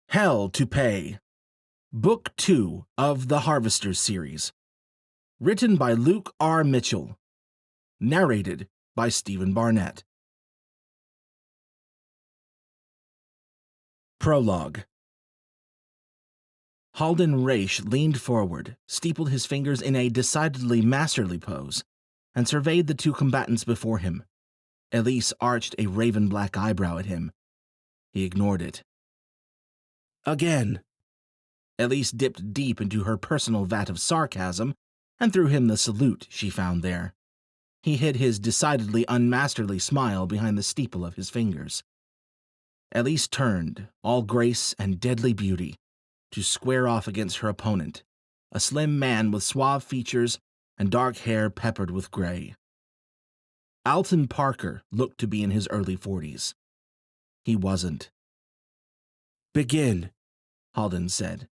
Hell to Pay, Book 2 of the Harvesters series. Written by Luke R. Mitchell. Narrated by Stephen Barnett. Prologue. Halden Raish leaned forward, steepled his fingers in a decidedly masterly pose, and surveyed the two combatants before him. Elise arched a raven-black eyebrow at him. He ignored it. Again. Elise dipped deep into her personal vat of sarcasm and threw him the salute she found there. He hid his decidedly unmasterly smile behind the steeple of his fingers. Elise turned, all grace and deadly beauty, to square off against her opponent, a slim man with suave features and dark hair peppered with gray. Alton Parker looked to be in his early 40s. He wasn't. "Begin," Halden said.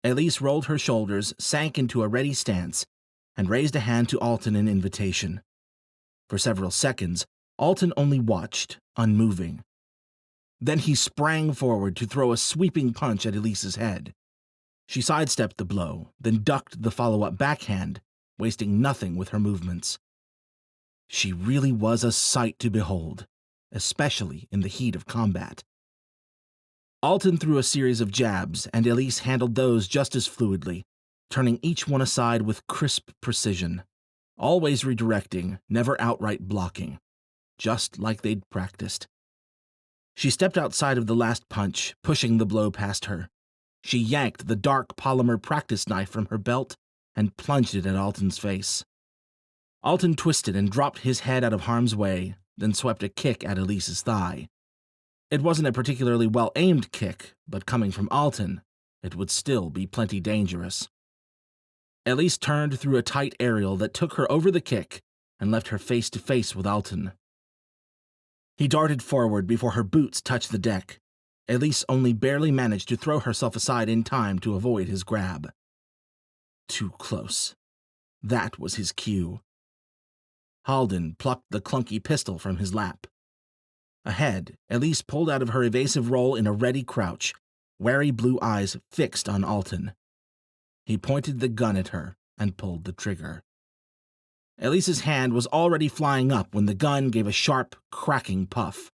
Elise rolled her shoulders, sank into a ready stance, and raised a hand to Alton in invitation. For several seconds, Alton only watched, unmoving. Then he sprang forward to throw a sweeping punch at Elise's head. She sidestepped the blow, then ducked the follow-up backhand, wasting nothing with her movements. She really was a sight to behold, especially in the heat of combat. Alton threw a series of jabs, and Elise handled those just as fluidly, turning each one aside with crisp precision, always redirecting, never outright blocking, just like they'd practiced. She stepped outside of the last punch, pushing the blow past her. She yanked the dark polymer practice knife from her belt and plunged it at Alton's face. Alton twisted and dropped his head out of harm's way, then swept a kick at Elise's thigh. It wasn't a particularly well-aimed kick, but coming from Alton, it would still be plenty dangerous. Elise turned through a tight aerial that took her over the kick and left her face to face with Alton. He darted forward before her boots touched the deck. Elise only barely managed to throw herself aside in time to avoid his grab. Too close. That was his cue. Halden plucked the clunky pistol from his lap. Ahead, Elise pulled out of her evasive roll in a ready crouch, wary blue eyes fixed on Alton. He pointed the gun at her and pulled the trigger. Elise's hand was already flying up when the gun gave a sharp, cracking puff.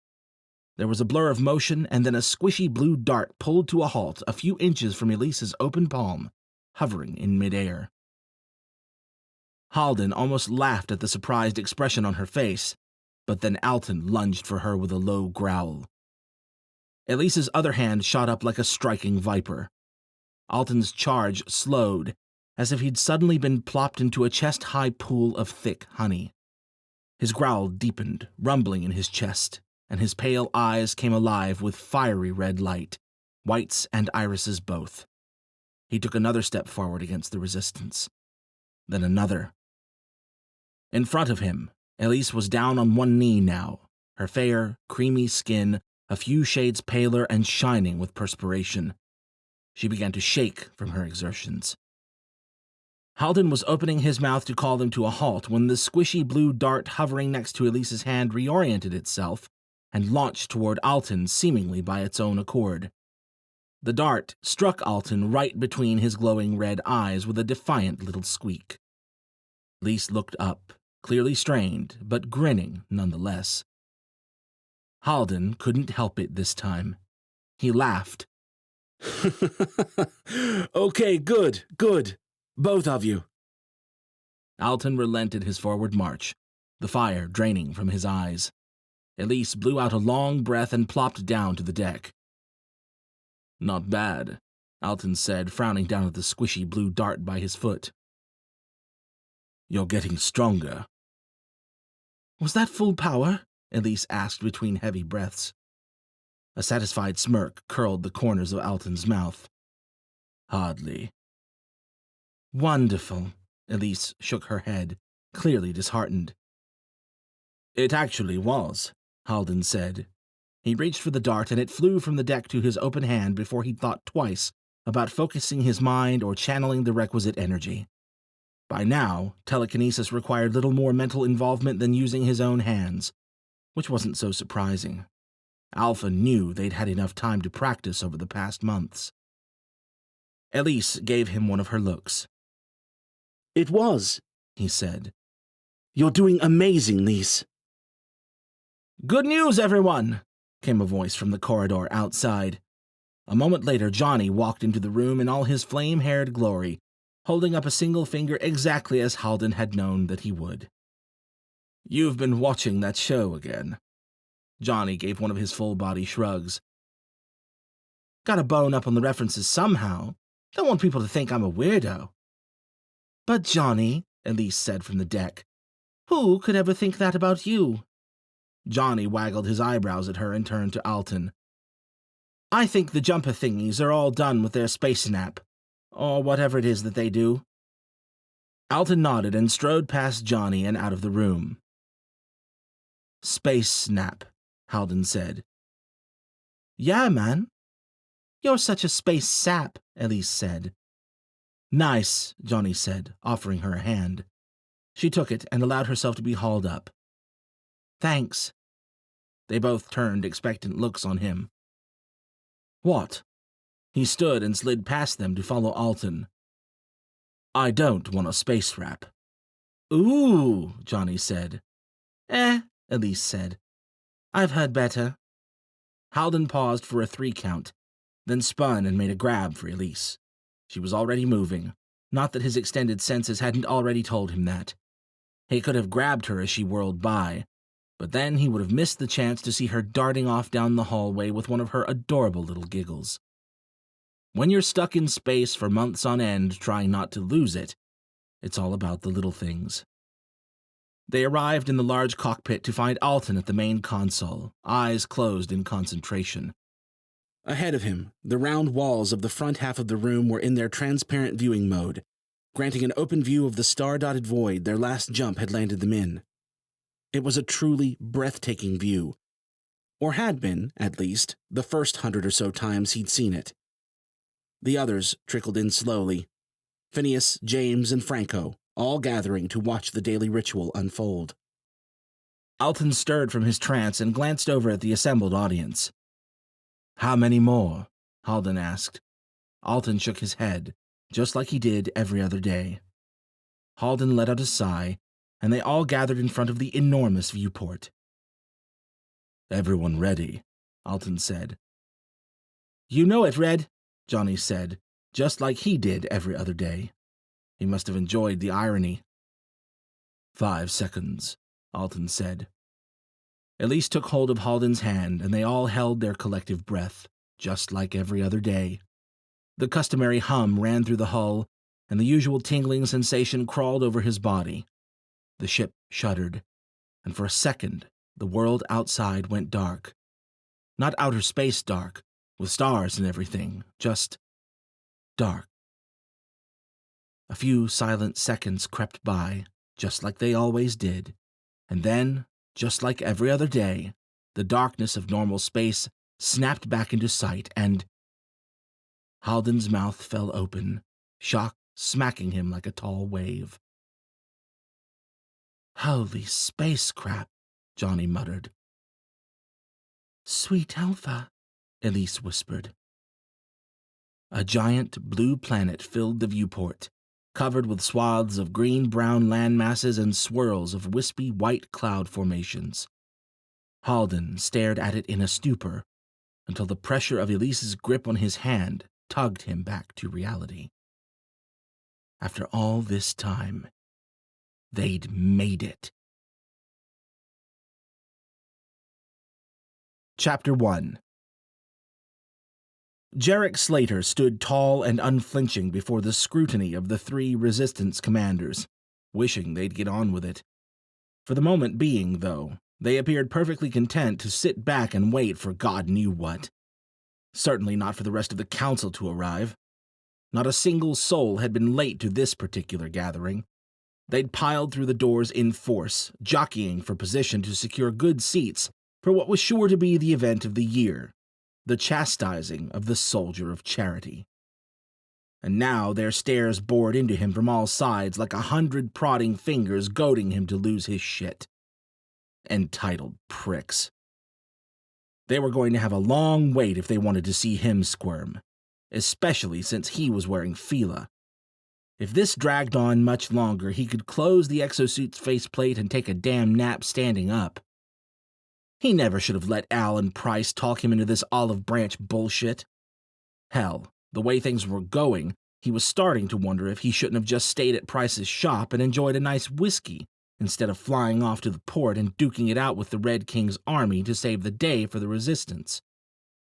There was a blur of motion, and then a squishy blue dart pulled to a halt a few inches from Elise's open palm, hovering in midair. Halden almost laughed at the surprised expression on her face, but then Alton lunged for her with a low growl. Elise's other hand shot up like a striking viper. Alton's charge slowed, as if he'd suddenly been plopped into a chest-high pool of thick honey. His growl deepened, rumbling in his chest, and his pale eyes came alive with fiery red light, whites and irises both. He took another step forward against the resistance, then another. In front of him, Elise was down on one knee now, her fair, creamy skin a few shades paler and shining with perspiration. She began to shake from her exertions. Halden was opening his mouth to call them to a halt when the squishy blue dart hovering next to Elise's hand reoriented itself and launched toward Alton seemingly by its own accord. The dart struck Alton right between his glowing red eyes with a defiant little squeak. Elise looked up, clearly strained, but grinning nonetheless. Halden couldn't help it this time. He laughed. "Okay, good. Both of you." Alton relented his forward march, the fire draining from his eyes. Elise blew out a long breath and plopped down to the deck. "Not bad," Alton said, frowning down at the squishy blue dart by his foot. "You're getting stronger." "Was that full power?" Elise asked between heavy breaths. A satisfied smirk curled the corners of Alton's mouth. "Hardly." "Wonderful." Elise shook her head, clearly disheartened. "It actually was," Halden said. He reached for the dart, and it flew from the deck to his open hand before he thought twice about focusing his mind or channeling the requisite energy. By now, telekinesis required little more mental involvement than using his own hands, which wasn't so surprising. Alpha knew they'd had enough time to practice over the past months. Elise gave him one of her looks. "It was," he said. "You're doing amazing, Lise." "Good news, everyone!" came a voice from the corridor outside. A moment later, Johnny walked into the room in all his flame-haired glory, holding up a single finger exactly as Halden had known that he would. "You've been watching that show again." Johnny gave one of his full-body shrugs. "Gotta bone up on the references somehow. Don't want people to think I'm a weirdo." "But Johnny," Elise said from the deck, "who could ever think that about you?" Johnny waggled his eyebrows at her and turned to Alton. "I think the jumper thingies are all done with their space nap, or whatever it is that they do." Alton nodded and strode past Johnny and out of the room. "Space nap," Halden said. "Yeah, man. You're such a space sap," Elise said. "Nice," Johnny said, offering her a hand. She took it and allowed herself to be hauled up. "Thanks." They both turned expectant looks on him. "What?" He stood and slid past them to follow Alton. "I don't want a space rap." "Ooh," Johnny said. Elise said. "I've heard better." Halden paused for a 3 count, then spun and made a grab for Elise. She was already moving, not that his extended senses hadn't already told him that. He could have grabbed her as she whirled by, but then he would have missed the chance to see her darting off down the hallway with one of her adorable little giggles. When you're stuck in space for months on end trying not to lose it, it's all about the little things. They arrived in the large cockpit to find Alton at the main console, eyes closed in concentration. Ahead of him, the round walls of the front half of the room were in their transparent viewing mode, granting an open view of the star-dotted void their last jump had landed them in. It was a truly breathtaking view, or had been, at least, the first 100 or so times he'd seen it. The others trickled in slowly. Phineas, James, and Franco, all gathering to watch the daily ritual unfold. Alton stirred from his trance and glanced over at the assembled audience. "How many more?" Halden asked. Alton shook his head, just like he did every other day. Halden let out a sigh, and they all gathered in front of the enormous viewport. "Everyone ready?" Alton said. "You know it, Red," Johnny said, just like he did every other day. He must have enjoyed the irony. 5 seconds, Alton said. Elise took hold of Halden's hand, and they all held their collective breath, just like every other day. The customary hum ran through the hull, and the usual tingling sensation crawled over his body. The ship shuddered, and for a second the world outside went dark. Not outer space dark, with stars and everything, just dark. A few silent seconds crept by, just like they always did, and then, just like every other day, the darkness of normal space snapped back into sight, and Halden's mouth fell open, shock smacking him like a tall wave. "Holy space crap," Johnny muttered. "Sweet Alpha," Elise whispered. A giant blue planet filled the viewport, covered with swaths of green-brown landmasses and swirls of wispy white cloud formations. Halden stared at it in a stupor until the pressure of Elise's grip on his hand tugged him back to reality. After all this time, they'd made it. Chapter 1. Jarek Slater stood tall and unflinching before the scrutiny of the 3 resistance commanders, wishing they'd get on with it. For the moment being, though, they appeared perfectly content to sit back and wait for God knew what. Certainly not for the rest of the council to arrive. Not a single soul had been late to this particular gathering. They'd piled through the doors in force, jockeying for position to secure good seats for what was sure to be the event of the year, the chastising of the soldier of charity. And now their stares bored into him from all sides like 100 prodding fingers goading him to lose his shit. Entitled pricks. They were going to have a long wait if they wanted to see him squirm, especially since he was wearing Fila. If this dragged on much longer, he could close the exosuit's faceplate and take a damn nap standing up. He never should have let Al and Price talk him into this olive branch bullshit. Hell, the way things were going, he was starting to wonder if he shouldn't have just stayed at Price's shop and enjoyed a nice whiskey, instead of flying off to the port and duking it out with the Red King's army to save the day for the resistance.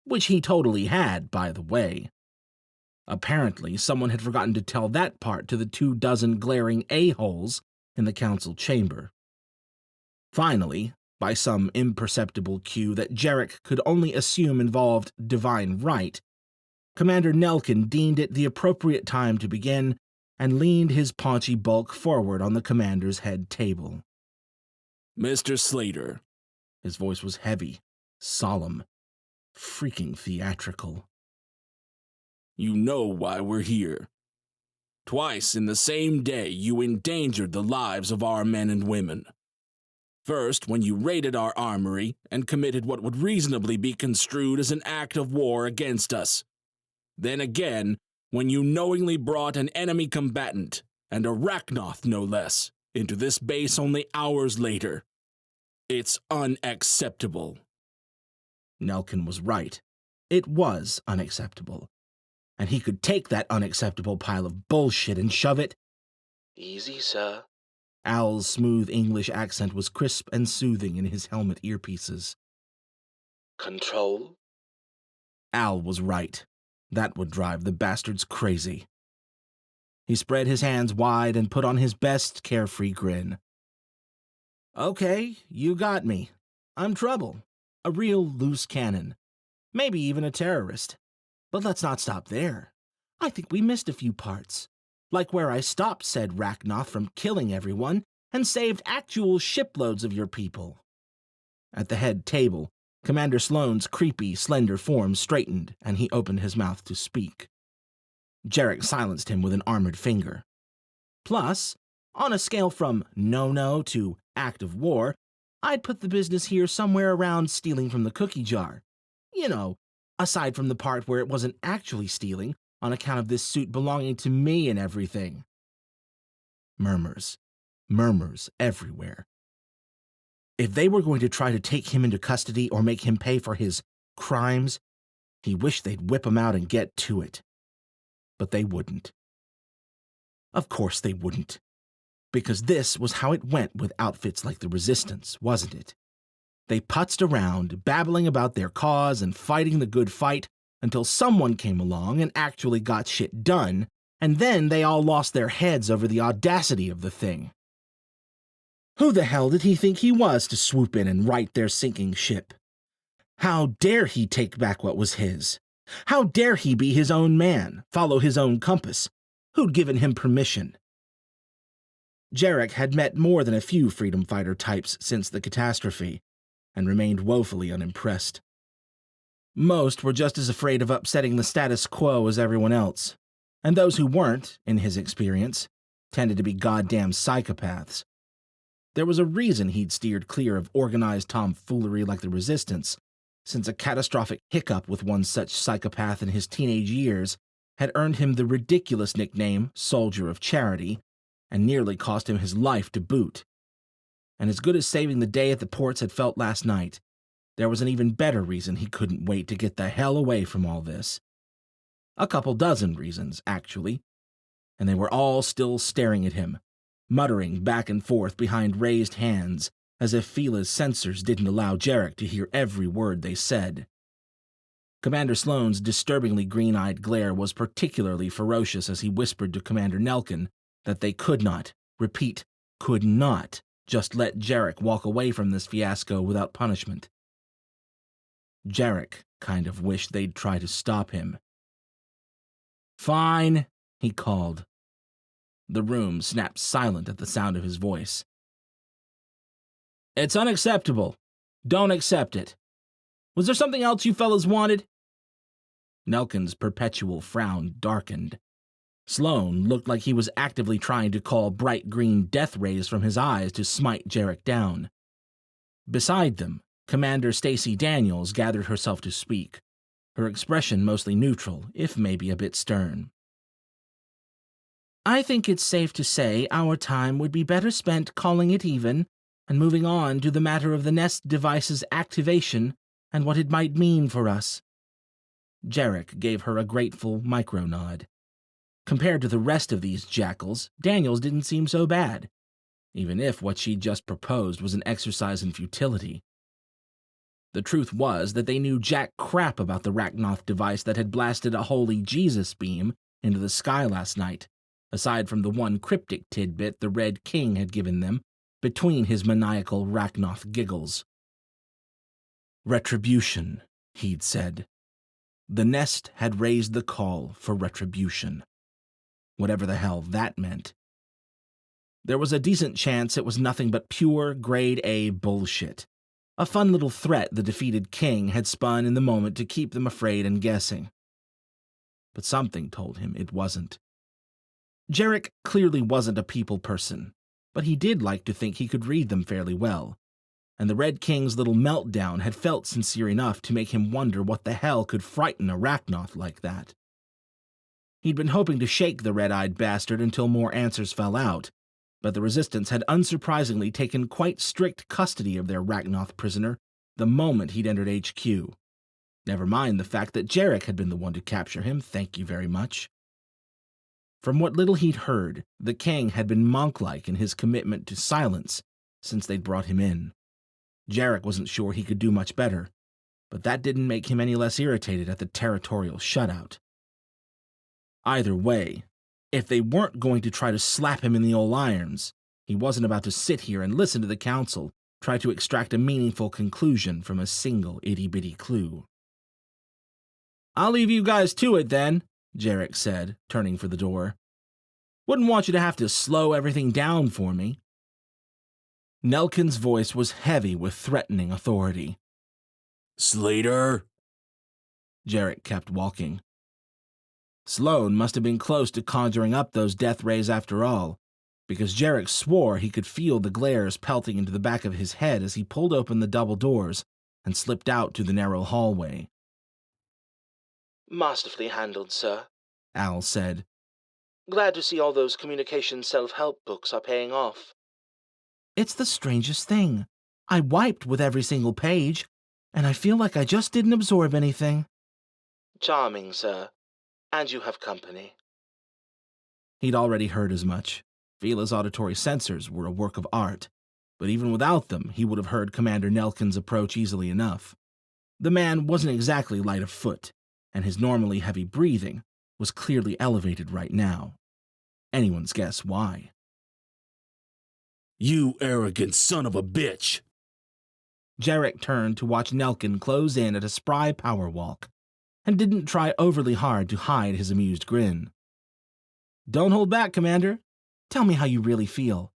Which he totally had, by the way. Apparently, someone had forgotten to tell that part to the 24 glaring a-holes in the council chamber. Finally, by some imperceptible cue that Jarek could only assume involved divine right, Commander Nelkin deemed it the appropriate time to begin and leaned his paunchy bulk forward on the commander's head table. Mr. Slater. His voice was heavy, solemn, freaking theatrical. You know why we're here. Twice in the same day you endangered the lives of our men and women. First, when you raided our armory and committed what would reasonably be construed as an act of war against us. Then again, when you knowingly brought an enemy combatant, and a Rachnoth no less, into this base only hours later. It's unacceptable. Nelkin was right. It was unacceptable. And he could take that unacceptable pile of bullshit and shove it. Easy, sir. Al's smooth English accent was crisp and soothing in his helmet earpieces. Control? Al was right. That would drive the bastards crazy. He spread his hands wide and put on his best carefree grin. Okay, you got me. I'm trouble. A real loose cannon. Maybe even a terrorist. But let's not stop there. I think we missed a few parts. Like where I stopped said Rachnoth from killing everyone and saved actual shiploads of your people. At the head table, Commander Sloane's creepy, slender form straightened, and he opened his mouth to speak. Jarek silenced him with an armored finger. Plus, on a scale from no-no to act of war, I'd put the business here somewhere around stealing from the cookie jar. You know, aside from the part where it wasn't actually stealing, on account of this suit belonging to me and everything. Murmurs. Murmurs everywhere. If they were going to try to take him into custody or make him pay for his crimes, he wished they'd whip him out and get to it. But they wouldn't. Of course they wouldn't. Because this was how it went with outfits like the Resistance, wasn't it? They putzed around, babbling about their cause and fighting the good fight until someone came along and actually got shit done, and then they all lost their heads over the audacity of the thing. Who the hell did he think he was to swoop in and right their sinking ship? How dare he take back what was his? How dare he be his own man, follow his own compass? Who'd given him permission? Jarek had met more than a few freedom fighter types since the catastrophe, and remained woefully unimpressed. Most were just as afraid of upsetting the status quo as everyone else, and those who weren't, in his experience, tended to be goddamn psychopaths. There was a reason he'd steered clear of organized tomfoolery like the Resistance, since a catastrophic hiccup with one such psychopath in his teenage years had earned him the ridiculous nickname Soldier of Charity, and nearly cost him his life to boot. And as good as saving the day at the ports had felt last night, there was an even better reason he couldn't wait to get the hell away from all this. A couple dozen reasons, actually, and they were all still staring at him, muttering back and forth behind raised hands, as if Fila's sensors didn't allow Jarek to hear every word they said. Commander Sloane's disturbingly green-eyed glare was particularly ferocious as he whispered to Commander Nelkin that they could not, repeat, could not, just let Jarek walk away from this fiasco without punishment. Jarek kind of wished they'd try to stop him. "Fine," he called. The room snapped silent at the sound of his voice. "It's unacceptable. Don't accept it. Was there something else you fellas wanted?" Nelkin's perpetual frown darkened. Sloane looked like he was actively trying to call bright green death rays from his eyes to smite Jarek down. Beside them, Commander Stacy Daniels gathered herself to speak, her expression mostly neutral, if maybe a bit stern. I think it's safe to say our time would be better spent calling it even and moving on to the matter of the Nest device's activation and what it might mean for us. Jarek gave her a grateful micro-nod. Compared to the rest of these jackals, Daniels didn't seem so bad, even if what she'd just proposed was an exercise in futility. The truth was that they knew jack crap about the Rachnoth device that had blasted a holy Jesus beam into the sky last night, aside from the one cryptic tidbit the Red King had given them between his maniacal Rachnoth giggles. Retribution, he'd said. The Nest had raised the call for retribution. Whatever the hell that meant. There was a decent chance it was nothing but pure grade A bullshit. A fun little threat the defeated king had spun in the moment to keep them afraid and guessing. But something told him it wasn't. Jarek clearly wasn't a people person, but he did like to think he could read them fairly well, and the Red King's little meltdown had felt sincere enough to make him wonder what the hell could frighten a Rachnoth like that. He'd been hoping to shake the red-eyed bastard until more answers fell out, but the Resistance had unsurprisingly taken quite strict custody of their Rachnoth prisoner the moment he'd entered HQ. Never mind the fact that Jarek had been the one to capture him, thank you very much. From what little he'd heard, the king had been monk-like in his commitment to silence since they'd brought him in. Jarek wasn't sure he could do much better, but that didn't make him any less irritated at the territorial shutout. Either way, if they weren't going to try to slap him in the old irons, he wasn't about to sit here and listen to the council try to extract a meaningful conclusion from a single itty-bitty clue. I'll leave you guys to it then, Jarek said, turning for the door. Wouldn't want you to have to slow everything down for me. Nelkin's voice was heavy with threatening authority. Slater? Jarek kept walking. Sloane must have been close to conjuring up those death rays after all, because Jarek swore he could feel the glares pelting into the back of his head as he pulled open the double doors and slipped out to the narrow hallway. Masterfully handled, sir, Al said. Glad to see all those communication self-help books are paying off. It's the strangest thing. I wiped with every single page, and I feel like I just didn't absorb anything. Charming, sir. And you have company. He'd already heard as much. Vila's auditory sensors were a work of art, but even without them, he would have heard Commander Nelkin's approach easily enough. The man wasn't exactly light of foot, and his normally heavy breathing was clearly elevated right now. Anyone's guess why. You arrogant son of a bitch! Jarek turned to watch Nelkin close in at a spry power walk, and didn't try overly hard to hide his amused grin. Don't hold back, Commander. Tell me how you really feel.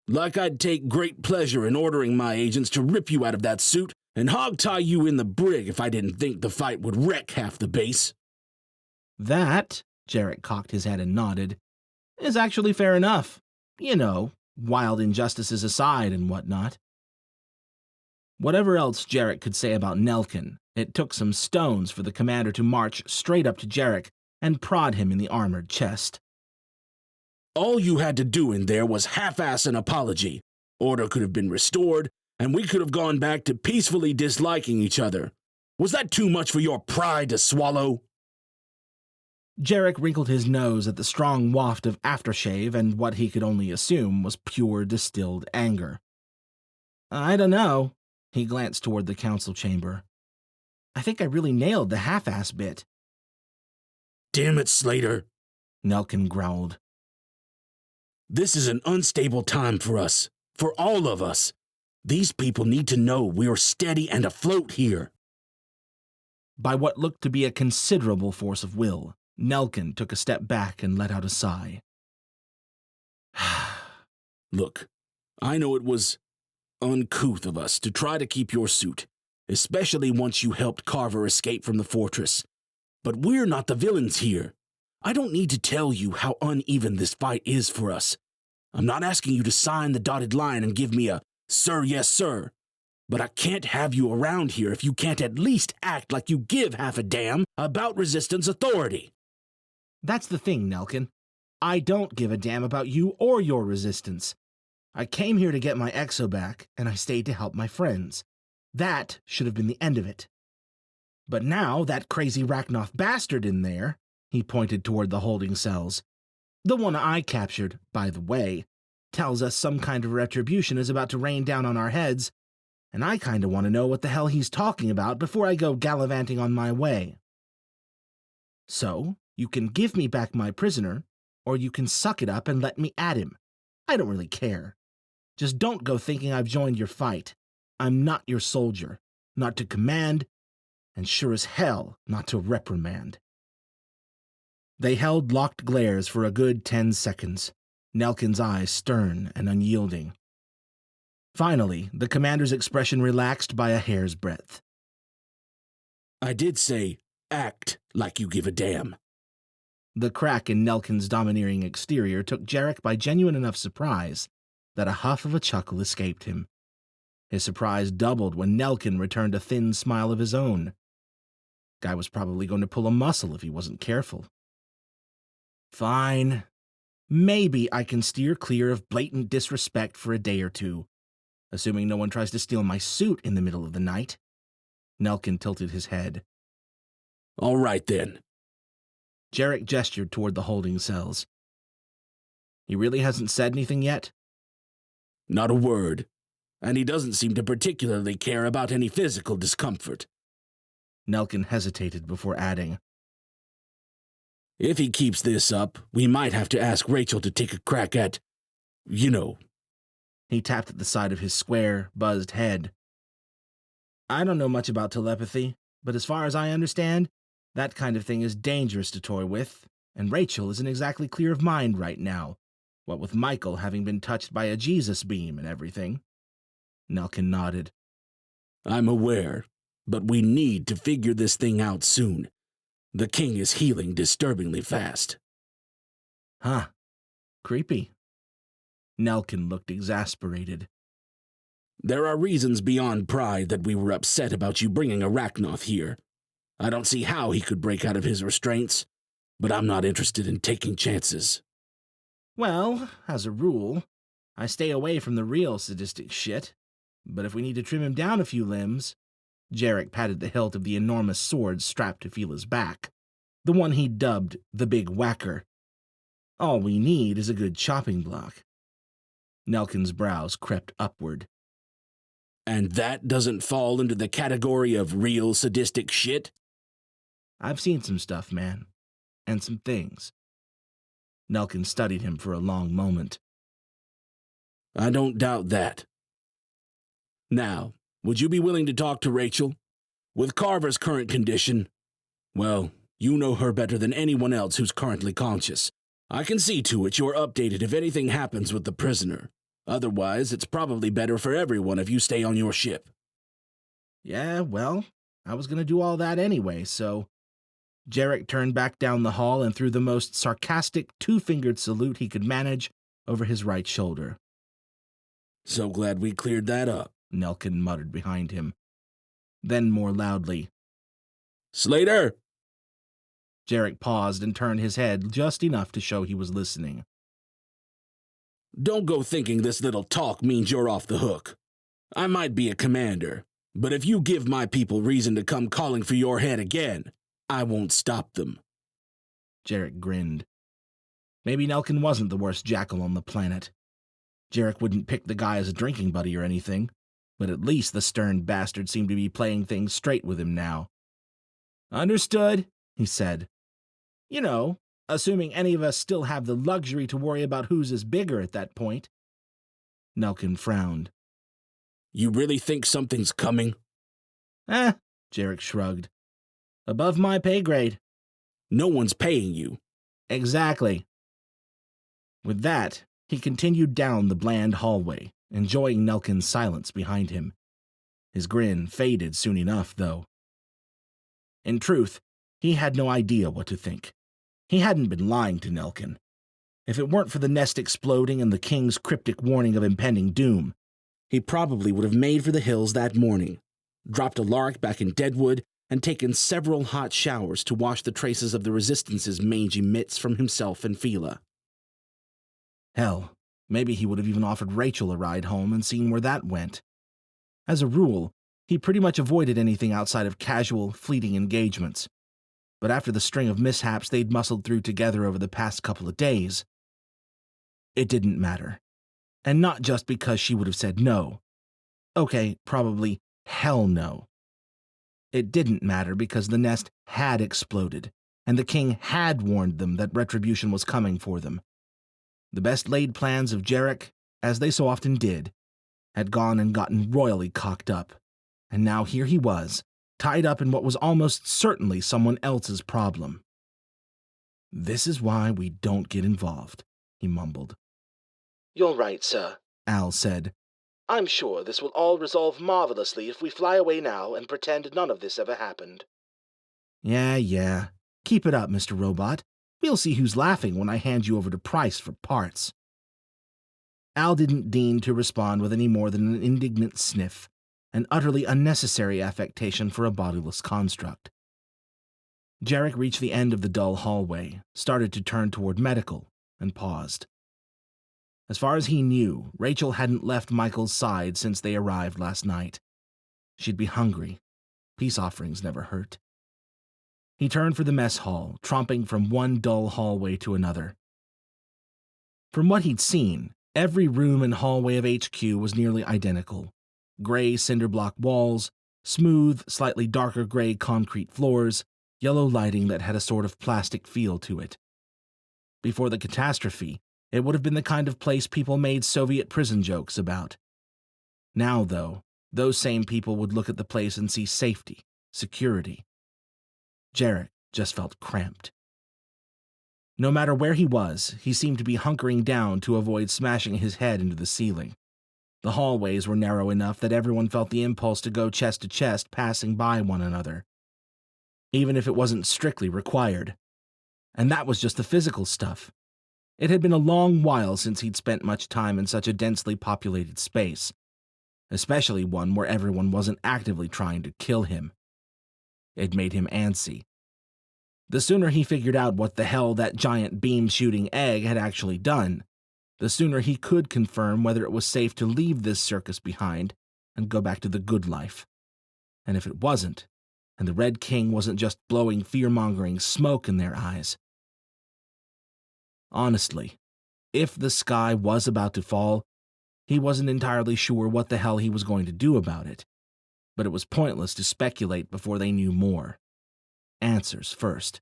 Like I'd take great pleasure in ordering my agents to rip you out of that suit and hog-tie you in the brig if I didn't think the fight would wreck half the base. That, Jarek cocked his head and nodded, is actually fair enough. You know, wild injustices aside and whatnot. Whatever else Jarek could say about Nelkin, it took some stones for the commander to march straight up to Jarek and prod him in the armored chest. All you had to do in there was half-ass an apology. Order could have been restored, and we could have gone back to peacefully disliking each other. Was that too much for your pride to swallow? Jarek wrinkled his nose at the strong waft of aftershave and what he could only assume was pure distilled anger. I don't know. He glanced toward the council chamber. I think I really nailed the half-ass bit. Damn it, Slater, Nelkin growled. This is an unstable time for us, for all of us. These people need to know we're steady and afloat here. By what looked to be a considerable force of will, Nelkin took a step back and let out a sigh. Look, I know it was uncouth of us to try to keep your suit, especially once you helped Carver escape from the fortress. But we're not the villains here. I don't need to tell you how uneven this fight is for us. I'm not asking you to sign the dotted line and give me a "Sir, yes, sir." but I can't have you around here if you can't at least act like you give half a damn about Resistance authority. That's the thing, Nelkin. I don't give a damn about you or your Resistance. I came here to get my exo back, and I stayed to help my friends. That should have been the end of it. But now that crazy Rachnoth bastard in there, he pointed toward the holding cells. The one I captured, by the way, tells us some kind of retribution is about to rain down on our heads, and I kinda want to know what the hell he's talking about before I go gallivanting on my way. So, you can give me back my prisoner, or you can suck it up and let me at him. I don't really care. Just don't go thinking I've joined your fight. I'm not your soldier, not to command, and sure as hell not to reprimand. They held locked glares for a good 10 seconds, Nelkin's eyes stern and unyielding. Finally, the commander's expression relaxed by a hair's breadth. I did say, act like you give a damn. The crack in Nelkin's domineering exterior took Jarek by genuine enough surprise that a huff of a chuckle escaped him. His surprise doubled when Nelkin returned a thin smile of his own. Guy was probably going to pull a muscle if he wasn't careful. Fine. Maybe I can steer clear of blatant disrespect for a day or two, assuming no one tries to steal my suit in the middle of the night. Nelkin tilted his head. All right, then. Jarek gestured toward the holding cells. He really hasn't said anything yet? Not a word. And he doesn't seem to particularly care about any physical discomfort. Nelkin hesitated before adding, If he keeps this up, we might have to ask Rachel to take a crack at, you know. He tapped at the side of his square, buzzed head. I don't know much about telepathy, but as far as I understand, that kind of thing is dangerous to toy with, and Rachel isn't exactly clear of mind right now, what with Michael having been touched by a Jesus beam and everything. Nelkin nodded. I'm aware, but we need to figure this thing out soon. The king is healing disturbingly fast. Huh. Creepy. Nelkin looked exasperated. There are reasons beyond pride that we were upset about you bringing a Rachnoth here. I don't see how he could break out of his restraints, but I'm not interested in taking chances. Well, as a rule, I stay away from the real sadistic shit, but if we need to trim him down a few limbs... Jarek patted the hilt of the enormous sword strapped to Fila's back, the one he dubbed the Big Whacker. All we need is a good chopping block. Nelkin's brows crept upward. And that doesn't fall into the category of real sadistic shit? I've seen some stuff, man. And some things. Nelkin studied him for a long moment. I don't doubt that. Now, would you be willing to talk to Rachel? With Carver's current condition, well, you know her better than anyone else who's currently conscious. I can see to it you're updated if anything happens with the prisoner. Otherwise, it's probably better for everyone if you stay on your ship. Yeah, well, I was going to do all that anyway, so... Jarek turned back down the hall and threw the most sarcastic two-fingered salute he could manage over his right shoulder. So glad we cleared that up, Nelkin muttered behind him. Then more loudly, Slater! Jarek paused and turned his head just enough to show he was listening. Don't go thinking this little talk means you're off the hook. I might be a commander, but if you give my people reason to come calling for your head again, I won't stop them. Jarek grinned. Maybe Nelkin wasn't the worst jackal on the planet. Jarek wouldn't pick the guy as a drinking buddy or anything, but at least the stern bastard seemed to be playing things straight with him now. Understood, he said. You know, assuming any of us still have the luxury to worry about whose is bigger at that point. Nelkin frowned. You really think something's coming? Jarek shrugged. Above my pay grade. No one's paying you. Exactly. With that, he continued down the bland hallway, enjoying Nelkin's silence behind him. His grin faded soon enough, though. In truth, he had no idea what to think. He hadn't been lying to Nelkin. If it weren't for the nest exploding and the king's cryptic warning of impending doom, he probably would have made for the hills that morning, dropped a lark back in Deadwood, and taken several hot showers to wash the traces of the Resistance's mangy mitts from himself and Fila. Hell, maybe he would have even offered Rachel a ride home and seen where that went. As a rule, he pretty much avoided anything outside of casual, fleeting engagements. But after the string of mishaps they'd muscled through together over the past couple of days, it didn't matter. And not just because she would have said no. Okay, probably hell no. It didn't matter because the nest had exploded, and the king had warned them that retribution was coming for them. The best-laid plans of Jarek, as they so often did, had gone and gotten royally cocked up, and now here he was, tied up in what was almost certainly someone else's problem. "This is why we don't get involved," he mumbled. "You're right, sir," Al said. "I'm sure this will all resolve marvelously if we fly away now and pretend none of this ever happened." Yeah. Keep it up, Mr. Robot. We'll see who's laughing when I hand you over to Price for parts." Al didn't deign to respond with any more than an indignant sniff, an utterly unnecessary affectation for a bodiless construct. Jarek reached the end of the dull hallway, started to turn toward medical, and paused. As far as he knew, Rachel hadn't left Michael's side since they arrived last night. She'd be hungry. Peace offerings never hurt. He turned for the mess hall, tromping from one dull hallway to another. From what he'd seen, every room and hallway of HQ was nearly identical. Gray cinder block walls, smooth, slightly darker gray concrete floors, yellow lighting that had a sort of plastic feel to it. Before the catastrophe, it would have been the kind of place people made Soviet prison jokes about. Now, though, those same people would look at the place and see safety, security. Jarek just felt cramped. No matter where he was, he seemed to be hunkering down to avoid smashing his head into the ceiling. The hallways were narrow enough that everyone felt the impulse to go chest to chest, passing by one another, even if it wasn't strictly required. And that was just the physical stuff. It had been a long while since he'd spent much time in such a densely populated space, especially one where everyone wasn't actively trying to kill him. It made him antsy. The sooner he figured out what the hell that giant beam-shooting egg had actually done, the sooner he could confirm whether it was safe to leave this circus behind and go back to the good life. And if it wasn't, and the Red King wasn't just blowing fear-mongering smoke in their eyes. Honestly, if the sky was about to fall, he wasn't entirely sure what the hell he was going to do about it. But it was pointless to speculate before they knew more. Answers first.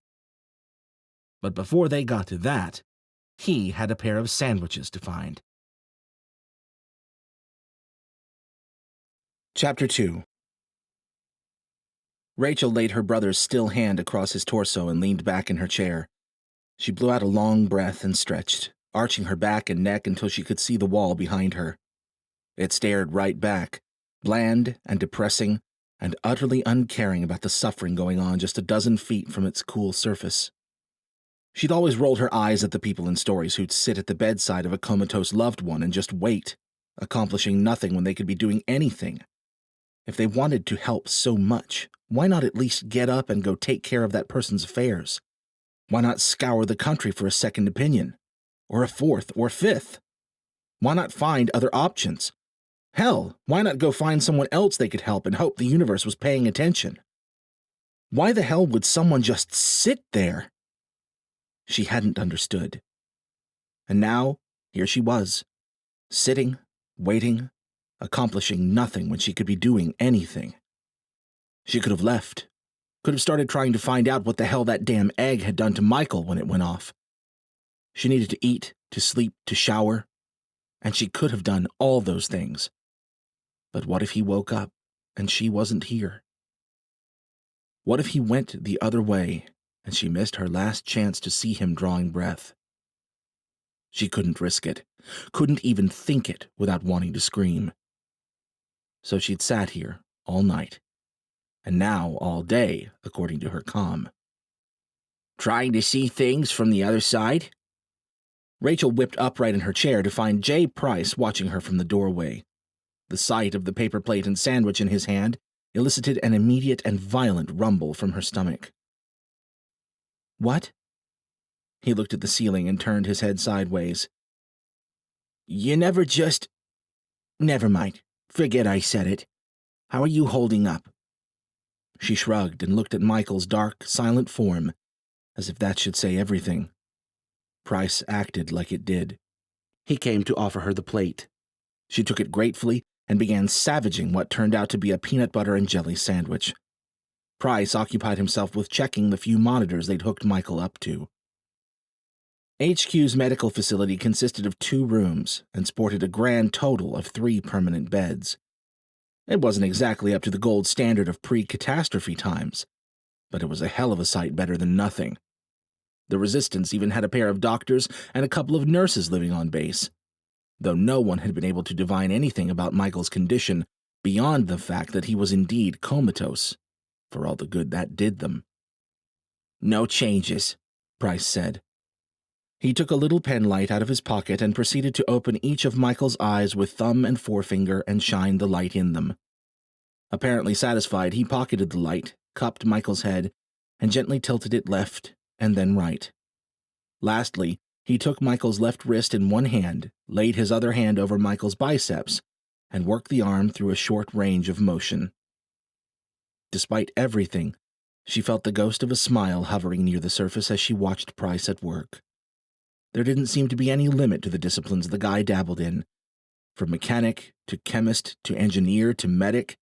But before they got to that, he had a pair of sandwiches to find. Chapter 2. Rachel laid her brother's still hand across his torso and leaned back in her chair. She blew out a long breath and stretched, arching her back and neck until she could see the wall behind her. It stared right back, bland and depressing, and utterly uncaring about the suffering going on just a dozen feet from its cool surface. She'd always rolled her eyes at the people in stories who'd sit at the bedside of a comatose loved one and just wait, accomplishing nothing when they could be doing anything. If they wanted to help so much, why not at least get up and go take care of that person's affairs? Why not scour the country for a second opinion? Or a fourth or fifth? Why not find other options? Hell, why not go find someone else they could help and hope the universe was paying attention? Why the hell would someone just sit there? She hadn't understood. And now, here she was, sitting, waiting, accomplishing nothing when she could be doing anything. She could have left, could have started trying to find out what the hell that damn egg had done to Michael when it went off. She needed to eat, to sleep, to shower, and she could have done all those things. But what if he woke up and she wasn't here? What if he went the other way and she missed her last chance to see him drawing breath? She couldn't risk it, couldn't even think it without wanting to scream. So she'd sat here all night, and now all day, according to her comm. Trying to see things from the other side? Rachel whipped upright in her chair to find Jay Price watching her from the doorway. The sight of the paper plate and sandwich in his hand elicited an immediate and violent rumble from her stomach. "What?" He looked at the ceiling and turned his head sideways. "You never just... Never mind. Forget I said it. How are you holding up?" She shrugged and looked at Michael's dark, silent form, as if that should say everything. Price acted like it did. He came to offer her the plate. She took it gratefully and began savaging what turned out to be a peanut butter and jelly sandwich. Price occupied himself with checking the few monitors they'd hooked Michael up to. HQ's medical facility consisted of 2 rooms and sported a grand total of 3 permanent beds. It wasn't exactly up to the gold standard of pre-catastrophe times, but it was a hell of a sight better than nothing. The Resistance even had a pair of doctors and a couple of nurses living on base, though no one had been able to divine anything about Michael's condition beyond the fact that he was indeed comatose, for all the good that did them. "No changes," Price said. He took a little pen light out of his pocket and proceeded to open each of Michael's eyes with thumb and forefinger and shine the light in them. Apparently satisfied, he pocketed the light, cupped Michael's head, and gently tilted it left and then right. Lastly, he took Michael's left wrist in one hand, laid his other hand over Michael's biceps, and worked the arm through a short range of motion. Despite everything, she felt the ghost of a smile hovering near the surface as she watched Price at work. There didn't seem to be any limit to the disciplines the guy dabbled in. From mechanic to chemist to engineer to medic,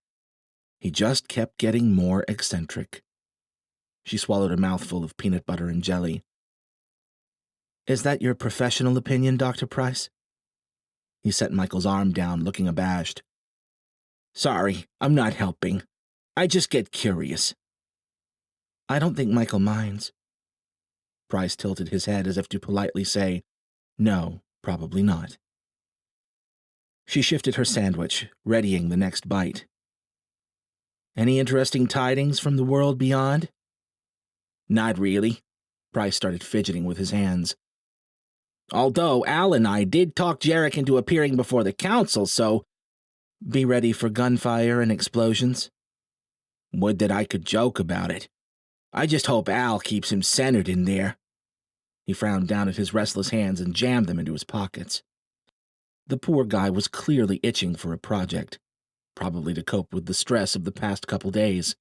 he just kept getting more eccentric. She swallowed a mouthful of peanut butter and jelly. "Is that your professional opinion, Dr. Price?" He set Michael's arm down, looking abashed. "Sorry, I'm not helping. I just get curious." "I don't think Michael minds." Price tilted his head as if to politely say, "No, probably not." She shifted her sandwich, readying the next bite. "Any interesting tidings from the world beyond?" "Not really." Price started fidgeting with his hands. "Although Al and I did talk Jarek into appearing before the council, so..." "Be ready for gunfire and explosions?" "Would that I could joke about it. I just hope Al keeps him centered in there." He frowned down at his restless hands and jammed them into his pockets. The poor guy was clearly itching for a project, probably to cope with the stress of the past couple days.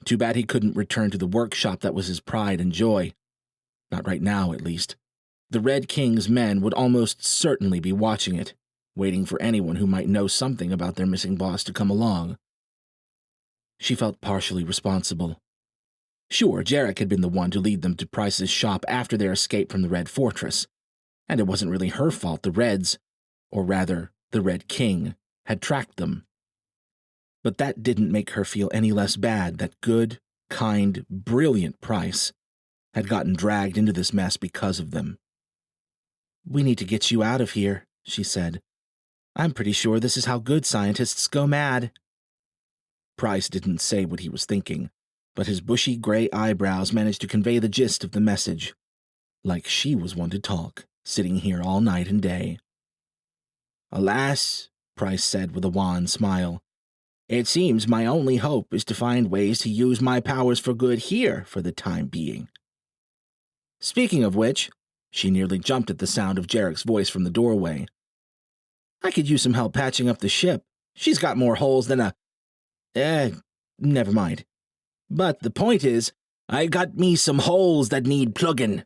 Too bad he couldn't return to the workshop that was his pride and joy. Not right now, at least. The Red King's men would almost certainly be watching it, waiting for anyone who might know something about their missing boss to come along. She felt partially responsible. Sure, Jarek had been the one to lead them to Price's shop after their escape from the Red Fortress, and it wasn't really her fault the Reds, or rather, the Red King, had tracked them. But that didn't make her feel any less bad that good, kind, brilliant Price had gotten dragged into this mess because of them. "We need to get you out of here," she said. "I'm pretty sure this is how good scientists go mad." Price didn't say what he was thinking, but his bushy gray eyebrows managed to convey the gist of the message. Like she was one to talk, sitting here all night and day. "Alas," Price said with a wan smile, "it seems my only hope is to find ways to use my powers for good here for the time being." "Speaking of which," she nearly jumped at the sound of Jarek's voice from the doorway, "I could use some help patching up the ship. She's got more holes than a... never mind. But the point is, I got me some holes that need plugging."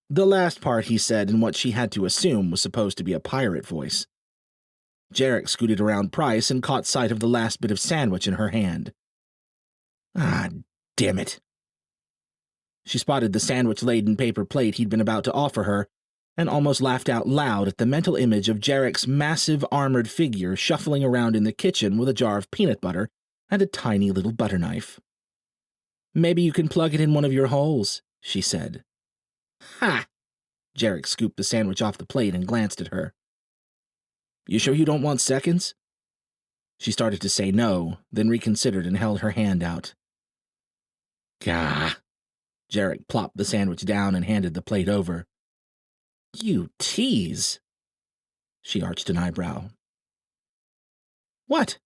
The last part he said in what she had to assume was supposed to be a pirate voice. Jarek scooted around Price and caught sight of the last bit of sandwich in her hand. "Ah, damn it." She spotted the sandwich-laden paper plate he'd been about to offer her, and almost laughed out loud at the mental image of Jarek's massive armored figure shuffling around in the kitchen with a jar of peanut butter and a tiny little butter knife. "Maybe you can plug it in one of your holes," she said. "Ha!" Jarek scooped the sandwich off the plate and glanced at her. "You sure you don't want seconds?" She started to say no, then reconsidered and held her hand out. "Gah!" Jarek plopped the sandwich down and handed the plate over. "You tease." She arched an eyebrow. What?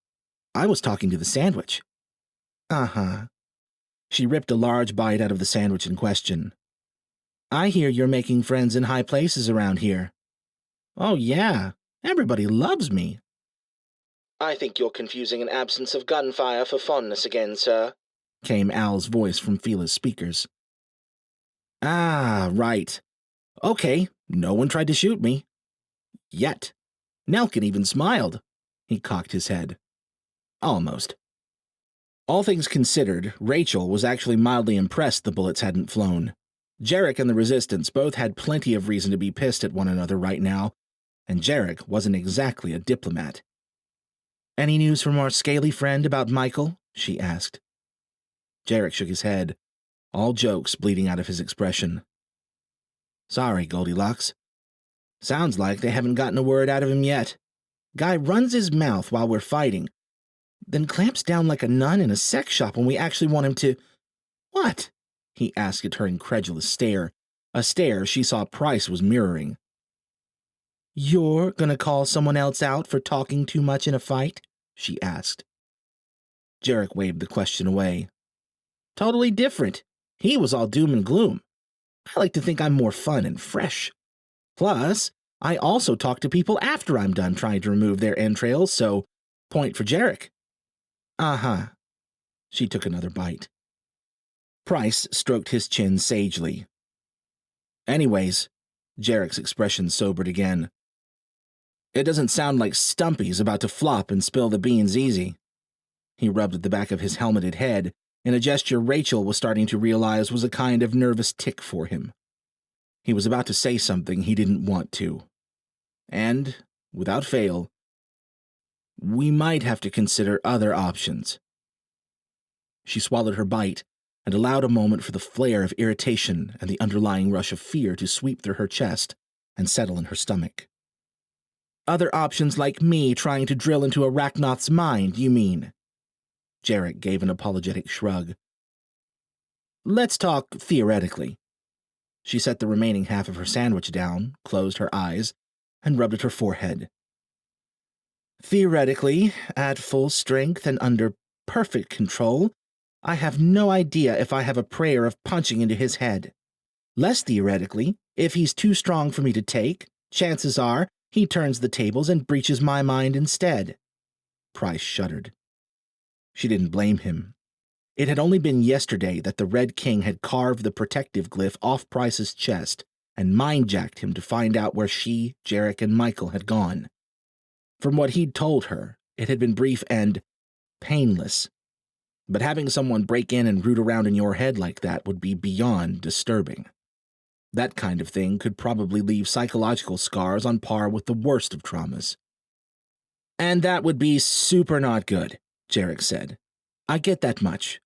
I was talking to the sandwich. Uh-huh. She ripped a large bite out of the sandwich in question. I hear you're making friends in high places around here. Oh, yeah. Everybody loves me. I think you're confusing an absence of gunfire for fondness again, sir, came Al's voice from Fila's speakers. Ah, right. Okay, no one tried to shoot me. Yet. Nelkin even smiled. He cocked his head. Almost. All things considered, Rachel was actually mildly impressed the bullets hadn't flown. Jarek and the Resistance both had plenty of reason to be pissed at one another right now, and Jarek wasn't exactly a diplomat. Any news from our scaly friend about Michael? She asked. Jarek shook his head, all jokes bleeding out of his expression. Sorry, Goldilocks. Sounds like they haven't gotten a word out of him yet. Guy runs his mouth while we're fighting, then clamps down like a nun in a sex shop when we actually want him to... What? He asked at her incredulous stare, a stare she saw Price was mirroring. You're gonna call someone else out for talking too much in a fight? She asked. Jarek waved the question away. Totally different. He was all doom and gloom. I like to think I'm more fun and fresh. Plus, I also talk to people after I'm done trying to remove their entrails, so point for Jarek. Uh-huh. She took another bite. Price stroked his chin sagely. Anyways, Jarek's expression sobered again. It doesn't sound like Stumpy's about to flop and spill the beans easy. He rubbed at the back of his helmeted head in a gesture Rachel was starting to realize was a kind of nervous tic for him. He was about to say something he didn't want to. And, without fail, we might have to consider other options. She swallowed her bite and allowed a moment for the flare of irritation and the underlying rush of fear to sweep through her chest and settle in her stomach. Other options like me trying to drill into Arachnoth's mind, you mean? Jarek gave an apologetic shrug. Let's talk theoretically. She set the remaining half of her sandwich down, closed her eyes, and rubbed at her forehead. Theoretically, at full strength and under perfect control, I have no idea if I have a prayer of punching into his head. Less theoretically, if he's too strong for me to take, chances are he turns the tables and breaches my mind instead. Price shuddered. She didn't blame him. It had only been yesterday that the Red King had carved the protective glyph off Price's chest and mind-jacked him to find out where she, Jarek, and Michael had gone. From what he'd told her, it had been brief and painless. But having someone break in and root around in your head like that would be beyond disturbing. That kind of thing could probably leave psychological scars on par with the worst of traumas. And that would be super not good, Jarek said. I get that much.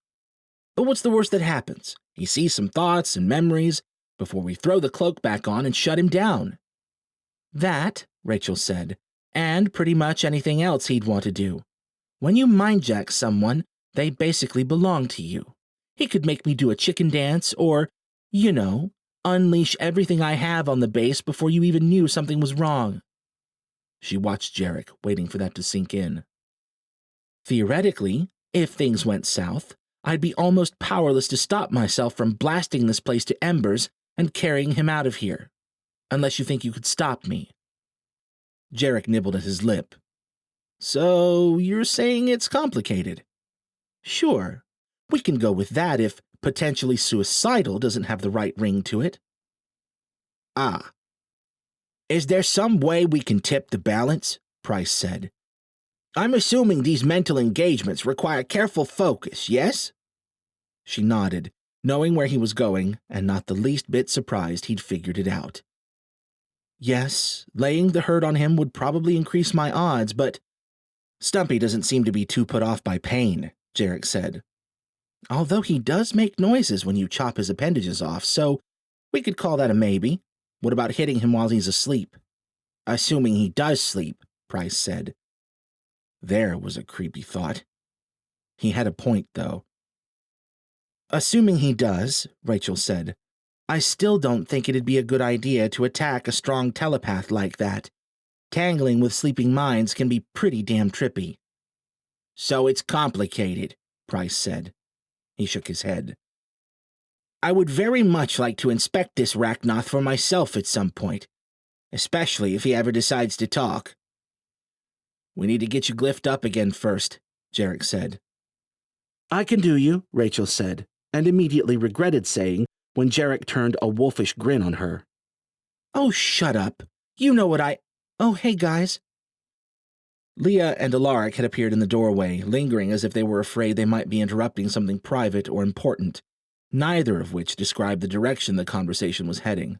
But what's the worst that happens? He sees some thoughts and memories before we throw the cloak back on and shut him down. That, Rachel said, and pretty much anything else he'd want to do. When you mind-jack someone, they basically belong to you. He could make me do a chicken dance or, unleash everything I have on the base before you even knew something was wrong. She watched Jarek, waiting for that to sink in. Theoretically, if things went south, I'd be almost powerless to stop myself from blasting this place to embers and carrying him out of here. Unless you think you could stop me. Jarek nibbled at his lip. So, you're saying it's complicated? Sure, we can go with that if potentially suicidal doesn't have the right ring to it. Ah. Is there some way we can tip the balance? Price said. I'm assuming these mental engagements require careful focus, yes? She nodded, knowing where he was going, and not the least bit surprised he'd figured it out. Yes, laying the hurt on him would probably increase my odds, but Stumpy doesn't seem to be too put off by pain, Jarek said. Although he does make noises when you chop his appendages off, so we could call that a maybe. What about hitting him while he's asleep? Assuming he does sleep, Price said. There was a creepy thought. He had a point, though. Assuming he does, Rachel said, I still don't think it'd be a good idea to attack a strong telepath like that. Tangling with sleeping minds can be pretty damn trippy. So it's complicated, Price said. He shook his head. I would very much like to inspect this Rachnoth for myself at some point, especially if he ever decides to talk. We need to get you glyphed up again first, Jarek said. I can do you, Rachel said, and immediately regretted saying when Jarek turned a wolfish grin on her. Oh, shut up. You know what I... Oh, hey, guys. Leah and Alaric had appeared in the doorway, lingering as if they were afraid they might be interrupting something private or important, neither of which described the direction the conversation was heading.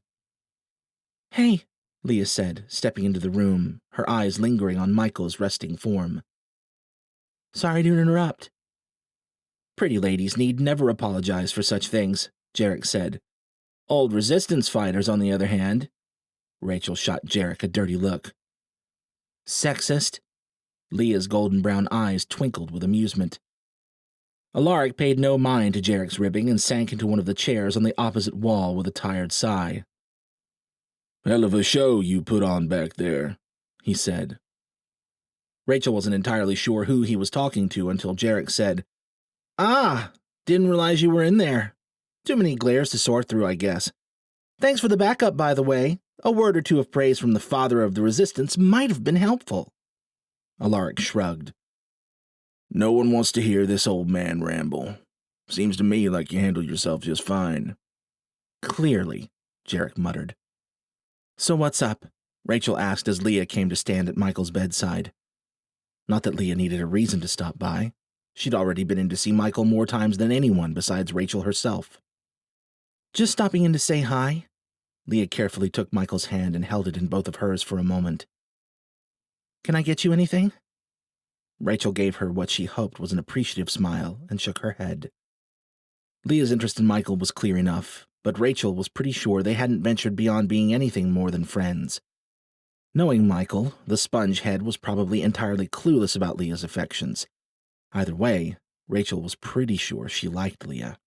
Hey, Leah said, stepping into the room, her eyes lingering on Michael's resting form. Sorry to interrupt. Pretty ladies need never apologize for such things, Jarek said. Old resistance fighters, on the other hand. Rachel shot Jarek a dirty look. Sexist? Leah's golden brown eyes twinkled with amusement. Alaric paid no mind to Jarek's ribbing and sank into one of the chairs on the opposite wall with a tired sigh. Hell of a show you put on back there, he said. Rachel wasn't entirely sure who he was talking to until Jarek said, Ah, didn't realize you were in there. Too many glares to sort through, I guess. Thanks for the backup, by the way. A word or two of praise from the father of the resistance might have been helpful. Alaric shrugged. No one wants to hear this old man ramble. Seems to me like you handled yourself just fine. Clearly, Jarek muttered. So what's up? Rachel asked as Leah came to stand at Michael's bedside. Not that Leah needed a reason to stop by. She'd already been in to see Michael more times than anyone besides Rachel herself. Just stopping in to say hi. Leah carefully took Michael's hand and held it in both of hers for a moment. Can I get you anything? Rachel gave her what she hoped was an appreciative smile and shook her head. Leah's interest in Michael was clear enough, but Rachel was pretty sure they hadn't ventured beyond being anything more than friends. Knowing Michael, the sponge head was probably entirely clueless about Leah's affections. Either way, Rachel was pretty sure she liked Leah.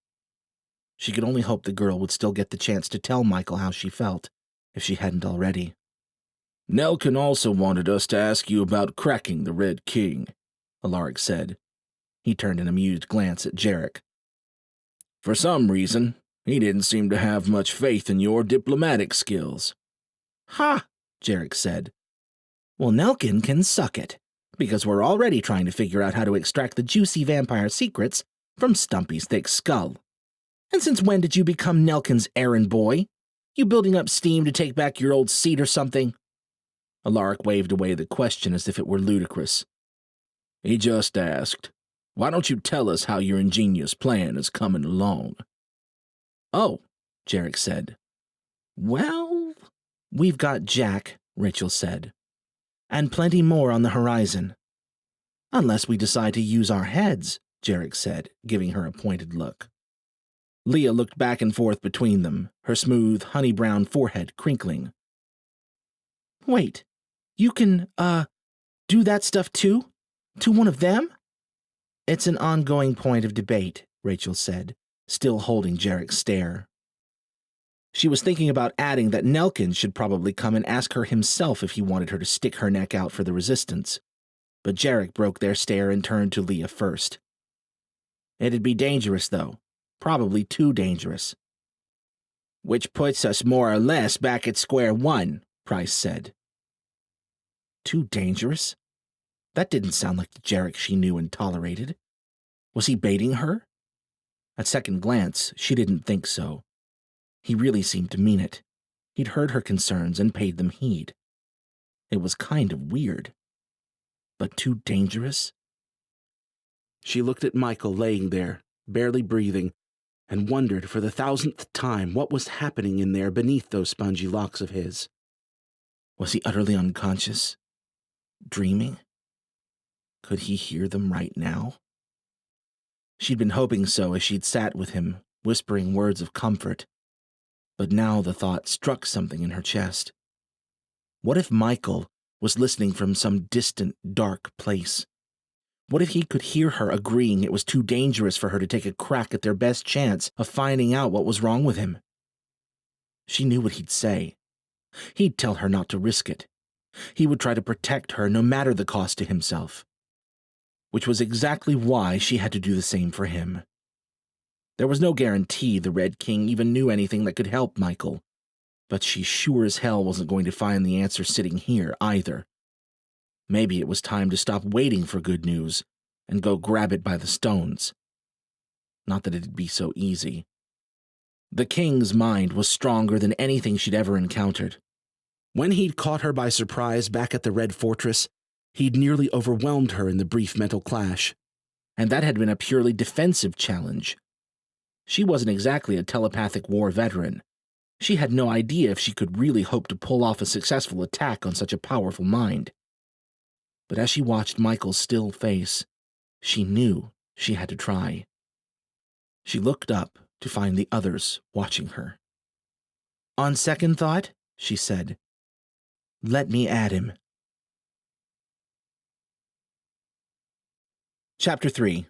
She could only hope the girl would still get the chance to tell Michael how she felt, if she hadn't already. Nelkin also wanted us to ask you about cracking the Red King, Alaric said. He turned an amused glance at Jarek. For some reason, he didn't seem to have much faith in your diplomatic skills. Ha, Jarek said. Well, Nelkin can suck it, because we're already trying to figure out how to extract the juicy vampire secrets from Stumpy's thick skull. And since when did you become Nelkin's errand boy? You building up steam to take back your old seat or something? Alaric waved away the question as if it were ludicrous. He just asked, why don't you tell us how your ingenious plan is coming along? Oh, Jarek said. Well, we've got Jack, Rachel said, and plenty more on the horizon. Unless we decide to use our heads, Jarek said, giving her a pointed look. Leah looked back and forth between them, her smooth, honey-brown forehead crinkling. Wait, you can, do that stuff too? To one of them? It's an ongoing point of debate, Rachel said, still holding Jarek's stare. She was thinking about adding that Nelkin should probably come and ask her himself if he wanted her to stick her neck out for the resistance. But Jarek broke their stare and turned to Leah first. It'd be dangerous, though. Probably too dangerous. Which puts us more or less back at square one, Price said. Too dangerous? That didn't sound like the Jarek she knew and tolerated. Was he baiting her? At second glance, she didn't think so. He really seemed to mean it. He'd heard her concerns and paid them heed. It was kind of weird. But too dangerous? She looked at Michael laying there, barely breathing, and wondered for the 1000th time what was happening in there beneath those spongy locks of his. Was he utterly unconscious? Dreaming? Could he hear them right now? She'd been hoping so as she'd sat with him, whispering words of comfort. But now the thought struck something in her chest. What if Michael was listening from some distant, dark place? What if he could hear her agreeing it was too dangerous for her to take a crack at their best chance of finding out what was wrong with him? She knew what he'd say. He'd tell her not to risk it. He would try to protect her no matter the cost to himself. which was exactly why she had to do the same for him. There was no guarantee the Red King even knew anything that could help Michael, but she sure as hell wasn't going to find the answer sitting here either. Maybe it was time to stop waiting for good news and go grab it by the stones. Not that it'd be so easy. The king's mind was stronger than anything she'd ever encountered. When he'd caught her by surprise back at the Red Fortress, he'd nearly overwhelmed her in the brief mental clash, and that had been a purely defensive challenge. She wasn't exactly a telepathic war veteran. She had no idea if she could really hope to pull off a successful attack on such a powerful mind. But as she watched Michael's still face, she knew she had to try. She looked up to find the others watching her. "On second thought," she said, "let me at him." Chapter 3.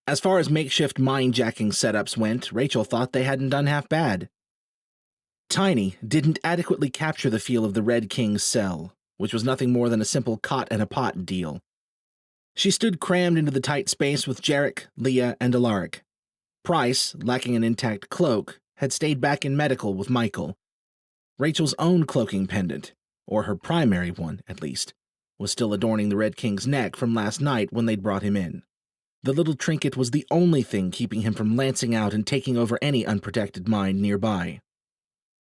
As far as makeshift mind-jacking setups went, Rachel thought they hadn't done half bad. Tiny didn't adequately capture the feel of the Red King's cell, which was nothing more than a simple cot and a pot deal. She stood crammed into the tight space with Jarek, Leah, and Alaric. Price, lacking an intact cloak, had stayed back in medical with Michael. Rachel's own cloaking pendant, or her primary one, at least, was still adorning the Red King's neck from last night when they'd brought him in. The little trinket was the only thing keeping him from lancing out and taking over any unprotected mind nearby.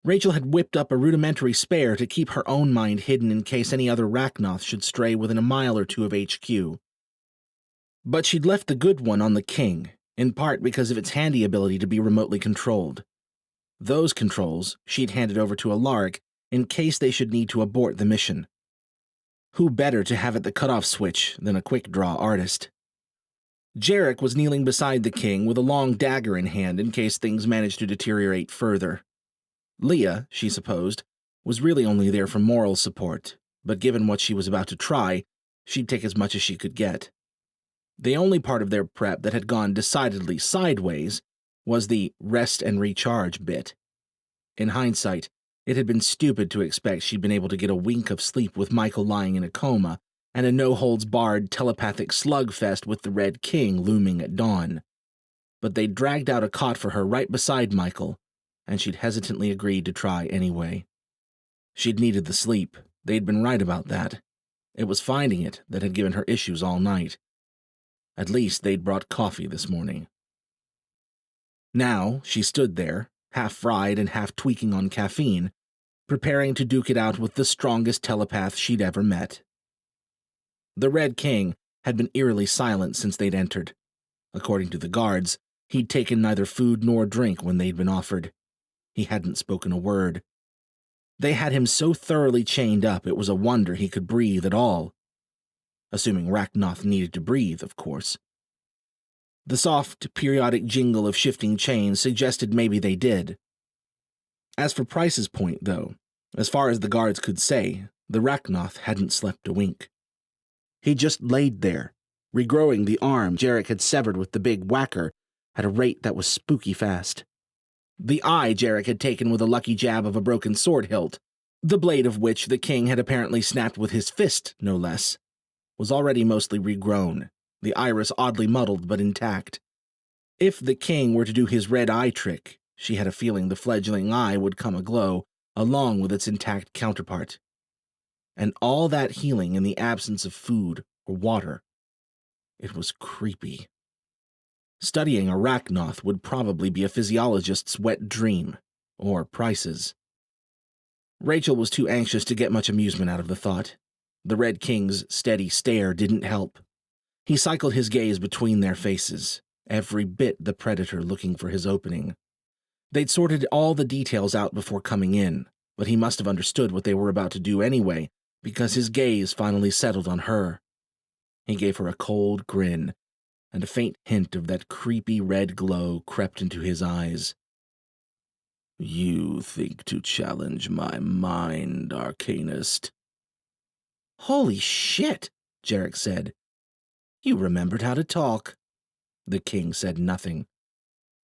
Rachel had whipped up a rudimentary spare to keep her own mind hidden in case any other Rachnoth should stray within a mile or two of HQ. But she'd left the good one on the King, in part because of its handy ability to be remotely controlled. Those controls she'd handed over to Alaric in case they should need to abort the mission. Who better to have at the cutoff switch than a quick-draw artist? Jarek was kneeling beside the King with a long dagger in hand in case things managed to deteriorate further. Leah, she supposed, was really only there for moral support, but given what she was about to try, she'd take as much as she could get. The only part of their prep that had gone decidedly sideways was the rest and recharge bit. In hindsight, it had been stupid to expect she'd been able to get a wink of sleep with Michael lying in a coma and a no-holds-barred telepathic slugfest with the Red King looming at dawn. But they'd dragged out a cot for her right beside Michael, and she'd hesitantly agreed to try anyway. She'd needed the sleep. They'd been right about that. It was finding it that had given her issues all night. At least they'd brought coffee this morning. Now she stood there, half fried and half tweaking on caffeine, preparing to duke it out with the strongest telepath she'd ever met. The Red King had been eerily silent since they'd entered. According to the guards, he'd taken neither food nor drink when they'd been offered. He hadn't spoken a word. They had him so thoroughly chained up it was a wonder he could breathe at all. Assuming Rachnoth needed to breathe, of course. The soft, periodic jingle of shifting chains suggested maybe they did. As for Price's point, though, as far as the guards could say, the Rachnoth hadn't slept a wink. He just laid there, regrowing the arm Jarek had severed with the big whacker at a rate that was spooky fast. The eye Jarek had taken with a lucky jab of a broken sword hilt, the blade of which the King had apparently snapped with his fist, no less, was already mostly regrown, the iris oddly muddled but intact. If the King were to do his red eye trick, she had a feeling the fledgling eye would come aglow, along with its intact counterpart. And all that healing in the absence of food or water. It was creepy. Studying a Rachnoth would probably be a physiologist's wet dream, or Price's. Rachel was too anxious to get much amusement out of the thought. The Red King's steady stare didn't help. He cycled his gaze between their faces, every bit the predator looking for his opening. They'd sorted all the details out before coming in, but he must have understood what they were about to do anyway, because his gaze finally settled on her. He gave her a cold grin, and a faint hint of that creepy red glow crept into his eyes. "You think to challenge my mind, Arcanist?" "Holy shit," Jarek said. "You remembered how to talk." The King said nothing.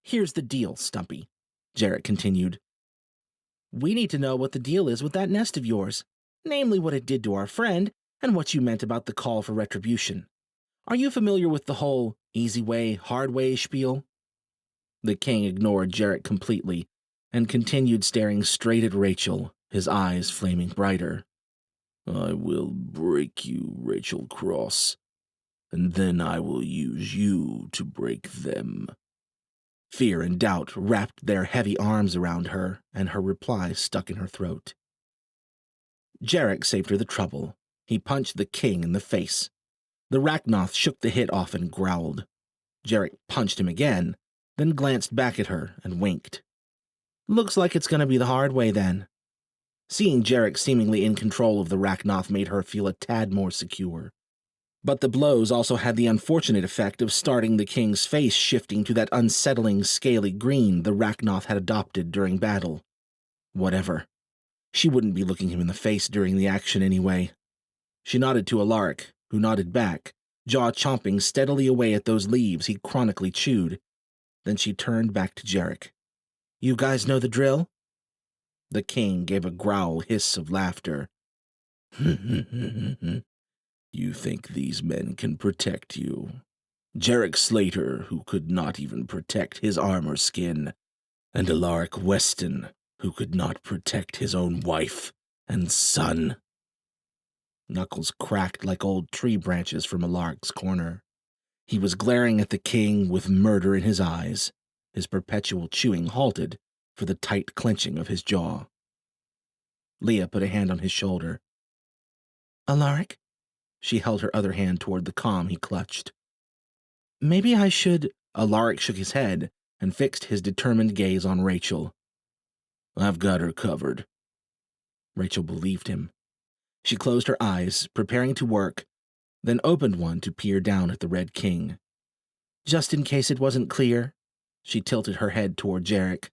"Here's the deal, Stumpy," Jarek continued. "We need to know what the deal is with that nest of yours, namely what it did to our friend, and what you meant about the call for retribution. Are you familiar with the whole easy way, hard way spiel? The king ignored Jarek completely and continued staring straight at Rachel, his eyes flaming brighter. I will break you, Rachel Cross, and then I will use you to break them. Fear and doubt wrapped their heavy arms around her, and her reply stuck in her throat. Jarek saved her the trouble. He punched the king in the face. The Rachnoth shook the hit off and growled. Jarek punched him again, then glanced back at her and winked. Looks like it's going to be the hard way, then. Seeing Jarek seemingly in control of the Rachnoth made her feel a tad more secure. But the blows also had the unfortunate effect of starting the king's face shifting to that unsettling, scaly green the Rachnoth had adopted during battle. Whatever. She wouldn't be looking him in the face during the action anyway. She nodded to Alaric, who nodded back, jaw chomping steadily away at those leaves he chronically chewed. Then she turned back to Jarek. You guys know the drill? The king gave a growl hiss of laughter. You think these men can protect you? Jarek Slater, who could not even protect his armor skin, and Alaric Weston, who could not protect his own wife and son. Knuckles cracked like old tree branches from Alaric's corner. He was glaring at the king with murder in his eyes. His perpetual chewing halted for the tight clenching of his jaw. Leah put a hand on his shoulder. Alaric? She held her other hand toward the comm he clutched. Maybe I should... Alaric shook his head and fixed his determined gaze on Rachel. I've got her covered. Rachel believed him. She closed her eyes, preparing to work, then opened one to peer down at the Red King. Just in case it wasn't clear, she tilted her head toward Jarek.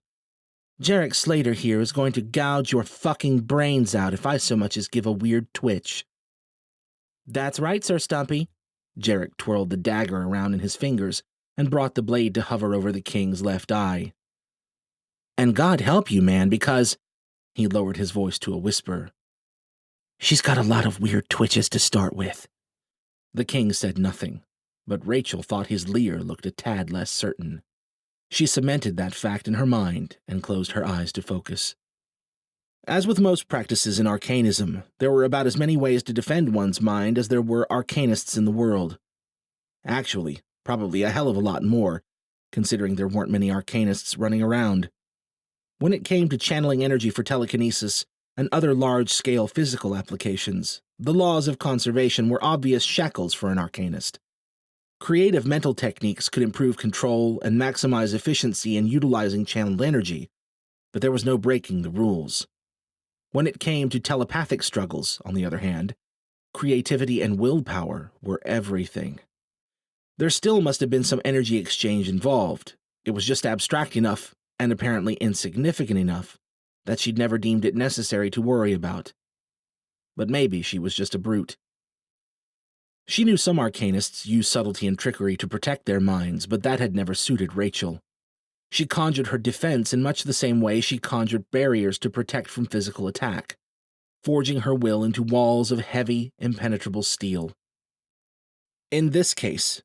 Jarek Slater here is going to gouge your fucking brains out if I so much as give a weird twitch. That's right, Sir Stumpy. Jarek twirled the dagger around in his fingers and brought the blade to hover over the king's left eye. And God help you, man, because... He lowered his voice to a whisper. She's got a lot of weird twitches to start with. The king said nothing, but Rachel thought his leer looked a tad less certain. She cemented that fact in her mind and closed her eyes to focus. As with most practices in arcanism, there were about as many ways to defend one's mind as there were arcanists in the world. Actually, probably a hell of a lot more, considering there weren't many arcanists running around. When it came to channeling energy for telekinesis and other large-scale physical applications, the laws of conservation were obvious shackles for an arcanist. Creative mental techniques could improve control and maximize efficiency in utilizing channeled energy, but there was no breaking the rules. When it came to telepathic struggles, on the other hand, creativity and willpower were everything. There still must have been some energy exchange involved. It was just abstract enough, and apparently insignificant enough, that she'd never deemed it necessary to worry about. But maybe she was just a brute. She knew some arcanists use subtlety and trickery to protect their minds, but that had never suited Rachel. She conjured her defense in much the same way she conjured barriers to protect from physical attack, forging her will into walls of heavy, impenetrable steel. In this case,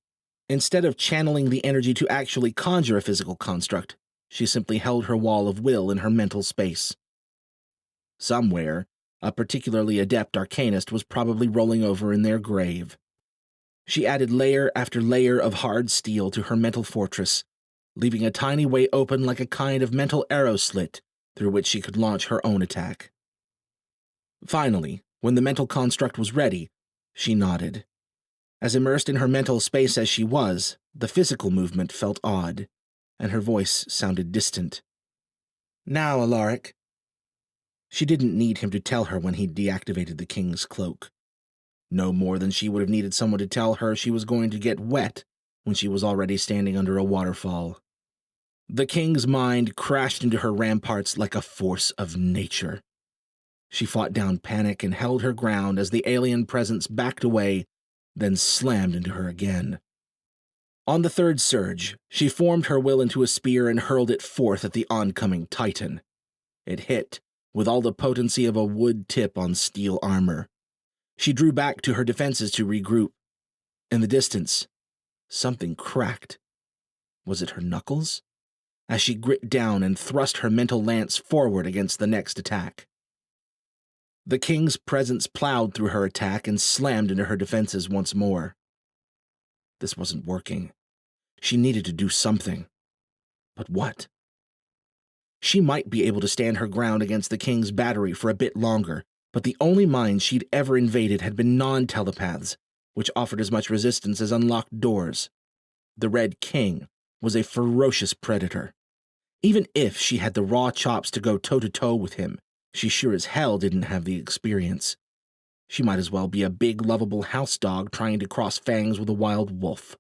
instead of channeling the energy to actually conjure a physical construct, she simply held her wall of will in her mental space. Somewhere, a particularly adept arcanist was probably rolling over in their grave. She added layer after layer of hard steel to her mental fortress, leaving a tiny way open like a kind of mental arrow slit through which she could launch her own attack. Finally, when the mental construct was ready, she nodded. As immersed in her mental space as she was, the physical movement felt odd, and her voice sounded distant. Now, Alaric. She didn't need him to tell her when he deactivated the king's cloak. No more than she would have needed someone to tell her she was going to get wet when she was already standing under a waterfall. The king's mind crashed into her ramparts like a force of nature. She fought down panic and held her ground as the alien presence backed away, then slammed into her again. On the third surge, she formed her will into a spear and hurled it forth at the oncoming titan. It hit, with all the potency of a wood tip on steel armor. She drew back to her defenses to regroup. In the distance, something cracked. Was it her knuckles? As she grit down and thrust her mental lance forward against the next attack. The king's presence plowed through her attack and slammed into her defenses once more. This wasn't working. She needed to do something. But what? She might be able to stand her ground against the king's battery for a bit longer, but the only minds she'd ever invaded had been non-telepaths, which offered as much resistance as unlocked doors. The Red King was a ferocious predator. Even if she had the raw chops to go toe-to-toe with him, she sure as hell didn't have the experience. She might as well be a big, lovable house dog trying to cross fangs with a wild wolf.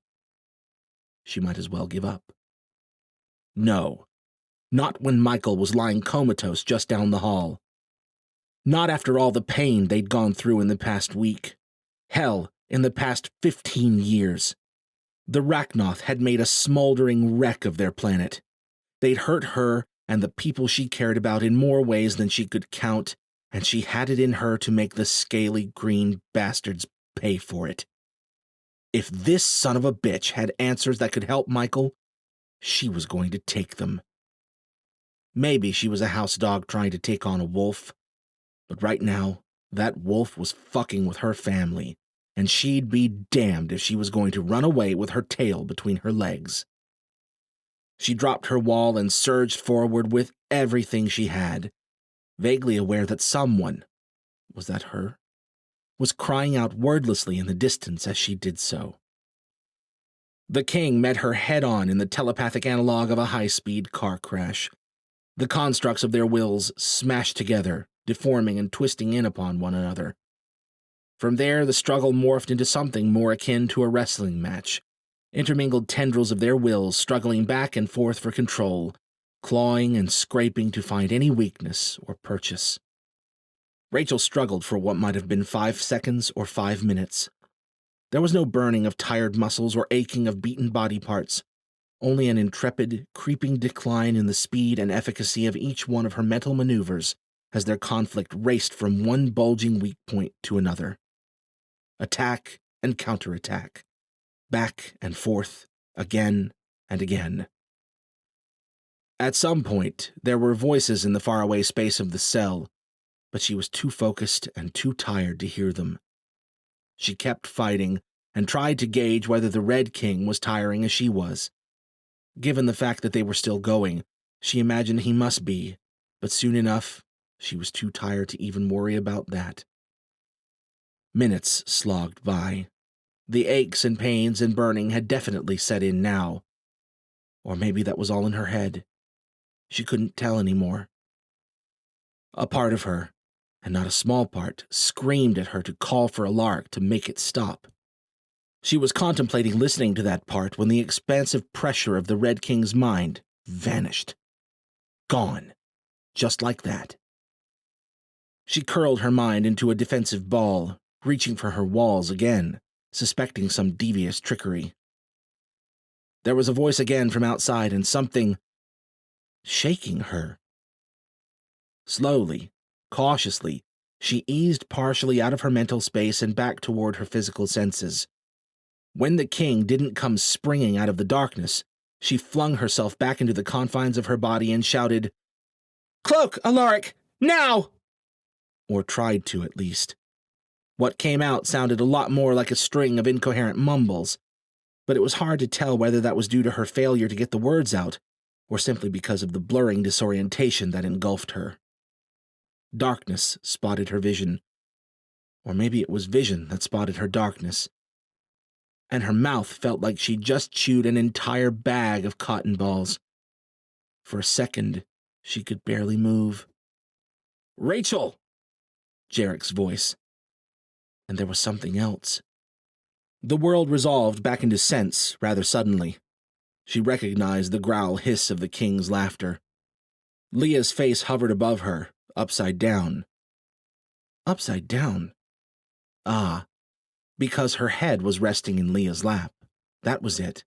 She might as well give up. No, not when Michael was lying comatose just down the hall. Not after all the pain they'd gone through in the past week. Hell, in the past 15 years. The Rachnoth had made a smoldering wreck of their planet. They'd hurt her and the people she cared about in more ways than she could count, and she had it in her to make the scaly green bastards pay for it. If this son of a bitch had answers that could help Michael, she was going to take them. Maybe she was a house dog trying to take on a wolf, but right now, that wolf was fucking with her family, and she'd be damned if she was going to run away with her tail between her legs. She dropped her wall and surged forward with everything she had, vaguely aware that someone, was that her, was crying out wordlessly in the distance as she did so. The king met her head-on in the telepathic analog of a high-speed car crash. The constructs of their wills smashed together, deforming and twisting in upon one another. From there, the struggle morphed into something more akin to a wrestling match, intermingled tendrils of their wills struggling back and forth for control, clawing and scraping to find any weakness or purchase. Rachel struggled for what might have been 5 seconds or 5 minutes. There was no burning of tired muscles or aching of beaten body parts, only an intrepid, creeping decline in the speed and efficacy of each one of her mental maneuvers as their conflict raced from one bulging weak point to another. Attack and counterattack. Back and forth, again and again. At some point, there were voices in the faraway space of the cell, but she was too focused and too tired to hear them. She kept fighting and tried to gauge whether the Red King was tiring as she was. Given the fact that they were still going, she imagined he must be, but soon enough, she was too tired to even worry about that. Minutes slogged by. The aches and pains and burning had definitely set in now. Or maybe that was all in her head. She couldn't tell anymore. A part of her, and not a small part, screamed at her to call for a lark to make it stop. She was contemplating listening to that part when the expansive pressure of the Red King's mind vanished. Gone. Just like that. She curled her mind into a defensive ball, reaching for her walls again, suspecting some devious trickery. There was a voice again from outside and something shaking her. Slowly, cautiously, she eased partially out of her mental space and back toward her physical senses. When the king didn't come springing out of the darkness, she flung herself back into the confines of her body and shouted, "Cloak, Alaric, now!" Or tried to, at least. What came out sounded a lot more like a string of incoherent mumbles, but it was hard to tell whether that was due to her failure to get the words out, or simply because of the blurring disorientation that engulfed her. Darkness spotted her vision. Or maybe it was vision that spotted her darkness. And her mouth felt like she'd just chewed an entire bag of cotton balls. For a second, she could barely move. "Rachel!" Jarek's voice. And there was something else. The world resolved back into sense rather suddenly. She recognized the growl hiss of the king's laughter. Leah's face hovered above her, upside down. Upside down? Ah, because her head was resting in Leah's lap. That was it.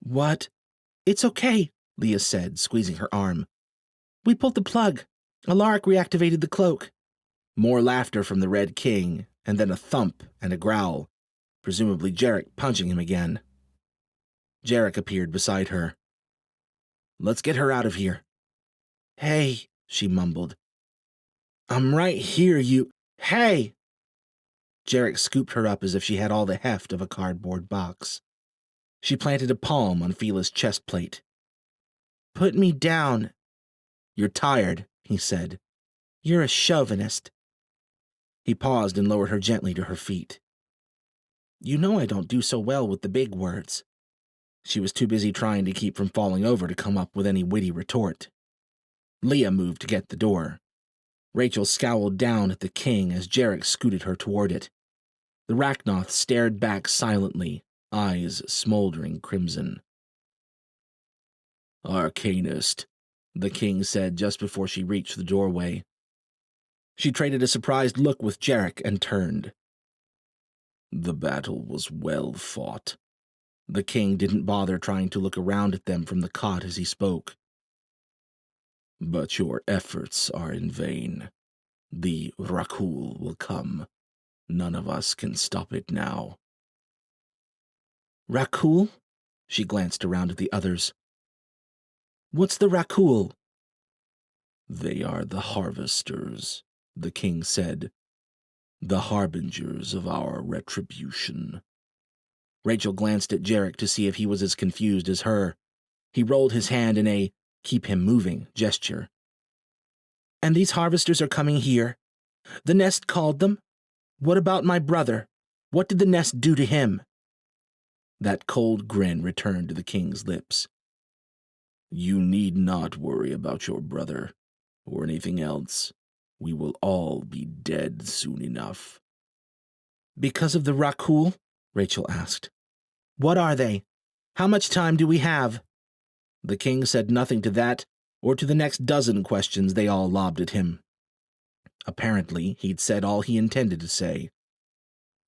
"What?" "It's okay," Leah said, squeezing her arm. "We pulled the plug. Alaric reactivated the cloak." More laughter from the Red King, and then a thump and a growl, presumably Jarek punching him again. Jarek appeared beside her. "Let's get her out of here." "Hey," she mumbled. "I'm right here, you— Hey!" Jarek scooped her up as if she had all the heft of a cardboard box. She planted a palm on Fila's chest plate. "Put me down." "You're tired," he said. "You're a chauvinist." He paused and lowered her gently to her feet. "You know I don't do so well with the big words." She was too busy trying to keep from falling over to come up with any witty retort. Leah moved to get the door. Rachel scowled down at the king as Jarek scooted her toward it. The Rachnoth stared back silently, eyes smoldering crimson. "Arcanist," the king said just before she reached the doorway. She traded a surprised look with Jarek and turned. "The battle was well fought." The king didn't bother trying to look around at them from the cot as he spoke. "But your efforts are in vain. The Rakul will come. None of us can stop it now." "Rakul?" She glanced around at the others. "What's the Rakul?" "They are the harvesters," the king said. "The harbingers of our retribution." Rachel glanced at Jarek to see if he was as confused as her. He rolled his hand in a "keep him moving" gesture. "And these harvesters are coming here? The nest called them? What about my brother? What did the nest do to him?" That cold grin returned to the king's lips. "You need not worry about your brother, or anything else. We will all be dead soon enough." "Because of the Rakul?" Rachel asked. "What are they? How much time do we have?" The king said nothing to that or to the next dozen questions they all lobbed at him. Apparently, he'd said all he intended to say.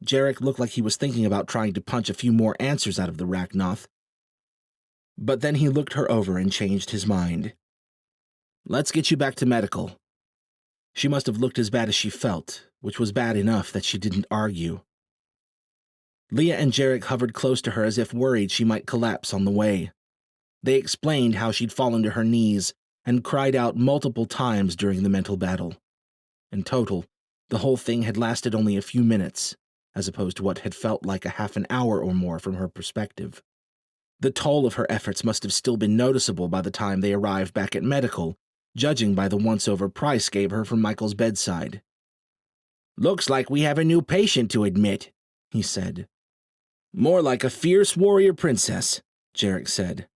Jarek looked like he was thinking about trying to punch a few more answers out of the Rachnoth. But then he looked her over and changed his mind. "Let's get you back to medical." She must have looked as bad as she felt, which was bad enough that she didn't argue. Leah and Jarek hovered close to her as if worried she might collapse on the way. They explained how she'd fallen to her knees and cried out multiple times during the mental battle. In total, the whole thing had lasted only a few minutes, as opposed to what had felt like a half an hour or more from her perspective. The toll of her efforts must have still been noticeable by the time they arrived back at medical, judging by the once-over Price gave her from Michael's bedside. "Looks like we have a new patient to admit," he said. "More like a fierce warrior princess," Jarek said.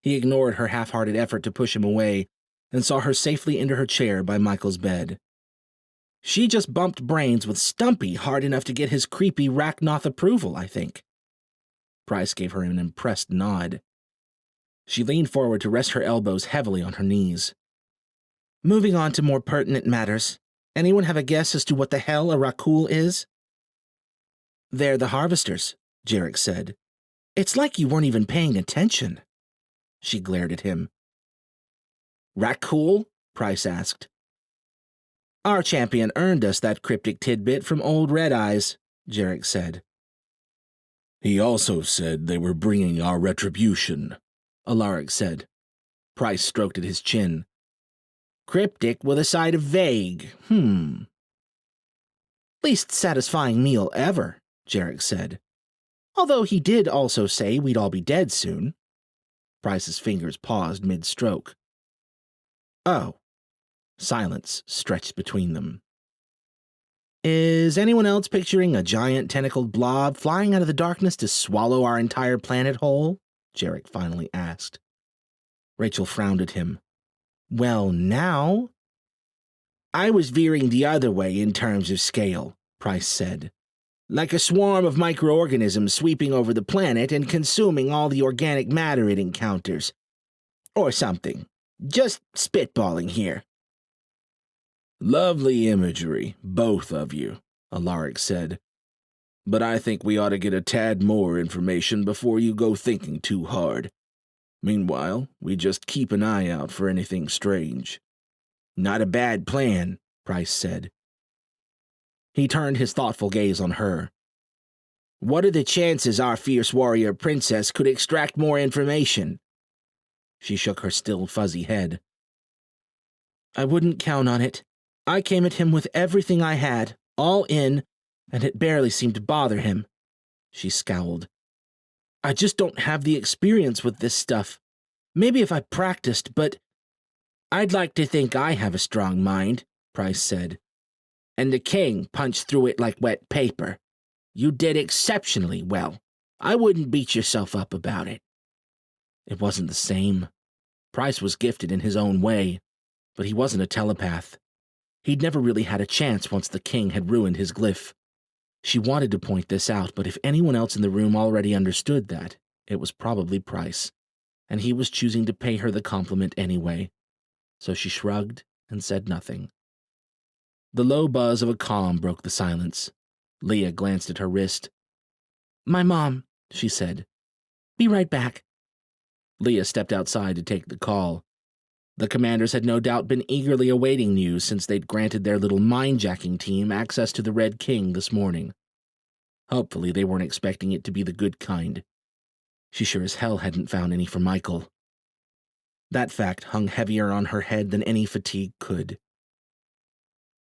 He ignored her half-hearted effort to push him away and saw her safely into her chair by Michael's bed. "She just bumped brains with Stumpy hard enough to get his creepy Rachnoth approval, I think." Price gave her an impressed nod. She leaned forward to rest her elbows heavily on her knees. "Moving on to more pertinent matters. Anyone have a guess as to what the hell a Rakul is?" "They're the harvesters," Jarek said. "It's like you weren't even paying attention." She glared at him. "Rakul?" Price asked. "Our champion earned us that cryptic tidbit from old Red Eyes," Jarek said. "He also said they were bringing our retribution," Alaric said. Price stroked at his chin. "Cryptic with a side of vague. Least satisfying meal ever," Jarek said. "Although he did also say we'd all be dead soon." Price's fingers paused mid-stroke. "Oh." Silence stretched between them. "Is anyone else picturing a giant tentacled blob flying out of the darkness to swallow our entire planet whole?" Jarek finally asked. Rachel frowned at him. "Well, now?" "I was veering the other way in terms of scale," Price said. "Like a swarm of microorganisms sweeping over the planet and consuming all the organic matter it encounters. Or something. Just spitballing here." "Lovely imagery, both of you," Alaric said. "But I think we ought to get a tad more information before you go thinking too hard. Meanwhile, we just keep an eye out for anything strange." "Not a bad plan," Price said. He turned his thoughtful gaze on her. "What are the chances our fierce warrior princess could extract more information?" She shook her still fuzzy head. "I wouldn't count on it. I came at him with everything I had, all in, and it barely seemed to bother him." She scowled. "I just don't have the experience with this stuff. Maybe if I practiced, but—" "I'd like to think I have a strong mind," Price said. "And the king punched through it like wet paper. You did exceptionally well. I wouldn't beat yourself up about it." It wasn't the same. Price was gifted in his own way, but he wasn't a telepath. He'd never really had a chance once the king had ruined his glyph. She wanted to point this out, but if anyone else in the room already understood that, it was probably Price, and he was choosing to pay her the compliment anyway. So she shrugged and said nothing. The low buzz of a comm broke the silence. Leah glanced at her wrist. "My mom," she said. "Be right back." Leah stepped outside to take the call. The commanders had no doubt been eagerly awaiting news since they'd granted their little mind-jacking team access to the Red King this morning. Hopefully they weren't expecting it to be the good kind. She sure as hell hadn't found any for Michael. That fact hung heavier on her head than any fatigue could.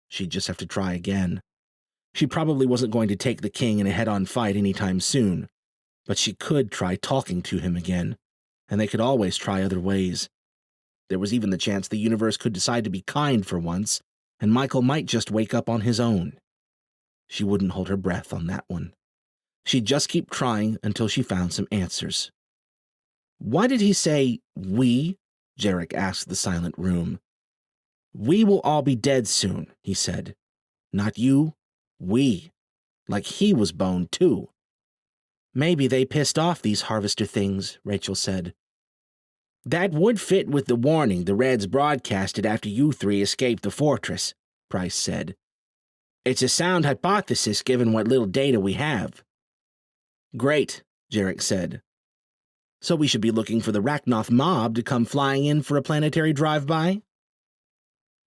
She'd just have to try again. She probably wasn't going to take the king in a head-on fight anytime soon, but she could try talking to him again, and they could always try other ways. There was even the chance the universe could decide to be kind for once, and Michael might just wake up on his own. She wouldn't hold her breath on that one. She'd just keep trying until she found some answers. "Why did he say, 'we'?" Jarek asked the silent room. "We will all be dead soon," he said. "Not you, we. Like he was boned too." "Maybe they pissed off these harvester things," Rachel said. "That would fit with the warning the Reds broadcasted after you three escaped the fortress," Price said. "It's a sound hypothesis given what little data we have." "Great," Jarek said. "So we should be looking for the Rachnoth mob to come flying in for a planetary drive-by?"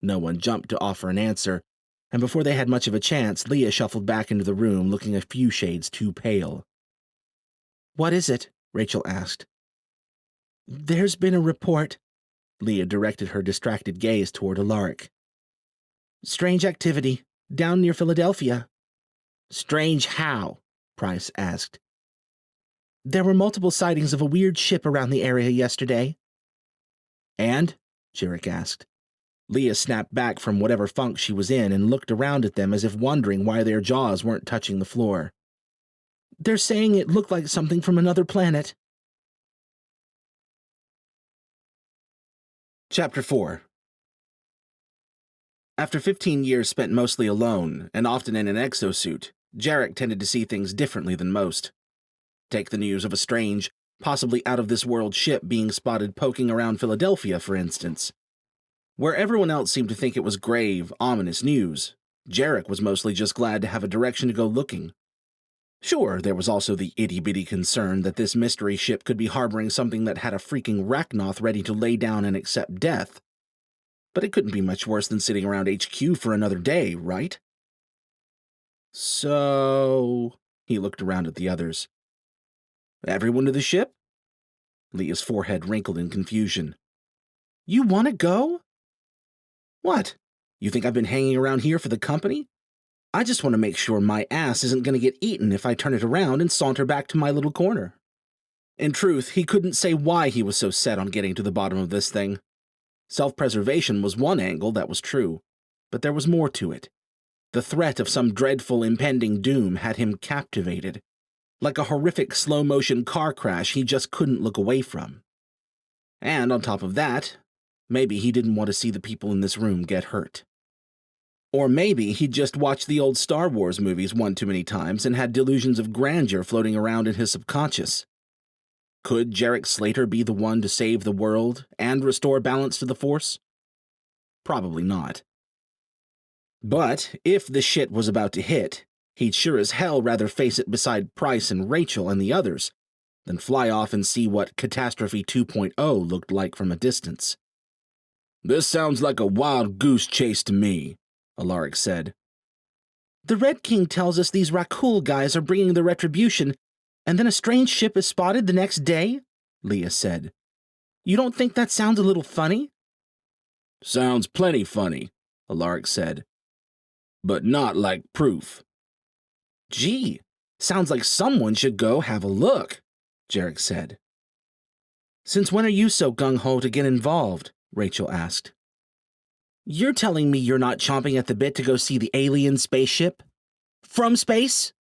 No one jumped to offer an answer, and before they had much of a chance, Leah shuffled back into the room looking a few shades too pale. "What is it?" Rachel asked. "There's been a report." Leah directed her distracted gaze toward Alaric. "Strange activity, down near Philadelphia." "Strange how?" Price asked. "There were multiple sightings of a weird ship around the area yesterday." "And?" Jarek asked. Leah snapped back from whatever funk she was in and looked around at them as if wondering why their jaws weren't touching the floor. "They're saying it looked like something from another planet." Chapter 4. After 15 years spent mostly alone, and often in an exosuit, Jarek tended to see things differently than most. Take the news of a strange, possibly out-of-this-world ship being spotted poking around Philadelphia, for instance. Where everyone else seemed to think it was grave, ominous news, Jarek was mostly just glad to have a direction to go looking. Sure, there was also the itty-bitty concern that this mystery ship could be harboring something that had a freaking Rachnoth ready to lay down and accept death. But it couldn't be much worse than sitting around HQ for another day, right? "So," he looked around at the others. "Everyone to the ship?" Leah's forehead wrinkled in confusion. "You want to go?" "What? You think I've been hanging around here for the company? I just want to make sure my ass isn't going to get eaten if I turn it around and saunter back to my little corner." In truth, he couldn't say why he was so set on getting to the bottom of this thing. Self-preservation was one angle that was true, but there was more to it. The threat of some dreadful impending doom had him captivated. Like a horrific slow-motion car crash he just couldn't look away from. And on top of that, maybe he didn't want to see the people in this room get hurt. Or maybe he'd just watched the old Star Wars movies one too many times and had delusions of grandeur floating around in his subconscious. Could Jarek Slater be the one to save the world and restore balance to the Force? Probably not. But if the shit was about to hit, he'd sure as hell rather face it beside Price and Rachel and the others than fly off and see what Catastrophe 2.0 looked like from a distance. "This sounds like a wild goose chase to me," Alaric said. The Red King tells us these Rakul guys are bringing the retribution, and then a strange ship is spotted the next day? Leah said. You don't think that sounds a little funny? Sounds plenty funny, Alaric said. But not like proof. Gee, sounds like someone should go have a look, Jarek said. Since when are you so gung-ho to get involved? Rachel asked. You're telling me you're not chomping at the bit to go see the alien spaceship? From space?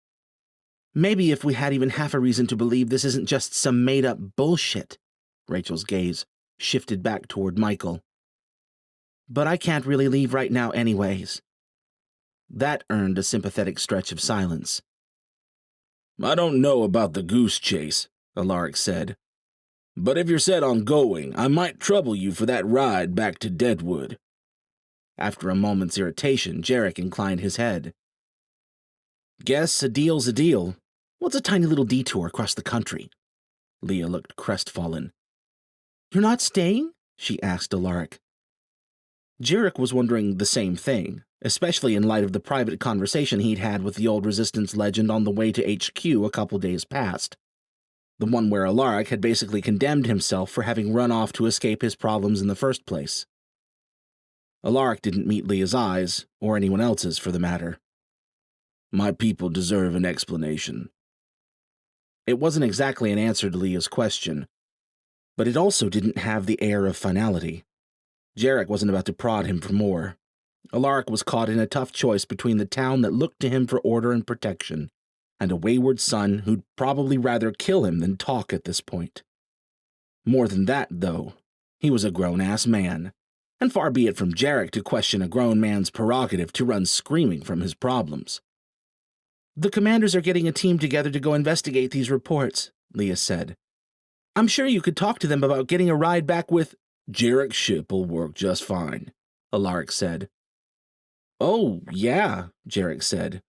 Maybe if we had even half a reason to believe this isn't just some made-up bullshit. Rachel's gaze shifted back toward Michael. But I can't really leave right now anyways. That earned a sympathetic stretch of silence. I don't know about the goose chase, Alaric said. But if you're set on going, I might trouble you for that ride back to Deadwood. After a moment's irritation, Jarek inclined his head. Guess a deal's a deal. What's a tiny little detour across the country? Leah looked crestfallen. You're not staying? She asked Alaric. Jarek was wondering the same thing, especially in light of the private conversation he'd had with the old Resistance legend on the way to HQ a couple days past. The one where Alaric had basically condemned himself for having run off to escape his problems in the first place. Alaric didn't meet Leah's eyes, or anyone else's for the matter. My people deserve an explanation. It wasn't exactly an answer to Leah's question, but it also didn't have the air of finality. Jarek wasn't about to prod him for more. Alaric was caught in a tough choice between the town that looked to him for order and protection, and a wayward son who'd probably rather kill him than talk at this point. More than that, though, he was a grown-ass man, and far be it from Jarek to question a grown man's prerogative to run screaming from his problems. The commanders are getting a team together to go investigate these reports, Leah said. I'm sure you could talk to them about getting a ride back with... Jarek's ship will work just fine, Alaric said. Oh, yeah, Jarek said.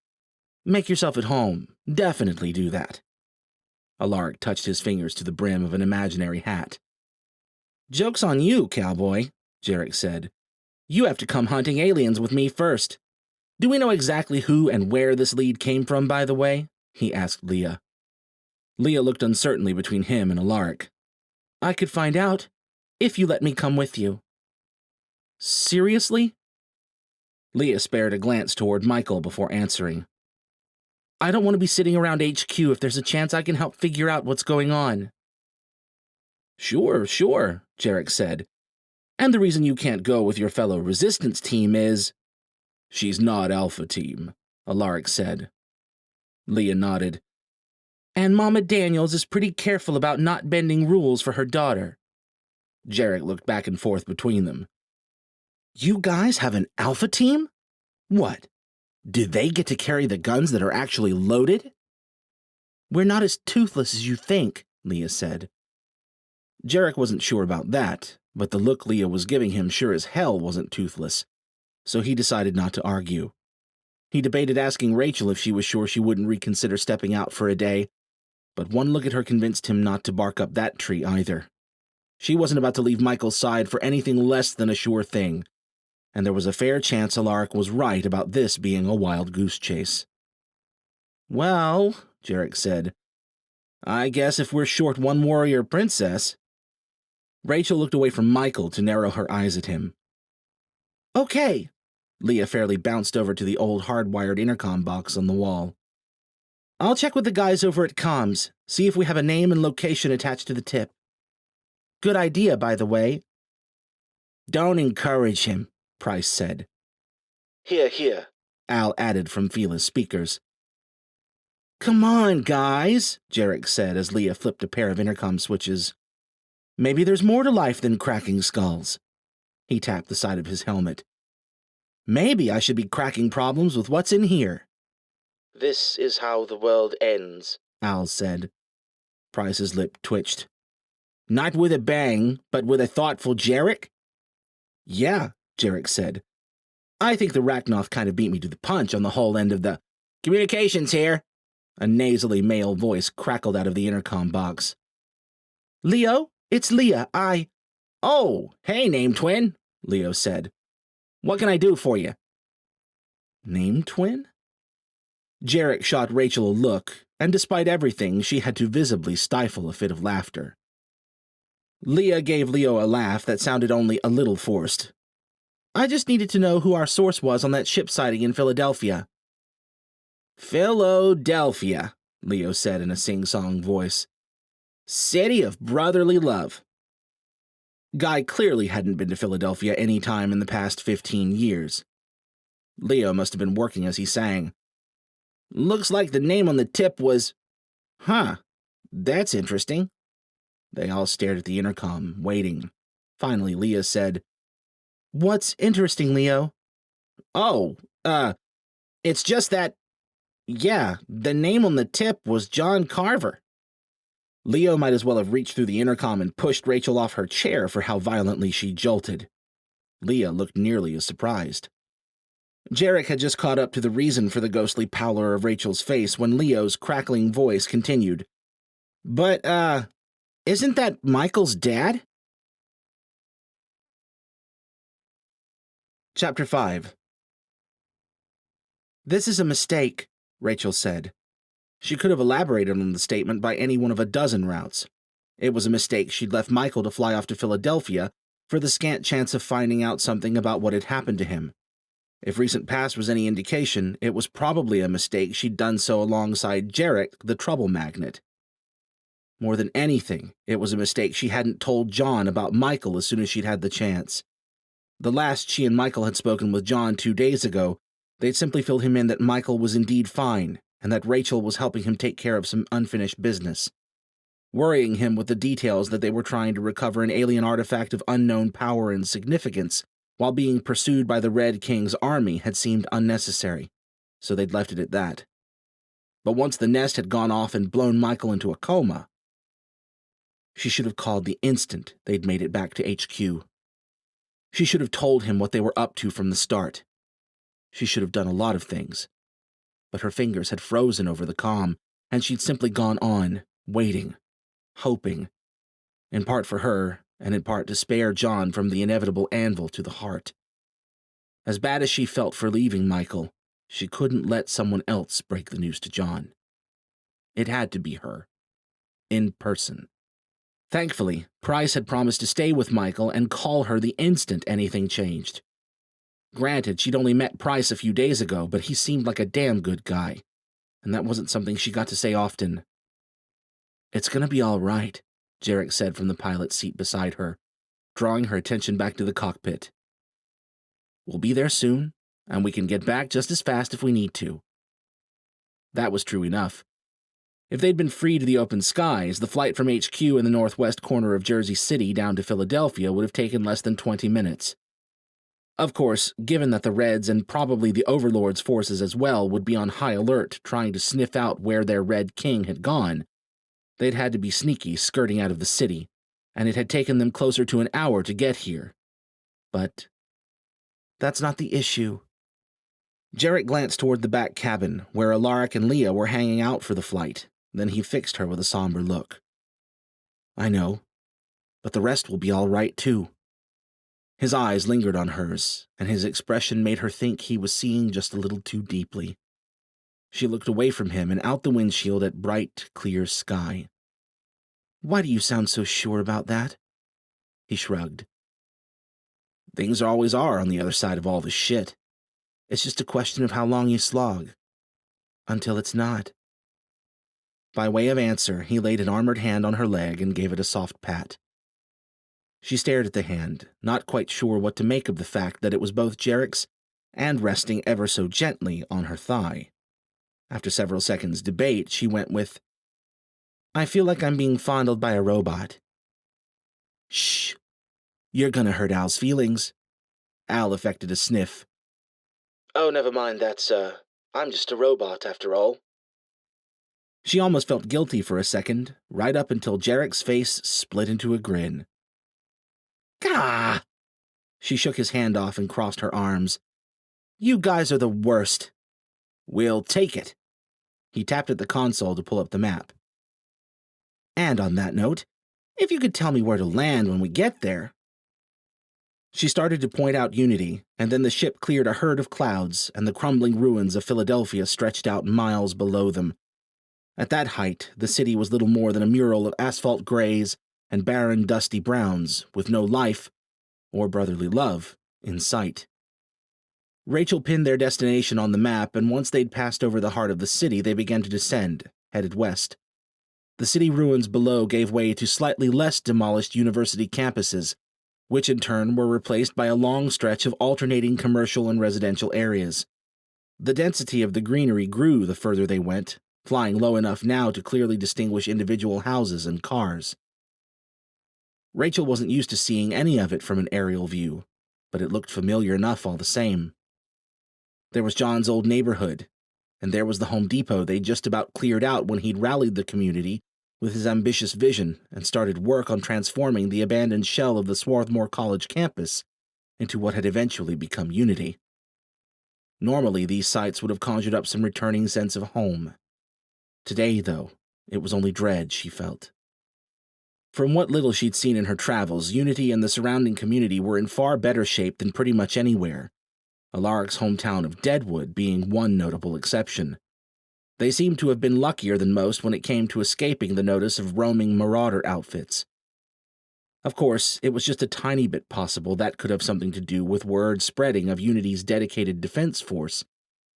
Make yourself at home. Definitely do that. Alaric touched his fingers to the brim of an imaginary hat. Joke's on you, cowboy, Jarek said. You have to come hunting aliens with me first. Do we know exactly who and where this lead came from, by the way? He asked Leah. Leah looked uncertainly between him and Alaric. I could find out, if you let me come with you. Seriously? Leah spared a glance toward Michael before answering. I don't want to be sitting around HQ if there's a chance I can help figure out what's going on. Sure, Jarek said. And the reason you can't go with your fellow Resistance team is... She's not Alpha Team, Alaric said. Leah nodded. And Mama Daniels is pretty careful about not bending rules for her daughter. Jarek looked back and forth between them. You guys have an Alpha Team? What? Did they get to carry the guns that are actually loaded? We're not as toothless as you think, Leah said. Jarek wasn't sure about that, but the look Leah was giving him sure as hell wasn't toothless, so he decided not to argue. He debated asking Rachel if she was sure she wouldn't reconsider stepping out for a day, but one look at her convinced him not to bark up that tree either. She wasn't about to leave Michael's side for anything less than a sure thing, and there was a fair chance Alaric was right about this being a wild goose chase. Well, Jarek said, I guess if we're short one warrior princess. Rachel looked away from Michael to narrow her eyes at him. Okay. Leah fairly bounced over to the old hardwired intercom box on the wall. I'll check with the guys over at comms, see if we have a name and location attached to the tip. Good idea, by the way. Don't encourage him, Price said. Here, Al added from Fila's speakers. Come on, guys, Jarek said as Leah flipped a pair of intercom switches. Maybe there's more to life than cracking skulls. He tapped the side of his helmet. Maybe I should be cracking problems with what's in here. This is how the world ends, Al said. Price's lip twitched. Not with a bang, but with a thoughtful Jarek? Yeah, Jarek said. I think the Rachnoth kind of beat me to the punch on the whole end of the... Communications here! A nasally male voice crackled out of the intercom box. Leo, it's Leah, Oh, hey, name twin, Leo said. What can I do for you? Name twin? Jarek shot Rachel a look, and despite everything, she had to visibly stifle a fit of laughter. Leah gave Leo a laugh that sounded only a little forced. I just needed to know who our source was on that ship sighting in Philadelphia. Philadelphia, Leo said in a sing-song voice. City of brotherly love. Guy clearly hadn't been to Philadelphia any time in the past 15 years. Leo must have been working as he sang. Looks like the name on the tip was... Huh, that's interesting. They all stared at the intercom, waiting. Finally, Leah said, What's interesting, Leo? Oh, it's just that... Yeah, the name on the tip was John Carver. Leo might as well have reached through the intercom and pushed Rachel off her chair for how violently she jolted. Leah looked nearly as surprised. Jarek had just caught up to the reason for the ghostly pallor of Rachel's face when Leo's crackling voice continued. But, isn't that Michael's dad? Chapter 5. This is a mistake, Rachel said. She could have elaborated on the statement by any one of a dozen routes. It was a mistake she'd left Michael to fly off to Philadelphia for the scant chance of finding out something about what had happened to him. If recent past was any indication, it was probably a mistake she'd done so alongside Jarek, the trouble magnet. More than anything, it was a mistake she hadn't told John about Michael as soon as she'd had the chance. The last she and Michael had spoken with John 2 days ago, they'd simply filled him in that Michael was indeed fine, and that Rachel was helping him take care of some unfinished business. Worrying him with the details that they were trying to recover an alien artifact of unknown power and significance while being pursued by the Red King's army had seemed unnecessary, so they'd left it at that. But once the nest had gone off and blown Michael into a coma, she should have called the instant they'd made it back to HQ. She should have told him what they were up to from the start. She should have done a lot of things. But her fingers had frozen over the comm, and she'd simply gone on, waiting, hoping, in part for her, and in part to spare John from the inevitable anvil to the heart. As bad as she felt for leaving Michael, she couldn't let someone else break the news to John. It had to be her. In person. Thankfully, Price had promised to stay with Michael and call her the instant anything changed. Granted, she'd only met Price a few days ago, but he seemed like a damn good guy, and that wasn't something she got to say often. It's gonna be all right, Jarek said from the pilot's seat beside her, drawing her attention back to the cockpit. We'll be there soon, and we can get back just as fast if we need to. That was true enough. If they'd been free to the open skies, the flight from HQ in the northwest corner of Jersey City down to Philadelphia would have taken less than 20 minutes. Of course, given that the Reds and probably the Overlord's forces as well would be on high alert trying to sniff out where their Red King had gone, they'd had to be sneaky skirting out of the city, and it had taken them closer to an hour to get here. But that's not the issue. Jarek glanced toward the back cabin, where Alaric and Leah were hanging out for the flight. Then he fixed her with a somber look. I know, but the rest will be all right, too. His eyes lingered on hers, and his expression made her think he was seeing just a little too deeply. She looked away from him and out the windshield at bright, clear sky. Why do you sound so sure about that? He shrugged. Things always are on the other side of all the shit. It's just a question of how long you slog. Until it's not. By way of answer, he laid an armored hand on her leg and gave it a soft pat. She stared at the hand, not quite sure what to make of the fact that it was both Jarek's and resting ever so gently on her thigh. After several seconds' debate, she went with, I feel like I'm being fondled by a robot. Shh. You're gonna hurt Al's feelings. Al affected a sniff. Oh, never mind that, sir. I'm just a robot, after all. She almost felt guilty for a second, right up until Jarek's face split into a grin. Gah! She shook his hand off and crossed her arms. You guys are the worst. We'll take it. He tapped at the console to pull up the map. And on that note, if you could tell me where to land when we get there. She started to point out Unity, and then the ship cleared a herd of clouds, and the crumbling ruins of Philadelphia stretched out miles below them. At that height, the city was little more than a mural of asphalt grays and barren, dusty browns, with no life, or brotherly love, in sight. Rachel pinned their destination on the map, and once they'd passed over the heart of the city, they began to descend, headed west. The city ruins below gave way to slightly less demolished university campuses, which in turn were replaced by a long stretch of alternating commercial and residential areas. The density of the greenery grew the further they went, flying low enough now to clearly distinguish individual houses and cars. Rachel wasn't used to seeing any of it from an aerial view, but it looked familiar enough all the same. There was John's old neighborhood, and there was the Home Depot they'd just about cleared out when he'd rallied the community with his ambitious vision and started work on transforming the abandoned shell of the Swarthmore College campus into what had eventually become Unity. Normally, these sights would have conjured up some returning sense of home. Today, though, it was only dread she felt. From what little she'd seen in her travels, Unity and the surrounding community were in far better shape than pretty much anywhere, Alaric's hometown of Deadwood being one notable exception. They seemed to have been luckier than most when it came to escaping the notice of roaming marauder outfits. Of course, it was just a tiny bit possible that could have something to do with word spreading of Unity's dedicated defense force,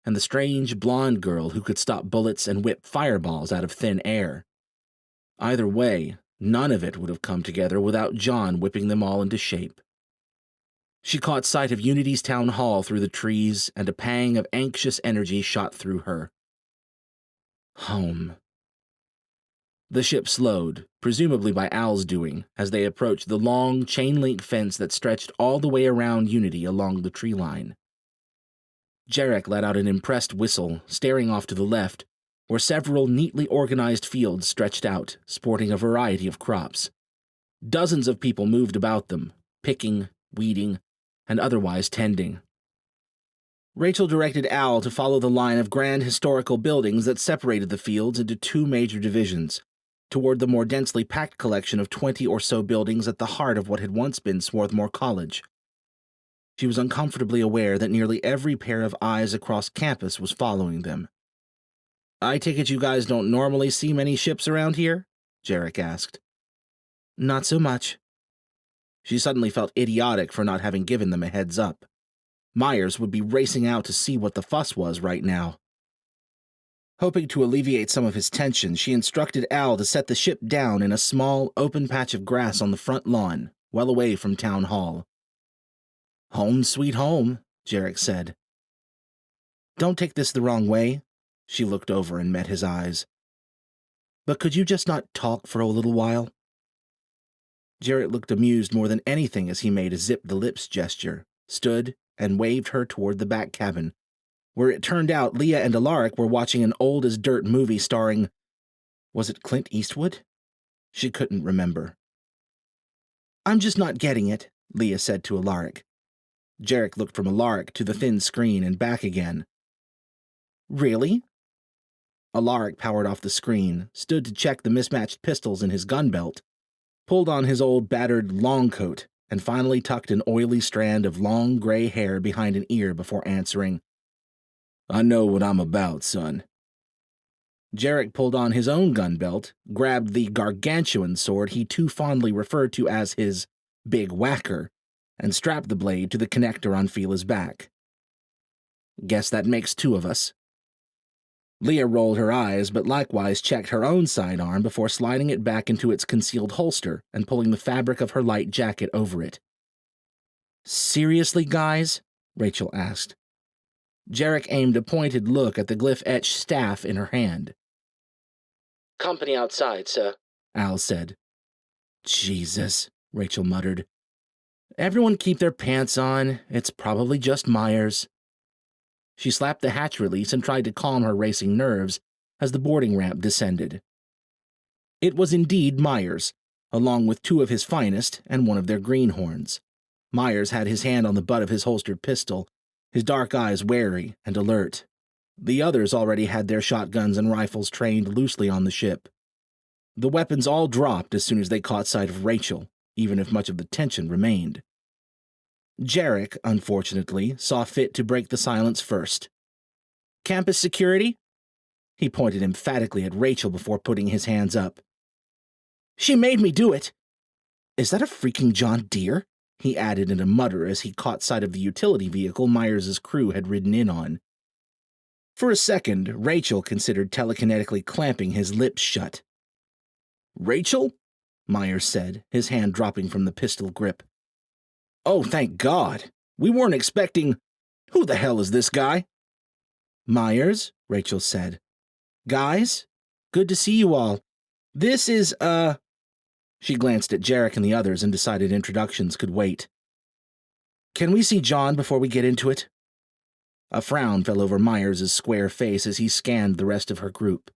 and the strange blonde girl who could stop bullets and whip fireballs out of thin air. Either way, none of it would have come together without John whipping them all into shape. She caught sight of Unity's town hall through the trees, and a pang of anxious energy shot through her. Home. The ship slowed, presumably by Al's doing, as they approached the long, chain-link fence that stretched all the way around Unity along the tree line. Jarek let out an impressed whistle, staring off to the left, where several neatly organized fields stretched out, sporting a variety of crops. Dozens of people moved about them, picking, weeding, and otherwise tending. Rachel directed Al to follow the line of grand historical buildings that separated the fields into two major divisions, toward the more densely packed collection of 20 or so buildings at the heart of what had once been Swarthmore College. She was uncomfortably aware that nearly every pair of eyes across campus was following them. "I take it you guys don't normally see many ships around here?" Jarek asked. "Not so much." She suddenly felt idiotic for not having given them a heads up. Myers would be racing out to see what the fuss was right now. Hoping to alleviate some of his tension, she instructed Al to set the ship down in a small, open patch of grass on the front lawn, well away from Town Hall. "Home sweet home," Jarek said. "Don't take this the wrong way." She looked over and met his eyes. "But could you just not talk for a little while?" Jarek looked amused more than anything as he made a zip-the-lips gesture, stood, and waved her toward the back cabin, where it turned out Leah and Alaric were watching an old-as-dirt movie starring... was it Clint Eastwood? She couldn't remember. "I'm just not getting it," Leah said to Alaric. Jarek looked from Alaric to the thin screen and back again. "Really?" Alaric powered off the screen, stood to check the mismatched pistols in his gun belt, pulled on his old battered long coat, and finally tucked an oily strand of long gray hair behind an ear before answering, "I know what I'm about, son." Jarek pulled on his own gun belt, grabbed the gargantuan sword he too fondly referred to as his big whacker, and strapped the blade to the connector on Fila's back. "Guess that makes two of us." Leah rolled her eyes, but likewise checked her own sidearm before sliding it back into its concealed holster and pulling the fabric of her light jacket over it. "Seriously, guys?" Rachel asked. Jarek aimed a pointed look at the glyph-etched staff in her hand. "Company outside, sir," Al said. "Jesus," Rachel muttered. "Everyone keep their pants on. It's probably just Myers." She slapped the hatch release and tried to calm her racing nerves as the boarding ramp descended. It was indeed Myers, along with two of his finest and one of their greenhorns. Myers had his hand on the butt of his holstered pistol, his dark eyes wary and alert. The others already had their shotguns and rifles trained loosely on the ship. The weapons all dropped as soon as they caught sight of Rachel, even if much of the tension remained. Jarek, unfortunately, saw fit to break the silence first. "Campus security?" He pointed emphatically at Rachel before putting his hands up. "She made me do it!" "Is that a freaking John Deere?" he added in a mutter as he caught sight of the utility vehicle Myers' crew had ridden in on. For a second, Rachel considered telekinetically clamping his lips shut. "Rachel?" Myers said, his hand dropping from the pistol grip. "Oh, thank God! We weren't expecting— Who the hell is this guy?" "Myers," Rachel said. "Guys, good to see you all. This is, She glanced at Jarek and the others and decided introductions could wait. "Can we see John before we get into it?" A frown fell over Myers' square face as he scanned the rest of her group.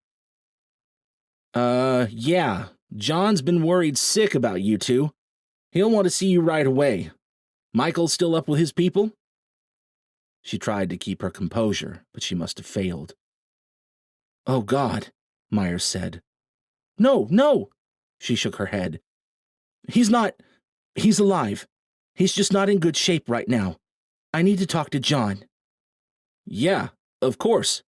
Yeah. John's been worried sick about you two. He'll want to see you right away. Michael's still up with his people?" She tried to keep her composure, but she must have failed. "Oh, God," Myers said. No! She shook her head. He's alive. He's just not in good shape right now. I need to talk to John." "Yeah, of course."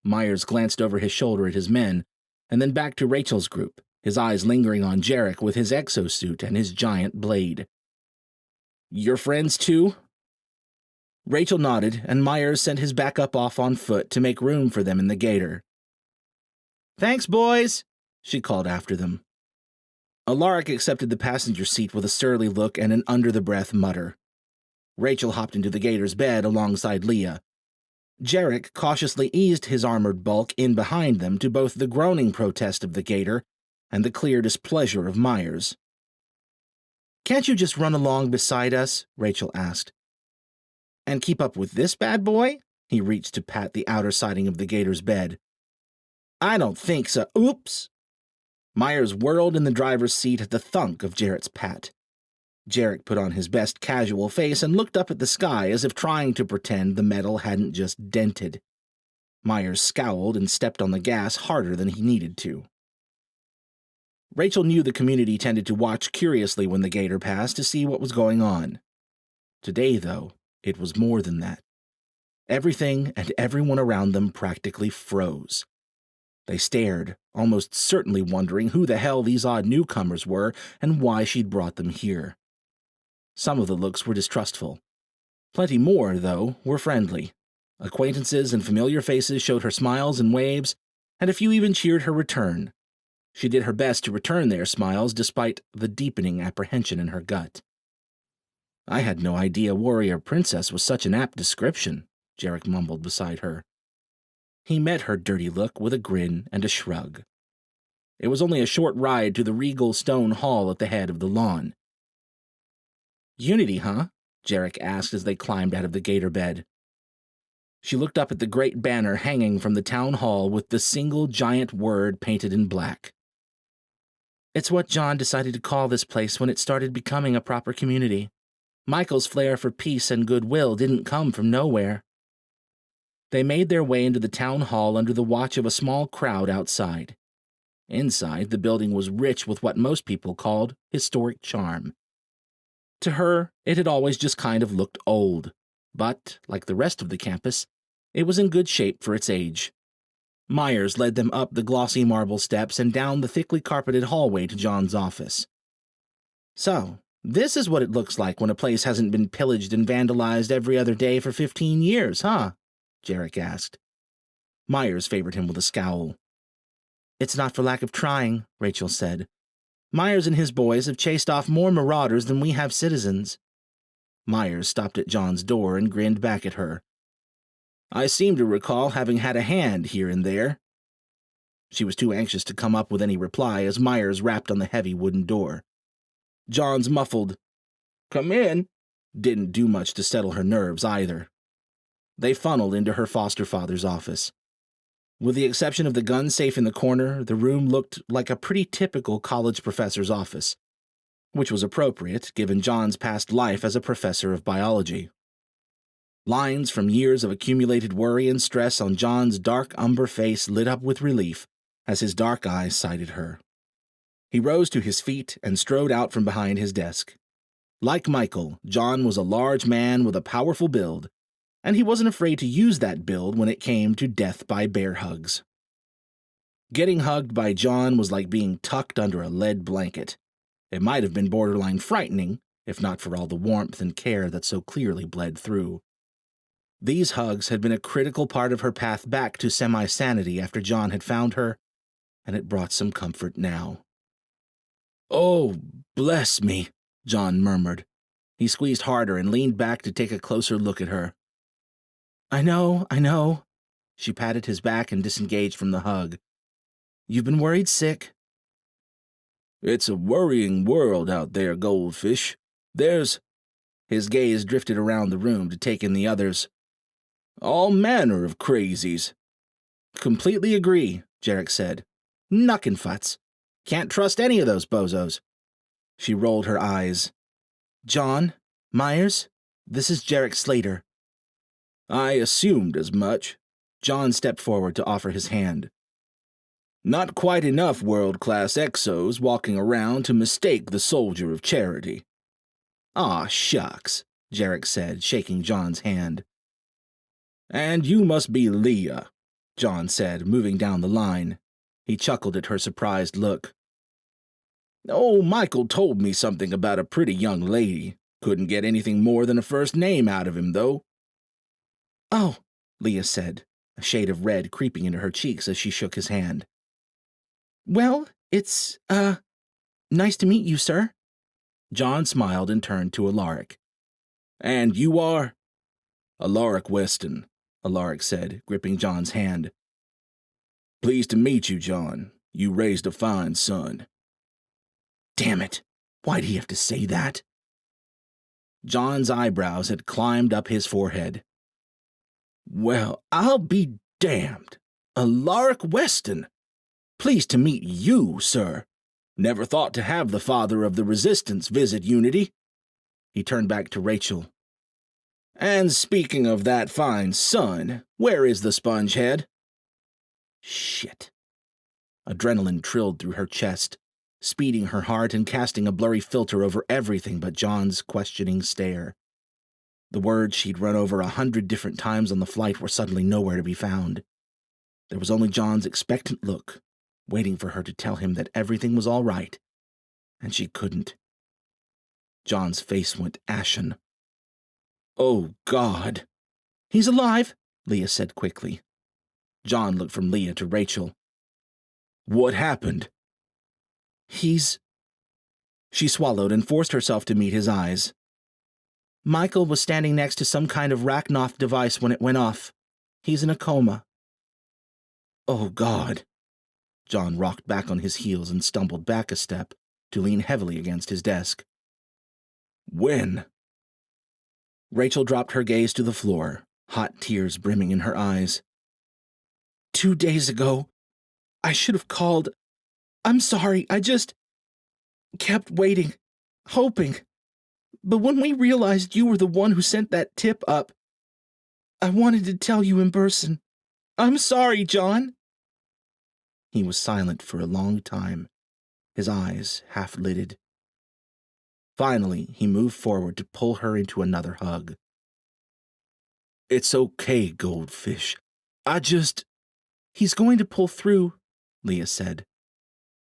Myers glanced over his shoulder at his men, and then back to Rachel's group, his eyes lingering on Jarek with his exosuit and his giant blade. "Your friends, too?" Rachel nodded, and Myers sent his backup off on foot to make room for them in the gator. "Thanks, boys," she called after them. Alaric accepted the passenger seat with a surly look and an under-the-breath mutter. Rachel hopped into the gator's bed alongside Leah. Jarek cautiously eased his armored bulk in behind them to both the groaning protest of the gator and the clear displeasure of Myers. "Can't you just run along beside us?" Rachel asked. "And keep up with this bad boy?" He reached to pat the outer siding of the gator's bed. "I don't think so. Oops!" Myers whirled in the driver's seat at the thunk of Jarrett's pat. Jarek put on his best casual face and looked up at the sky as if trying to pretend the metal hadn't just dented. Myers scowled and stepped on the gas harder than he needed to. Rachel knew the community tended to watch curiously when the gator passed to see what was going on. Today, though, it was more than that. Everything and everyone around them practically froze. They stared, almost certainly wondering who the hell these odd newcomers were and why she'd brought them here. Some of the looks were distrustful. Plenty more, though, were friendly. Acquaintances and familiar faces showed her smiles and waves, and a few even cheered her return. She did her best to return their smiles despite the deepening apprehension in her gut. "I had no idea warrior princess was such an apt description," Jarek mumbled beside her. He met her dirty look with a grin and a shrug. It was only a short ride to the regal stone hall at the head of the lawn. "Unity, huh?" Jarek asked as they climbed out of the gator bed. She looked up at the great banner hanging from the town hall with the single giant word painted in black. "It's what John decided to call this place when it started becoming a proper community. Michael's flair for peace and goodwill didn't come from nowhere." They made their way into the town hall under the watch of a small crowd outside. Inside, the building was rich with what most people called historic charm. To her, it had always just kind of looked old, but, like the rest of the campus, it was in good shape for its age. Myers led them up the glossy marble steps and down the thickly carpeted hallway to John's office. "So, this is what it looks like when a place hasn't been pillaged and vandalized every other day for 15 years, huh?" Jarek asked. Myers favored him with a scowl. "It's not for lack of trying," Rachel said. "Myers and his boys have chased off more marauders than we have citizens." Myers stopped at John's door and grinned back at her. "I seem to recall having had a hand here and there." She was too anxious to come up with any reply as Myers rapped on the heavy wooden door. John's muffled "Come in" didn't do much to settle her nerves either. They funneled into her foster father's office. With the exception of the gun safe in the corner, the room looked like a pretty typical college professor's office, which was appropriate given John's past life as a professor of biology. Lines from years of accumulated worry and stress on John's dark umber face lit up with relief as his dark eyes sighted her. He rose to his feet and strode out from behind his desk. Like Michael, John was a large man with a powerful build, and he wasn't afraid to use that build when it came to death by bear hugs. Getting hugged by John was like being tucked under a lead blanket. It might have been borderline frightening, if not for all the warmth and care that so clearly bled through. These hugs had been a critical part of her path back to semi-sanity after John had found her, and it brought some comfort now. "Oh, bless me," John murmured. He squeezed harder and leaned back to take a closer look at her. I know. She patted his back and disengaged from the hug. "You've been worried sick." "It's a worrying world out there, Goldfish. There's—" His gaze drifted around the room to take in the others. "All manner of crazies." "Completely agree," Jarek said. "Knuckin' Can't trust any of those bozos." She rolled her eyes. "John, Myers, this is Jarek Slater." "I assumed as much." John stepped forward to offer his hand. "Not quite enough world-class exos walking around to mistake the soldier of charity." "Aw, shucks," Jarek said, shaking John's hand. "And you must be Leah," John said, moving down the line. He chuckled at her surprised look. "Oh, Michael told me something about a pretty young lady. Couldn't get anything more than a first name out of him, though." "Oh," Leah said, a shade of red creeping into her cheeks as she shook his hand. "Well, it's, nice to meet you, sir." John smiled and turned to Alaric. "And you are?" "Alaric Weston," Alaric said, gripping John's hand. "Pleased to meet you, John. You raised a fine son." Damn it! Why'd he have to say that? John's eyebrows had climbed up his forehead. "Well, I'll be damned. Alaric Weston. Pleased to meet you, sir. Never thought to have the father of the Resistance visit Unity." He turned back to Rachel. "And speaking of that fine son, where is the spongehead?" Shit. Adrenaline trilled through her chest, speeding her heart and casting a blurry filter over everything but John's questioning stare. The words she'd run over 100 different times on the flight were suddenly nowhere to be found. There was only John's expectant look, waiting for her to tell him that everything was all right, and she couldn't. John's face went ashen. "Oh, God." "He's alive," Leah said quickly. John looked from Leah to Rachel. "What happened?" "He's—" She swallowed and forced herself to meet his eyes. "Michael was standing next to some kind of Rachnoff device when it went off. He's in a coma." "Oh, God." John rocked back on his heels and stumbled back a step to lean heavily against his desk. "When?" Rachel dropped her gaze to the floor, hot tears brimming in her eyes. 2 days ago. I should have called. I'm sorry, I just kept waiting, hoping. But when we realized you were the one who sent that tip up, I wanted to tell you in person. I'm sorry, John." He was silent for a long time, his eyes half-lidded. Finally, he moved forward to pull her into another hug. "It's okay, Goldfish. I just—" "He's going to pull through," Leah said.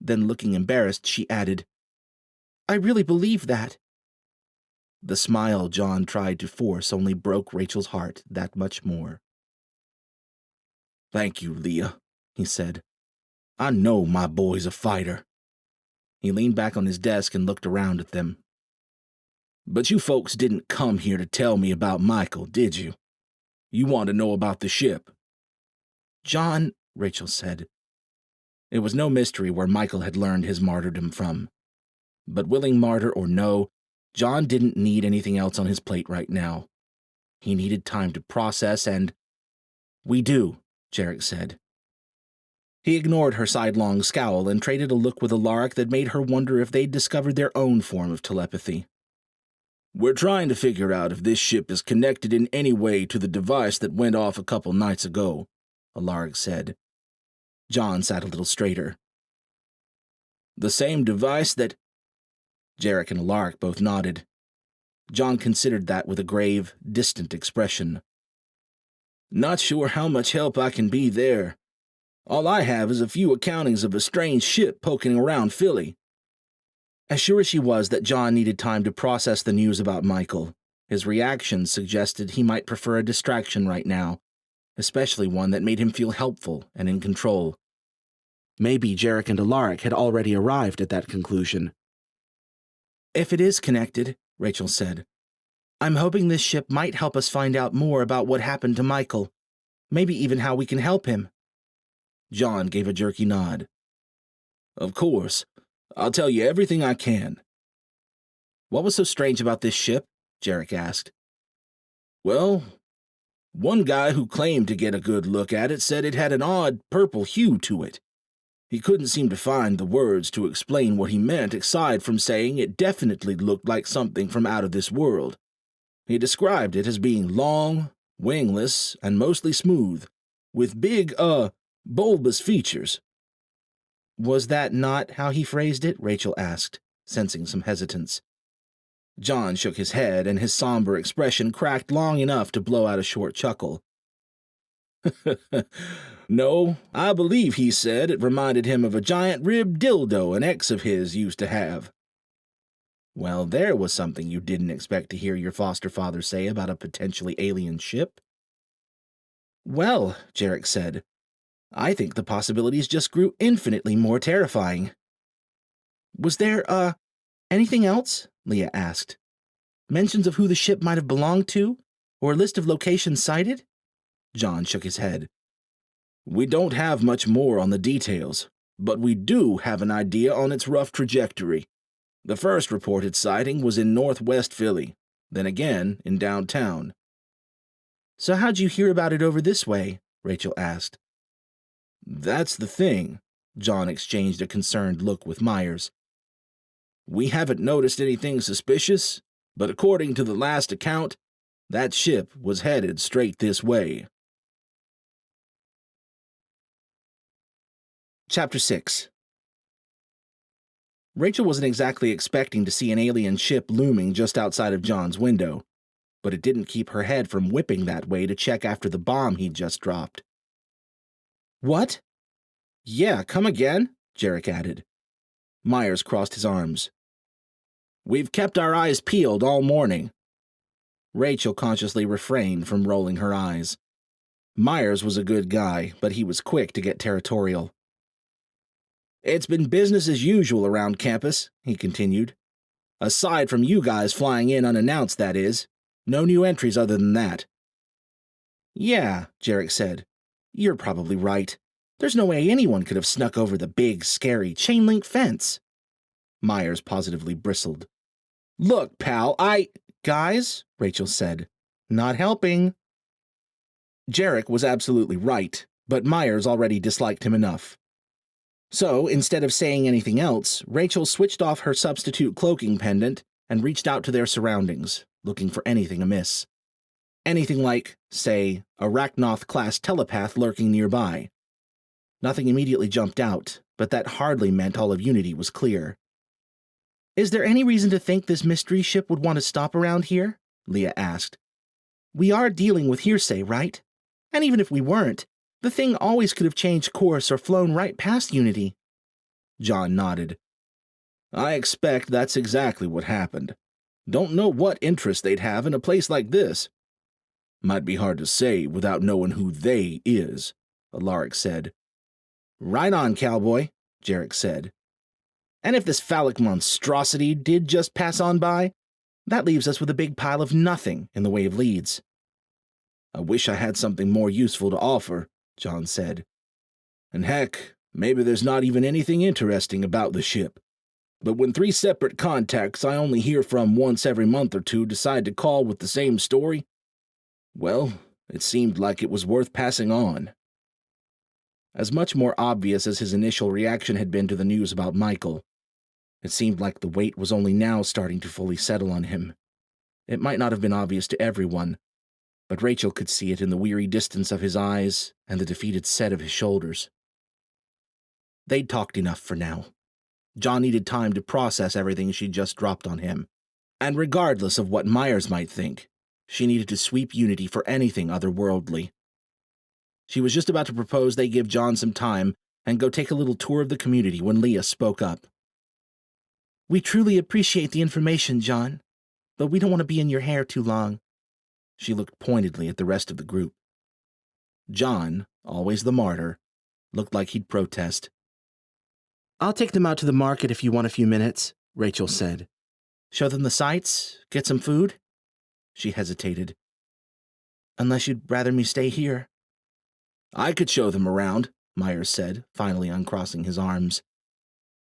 Then, looking embarrassed, she added, "I really believe that." The smile John tried to force only broke Rachel's heart that much more. "Thank you, Leah," he said. "I know my boy's a fighter." He leaned back on his desk and looked around at them. "But you folks didn't come here to tell me about Michael, did you? You want to know about the ship." "John," Rachel said. It was no mystery where Michael had learned his martyrdom from. But willing martyr or no, John didn't need anything else on his plate right now. He needed time to process and— "We do," Jarek said. He ignored her sidelong scowl and traded a look with Alaric that made her wonder if they'd discovered their own form of telepathy. "We're trying to figure out if this ship is connected in any way to the device that went off a couple nights ago," Alaric said. John sat a little straighter. "The same device that—" Jarek and Alaric both nodded. John considered that with a grave, distant expression. Not sure how much help I can be there. All I have is a few accountings of a strange ship poking around Philly. As sure as she was that John needed time to process the news about Michael, his reactions suggested he might prefer a distraction right now, especially one that made him feel helpful and in control. Maybe Jarek and Alaric had already arrived at that conclusion. If it is connected, Rachel said, I'm hoping this ship might help us find out more about what happened to Michael, maybe even how we can help him. John gave a jerky nod. Of course. I'll tell you everything I can. What was so strange about this ship? Jarek asked. Well, one guy who claimed to get a good look at it said it had an odd purple hue to it. He couldn't seem to find the words to explain what he meant aside from saying it definitely looked like something from out of this world. He described it as being long, wingless, and mostly smooth, with big, bulbous features. Was that not how he phrased it? Rachel asked, sensing some hesitance. John shook his head, and his somber expression cracked long enough to blow out a short chuckle. No, I believe he said it reminded him of a giant ribbed dildo an ex of his used to have. Well, there was something you didn't expect to hear your foster father say about a potentially alien ship. Well, Jarek said, I think the possibilities just grew infinitely more terrifying. Was there, anything else? Leah asked. Mentions of who the ship might have belonged to, or a list of locations cited? John shook his head. We don't have much more on the details, but we do have an idea on its rough trajectory. The first reported sighting was in northwest Philly, then again in downtown. So how'd you hear about it over this way? Rachel asked. That's the thing. John exchanged a concerned look with Myers. We haven't noticed anything suspicious, but according to the last account, that ship was headed straight this way. Chapter 6. Rachel wasn't exactly expecting to see an alien ship looming just outside of John's window, but it didn't keep her head from whipping that way to check after the bomb he'd just dropped. What? Yeah, come again, Jarek added. Myers crossed his arms. We've kept our eyes peeled all morning. Rachel consciously refrained from rolling her eyes. Myers was a good guy, but he was quick to get territorial. It's been business as usual around campus, he continued. Aside from you guys flying in unannounced, that is. No new entries other than that. Yeah, Jarek said. You're probably right. There's no way anyone could have snuck over the big, scary chain-link fence. Myers positively bristled. Look, pal, Guys, Rachel said. Not helping. Jarek was absolutely right, but Myers already disliked him enough. So, instead of saying anything else, Rachel switched off her substitute cloaking pendant and reached out to their surroundings, looking for anything amiss. Anything like, say, a Rachnoth-class telepath lurking nearby. Nothing immediately jumped out, but that hardly meant all of Unity was clear. Is there any reason to think this mystery ship would want to stop around here? Leah asked. We are dealing with hearsay, right? And even if we weren't, the thing always could have changed course or flown right past Unity. John nodded. I expect that's exactly what happened. Don't know what interest they'd have in a place like this. Might be hard to say without knowing who they is, Alaric said. Right on, cowboy, Jarek said. And if this phallic monstrosity did just pass on by, that leaves us with a big pile of nothing in the way of leads. I wish I had something more useful to offer, John said. And heck, maybe there's not even anything interesting about the ship. But when 3 separate contacts I only hear from once every month or two decide to call with the same story, well, it seemed like it was worth passing on. As much more obvious as his initial reaction had been to the news about Michael, it seemed like the weight was only now starting to fully settle on him. It might not have been obvious to everyone, but Rachel could see it in the weary distance of his eyes and the defeated set of his shoulders. They'd talked enough for now. John needed time to process everything she'd just dropped on him. And regardless of what Myers might think, she needed to sweep Unity for anything otherworldly. She was just about to propose they give John some time and go take a little tour of the community when Leah spoke up. "We truly appreciate the information, John, but we don't want to be in your hair too long." She looked pointedly at the rest of the group. John, always the martyr, looked like he'd protest. "I'll take them out to the market if you want a few minutes," Rachel said. "Show them the sights? Get some food?" She hesitated. "Unless you'd rather me stay here." "I could show them around," Myers said, finally uncrossing his arms.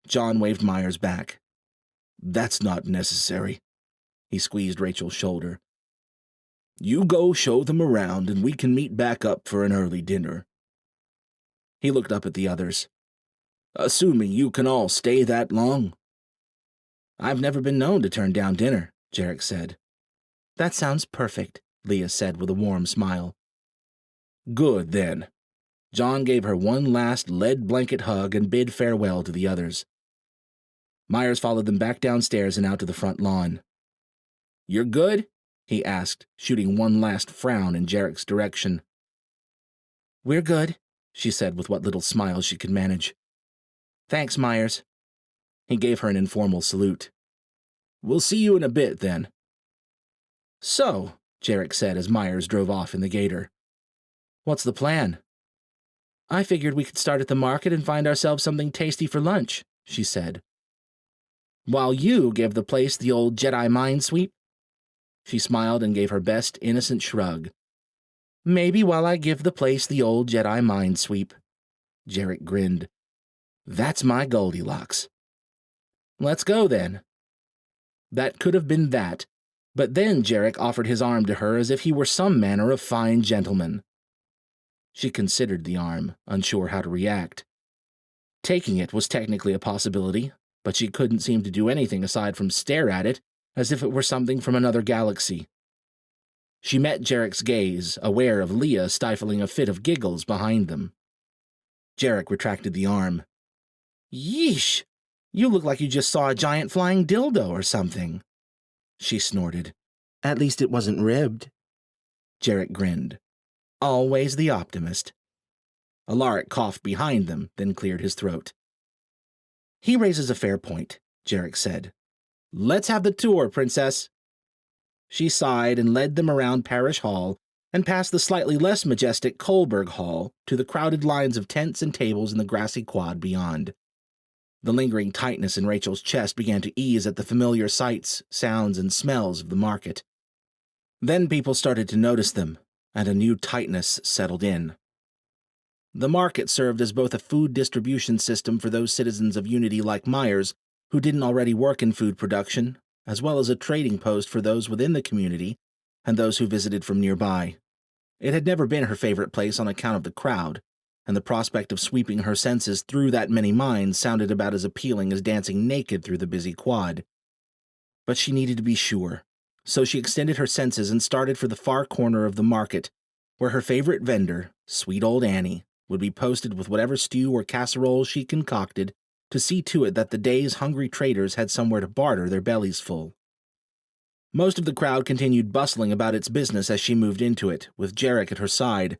John waved Myers back. "That's not necessary." He squeezed Rachel's shoulder. "You go show them around, and we can meet back up for an early dinner." He looked up at the others. "Assuming you can all stay that long." "I've never been known to turn down dinner," Jarek said. "That sounds perfect," Leah said with a warm smile. "Good, then." John gave her one last lead blanket hug and bid farewell to the others. Myers followed them back downstairs and out to the front lawn. "You're good?" he asked, shooting one last frown in Jarek's direction. "We're good," she said with what little smiles she could manage. "Thanks, Myers." He gave her an informal salute. "We'll see you in a bit, then." "So," Jarek said as Myers drove off in the Gator, "what's the plan?" "I figured we could start at the market and find ourselves something tasty for lunch," she said. "While you give the place the old Jedi mind sweep?" She smiled and gave her best innocent shrug. "Maybe while I give the place the old Jedi mind sweep." Jarek grinned. "That's my Goldilocks." "Let's go, then." That could have been that, but then Jarek offered his arm to her as if he were some manner of fine gentleman. She considered the arm, unsure how to react. Taking it was technically a possibility, but she couldn't seem to do anything aside from stare at it as if it were something from another galaxy. She met Jarek's gaze, aware of Leah stifling a fit of giggles behind them. Jarek retracted the arm. "Yeesh! You look like you just saw a giant flying dildo or something." She snorted. "At least it wasn't ribbed." Jarek grinned. Always the optimist. Alaric coughed behind them, then cleared his throat. "He raises a fair point," Jarek said. "Let's have the tour, Princess." She sighed and led them around Parish Hall and past the slightly less majestic Kohlberg Hall to the crowded lines of tents and tables in the grassy quad beyond. The lingering tightness in Rachel's chest began to ease at the familiar sights, sounds, and smells of the market. Then people started to notice them, and a new tightness settled in. The market served as both a food distribution system for those citizens of Unity like Myers who didn't already work in food production, as well as a trading post for those within the community and those who visited from nearby. It had never been her favorite place on account of the crowd, and the prospect of sweeping her senses through that many minds sounded about as appealing as dancing naked through the busy quad. But she needed to be sure, so she extended her senses and started for the far corner of the market, where her favorite vendor, sweet old Annie, would be posted with whatever stew or casserole she concocted to see to it that the day's hungry traders had somewhere to barter their bellies full. Most of the crowd continued bustling about its business as she moved into it, with Jarek at her side,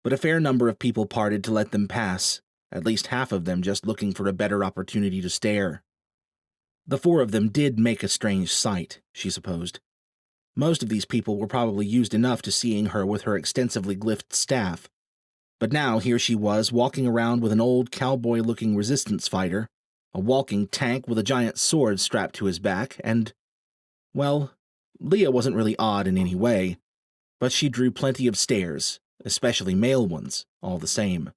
but a fair number of people parted to let them pass, at least half of them just looking for a better opportunity to stare. The four of them did make a strange sight, she supposed. Most of these people were probably used enough to seeing her with her extensively glyphed staff, but now here she was walking around with an old cowboy-looking resistance fighter, a walking tank with a giant sword strapped to his back, and, well, Leah wasn't really odd in any way, but she drew plenty of stares, especially male ones, all the same.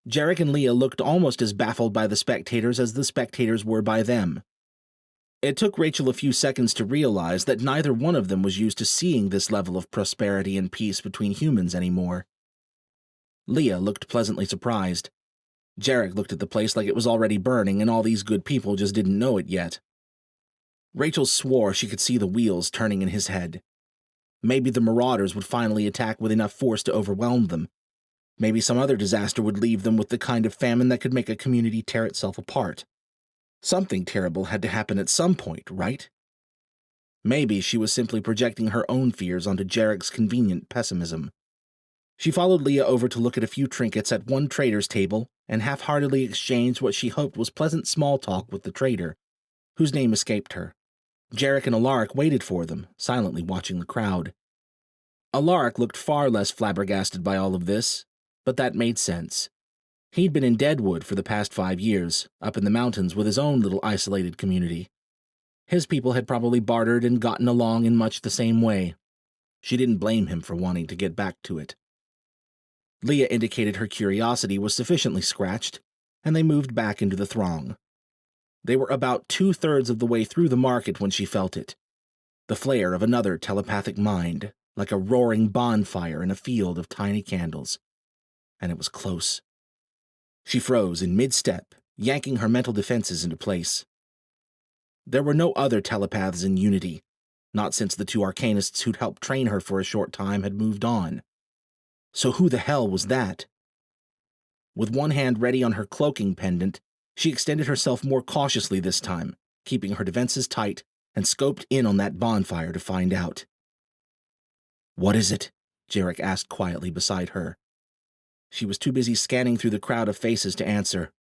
Jarek and Leah looked almost as baffled by the spectators as the spectators were by them. It took Rachel a few seconds to realize that neither one of them was used to seeing this level of prosperity and peace between humans anymore. Leah looked pleasantly surprised. Jarek looked at the place like it was already burning and all these good people just didn't know it yet. Rachel swore she could see the wheels turning in his head. Maybe the marauders would finally attack with enough force to overwhelm them. Maybe some other disaster would leave them with the kind of famine that could make a community tear itself apart. Something terrible had to happen at some point, right? Maybe she was simply projecting her own fears onto Jarek's convenient pessimism. She followed Leah over to look at a few trinkets at one trader's table and half-heartedly exchanged what she hoped was pleasant small talk with the trader, whose name escaped her. Jarek and Alaric waited for them, silently watching the crowd. Alaric looked far less flabbergasted by all of this, but that made sense. He'd been in Deadwood for the past 5 years, up in the mountains with his own little isolated community. His people had probably bartered and gotten along in much the same way. She didn't blame him for wanting to get back to it. Leah indicated her curiosity was sufficiently scratched, and they moved back into the throng. They were about 2/3 of the way through the market when she felt it. The flare of another telepathic mind, like a roaring bonfire in a field of tiny candles. And it was close. She froze in mid-step, yanking her mental defenses into place. There were no other telepaths in Unity, not since the 2 arcanists who'd helped train her for a short time had moved on. So who the hell was that? With one hand ready on her cloaking pendant, she extended herself more cautiously this time, keeping her defenses tight, and scoped in on that bonfire to find out. "What is it?" Jarek asked quietly beside her. She was too busy scanning through the crowd of faces to answer.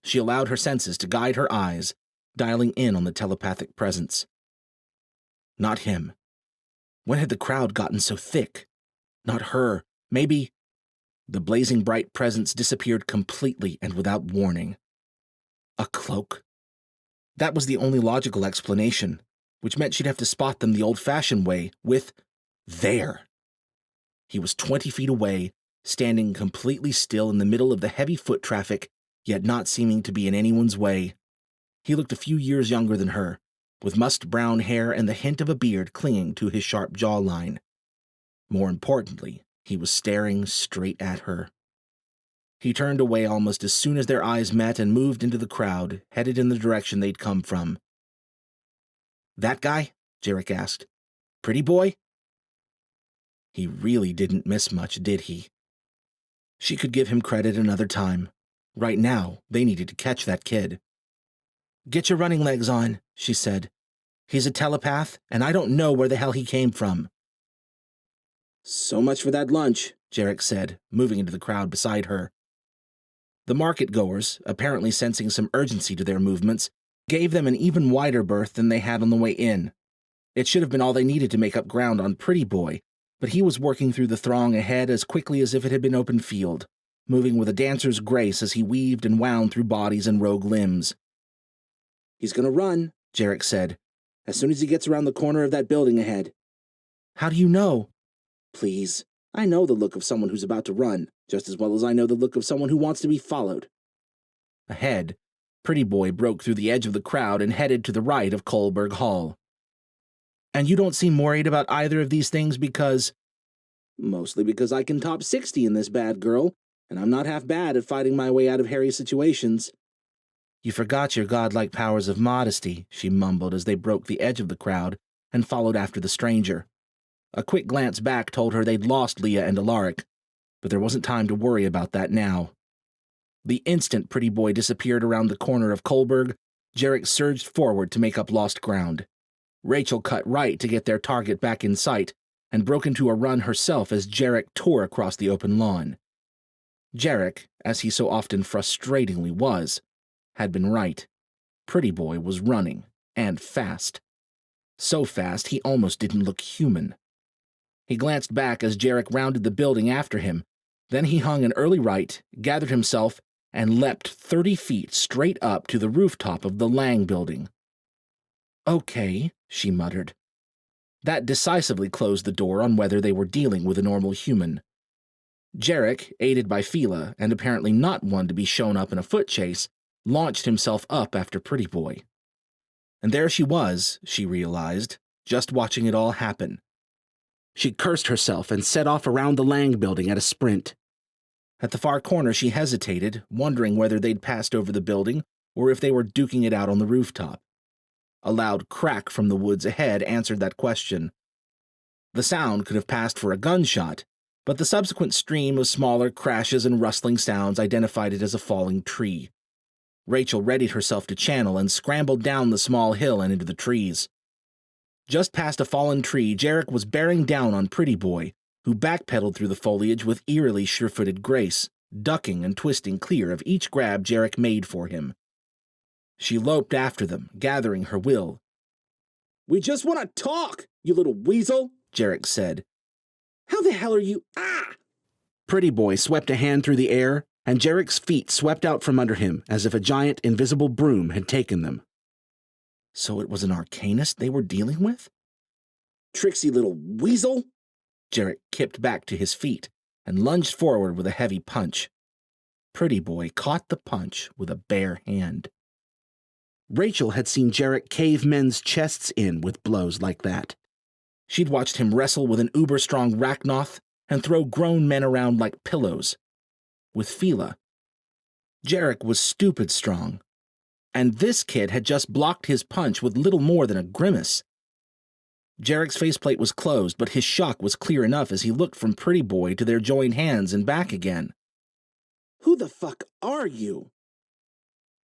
She allowed her senses to guide her eyes, dialing in on the telepathic presence. Not him. When had the crowd gotten so thick? Not her. Maybe... The blazing bright presence disappeared completely and without warning. A cloak? That was the only logical explanation, which meant she'd have to spot them the old-fashioned way, with... there. He was 20 feet away, standing completely still in the middle of the heavy foot traffic, yet not seeming to be in anyone's way. He looked a few years younger than her, with musk-brown hair and the hint of a beard clinging to his sharp jawline. More importantly, he was staring straight at her. He turned away almost as soon as their eyes met and moved into the crowd, headed in the direction they'd come from. "That guy?" Jarek asked. "Pretty boy?" He really didn't miss much, did he? She could give him credit another time. Right now, they needed to catch that kid. "Get your running legs on," she said. "He's a telepath, and I don't know where the hell he came from." "So much for that lunch," Jarek said, moving into the crowd beside her. The market-goers, apparently sensing some urgency to their movements, gave them an even wider berth than they had on the way in. It should have been all they needed to make up ground on Pretty Boy, but he was working through the throng ahead as quickly as if it had been open field, moving with a dancer's grace as he weaved and wound through bodies and rogue limbs. "He's gonna run," Jarek said, "as soon as he gets around the corner of that building ahead." "How do you know?" "Please, I know the look of someone who's about to run, just as well as I know the look of someone who wants to be followed." Ahead, Pretty Boy broke through the edge of the crowd and headed to the right of Kohlberg Hall. "And you don't seem worried about either of these things because—" "Mostly because I can top 60 in this bad girl, and I'm not half bad at fighting my way out of hairy situations." "You forgot your godlike powers of modesty," she mumbled as they broke the edge of the crowd and followed after the stranger. A quick glance back told her they'd lost Leah and Alaric, but there wasn't time to worry about that now. The instant Pretty Boy disappeared around the corner of Kohlberg, Jarek surged forward to make up lost ground. Rachel cut right to get their target back in sight, and broke into a run herself as Jarek tore across the open lawn. Jarek, as he so often frustratingly was, had been right. Pretty Boy was running, and fast. So fast he almost didn't look human. He glanced back as Jarek rounded the building after him. Then he hung an early right, gathered himself, and leapt 30 feet straight up to the rooftop of the Lang building. "Okay," she muttered. That decisively closed the door on whether they were dealing with a normal human. Jarek, aided by Fila, and apparently not one to be shown up in a foot chase, launched himself up after Pretty Boy. And there she was, she realized, just watching it all happen. She cursed herself and set off around the Lang building at a sprint. At the far corner she hesitated, wondering whether they'd passed over the building or if they were duking it out on the rooftop. A loud crack from the woods ahead answered that question. The sound could have passed for a gunshot, but the subsequent stream of smaller crashes and rustling sounds identified it as a falling tree. Rachel readied herself to channel and scrambled down the small hill and into the trees. Just past a fallen tree, Jarek was bearing down on Pretty Boy, who backpedaled through the foliage with eerily sure-footed grace, ducking and twisting clear of each grab Jarek made for him. She loped after them, gathering her will. "We just want to talk, you little weasel," Jarek said. "How the hell are you? Ah!" Pretty Boy swept a hand through the air, and Jarek's feet swept out from under him as if a giant invisible broom had taken them. So it was an arcanist they were dealing with? "Tricksy little weasel." Jarek kipped back to his feet and lunged forward with a heavy punch. Pretty Boy caught the punch with a bare hand. Rachel had seen Jarek cave men's chests in with blows like that. She'd watched him wrestle with an uber-strong Rachnoth and throw grown men around like pillows. With Fila, Jarek was stupid strong, and this kid had just blocked his punch with little more than a grimace. Jarek's faceplate was closed, but his shock was clear enough as he looked from Pretty Boy to their joined hands and back again. "Who the fuck are you?"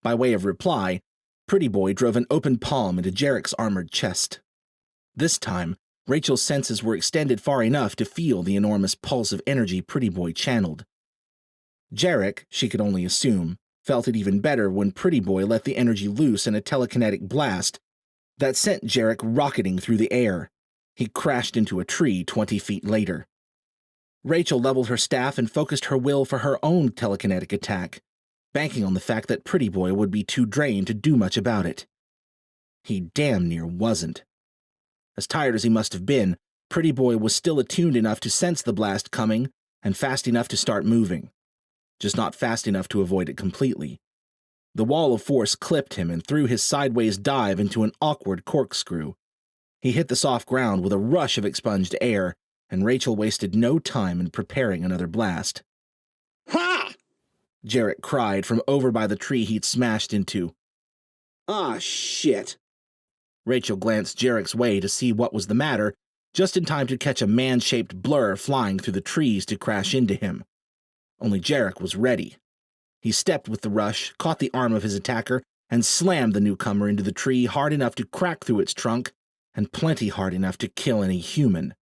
By way of reply, Pretty Boy drove an open palm into Jarek's armored chest. This time, Rachel's senses were extended far enough to feel the enormous pulse of energy Pretty Boy channeled. Jarek, she could only assume, felt it even better when Pretty Boy let the energy loose in a telekinetic blast that sent Jarek rocketing through the air. He crashed into a tree 20 feet later. Rachel leveled her staff and focused her will for her own telekinetic attack, banking on the fact that Pretty Boy would be too drained to do much about it. He damn near wasn't. As tired as he must have been, Pretty Boy was still attuned enough to sense the blast coming and fast enough to start moving, just not fast enough to avoid it completely. The wall of force clipped him and threw his sideways dive into an awkward corkscrew. He hit the soft ground with a rush of expunged air, and Rachel wasted no time in preparing another blast. "Ha!" Jarek cried from over by the tree he'd smashed into. "Ah, shit." Rachel glanced Jarek's way to see what was the matter, just in time to catch a man-shaped blur flying through the trees to crash into him. Only Jarek was ready. He stepped with the rush, caught the arm of his attacker, and slammed the newcomer into the tree hard enough to crack through its trunk, and plenty hard enough to kill any human.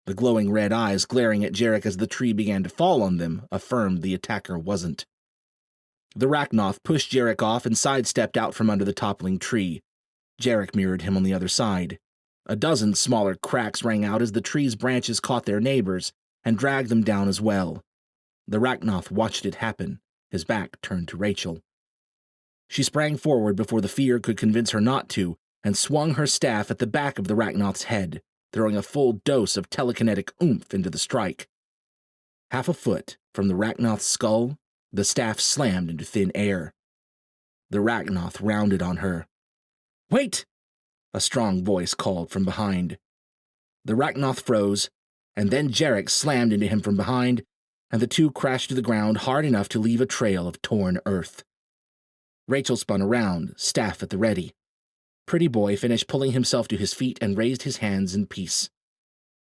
The glowing red eyes glaring at Jarek as the tree began to fall on them affirmed the attacker wasn't. The Rachnoth pushed Jarek off and sidestepped out from under the toppling tree. Jarek mirrored him on the other side. A dozen smaller cracks rang out as the tree's branches caught their neighbors and dragged them down as well. The Rachnoth watched it happen, his back turned to Rachel. She sprang forward before the fear could convince her not to, and swung her staff at the back of the Rachnoth's head, throwing a full dose of telekinetic oomph into the strike. Half a foot from the Rachnoth's skull, the staff slammed into thin air. The Rachnoth rounded on her. "Wait!" a strong voice called from behind. The Rachnoth froze, and then Jarek slammed into him from behind, and the two crashed to the ground hard enough to leave a trail of torn earth. Rachel spun around, staff at the ready. Pretty Boy finished pulling himself to his feet and raised his hands in peace.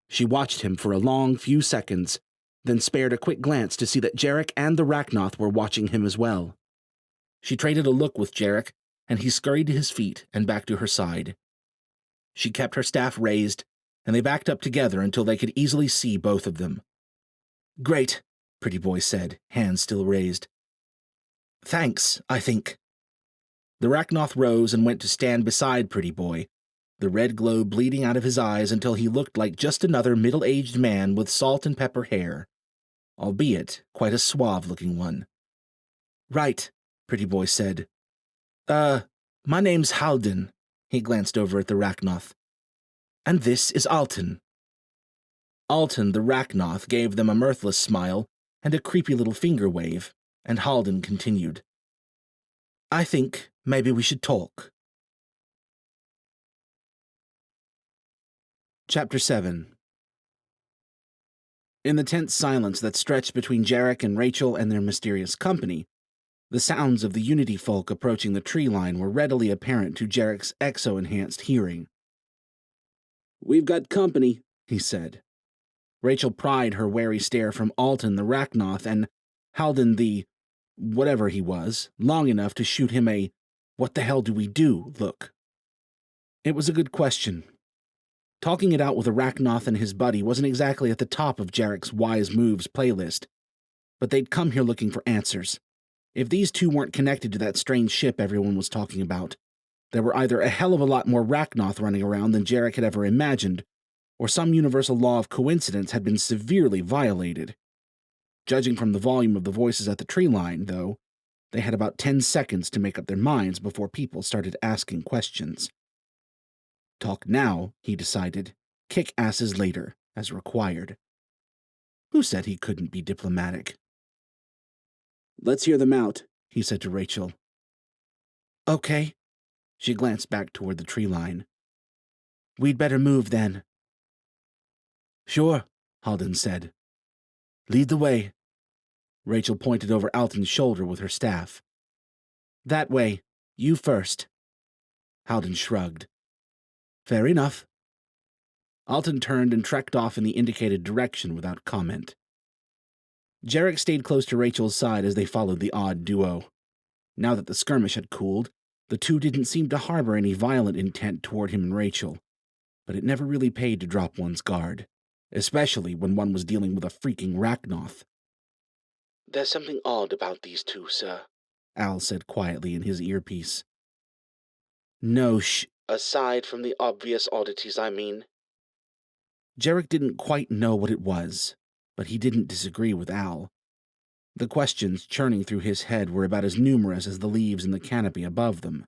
She watched him for a long few seconds, then spared a quick glance to see that Jarek and the Rachnoth were watching him as well. She traded a look with Jarek, and he scurried to his feet and back to her side. She kept her staff raised, and they backed up together until they could easily see both of them. "Great," Pretty Boy said, hands still raised. "Thanks, I think." The Rachnoth rose and went to stand beside Pretty Boy, the red glow bleeding out of his eyes until he looked like just another middle-aged man with salt and pepper hair, albeit quite a suave-looking one. "Right," Pretty Boy said. My name's Halden." He glanced over at the Rachnoth. "And this is Alton." Alton, the Rachnoth, gave them a mirthless smile and a creepy little finger wave, and Halden continued. "I think maybe we should talk." Chapter 7. In the tense silence that stretched between Jarek and Rachel and their mysterious company, the sounds of the Unity folk approaching the tree line were readily apparent to Jarek's exo-enhanced hearing. "We've got company," he said. Rachel pried her wary stare from Alton the Rachnoth and Halden the whatever he was, long enough to shoot him a "what the hell do we do" look. It was a good question. Talking it out with Arachnoth and his buddy wasn't exactly at the top of Jarek's Wise Moves playlist, but they'd come here looking for answers. If these two weren't connected to that strange ship everyone was talking about, there were either a hell of a lot more Rachnoth running around than Jarek had ever imagined, or some universal law of coincidence had been severely violated. Judging from the volume of the voices at the tree line, though, they had about 10 seconds to make up their minds before people started asking questions. Talk now, he decided. Kick asses later, as required. Who said he couldn't be diplomatic? Let's hear them out, he said to Rachel. Okay. She glanced back toward the tree line. We'd better move, then. Sure, Halden said. Lead the way. Rachel pointed over Alton's shoulder with her staff. That way. You first. Halden shrugged. Fair enough. Alton turned and trekked off in the indicated direction without comment. Jarek stayed close to Rachel's side as they followed the odd duo. Now that the skirmish had cooled, the two didn't seem to harbor any violent intent toward him and Rachel, but it never really paid to drop one's guard, especially when one was dealing with a freaking Rachnoth. There's something odd about these two, sir, Al said quietly in his earpiece. No Aside from the obvious oddities, I mean. Jarek didn't quite know what it was, but he didn't disagree with Al. The questions churning through his head were about as numerous as the leaves in the canopy above them.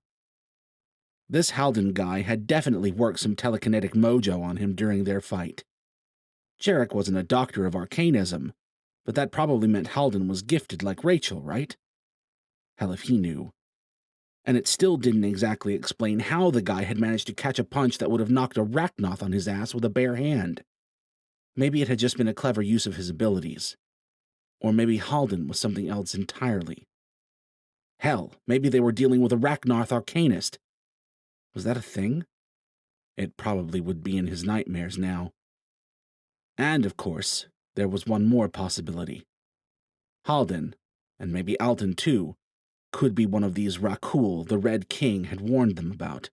This Halden guy had definitely worked some telekinetic mojo on him during their fight. Jarek wasn't a doctor of arcanism, but that probably meant Halden was gifted like Rachel, right? Hell if he knew. And it still didn't exactly explain how the guy had managed to catch a punch that would have knocked a Rachnoth on his ass with a bare hand. Maybe it had just been a clever use of his abilities. Or maybe Halden was something else entirely. Hell, maybe they were dealing with a Rachnoth arcanist. Was that a thing? It probably would be in his nightmares now. And, of course, there was one more possibility. Halden, and maybe Alton too, could be one of these Rakul the Red King had warned them about.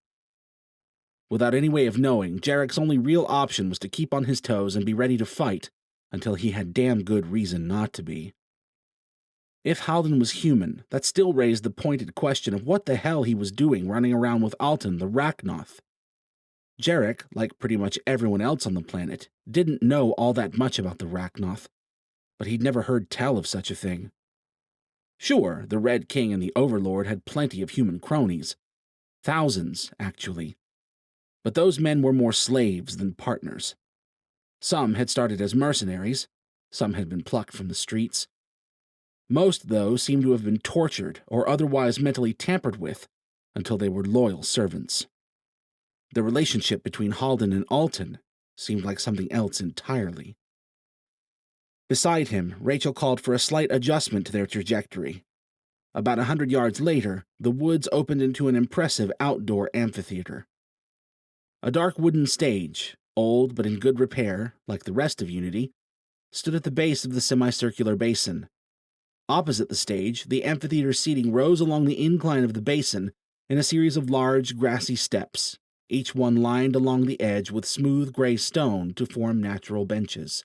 Without any way of knowing, Jarek's only real option was to keep on his toes and be ready to fight until he had damn good reason not to be. If Halden was human, that still raised the pointed question of what the hell he was doing running around with Alton the Rachnoth. Jarek, like pretty much everyone else on the planet, didn't know all that much about the Rachnoth, but he'd never heard tell of such a thing. Sure, the Red King and the Overlord had plenty of human cronies. Thousands, actually. But those men were more slaves than partners. Some had started as mercenaries, some had been plucked from the streets. Most, though, seemed to have been tortured or otherwise mentally tampered with until they were loyal servants. The relationship between Halden and Alton seemed like something else entirely. Beside him, Rachel called for a slight adjustment to their trajectory. About 100 yards later, the woods opened into an impressive outdoor amphitheater. A dark wooden stage, old but in good repair, like the rest of Unity, stood at the base of the semicircular basin. Opposite the stage, the amphitheater seating rose along the incline of the basin in a series of large, grassy steps, each one lined along the edge with smooth gray stone to form natural benches.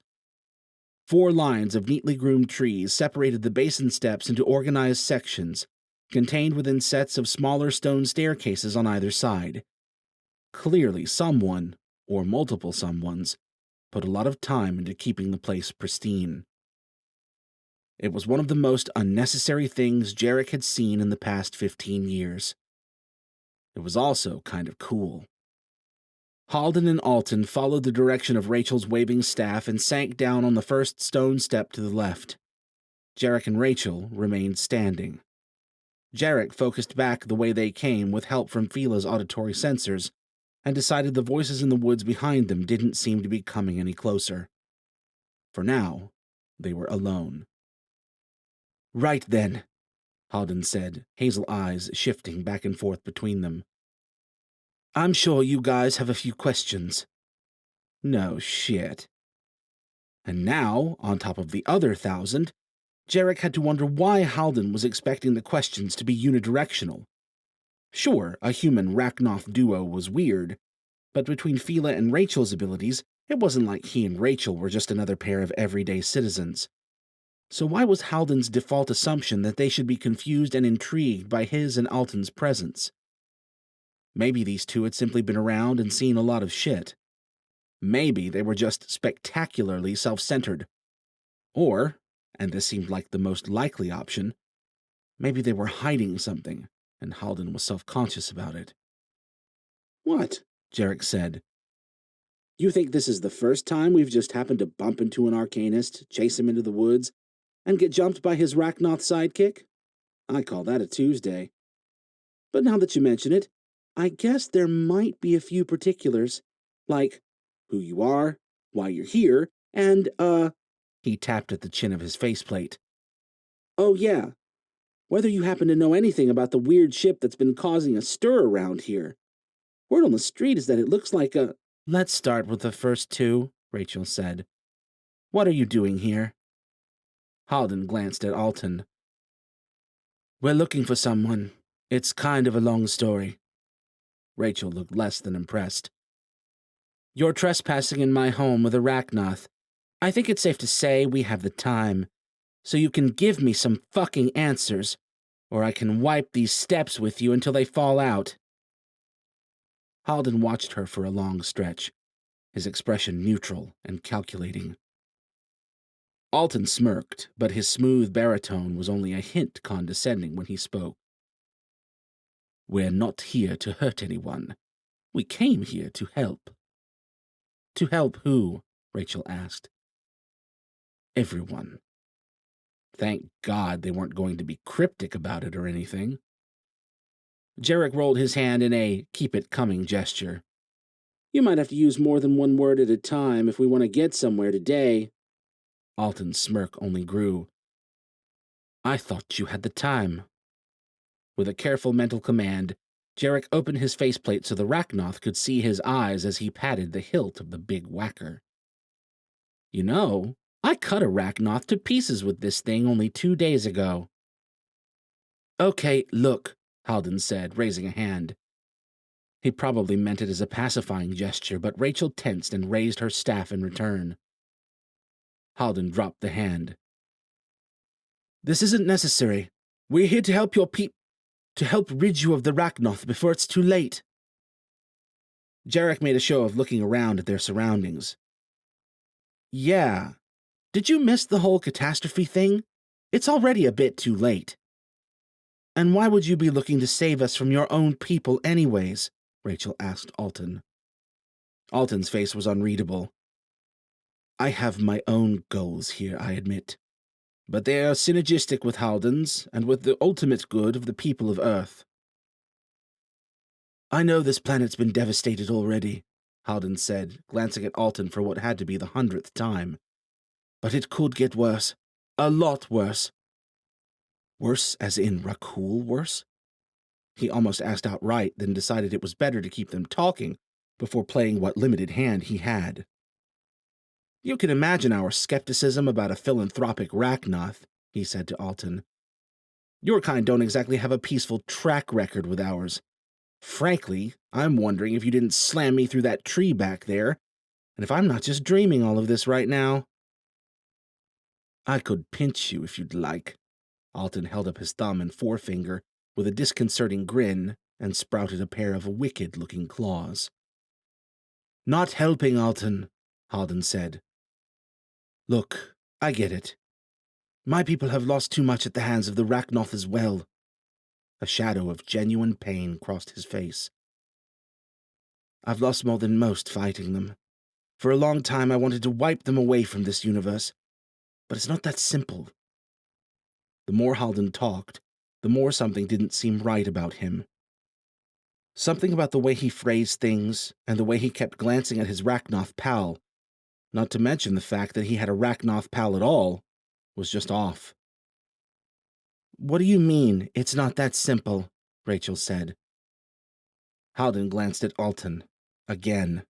4 lines of neatly groomed trees separated the basin steps into organized sections, contained within sets of smaller stone staircases on either side. Clearly someone, or multiple someones, put a lot of time into keeping the place pristine. It was one of the most unnecessary things Jarek had seen in the past 15 years. It was also kind of cool. Halden and Alton followed the direction of Rachel's waving staff and sank down on the first stone step to the left. Jarek and Rachel remained standing. Jarek focused back the way they came with help from Fila's auditory sensors, and decided the voices in the woods behind them didn't seem to be coming any closer. For now, they were alone. Right then, Halden said, hazel eyes shifting back and forth between them. I'm sure you guys have a few questions. No shit. And now, on top of the other 1,000, Jarek had to wonder why Halden was expecting the questions to be unidirectional. Sure, a human Rachnoth duo was weird, But between Fila and Rachel's abilities, it wasn't like he and Rachel were just another pair of everyday citizens. So why was Halden's default assumption that they should be confused and intrigued by his and Alton's presence? Maybe these two had simply been around and seen a lot of shit. Maybe they were just spectacularly self-centered. Or, and this seemed like the most likely option, maybe they were hiding something, and Halden was self-conscious about it. What? Jarek said. You think this is the first time we've just happened to bump into an arcanist, chase him into the woods, and get jumped by his Rachnoth sidekick? I call that a Tuesday. But now that you mention it, I guess there might be a few particulars, like who you are, why you're here, and, He tapped at the chin of his faceplate. oh yeah, whether you happen to know anything about the weird ship that's been causing a stir around here. Word on the street is that it looks like a... Let's start with the first two, Rachel said. What are you doing here? Halden glanced at Alton. We're looking for someone. It's kind of a long story. Rachel looked less than impressed. You're trespassing in my home with a Rachnoth. I think it's safe to say we have the time, so you can give me some fucking answers, or I can wipe these steps with you until they fall out. Halden watched her for a long stretch, his expression neutral and calculating. Alton smirked, but his smooth baritone was only a hint condescending when he spoke. We're not here to hurt anyone. We came here to help. To help who? Rachel asked. Everyone. Thank God they weren't going to be cryptic about it or anything. Jarek rolled his hand in a keep-it-coming gesture. You might have to use more than one word at a time if we want to get somewhere today. Alton's smirk only grew. I thought you had the time. With a careful mental command, Jarek opened his faceplate so the Rachnoth could see his eyes as he patted the hilt of the big whacker. You know, I cut a Rachnoth to pieces with this thing only 2 days ago. Okay, look, Halden said, raising a hand. He probably meant it as a pacifying gesture, but Rachel tensed and raised her staff in return. Halden dropped the hand. This isn't necessary. We're here to help to help rid you of the Rachnoth before it's too late. Jarek made a show of looking around at their surroundings. Yeah. Did you miss the whole catastrophe thing? It's already a bit too late. And why would you be looking to save us from your own people anyways? Rachel asked Alton. Alton's face was unreadable. I have my own goals here, I admit. But they are synergistic with Halden's and with the ultimate good of the people of Earth. I know this planet's been devastated already, Halden said, glancing at Alton for what had to be the 100th time. But it could get worse. A lot worse. Worse as in Rakul worse? He almost asked outright, then decided it was better to keep them talking before playing what limited hand he had. You can imagine our skepticism about a philanthropic Rachnoth, he said to Alton. Your kind don't exactly have a peaceful track record with ours. Frankly, I'm wondering if you didn't slam me through that tree back there, and if I'm not just dreaming all of this right now. I could pinch you if you'd like. Alton held up his thumb and forefinger with a disconcerting grin and sprouted a pair of wicked-looking claws. Not helping, Alton, Halden said. Look, I get it. My people have lost too much at the hands of the Rachnoth as well. A shadow of genuine pain crossed his face. I've lost more than most fighting them. For a long time I wanted to wipe them away from this universe, but it's not that simple. The more Halden talked, the more something didn't seem right about him. Something about the way he phrased things and the way he kept glancing at his Rachnoth pal, not to mention the fact that he had a Rachnoth pal at all, was just off. What do you mean, it's not that simple? Rachel said. Halden glanced at Alton. Again.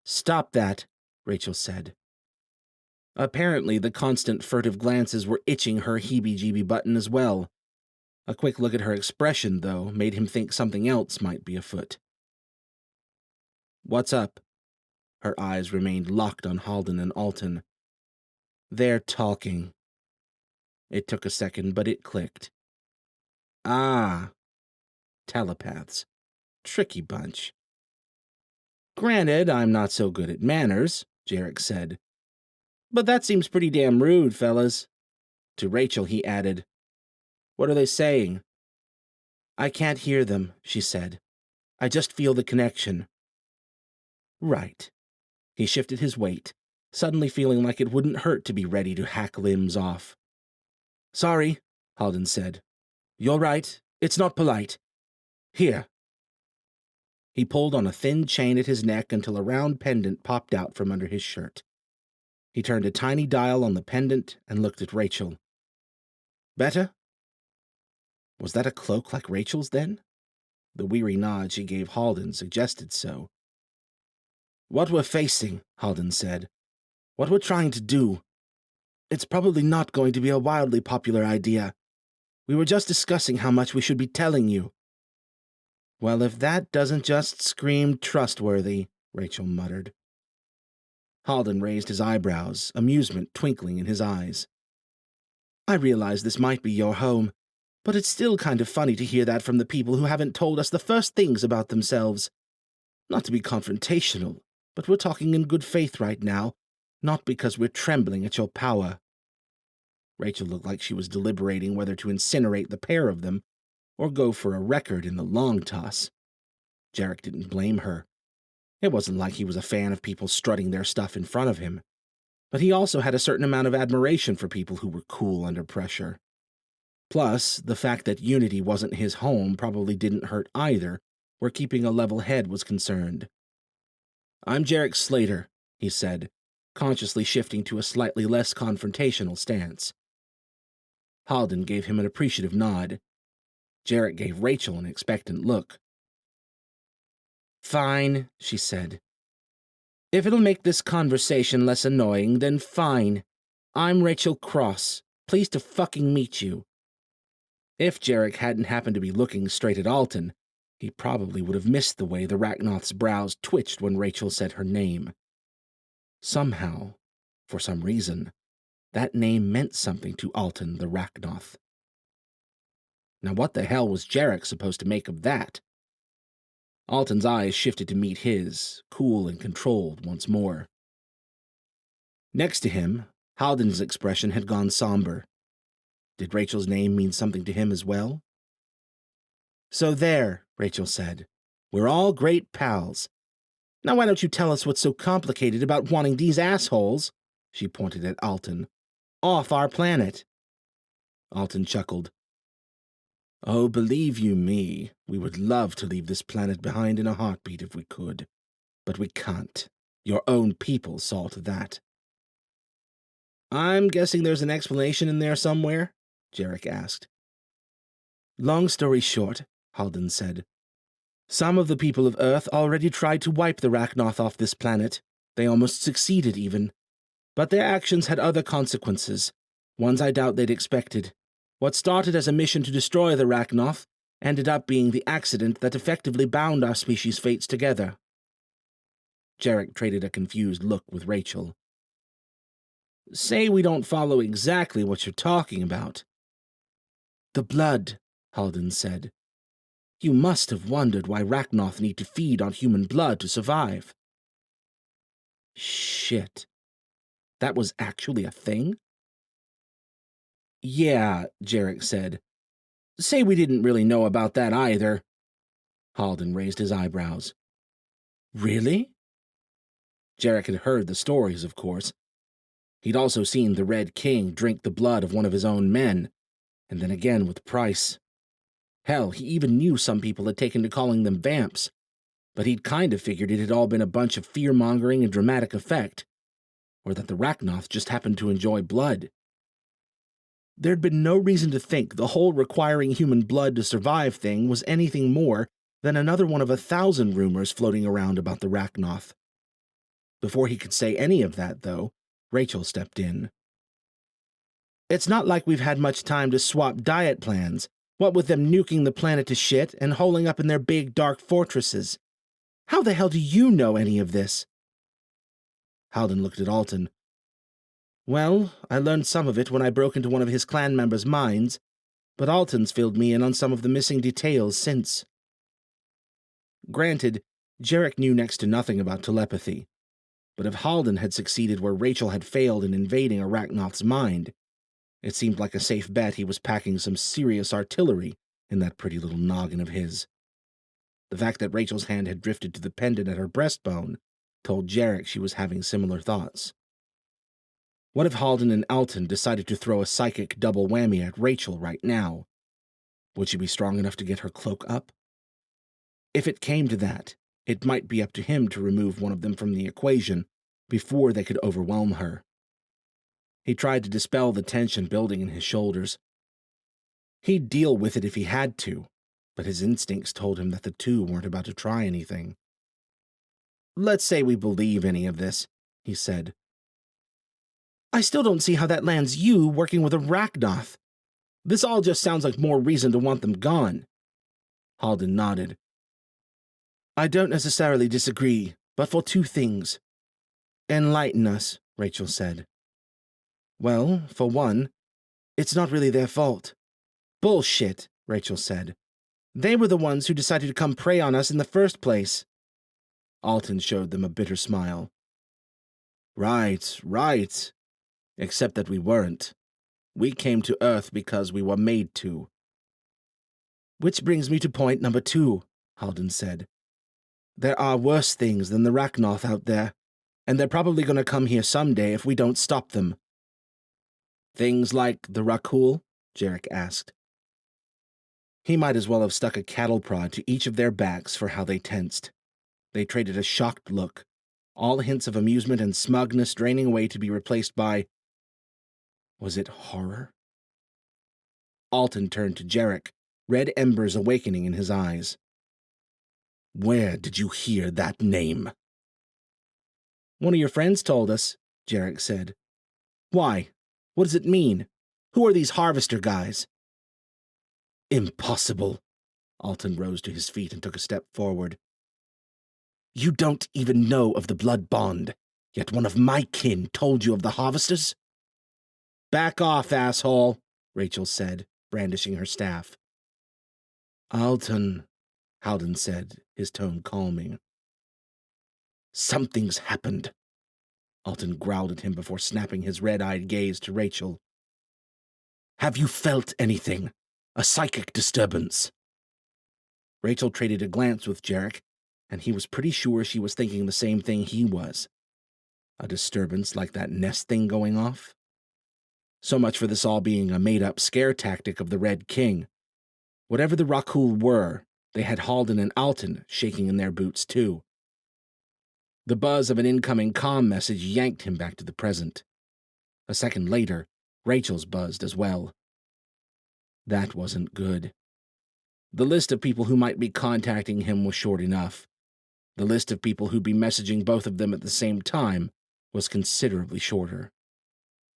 Stop that, Rachel said. Apparently, the constant furtive glances were itching her heebie-jeebie button as well. A quick look at her expression, though, made him think something else might be afoot. What's up? Her eyes remained locked on Halden and Alton. They're talking. It took a second, but it clicked. Ah, telepaths. Tricky bunch. Granted, I'm not so good at manners, Jarek said. But that seems pretty damn rude, fellas. To Rachel, he added, What are they saying? I can't hear them, she said. I just feel the connection. Right. He shifted his weight, suddenly feeling like it wouldn't hurt to be ready to hack limbs off. Sorry, Halden said. You're right. It's not polite. Here. He pulled on a thin chain at his neck until a round pendant popped out from under his shirt. He turned a tiny dial on the pendant and looked at Rachel. Better? Was that a cloak like Rachel's, then? The weary nod she gave Halden suggested so. What we're facing, Halden said. What we're trying to do. It's probably not going to be a wildly popular idea. We were just discussing how much we should be telling you. Well, if that doesn't just scream trustworthy, Rachel muttered. Halden raised his eyebrows, amusement twinkling in his eyes. I realize this might be your home, but it's still kind of funny to hear that from the people who haven't told us the first things about themselves. Not to be confrontational, but we're talking in good faith right now, not because we're trembling at your power. Rachel looked like she was deliberating whether to incinerate the pair of them or go for a record in the long toss. Jarek didn't blame her. It wasn't like he was a fan of people strutting their stuff in front of him, but he also had a certain amount of admiration for people who were cool under pressure. Plus, the fact that Unity wasn't his home probably didn't hurt either, where keeping a level head was concerned. I'm Jarek Slater, he said, consciously shifting to a slightly less confrontational stance. Halden gave him an appreciative nod. Jarek gave Rachel an expectant look. Fine, she said. If it'll make this conversation less annoying, then fine. I'm Rachel Cross. Pleased to fucking meet you. If Jarek hadn't happened to be looking straight at Alton, he probably would have missed the way the Rachnoth's brows twitched when Rachel said her name. Somehow, for some reason, that name meant something to Alton the Rachnoth. Now what the hell was Jarek supposed to make of that? Alton's eyes shifted to meet his, cool and controlled once more. Next to him, Halden's expression had gone somber. Did Rachel's name mean something to him as well? So there, Rachel said. We're all great pals. Now why don't you tell us what's so complicated about wanting these assholes, she pointed at Alton, off our planet? Alton chuckled. Oh, believe you me, we would love to leave this planet behind in a heartbeat if we could. But we can't. Your own people saw to that. I'm guessing there's an explanation in there somewhere? Jarek asked. Long story short, Halden said. Some of the people of Earth already tried to wipe the Rachnoth off this planet. They almost succeeded, even. But their actions had other consequences, ones I doubt they'd expected. What started as a mission to destroy the Rachnoth ended up being the accident that effectively bound our species' fates together. Jarek traded a confused look with Rachel. Say we don't follow exactly what you're talking about. The blood, Halden said. You must have wondered why Rachnoth need to feed on human blood to survive. Shit. That was actually a thing? Yeah, Jarek said. Say we didn't really know about that either. Halden raised his eyebrows. Really? Jarek had heard the stories, of course. He'd also seen the Red King drink the blood of one of his own men, and then again with Price. Hell, he even knew some people had taken to calling them vamps, but he'd kind of figured it had all been a bunch of fear-mongering and dramatic effect, or that the Rachnoth just happened to enjoy blood. There'd been no reason to think the whole requiring human blood to survive thing was anything more than another one of 1,000 rumors floating around about the Rachnoth. Before he could say any of that, though, Rachel stepped in. It's not like we've had much time to swap diet plans, what with them nuking the planet to shit and holing up in their big dark fortresses. How the hell do you know any of this? Halden looked at Alton. Well, I learned some of it when I broke into one of his clan members' minds, but Alton's filled me in on some of the missing details since. Granted, Jarek knew next to nothing about telepathy, but if Halden had succeeded where Rachel had failed in invading Arachnoth's mind, it seemed like a safe bet he was packing some serious artillery in that pretty little noggin of his. The fact that Rachel's hand had drifted to the pendant at her breastbone told Jarek she was having similar thoughts. What if Halden and Alton decided to throw a psychic double whammy at Rachel right now? Would she be strong enough to get her cloak up? If it came to that, it might be up to him to remove one of them from the equation before they could overwhelm her. He tried to dispel the tension building in his shoulders. He'd deal with it if he had to, but his instincts told him that the two weren't about to try anything. Let's say we believe any of this, he said. I still don't see how that lands you working with Arachnoth. This all just sounds like more reason to want them gone. Halden nodded. I don't necessarily disagree, but for two things. Enlighten us, Rachel said. Well, for one, it's not really their fault. Bullshit, Rachel said. They were the ones who decided to come prey on us in the first place. Alton showed them a bitter smile. Right. Except that we weren't. We came to Earth because we were made to. Which brings me to point number 2, Halden said. There are worse things than the Arachnoth out there, and they're probably going to come here someday if we don't stop them. Things like the Rakul? Jarek asked. He might as well have stuck a cattle prod to each of their backs for how they tensed. They traded a shocked look, all hints of amusement and smugness draining away to be replaced by... Was it horror? Alton turned to Jarek, red embers awakening in his eyes. Where did you hear that name? One of your friends told us, Jarek said. Why? What does it mean? Who are these harvester guys? Impossible. Alton rose to his feet and took a step forward. You don't even know of the blood bond, yet one of my kin told you of the harvesters? Back off, asshole, Rachel said, brandishing her staff. Alton, Halden said, his tone calming. Something's happened. Alton growled at him before snapping his red-eyed gaze to Rachel. Have you felt anything? A psychic disturbance? Rachel traded a glance with Jarek, and he was pretty sure she was thinking the same thing he was. A disturbance like that nest thing going off? So much for this all being a made-up scare tactic of the Red King. Whatever the Rakul were, they had Halden and Alton shaking in their boots too. The buzz of an incoming comm message yanked him back to the present. A second later, Rachel's buzzed as well. That wasn't good. The list of people who might be contacting him was short enough. The list of people who'd be messaging both of them at the same time was considerably shorter.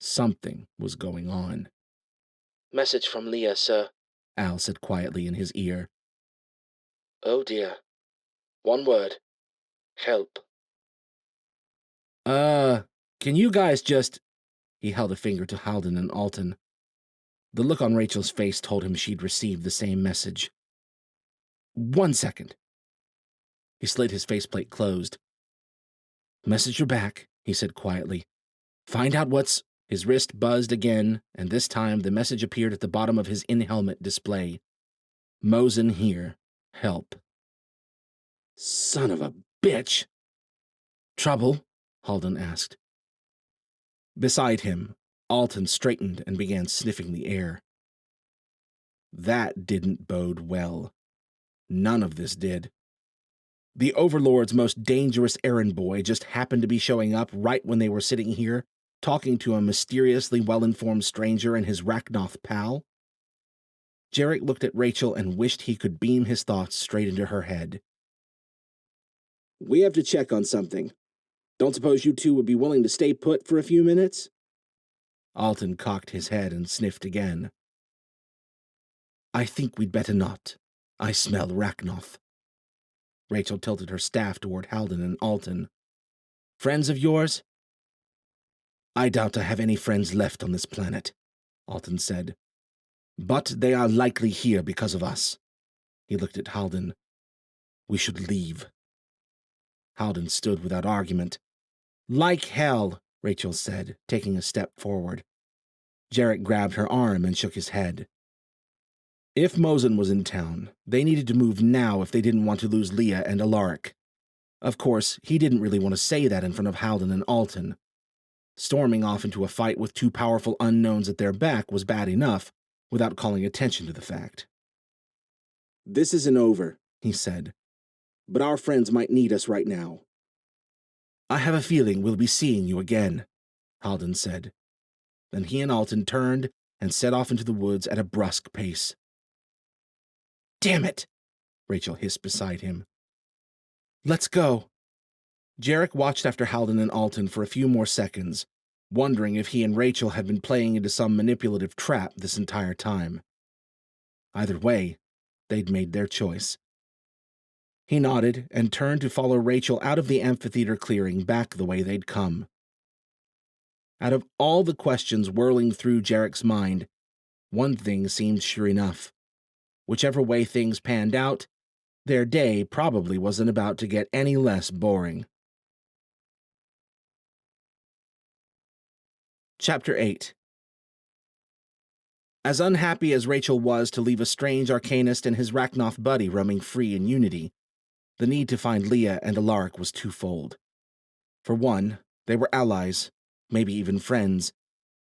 Something was going on. Message from Leah, sir, Al said quietly in his ear. Oh dear. One word. Help. Can you guys just... He held a finger to Halden and Alton. The look on Rachel's face told him she'd received the same message. 1 second. He slid his faceplate closed. Messenger back, he said quietly. Find out what's... His wrist buzzed again, and this time the message appeared at the bottom of his in-helmet display. Mosin here. Help. Son of a bitch! Trouble? Halden asked. Beside him, Alton straightened and began sniffing the air. That didn't bode well. None of this did. The Overlord's most dangerous errand boy just happened to be showing up right when they were sitting here, talking to a mysteriously well-informed stranger and his Arachnoth pal. Jarek looked at Rachel and wished he could beam his thoughts straight into her head. We have to check on something. Don't suppose you two would be willing to stay put for a few minutes? Alton cocked his head and sniffed again. I think we'd better not. I smell Arachnoth. Rachel tilted her staff toward Halden and Alton. Friends of yours? I doubt I have any friends left on this planet, Alton said. But they are likely here because of us. He looked at Halden. We should leave. Halden stood without argument. Like hell, Rachel said, taking a step forward. Jarek grabbed her arm and shook his head. If Mosen was in town, they needed to move now if they didn't want to lose Leah and Alaric. Of course, he didn't really want to say that in front of Halden and Alton. Storming off into a fight with two powerful unknowns at their back was bad enough, without calling attention to the fact. This isn't over, he said. But our friends might need us right now. I have a feeling we'll be seeing you again, Halden said. Then he and Alton turned and set off into the woods at a brusque pace. Damn it, Rachel hissed beside him. Let's go. Jarek watched after Halden and Alton for a few more seconds, wondering if he and Rachel had been playing into some manipulative trap this entire time. Either way, they'd made their choice. He nodded and turned to follow Rachel out of the amphitheater clearing back the way they'd come. Out of all the questions whirling through Jarek's mind, one thing seemed sure enough. Whichever way things panned out, their day probably wasn't about to get any less boring. Chapter 8. As unhappy as Rachel was to leave a strange arcanist and his Rachnoth buddy roaming free in Unity, the need to find Leah and Alaric was twofold. For one, they were allies, maybe even friends,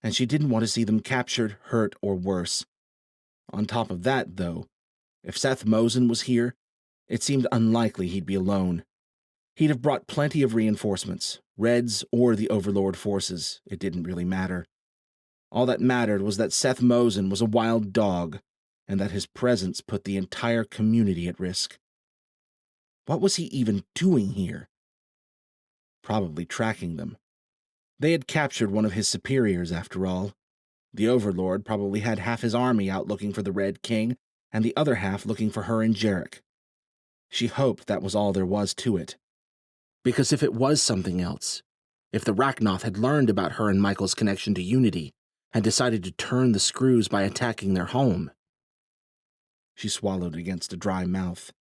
and she didn't want to see them captured, hurt, or worse. On top of that, though, if Seth Mosen was here, it seemed unlikely he'd be alone. He'd have brought plenty of reinforcements, Reds or the Overlord forces. It didn't really matter. All that mattered was that Seth Mosen was a wild dog, and that his presence put the entire community at risk. What was he even doing here? Probably tracking them. They had captured one of his superiors, after all. The Overlord probably had half his army out looking for the Red King, and the other half looking for her and Jarek. She hoped that was all there was to it. Because if it was something else, if the Rachnoth had learned about her and Michael's connection to Unity, and decided to turn the screws by attacking their home. She swallowed against a dry mouth.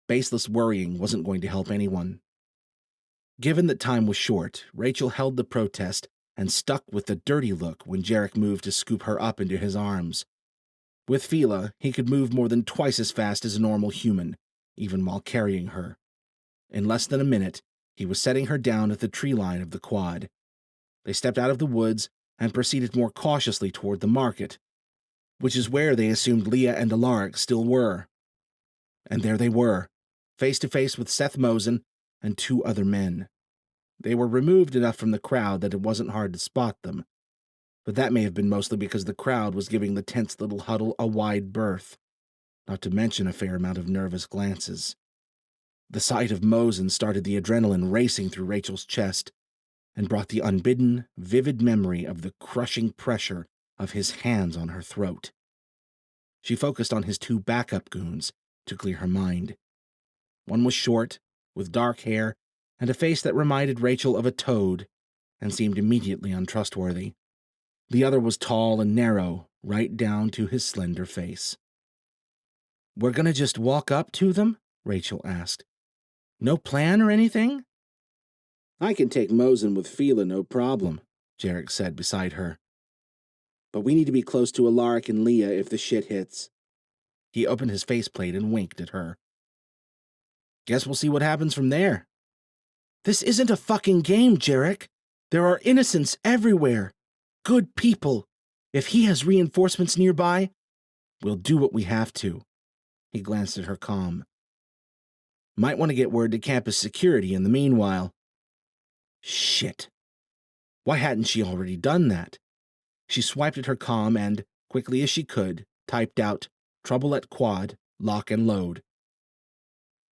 Baseless worrying wasn't going to help anyone. Given that time was short, Rachel held the protest and stuck with the dirty look when Jarek moved to scoop her up into his arms. With Fila, he could move more than twice as fast as a normal human, even while carrying her. In less than a minute, he was setting her down at the tree line of the quad. They stepped out of the woods and proceeded more cautiously toward the market, which is where they assumed Leah and Alaric still were. And there they were, face to face with Seth Mosen and two other men. They were removed enough from the crowd that it wasn't hard to spot them, but that may have been mostly because the crowd was giving the tense little huddle a wide berth, not to mention a fair amount of nervous glances. The sight of Mosen started the adrenaline racing through Rachel's chest, and brought the unbidden, vivid memory of the crushing pressure of his hands on her throat. She focused on his two backup goons to clear her mind. One was short, with dark hair, and a face that reminded Rachel of a toad, and seemed immediately untrustworthy. The other was tall and narrow, right down to his slender face. "We're gonna just walk up to them?" Rachel asked. "No plan or anything?" I can take Mosen with Fila, no problem, Jarek said beside her. But we need to be close to Alaric and Leah if the shit hits. He opened his faceplate and winked at her. "Guess we'll see what happens from there." "This isn't a fucking game, Jarek. There are innocents everywhere. Good people. If he has reinforcements nearby, we'll do what we have to." He glanced at her calm. "Might want to get word to campus security in the meanwhile." Shit. Why hadn't she already done that? She swiped at her comm and, quickly as she could, typed out, "Trouble at quad, lock and load."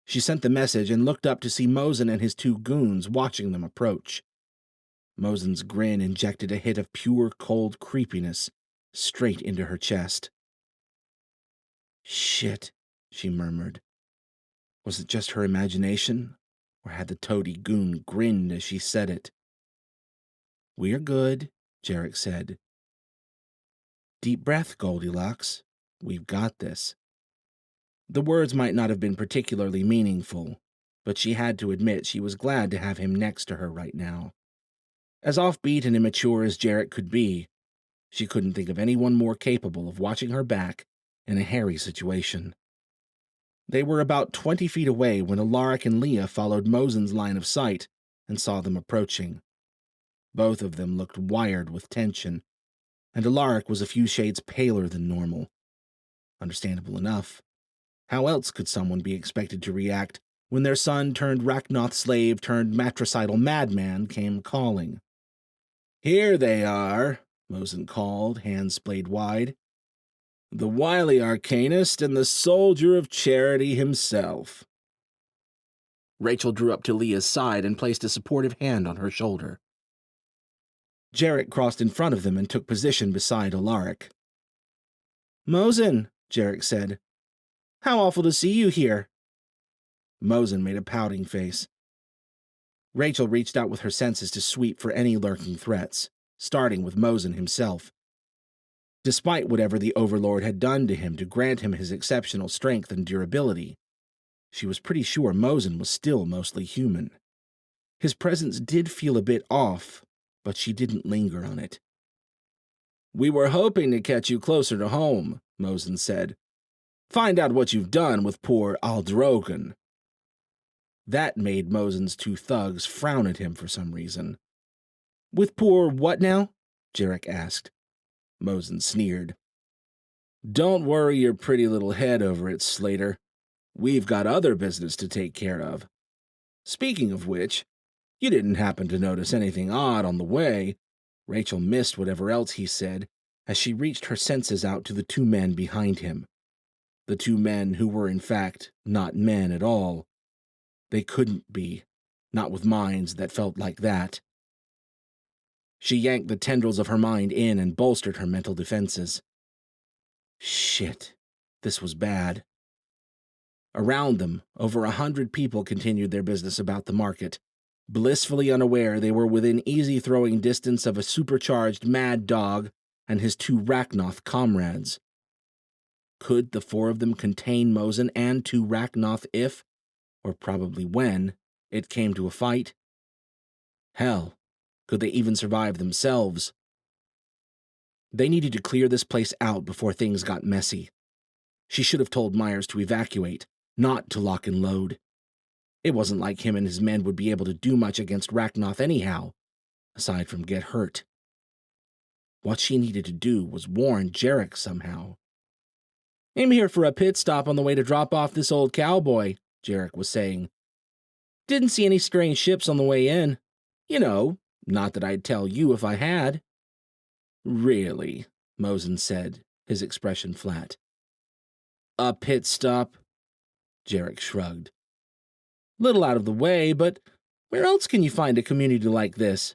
She sent the message and looked up to see Mosen and his two goons watching them approach. Mosen's grin injected a hit of pure, cold creepiness straight into her chest. "Shit," she murmured. Was it just her imagination, or had the toady goon grinned as she said it? "We're good," Jarek said. "Deep breath, Goldilocks. We've got this." The words might not have been particularly meaningful, but she had to admit she was glad to have him next to her right now. As offbeat and immature as Jarek could be, she couldn't think of anyone more capable of watching her back in a hairy situation. They were about 20 feet away when Alaric and Leah followed Mosen's line of sight and saw them approaching. Both of them looked wired with tension, and Alaric was a few shades paler than normal. Understandable enough. How else could someone be expected to react when their son turned Rachnoth slave turned matricidal madman came calling? "Here they are," Mosen called, hands splayed wide. "The wily arcanist and the soldier of charity himself." Rachel drew up to Leah's side and placed a supportive hand on her shoulder. Jarek crossed in front of them and took position beside Alaric. "Mosen," Jarek said, "how awful to see you here." Mosen made a pouting face. Rachel reached out with her senses to sweep for any lurking threats, starting with Mosen himself. Despite whatever the Overlord had done to him to grant him his exceptional strength and durability, she was pretty sure Mosen was still mostly human. His presence did feel a bit off, but she didn't linger on it. "We were hoping to catch you closer to home," Mosen said. "Find out what you've done with poor Aldrogan." That made Mosen's two thugs frown at him for some reason. "With poor what now?" Jarek asked. Mosen sneered. "Don't worry your pretty little head over it, Slater. We've got other business to take care of. Speaking of which, you didn't happen to notice anything odd on the way." Rachel missed whatever else he said as she reached her senses out to the two men behind him. The two men who were in fact not men at all. They couldn't be, not with minds that felt like that. She yanked the tendrils of her mind in and bolstered her mental defenses. Shit, this was bad. Around them, over 100 people continued their business about the market, blissfully unaware they were within easy throwing distance of a supercharged mad dog and his two Rachnoth comrades. Could the four of them contain Mosen and two Rachnoth if, or probably when, it came to a fight? Hell, could they even survive themselves? They needed to clear this place out before things got messy. She should have told Myers to evacuate, not to lock and load. It wasn't like him and his men would be able to do much against Rachnoth anyhow, aside from get hurt. What she needed to do was warn Jarek somehow. "I'm here for a pit stop on the way to drop off this old cowboy," Jarek was saying. "Didn't see any strange ships on the way in. You know, not that I'd tell you if I had." "Really?" Mosen said, his expression flat. "A pit stop?" Jarek shrugged. "Little out of the way, but where else can you find a community like this?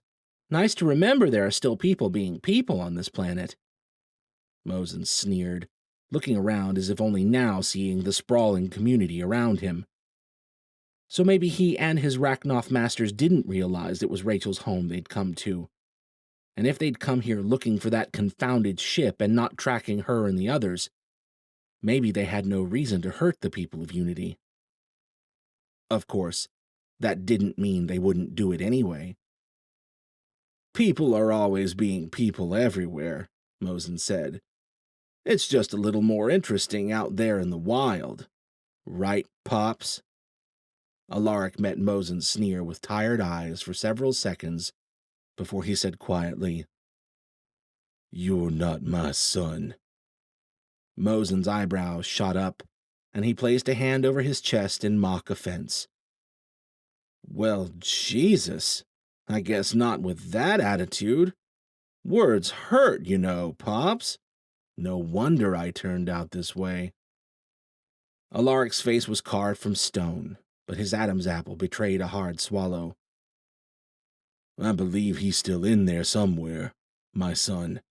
Nice to remember there are still people being people on this planet." Mosen sneered, looking around as if only now seeing the sprawling community around him. So maybe he and his Rachnoth masters didn't realize it was Rachel's home they'd come to. And if they'd come here looking for that confounded ship and not tracking her and the others, maybe they had no reason to hurt the people of Unity. Of course, that didn't mean they wouldn't do it anyway. "People are always being people everywhere," Mosen said. "It's just a little more interesting out there in the wild. Right, Pops?" Alaric met Mosen's sneer with tired eyes for several seconds before he said quietly, "You're not my son." Mosen's eyebrows shot up, and he placed a hand over his chest in mock offense. "Well, Jesus, I guess not with that attitude. Words hurt, you know, Pops. No wonder I turned out this way." Alaric's face was carved from stone, but his Adam's apple betrayed a hard swallow. "I believe he's still in there somewhere, my son,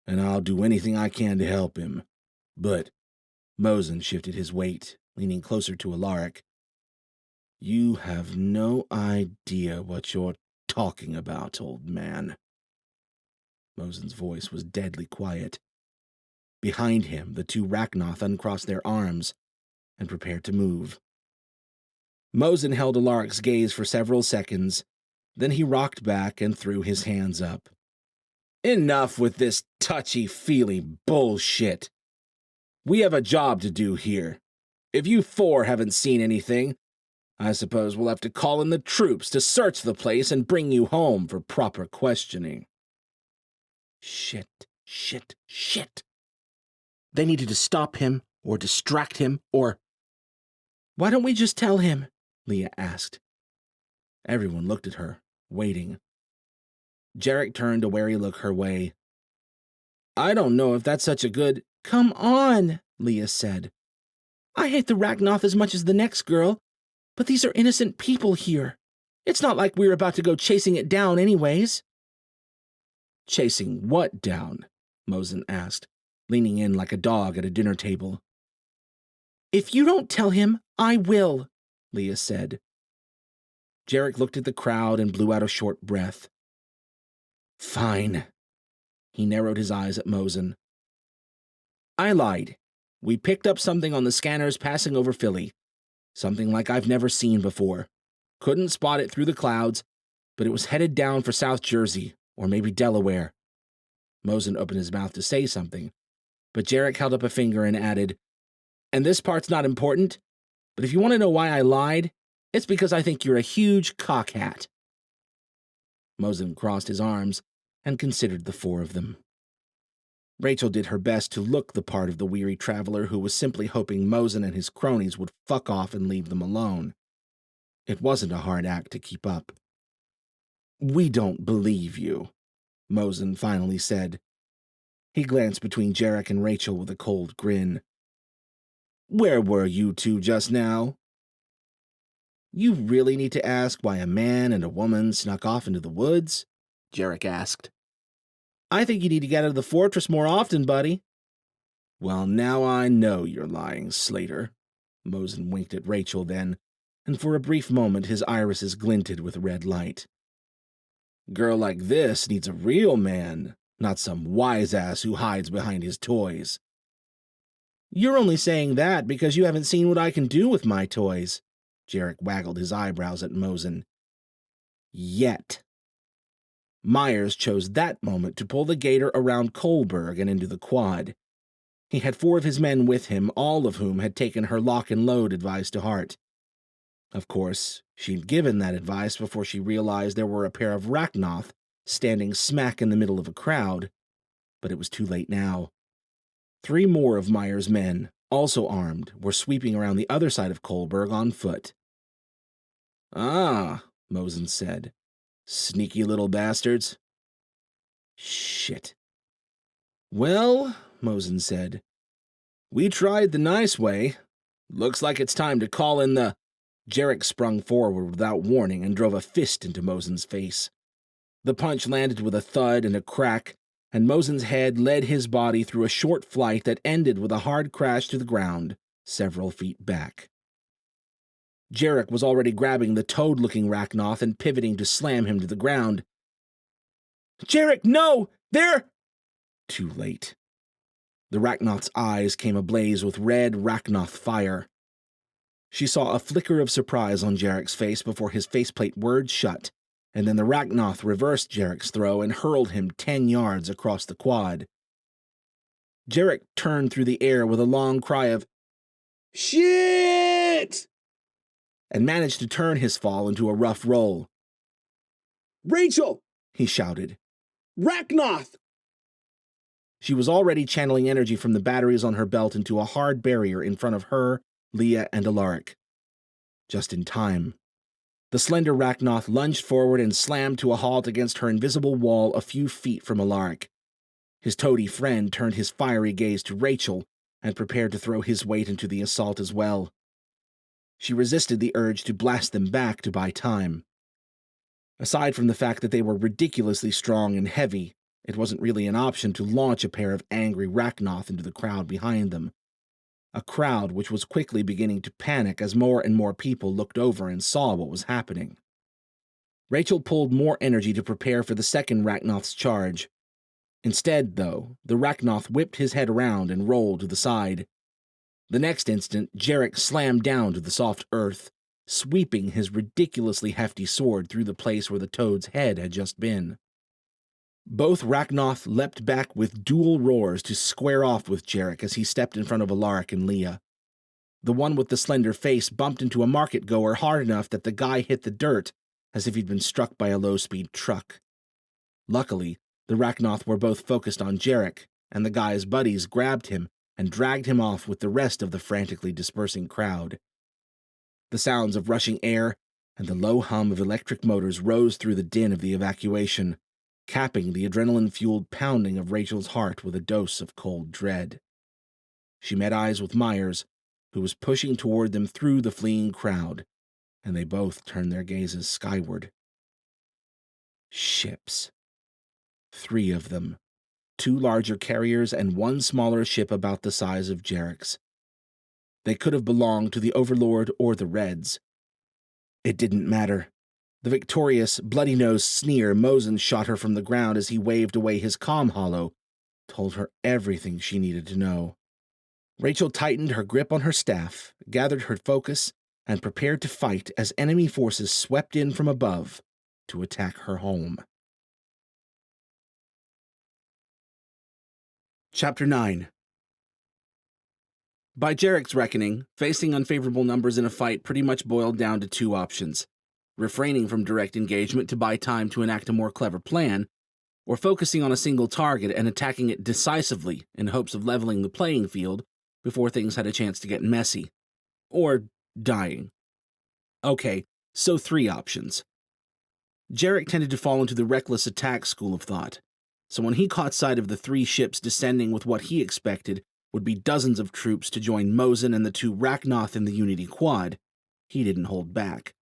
and I'll do anything I can to help him. But," Mosen shifted his weight, leaning closer to Alaric, You have no idea what you're talking about, old man. Mosen's voice was deadly quiet. Behind him, the two Rachnoth uncrossed their arms and prepared to move. Mosen held Alaric's gaze for several seconds, then he rocked back and threw his hands up. Enough with this touchy-feely bullshit. We have a job to do here. If you four haven't seen anything, I suppose we'll have to call in the troops to search the place and bring you home for proper questioning. Shit. They needed to stop him, or distract him, or... Why don't we just tell him? Leah asked. Everyone looked at her, waiting. Jarek turned a wary look her way. I don't know if that's such a good... Come on, Leah said. I hate the Rachnoth as much as the next girl, but these are innocent people here. It's not like we're about to go chasing it down anyways. Chasing what down? Mosen asked, leaning in like a dog at a dinner table. If you don't tell him, I will, Leah said. Jarek looked at the crowd and blew out a short breath. Fine. He narrowed his eyes at Mosen. I lied. We picked up something on the scanners passing over Philly. Something like I've never seen before. Couldn't spot it through the clouds, but it was headed down for South Jersey, or maybe Delaware. Mosen opened his mouth to say something, but Jarek held up a finger and added, And this part's not important, but if you want to know why I lied, it's because I think you're a huge cockhat. Mosen crossed his arms and considered the four of them. Rachel did her best to look the part of the weary traveler who was simply hoping Mosen and his cronies would fuck off and leave them alone. It wasn't a hard act to keep up. We don't believe you, Mosen finally said. He glanced between Jarek and Rachel with a cold grin. Where were you two just now? You really need to ask why a man and a woman snuck off into the woods? Jarek asked. I think you need to get out of the fortress more often, buddy. Well, now I know you're lying, Slater. Mosen winked at Rachel then, and for a brief moment his irises glinted with red light. Girl like this needs a real man, not some wise-ass who hides behind his toys. You're only saying that because you haven't seen what I can do with my toys. Jarek waggled his eyebrows at Mosen. Yet. Myers chose that moment to pull the gator around Kohlberg and into the quad. He had 4 of his men with him, all of whom had taken her lock and load advice to heart. Of course, she'd given that advice before she realized there were a pair of Rachnoth standing smack in the middle of a crowd, but it was too late now. 3 more of Myers' men, also armed, were sweeping around the other side of Kohlberg on foot. Ah, Mosen said. Sneaky little bastards. Shit. Well, Mosen said, we tried the nice way. Looks like it's time to call in the... Jarek sprung forward without warning and drove a fist into Mosen's face. The punch landed with a thud and a crack, and Mosen's head led his body through a short flight that ended with a hard crash to the ground, several feet back. Jarek was already grabbing the toad-looking Rachnoth and pivoting to slam him to the ground. Jarek, no! There! Too late. The Rachnoth's eyes came ablaze with red Rachnoth fire. She saw a flicker of surprise on Jarek's face before his faceplate whirred shut, and then the Rachnoth reversed Jarek's throw and hurled him 10 yards across the quad. Jarek turned through the air with a long cry of, Shit! And managed to turn his fall into a rough roll. Rachel! He shouted. Rachnoth! She was already channeling energy from the batteries on her belt into a hard barrier in front of her, Leah, and Alaric. Just in time. The slender Rachnoth lunged forward and slammed to a halt against her invisible wall a few feet from Alaric. His toady friend turned his fiery gaze to Rachel and prepared to throw his weight into the assault as well. She resisted the urge to blast them back to buy time. Aside from the fact that they were ridiculously strong and heavy, it wasn't really an option to launch a pair of angry Rachnoth into the crowd behind them. a crowd which was quickly beginning to panic as more and more people looked over and saw what was happening. Rachel pulled more energy to prepare for the second Rachnoth's charge. Instead, though, the Rachnoth whipped his head around and rolled to the side. The next instant, Jarek slammed down to the soft earth, sweeping his ridiculously hefty sword through the place where the toad's head had just been. Both Rachnoth leapt back with dual roars to square off with Jarek as he stepped in front of Alaric and Leah. The one with the slender face bumped into a market-goer hard enough that the guy hit the dirt as if he'd been struck by a low-speed truck. Luckily, the Rachnoth were both focused on Jarek, and the guy's buddies grabbed him and dragged him off with the rest of the frantically dispersing crowd. The sounds of rushing air and the low hum of electric motors rose through the din of the evacuation, capping the adrenaline-fueled pounding of Rachel's heart with a dose of cold dread. She met eyes with Myers, who was pushing toward them through the fleeing crowd, and they both turned their gazes skyward. Ships. 3 of them. 2 larger carriers and 1 smaller ship about the size of Jarek's. They could have belonged to the Overlord or the Reds. It didn't matter. The victorious, bloody-nosed sneer Mosen shot her from the ground as he waved away his comm hollow told her everything she needed to know. Rachel tightened her grip on her staff, gathered her focus, and prepared to fight as enemy forces swept in from above to attack her home. Chapter 9. By Jarek's reckoning, facing unfavorable numbers in a fight pretty much boiled down to 2 options: refraining from direct engagement to buy time to enact a more clever plan, or focusing on a single target and attacking it decisively in hopes of leveling the playing field before things had a chance to get messy. Or dying. Okay, so 3 options. Jarek tended to fall into the reckless attack school of thought, so when he caught sight of the 3 ships descending with what he expected would be dozens of troops to join Mosen and the 2 Rachnoth in the Unity Quad, he didn't hold back.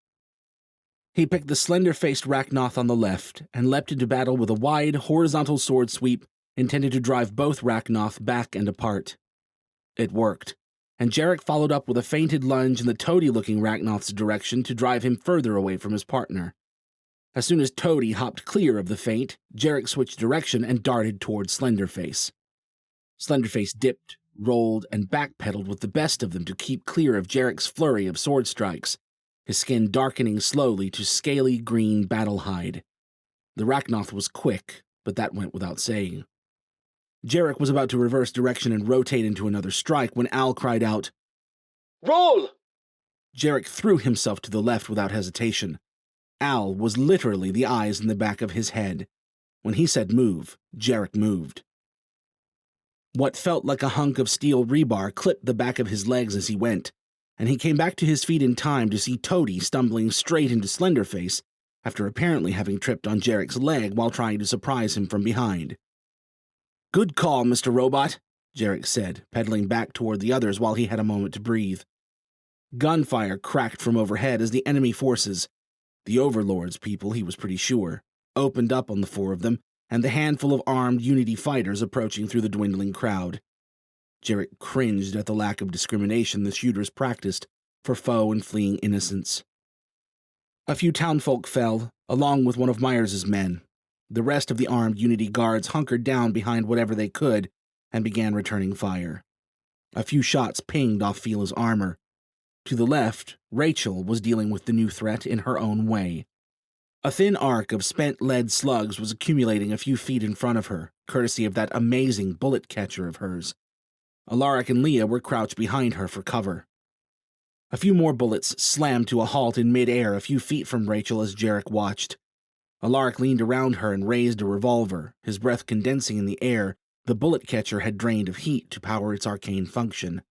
He picked the slender-faced Rachnoth on the left and leapt into battle with a wide, horizontal sword sweep intended to drive both Rachnoth back and apart. It worked, and Jarek followed up with a feinted lunge in the toady-looking Rachnoth's direction to drive him further away from his partner. As soon as Toady hopped clear of the feint, Jarek switched direction and darted toward Slenderface. Slenderface dipped, rolled, and backpedaled with the best of them to keep clear of Jarek's flurry of sword strikes, his skin darkening slowly to scaly green battle hide. The Rachnoth was quick, but that went without saying. Jarek was about to reverse direction and rotate into another strike when Al cried out, Roll! Jarek threw himself to the left without hesitation. Al was literally the eyes in the back of his head. When he said move, Jarek moved. What felt like a hunk of steel rebar clipped the back of his legs as he went, and he came back to his feet in time to see Toady stumbling straight into Slenderface after apparently having tripped on Jarek's leg while trying to surprise him from behind. Good call, Mr. Robot, Jarek said, pedaling back toward the others while he had a moment to breathe. Gunfire cracked from overhead as the enemy forces, the Overlord's people, he was pretty sure, opened up on the 4 of them and the handful of armed Unity fighters approaching through the dwindling crowd. Jarek cringed at the lack of discrimination the shooters practiced for foe and fleeing innocents. A few townfolk fell, along with one of Myers's men. The rest of the armed Unity guards hunkered down behind whatever they could and began returning fire. A few shots pinged off Fila's armor. To the left, Rachel was dealing with the new threat in her own way. A thin arc of spent lead slugs was accumulating a few feet in front of her, courtesy of that amazing bullet catcher of hers. Alaric and Leah were crouched behind her for cover. A few more bullets slammed to a halt in mid-air a few feet from Rachel as Jarek watched. Alaric leaned around her and raised a revolver, his breath condensing in the air the bullet catcher had drained of heat to power its arcane function.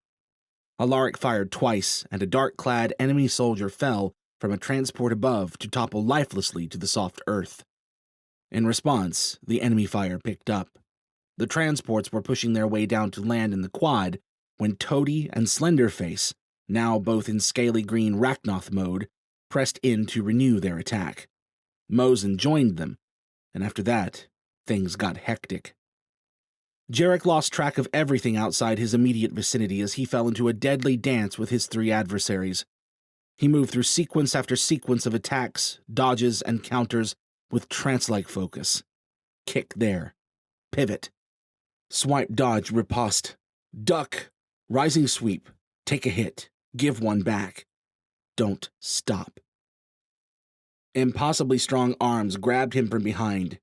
Alaric fired twice, and a dark-clad enemy soldier fell from a transport above to topple lifelessly to the soft earth. In response, the enemy fire picked up. The transports were pushing their way down to land in the quad when Toady and Slenderface, now both in scaly green Rachnoth mode, pressed in to renew their attack. Mosen joined them, and after that, things got hectic. Jarek lost track of everything outside his immediate vicinity as he fell into a deadly dance with his three adversaries. He moved through sequence after sequence of attacks, dodges, and counters with trance-like focus. Kick there. Pivot. Swipe, dodge, riposte. Duck. Rising sweep. Take a hit. Give one back. Don't stop. Impossibly strong arms grabbed him from behind.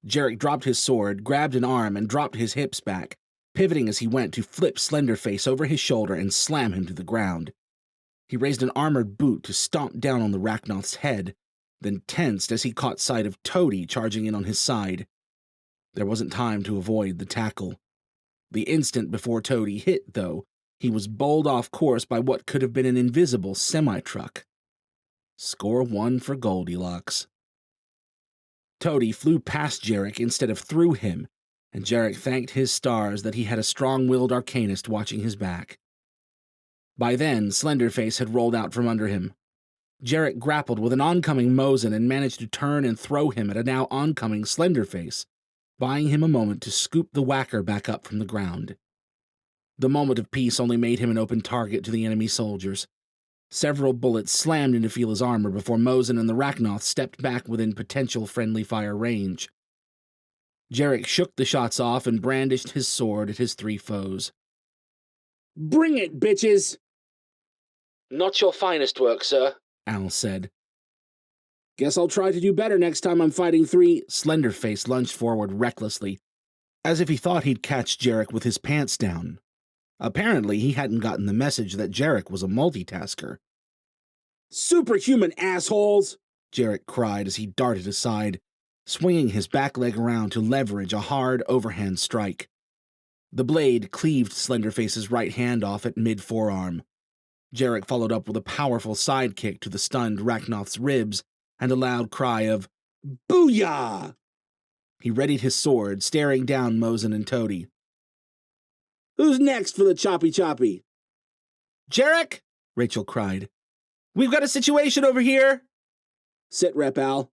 Jarek dropped his sword, grabbed an arm, and dropped his hips back, pivoting as he went to flip Slenderface over his shoulder and slam him to the ground. He raised an armored boot to stomp down on the Rachnoth's head, then tensed as he caught sight of Toady charging in on his side. There wasn't time to avoid the tackle. The instant before Toady hit, though, he was bowled off course by what could have been an invisible semi-truck. Score one for Goldilocks. Toady flew past Jarek instead of through him, and Jarek thanked his stars that he had a strong-willed arcanist watching his back. By then, Slenderface had rolled out from under him. Jarek grappled with an oncoming Mosin and managed to turn and throw him at a now oncoming Slenderface, buying him a moment to scoop the whacker back up from the ground. The moment of peace only made him an open target to the enemy soldiers. Several bullets slammed into Fila's armor before Mosin and the Rachnoth stepped back within potential friendly fire range. Jarek shook the shots off and brandished his sword at his three foes. Bring it, bitches! Not your finest work, sir, Al said. Guess I'll try to do better next time I'm fighting three. Slenderface lunged forward recklessly, as if he thought he'd catch Jarek with his pants down. Apparently, he hadn't gotten the message that Jarek was a multitasker. Superhuman assholes! Jarek cried as he darted aside, swinging his back leg around to leverage a hard overhand strike. The blade cleaved Slenderface's right hand off at mid-forearm. Jarek followed up with a powerful sidekick to the stunned Rachnoth's ribs and a loud cry of, "Booyah!" He readied his sword, staring down Mosin and Toady. Who's next for the choppy-choppy? "Jarek!" Rachel cried. "We've got a situation over here!" Sit rep, Al.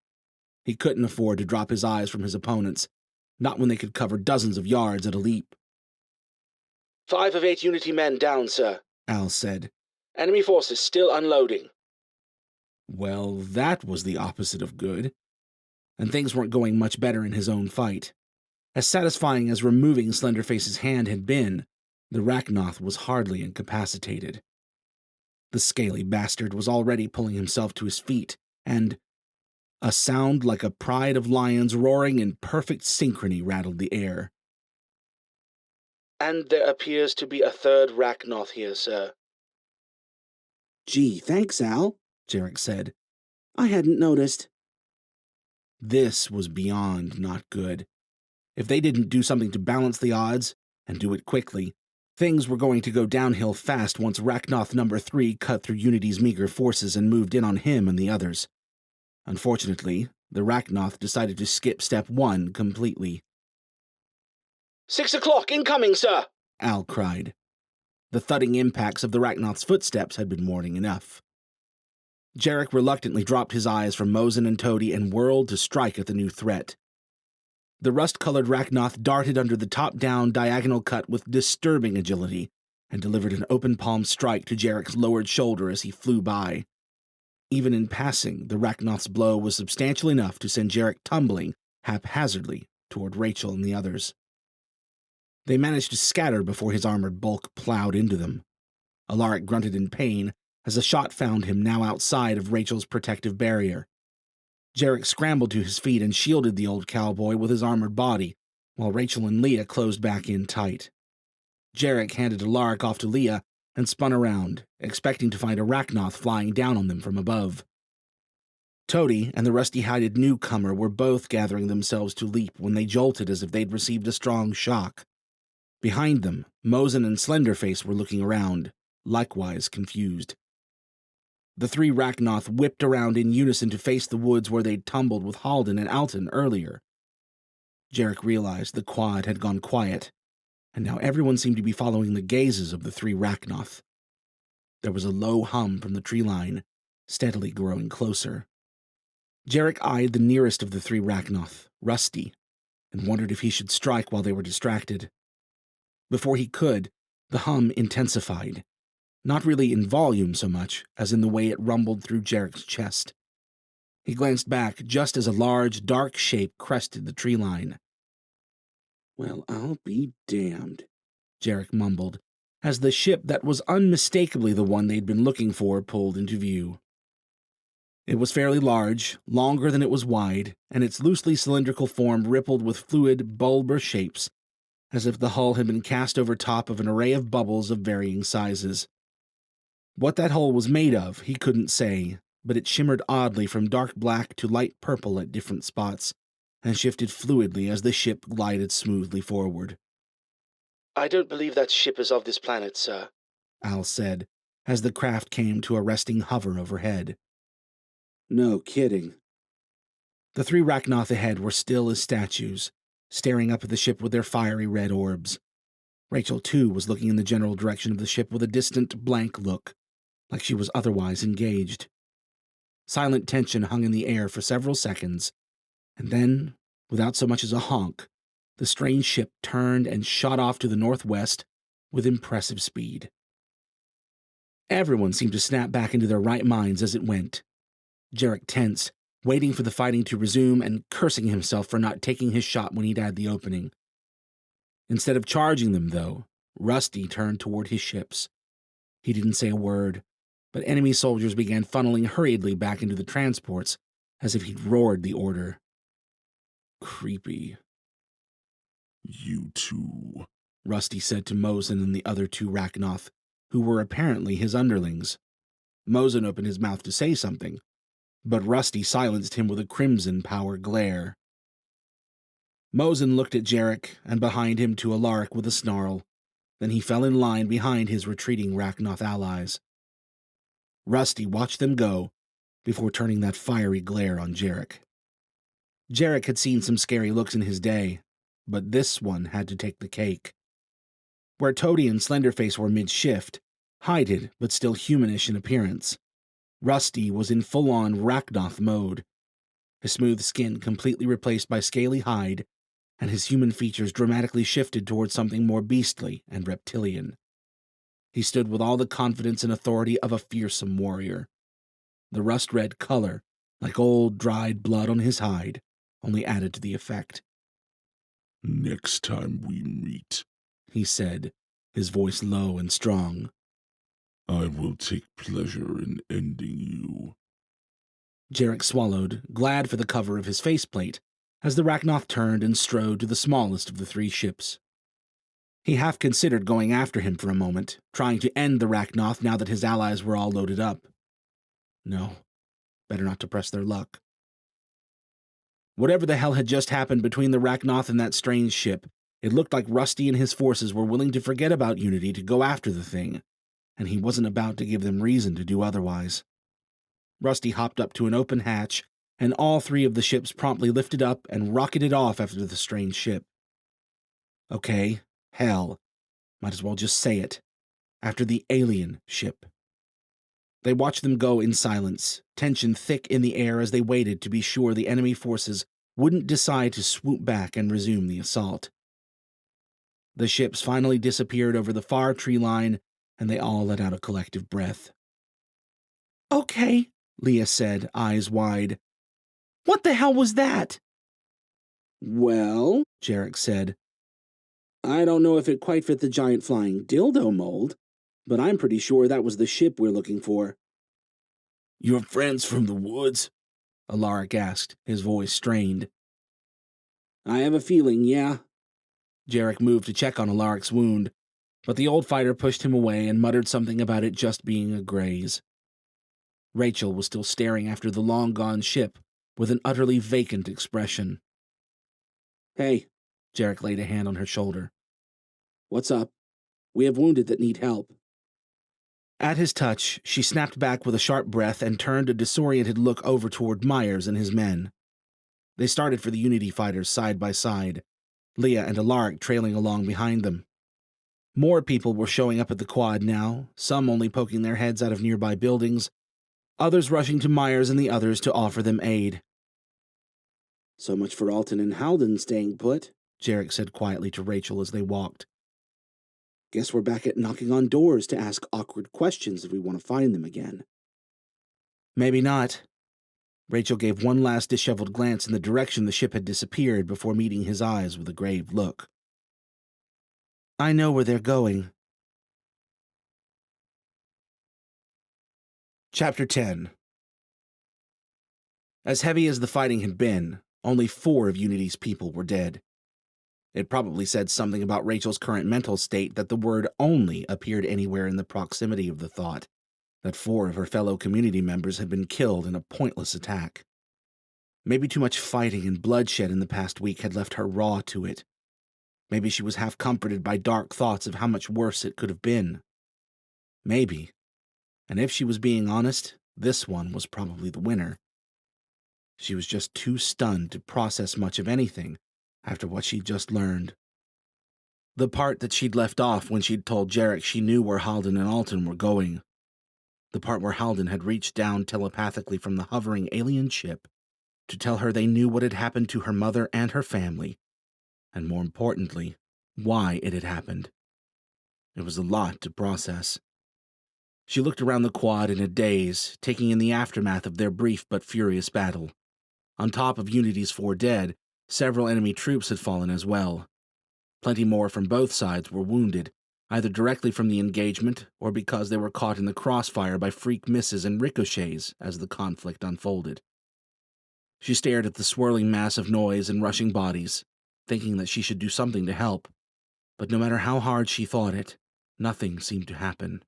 He couldn't afford to drop his eyes from his opponents, not when they could cover dozens of yards at a leap. 5 of 8 Unity men down, sir. Al said. Enemy forces still unloading. Well, that was the opposite of good. And things weren't going much better in his own fight. As satisfying as removing Slenderface's hand had been, the Rachnoth was hardly incapacitated. The scaly bastard was already pulling himself to his feet, and a sound like a pride of lions roaring in perfect synchrony rattled the air. And there appears to be a third Rachnoth here, sir. Gee, thanks, Al, Jarek said. I hadn't noticed. This was beyond not good. If they didn't do something to balance the odds, and do it quickly, things were going to go downhill fast once Rachnoth number 3 cut through Unity's meager forces and moved in on him and the others. Unfortunately, the Rachnoth decided to skip step 1 completely. 6 o'clock, incoming, sir! Al cried. The thudding impacts of the Rachnoth's footsteps had been warning enough. Jarek reluctantly dropped his eyes from Mosin and Toady and whirled to strike at the new threat. The rust-colored Rachnoth darted under the top-down diagonal cut with disturbing agility and delivered an open-palm strike to Jarek's lowered shoulder as he flew by. Even in passing, the Rachnoth's blow was substantial enough to send Jarek tumbling haphazardly toward Rachel and the others. They managed to scatter before his armored bulk plowed into them. Alaric grunted in pain as a shot found him now outside of Rachel's protective barrier. Jarek scrambled to his feet and shielded the old cowboy with his armored body, while Rachel and Leah closed back in tight. Jarek handed Alaric off to Leah and spun around, expecting to find a Rachnoth flying down on them from above. Toady and the rusty-hided newcomer were both gathering themselves to leap when they jolted as if they'd received a strong shock. Behind them, Mosin and Slenderface were looking around, likewise confused. The 3 Rachnoth whipped around in unison to face the woods where they'd tumbled with Halden and Alton earlier. Jarek realized the quad had gone quiet, and now everyone seemed to be following the gazes of the 3 Rachnoth. There was a low hum from the tree line, steadily growing closer. Jarek eyed the nearest of the 3 Rachnoth, Rusty, and wondered if he should strike while they were distracted. Before he could, the hum intensified, not really in volume so much as in the way it rumbled through Jarek's chest. He glanced back just as a large, dark shape crested the tree line. Well, I'll be damned, Jarek mumbled, as the ship that was unmistakably the one they'd been looking for pulled into view. It was fairly large, longer than it was wide, and its loosely cylindrical form rippled with fluid, bulbous shapes, as if the hull had been cast over top of an array of bubbles of varying sizes. What that hull was made of, he couldn't say, but it shimmered oddly from dark black to light purple at different spots, and shifted fluidly as the ship glided smoothly forward. I don't believe that ship is of this planet, sir, Al said, as the craft came to a resting hover overhead. No kidding. The three Rachnoth ahead were still as statues, staring up at the ship with their fiery red orbs. Rachel, too, was looking in the general direction of the ship with a distant, blank look, like she was otherwise engaged. Silent tension hung in the air for several seconds, and then, without so much as a honk, the strange ship turned and shot off to the northwest with impressive speed. Everyone seemed to snap back into their right minds as it went. Jarek tensed, waiting for the fighting to resume and cursing himself for not taking his shot when he'd had the opening. Instead of charging them, though, Rusty turned toward his ships. He didn't say a word, but enemy soldiers began funneling hurriedly back into the transports, as if he'd roared the order. Creepy. You two, Rusty said to Mosin and the other two Rachnoth, who were apparently his underlings. Mosin opened his mouth to say something, but Rusty silenced him with a crimson power glare. Mosin looked at Jarek and behind him to Alaric with a snarl. Then he fell in line behind his retreating Rachnoth allies. Rusty watched them go before turning that fiery glare on Jarek. Jarek had seen some scary looks in his day, but this one had to take the cake. Where Toady and Slenderface were mid-shift, hided but still humanish in appearance, Rusty was in full-on Rachnoth mode, his smooth skin completely replaced by scaly hide, and his human features dramatically shifted towards something more beastly and reptilian. He stood with all the confidence and authority of a fearsome warrior. The rust-red color, like old dried blood on his hide, only added to the effect. next time we meet, He said, his voice low and strong, I will take pleasure in ending you. Jarek swallowed, glad for the cover of his faceplate, as the Rachnoth turned and strode to the smallest of the three ships. He half considered going after him for a moment, trying to end the Rachnoth now that his allies were all loaded up. No, better not to press their luck. Whatever the hell had just happened between the Rachnoth and that strange ship, it looked like Rusty and his forces were willing to forget about Unity to go after the thing, and he wasn't about to give them reason to do otherwise. Rusty hopped up to an open hatch, and all three of the ships promptly lifted up and rocketed off after the strange ship. Okay, hell, might as well just say it. After the alien ship. They watched them go in silence, tension thick in the air as they waited to be sure the enemy forces wouldn't decide to swoop back and resume the assault. The ships finally disappeared over the far tree line, and they all let out a collective breath. Okay, Leah said, eyes wide. What the hell was that? Well, Jarek said. I don't know if it quite fit the giant flying dildo mold, but I'm pretty sure that was the ship we're looking for. Your friends from the woods? Alaric asked, his voice strained. I have a feeling, yeah. Jarek moved to check on Alaric's wound, but the old fighter pushed him away and muttered something about it just being a graze. Rachel was still staring after the long-gone ship with an utterly vacant expression. Hey, Jarek laid a hand on her shoulder. What's up? We have wounded that need help. At his touch, she snapped back with a sharp breath and turned a disoriented look over toward Myers and his men. They started for the Unity fighters side by side, Leah and Alaric trailing along behind them. More people were showing up at the quad now, some only poking their heads out of nearby buildings, others rushing to Myers and the others to offer them aid. So much for Alton and Halden staying put, Jarek said quietly to Rachel as they walked. Guess we're back at knocking on doors to ask awkward questions if we want to find them again. Maybe not. Rachel gave one last disheveled glance in the direction the ship had disappeared before meeting his eyes with a grave look. I know where they're going. Chapter 10. As heavy as the fighting had been, only 4 of Unity's people were dead. It probably said something about Rachel's current mental state that the word only appeared anywhere in the proximity of the thought that 4 of her fellow community members had been killed in a pointless attack. Maybe too much fighting and bloodshed in the past week had left her raw to it. Maybe she was half comforted by dark thoughts of how much worse it could have been. Maybe. And if she was being honest, this one was probably the winner. She was just too stunned to process much of anything after what she'd just learned. The part that she'd left off when she'd told Jarek she knew where Halden and Alton were going. The part where Halden had reached down telepathically from the hovering alien ship to tell her they knew what had happened to her mother and her family, and more importantly, why it had happened. It was a lot to process. She looked around the quad in a daze, taking in the aftermath of their brief but furious battle. On top of Unity's 4 dead, several enemy troops had fallen as well. Plenty more from both sides were wounded, either directly from the engagement or because they were caught in the crossfire by freak misses and ricochets as the conflict unfolded. She stared at the swirling mass of noise and rushing bodies, thinking that she should do something to help. But no matter how hard she thought it, nothing seemed to happen.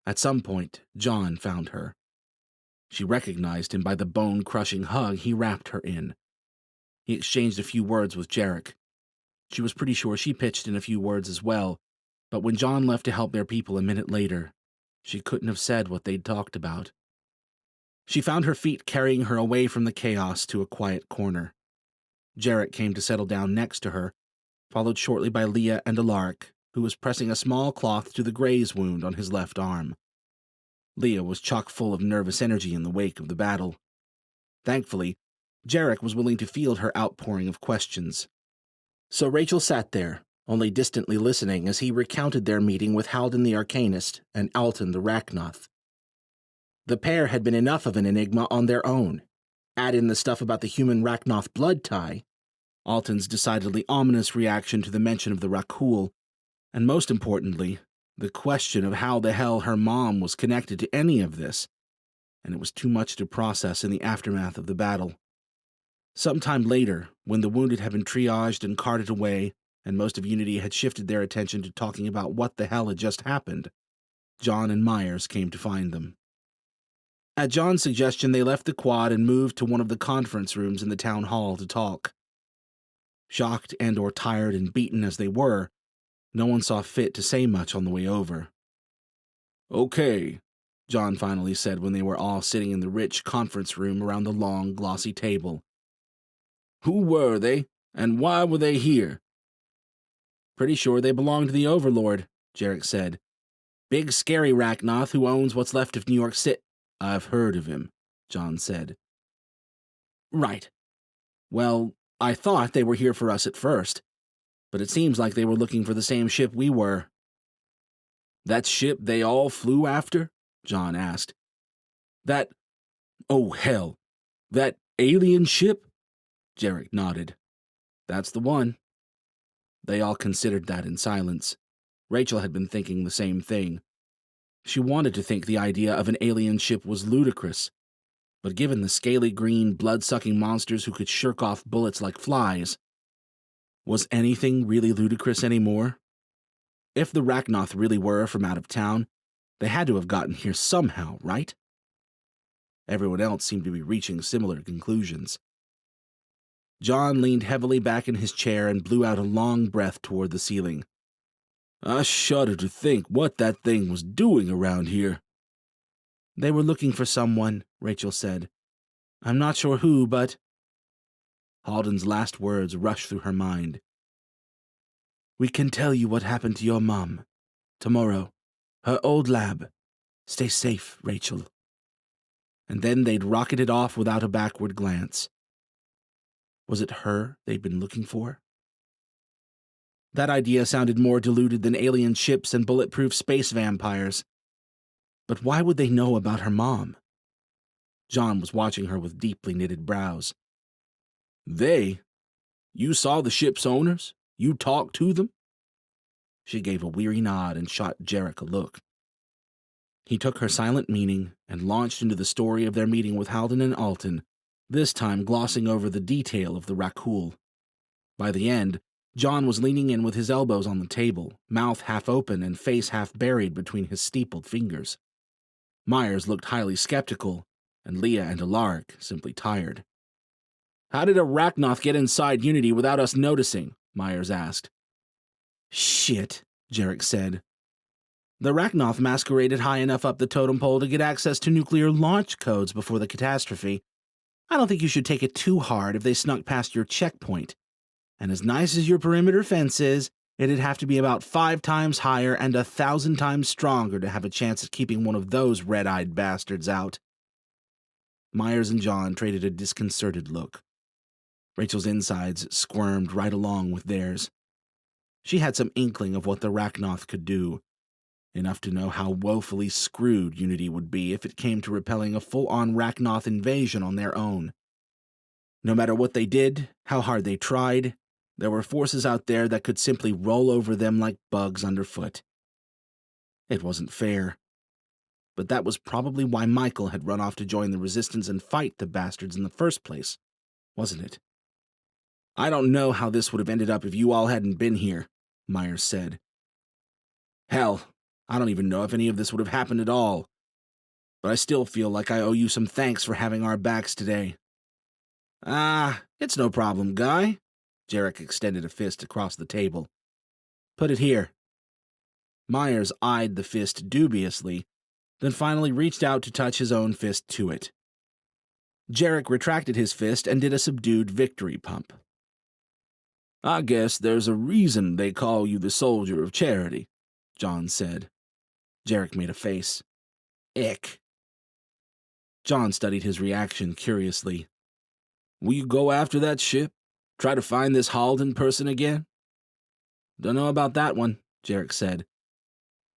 At some point, John found her. She recognized him by the bone-crushing hug he wrapped her in. He exchanged a few words with Jarek. She was pretty sure she pitched in a few words as well, but when John left to help their people a minute later, she couldn't have said what they'd talked about. She found her feet carrying her away from the chaos to a quiet corner. Jarek came to settle down next to her, followed shortly by Leah and Alaric, who was pressing a small cloth to the graze wound on his left arm. Leah was chock full of nervous energy in the wake of the battle. Thankfully, Jarek was willing to field her outpouring of questions. So Rachel sat there, only distantly listening as he recounted their meeting with Halden the Arcanist and Alton the Rachnoth. The pair had been enough of an enigma on their own. Add in the stuff about the human Rachnoth blood tie, Alton's decidedly ominous reaction to the mention of the Rakul, and most importantly, the question of how the hell her mom was connected to any of this, and it was too much to process in the aftermath of the battle. Sometime later, when the wounded had been triaged and carted away, and most of Unity had shifted their attention to talking about what the hell had just happened, John and Myers came to find them. At John's suggestion, they left the quad and moved to one of the conference rooms in the town hall to talk. Shocked and/or tired and beaten as they were, no one saw fit to say much on the way over. "Okay," John finally said when they were all sitting in the rich conference room around the long, glossy table. "Who were they, and why were they here?" "Pretty sure they belong to the Overlord," Jarek said. "Big, scary Rachnoth who owns what's left of New York City." "I've heard of him," John said. "Right. Well, I thought they were here for us at first, but it seems like they were looking for the same ship we were." "That ship they all flew after?" John asked. Oh hell, that alien ship?" Jarek nodded. "That's the one." They all considered that in silence. Rachel had been thinking the same thing. She wanted to think the idea of an alien ship was ludicrous, but given the scaly green, blood-sucking monsters who could shirk off bullets like flies, was anything really ludicrous anymore? If the Rachnoth really were from out of town, they had to have gotten here somehow, right? Everyone else seemed to be reaching similar conclusions. John leaned heavily back in his chair and blew out a long breath toward the ceiling. "I shudder to think what that thing was doing around here." "They were looking for someone," Rachel said. "I'm not sure who, but—" Halden's last words rushed through her mind. "We can tell you what happened to your mom. Tomorrow. Her old lab. Stay safe, Rachel." And then they'd rocketed off without a backward glance. Was it her they'd been looking for? That idea sounded more deluded than alien ships and bulletproof space vampires. But why would they know about her mom? John was watching her with deeply knitted brows. They? You saw the ship's owners? You talked to them? She gave a weary nod and shot Jarek a look. He took her silent meaning and launched into the story of their meeting with Halden and Alton, this time glossing over the detail of the Rakul. By the end, John was leaning in with his elbows on the table, mouth half open and face half buried between his steepled fingers. Myers looked highly skeptical, and Leah and Alaric simply tired. How did Arachnoth get inside Unity without us noticing? Myers asked. Shit, Jarek said. The Arachnoth masqueraded high enough up the totem pole to get access to nuclear launch codes before the catastrophe. I don't think you should take it too hard if they snuck past your checkpoint. And as nice as your perimeter fence is, it'd have to be about 5 times higher and 1,000 times stronger to have a chance at keeping one of those red-eyed bastards out. Myers and John traded a disconcerted look. Rachel's insides squirmed right along with theirs. She had some inkling of what the Arachnoth could do, enough to know how woefully screwed Unity would be if it came to repelling a full-on Arachnoth invasion on their own. No matter what they did, how hard they tried, there were forces out there that could simply roll over them like bugs underfoot. It wasn't fair. But that was probably why Michael had run off to join the resistance and fight the bastards in the first place, wasn't it? I don't know how this would have ended up if you all hadn't been here, Myers said. Hell, I don't even know if any of this would have happened at all. But I still feel like I owe you some thanks for having our backs today. It's no problem, Guy. Jarek extended a fist across the table. Put it here. Myers eyed the fist dubiously, then finally reached out to touch his own fist to it. Jarek retracted his fist and did a subdued victory pump. I guess there's a reason they call you the soldier of charity, John said. Jarek made a face. Ick. John studied his reaction curiously. Will you go after that ship? Try to find this Halden person again? Don't know about that one, Jarek said.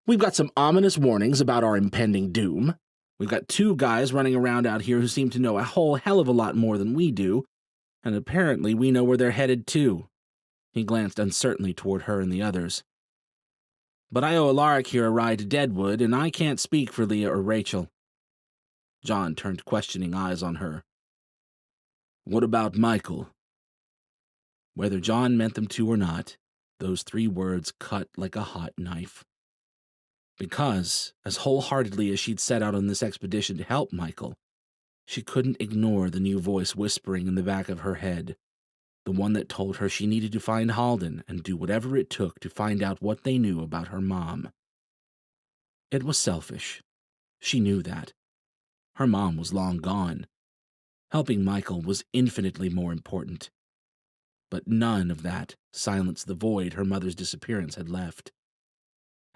We've got some ominous warnings about our impending doom. We've got 2 guys running around out here who seem to know a whole hell of a lot more than we do, and apparently we know where they're headed too. He glanced uncertainly toward her and the others. But I owe Alaric here a ride to Deadwood, and I can't speak for Leah or Rachel. John turned questioning eyes on her. What about Michael? Whether John meant them to or not, those 3 words cut like a hot knife. Because, as wholeheartedly as she'd set out on this expedition to help Michael, she couldn't ignore the new voice whispering in the back of her head, the one that told her she needed to find Halden and do whatever it took to find out what they knew about her mom. It was selfish. She knew that. Her mom was long gone. Helping Michael was infinitely more important. But none of that silenced the void her mother's disappearance had left.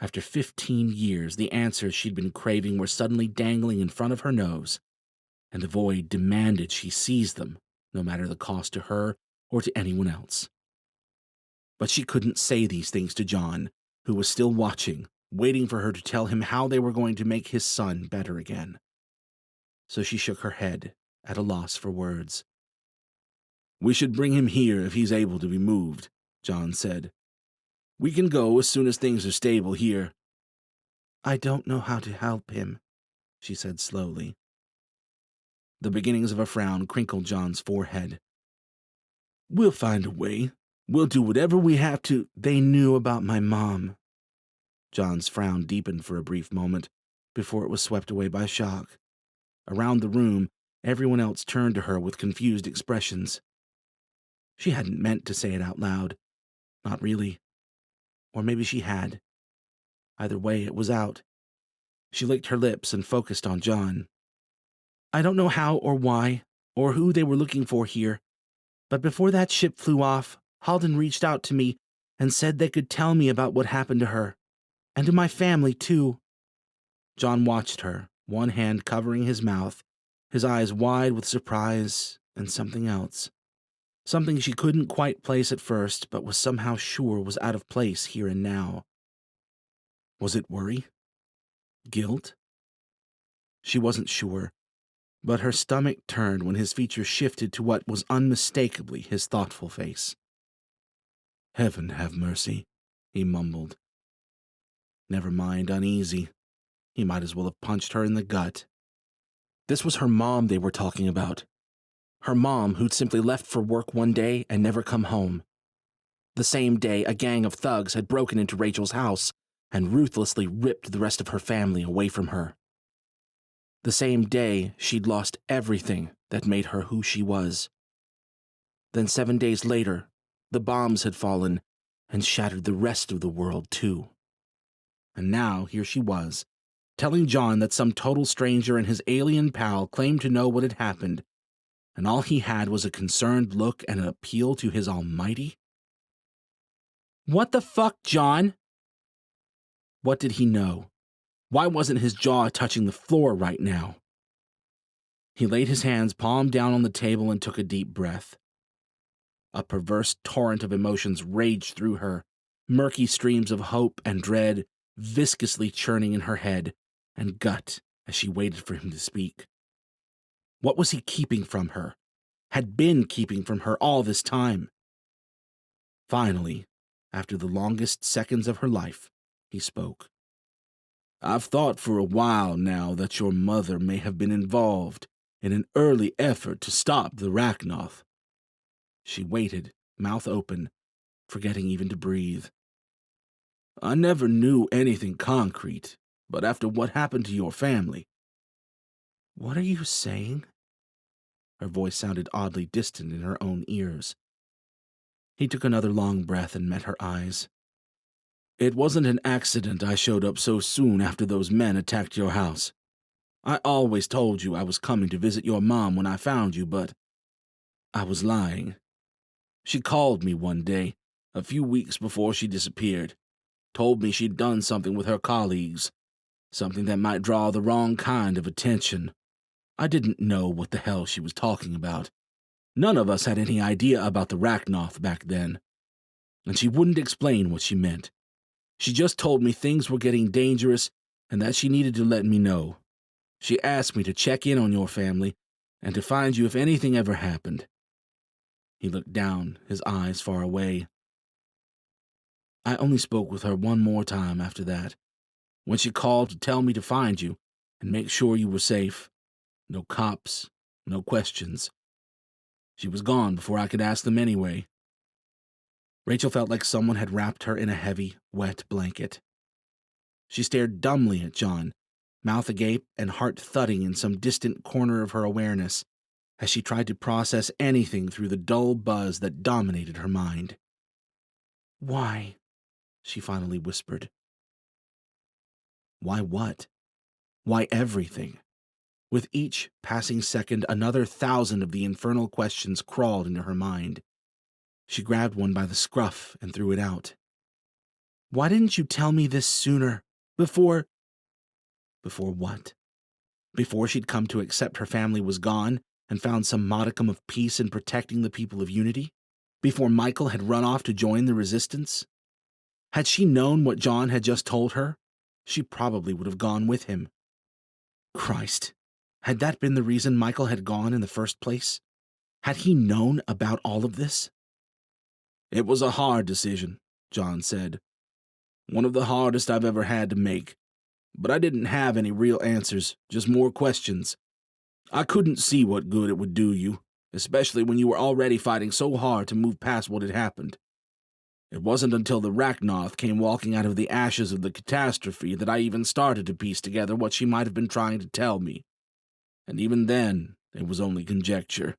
After 15 years, the answers she'd been craving were suddenly dangling in front of her nose, and the void demanded she seize them, no matter the cost to her or to anyone else. But she couldn't say these things to John, who was still watching, waiting for her to tell him how they were going to make his son better again. So she shook her head, at a loss for words. We should bring him here if he's able to be moved, John said. We can go as soon as things are stable here. I don't know how to help him, she said slowly. The beginnings of a frown crinkled John's forehead. We'll find a way. We'll do whatever we have to. They knew about my mom. John's frown deepened for a brief moment, before it was swept away by shock. Around the room, everyone else turned to her with confused expressions. She hadn't meant to say it out loud. Not really. Or maybe she had. Either way, it was out. She licked her lips and focused on John. I don't know how or why, or who they were looking for here, but before that ship flew off, Halden reached out to me and said they could tell me about what happened to her, and to my family, too. John watched her, one hand covering his mouth, his eyes wide with surprise and something else. Something she couldn't quite place at first, but was somehow sure was out of place here and now. Was it worry? Guilt? She wasn't sure, but her stomach turned when his features shifted to what was unmistakably his thoughtful face. "Heaven have mercy," he mumbled. Never mind uneasy. He might as well have punched her in the gut. This was her mom they were talking about. Her mom who'd simply left for work one day and never come home. The same day, a gang of thugs had broken into Rachel's house and ruthlessly ripped the rest of her family away from her. The same day, she'd lost everything that made her who she was. Then 7 days later, the bombs had fallen and shattered the rest of the world too. And now here she was, telling John that some total stranger and his alien pal claimed to know what had happened, and all he had was a concerned look and an appeal to his almighty? "What the fuck, John?" What did he know? Why wasn't his jaw touching the floor right now? He laid his hands palm down on the table and took a deep breath. A perverse torrent of emotions raged through her, murky streams of hope and dread viscously churning in her head and gut as she waited for him to speak. What was he keeping from her? Had been keeping from her all this time? Finally, after the longest seconds of her life, he spoke. "I've thought for a while now that your mother may have been involved in an early effort to stop the Rachnoth." She waited, mouth open, forgetting even to breathe. "I never knew anything concrete, but after what happened to your family—" "What are you saying?" Her voice sounded oddly distant in her own ears. He took another long breath and met her eyes. "It wasn't an accident I showed up so soon after those men attacked your house. I always told you I was coming to visit your mom when I found you, but I was lying. She called me one day, a few weeks before she disappeared, told me she'd done something with her colleagues, something that might draw the wrong kind of attention. I didn't know what the hell she was talking about. None of us had any idea about the Rachnoth back then. And she wouldn't explain what she meant. She just told me things were getting dangerous and that she needed to let me know. She asked me to check in on your family and to find you if anything ever happened." He looked down, his eyes far away. "I only spoke with her one more time after that, when she called to tell me to find you and make sure you were safe. No cops, no questions. She was gone before I could ask them anyway." Rachel felt like someone had wrapped her in a heavy, wet blanket. She stared dumbly at John, mouth agape and heart thudding in some distant corner of her awareness, as she tried to process anything through the dull buzz that dominated her mind. "Why?" she finally whispered. Why what? Why everything? With each passing second, another 1,000 of the infernal questions crawled into her mind. She grabbed one by the scruff and threw it out. "Why didn't you tell me this sooner? Before—" Before what? Before she'd come to accept her family was gone and found some modicum of peace in protecting the people of Unity? Before Michael had run off to join the resistance? Had she known what John had just told her, she probably would have gone with him. Christ, had that been the reason Michael had gone in the first place? Had he known about all of this? "It was a hard decision," John said. "One of the hardest I've ever had to make. But I didn't have any real answers, just more questions. I couldn't see what good it would do you, especially when you were already fighting so hard to move past what had happened. It wasn't until the Rachnoth came walking out of the ashes of the catastrophe that I even started to piece together what she might have been trying to tell me. And even then, it was only conjecture.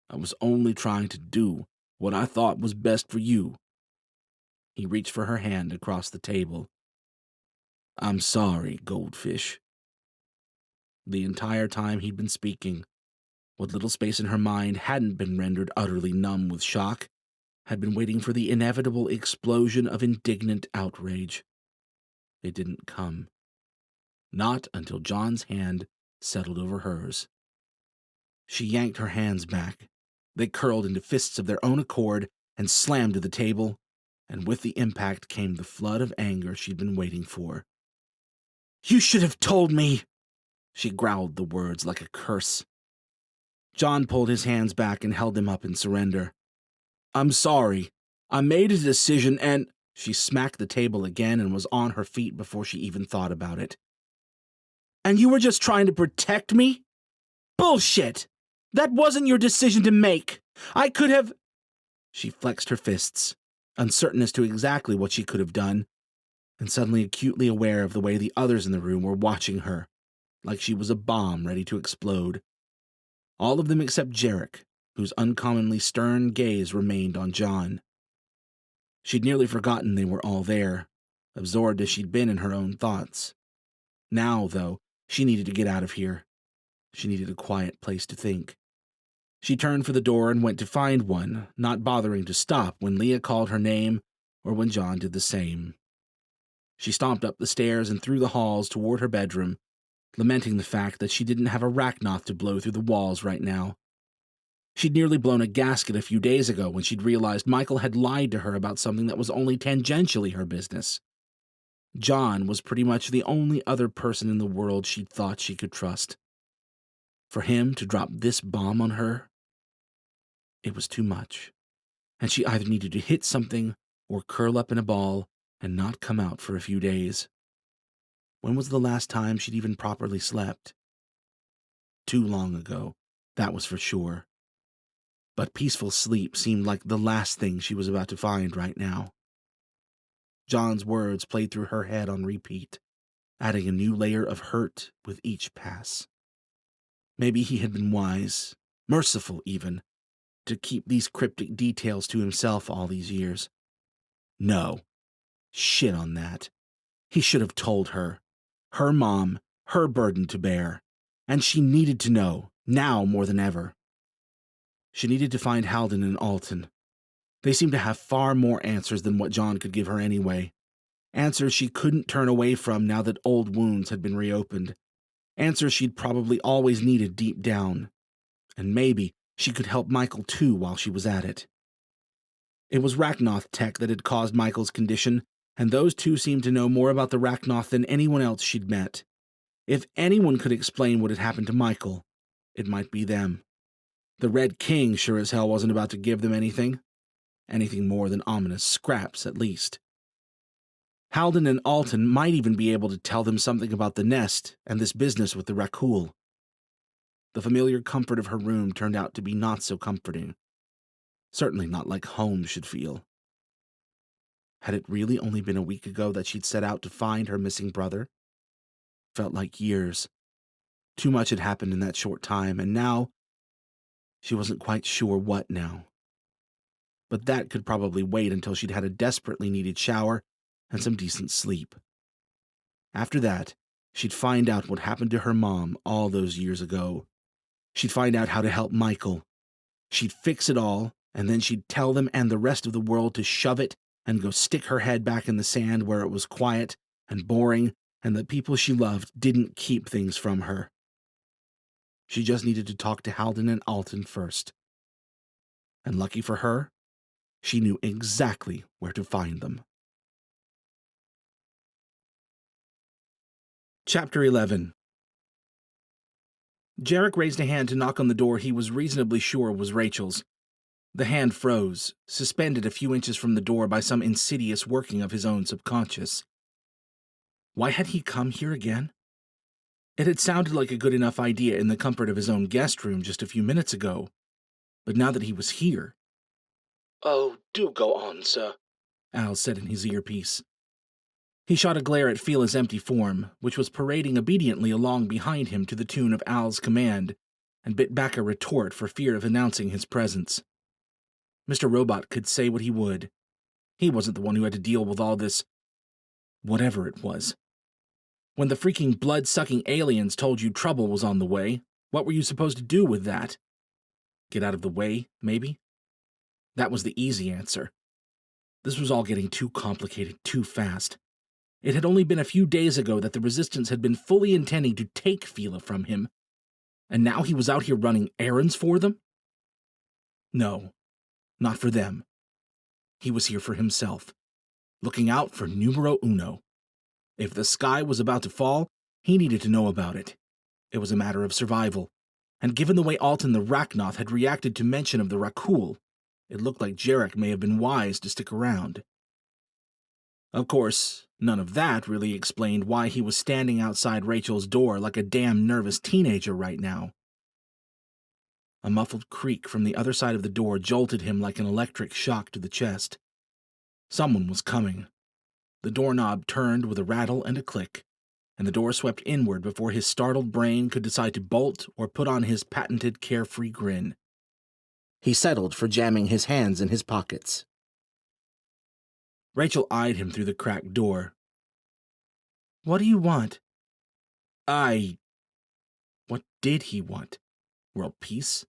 I was only trying to do what I thought was best for you." He reached for her hand across the table. "I'm sorry, Goldfish." The entire time he'd been speaking, what little space in her mind hadn't been rendered utterly numb with shock had been waiting for the inevitable explosion of indignant outrage. It didn't come. Not until John's hand settled over hers. She yanked her hands back, They curled into fists of their own accord and slammed to the table, and with the impact came the flood of anger she'd been waiting for. "You should have told me!" She growled the words like a curse. John pulled his hands back and held them up in surrender. "I'm sorry. I made a decision and—" She smacked the table again and was on her feet before she even thought about it. "And you were just trying to protect me? Bullshit! That wasn't your decision to make. I could have—" She flexed her fists, uncertain as to exactly what she could have done, and suddenly acutely aware of the way the others in the room were watching her, like she was a bomb ready to explode. All of them except Jarek, whose uncommonly stern gaze remained on John. She'd nearly forgotten they were all there, absorbed as she'd been in her own thoughts. Now, though, she needed to get out of here. She needed a quiet place to think. She turned for the door and went to find one, not bothering to stop when Leah called her name or when John did the same. She stomped up the stairs and through the halls toward her bedroom, lamenting the fact that she didn't have a racnoth to blow through the walls right now. She'd nearly blown a gasket a few days ago when she'd realized Michael had lied to her about something that was only tangentially her business. John was pretty much the only other person in the world she'd thought she could trust. For him to drop this bomb on her, it was too much, and she either needed to hit something or curl up in a ball and not come out for a few days. When was the last time she'd even properly slept? Too long ago, that was for sure. But peaceful sleep seemed like the last thing she was about to find right now. John's words played through her head on repeat, adding a new layer of hurt with each pass. Maybe he had been wise, merciful even, to keep these cryptic details to himself all these years. No. Shit on that. He should have told her. Her mom, her burden to bear. And she needed to know, now more than ever. She needed to find Halden and Alton. They seemed to have far more answers than what John could give her anyway. Answers she couldn't turn away from now that old wounds had been reopened. Answers she'd probably always needed deep down. And maybe she could help Michael too while she was at it. It was Rachnoth tech that had caused Michael's condition, and those two seemed to know more about the Rachnoth than anyone else she'd met. If anyone could explain what had happened to Michael, it might be them. The Red King sure as hell wasn't about to give them anything. Anything more than ominous scraps, at least. Halden and Alton might even be able to tell them something about the nest and this business with the Rakul. The familiar comfort of her room turned out to be not so comforting. Certainly not like home should feel. Had it really only been a week ago that she'd set out to find her missing brother? Felt like years. Too much had happened in that short time, and now she wasn't quite sure what now. But that could probably wait until she'd had a desperately needed shower and some decent sleep. After that, she'd find out what happened to her mom all those years ago. She'd find out how to help Michael. She'd fix it all, and then she'd tell them and the rest of the world to shove it and go stick her head back in the sand where it was quiet and boring and the people she loved didn't keep things from her. She just needed to talk to Halden and Alton first. And lucky for her, she knew exactly where to find them. Chapter 11. Jarek raised a hand to knock on the door he was reasonably sure was Rachel's. The hand froze, suspended a few inches from the door by some insidious working of his own subconscious. Why had he come here again? It had sounded like a good enough idea in the comfort of his own guest room just a few minutes ago, but now that he was here... "Oh, do go on, sir," Al said in his earpiece. He shot a glare at Fila's empty form, which was parading obediently along behind him to the tune of Al's command, and bit back a retort for fear of announcing his presence. Mr. Robot could say what he would. He wasn't the one who had to deal with all this... whatever it was. When the freaking blood-sucking aliens told you trouble was on the way, what were you supposed to do with that? Get out of the way, maybe? That was the easy answer. This was all getting too complicated too fast. It had only been a few days ago that the Resistance had been fully intending to take Fila from him, and now he was out here running errands for them? No, not for them. He was here for himself, looking out for numero uno. If the sky was about to fall, he needed to know about it. It was a matter of survival, and given the way Alton the Rachnoth had reacted to mention of the Rakul, it looked like Jarek may have been wise to stick around. Of course, none of that really explained why he was standing outside Rachel's door like a damn nervous teenager right now. A muffled creak from the other side of the door jolted him like an electric shock to the chest. Someone was coming. The doorknob turned with a rattle and a click, and the door swept inward before his startled brain could decide to bolt or put on his patented carefree grin. He settled for jamming his hands in his pockets. Rachel eyed him through the cracked door. "What do you want?" What did he want? World peace?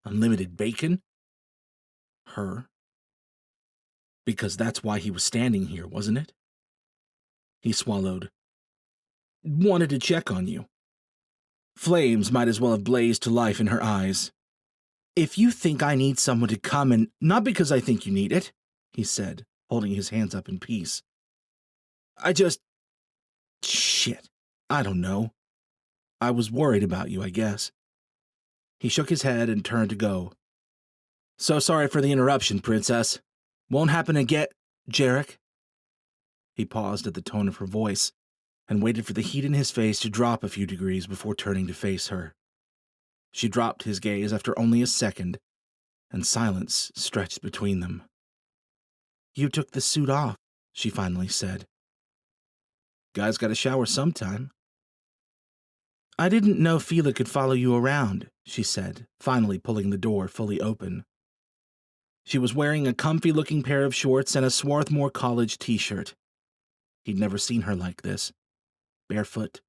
Unlimited bacon? Her? Because that's why he was standing here, wasn't it? He swallowed. "Wanted to check on you." Flames might as well have blazed to life in her eyes. "If you think I need someone to come and not because I think you need it," he said, holding his hands up in peace. Shit, I don't know. I was worried about you, I guess." He shook his head and turned to go. "So sorry for the interruption, Princess. Won't happen again, Jarek." He paused at the tone of her voice and waited for the heat in his face to drop a few degrees before turning to face her. She dropped his gaze after only a second, and silence stretched between them. "You took the suit off," she finally said. "Guy's got to shower sometime." "I didn't know Fila could follow you around," she said, finally pulling the door fully open. She was wearing a comfy-looking pair of shorts and a Swarthmore College t-shirt. He'd never seen her like this. Barefoot,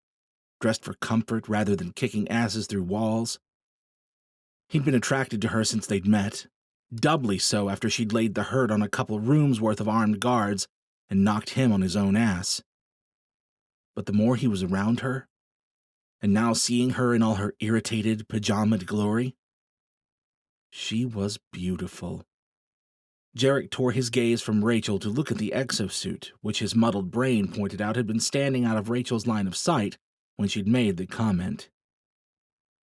dressed for comfort rather than kicking asses through walls. He'd been attracted to her since they'd met, doubly so after she'd laid the hurt on a couple rooms worth of armed guards and knocked him on his own ass. But the more he was around her, and now seeing her in all her irritated, pajamaed glory, she was beautiful. Jarek tore his gaze from Rachel to look at the exosuit, which his muddled brain pointed out had been standing out of Rachel's line of sight when she'd made the comment.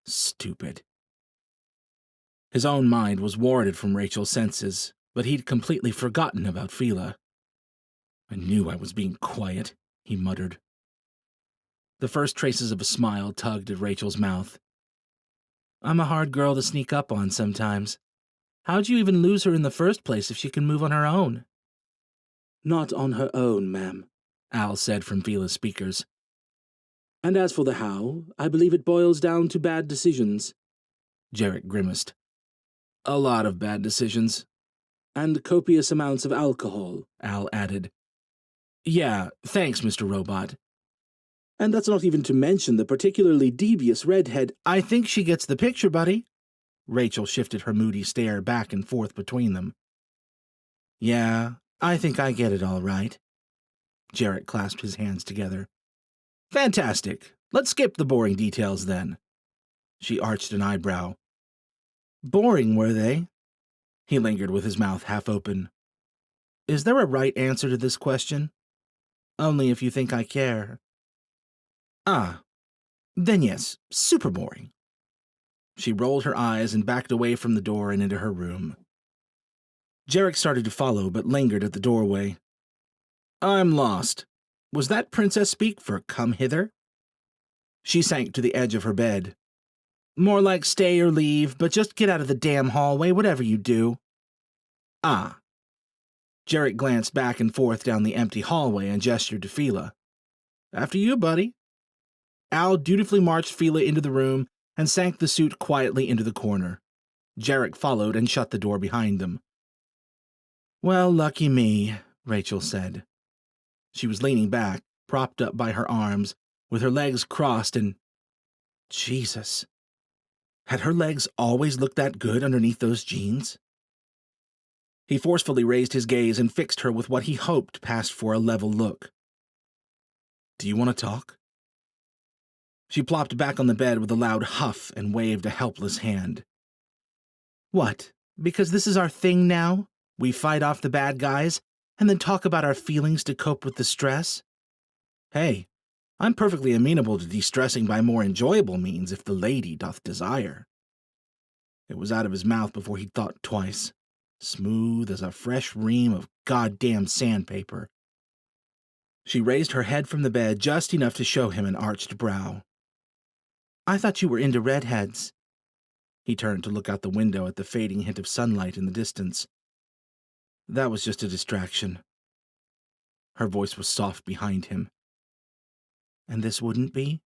Stupid. His own mind was warded from Rachel's senses, but he'd completely forgotten about Fila. "I knew I was being quiet," he muttered. The first traces of a smile tugged at Rachel's mouth. "I'm a hard girl to sneak up on sometimes. How'd you even lose her in the first place if she can move on her own?" "Not on her own, ma'am," Al said from Fila's speakers. "And as for the how, I believe it boils down to bad decisions." Jarek grimaced. "A lot of bad decisions." "And copious amounts of alcohol," Al added. "Yeah, thanks, Mr. Robot." "And that's not even to mention the particularly devious redhead—" "I think she gets the picture, buddy." Rachel shifted her moody stare back and forth between them. "Yeah, I think I get it all right." Jarek clasped his hands together. "Fantastic. Let's skip the boring details then." She arched an eyebrow. "Boring, were they?" He lingered with his mouth half open. "Is there a right answer to this question? Only if you think I care." "Ah, then yes, super boring." She rolled her eyes and backed away from the door and into her room. Jarek started to follow, but lingered at the doorway. "I'm lost. Was that princess speak for come hither?" She sank to the edge of her bed. "More like stay or leave, but just get out of the damn hallway, whatever you do." "Ah." Jarek glanced back and forth down the empty hallway and gestured to Fila. "After you, buddy." Al dutifully marched Fila into the room and sank the suit quietly into the corner. Jarek followed and shut the door behind them. "Well, lucky me," Rachel said. She was leaning back, propped up by her arms, with her legs crossed and... Jesus. Had her legs always looked that good underneath those jeans? He forcefully raised his gaze and fixed her with what he hoped passed for a level look. "Do you want to talk?" She plopped back on the bed with a loud huff and waved a helpless hand. "What? Because this is our thing now. We fight off the bad guys, and then talk about our feelings to cope with the stress. Hey, I'm perfectly amenable to de-stressing by more enjoyable means if the lady doth desire. It was out of his mouth before he'd thought twice, smooth as a fresh ream of goddamn sandpaper. She raised her head from the bed just enough to show him an arched brow. I thought you were into redheads. He turned to look out the window at the fading hint of sunlight in the distance. That was just a distraction. Her voice was soft behind him. And this wouldn't be?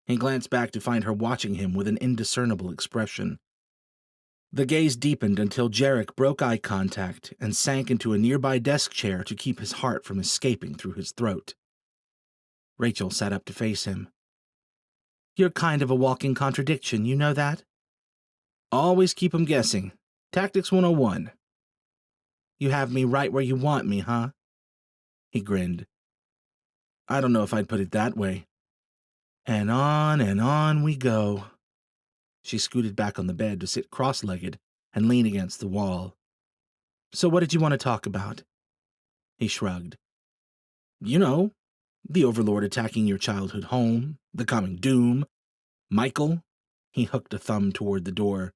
He glanced back to find her watching him with an indiscernible expression. The gaze deepened until Jarek broke eye contact and sank into a nearby desk chair to keep his heart from escaping through his throat. Rachel sat up to face him. You're kind of a walking contradiction, you know that? Always keep 'em guessing. Tactics 101. You have me right where you want me, huh? He grinned. I don't know if I'd put it that way. And on we go. She scooted back on the bed to sit cross-legged and lean against the wall. So what did you want to talk about? He shrugged. You know, the Overlord attacking your childhood home, the coming doom, Michael. He hooked a thumb toward the door.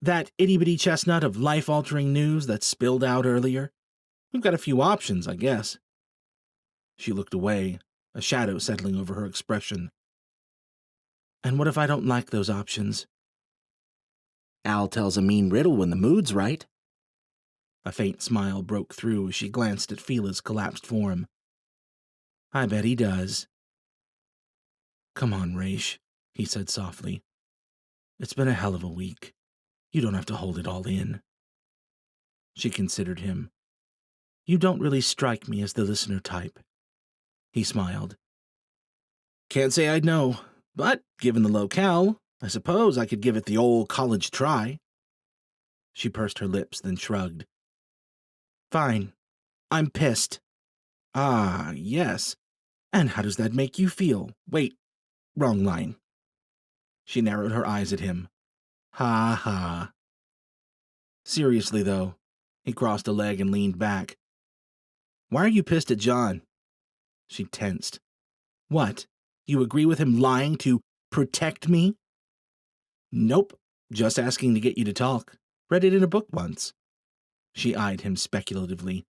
That itty-bitty chestnut of life-altering news that spilled out earlier. We've got a few options, I guess. She looked away, a shadow settling over her expression. And what if I don't like those options? Al tells a mean riddle when the mood's right. A faint smile broke through as she glanced at Fila's collapsed form. I bet he does. Come on, Raish, he said softly. It's been a hell of a week. You don't have to hold it all in. She considered him. You don't really strike me as the listener type. He smiled. Can't say I'd know, but given the locale, I suppose I could give it the old college try. She pursed her lips, then shrugged. Fine. I'm pissed. Ah, yes. And how does that make you feel? Wait, wrong line. She narrowed her eyes at him. Ha ha. Seriously, though, he crossed a leg and leaned back. Why are you pissed at John? She tensed. What? You agree with him lying to protect me? Nope, just asking to get you to talk. Read it in a book once. She eyed him speculatively.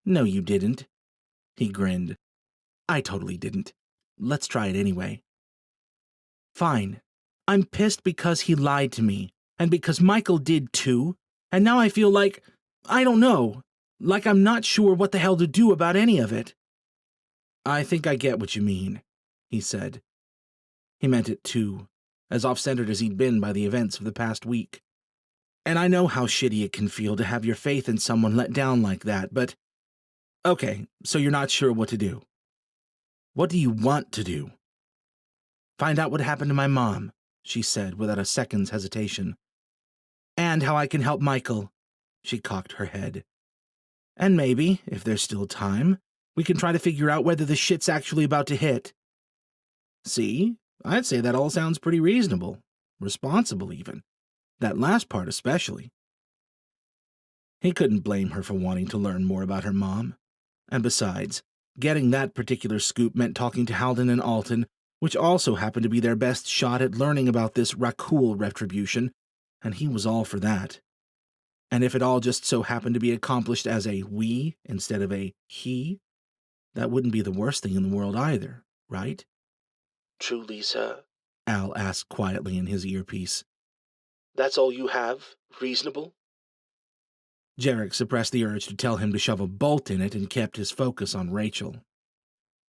No, you didn't. He grinned. I totally didn't. Let's try it anyway. Fine. I'm pissed because he lied to me, and because Michael did too, and now I feel like, I don't know, like I'm not sure what the hell to do about any of it. I think I get what you mean, he said. He meant it too, as off-centered as he'd been by the events of the past week. And I know how shitty it can feel to have your faith in someone let down like that, but... Okay, so you're not sure what to do. What do you want to do? Find out what happened to my mom, she said without a second's hesitation. And how I can help Michael, she cocked her head. And maybe, if there's still time, we can try to figure out whether the shit's actually about to hit. See, I'd say that all sounds pretty reasonable, responsible even. That last part especially. He couldn't blame her for wanting to learn more about her mom. And besides, getting that particular scoop meant talking to Halden and Alton, which also happened to be their best shot at learning about this Rakul retribution, and he was all for that. And if it all just so happened to be accomplished as a we instead of a he, that wouldn't be the worst thing in the world either, right? Truly, sir? Al asked quietly in his earpiece. That's all you have? Reasonable? Jarek suppressed the urge to tell him to shove a bolt in it and kept his focus on Rachel.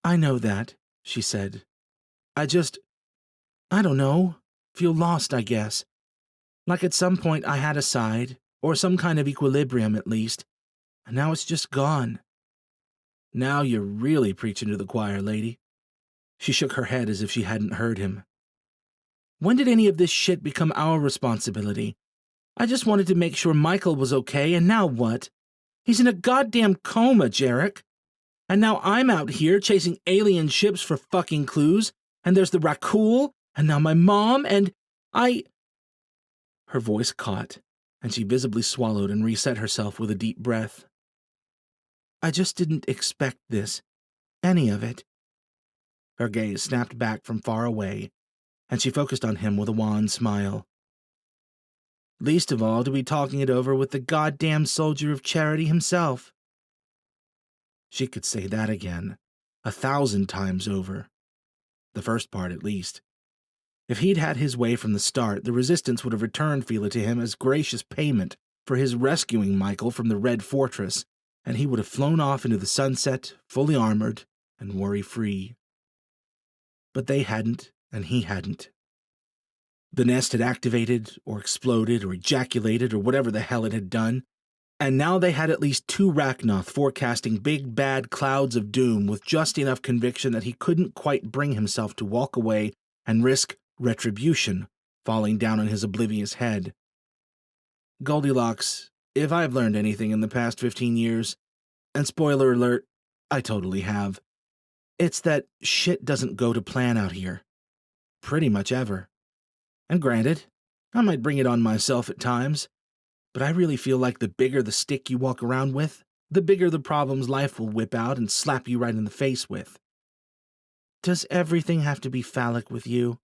I know that, she said. I don't know, feel lost, I guess. Like at some point I had a side, or some kind of equilibrium at least, and now it's just gone. Now you're really preaching to the choir, lady. She shook her head as if she hadn't heard him. When did any of this shit become our responsibility? I just wanted to make sure Michael was okay, and now what? He's in a goddamn coma, Jarek. And now I'm out here chasing alien ships for fucking clues, and there's the Rakul, and now my mom, and I... Her voice caught, and she visibly swallowed and reset herself with a deep breath. I just didn't expect this. Any of it. Her gaze snapped back from far away, and she focused on him with a wan smile. Least of all to be talking it over with the goddamn soldier of charity himself. She could say that again, 1,000 times over. The first part, at least. If he'd had his way from the start, the Resistance would have returned Fila to him as gracious payment for his rescuing Michael from the Red Fortress, and he would have flown off into the sunset, fully armored and worry-free. But they hadn't, and he hadn't. The nest had activated, or exploded, or ejaculated, or whatever the hell it had done, and now they had at least 2 Rachnoth forecasting big bad clouds of doom with just enough conviction that he couldn't quite bring himself to walk away and risk retribution falling down on his oblivious head. Goldilocks, if I've learned anything in the past 15 years, and spoiler alert, I totally have, it's that shit doesn't go to plan out here. Pretty much ever. And granted, I might bring it on myself at times, but I really feel like the bigger the stick you walk around with, the bigger the problems life will whip out and slap you right in the face with. Does everything have to be phallic with you?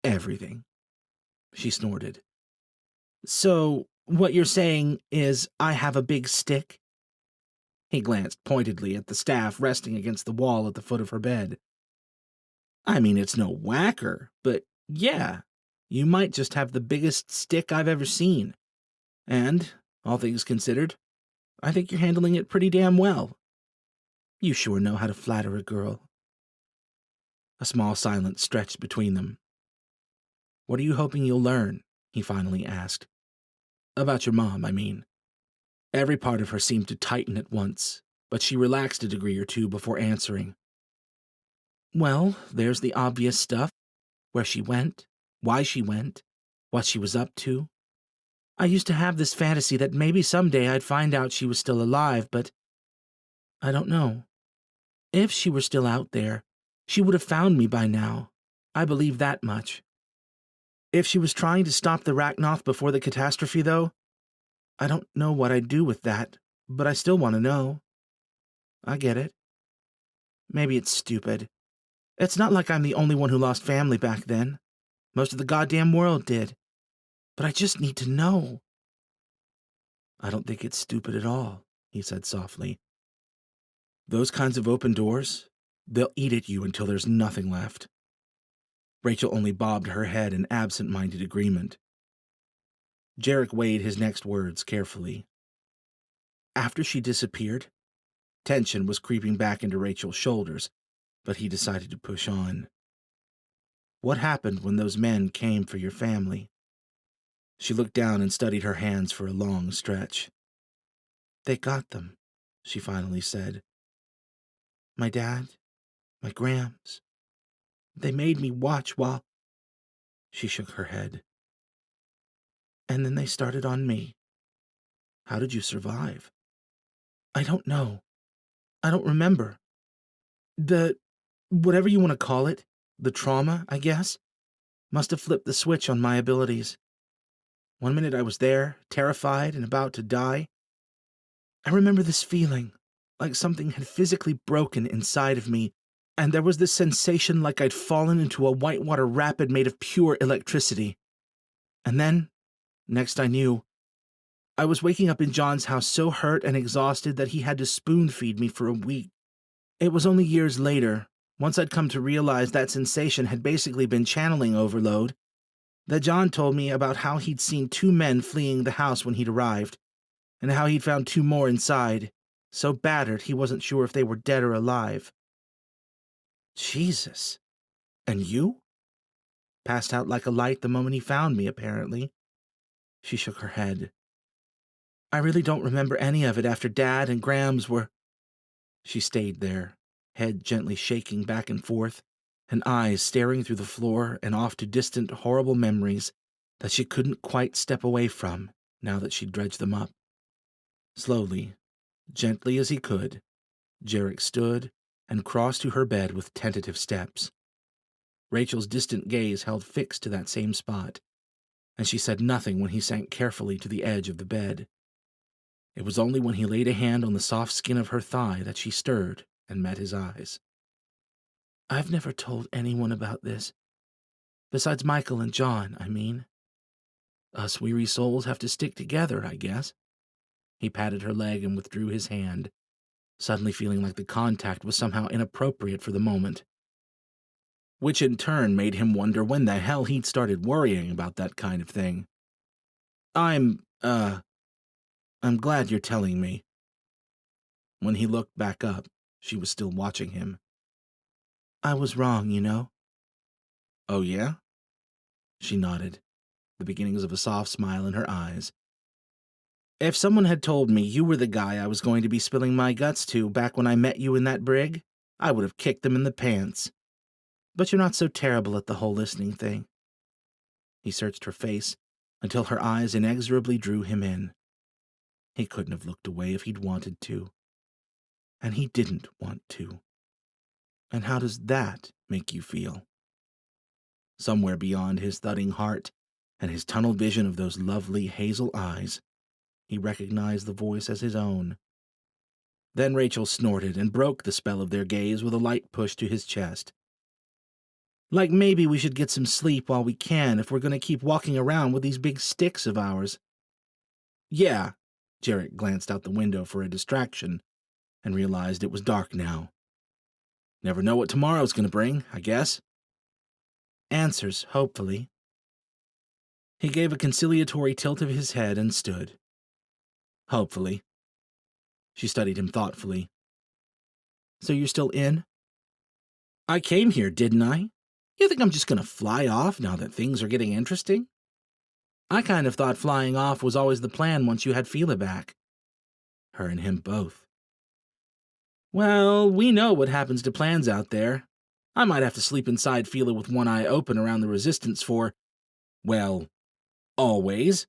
Everything. She snorted. So, what you're saying is I have a big stick? He glanced pointedly at the staff resting against the wall at the foot of her bed. I mean, it's no whacker, but yeah, you might just have the biggest stick I've ever seen. And, all things considered, I think you're handling it pretty damn well. You sure know how to flatter a girl. A small silence stretched between them. What are you hoping you'll learn? He finally asked. About your mom, I mean. Every part of her seemed to tighten at once, but she relaxed a degree or two before answering. Well, there's the obvious stuff. Where she went, why she went, what she was up to. I used to have this fantasy that maybe someday I'd find out she was still alive, but I don't know. If she were still out there, she would have found me by now. I believe that much. If she was trying to stop the Rachnoth before the catastrophe, though, I don't know what I'd do with that, but I still want to know. I get it. Maybe it's stupid. It's not like I'm the only one who lost family back then. Most of the goddamn world did. But I just need to know. I don't think it's stupid at all, he said softly. Those kinds of open doors, they'll eat at you until there's nothing left. Rachel only bobbed her head in absent-minded agreement. Jarek weighed his next words carefully. After she disappeared, tension was creeping back into Rachel's shoulders, but he decided to push on. What happened when those men came for your family? She looked down and studied her hands for a long stretch. They got them, she finally said. My dad, my Grams. They made me watch while... She shook her head. And then they started on me. How did you survive? I don't know. I don't remember. Whatever you want to call it, the trauma, I guess, must have flipped the switch on my abilities. One minute I was there, terrified and about to die. I remember this feeling, like something had physically broken inside of me, and there was this sensation like I'd fallen into a whitewater rapid made of pure electricity. And then, next I knew, I was waking up in John's house so hurt and exhausted that he had to spoon-feed me for a week. It was only years later, once I'd come to realize that sensation had basically been channeling overload, that John told me about how he'd seen 2 men fleeing the house when he'd arrived, and how he'd found 2 more inside, so battered he wasn't sure if they were dead or alive. Jesus. And you? Passed out like a light the moment he found me, apparently. She shook her head. I really don't remember any of it after Dad and Grams were... She stayed there, head gently shaking back and forth, and eyes staring through the floor and off to distant, horrible memories that she couldn't quite step away from now that she'd dredged them up. Slowly, gently as he could, Jarek stood and crossed to her bed with tentative steps. Rachel's distant gaze held fixed to that same spot, and she said nothing when he sank carefully to the edge of the bed. It was only when he laid a hand on the soft skin of her thigh that she stirred and met his eyes. "I've never told anyone about this. Besides Michael and John, I mean. Us weary souls have to stick together, I guess." He patted her leg and withdrew his hand, suddenly feeling like the contact was somehow inappropriate for the moment. Which in turn made him wonder when the hell he'd started worrying about that kind of thing. I'm glad you're telling me." When he looked back up, she was still watching him. "I was wrong, you know." "Oh, yeah?" She nodded, the beginnings of a soft smile in her eyes. "If someone had told me you were the guy I was going to be spilling my guts to back when I met you in that brig, I would have kicked them in the pants. But you're not so terrible at the whole listening thing." He searched her face until her eyes inexorably drew him in. He couldn't have looked away if he'd wanted to. And he didn't want to. And how does that make you feel? Somewhere beyond his thudding heart and his tunnel vision of those lovely hazel eyes, he recognized the voice as his own. Then Rachel snorted and broke the spell of their gaze with a light push to his chest. "Like maybe we should get some sleep while we can if we're going to keep walking around with these big sticks of ours." "Yeah." Jarek glanced out the window for a distraction and realized it was dark now. "Never know what tomorrow's going to bring, I guess." "Answers, hopefully." He gave a conciliatory tilt of his head and stood. "Hopefully." She studied him thoughtfully. "So you're still in?" "I came here, didn't I? You think I'm just going to fly off now that things are getting interesting?" "I kind of thought flying off was always the plan once you had Fila back." Her and him both. "Well, we know what happens to plans out there. I might have to sleep inside Fila with one eye open around the Resistance for, well, always.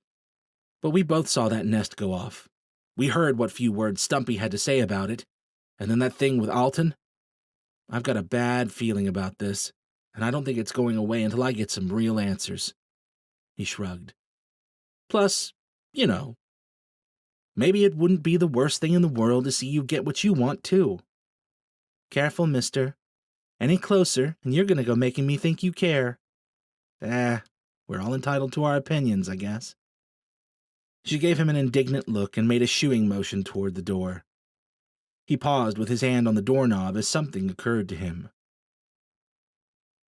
But we both saw that nest go off. We heard what few words Stumpy had to say about it. And then that thing with Alton. I've got a bad feeling about this, and I don't think it's going away until I get some real answers." He shrugged. "Plus, you know, maybe it wouldn't be the worst thing in the world to see you get what you want, too." "Careful, mister. Any closer, and you're going to go making me think you care." We're all entitled to our opinions, I guess." She gave him an indignant look and made a shooing motion toward the door. He paused with his hand on the doorknob as something occurred to him.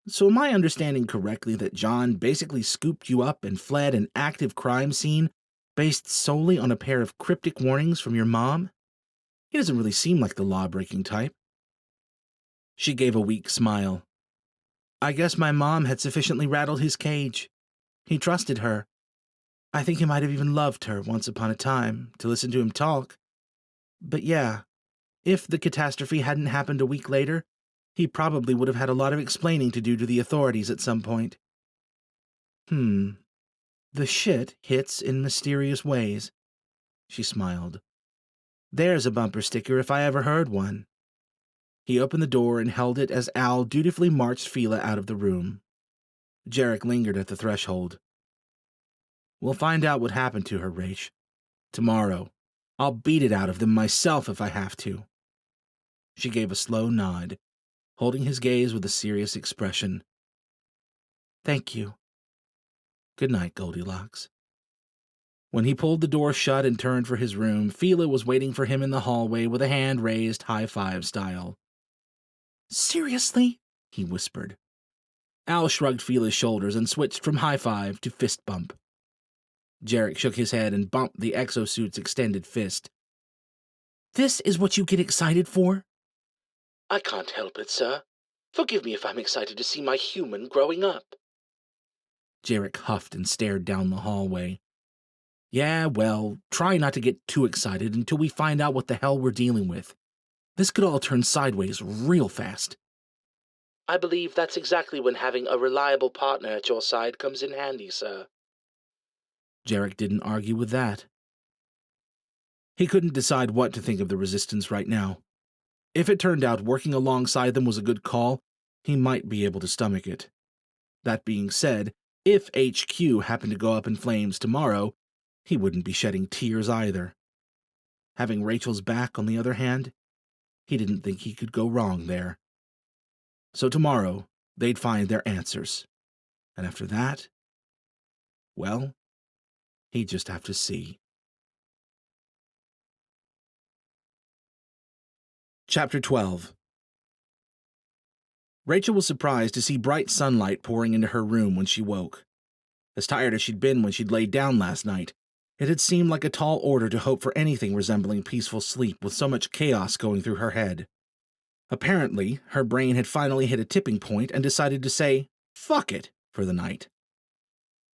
"So am I understanding correctly that John basically scooped you up and fled an active crime scene based solely on a pair of cryptic warnings from your mom? He doesn't really seem like the law-breaking type." She gave a weak smile. "I guess my mom had sufficiently rattled his cage. He trusted her. I think he might have even loved her once upon a time, to listen to him talk. But yeah, if the catastrophe hadn't happened a week later, he probably would have had a lot of explaining to do to the authorities at some point." The shit hits in mysterious ways." She smiled. "There's a bumper sticker if I ever heard one." He opened the door and held it as Al dutifully marched Fila out of the room. Jarek lingered at the threshold. "We'll find out what happened to her, Rach. Tomorrow. I'll beat it out of them myself if I have to." She gave a slow nod, holding his gaze with a serious expression. "Thank you. Good night, Goldilocks." When he pulled the door shut and turned for his room, Fila was waiting for him in the hallway with a hand raised high-five style. "Seriously?" he whispered. Al shrugged Fila's shoulders and switched from high-five to fist bump. Jarek shook his head and bumped the exosuit's extended fist. "This is what you get excited for?" "I can't help it, sir. Forgive me if I'm excited to see my human growing up." Jarek huffed and stared down the hallway. "Yeah, well, try not to get too excited until we find out what the hell we're dealing with. This could all turn sideways real fast." "I believe that's exactly when having a reliable partner at your side comes in handy, sir." Jarek didn't argue with that. He couldn't decide what to think of the Resistance right now. If it turned out working alongside them was a good call, he might be able to stomach it. That being said, If HQ happened to go up in flames tomorrow, he wouldn't be shedding tears either. Having Rachel's back, on the other hand, he didn't think he could go wrong there. So tomorrow, they'd find their answers. And after that, well, he'd just have to see. Chapter 12. Rachel was surprised to see bright sunlight pouring into her room when she woke. As tired as she'd been when she'd laid down last night, it had seemed like a tall order to hope for anything resembling peaceful sleep with so much chaos going through her head. Apparently, her brain had finally hit a tipping point and decided to say, "Fuck it," for the night.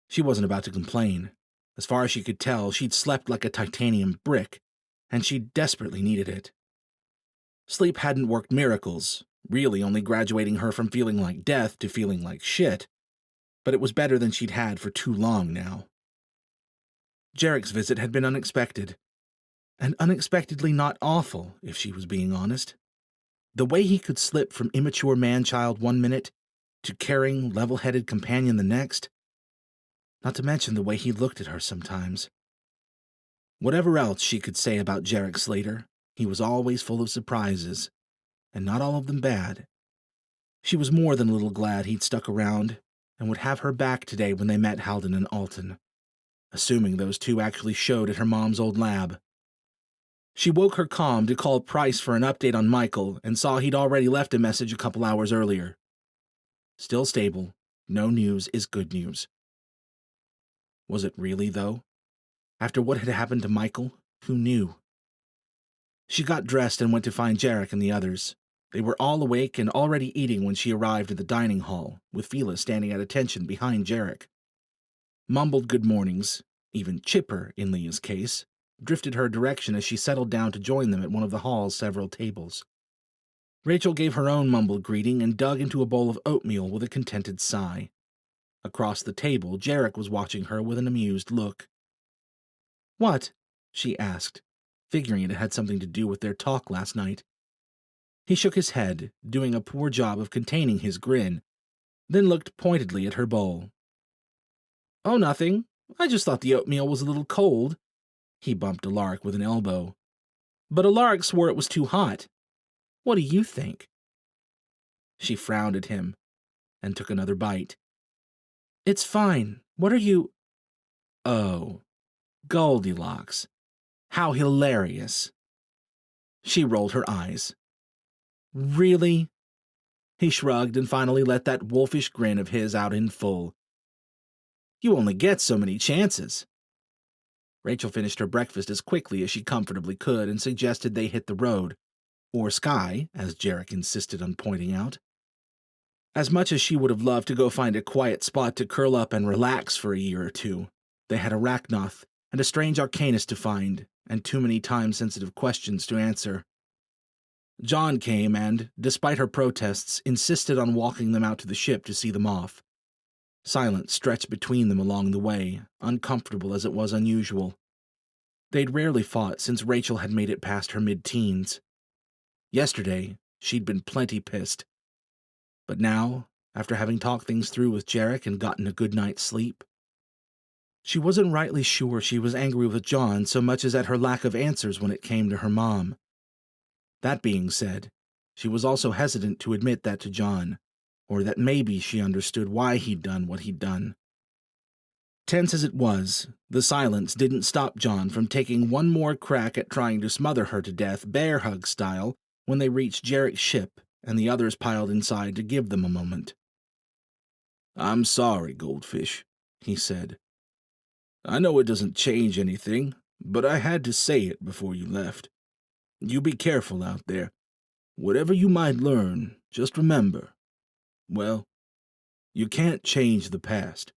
She wasn't about to complain. As far as she could tell, she'd slept like a titanium brick, and she desperately needed it. Sleep hadn't worked miracles, really only graduating her from feeling like death to feeling like shit, but it was better than she'd had for too long now. Jarek's visit had been unexpected, and unexpectedly not awful, if she was being honest. The way he could slip from immature man-child one minute to caring, level-headed companion the next, not to mention the way he looked at her sometimes. Whatever else she could say about Jarek Slater, he was always full of surprises, and not all of them bad. She was more than a little glad he'd stuck around and would have her back today when they met Halden and Alton, assuming those two actually showed at her mom's old lab. She woke her comm to call Price for an update on Michael and saw he'd already left a message a couple hours earlier. Still stable. No news is good news. Was it really, though? After what had happened to Michael, who knew? She got dressed and went to find Jarek and the others. They were all awake and already eating when she arrived at the dining hall, with Fila standing at attention behind Jarek. Mumbled good mornings, even chipper in Leah's case, drifted her direction as she settled down to join them at one of the hall's several tables. Rachel gave her own mumbled greeting and dug into a bowl of oatmeal with a contented sigh. Across the table, Jarek was watching her with an amused look. "What?" she asked, figuring it had something to do with their talk last night. He shook his head, doing a poor job of containing his grin, then looked pointedly at her bowl. "Oh, nothing. I just thought the oatmeal was a little cold." He bumped Alaric with an elbow. "But Alaric swore it was too hot. What do you think?" She frowned at him and took another bite. "It's fine. What are you—" "Oh, Goldilocks. How hilarious." She rolled her eyes. "Really?" He shrugged and finally let that wolfish grin of his out in full. "You only get so many chances." Rachel finished her breakfast as quickly as she comfortably could and suggested they hit the road, or sky, as Jarek insisted on pointing out. As much as she would have loved to go find a quiet spot to curl up and relax for a year or two, they had Arachnoth and a strange arcanist to find, and too many time-sensitive questions to answer. John came and, despite her protests, insisted on walking them out to the ship to see them off. Silence stretched between them along the way, uncomfortable as it was unusual. They'd rarely fought since Rachel had made it past her mid-teens. Yesterday, she'd been plenty pissed. But now, after having talked things through with Jarek and gotten a good night's sleep, she wasn't rightly sure she was angry with John so much as at her lack of answers when it came to her mom. That being said, she was also hesitant to admit that to John, or that maybe she understood why he'd done what he'd done. Tense as it was, the silence didn't stop John from taking one more crack at trying to smother her to death bear hug style when they reached Jarek's ship and the others piled inside to give them a moment. "I'm sorry, Goldfish," he said. "I know it doesn't change anything, but I had to say it before you left. You be careful out there. Whatever you might learn, just remember, well, you can't change the past,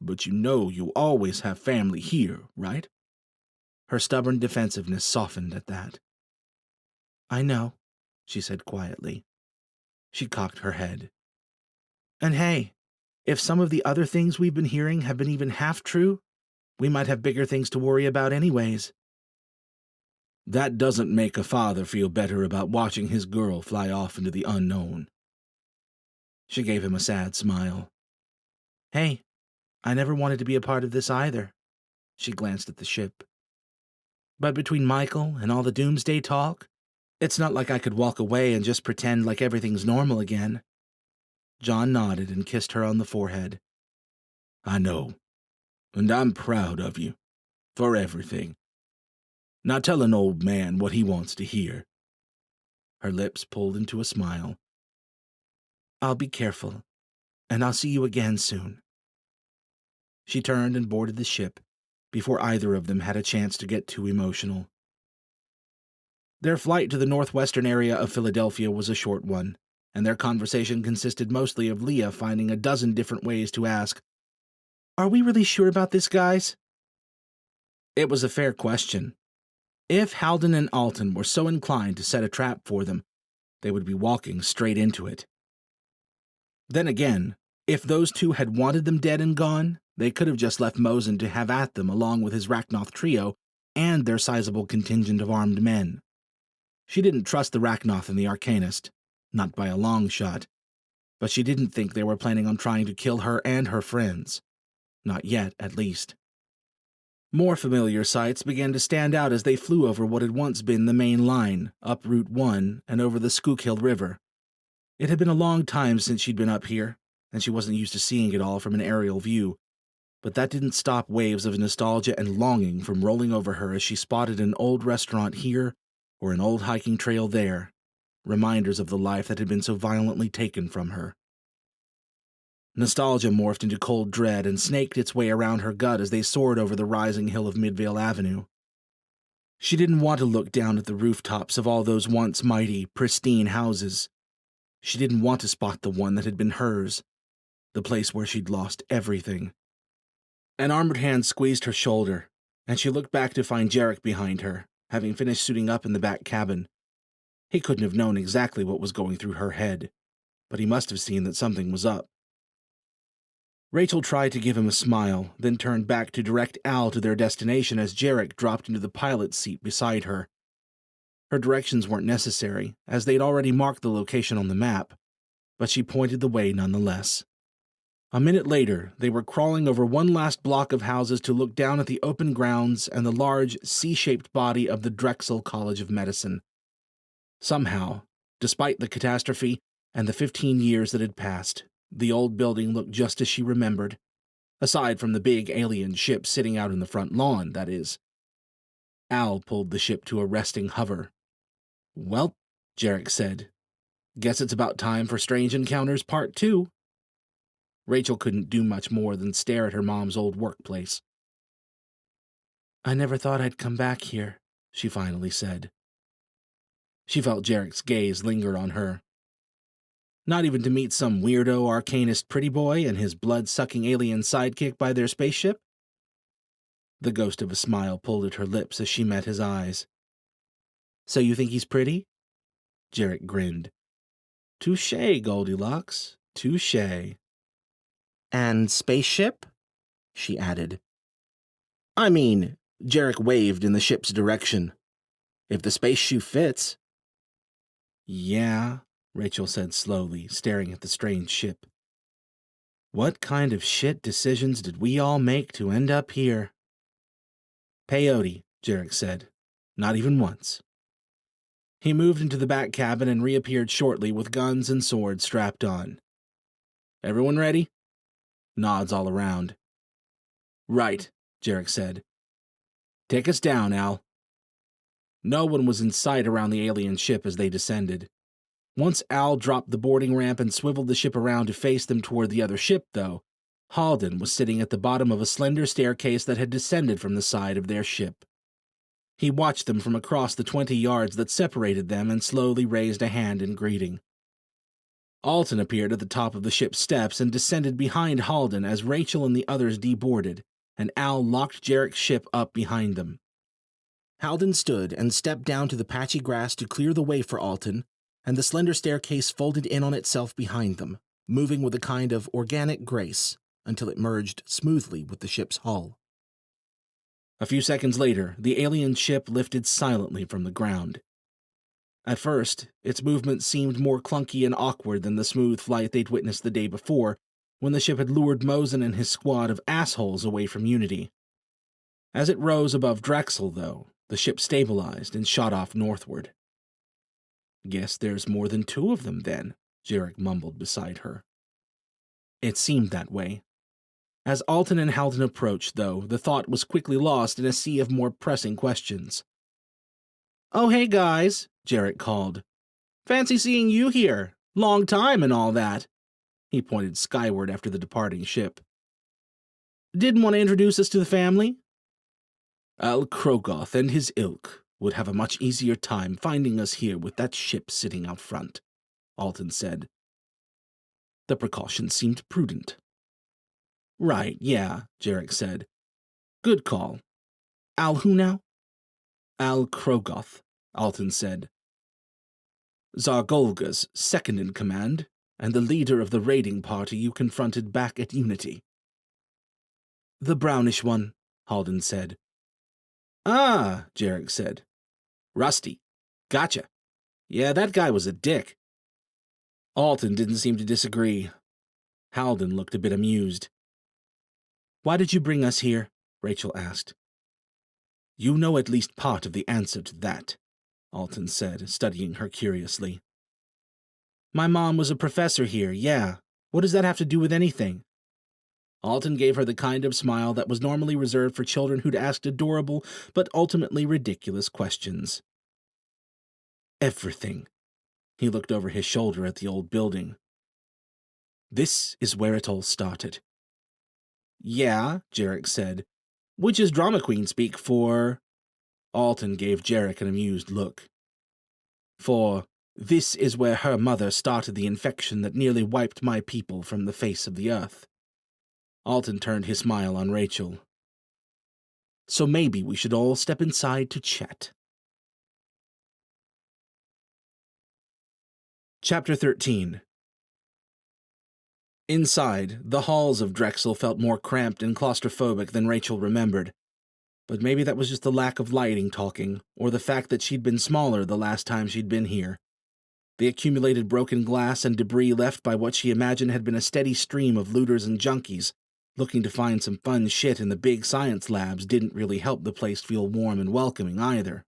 but you know you'll always have family here, right?" Her stubborn defensiveness softened at that. "I know," she said quietly. She cocked her head. "And hey, if some of the other things we've been hearing have been even half true, we might have bigger things to worry about anyways." "That doesn't make a father feel better about watching his girl fly off into the unknown." She gave him a sad smile. "Hey, I never wanted to be a part of this either. She glanced at the ship. But between Michael and all the doomsday talk, it's not like I could walk away and just pretend like everything's normal again. John nodded and kissed her on the forehead. I know, and I'm proud of you, for everything. Now tell an old man what he wants to hear. Her lips pulled into a smile. I'll be careful, and I'll see you again soon. She turned and boarded the ship before either of them had a chance to get too emotional. Their flight to the northwestern area of Philadelphia was a short one, and their conversation consisted mostly of Leah finding a dozen different ways to ask, Are we really sure about this, guys? It was a fair question. If Halden and Alton were so inclined to set a trap for them, they would be walking straight into it. Then again, if those two had wanted them dead and gone, they could have just left Mosen to have at them along with his Rachnoth trio and their sizable contingent of armed men. She didn't trust the Rachnoth and the Arcanist, not by a long shot, but she didn't think they were planning on trying to kill her and her friends. Not yet, at least. More familiar sights began to stand out as they flew over what had once been the main line, up Route 1 and over the Schuylkill River. It had been a long time since she'd been up here, and she wasn't used to seeing it all from an aerial view, but that didn't stop waves of nostalgia and longing from rolling over her as she spotted an old restaurant here or an old hiking trail there, reminders of the life that had been so violently taken from her. Nostalgia morphed into cold dread and snaked its way around her gut as they soared over the rising hill of Midvale Avenue. She didn't want to look down at the rooftops of all those once mighty, pristine houses. She didn't want to spot the one that had been hers, the place where she'd lost everything. An armored hand squeezed her shoulder, and she looked back to find Jarek behind her, having finished suiting up in the back cabin. He couldn't have known exactly what was going through her head, but he must have seen that something was up. Rachel tried to give him a smile, then turned back to direct Al to their destination as Jarek dropped into the pilot's seat beside her. Her directions weren't necessary, as they'd already marked the location on the map, but she pointed the way nonetheless. A minute later, they were crawling over one last block of houses to look down at the open grounds and the large, C-shaped body of the Drexel College of Medicine. Somehow, despite the catastrophe and the 15 years that had passed, the old building looked just as she remembered, aside from the big alien ship sitting out in the front lawn, that is. Al pulled the ship to a resting hover. Well, Jarek said, guess it's about time for Strange Encounters Part 2. Rachel couldn't do much more than stare at her mom's old workplace. I never thought I'd come back here, she finally said. She felt Jarek's gaze linger on her. Not even to meet some weirdo arcanist pretty boy and his blood-sucking alien sidekick by their spaceship? The ghost of a smile pulled at her lips as she met his eyes. So you think he's pretty? Jarek grinned. Touché, Goldilocks, touché. And spaceship? She added. I mean, Jarek waved in the ship's direction. If the space shoe fits. Yeah, Rachel said slowly, staring at the strange ship. What kind of shit decisions did we all make to end up here? Peyote, Jarek said. Not even once. He moved into the back cabin and reappeared shortly with guns and swords strapped on. Everyone ready? Nods all around. Right, Jarek said. Take us down, Al. No one was in sight around the alien ship as they descended. Once Al dropped the boarding ramp and swiveled the ship around to face them toward the other ship, though, Halden was sitting at the bottom of a slender staircase that had descended from the side of their ship. He watched them from across the 20 yards that separated them and slowly raised a hand in greeting. Alton appeared at the top of the ship's steps and descended behind Halden as Rachel and the others deboarded, and Al locked Jarek's ship up behind them. Halden stood and stepped down to the patchy grass to clear the way for Alton, and the slender staircase folded in on itself behind them, moving with a kind of organic grace until it merged smoothly with the ship's hull. A few seconds later, the alien ship lifted silently from the ground. At first, its movement seemed more clunky and awkward than the smooth flight they'd witnessed the day before, when the ship had lured Mosen and his squad of assholes away from Unity. As it rose above Drexel, though, the ship stabilized and shot off northward. "Guess there's more than two of them, then," Jarek mumbled beside her. It seemed that way. As Alton and Halden approached, though, the thought was quickly lost in a sea of more pressing questions. "Oh, hey, guys," Jarek called. "Fancy seeing you here. Long time and all that." He pointed skyward after the departing ship. "Didn't want to introduce us to the family?" "Al Krogoth and his ilk would have a much easier time finding us here with that ship sitting out front," Alton said. The precaution seemed prudent. "Right, yeah," Jarek said. "Good call. Al who now?" "Al Krogoth," Alton said. "Zargolga's second in command, and the leader of the raiding party you confronted back at Unity." "The brownish one," Halden said. "Ah," Jarek said. "Rusty. Gotcha. Yeah, that guy was a dick." Alton didn't seem to disagree. Halden looked a bit amused. "Why did you bring us here?" Rachel asked. "You know at least part of the answer to that," Alton said, studying her curiously. "My mom was a professor here, yeah. What does that have to do with anything?" Alton gave her the kind of smile that was normally reserved for children who'd asked adorable but ultimately ridiculous questions. "Everything." He looked over his shoulder at the old building. "This is where it all started." "Yeah," Jarek said. "Which is drama queen speak for—" Alton gave Jarek an amused look. "For this is where her mother started the infection that nearly wiped my people from the face of the earth." Alton turned his smile on Rachel. "So maybe we should all step inside to chat." Chapter 13. Inside, the halls of Drexel felt more cramped and claustrophobic than Rachel remembered. But maybe that was just the lack of lighting talking, or the fact that she'd been smaller the last time she'd been here. The accumulated broken glass and debris left by what she imagined had been a steady stream of looters and junkies looking to find some fun shit in the big science labs didn't really help the place feel warm and welcoming either.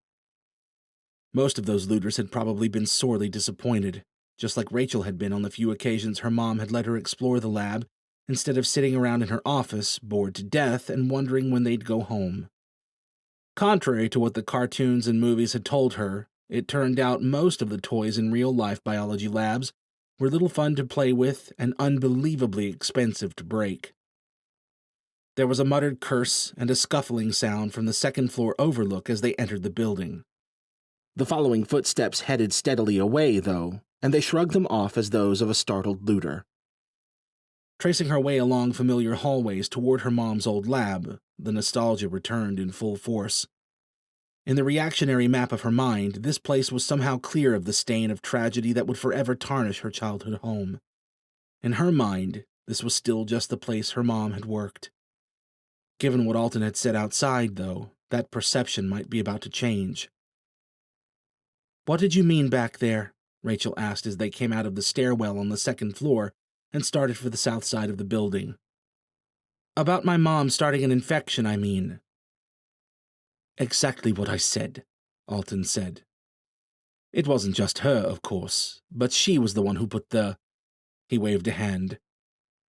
Most of those looters had probably been sorely disappointed, just like Rachel had been on the few occasions her mom had let her explore the lab, instead of sitting around in her office, bored to death and wondering when they'd go home. Contrary to what the cartoons and movies had told her, it turned out most of the toys in real-life biology labs were little fun to play with and unbelievably expensive to break. There was a muttered curse and a scuffling sound from the second-floor overlook as they entered the building. The following footsteps headed steadily away, though, and they shrugged them off as those of a startled looter. Tracing her way along familiar hallways toward her mom's old lab, the nostalgia returned in full force. In the reactionary map of her mind, this place was somehow clear of the stain of tragedy that would forever tarnish her childhood home. In her mind, this was still just the place her mom had worked. Given what Alton had said outside, though, that perception might be about to change. "What did you mean back there?" Rachel asked as they came out of the stairwell on the second floor and started for the south side of the building. "About my mom starting an infection, I mean." "Exactly what I said," Alton said. "It wasn't just her, of course, but she was the one who put the—" he waved a hand,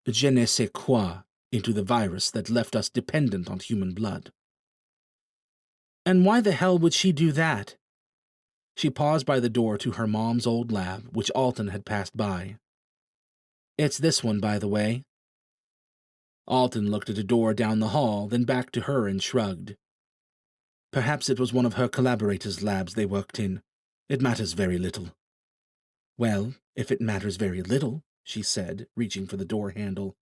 "je ne sais quoi into the virus that left us dependent on human blood." "And why the hell would she do that?" She paused by the door to her mom's old lab, which Alton had passed by. "It's this one, by the way." Alton looked at a door down the hall, then back to her and shrugged. "Perhaps it was one of her collaborators' labs they worked in. It matters very little." "Well, if it matters very little," she said, reaching for the door handle.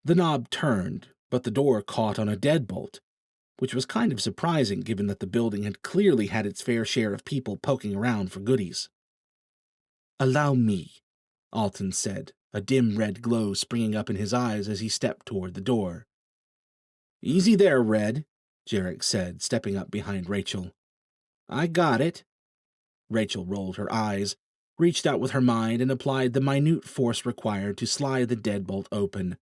The knob turned, but the door caught on a deadbolt, which was kind of surprising given that the building had clearly had its fair share of people poking around for goodies. "Allow me," Alton said, a dim red glow springing up in his eyes as he stepped toward the door. "Easy there, Red," Jarek said, stepping up behind Rachel. "I got it." Rachel rolled her eyes, reached out with her mind and applied the minute force required to slide the deadbolt open.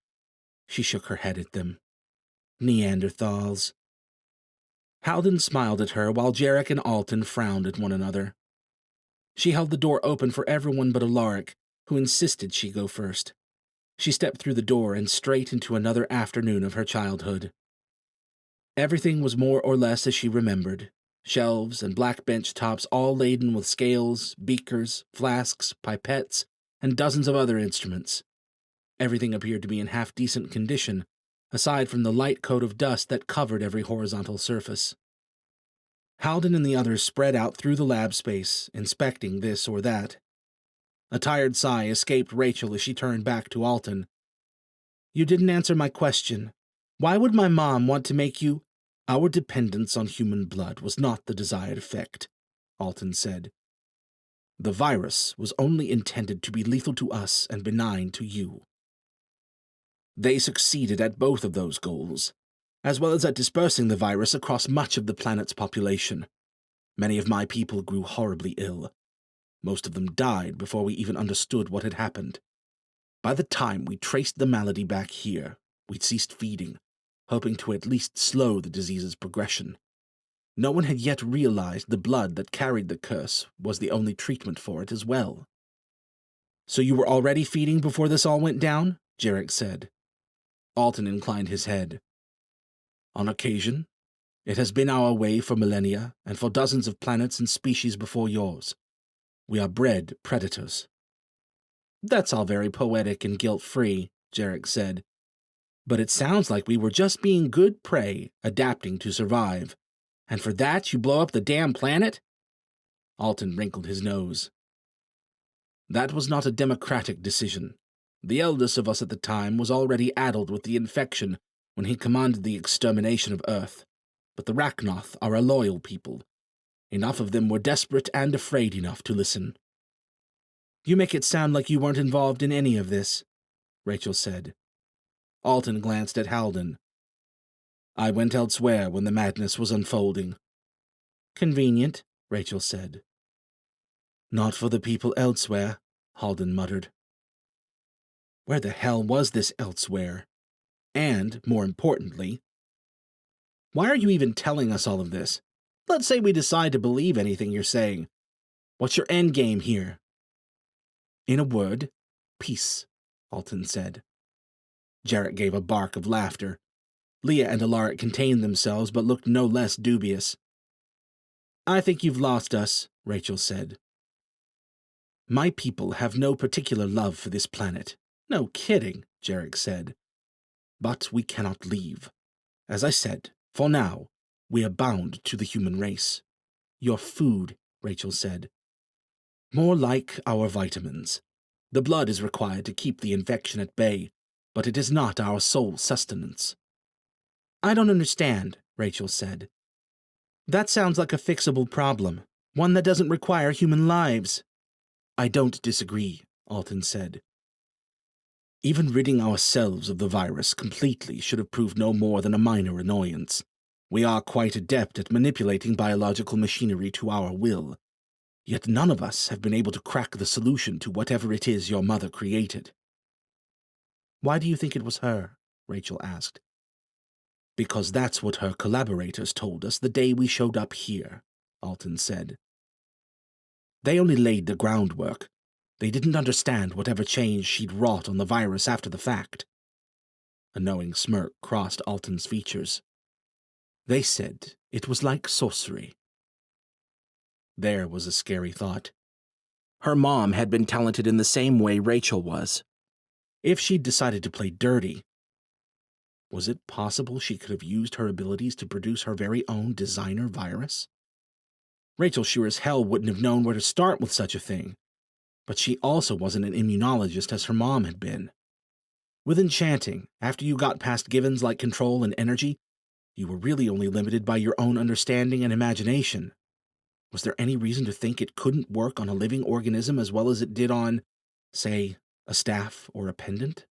She shook her head at them. Neanderthals. Halden smiled at her while Jarek and Alton frowned at one another. She held the door open for everyone but Alaric, who insisted she go first. She stepped through the door and straight into another afternoon of her childhood. Everything was more or less as she remembered. Shelves and black bench tops all laden with scales, beakers, flasks, pipettes, and dozens of other instruments. Everything appeared to be in half-decent condition, aside from the light coat of dust that covered every horizontal surface. Halden and the others spread out through the lab space, inspecting this or that. A tired sigh escaped Rachel as she turned back to Alton. "You didn't answer my question. Why would my mom want to make you—" "Our dependence on human blood was not the desired effect," Alton said. "The virus was only intended to be lethal to us and benign to you. They succeeded at both of those goals, as well as at dispersing the virus across much of the planet's population. Many of my people grew horribly ill. Most of them died before we even understood what had happened. By the time we traced the malady back here, we'd ceased feeding, hoping to at least slow the disease's progression. No one had yet realized the blood that carried the curse was the only treatment for it as well." "So you were already feeding before this all went down?" Jarek said. Alton inclined his head. "On occasion. It has been our way for millennia, and for dozens of planets and species before yours. We are bred predators." "That's all very poetic and guilt-free," Jarek said. "But it sounds like we were just being good prey, adapting to survive. And for that you blow up the damn planet?" Alton wrinkled his nose. "That was not a democratic decision. The eldest of us at the time was already addled with the infection when he commanded the extermination of Earth. But the Rachnoth are a loyal people. Enough of them were desperate and afraid enough to listen." "You make it sound like you weren't involved in any of this," Rachel said. Alton glanced at Halden. "I went elsewhere when the madness was unfolding." "Convenient," Rachel said. "Not for the people elsewhere," Halden muttered. Where the hell was this elsewhere? And, more importantly, why are you even telling us all of this? Let's say we decide to believe anything you're saying. What's your end game here?" "In a word, peace," Alton said. Jarek gave a bark of laughter. Leah and Alaric contained themselves but looked no less dubious. "I think you've lost us," Rachel said. "My people have no particular love for this planet." "No kidding," Jarek said. "But we cannot leave. As I said, for now, we are bound to the human race." "Your food," Rachel said. "More like our vitamins. The blood is required to keep the infection at bay, but it is not our sole sustenance." "I don't understand," Rachel said. "That sounds like a fixable problem, one that doesn't require human lives." "I don't disagree," Alton said. "Even ridding ourselves of the virus completely should have proved no more than a minor annoyance. We are quite adept at manipulating biological machinery to our will. Yet none of us have been able to crack the solution to whatever it is your mother created." "Why do you think it was her?" Rachel asked. "Because that's what her collaborators told us the day we showed up here," Alton said. "They only laid the groundwork. They didn't understand whatever change she'd wrought on the virus after the fact." A knowing smirk crossed Alton's features. "They said it was like sorcery." There was a scary thought. Her mom had been talented in the same way Rachel was. If she'd decided to play dirty, was it possible she could have used her abilities to produce her very own designer virus? Rachel sure as hell wouldn't have known where to start with such a thing. But she also wasn't an immunologist as her mom had been. With enchanting, after you got past givens like control and energy, you were really only limited by your own understanding and imagination. Was there any reason to think it couldn't work on a living organism as well as it did on, say, a staff or a pendant?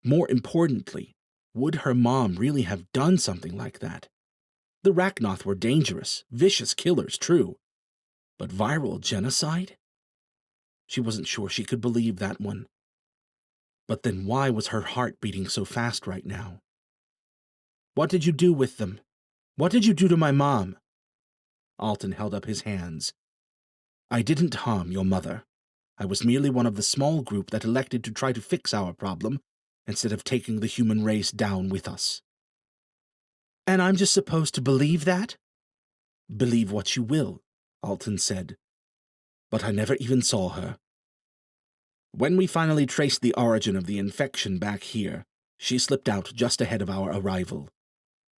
More importantly, would her mom really have done something like that? The Rachnoth were dangerous, vicious killers, true. But viral genocide? She wasn't sure she could believe that one. But then why was her heart beating so fast right now? What did you do with them? What did you do to my mom? Alton held up his hands. I didn't harm your mother. I was merely one of the small group that elected to try to fix our problem instead of taking the human race down with us. And I'm just supposed to believe that? Believe what you will, Alton said. But I never even saw her. When we finally traced the origin of the infection back here, she slipped out just ahead of our arrival.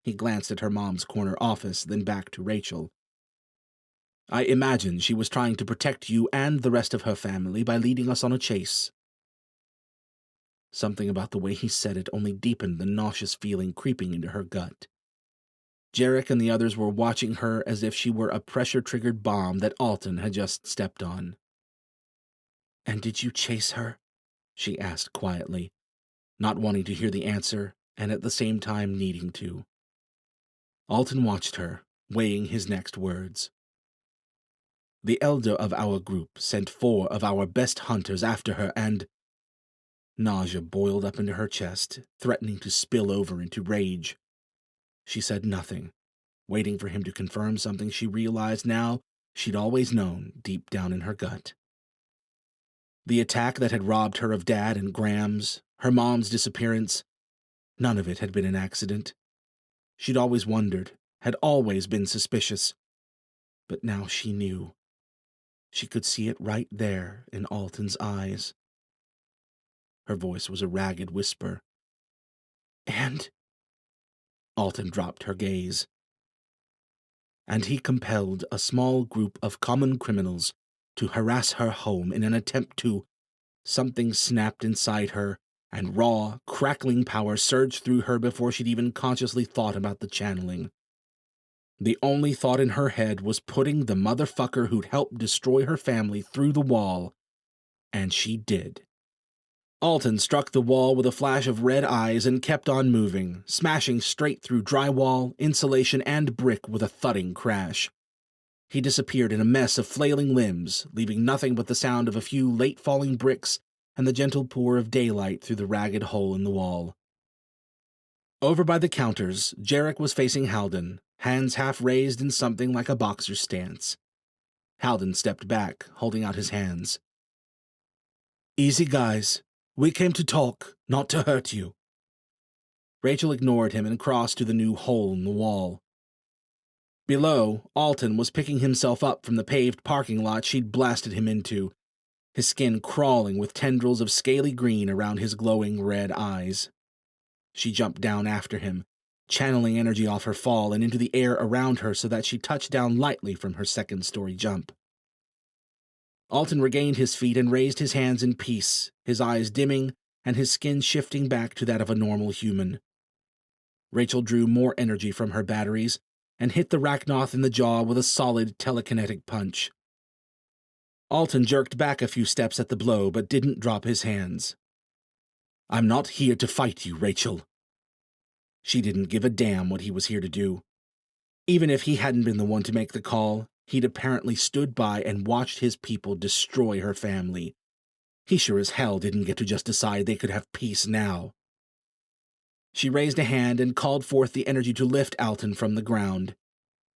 He glanced at her mom's corner office, then back to Rachel. I imagine she was trying to protect you and the rest of her family by leading us on a chase. Something about the way he said it only deepened the nauseous feeling creeping into her gut. Jarek and the others were watching her as if she were a pressure-triggered bomb that Alton had just stepped on. And did you chase her? She asked quietly, not wanting to hear the answer and at the same time needing to. Alton watched her, weighing his next words. The elder of our group sent 4 of our best hunters after her and... Nausea boiled up into her chest, threatening to spill over into rage. She said nothing, waiting for him to confirm something she realized now she'd always known deep down in her gut. The attack that had robbed her of Dad and Grams, her mom's disappearance, none of it had been an accident. She'd always wondered, had always been suspicious. But now she knew. She could see it right there in Alton's eyes. Her voice was a ragged whisper. And? Alton dropped her gaze. And he compelled a small group of common criminals to harass her home in an attempt to... Something snapped inside her, and raw, crackling power surged through her before she'd even consciously thought about the channeling. The only thought in her head was putting the motherfucker who'd helped destroy her family through the wall, and she did. Alton struck the wall with a flash of red eyes and kept on moving, smashing straight through drywall, insulation, and brick with a thudding crash. He disappeared in a mess of flailing limbs, leaving nothing but the sound of a few late-falling bricks and the gentle pour of daylight through the ragged hole in the wall. Over by the counters, Jarek was facing Halden, hands half raised in something like a boxer's stance. Halden stepped back, holding out his hands. Easy, guys. We came to talk, not to hurt you. Rachel ignored him and crossed to the new hole in the wall. Below, Alton was picking himself up from the paved parking lot she'd blasted him into, his skin crawling with tendrils of scaly green around his glowing red eyes. She jumped down after him, channeling energy off her fall and into the air around her so that she touched down lightly from her second-story jump. Alton regained his feet and raised his hands in peace, his eyes dimming and his skin shifting back to that of a normal human. Rachel drew more energy from her batteries and hit the Rachnoth in the jaw with a solid telekinetic punch. Alton jerked back a few steps at the blow but didn't drop his hands. I'm not here to fight you, Rachel. She didn't give a damn what he was here to do. Even if he hadn't been the one to make the call, he'd apparently stood by and watched his people destroy her family. He sure as hell didn't get to just decide they could have peace now. She raised a hand and called forth the energy to lift Alton from the ground.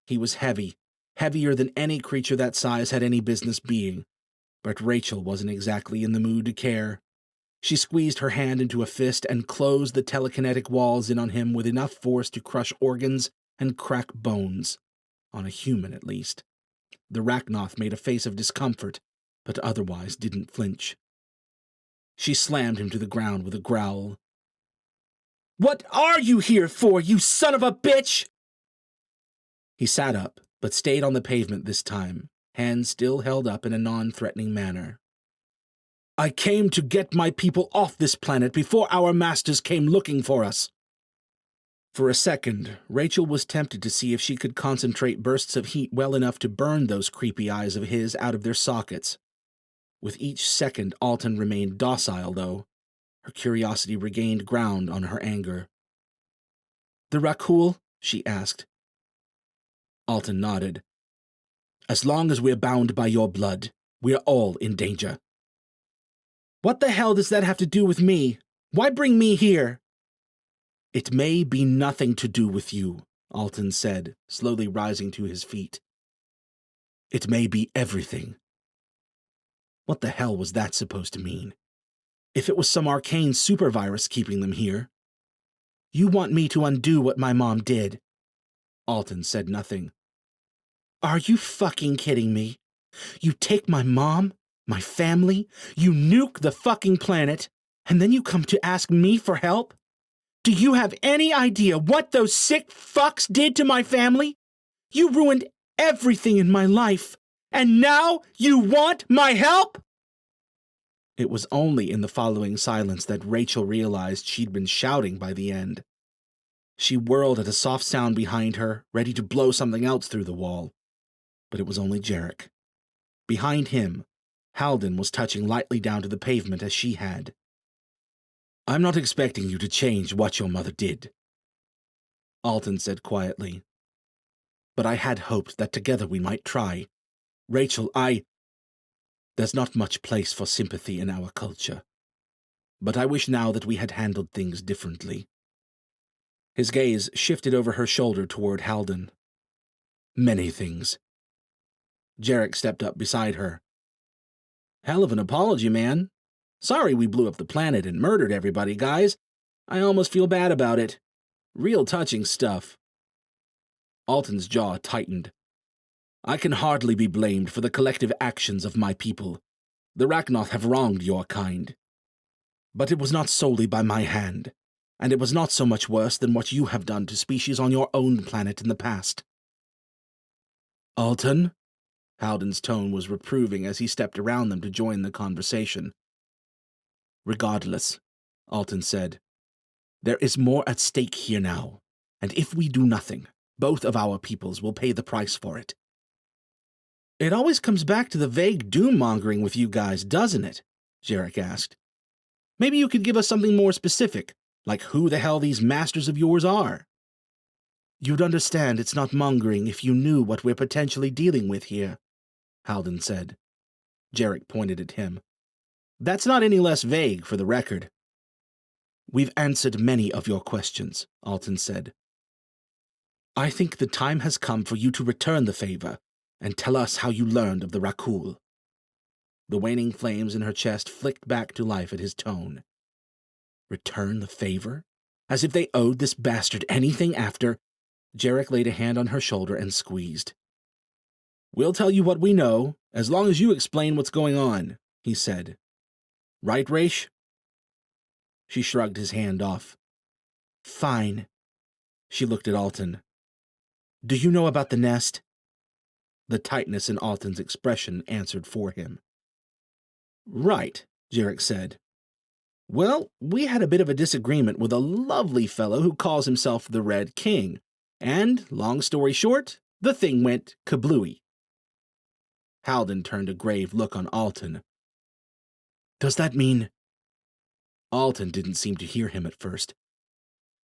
He was heavy, heavier than any creature that size had any business being, but Rachel wasn't exactly in the mood to care. She squeezed her hand into a fist and closed the telekinetic walls in on him with enough force to crush organs and crack bones. On a human, at least. The Rachnoth made a face of discomfort, but otherwise didn't flinch. She slammed him to the ground with a growl. What are you here for, you son of a bitch? He sat up, but stayed on the pavement this time, hands still held up in a non-threatening manner. I came to get my people off this planet before our masters came looking for us. For a second, Rachel was tempted to see if she could concentrate bursts of heat well enough to burn those creepy eyes of his out of their sockets. With each second, Alton remained docile, though. Her curiosity regained ground on her anger. The Rakul? She asked. Alton nodded. As long as we're bound by your blood, we're all in danger. What the hell does that have to do with me? Why bring me here? It may be nothing to do with you, Alton said, slowly rising to his feet. It may be everything. What the hell was that supposed to mean? If it was some arcane supervirus keeping them here. You want me to undo what my mom did? Alton said nothing. Are you fucking kidding me? You take my mom, my family, you nuke the fucking planet, and then you come to ask me for help? Do you have any idea what those sick fucks did to my family? You ruined everything in my life, and now you want my help? It was only in the following silence that Rachel realized she'd been shouting by the end. She whirled at a soft sound behind her, ready to blow something else through the wall. But it was only Jarek. Behind him, Halden was touching lightly down to the pavement as she had. I'm not expecting you to change what your mother did, Alton said quietly. But I had hoped that together we might try. Rachel, There's not much place for sympathy in our culture. But I wish now that we had handled things differently. His gaze shifted over her shoulder toward Halden. Many things. Jarek stepped up beside her. Hell of an apology, man. Sorry we blew up the planet and murdered everybody, guys. I almost feel bad about it. Real touching stuff. Alton's jaw tightened. I can hardly be blamed for the collective actions of my people. The Rachnoth have wronged your kind. But it was not solely by my hand, and it was not so much worse than what you have done to species on your own planet in the past. Alton? Halden's tone was reproving as he stepped around them to join the conversation. Regardless, Alton said, there is more at stake here now, and if we do nothing, both of our peoples will pay the price for it. It always comes back to the vague doom-mongering with you guys, doesn't it? Jarek asked. Maybe you could give us something more specific, like who the hell these masters of yours are. You'd understand it's not mongering if you knew what we're potentially dealing with here, Halden said. Jarek pointed at him. That's not any less vague, for the record. We've answered many of your questions, Alton said. I think the time has come for you to return the favor and tell us how you learned of the Rakul. The waning flames in her chest flicked back to life at his tone. Return the favor? As if they owed this bastard anything after... Jarek laid a hand on her shoulder and squeezed. We'll tell you what we know, as long as you explain what's going on, he said. Right, Raish? She shrugged his hand off. Fine. She looked at Alton. Do you know about the nest? The tightness in Alton's expression answered for him. Right, Jarek said. Well, we had a bit of a disagreement with a lovely fellow who calls himself the Red King, and, long story short, the thing went kablooey. Halden turned a grave look on Alton. Does that mean... Alton didn't seem to hear him at first.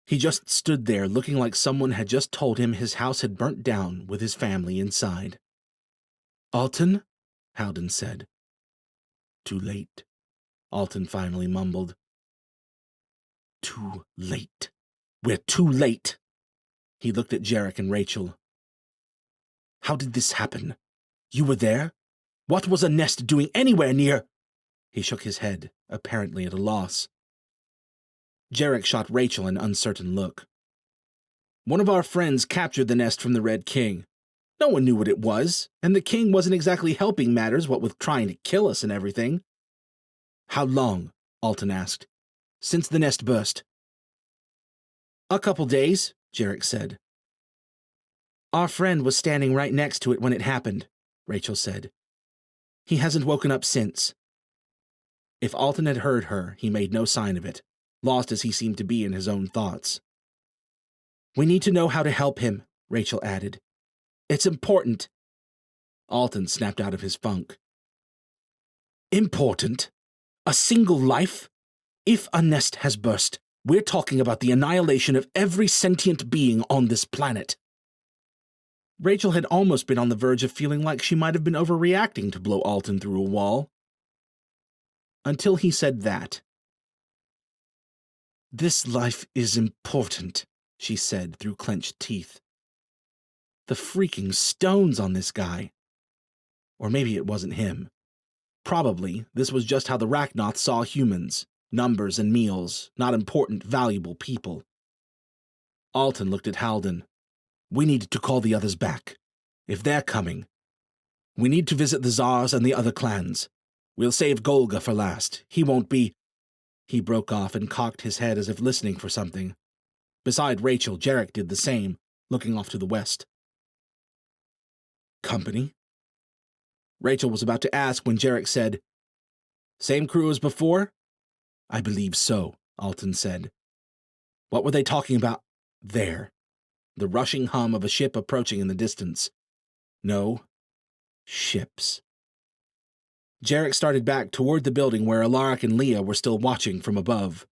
He just stood there looking like someone had just told him his house had burnt down with his family inside. Alton? Halden said. Too late, Alton finally mumbled. Too late. We're too late. He looked at Jarek and Rachel. How did this happen? You were there? What was a nest doing anywhere near... He shook his head, apparently at a loss. Jarek shot Rachel an uncertain look. One of our friends captured the nest from the Red King. No one knew what it was, and the king wasn't exactly helping matters, what with trying to kill us and everything. How long? Alton asked. Since the nest burst. A couple days, Jarek said. Our friend was standing right next to it when it happened, Rachel said. He hasn't woken up since. If Alton had heard her, he made no sign of it, lost as he seemed to be in his own thoughts. We need to know how to help him, Rachel added. It's important. Alton snapped out of his funk. Important? A single life? If a nest has burst, we're talking about the annihilation of every sentient being on this planet. Rachel had almost been on the verge of feeling like she might have been overreacting to blow Alton through a wall. until he said that. "This life is important," she said through clenched teeth. The freaking stones on this guy. Or maybe it wasn't him. Probably this was just how the Rachnoth saw humans. Numbers and meals, not important, valuable people. Alton looked at Halden. "We need to call the others back. If they're coming. We need to visit the Tsars and the other clans. We'll save Golga for last. He won't be—" He broke off and cocked his head as if listening for something. Beside Rachel, Jarek did the same, looking off to the west. "Company?" Rachel was about to ask when Jarek said, "Same crew as before?" "I believe so," Alton said. What were they talking about there? The rushing hum of a ship approaching in the distance. No. Ships. Jarek started back toward the building where Alaric and Leah were still watching from above.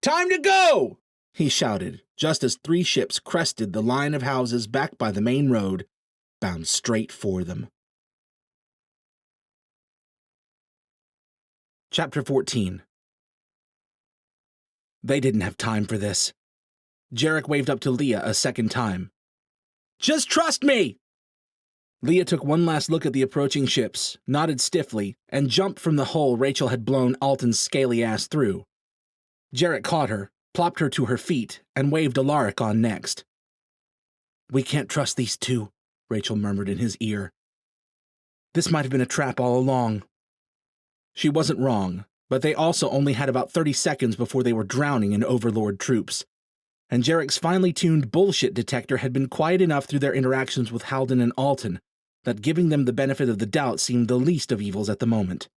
"Time to go!" he shouted, just as 3 ships crested the line of houses back by the main road, bound straight for them. Chapter 14. They didn't have time for this. Jarek waved up to Leah a second time. "Just trust me!" Leah took one last look at the approaching ships, nodded stiffly, and jumped from the hole Rachel had blown Alton's scaly ass through. Jarek caught her, plopped her to her feet, and waved Alaric on next. "We can't trust these 2, Rachel murmured in his ear. "This might have been a trap all along." She wasn't wrong, but they also only had about 30 seconds before they were drowning in Overlord troops. And Jarek's finely tuned bullshit detector had been quiet enough through their interactions with Halden and Alton that giving them the benefit of the doubt seemed the least of evils at the moment.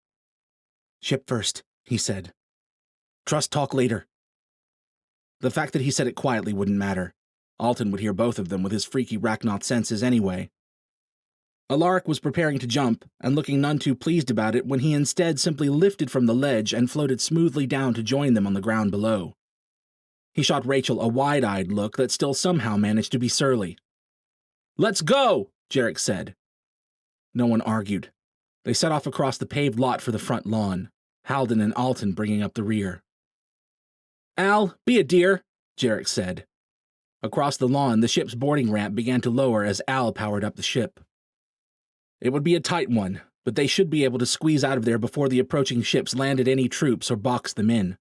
"Ship first," he said. "Trust talk later." The fact that he said it quietly wouldn't matter. Alton would hear both of them with his freaky Rachnoth senses anyway. Alaric was preparing to jump, and looking none too pleased about it when he instead simply lifted from the ledge and floated smoothly down to join them on the ground below. He shot Rachel a wide-eyed look that still somehow managed to be surly. "Let's go!" Jarek said. No one argued. They set off across the paved lot for the front lawn, Halden and Alton bringing up the rear. "Al, be a dear," Jarek said. Across the lawn, the ship's boarding ramp began to lower as Al powered up the ship. It would be a tight one, but they should be able to squeeze out of there before the approaching ships landed any troops or boxed them in.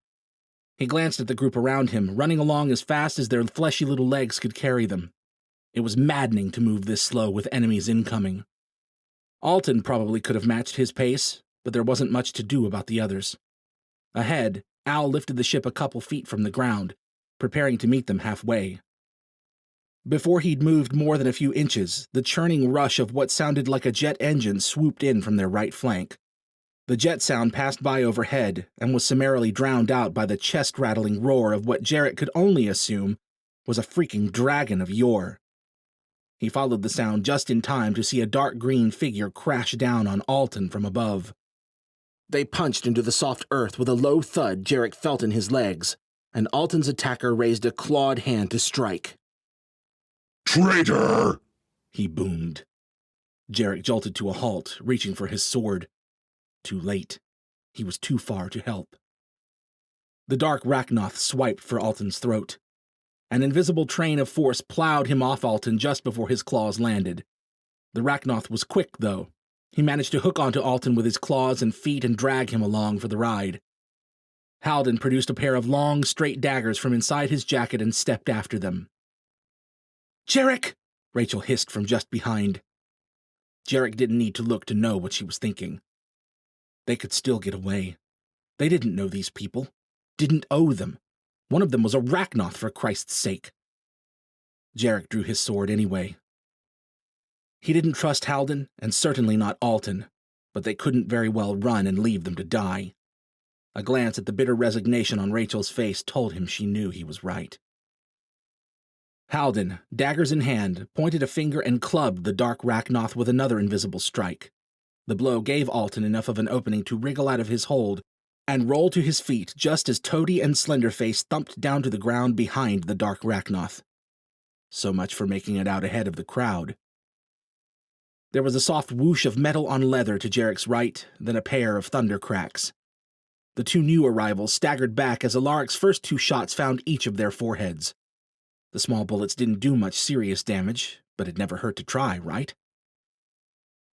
He glanced at the group around him, running along as fast as their fleshy little legs could carry them. It was maddening to move this slow with enemies incoming. Alton probably could have matched his pace, but there wasn't much to do about the others. Ahead, Al lifted the ship a couple feet from the ground, preparing to meet them halfway. Before he'd moved more than a few inches, the churning rush of what sounded like a jet engine swooped in from their right flank. The jet sound passed by overhead and was summarily drowned out by the chest-rattling roar of what Jarek could only assume was a freaking dragon of yore. He followed the sound just in time to see a dark green figure crash down on Alton from above. They punched into the soft earth with a low thud Jarek felt in his legs, and Alton's attacker raised a clawed hand to strike. "Traitor!" he boomed. Jarek jolted to a halt, reaching for his sword. Too late. He was too far to help. The dark Rachnoth swiped for Alton's throat. An invisible train of force plowed him off Alton just before his claws landed. The Rachnoth was quick, though. He managed to hook onto Alton with his claws and feet and drag him along for the ride. Halden produced a pair of long, straight daggers from inside his jacket and stepped after them. "Jarek!" Rachel hissed from just behind. Jarek didn't need to look to know what she was thinking. They could still get away. They didn't know these people. Didn't owe them. One of them was a Rachnoth, for Christ's sake. Jarek drew his sword anyway. He didn't trust Halden, and certainly not Alton, but they couldn't very well run and leave them to die. A glance at the bitter resignation on Rachel's face told him she knew he was right. Halden, daggers in hand, pointed a finger and clubbed the dark Rachnoth with another invisible strike. The blow gave Alton enough of an opening to wriggle out of his hold and roll to his feet just as Toady and Slenderface thumped down to the ground behind the dark Rachnoth. So much for making it out ahead of the crowd. There was a soft whoosh of metal on leather to Jarek's right, then a pair of thunder cracks. The two new arrivals staggered back as Alaric's first two shots found each of their foreheads. The small bullets didn't do much serious damage, but it never hurt to try, right?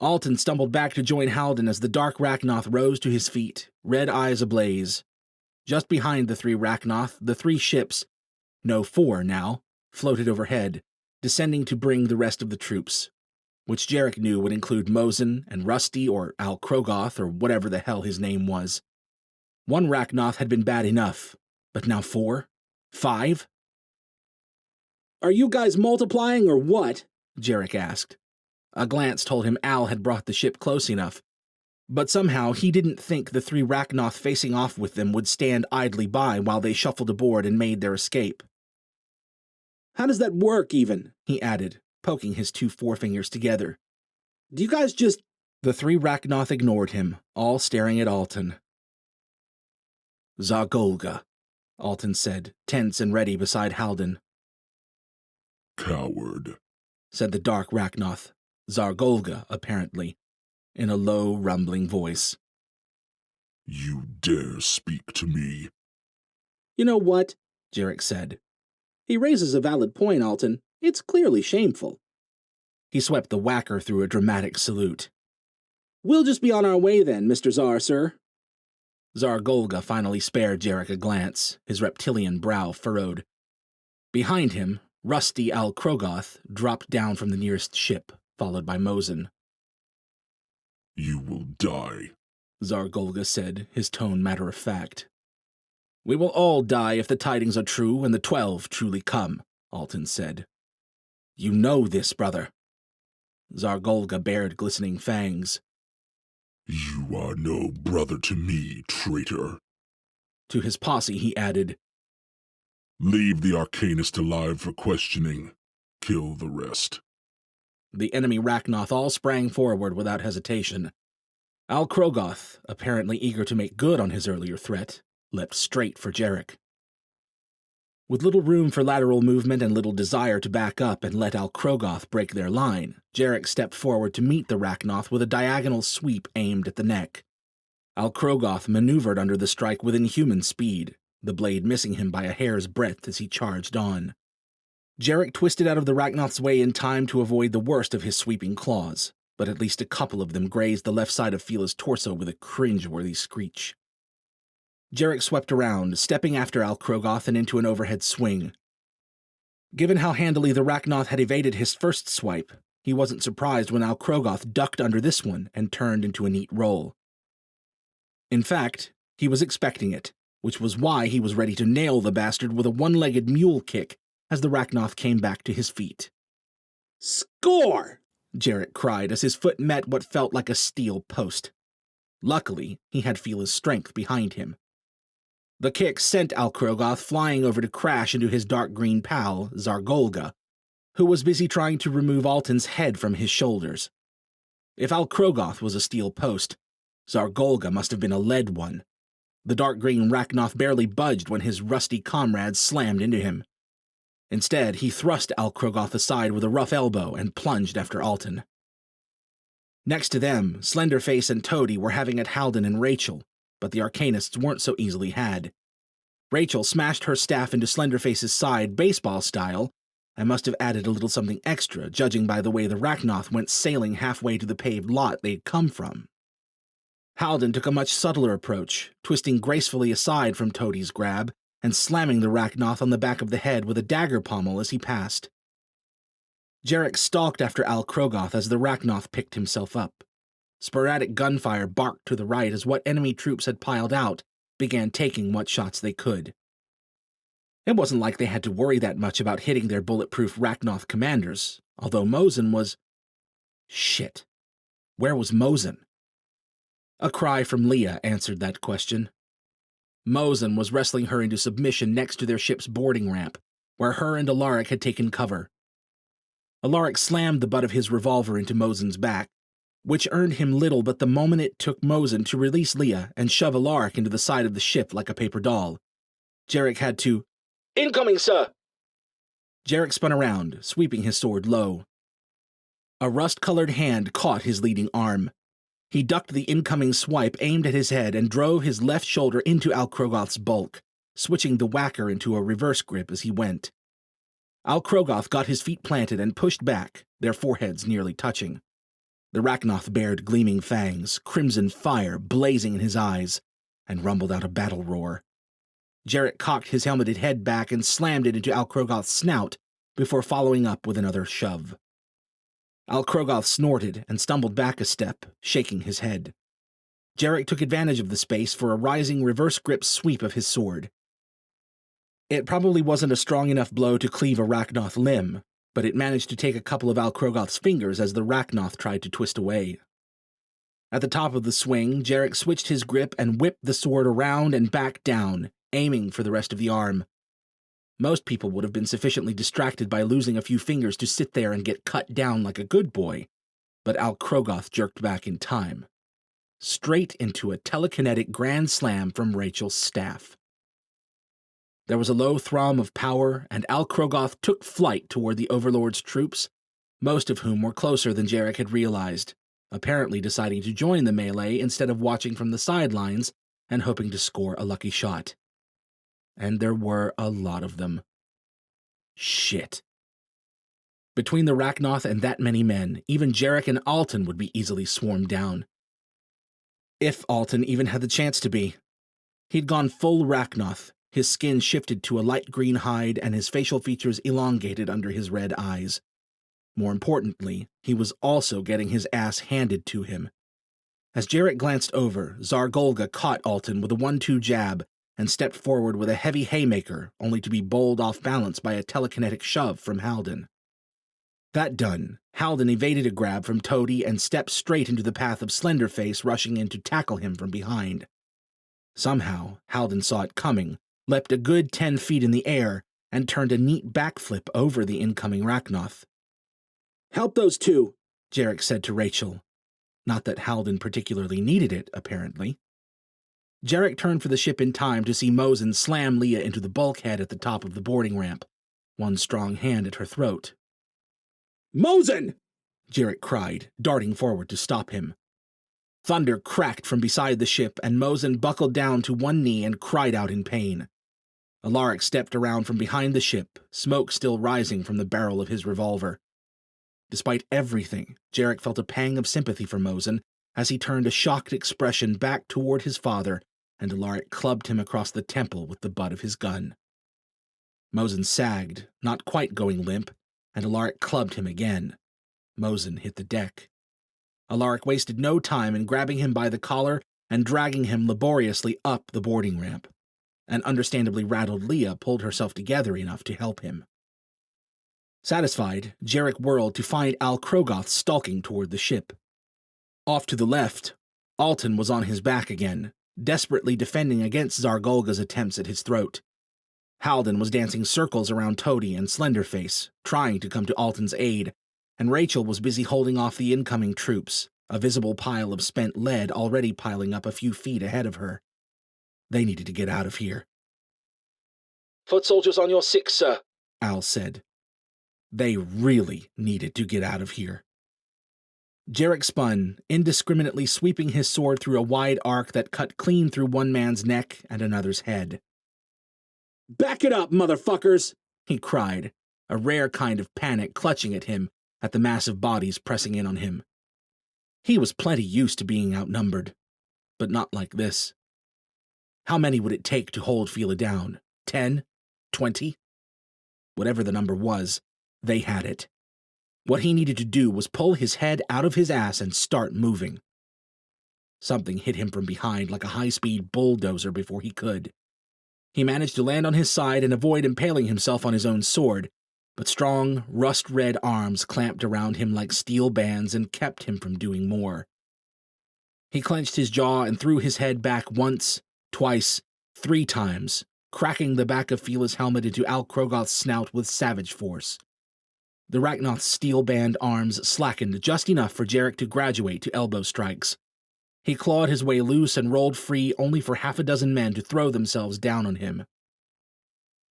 Alton stumbled back to join Halden as the dark Rachnoth rose to his feet, red eyes ablaze. Just behind the three Rachnoth, the three ships, no, four now, floated overhead, descending to bring the rest of the troops, which Jarek knew would include Mosin and Rusty or Al Krogoth or whatever the hell his name was. One Rachnoth had been bad enough, but now 4? 5? Are you guys multiplying or what? Jarek asked. A glance told him Al had brought the ship close enough, but somehow he didn't think the three Rachnoth facing off with them would stand idly by while they shuffled aboard and made their escape. How does that work, even? He added, poking his two forefingers together. Do you guys just... The three Rachnoth ignored him, all staring at Alton. Zargolga, Alton said, tense and ready beside Halden. Coward, said the dark Rachnoth, Zargolga, apparently, in a low, rumbling voice. You dare speak to me? You know what? Jarek said. He raises a valid point, Alton. It's clearly shameful. He swept the whacker through a dramatic salute. We'll just be on our way then, Mr. Zar, sir. Zargolga finally spared Jarek a glance, his reptilian brow furrowed. Behind him, Rusty Al Krogoth dropped down from the nearest ship, followed by Mosin. You will die, Zargolga said, his tone matter-of-fact. We will all die if the tidings are true and the 12 truly come, Alton said. You know this, brother. Zargolga bared glistening fangs. You are no brother to me, traitor. To his posse he added, Leave the Arcanist alive for questioning. Kill the rest. The enemy Rachnoth all sprang forward without hesitation. Al Krogoth, apparently eager to make good on his earlier threat, leapt straight for Jarek. With little room for lateral movement and little desire to back up and let Al Krogoth break their line, Jarek stepped forward to meet the Rachnoth with a diagonal sweep aimed at the neck. Al Krogoth maneuvered under the strike with inhuman speed, the blade missing him by a hair's breadth as he charged on. Jarek twisted out of the Rachnoth's way in time to avoid the worst of his sweeping claws, but at least a couple of them grazed the left side of Fila's torso with a cringe-worthy screech. Jarek swept around, stepping after Al Krogoth and into an overhead swing. Given how handily the Rachnoth had evaded his first swipe, he wasn't surprised when Al Krogoth ducked under this one and turned into a neat roll. In fact, he was expecting it, which was why he was ready to nail the bastard with a one-legged mule kick as the Rachnoth came back to his feet. Score! Jarek cried as his foot met what felt like a steel post. Luckily, he had Fila's strength behind him. The kick sent Al Krogoth flying over to crash into his dark green pal, Zargolga, who was busy trying to remove Alton's head from his shoulders. If Al Krogoth was a steel post, Zargolga must have been a lead one. The dark green Rachnoth barely budged when his rusty comrades slammed into him. Instead, he thrust Al Krogoth aside with a rough elbow and plunged after Alton. Next to them, Slenderface and Toady were having at Halden and Rachel, but the Arcanists weren't so easily had. Rachel smashed her staff into Slenderface's side baseball style, and must have added a little something extra, judging by the way the Rachnoth went sailing halfway to the paved lot they'd come from. Halden took a much subtler approach, twisting gracefully aside from Toady's grab, and slamming the Rachnoth on the back of the head with a dagger pommel as he passed. Jarek stalked after Al Krogoth as the Rachnoth picked himself up. Sporadic gunfire barked to the right as what enemy troops had piled out began taking what shots they could. It wasn't like they had to worry that much about hitting their bulletproof Rachnoth commanders, although Mosin was... Shit. Where was Mosin? A cry from Leah answered that question. Mosin was wrestling her into submission next to their ship's boarding ramp, where her and Alaric had taken cover. Alaric slammed the butt of his revolver into Mosin's back, which earned him little but the moment it took Mosin to release Leah and shove Alaric into the side of the ship like a paper doll. Jarek had to... Incoming, sir! Jarek spun around, sweeping his sword low. A rust-colored hand caught his leading arm. He ducked the incoming swipe aimed at his head and drove his left shoulder into Al Krogoth's bulk, switching the whacker into a reverse grip as he went. Al Krogoth got his feet planted and pushed back, their foreheads nearly touching. The Rachnoth bared gleaming fangs, crimson fire blazing in his eyes, and rumbled out a battle roar. Jarek cocked his helmeted head back and slammed it into Al Krogoth's snout before following up with another shove. Al Krogoth snorted and stumbled back a step, shaking his head. Jarek took advantage of the space for a rising reverse grip sweep of his sword. It probably wasn't a strong enough blow to cleave a Rachnoth limb, but it managed to take a couple of Al Krogoth's fingers as the Rachnoth tried to twist away. At the top of the swing, Jarek switched his grip and whipped the sword around and back down, aiming for the rest of the arm. Most people would have been sufficiently distracted by losing a few fingers to sit there and get cut down like a good boy, but Al Krogoth jerked back in time. Straight into a telekinetic grand slam from Rachel's staff. There was a low thrum of power, and Al Krogoth took flight toward the Overlord's troops, most of whom were closer than Jarek had realized, apparently deciding to join the melee instead of watching from the sidelines and hoping to score a lucky shot. And there were a lot of them. Shit. Between the Rachnoth and that many men, even Jarek and Alton would be easily swarmed down. If Alton even had the chance to be. He'd gone full Rachnoth, his skin shifted to a light green hide and his facial features elongated under his red eyes. More importantly, he was also getting his ass handed to him. As Jarek glanced over, Zargolga caught Alton with a 1-2 jab and stepped forward with a heavy haymaker, only to be bowled off balance by a telekinetic shove from Halden. That done, Halden evaded a grab from Toady and stepped straight into the path of Slenderface rushing in to tackle him from behind. Somehow, Halden saw it coming, leapt a good 10 feet in the air, and turned a neat backflip over the incoming Rachnoth. "Help those two," Jarek said to Rachel. Not that Halden particularly needed it, apparently. Jarek turned for the ship in time to see Mosin slam Leah into the bulkhead at the top of the boarding ramp, one strong hand at her throat. "Mosin!" Jarek cried, darting forward to stop him. Thunder cracked from beside the ship, and Mosin buckled down to one knee and cried out in pain. Alaric stepped around from behind the ship, smoke still rising from the barrel of his revolver. Despite everything, Jarek felt a pang of sympathy for Mosin as he turned a shocked expression back toward his father, and Alaric clubbed him across the temple with the butt of his gun. Mosin sagged, not quite going limp, and Alaric clubbed him again. Mosin hit the deck. Alaric wasted no time in grabbing him by the collar and dragging him laboriously up the boarding ramp. An understandably rattled Leah pulled herself together enough to help him. Satisfied, Jarek whirled to find Al Krogoth stalking toward the ship. Off to the left, Alton was on his back again, desperately defending against Zargolga's attempts at his throat. Halden was dancing circles around Toady and Slenderface, trying to come to Alton's aid, and Rachel was busy holding off the incoming troops, a visible pile of spent lead already piling up a few feet ahead of her. They needed to get out of here. "Foot soldiers on your 6, sir," Al said. They really needed to get out of here. Jarek spun, indiscriminately sweeping his sword through a wide arc that cut clean through one man's neck and another's head. "Back it up, motherfuckers!" he cried, a rare kind of panic clutching at him at the massive bodies pressing in on him. He was plenty used to being outnumbered, but not like this. How many would it take to hold Fila down? 10? 20? Whatever the number was, they had it. What he needed to do was pull his head out of his ass and start moving. Something hit him from behind like a high-speed bulldozer before he could. He managed to land on his side and avoid impaling himself on his own sword, but strong, rust-red arms clamped around him like steel bands and kept him from doing more. He clenched his jaw and threw his head back once, twice, 3 times, cracking the back of Fila's helmet into Al Krogoth's snout with savage force. The Rachnoth's steel-band arms slackened just enough for Jarek to graduate to elbow strikes. He clawed his way loose and rolled free only for half a dozen men to throw themselves down on him.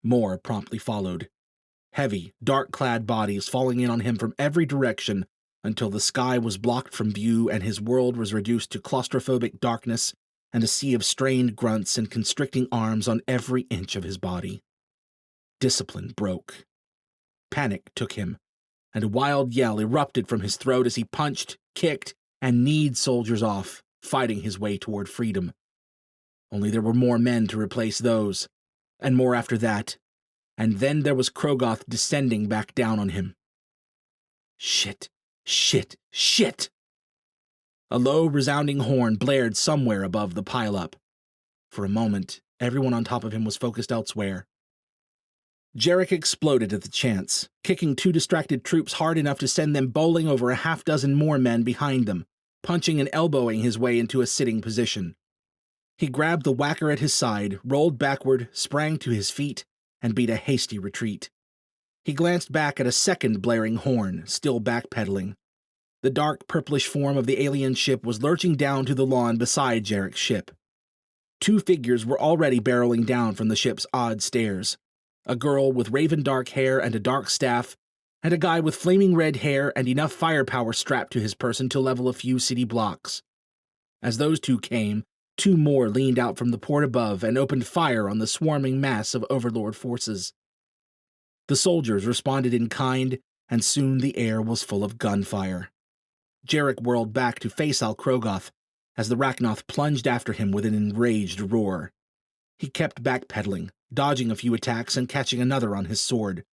More promptly followed. Heavy, dark-clad bodies falling in on him from every direction until the sky was blocked from view and his world was reduced to claustrophobic darkness and a sea of strained grunts and constricting arms on every inch of his body. Discipline broke. Panic took him, and a wild yell erupted from his throat as he punched, kicked, and kneed soldiers off, fighting his way toward freedom. Only there were more men to replace those, and more after that, and then there was Krogoth descending back down on him. Shit, shit, shit! A low, resounding horn blared somewhere above the pile-up. For a moment, everyone on top of him was focused elsewhere. Jarek exploded at the chance, kicking 2 distracted troops hard enough to send them bowling over a half-dozen more men behind them, punching and elbowing his way into a sitting position. He grabbed the whacker at his side, rolled backward, sprang to his feet, and beat a hasty retreat. He glanced back at a second blaring horn, still backpedaling. The dark, purplish form of the alien ship was lurching down to the lawn beside Jarek's ship. 2 figures were already barreling down from the ship's odd stairs. A girl with raven dark hair and a dark staff, and a guy with flaming red hair and enough firepower strapped to his person to level a few city blocks. As those 2 came, 2 more leaned out from the port above and opened fire on the swarming mass of Overlord forces. The soldiers responded in kind, and soon the air was full of gunfire. Jarek whirled back to face Krogoth as the Rachnoth plunged after him with an enraged roar. He kept backpedaling, dodging a few attacks and catching another on his sword.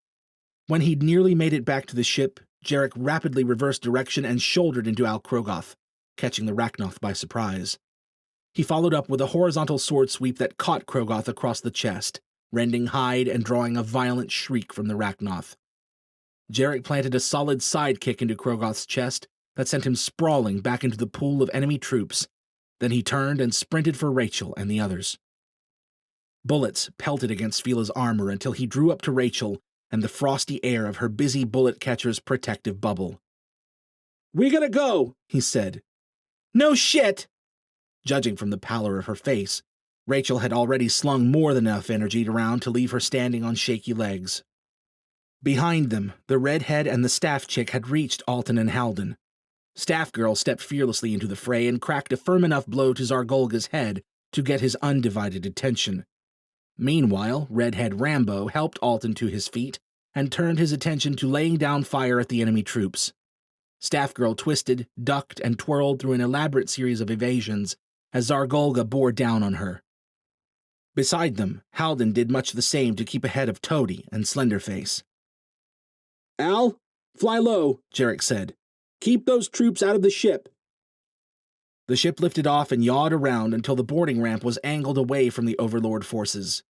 When he'd nearly made it back to the ship, Jarek rapidly reversed direction and shouldered into Krogoth, catching the Rachnoth by surprise. He followed up with a horizontal sword sweep that caught Krogoth across the chest, rending hide and drawing a violent shriek from the Rachnoth. Jarek planted a solid side kick into Krogoth's chest that sent him sprawling back into the pool of enemy troops. Then he turned and sprinted for Rachel and the others. Bullets pelted against Fila's armor until he drew up to Rachel and the frosty air of her busy bullet catcher's protective bubble. "We gotta go," he said. "No shit!" Judging from the pallor of her face, Rachel had already slung more than enough energy around to leave her standing on shaky legs. Behind them, the redhead and the staff chick had reached Alton and Halden. Staff Girl stepped fearlessly into the fray and cracked a firm enough blow to Zargolga's head to get his undivided attention. Meanwhile, Redhead Rambo helped Alton to his feet and turned his attention to laying down fire at the enemy troops. Staff Girl twisted, ducked, and twirled through an elaborate series of evasions as Zargolga bore down on her. Beside them, Halden did much the same to keep ahead of Toady and Slenderface. "Al, fly low," Jarek said. "Keep those troops out of the ship." The ship lifted off and yawed around until the boarding ramp was angled away from the Overlord forces.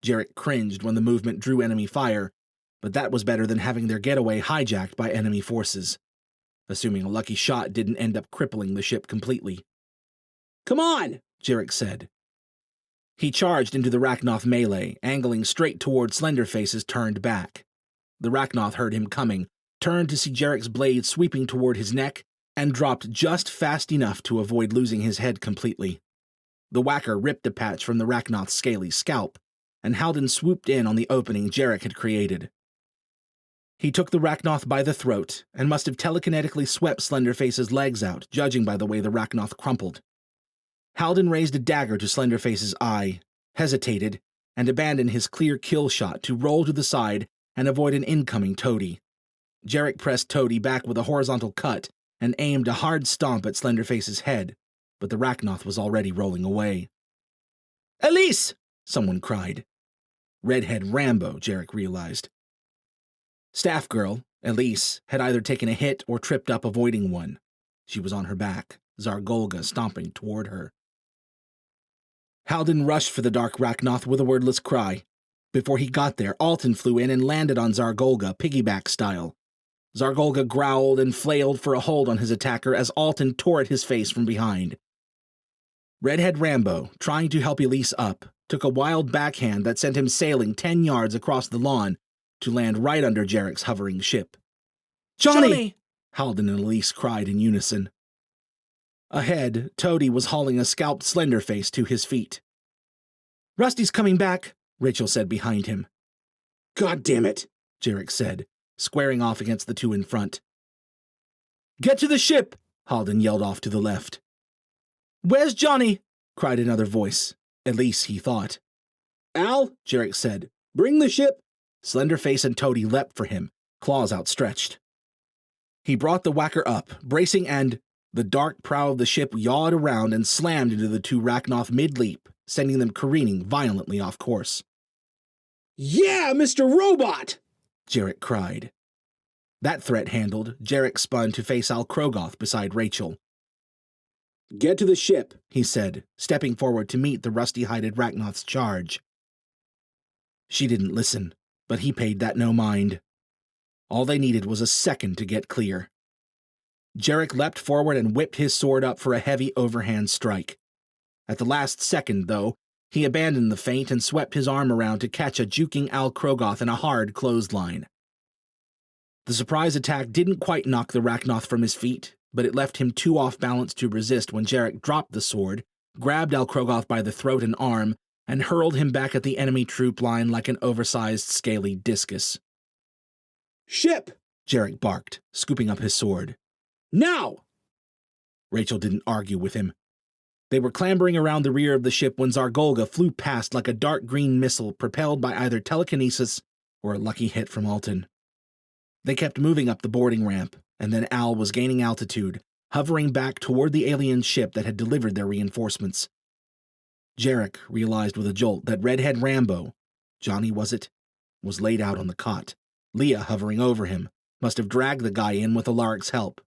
Jarek cringed when the movement drew enemy fire, but that was better than having their getaway hijacked by enemy forces. Assuming a lucky shot didn't end up crippling the ship completely. "Come on," Jarek said. He charged into the Rachnoth melee, angling straight toward Slenderface's turned back. The Rachnoth heard him coming, turned to see Jarek's blade sweeping toward his neck, and dropped just fast enough to avoid losing his head completely. The whacker ripped a patch from the Rachnoth's scaly scalp, and Halden swooped in on the opening Jarek had created. He took the Rachnoth by the throat, and must have telekinetically swept Slenderface's legs out, judging by the way the Rachnoth crumpled. Halden raised a dagger to Slenderface's eye, hesitated, and abandoned his clear kill shot to roll to the side and avoid an incoming Toady. Jarek pressed Toady back with a horizontal cut and aimed a hard stomp at Slenderface's head, but the Rachnoth was already rolling away. "Elise!" someone cried. Redhead Rambo, Jarek realized. Staff Girl, Elise, had either taken a hit or tripped up avoiding one. She was on her back, Zargolga stomping toward her. Halden rushed for the dark Rachnoth with a wordless cry. Before he got there, Alton flew in and landed on Zargolga, piggyback style. Zargolga growled and flailed for a hold on his attacker as Alton tore at his face from behind. Redhead Rambo, trying to help Elise up, took a wild backhand that sent him sailing 10 yards across the lawn to land right under Jarek's hovering ship. "Johnny!" Halden and Elise cried in unison. Ahead, Toady was hauling a scalped Slenderface to his feet. "Rusty's coming back," Rachel said behind him. "God damn it," Jarek said, squaring off against the 2 in front. Get to the ship! Halden yelled off to the left. Where's Johnny? Cried another voice. Elise, he thought. Al, Jarek said, bring the ship. Slenderface and Toady leapt for him, claws outstretched. He brought the whacker up, bracing, and the dark prow of the ship yawed around and slammed into the two Rachnoth mid-leap, sending them careening violently off course. Yeah, Mr. Robot! Jarek cried. That threat handled, Jarek spun to face Al Krogoth beside Rachel. Get to the ship, he said, stepping forward to meet the rusty-hided Rachnoth's charge. She didn't listen, but he paid that no mind. All they needed was a second to get clear. Jarek leapt forward and whipped his sword up for a heavy overhand strike. At the last second, though, he abandoned the feint and swept his arm around to catch a juking Al Krogoth in a hard clothesline. The surprise attack didn't quite knock the Rachnoth from his feet, but it left him too off balance to resist when Jarek dropped the sword, grabbed Al Krogoth by the throat and arm, and hurled him back at the enemy troop line like an oversized scaly discus. Ship! Jarek barked, scooping up his sword. Now! Rachel didn't argue with him. They were clambering around the rear of the ship when Zargolga flew past like a dark green missile propelled by either telekinesis or a lucky hit from Alton. They kept moving up the boarding ramp, and then Al was gaining altitude, hovering back toward the alien ship that had delivered their reinforcements. Jarek realized with a jolt that Redhead Rambo, Johnny was it, was laid out on the cot. Leah, hovering over him, must have dragged the guy in with Alaric's help.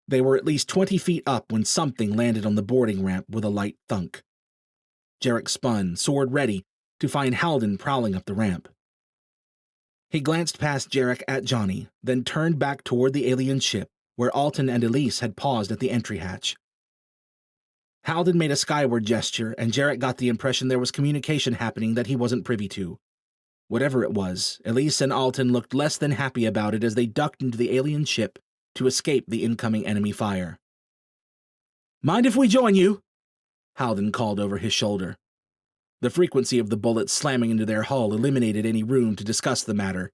They were at least 20 feet up when something landed on the boarding ramp with a light thunk. Jarek spun, sword ready, to find Halden prowling up the ramp. He glanced past Jarek at Johnny, then turned back toward the alien ship, where Alton and Elise had paused at the entry hatch. Halden made a skyward gesture, and Jarek got the impression there was communication happening that he wasn't privy to. Whatever it was, Elise and Alton looked less than happy about it as they ducked into the alien ship to escape the incoming enemy fire. "Mind if we join you?" Halden called over his shoulder. The frequency of the bullets slamming into their hull eliminated any room to discuss the matter.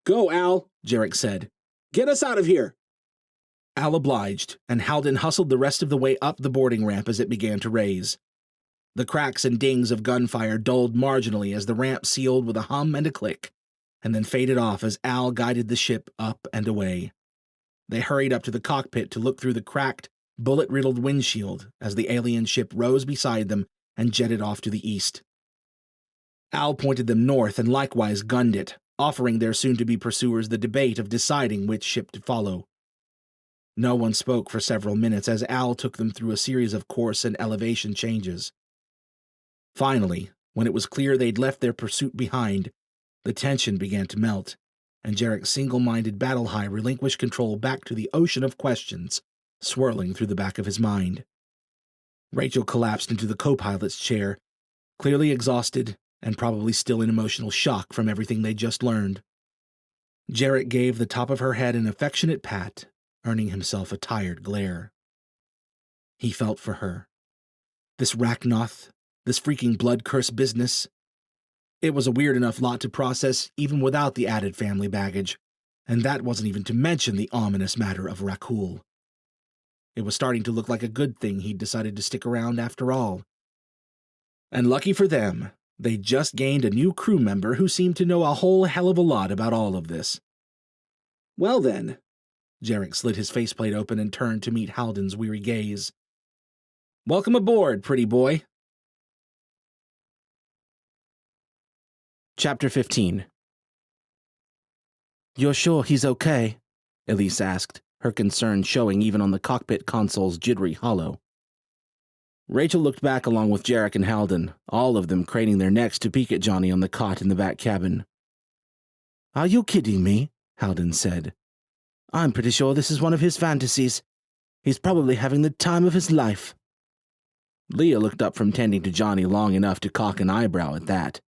"Go, Al," Jarek said. "Get us out of here." Al obliged, and Halden hustled the rest of the way up the boarding ramp as it began to raise. The cracks and dings of gunfire dulled marginally as the ramp sealed with a hum and a click, and then faded off as Al guided the ship up and away. They hurried up to the cockpit to look through the cracked, bullet-riddled windshield as the alien ship rose beside them and jetted off to the east. Al pointed them north and likewise gunned it, offering their soon-to-be pursuers the debate of deciding which ship to follow. No one spoke for several minutes as Al took them through a series of course and elevation changes. Finally, when it was clear they'd left their pursuit behind, the tension began to melt, and Jarek's single-minded battle-high relinquished control back to the ocean of questions swirling through the back of his mind. Rachel collapsed into the co-pilot's chair, clearly exhausted and probably still in emotional shock from everything they'd just learned. Jarek gave the top of her head an affectionate pat, earning himself a tired glare. He felt for her. This Rachnoth, this freaking blood-curse business. It was a weird enough lot to process even without the added family baggage, and that wasn't even to mention the ominous matter of Rakul. It was starting to look like a good thing he'd decided to stick around after all. And lucky for them, they'd just gained a new crew member who seemed to know a whole hell of a lot about all of this. "Well then," Jarek slid his faceplate open and turned to meet Halden's weary gaze. "Welcome aboard, pretty boy." Chapter 15. "You're sure he's okay?" Elise asked, her concern showing even on the cockpit console's jittery hollow. Rachel looked back along with Jarek and Halden, all of them craning their necks to peek at Johnny on the cot in the back cabin. "Are you kidding me?" Halden said. "I'm pretty sure this is one of his fantasies. He's probably having the time of his life." Leah looked up from tending to Johnny long enough to cock an eyebrow at that.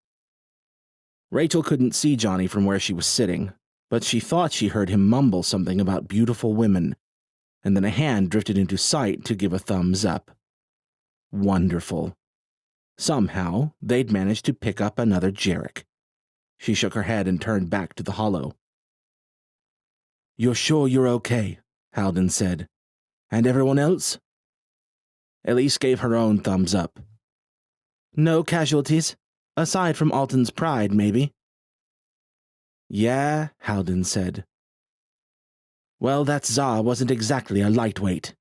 Rachel couldn't see Johnny from where she was sitting, but she thought she heard him mumble something about beautiful women, and then a hand drifted into sight to give a thumbs up. Wonderful. Somehow, they'd managed to pick up another Jarek. She shook her head and turned back to the hollow. "You're sure you're okay?" Halden said. And everyone else? Elise gave her own thumbs up. No casualties, aside from Alton's pride, maybe. Yeah, Halden said. Well, that Za wasn't exactly a lightweight.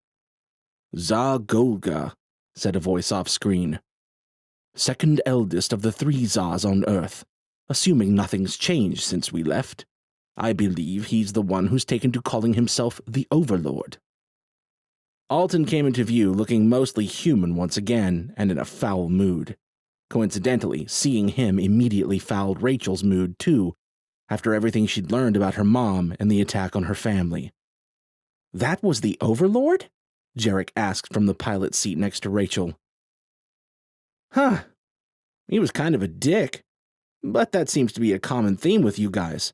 Za Golga, said a voice off-screen. Second eldest of the 3 Zas on Earth, assuming nothing's changed since we left. I believe he's the one who's taken to calling himself the Overlord. Alton came into view looking mostly human once again and in a foul mood. Coincidentally, seeing him immediately fouled Rachel's mood too, after everything she'd learned about her mom and the attack on her family. That was the Overlord? Jarek asked from the pilot seat next to Rachel. Huh. He was kind of a dick. But that seems to be a common theme with you guys.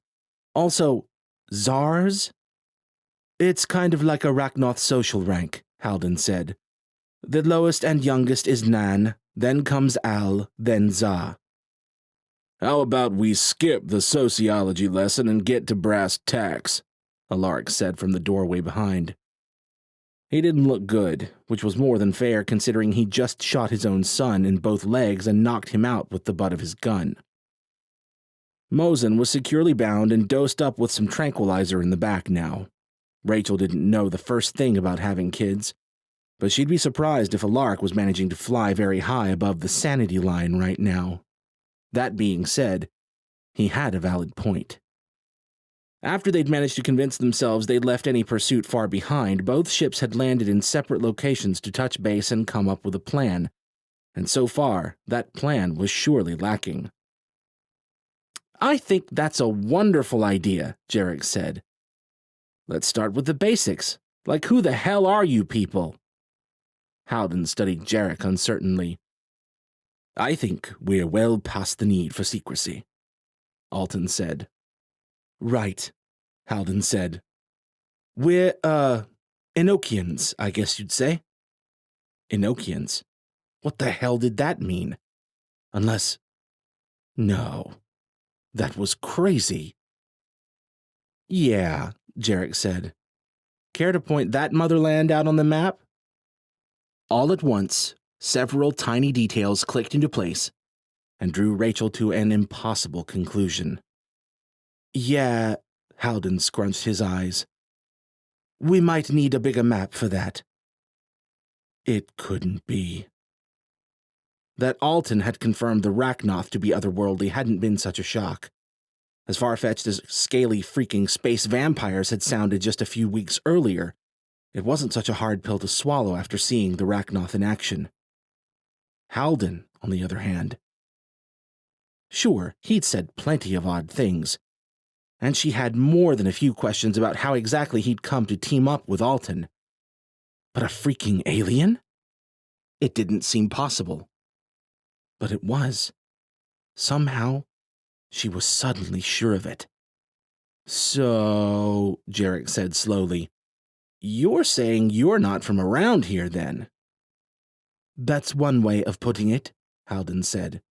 Also, Zars? It's kind of like a Rachnoth social rank, Halden said. The lowest and youngest is Nan, then comes Al, then Za. How about we skip the sociology lesson and get to brass tacks? Alaric said from the doorway behind. He didn't look good, which was more than fair considering he just shot his own son in both legs and knocked him out with the butt of his gun. Mosen was securely bound and dosed up with some tranquilizer in the back now. Rachel didn't know the first thing about having kids, but she'd be surprised if Alaric was managing to fly very high above the sanity line right now. That being said, he had a valid point. After they'd managed to convince themselves they'd left any pursuit far behind, both ships had landed in separate locations to touch base and come up with a plan, and so far, that plan was surely lacking. I think that's a wonderful idea, Jarek said. Let's start with the basics. Like, who the hell are you people? Halden studied Jarek uncertainly. I think we're well past the need for secrecy, Alton said. Right, Halden said. We're, Enochians, I guess you'd say. Enochians? What the hell did that mean? Unless... No. That was crazy. Yeah, Jarek said. Care to point that motherland out on the map? All at once, several tiny details clicked into place and drew Rachel to an impossible conclusion. Yeah, Halden scrunched his eyes. We might need a bigger map for that. It couldn't be. That Alton had confirmed the Rachnoth to be otherworldly hadn't been such a shock. As far-fetched as scaly freaking space vampires had sounded just a few weeks earlier, it wasn't such a hard pill to swallow after seeing the Rachnoth in action. Halden, on the other hand. Sure, he'd said plenty of odd things, and she had more than a few questions about how exactly he'd come to team up with Alton. But a freaking alien? It didn't seem possible. But it was. Somehow, she was suddenly sure of it. So, Jarek said slowly, you're saying you're not from around here, then? That's one way of putting it, Halden said.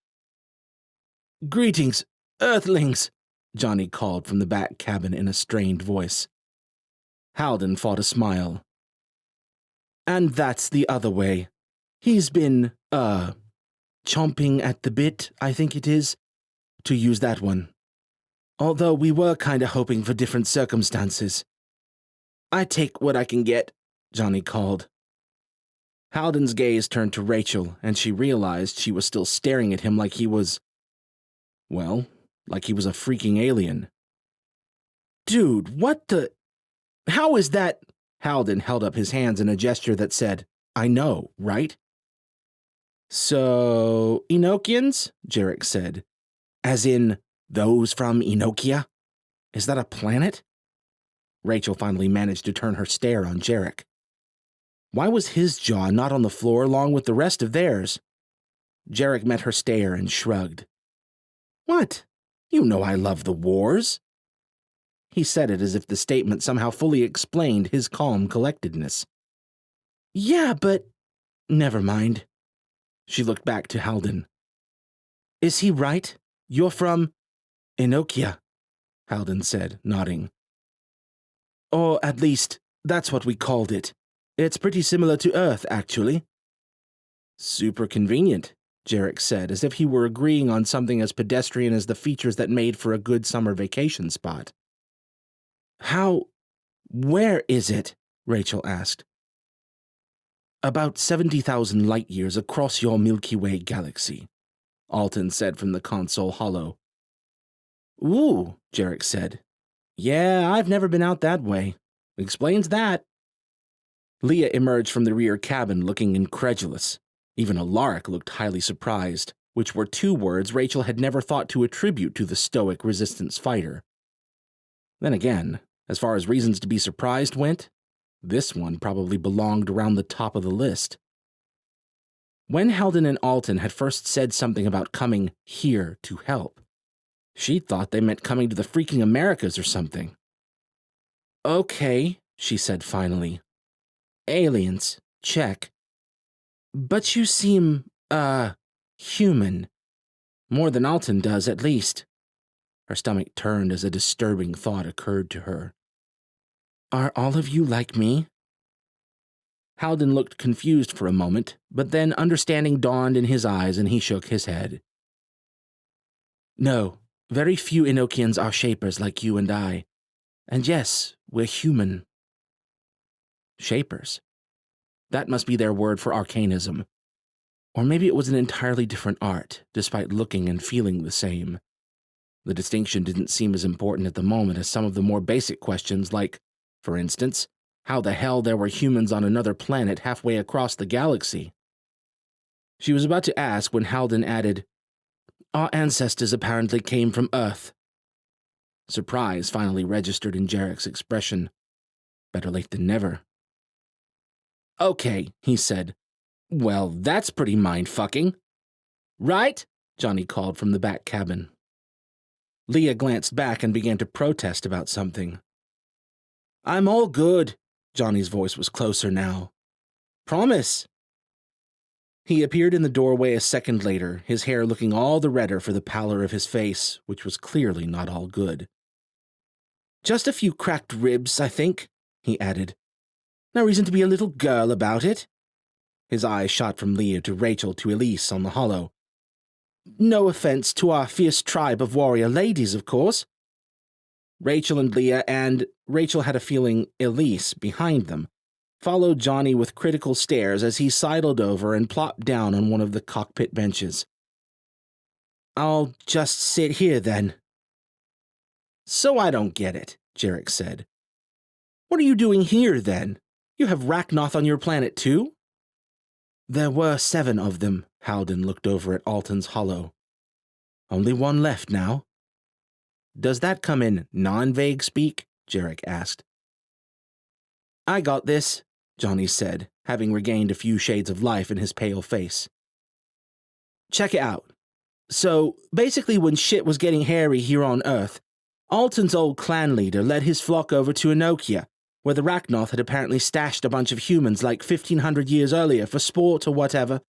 Greetings, Earthlings, Johnny called from the back cabin in a strained voice. Halden fought a smile. And that's the other way. He's been, chomping at the bit, I think it is, to use that one. Although we were kinda hoping for different circumstances. I take what I can get, Johnny called. Halden's gaze turned to Rachel, and she realized she was still staring at him like he was... well, like he was a freaking alien. Dude, what the... How is that... Halden held up his hands in a gesture that said, I know, right? So, Enochians? Jarek said. As in, those from Enochia? Is that a planet? Rachel finally managed to turn her stare on Jarek. Why was his jaw not on the floor along with the rest of theirs? Jarek met her stare and shrugged. What? You know I love the wars. He said it as if the statement somehow fully explained his calm collectedness. Yeah, but... Never mind. She looked back to Halden. Is he right? You're from... Enochia, Halden said, nodding. Or at least, That's what we called it. It's pretty similar to Earth, actually. Super convenient, Jarek said, as if he were agreeing on something as pedestrian as the features that made for a good summer vacation spot. Where is it? Rachel asked. About 70,000 light-years across your Milky Way galaxy, Alton said from the console holo. Ooh, Jarek said. Yeah, I've never been out that way. Explains that. Leah emerged from the rear cabin looking incredulous. Even Alaric looked highly surprised, which were two words Rachel had never thought to attribute to the stoic resistance fighter. Then again, as far as reasons to be surprised went, this one probably belonged around the top of the list. When Heldon and Alton had first said something about coming here to help, she thought they meant coming to the freaking Americas or something. Okay, she said finally. Aliens, check. But you seem, human. More than Alton does, at least. Her stomach turned as a disturbing thought occurred to her. Are all of you like me? Haldon looked confused for a moment, but then understanding dawned in his eyes and he shook his head. No, very few Enochians are shapers like you and I. And yes, we're human. Shapers? That must be their word for arcanism. Or maybe it was an entirely different art, despite looking and feeling the same. The distinction didn't seem as important at the moment as some of the more basic questions like, for instance, how the hell there were humans on another planet halfway across the galaxy. She was about to ask when Haldon added, Our ancestors apparently came from Earth. Surprise finally registered in Jarek's expression. Better late than never. Okay, he said. Well, that's pretty mind-fucking. Right? Johnny called from the back cabin. Leah glanced back and began to protest about something. I'm all good. Johnny's voice was closer now. Promise. He appeared in the doorway a second later, his hair looking all the redder for the pallor of his face, which was clearly not all good. Just a few cracked ribs, I think, he added. No reason to be a little girl about it. His eyes shot from Leah to Rachel to Elise on the holo. No offense to our fierce tribe of warrior ladies, of course. Rachel and Leah, and Rachel had a feeling Elise behind them, followed Johnny with critical stares as he sidled over and plopped down on one of the cockpit benches. I'll just sit here, then. So I don't get it, Jarek said. What are you doing here, then? You have Rachnoth on your planet, too? There were 7 of them, Haldon looked over at Alton's holo. Only 1 left now. Does that come in non-vague speak? Jarek asked. I got this, Johnny said, having regained a few shades of life in his pale face. Check it out. So, basically when shit was getting hairy here on Earth, Alton's old clan leader led his flock over to Enochia, where the Rachnoth had apparently stashed a bunch of humans like 1,500 years earlier for sport or whatever.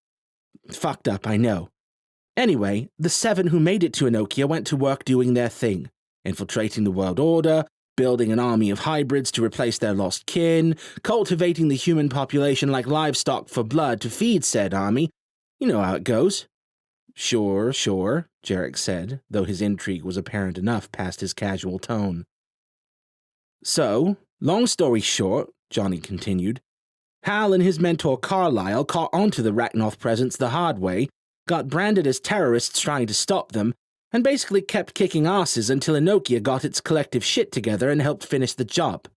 Fucked up, I know. Anyway, the 7 who made it to Enochia went to work doing their thing, infiltrating the world order, building an army of hybrids to replace their lost kin, cultivating the human population like livestock for blood to feed said army. You know how it goes. Sure, Jarek said, though his intrigue was apparent enough past his casual tone. So, long story short, Johnny continued, Hal and his mentor Carlyle caught onto the Rachnoth presence the hard way, got branded as terrorists trying to stop them, and basically kept kicking asses until Enochia got its collective shit together and helped finish the job.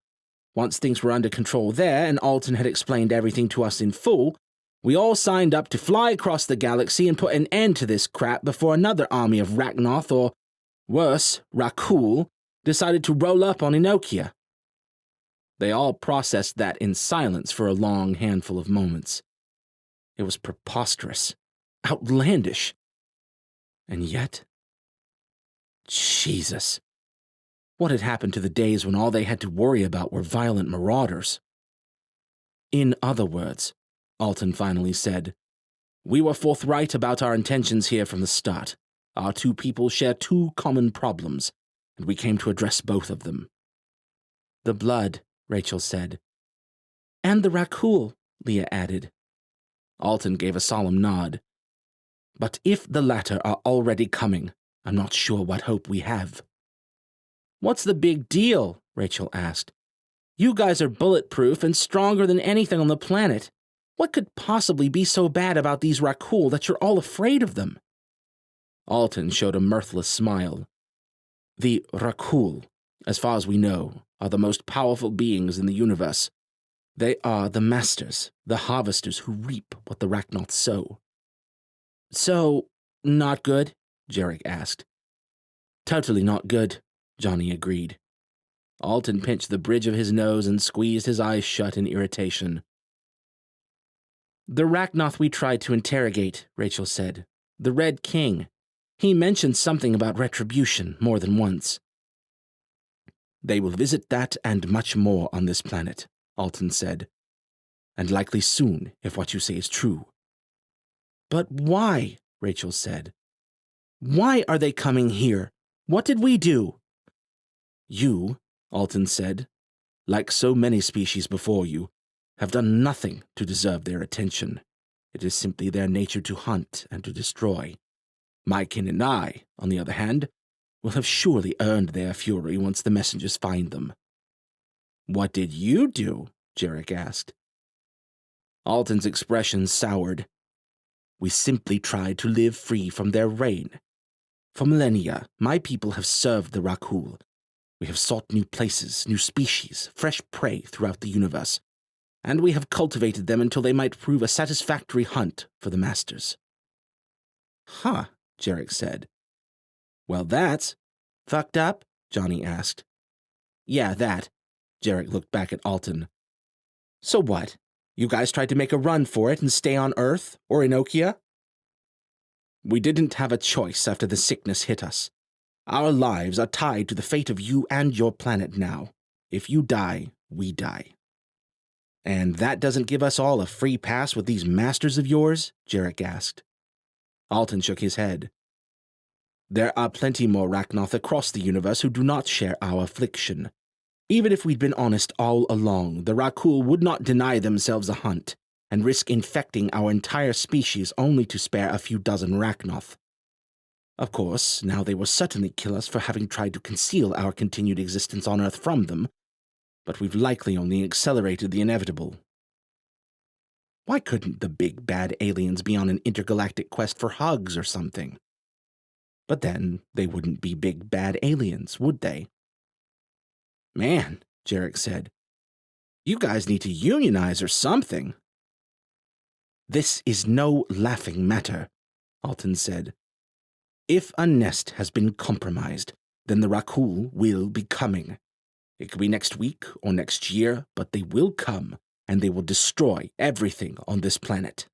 Once things were under control there and Alton had explained everything to us in full, we all signed up to fly across the galaxy and put an end to this crap before another army of Rachnoth, or worse, Rakul, decided to roll up on Enochia. They all processed that in silence for a long handful of moments. It was preposterous, outlandish. And yet, Jesus. What had happened to the days when all they had to worry about were violent marauders? In other words, Alton finally said, we were forthright about our intentions here from the start. Our 2 people share 2 common problems, and we came to address both of them. The blood, Rachel said. And the Rakul, Leah added. Alton gave a solemn nod. But if the latter are already coming, I'm not sure what hope we have. What's the big deal? Rachel asked. You guys are bulletproof and stronger than anything on the planet. What could possibly be so bad about these Rakul that you're all afraid of them? Alton showed a mirthless smile. The Rakul, as far as we know, are the most powerful beings in the universe. They are the masters, the harvesters who reap what the Rachnoths sow. So, not good? Jarek asked. Totally not good, Johnny agreed. Alton pinched the bridge of his nose and squeezed his eyes shut in irritation. The Rachnoth we tried to interrogate, Rachel said. The Red King. He mentioned something about retribution more than once. They will visit that and much more on this planet, Alton said. And likely soon, if what you say is true. But why? Rachel said. Why are they coming here? What did we do? You, Alton said, like so many species before you, have done nothing to deserve their attention. It is simply their nature to hunt and to destroy. My kin and I, on the other hand, will have surely earned their fury once the messengers find them. What did you do? Jarek asked. Alton's expression soured. We simply tried to live free from their reign. For millennia, my people have served the Rakul. We have sought new places, new species, fresh prey throughout the universe, and we have cultivated them until they might prove a satisfactory hunt for the masters. Huh, Jarek said. Well, that's fucked up, Johnny asked. Yeah, that. Jarek looked back at Alton. So what? You guys tried to make a run for it and stay on Earth, or in Okia? We didn't have a choice after the sickness hit us. Our lives are tied to the fate of you and your planet now. If you die, we die. And that doesn't give us all a free pass with these masters of yours? Jarek asked. Alton shook his head. There are plenty more Rachnoth across the universe who do not share our affliction. Even if we'd been honest all along, the Rakul would not deny themselves a hunt and risk infecting our entire species only to spare a few dozen Rachnoth. Of course, now they will certainly kill us for having tried to conceal our continued existence on Earth from them, but we've likely only accelerated the inevitable. Why couldn't the big bad aliens be on an intergalactic quest for hugs or something? But then they wouldn't be big bad aliens, would they? Man, Jarek said, you guys need to unionize or something. This is no laughing matter, Alton said. If a nest has been compromised, then the Rakul will be coming. It could be next week or next year, but they will come, and they will destroy everything on this planet.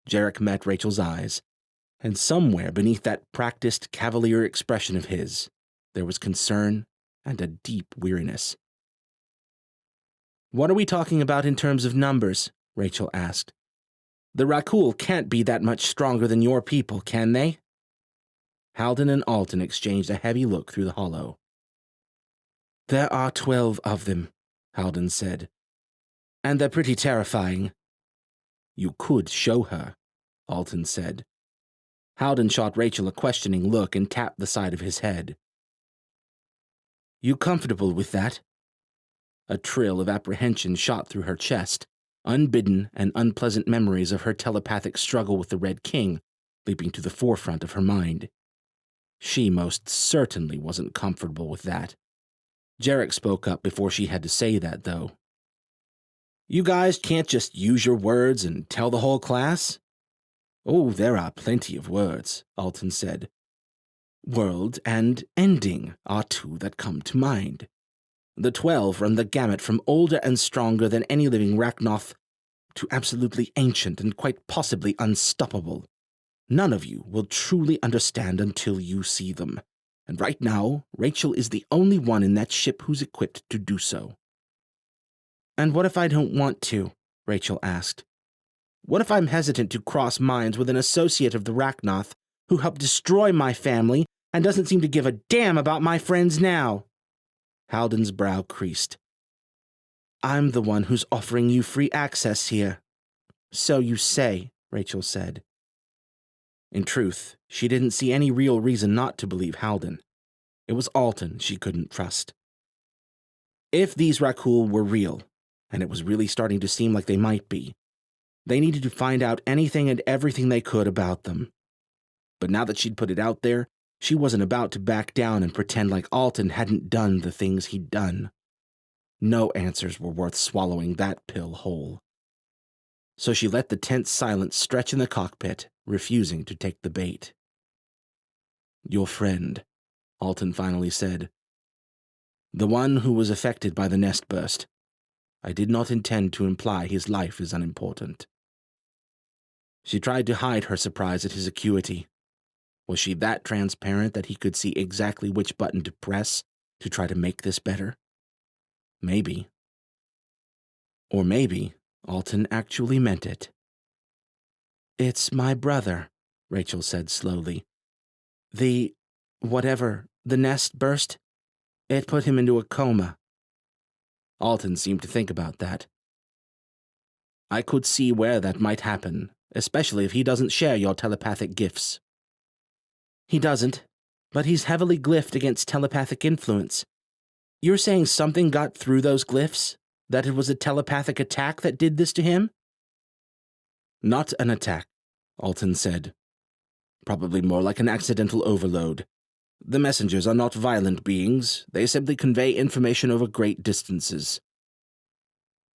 Jarek met Rachel's eyes, and somewhere beneath that practiced cavalier expression of his, there was concern and a deep weariness. What are we talking about in terms of numbers? Rachel asked. The Rakul can't be that much stronger than your people, can they? Halden and Alton exchanged a heavy look through the hollow. There are 12 of them, Halden said. And they're pretty terrifying. You could show her, Alton said. Halden shot Rachel a questioning look and tapped the side of his head. You comfortable with that? A trill of apprehension shot through her chest, unbidden and unpleasant memories of her telepathic struggle with the Red King leaping to the forefront of her mind. She most certainly wasn't comfortable with that. Jarek spoke up before she had to say that, though. You guys can't just use your words and tell the whole class? Oh, there are plenty of words, Alton said. World and ending are two that come to mind. The 12 run the gamut from older and stronger than any living Rachnoth to absolutely ancient and quite possibly unstoppable. None of you will truly understand until you see them. And right now, Rachel is the only one in that ship who's equipped to do so. And what if I don't want to? Rachel asked. What if I'm hesitant to cross minds with an associate of the Rachnoth who helped destroy my family and doesn't seem to give a damn about my friends now? Halden's brow creased. I'm the one who's offering you free access here. So you say, Rachel said. In truth, she didn't see any real reason not to believe Halden. It was Alton she couldn't trust. If these Rakul were real, and it was really starting to seem like they might be, they needed to find out anything and everything they could about them. But now that she'd put it out there, she wasn't about to back down and pretend like Alton hadn't done the things he'd done. No answers were worth swallowing that pill whole. So she let the tense silence stretch in the cockpit, refusing to take the bait. Your friend, Alton finally said. The one who was affected by the nest burst. I did not intend to imply his life is unimportant. She tried to hide her surprise at his acuity. Was she that transparent that he could see exactly which button to press to try to make this better? Maybe. Or maybe Alton actually meant it. It's my brother, Rachel said slowly. The nest burst, it put him into a coma. Alton seemed to think about that. I could see where that might happen, especially if he doesn't share your telepathic gifts. He doesn't, but he's heavily glyphed against telepathic influence. You're saying something got through those glyphs? That it was a telepathic attack that did this to him? Not an attack, Alton said. Probably more like an accidental overload. The messengers are not violent beings. They simply convey information over great distances.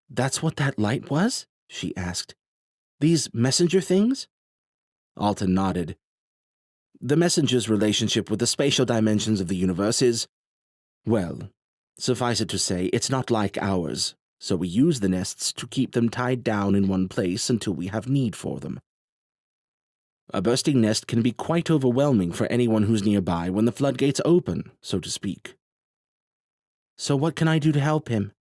That's what that light was? She asked. These messenger things? Alton nodded. The messenger's relationship with the spatial dimensions of the universe is, well, suffice it to say, it's not like ours, so we use the nests to keep them tied down in one place until we have need for them. A bursting nest can be quite overwhelming for anyone who's nearby when the floodgates open, so to speak. So what can I do to help him?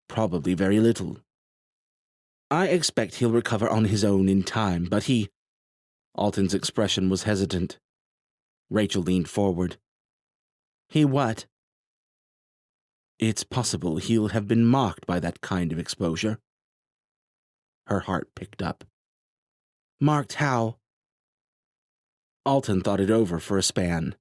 Probably very little. I expect he'll recover on his own in time, but he... Alton's expression was hesitant. Rachel leaned forward. He what? It's possible he'll have been marked by that kind of exposure. Her heart picked up. Marked how? Alton thought it over for a span.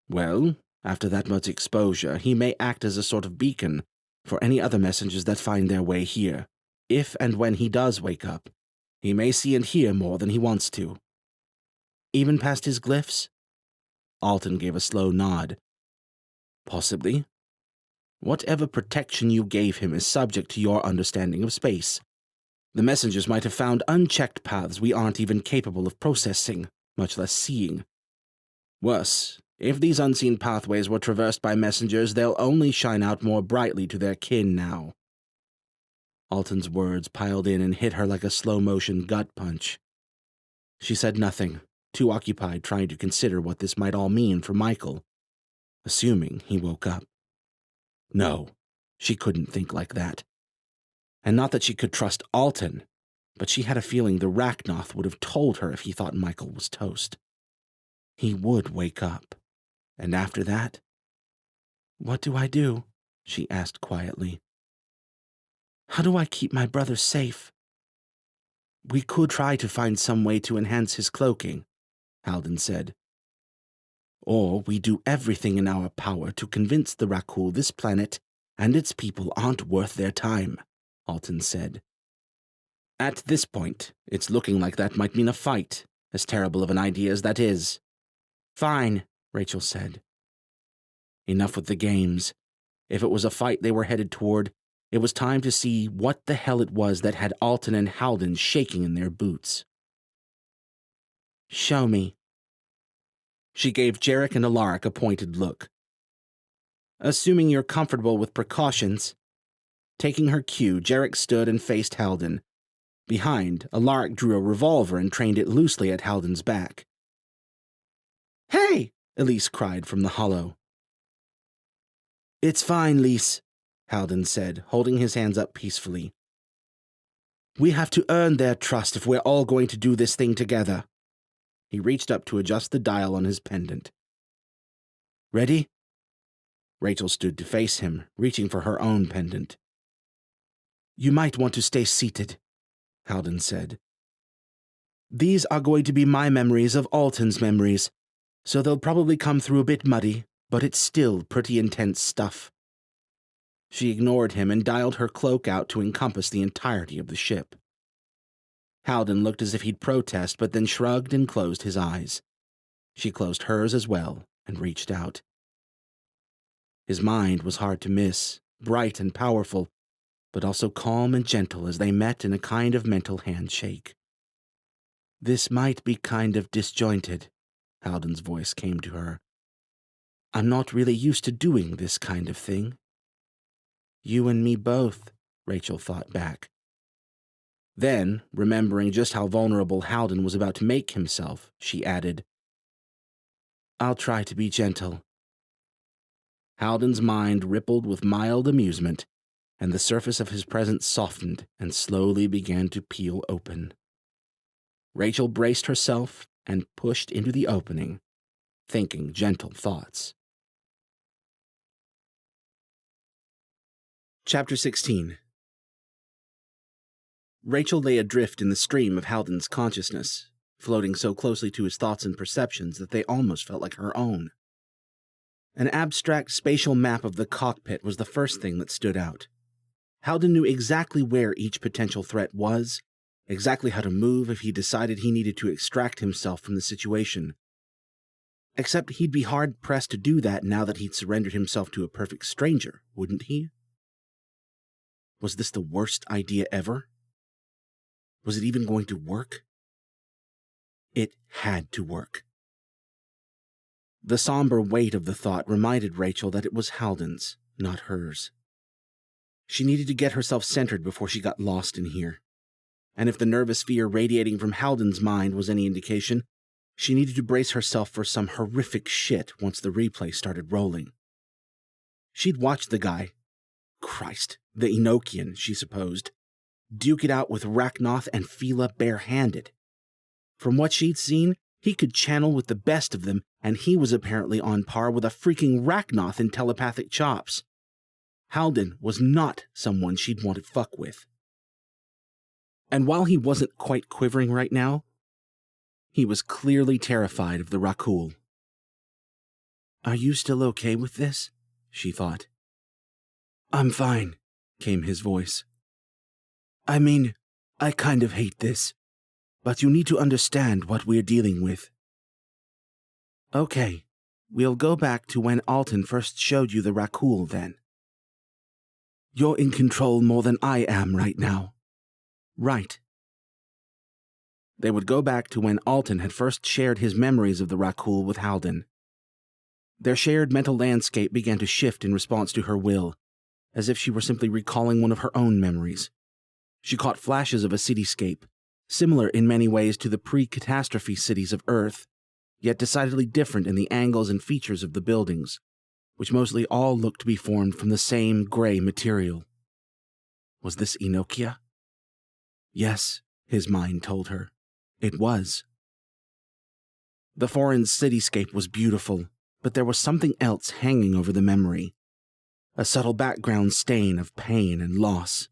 Well, after that much exposure, he may act as a sort of beacon for any other messengers that find their way here. If and when he does wake up, he may see and hear more than he wants to. Even past his glyphs? Alton gave a slow nod. Possibly. Whatever protection you gave him is subject to your understanding of space. The messengers might have found unchecked paths we aren't even capable of processing, much less seeing. Worse, if these unseen pathways were traversed by messengers, they'll only shine out more brightly to their kin now. Alton's words piled in and hit her like a slow-motion gut punch. She said nothing, too occupied trying to consider what this might all mean for Michael, assuming he woke up. No, she couldn't think like that. And not that she could trust Alton, but she had a feeling the Rachnoth would have told her if he thought Michael was toast. He would wake up. And after that? What do I do? She asked quietly. How do I keep my brother safe? We could try to find some way to enhance his cloaking, Halden said. Or we do everything in our power to convince the Rakul this planet and its people aren't worth their time, Alton said. At this point, it's looking like that might mean a fight, as terrible of an idea as that is. Fine, Rachel said. Enough with the games. If it was a fight they were headed toward, it was time to see what the hell it was that had Alton and Halden shaking in their boots. Show me. She gave Jarek and Alaric a pointed look. Assuming you're comfortable with precautions. Taking her cue, Jarek stood and faced Halden. Behind, Alaric drew a revolver and trained it loosely at Halden's back. Hey! Elise cried from the hollow. It's fine, Lise, Halden said, holding his hands up peacefully. We have to earn their trust if we're all going to do this thing together. He reached up to adjust the dial on his pendant. Ready? Rachel stood to face him, reaching for her own pendant. You might want to stay seated, Halden said. These are going to be my memories of Alton's memories, so they'll probably come through a bit muddy, but it's still pretty intense stuff. She ignored him and dialed her cloak out to encompass the entirety of the ship. Halden looked as if he'd protest, but then shrugged and closed his eyes. She closed hers as well and reached out. His mind was hard to miss, bright and powerful, but also calm and gentle as they met in a kind of mental handshake. This might be kind of disjointed, Halden's voice came to her. I'm not really used to doing this kind of thing. You and me both, Rachel thought back. Then, remembering just how vulnerable Halden was about to make himself, she added, I'll try to be gentle. Halden's mind rippled with mild amusement, and the surface of his presence softened and slowly began to peel open. Rachel braced herself and pushed into the opening, thinking gentle thoughts. Chapter 16. Rachel lay adrift in the stream of Halden's consciousness, floating so closely to his thoughts and perceptions that they almost felt like her own. An abstract spatial map of the cockpit was the first thing that stood out. Halden knew exactly where each potential threat was, exactly how to move if he decided he needed to extract himself from the situation. Except he'd be hard-pressed to do that now that he'd surrendered himself to a perfect stranger, wouldn't he? Was this the worst idea ever? Was it even going to work? It had to work. The somber weight of the thought reminded Rachel that it was Halden's, not hers. She needed to get herself centered before she got lost in here. And if the nervous fear radiating from Halden's mind was any indication, she needed to brace herself for some horrific shit once the replay started rolling. She'd watched the guy, Christ, the Enochian, she supposed, duke it out with Rachnoth and Fila barehanded. From what she'd seen, he could channel with the best of them, and he was apparently on par with a freaking Rachnoth in telepathic chops. Halden was not someone she'd want to fuck with. And while he wasn't quite quivering right now, he was clearly terrified of the Rakul. Are you still okay with this? She thought. I'm fine, came his voice. I mean, I kind of hate this, but you need to understand what we're dealing with. Okay, we'll go back to when Alton first showed you the Rakul then. You're in control more than I am right now. Right. They would go back to when Alton had first shared his memories of the Rakul with Halden. Their shared mental landscape began to shift in response to her will, as if she were simply recalling one of her own memories. She caught flashes of a cityscape, similar in many ways to the pre-catastrophe cities of Earth, yet decidedly different in the angles and features of the buildings, which mostly all looked to be formed from the same gray material. Was this Enochia? Yes, his mind told her. It was. The foreign cityscape was beautiful, but there was something else hanging over the memory. A subtle background stain of pain and loss.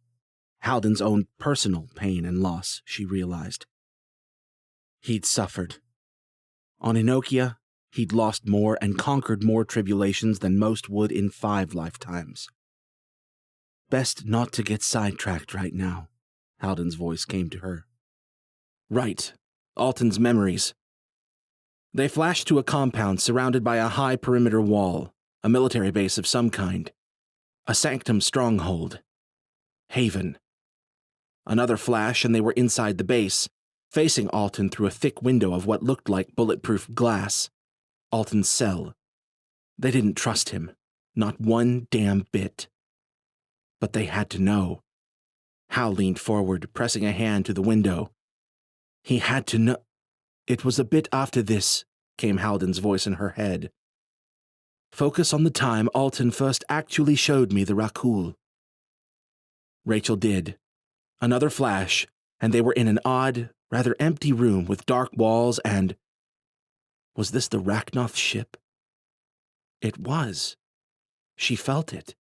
Halden's own personal pain and loss, she realized. He'd suffered. On Enochia, he'd lost more and conquered more tribulations than most would in 5 lifetimes. Best not to get sidetracked right now, Halden's voice came to her. Right, Alton's memories. They flashed to a compound surrounded by a high perimeter wall, a military base of some kind. A sanctum stronghold. Haven. Another flash and they were inside the base, facing Alton through a thick window of what looked like bulletproof glass. Alton's cell. They didn't trust him. Not one damn bit. But they had to know. Hal leaned forward, pressing a hand to the window. He had to know. It was a bit after this, came Halden's voice in her head. Focus on the time Alton first actually showed me the Rakul. Rachel did. Another flash, and they were in an odd, rather empty room with dark walls and... Was this the Rachnoth ship? It was. She felt it.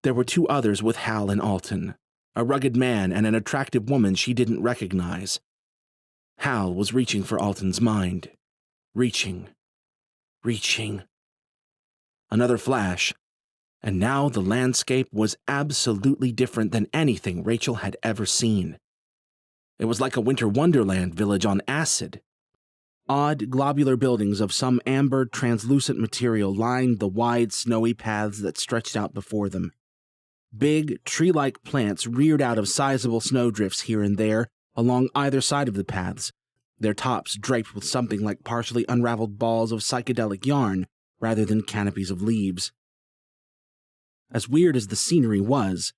There were 2 others with Hal and Alton, a rugged man and an attractive woman she didn't recognize. Hal was reaching for Alton's mind. Reaching. Another flash, and now the landscape was absolutely different than anything Rachel had ever seen. It was like a winter wonderland village on acid. Odd, globular buildings of some amber, translucent material lined the wide, snowy paths that stretched out before them. Big, tree-like plants reared out of sizable snowdrifts here and there along either side of the paths, their tops draped with something like partially unraveled balls of psychedelic yarn rather than canopies of leaves. As weird as the scenery was,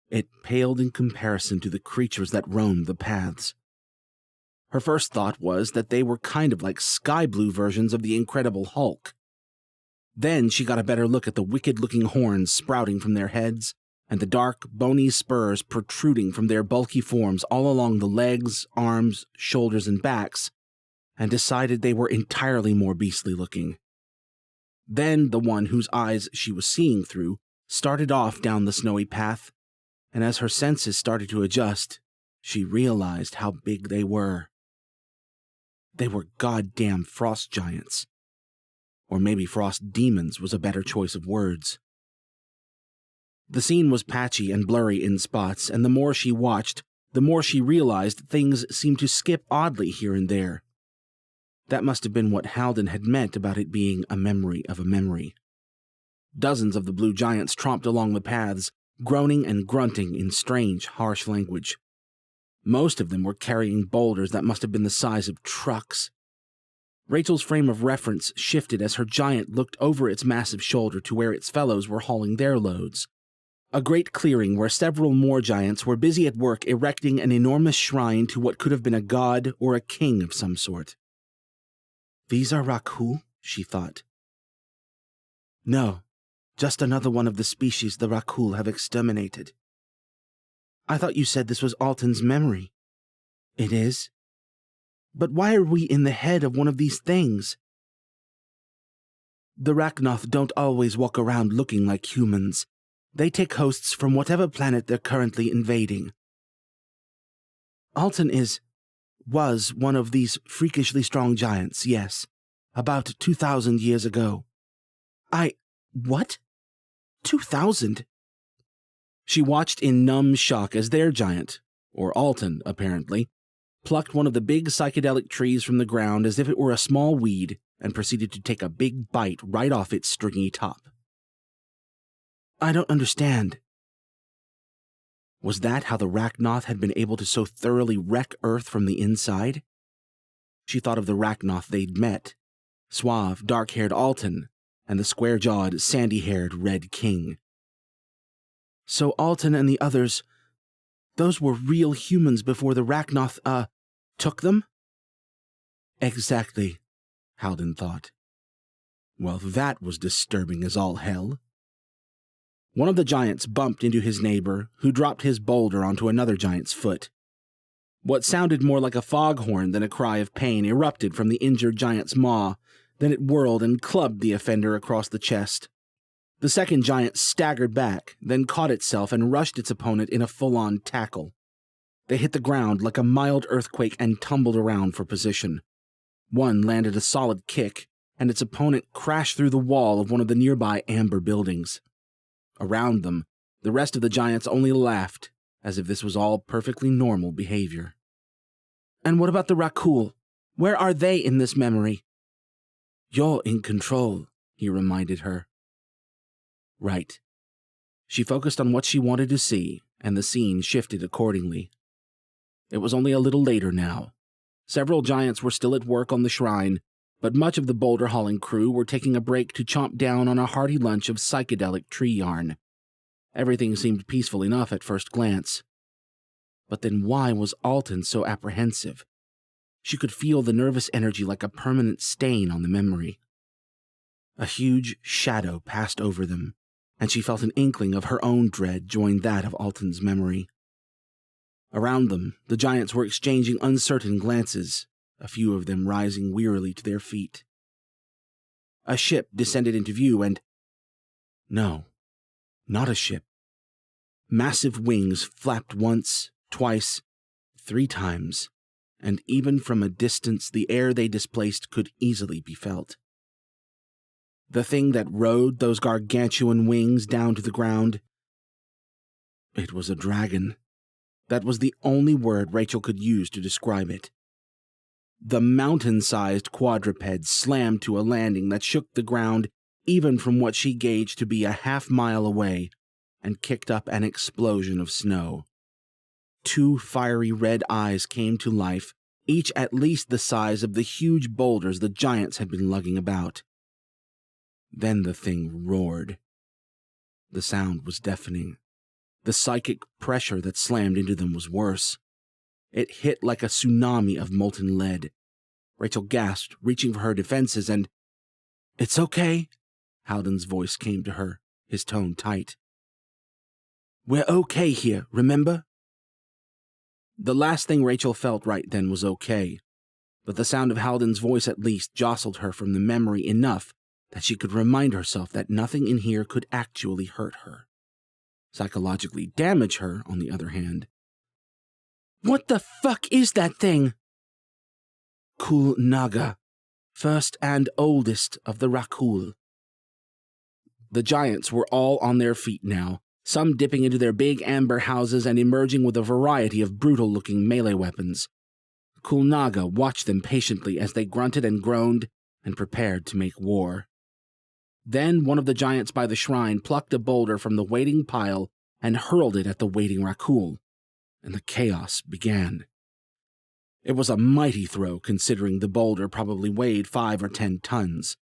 it paled in comparison to the creatures that roamed the paths. Her first thought was that they were kind of like sky-blue versions of the Incredible Hulk. Then she got a better look at the wicked-looking horns sprouting from their heads and the dark, bony spurs protruding from their bulky forms all along the legs, arms, shoulders, and backs, and decided they were entirely more beastly-looking. Then the one whose eyes she was seeing through started off down the snowy path, and as her senses started to adjust, she realized how big they were. They were goddamn frost giants. Or maybe frost demons was a better choice of words. The scene was patchy and blurry in spots, and the more she watched, the more she realized things seemed to skip oddly here and there. That must have been what Halden had meant about it being a memory of a memory. Dozens of the blue giants tromped along the paths, groaning and grunting in strange, harsh language. Most of them were carrying boulders that must have been the size of trucks. Rachel's frame of reference shifted as her giant looked over its massive shoulder to where its fellows were hauling their loads. A great clearing where several more giants were busy at work erecting an enormous shrine to what could have been a god or a king of some sort. "These are Rakhu?" she thought. "No, just another one of the species the Rakul have exterminated." "I thought you said this was Alton's memory." "It is. But why are we in the head of one of these things?" "The Rachnoth don't always walk around looking like humans. They take hosts from whatever planet they're currently invading. Alton was one of these freakishly strong giants, yes, about 2,000 years ago." What? 2,000? She watched in numb shock as their giant, or Alton, apparently, plucked one of the big psychedelic trees from the ground as if it were a small weed and proceeded to take a big bite right off its stringy top. "I don't understand." Was that how the Rachnoth had been able to so thoroughly wreck Earth from the inside? She thought of the Rachnoth they'd met, suave, dark-haired Alton, and the square-jawed, sandy-haired Red King. So Alton and the others, those were real humans before the Rachnoth, took them? Exactly, Halden thought. Well, that was disturbing as all hell. One of the giants bumped into his neighbor, who dropped his boulder onto another giant's foot. What sounded more like a foghorn than a cry of pain erupted from the injured giant's maw. Then it whirled and clubbed the offender across the chest. The second giant staggered back, then caught itself and rushed its opponent in a full-on tackle. They hit the ground like a mild earthquake and tumbled around for position. One landed a solid kick, and its opponent crashed through the wall of one of the nearby amber buildings. Around them, the rest of the giants only laughed, as if this was all perfectly normal behavior. "And what about the Rakul? Where are they in this memory?" "You're in control," he reminded her. Right. She focused on what she wanted to see, and the scene shifted accordingly. It was only a little later now. Several giants were still at work on the shrine, but much of the boulder-hauling crew were taking a break to chomp down on a hearty lunch of psychedelic tree yarn. Everything seemed peaceful enough at first glance. But then why was Alton so apprehensive? She could feel the nervous energy like a permanent stain on the memory. A huge shadow passed over them, and she felt an inkling of her own dread join that of Alton's memory. Around them, the giants were exchanging uncertain glances, a few of them rising wearily to their feet. A ship descended into view and... No, not a ship. Massive wings flapped once, twice, 3 times, and even from a distance the air they displaced could easily be felt. The thing that rode those gargantuan wings down to the ground, it was a dragon. That was the only word Rachel could use to describe it. The mountain-sized quadruped slammed to a landing that shook the ground even from what she gauged to be a half-mile away, and kicked up an explosion of snow. 2 fiery red eyes came to life, each at least the size of the huge boulders the giants had been lugging about. Then the thing roared. The sound was deafening. The psychic pressure that slammed into them was worse. It hit like a tsunami of molten lead. Rachel gasped, reaching for her defenses, and... "It's okay," Halden's voice came to her, his tone tight. "We're okay here, remember?" The last thing Rachel felt right then was okay, but the sound of Halden's voice at least jostled her from the memory enough that she could remind herself that nothing in here could actually hurt her. Psychologically damage her, on the other hand. "What the fuck is that thing?" "Kul Naga, first and oldest of the Rakul." The giants were all on their feet now, some dipping into their big amber houses and emerging with a variety of brutal-looking melee weapons. Kul Naga watched them patiently as they grunted and groaned and prepared to make war. Then one of the giants by the shrine plucked a boulder from the waiting pile and hurled it at the waiting Rakul, and the chaos began. It was a mighty throw, considering the boulder probably weighed 5 or 10 tons.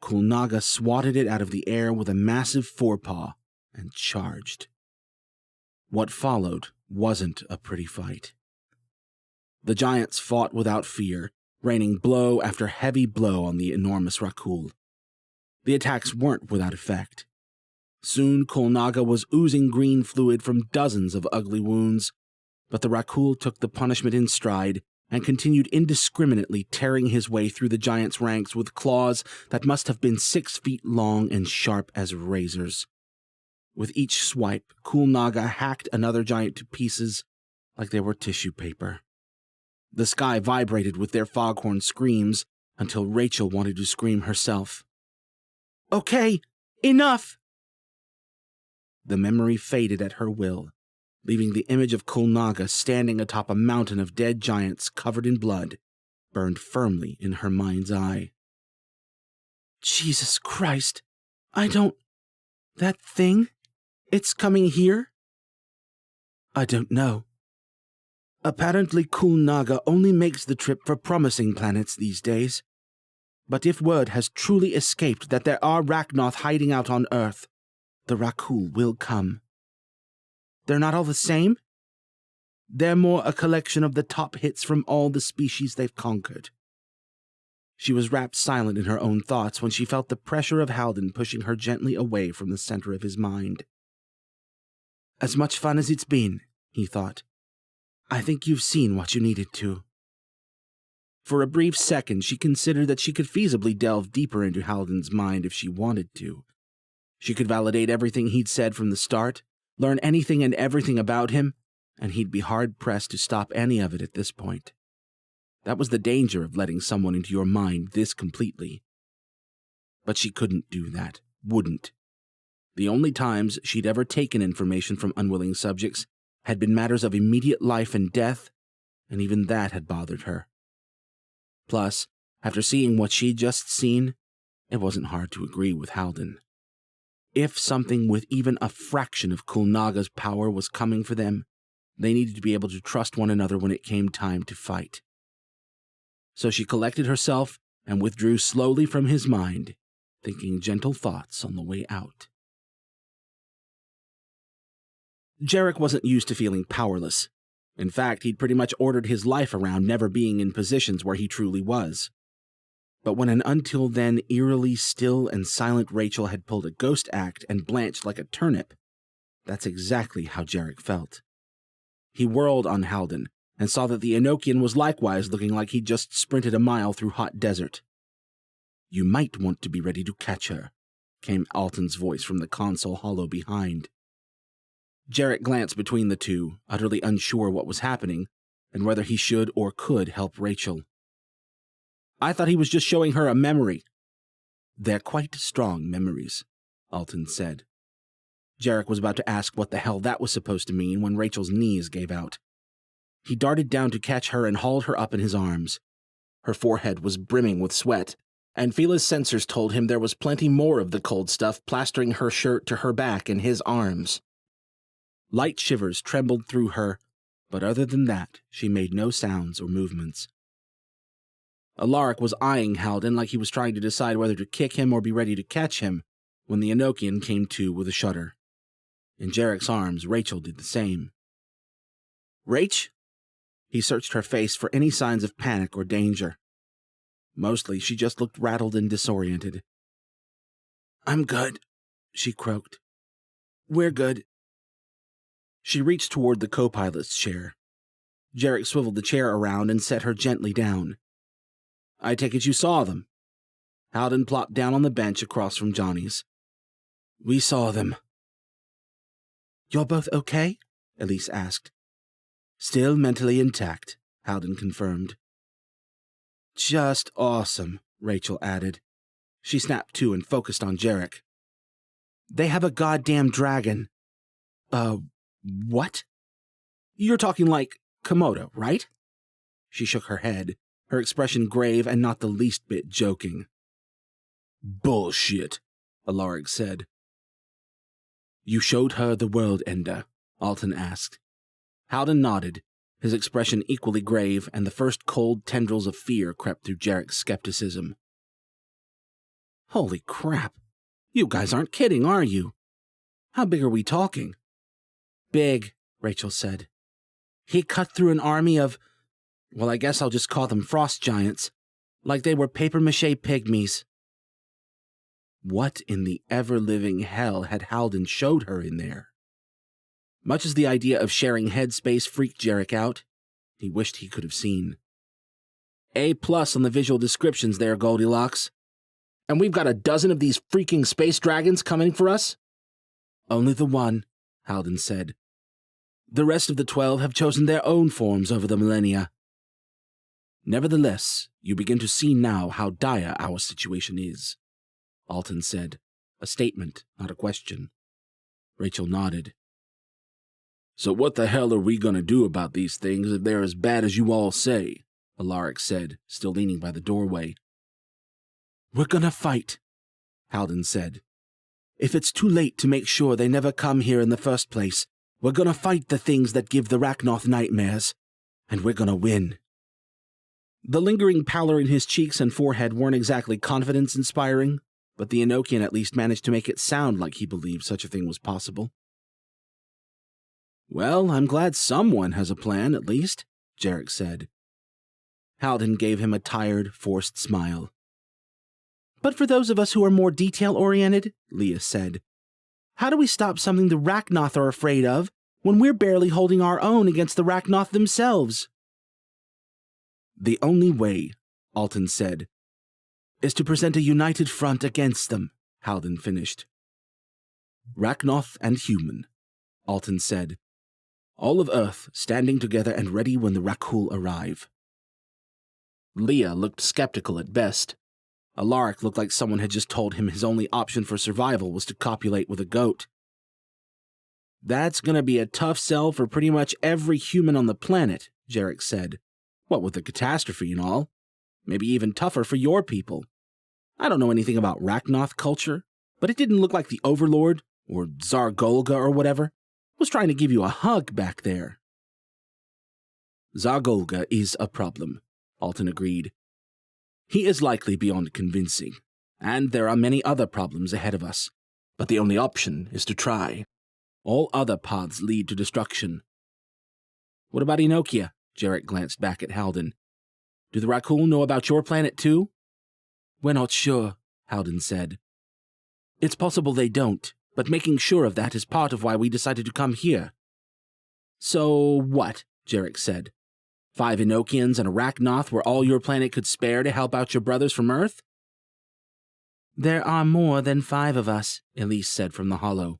Kul Naga swatted it out of the air with a massive forepaw and charged. What followed wasn't a pretty fight. The giants fought without fear, raining blow after heavy blow on the enormous Rakul. The attacks weren't without effect. Soon Kul Naga was oozing green fluid from dozens of ugly wounds, but the Rakul took the punishment in stride and continued indiscriminately tearing his way through the giants' ranks with claws that must have been 6 feet long and sharp as razors. With each swipe, Kul Naga hacked another giant to pieces like they were tissue paper. The sky vibrated with their foghorn screams until Rachel wanted to scream herself. "Okay, enough!" The memory faded at her will, leaving the image of Kul Naga standing atop a mountain of dead giants covered in blood, burned firmly in her mind's eye. "Jesus Christ, I don't... That thing? It's coming here?" "I don't know. Apparently Kul Naga only makes the trip for promising planets these days. But if word has truly escaped that there are Rachnoth hiding out on Earth, the Rakul will come. They're not all the same? They're more a collection of the top hits from all the species they've conquered." She was wrapped silent in her own thoughts when she felt the pressure of Halden pushing her gently away from the center of his mind. "As much fun as it's been," he thought. "I think you've seen what you needed to." For a brief second, she considered that she could feasibly delve deeper into Halden's mind if she wanted to. She could validate everything he'd said from the start, learn anything and everything about him, and he'd be hard-pressed to stop any of it at this point. That was the danger of letting someone into your mind this completely. But she couldn't do that, wouldn't. The only times she'd ever taken information from unwilling subjects had been matters of immediate life and death, and even that had bothered her. Plus, after seeing what she'd just seen, it wasn't hard to agree with Halden. If something with even a fraction of Kul Naga's power was coming for them, they needed to be able to trust one another when it came time to fight. So she collected herself and withdrew slowly from his mind, thinking gentle thoughts on the way out. Jarek wasn't used to feeling powerless. In fact, he'd pretty much ordered his life around never being in positions where he truly was. But when an until then eerily still and silent Rachel had pulled a ghost act and blanched like a turnip, that's exactly how Jarek felt. He whirled on Halden and saw that the Enochian was likewise looking like he'd just sprinted a mile through hot desert. "You might want to be ready to catch her," came Alton's voice from the console hollow behind. Jarek glanced between the two, utterly unsure what was happening, and whether he should or could help Rachel. I thought he was just showing her a memory. They're quite strong memories, Alton said. Jarek was about to ask what the hell that was supposed to mean when Rachel's knees gave out. He darted down to catch her and hauled her up in his arms. Her forehead was brimming with sweat, and Fila's sensors told him there was plenty more of the cold stuff plastering her shirt to her back and his arms. Light shivers trembled through her, but other than that, she made no sounds or movements. Alaric was eyeing Halden like he was trying to decide whether to kick him or be ready to catch him, when the Enochian came to with a shudder. In Jarek's arms, Rachel did the same. Rach? He searched her face for any signs of panic or danger. Mostly, she just looked rattled and disoriented. I'm good, she croaked. We're good. She reached toward the co-pilot's chair. Jarek swiveled the chair around and set her gently down. I take it you saw them. Halden plopped down on the bench across from Johnny's. We saw them. You're both okay? Elise asked. Still mentally intact, Halden confirmed. Just awesome, Rachel added. She snapped to and focused on Jarek. They have a goddamn dragon. What? You're talking like Komodo, right? She shook her head, her expression grave and not the least bit joking. Bullshit, Alaric said. You showed her the world ender, Alton asked. Halden nodded, his expression equally grave, and the first cold tendrils of fear crept through Jarek's skepticism. Holy crap! You guys aren't kidding, are you? How big are we talking? Big, Rachel said. He cut through an army of, well, I guess I'll just call them frost giants, like they were papier-mâché pygmies. What in the ever-living hell had Halden showed her in there? Much as the idea of sharing headspace freaked Jarek out, he wished he could have seen. A+ on the visual descriptions there, Goldilocks. And we've got a dozen of these freaking space dragons coming for us? Only the one, Halden said. The rest of the 12 have chosen their own forms over the millennia. Nevertheless, you begin to see now how dire our situation is, Alton said, a statement, not a question. Rachel nodded. So what the hell are we going to do about these things if they're as bad as you all say? Alaric said, still leaning by the doorway. We're gonna fight, Halden said. If it's too late to make sure they never come here in the first place, we're gonna fight the things that give the Rachnoth nightmares, and we're gonna win. The lingering pallor in his cheeks and forehead weren't exactly confidence-inspiring, but the Enochian at least managed to make it sound like he believed such a thing was possible. Well, I'm glad someone has a plan, at least, Jarek said. Halden gave him a tired, forced smile. But for those of us who are more detail-oriented, Leah said, how do we stop something the Rachnoth are afraid of when we're barely holding our own against the Rachnoth themselves? The only way, Alton said, is to present a united front against them, Halden finished. Rachnoth and human, Alton said. All of Earth standing together and ready when the Rakhul arrive. Leah looked skeptical at best. Alaric looked like someone had just told him his only option for survival was to copulate with a goat. That's gonna be a tough sell for pretty much every human on the planet, Jarek said. What with the catastrophe and all. Maybe even tougher for your people. I don't know anything about Rachnoth culture, but it didn't look like the Overlord, or Zargolga or whatever, was trying to give you a hug back there. Zargolga is a problem, Alton agreed. He is likely beyond convincing, and there are many other problems ahead of us, but the only option is to try. All other paths lead to destruction. What about Enochia? Jarek glanced back at Halden. Do the Rakhul know about your planet too? We're not sure, Halden said. It's possible they don't, but making sure of that is part of why we decided to come here. So what? Jarek said. 5 Enochians and a Rachnoth were all your planet could spare to help out your brothers from Earth? There are more than 5 of us, Elise said from the hollow.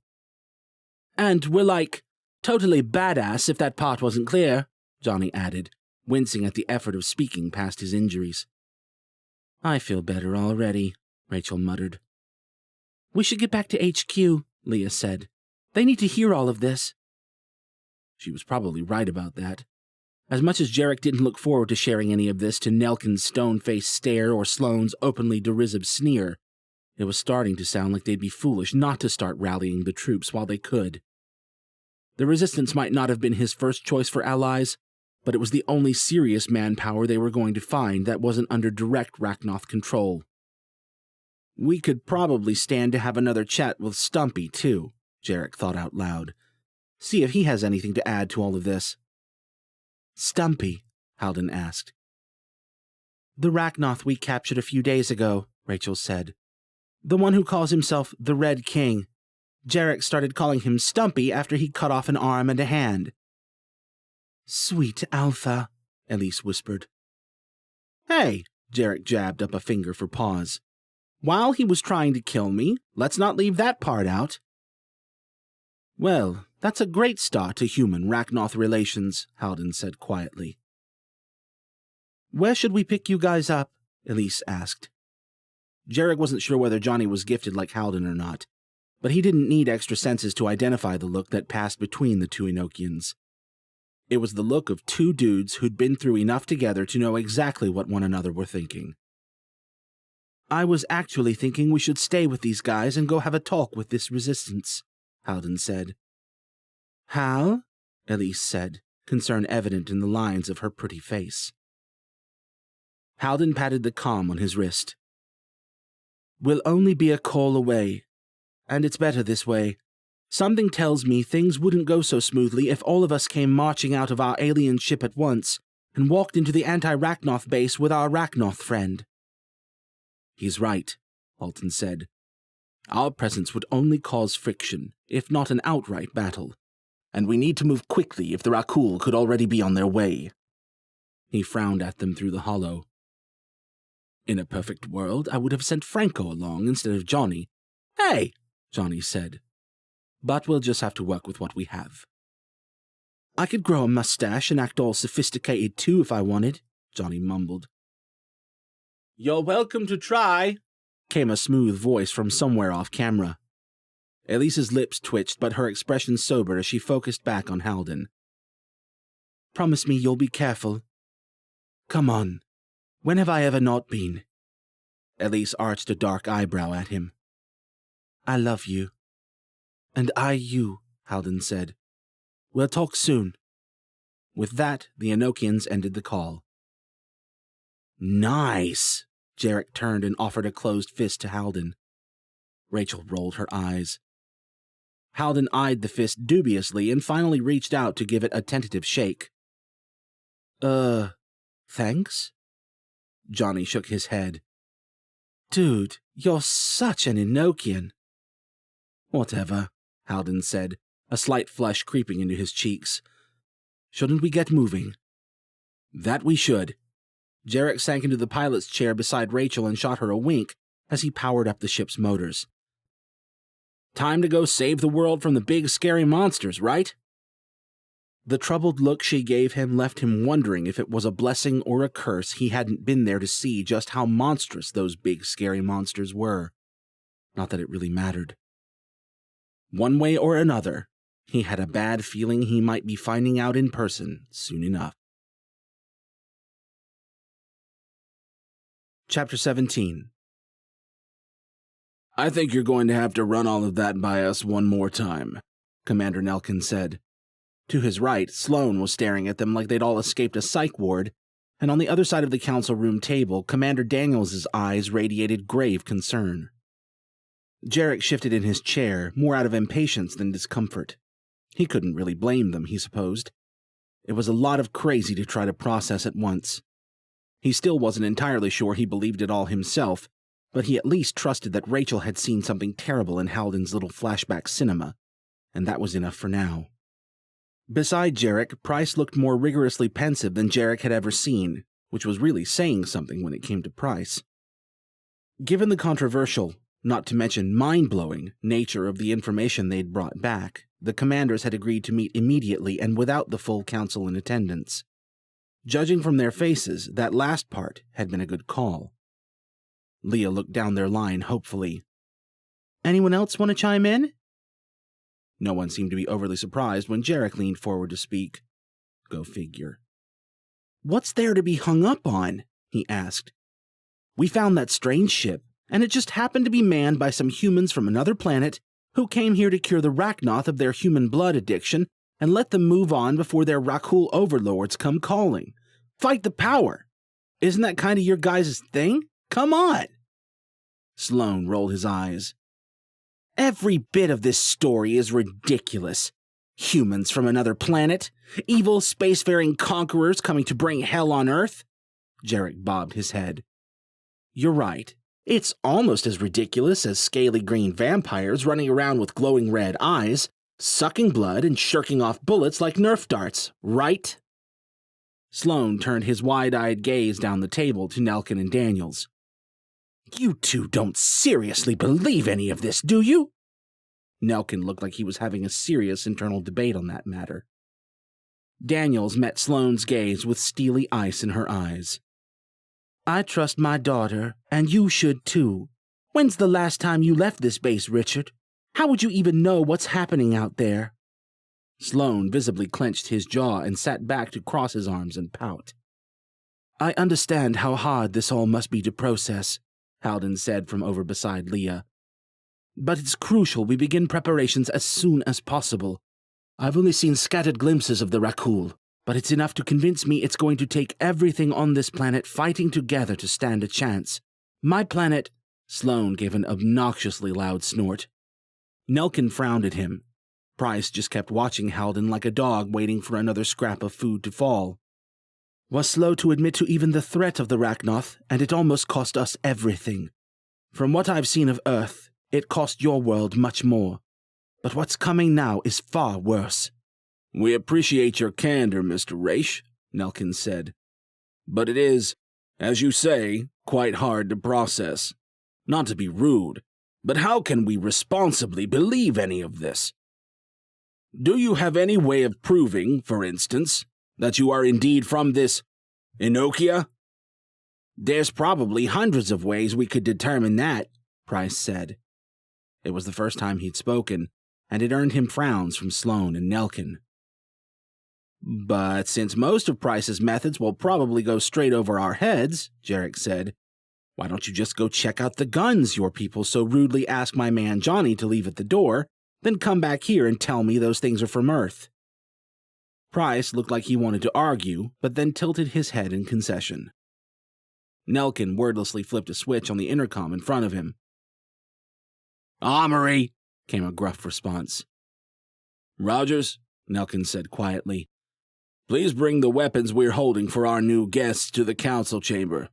And we're like Totally badass if that part wasn't clear, Johnny added, wincing at the effort of speaking past his injuries. I feel better already, Rachel muttered. We should get back to HQ, Leah said. They need to hear all of this. She was probably right about that. As much as Jarek didn't look forward to sharing any of this to Nelkin's stone-faced stare or Sloane's openly derisive sneer, it was starting to sound like they'd be foolish not to start rallying the troops while they could. The Resistance might not have been his first choice for allies, but it was the only serious manpower they were going to find that wasn't under direct Rachnoth control. We could probably stand to have another chat with Stumpy, too, Jarek thought out loud. See if he has anything to add to all of this. Stumpy? Halden asked. The Rachnoth we captured a few days ago, Rachel said. The one who calls himself the Red King. Jarek started calling him Stumpy after he cut off an arm and a hand. Sweet Alpha, Elise whispered. Hey, Jarek jabbed up a finger for pause. While he was trying to kill me, let's not leave that part out. Well, that's a great start to human-Rachnoth relations, Halden said quietly. Where should we pick you guys up? Elise asked. Jarek wasn't sure whether Johnny was gifted like Halden or not, but he didn't need extra senses to identify the look that passed between the two Enochians. It was the look of two dudes who'd been through enough together to know exactly what one another were thinking. I was actually thinking we should stay with these guys and go have a talk with this Resistance, Halden said. Hal? Elise said, concern evident in the lines of her pretty face. Halden patted the comm on his wrist. We'll only be a call away, and it's better this way. Something tells me things wouldn't go so smoothly if all of us came marching out of our alien ship at once and walked into the anti-Rachnoth base with our Rachnoth friend. He's right, Alton said. Our presence would only cause friction, if not an outright battle, and we need to move quickly if the Rakul could already be on their way. He frowned at them through the hollow. In a perfect world, I would have sent Franco along instead of Johnny. Hey, Johnny said. But we'll just have to work with what we have. I could grow a mustache and act all sophisticated too if I wanted, Johnny mumbled. You're welcome to try, came a smooth voice from somewhere off camera. Elise's lips twitched, but her expression sobered as she focused back on Halden. Promise me you'll be careful. Come on. When have I ever not been? Elise arched a dark eyebrow at him. I love you. And I you, Halden said. We'll talk soon. With that, the Enochians ended the call. Nice! Jarek turned and offered a closed fist to Halden. Rachel rolled her eyes. Halden eyed the fist dubiously and finally reached out to give it a tentative shake. Thanks? Johnny shook his head. Dude, you're such an Enochian. Whatever, Halden said, a slight flush creeping into his cheeks. Shouldn't we get moving? That we should. Jarek sank into the pilot's chair beside Rachel and shot her a wink as he powered up the ship's motors. Time to go save the world from the big scary monsters, right? The troubled look she gave him left him wondering if it was a blessing or a curse he hadn't been there to see just how monstrous those big scary monsters were. Not that it really mattered. One way or another, he had a bad feeling he might be finding out in person soon enough. Chapter 17. I think you're going to have to run all of that by us one more time, Commander Nelkin said. To his right, Sloane was staring at them like they'd all escaped a psych ward, and on the other side of the council room table, Commander Daniels' eyes radiated grave concern. Jarek shifted in his chair, more out of impatience than discomfort. He couldn't really blame them, he supposed. It was a lot of crazy to try to process at once. He still wasn't entirely sure he believed it all himself, but he at least trusted that Rachel had seen something terrible in Halden's little flashback cinema, and that was enough for now. Beside Jarek, Price looked more rigorously pensive than Jarek had ever seen, which was really saying something when it came to Price. Given the controversial, not to mention mind-blowing, nature of the information they'd brought back, the commanders had agreed to meet immediately and without the full council in attendance. Judging from their faces, that last part had been a good call. Leah looked down their line hopefully. "Anyone else want to chime in?" No one seemed to be overly surprised when Jarek leaned forward to speak. Go figure. "What's there to be hung up on?" he asked. "We found that strange ship, and it just happened to be manned by some humans from another planet who came here to cure the Rachnoth of their human blood addiction and let them move on before their Rakul overlords come calling. Fight the power! Isn't that kind of your guys' thing? Come on!" Sloane rolled his eyes. "Every bit of this story is ridiculous. Humans from another planet, evil spacefaring conquerors coming to bring hell on Earth." Jarek bobbed his head. "You're right. It's almost as ridiculous as scaly green vampires running around with glowing red eyes, sucking blood and shirking off bullets like Nerf darts, right?" Sloane turned his wide-eyed gaze down the table to Nelkin and Daniels. "You two don't seriously believe any of this, do you?" Nelkin looked like he was having a serious internal debate on that matter. Daniels met Sloane's gaze with steely ice in her eyes. "I trust my daughter, and you should too. When's the last time you left this base, Richard? How would you even know what's happening out there?" Sloane visibly clenched his jaw and sat back to cross his arms and pout. "I understand how hard this all must be to process," Halden said from over beside Leah. "But it's crucial we begin preparations as soon as possible. I've only seen scattered glimpses of the Rakul, but it's enough to convince me it's going to take everything on this planet fighting together to stand a chance. My planet—" Sloane gave an obnoxiously loud snort. Nelkin frowned at him. Price just kept watching Halden like a dog waiting for another scrap of food to fall. "Was slow to admit to even the threat of the Rachnoth, and it almost cost us everything. From what I've seen of Earth, it cost your world much more. But what's coming now is far worse." "We appreciate your candor, Mr. Raish," Nelkin said. "But it is, as you say, quite hard to process. Not to be rude, but how can we responsibly believe any of this? Do you have any way of proving, for instance, that you are indeed from this Enokia?" "There's probably hundreds of ways we could determine that," Price said. It was the first time he'd spoken, and it earned him frowns from Sloane and Nelkin. "But since most of Price's methods will probably go straight over our heads," Jarek said, "why don't you just go check out the guns your people so rudely asked my man Johnny to leave at the door, then come back here and tell me those things are from Earth?" Price looked like he wanted to argue, but then tilted his head in concession. Nelkin wordlessly flipped a switch on the intercom in front of him. "Armory," came a gruff response. "Rogers," Nelkin said quietly, "please bring the weapons we're holding for our new guests to the council chamber."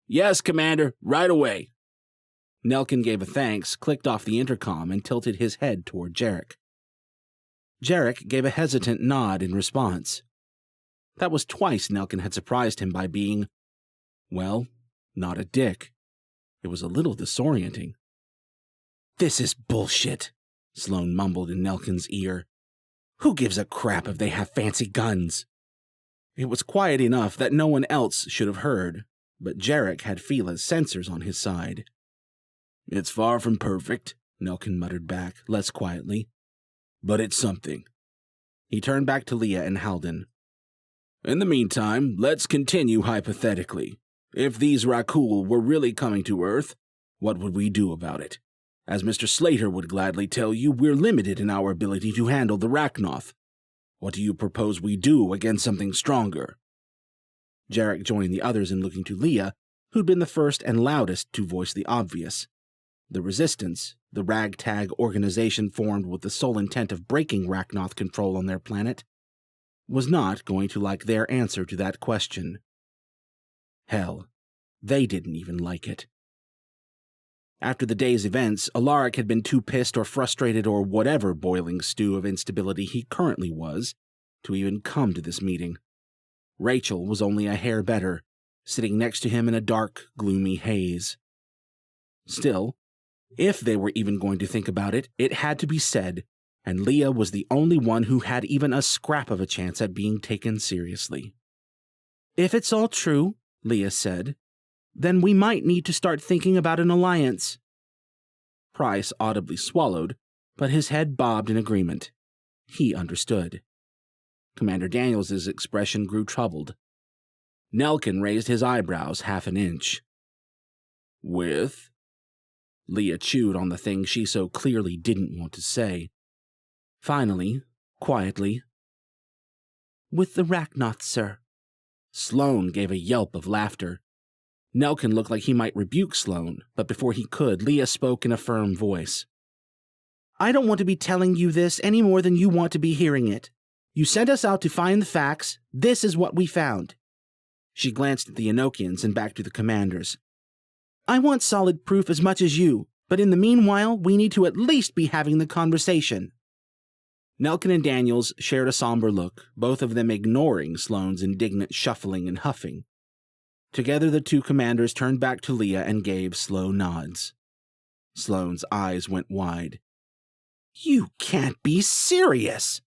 Yes, Commander, right away." Nelkin gave a thanks, clicked off the intercom, and tilted his head toward Jarek. Jarek gave a hesitant nod in response. That was twice Nelkin had surprised him by being, well, not a dick. It was a little disorienting. "This is bullshit," Sloane mumbled in Nelkin's ear. "Who gives a crap if they have fancy guns?" It was quiet enough that no one else should have heard, but Jarek had Fila's sensors on his side. "It's far from perfect," Nelkin muttered back, less quietly. "But it's something." He turned back to Leah and Halden. "In the meantime, let's continue hypothetically. If these Rakul were really coming to Earth, what would we do about it? As Mr. Slater would gladly tell you, we're limited in our ability to handle the Rachnoth. What do you propose we do against something stronger?" Jarek joined the others in looking to Leah, who'd been the first and loudest to voice the obvious. The Resistance, the ragtag organization formed with the sole intent of breaking Rachnoth control on their planet, was not going to like their answer to that question. Hell, they didn't even like it. After the day's events, Alaric had been too pissed or frustrated or whatever boiling stew of instability he currently was to even come to this meeting. Rachel was only a hair better, sitting next to him in a dark, gloomy haze. Still, if they were even going to think about it, it had to be said, and Leah was the only one who had even a scrap of a chance at being taken seriously. "If it's all true," Leah said, "then we might need to start thinking about an alliance." Price audibly swallowed, but his head bobbed in agreement. He understood. Commander Daniels' expression grew troubled. Nelkin raised his eyebrows half an inch. "With?" Leah chewed on the thing she so clearly didn't want to say. Finally, quietly, "With the Rachnoth, sir." Sloane gave a yelp of laughter. Nelkin looked like he might rebuke Sloane, but before he could, Leah spoke in a firm voice. "I don't want to be telling you this any more than you want to be hearing it. You sent us out to find the facts. This is what we found." She glanced at the Enochians and back to the commanders. "I want solid proof as much as you, but in the meanwhile, we need to at least be having the conversation." Nelkin and Daniels shared a somber look, both of them ignoring Sloane's indignant shuffling and huffing. Together, the two commanders turned back to Leah and gave slow nods. Sloane's eyes went wide. "You can't be serious!"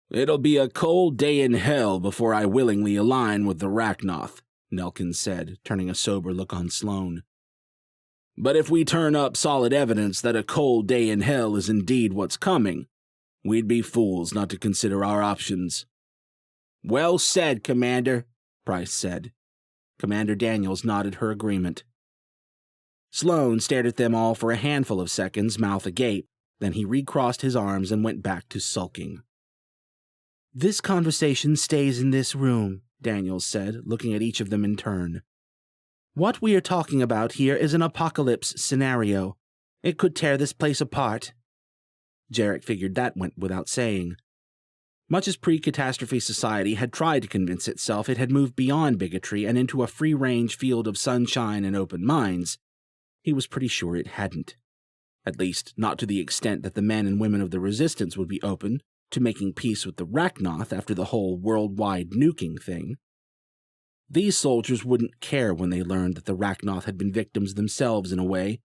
"It'll be a cold day in hell before I willingly align with the Rachnoth," Nelkin said, turning a sober look on Sloane. "But if we turn up solid evidence that a cold day in hell is indeed what's coming, we'd be fools not to consider our options." "Well said, Commander," Price said. Commander Daniels nodded her agreement. Sloane stared at them all for a handful of seconds, mouth agape. Then he recrossed his arms and went back to sulking. "This conversation stays in this room," Daniels said, looking at each of them in turn. "What we are talking about here is an apocalypse scenario. It could tear this place apart." Jarek figured that went without saying. Much as pre-catastrophe society had tried to convince itself it had moved beyond bigotry and into a free-range field of sunshine and open minds, he was pretty sure it hadn't. At least, not to the extent that the men and women of the Resistance would be open to making peace with the Rachnoth after the whole worldwide nuking thing. These soldiers wouldn't care when they learned that the Rachnoth had been victims themselves in a way,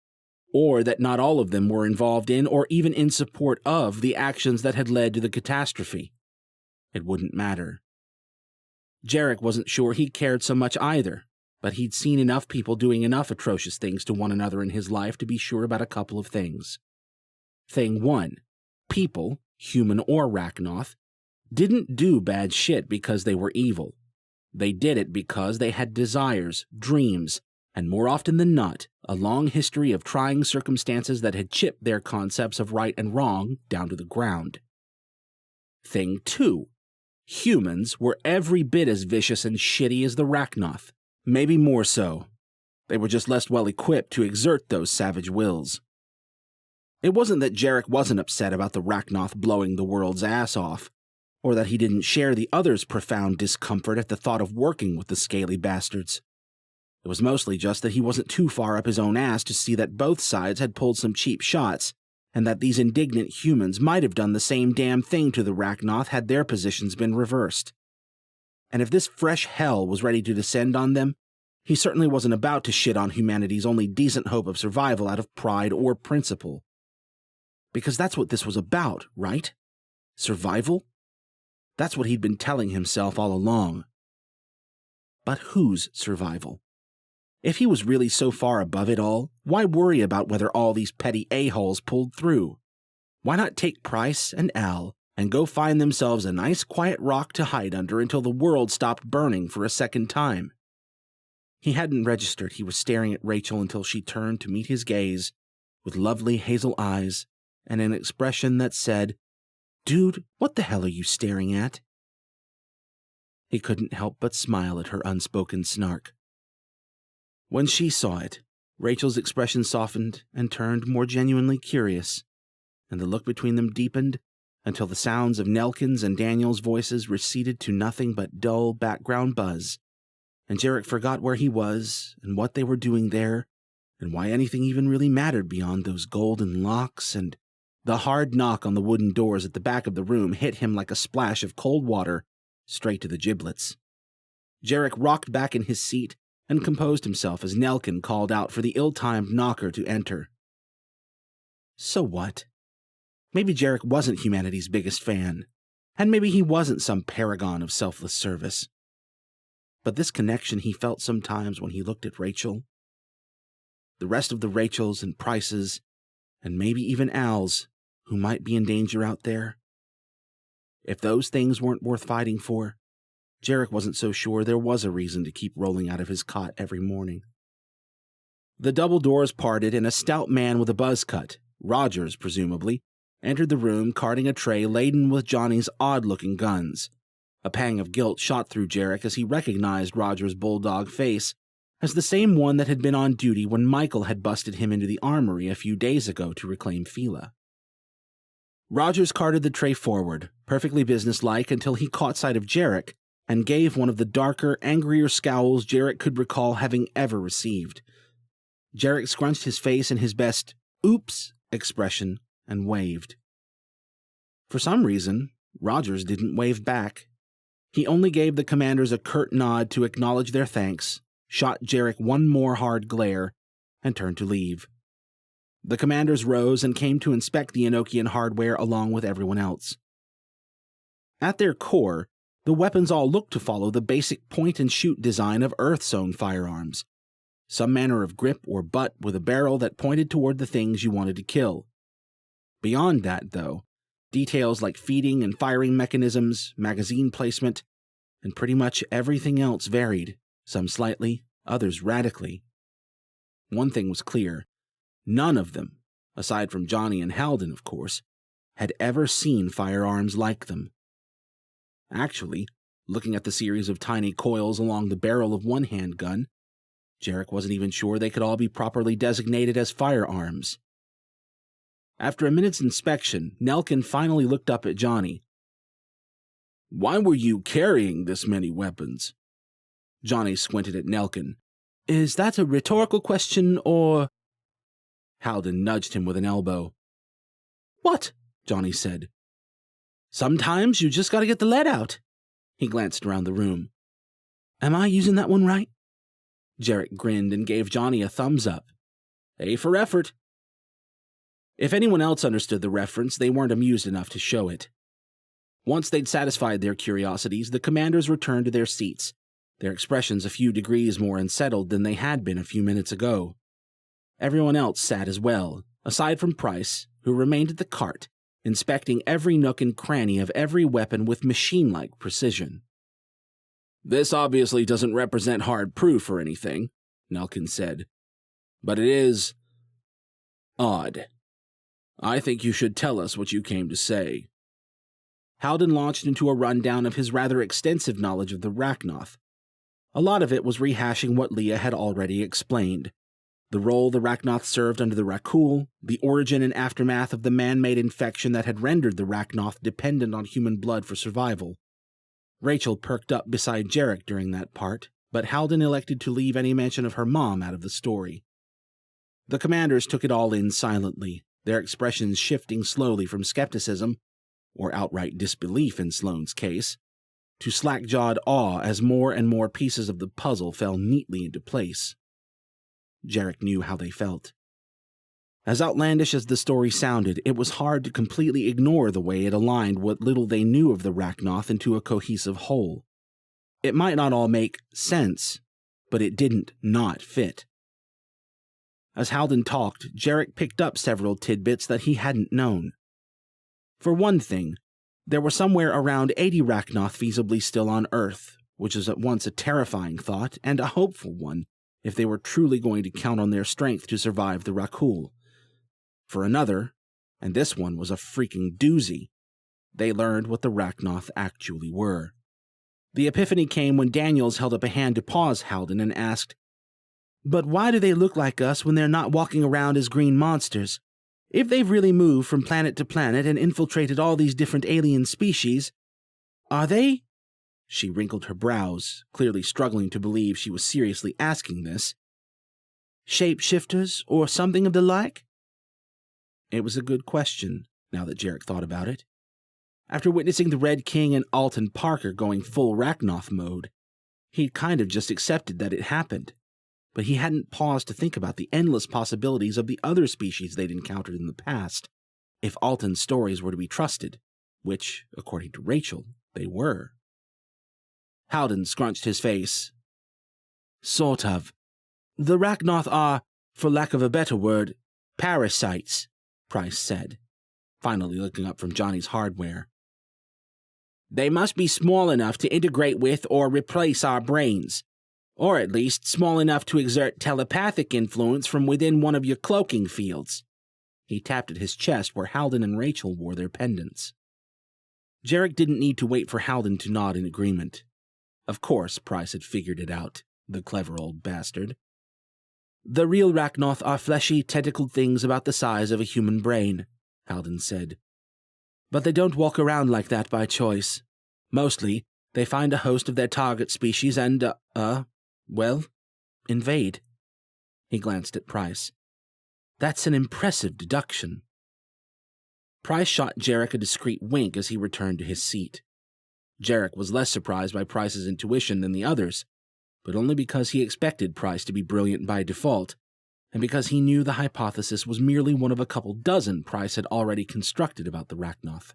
or that not all of them were involved in or even in support of the actions that had led to the catastrophe. It wouldn't matter. Jarek wasn't sure he cared so much either, but he'd seen enough people doing enough atrocious things to one another in his life to be sure about a couple of things. Thing one, people, human or Rachnoth, didn't do bad shit because they were evil. They did it because they had desires, dreams, and more often than not, a long history of trying circumstances that had chipped their concepts of right and wrong down to the ground. Thing two, humans were every bit as vicious and shitty as the Rachnoth, maybe more so. They were just less well equipped to exert those savage wills. It wasn't that Jarek wasn't upset about the Rachnoth blowing the world's ass off, or that he didn't share the others' profound discomfort at the thought of working with the scaly bastards. It was mostly just that he wasn't too far up his own ass to see that both sides had pulled some cheap shots, and that these indignant humans might have done the same damn thing to the Rachnoth had their positions been reversed. And if this fresh hell was ready to descend on them, he certainly wasn't about to shit on humanity's only decent hope of survival out of pride or principle. Because that's what this was about, right? Survival? That's what he'd been telling himself all along. But whose survival? If he was really so far above it all, why worry about whether all these petty a-holes pulled through? Why not take Price and Al and go find themselves a nice quiet rock to hide under until the world stopped burning for a second time? He hadn't registered he was staring at Rachel until she turned to meet his gaze with lovely hazel eyes and an expression that said, "Dude, what the hell are you staring at?" He couldn't help but smile at her unspoken snark. When she saw it, Rachel's expression softened and turned more genuinely curious, and the look between them deepened until the sounds of Nelkin's and Daniel's voices receded to nothing but dull background buzz, and Jarek forgot where he was and what they were doing there, and why anything even really mattered beyond those golden locks, and the hard knock on the wooden doors at the back of the room hit him like a splash of cold water straight to the giblets. Jarek rocked back in his seat and composed himself as Nelkin called out for the ill-timed knocker to enter. So what? Maybe Jarek wasn't humanity's biggest fan, and maybe he wasn't some paragon of selfless service. But this connection he felt sometimes when he looked at Rachel, the rest of the Rachels and Prices, and maybe even Al's, who might be in danger out there. If those things weren't worth fighting for, Jarek wasn't so sure there was a reason to keep rolling out of his cot every morning. The double doors parted and a stout man with a buzz cut, Rogers presumably, entered the room carting a tray laden with Johnny's odd-looking guns. A pang of guilt shot through Jarek as he recognized Rogers' bulldog face as the same one that had been on duty when Michael had busted him into the armory a few days ago to reclaim Fila. Rogers carted the tray forward, perfectly businesslike, until he caught sight of Jarek and gave one of the darker, angrier scowls Jarek could recall having ever received. Jarek scrunched his face in his best "oops" expression and waved. For some reason, Rogers didn't wave back. He only gave the commanders a curt nod to acknowledge their thanks, shot Jarek one more hard glare, and turned to leave. The commanders rose and came to inspect the Enochian hardware along with everyone else. At their core, the weapons all looked to follow the basic point-and-shoot design of Earth's-own firearms. Some manner of grip or butt with a barrel that pointed toward the things you wanted to kill. Beyond that, though, details like feeding and firing mechanisms, magazine placement, and pretty much everything else varied, some slightly, others radically. One thing was clear. None of them, aside from Johnny and Halden, of course, had ever seen firearms like them. Actually, looking at the series of tiny coils along the barrel of one handgun, Jarek wasn't even sure they could all be properly designated as firearms. After a minute's inspection, Nelkin finally looked up at Johnny. "Why were you carrying this many weapons?" Johnny squinted at Nelkin. "Is that a rhetorical question, or—" Halden nudged him with an elbow. "What?" Johnny said. "Sometimes you just gotta get the lead out." He glanced around the room. "Am I using that one right?" Jarek grinned and gave Johnny a thumbs up. A for effort. If anyone else understood the reference, they weren't amused enough to show it. Once they'd satisfied their curiosities, the commanders returned to their seats, their expressions a few degrees more unsettled than they had been a few minutes ago. Everyone else sat as well, aside from Price, who remained at the cart, inspecting every nook and cranny of every weapon with machine-like precision. "This obviously doesn't represent hard proof or anything," Nelkin said. "But it is odd. I think you should tell us what you came to say." Halden launched into a rundown of his rather extensive knowledge of the Rachnoth. A lot of it was rehashing what Leah had already explained. The role the Rachnoth served under the Rakul, the origin and aftermath of the man-made infection that had rendered the Rachnoth dependent on human blood for survival. Rachel perked up beside Jarek during that part, but Halden elected to leave any mention of her mom out of the story. The commanders took it all in silently, their expressions shifting slowly from skepticism, or outright disbelief in Sloane's case, to slack-jawed awe as more and more pieces of the puzzle fell neatly into place. Jarek knew how they felt. As outlandish as the story sounded, it was hard to completely ignore the way it aligned what little they knew of the Rachnoth into a cohesive whole. It might not all make sense, but it didn't not fit. As Halden talked, Jarek picked up several tidbits that he hadn't known. For one thing, there were somewhere around 80 Rachnoth feasibly still on Earth, which is at once a terrifying thought and a hopeful one if they were truly going to count on their strength to survive the Rakul. For another, and this one was a freaking doozy, they learned what the Rachnoth actually were. The epiphany came when Daniels held up a hand to pause Halden and asked, "But why do they look like us when they're not walking around as green monsters? If they've really moved from planet to planet and infiltrated all these different alien species, are they—" She wrinkled her brows, clearly struggling to believe she was seriously asking this. "Shapeshifters or something of the like?" It was a good question, now that Jarek thought about it. After witnessing the Red King and Alton Parker going full Rachnoth mode, he'd kind of just accepted that it happened, but he hadn't paused to think about the endless possibilities of the other species they'd encountered in the past, if Alton's stories were to be trusted, which, according to Rachel, they were. Howden scrunched his face. Sort of. The Rachnoth are, for lack of a better word, parasites, Price said, finally looking up from Johnny's hardware. They must be small enough to integrate with or replace our brains, or at least small enough to exert telepathic influence from within one of your cloaking fields. He tapped at his chest where Howden and Rachel wore their pendants. Jarek didn't need to wait for Howden to nod in agreement. Of course, Price had figured it out, the clever old bastard. The real Rachnoth are fleshy, tentacled things about the size of a human brain, Howden said. But they don't walk around like that by choice. Mostly, they find a host of their target species and, invade. He glanced at Price. That's an impressive deduction. Price shot Jarek a discreet wink as he returned to his seat. Jarek was less surprised by Price's intuition than the others, but only because he expected Price to be brilliant by default, and because he knew the hypothesis was merely one of a couple dozen Price had already constructed about the Rachnoth.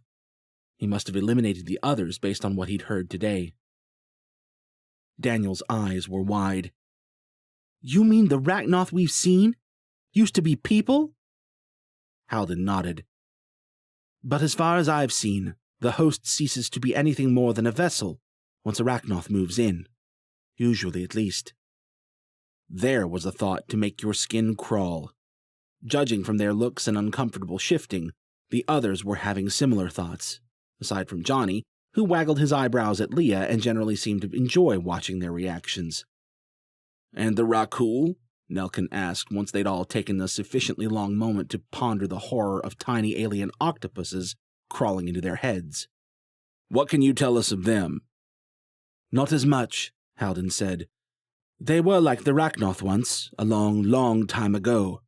He must have eliminated the others based on what he'd heard today. Daniel's eyes were wide. You mean the Rachnoth we've seen used to be people? Howden nodded. But as far as I've seen, the host ceases to be anything more than a vessel once a Rachnoth moves in. Usually, at least. There was a thought to make your skin crawl. Judging from their looks and uncomfortable shifting, the others were having similar thoughts, aside from Johnny, who waggled his eyebrows at Leah and generally seemed to enjoy watching their reactions. And the Rakul? Nelkin asked once they'd all taken a sufficiently long moment to ponder the horror of tiny alien octopuses crawling into their heads. What can you tell us of them? Not as much, Howden said. They were like the Rachnoth once, a long, long time ago.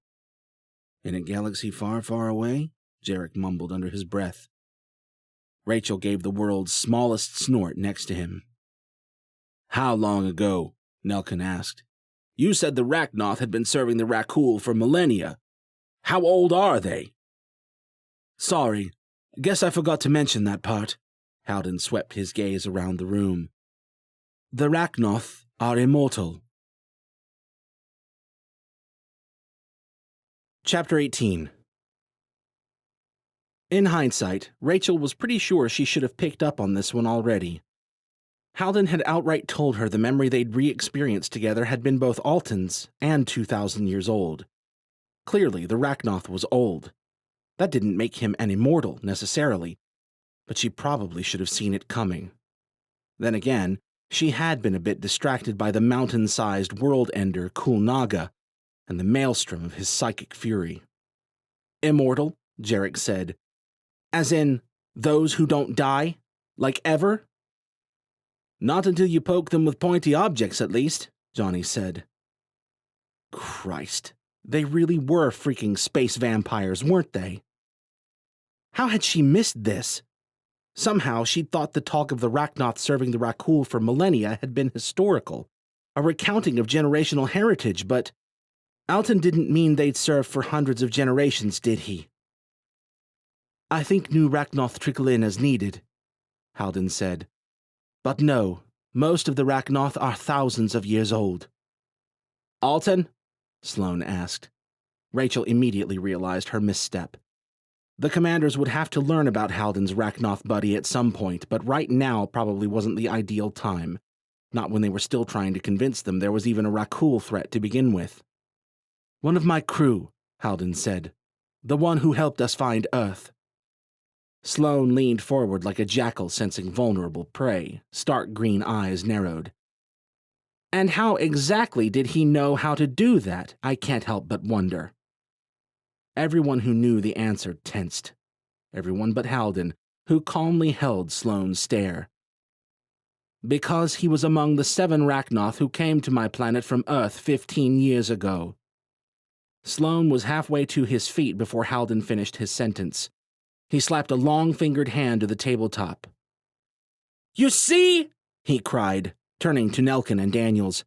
In a galaxy far, far away? Jarek mumbled under his breath. Rachel gave the world's smallest snort next to him. How long ago? Nelkin asked. You said the Rachnoth had been serving the Rakul for millennia. How old are they? Sorry, guess I forgot to mention that part. Howden swept his gaze around the room. The Rachnoth are immortal. Chapter 18. In hindsight, Rachel was pretty sure she should have picked up on this one already. Howden had outright told her the memory they'd re-experienced together had been both Alton's and 2,000 years old. Clearly, the Rachnoth was old. That didn't make him an immortal, necessarily, but she probably should have seen it coming. Then again, she had been a bit distracted by the mountain-sized world-ender Kulnaga and the maelstrom of his psychic fury. Immortal, Jarek said. As in, those who don't die? Like ever? Not until you poke them with pointy objects, at least, Johnny said. Christ, they really were freaking space vampires, weren't they? How had she missed this? Somehow she'd thought the talk of the Rachnoth serving the Rakul for millennia had been historical, a recounting of generational heritage, but Alton didn't mean they'd serve for hundreds of generations, did he? I think new Rachnoth trickle in as needed, Howden said. But no, most of the Rachnoth are thousands of years old. Alton? Sloane asked. Rachel immediately realized her misstep. The commanders would have to learn about Howden's Rachnoth buddy at some point, but right now probably wasn't the ideal time. Not when they were still trying to convince them there was even a Rakul threat to begin with. One of my crew, Howden said. The one who helped us find Earth. Sloane leaned forward like a jackal sensing vulnerable prey, stark green eyes narrowed. And how exactly did he know how to do that, I can't help but wonder. Everyone who knew the answer tensed. Everyone but Howden, who calmly held Sloane's stare. Because he was among the 7 Rachnoth who came to my planet from Earth 15 years ago. Sloane was halfway to his feet before Howden finished his sentence. He slapped a long-fingered hand to the tabletop. You see? He cried, turning to Nelkin and Daniels.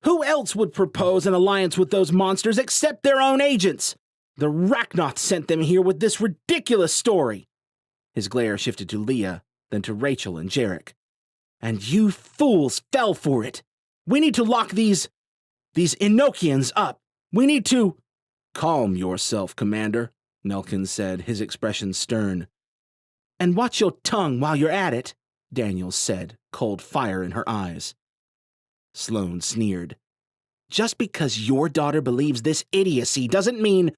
Who else would propose an alliance with those monsters except their own agents? The Rachnoth sent them here with this ridiculous story. His glare shifted to Leah, then to Rachel and Jarek. And you fools fell for it. We need to lock these Enochians up. We need to... Calm yourself, Commander, Nelkin said, his expression stern. And watch your tongue while you're at it, Daniels said, cold fire in her eyes. Sloane sneered. Just because your daughter believes this idiocy doesn't mean...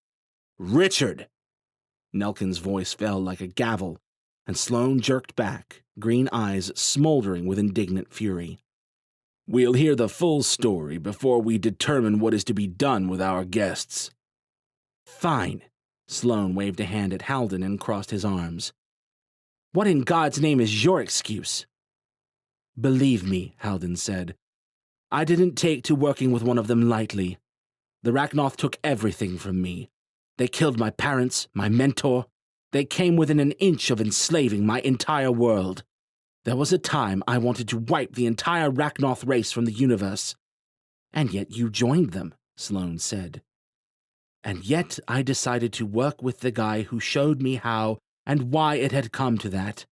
Richard! Nelkin's voice fell like a gavel, and Sloane jerked back, green eyes smoldering with indignant fury. We'll hear the full story before we determine what is to be done with our guests. Fine. Sloane waved a hand at Halden and crossed his arms. What in God's name is your excuse? Believe me, Halden said. I didn't take to working with one of them lightly. The Rachnoth took everything from me. They killed my parents, my mentor. They came within an inch of enslaving my entire world. There was a time I wanted to wipe the entire Rachnoth race from the universe. And yet you joined them, Sloane said. And yet I decided to work with the guy who showed me how and why it had come to that,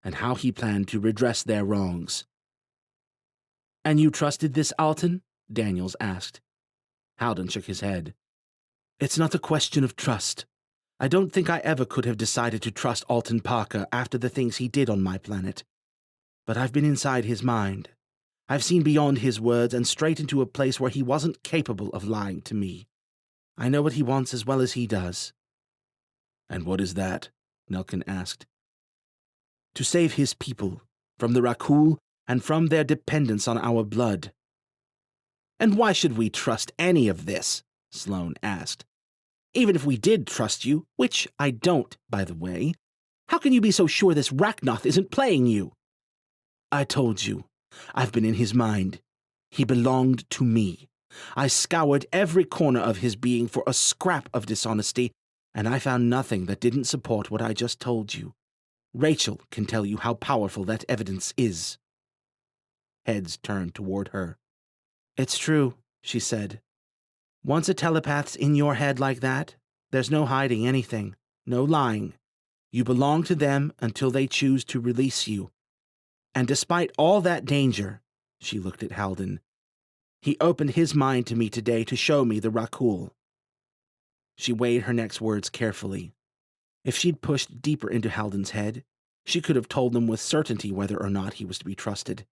and how he planned to redress their wrongs. And you trusted this Alton? Daniels asked. Halden shook his head. It's not a question of trust. I don't think I ever could have decided to trust Alton Parker after the things he did on my planet. But I've been inside his mind. I've seen beyond his words and straight into a place where he wasn't capable of lying to me. I know what he wants as well as he does. And what is that? Nelkin asked. To save his people, from the Rakul and from their dependence on our blood. And why should we trust any of this? Sloane asked. Even if we did trust you, which I don't, by the way, how can you be so sure this Rachnoth isn't playing you? I told you, I've been in his mind. He belonged to me. I scoured every corner of his being for a scrap of dishonesty, and I found nothing that didn't support what I just told you. Rachel can tell you how powerful that evidence is. Heads turned toward her. It's true, she said. Once a telepath's in your head like that, there's no hiding anything, no lying. You belong to them until they choose to release you. And despite all that danger, she looked at Halden, he opened his mind to me today to show me the Rakul. She weighed her next words carefully. If she'd pushed deeper into Halden's head, she could have told him with certainty whether or not he was to be trusted.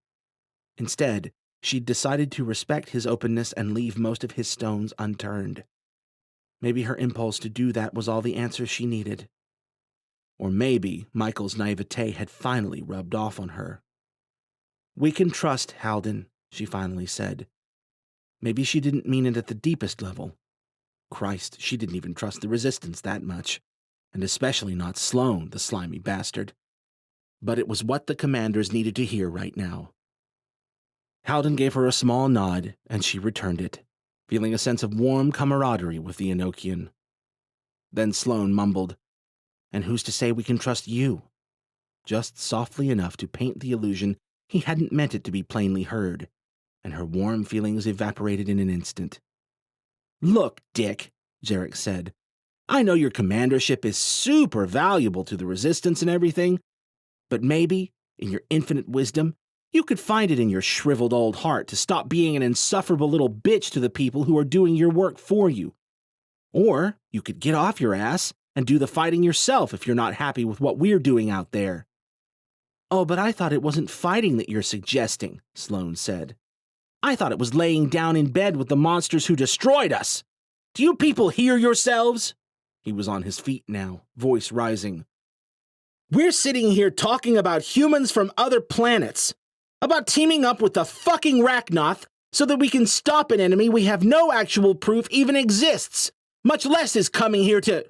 Instead, she'd decided to respect his openness and leave most of his stones unturned. Maybe her impulse to do that was all the answers she needed. Or maybe Michael's naivete had finally rubbed off on her. We can trust Halden, she finally said. Maybe she didn't mean it at the deepest level. Christ, she didn't even trust the Resistance that much, and especially not Sloane, the slimy bastard. But it was what the commanders needed to hear right now. Halden gave her a small nod, and she returned it, feeling a sense of warm camaraderie with the Enochian. Then Sloane mumbled, And who's to say we can trust you? Just softly enough to paint the illusion he hadn't meant it to be plainly heard, and her warm feelings evaporated in an instant. Look, Dick, Jarek said, I know your commandership is super valuable to the Resistance and everything, but maybe, in your infinite wisdom, you could find it in your shriveled old heart to stop being an insufferable little bitch to the people who are doing your work for you. Or you could get off your ass and do the fighting yourself if you're not happy with what we're doing out there. Oh, but I thought it wasn't fighting that you're suggesting, Sloane said. I thought it was laying down in bed with the monsters who destroyed us. Do you people hear yourselves? He was on his feet now, voice rising. We're sitting here talking about humans from other planets. About teaming up with the fucking Rachnoth so that we can stop an enemy we have no actual proof even exists, much less is coming here to...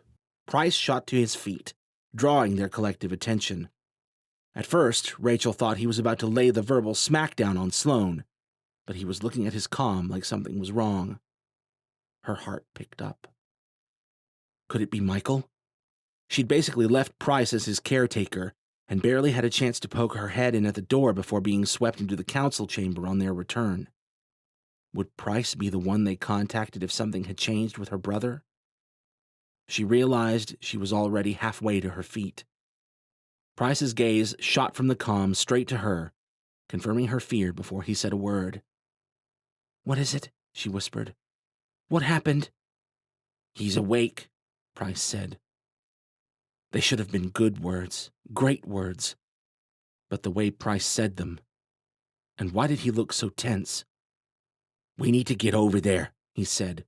Price shot to his feet, drawing their collective attention. At first, Rachel thought he was about to lay the verbal smackdown on Sloane, but he was looking at his comm like something was wrong. Her heart picked up. Could it be Michael? She'd basically left Price as his caretaker, and barely had a chance to poke her head in at the door before being swept into the council chamber on their return. Would Price be the one they contacted if something had changed with her brother? She realized she was already halfway to her feet. Price's gaze shot from the comm straight to her, confirming her fear before he said a word. "What is it?" she whispered. "What happened?" "He's awake," Price said. They should have been good words, great words. But the way Price said them, and why did he look so tense? "We need to get over there," he said.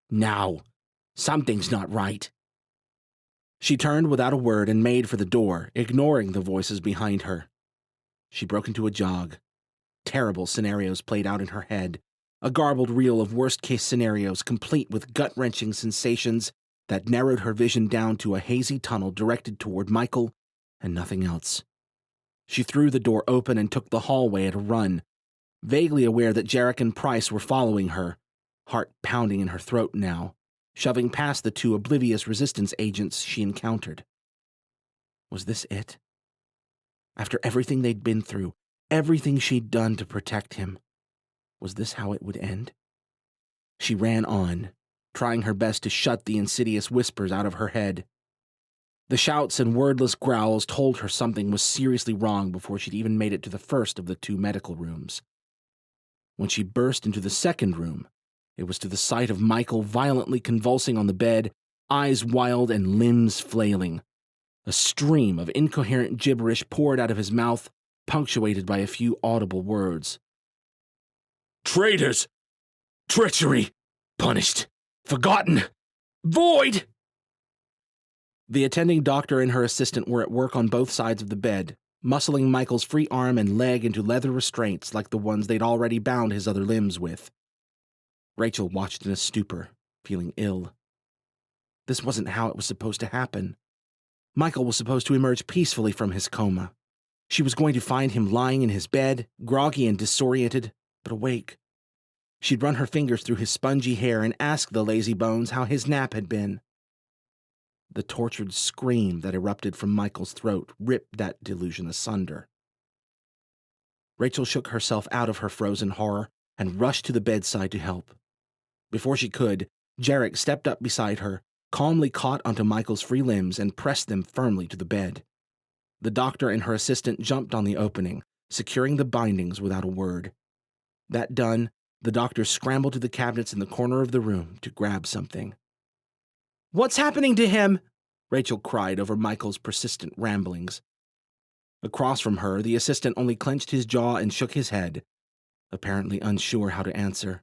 "Now. Something's not right." She turned without a word and made for the door, ignoring the voices behind her. She broke into a jog. Terrible scenarios played out in her head, a garbled reel of worst-case scenarios complete with gut-wrenching sensations that narrowed her vision down to a hazy tunnel directed toward Michael and nothing else. She threw the door open and took the hallway at a run, vaguely aware that Jarek and Price were following her, heart pounding in her throat now, shoving past the two oblivious resistance agents she encountered. Was this it? After everything they'd been through, everything she'd done to protect him, was this how it would end? She ran on, trying her best to shut the insidious whispers out of her head. The shouts and wordless growls told her something was seriously wrong before she'd even made it to the first of the two medical rooms. When she burst into the second room, it was to the sight of Michael violently convulsing on the bed, eyes wild and limbs flailing. A stream of incoherent gibberish poured out of his mouth, punctuated by a few audible words. Traitors! Treachery! Punished! Forgotten! Void! The attending doctor and her assistant were at work on both sides of the bed, muscling Michael's free arm and leg into leather restraints like the ones they'd already bound his other limbs with. Rachel watched in a stupor, feeling ill. This wasn't how it was supposed to happen. Michael was supposed to emerge peacefully from his coma. She was going to find him lying in his bed, groggy and disoriented, but awake. She'd run her fingers through his spongy hair and ask the lazy bones how his nap had been. The tortured scream that erupted from Michael's throat ripped that delusion asunder. Rachel shook herself out of her frozen horror and rushed to the bedside to help. Before she could, Jarek stepped up beside her, calmly caught onto Michael's free limbs and pressed them firmly to the bed. The doctor and her assistant jumped on the opening, securing the bindings without a word. That done, the doctor scrambled to the cabinets in the corner of the room to grab something. "What's happening to him?" Rachel cried over Michael's persistent ramblings. Across from her, the assistant only clenched his jaw and shook his head, apparently unsure how to answer.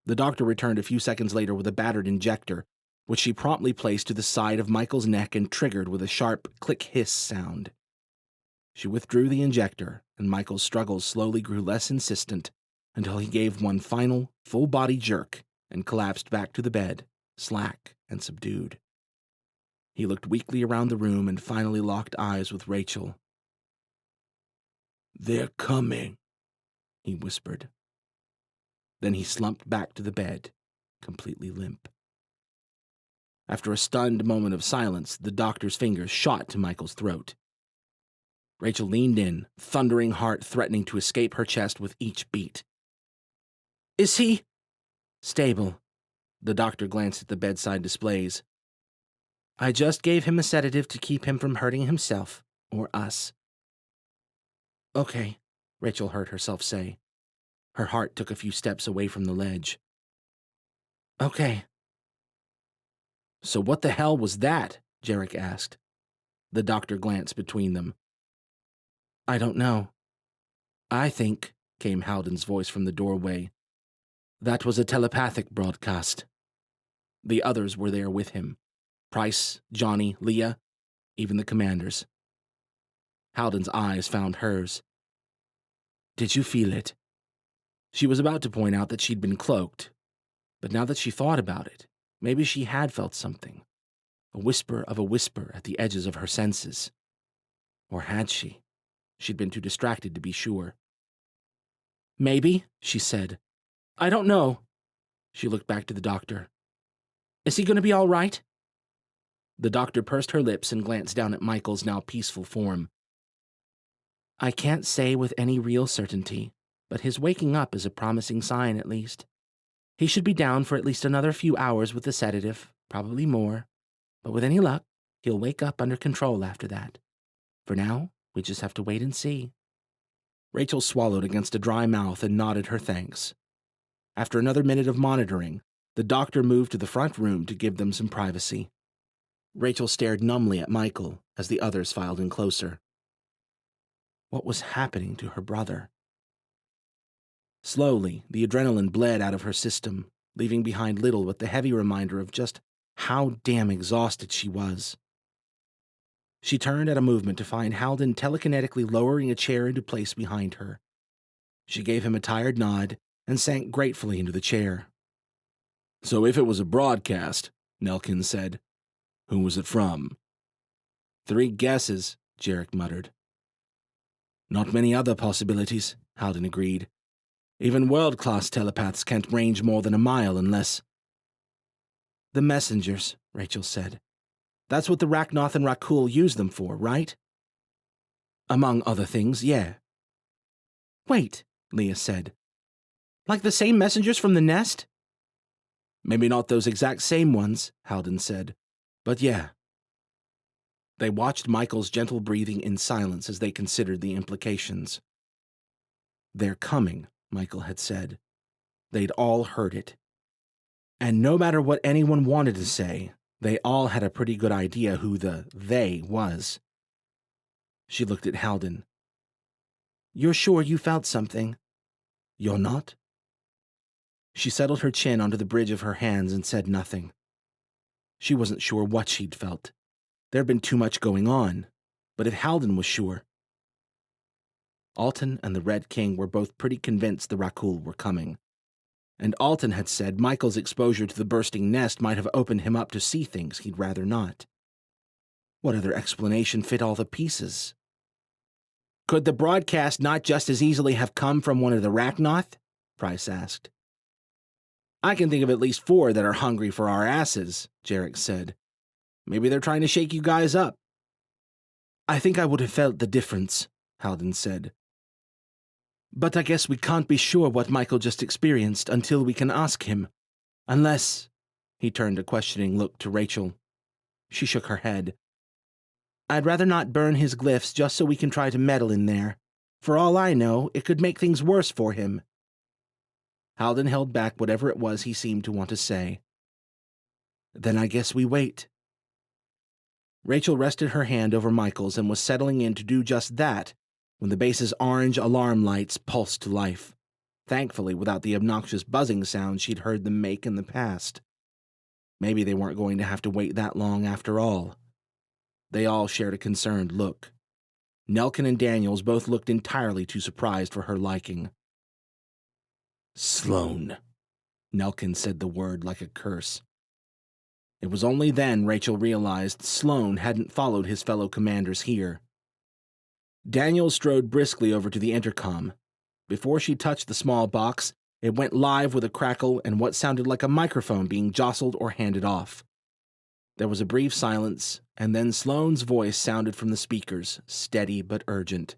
The doctor returned a few seconds later with a battered injector, which she promptly placed to the side of Michael's neck and triggered with a sharp click-hiss sound. She withdrew the injector, and Michael's struggles slowly grew less insistent until he gave one final, full-body jerk and collapsed back to the bed, slack and subdued. He looked weakly around the room and finally locked eyes with Rachel. "They're coming," he whispered. Then he slumped back to the bed, completely limp. After a stunned moment of silence, the doctor's fingers shot to Michael's throat. Rachel leaned in, thundering heart threatening to escape her chest with each beat. "Is he?" "Stable." The doctor glanced at the bedside displays. "I just gave him a sedative to keep him from hurting himself, or us." "Okay," Rachel heard herself say. Her heart took a few steps away from the ledge. "Okay." "So what the hell was that?" Jarek asked. The doctor glanced between them. "I don't know. I think," came Howden's voice from the doorway, "that was a telepathic broadcast." The others were there with him. Price, Johnny, Leah, even the commanders. Howden's eyes found hers. "Did you feel it?" She was about to point out that she'd been cloaked, but now that she thought about it, maybe she had felt something. A whisper of a whisper at the edges of her senses. Or had she? She'd been too distracted to be sure. "Maybe," she said. "I don't know." She looked back to the doctor. "Is he going to be all right?" The doctor pursed her lips and glanced down at Michael's now peaceful form. "I can't say with any real certainty," but his waking up is a promising sign at least. He should be down for at least another few hours with the sedative, probably more, but with any luck, he'll wake up under control after that. For now, we just have to wait and see. Rachel swallowed against a dry mouth and nodded her thanks. After another minute of monitoring, the doctor moved to the front room to give them some privacy. Rachel stared numbly at Michael as the others filed in closer. What was happening to her brother? Slowly, the adrenaline bled out of her system, leaving behind little but the heavy reminder of just how damn exhausted she was. She turned at a movement to find Halden telekinetically lowering a chair into place behind her. She gave him a tired nod and sank gratefully into the chair. So if it was a broadcast, Nelkin said, who was it from? 3 guesses, Jarek muttered. Not many other possibilities, Halden agreed. Even world-class telepaths can't range more than a mile unless... The messengers, Rachel said. That's what the Rachnoth and Rakul use them for, right? Among other things, yeah. Wait, Leah said. Like the same messengers from the nest? Maybe not those exact same ones, Halden said, but yeah. They watched Michael's gentle breathing in silence as they considered the implications. They're coming, Michael had said. They'd all heard it. And no matter what anyone wanted to say, they all had a pretty good idea who the they was. She looked at Halden. You're sure you felt something? You're not? She settled her chin onto the bridge of her hands and said nothing. She wasn't sure what she'd felt. There'd been too much going on, but if Halden was sure... Alton and the Red King were both pretty convinced the Rakul were coming. And Alton had said Michael's exposure to the bursting nest might have opened him up to see things he'd rather not. What other explanation fit all the pieces? Could the broadcast not just as easily have come from one of the Rachnoth? Price asked. I can think of at least 4 that are hungry for our asses, Jarek said. Maybe they're trying to shake you guys up. I think I would have felt the difference, Halden said. But I guess we can't be sure what Michael just experienced until we can ask him. Unless... He turned a questioning look to Rachel. She shook her head. I'd rather not burn his glyphs just so we can try to meddle in there. For all I know, it could make things worse for him. Halden held back whatever it was he seemed to want to say. Then I guess we wait. Rachel rested her hand over Michael's and was settling in to do just that when the base's orange alarm lights pulsed to life, thankfully without the obnoxious buzzing sound she'd heard them make in the past. Maybe they weren't going to have to wait that long after all. They all shared a concerned look. Nelkin and Daniels both looked entirely too surprised for her liking. Sloane. Nelkin said the word like a curse. It was only then Rachel realized Sloane hadn't followed his fellow commanders here. Daniels strode briskly over to the intercom. Before she touched the small box, it went live with a crackle and what sounded like a microphone being jostled or handed off. There was a brief silence, and then Sloane's voice sounded from the speakers, steady but urgent.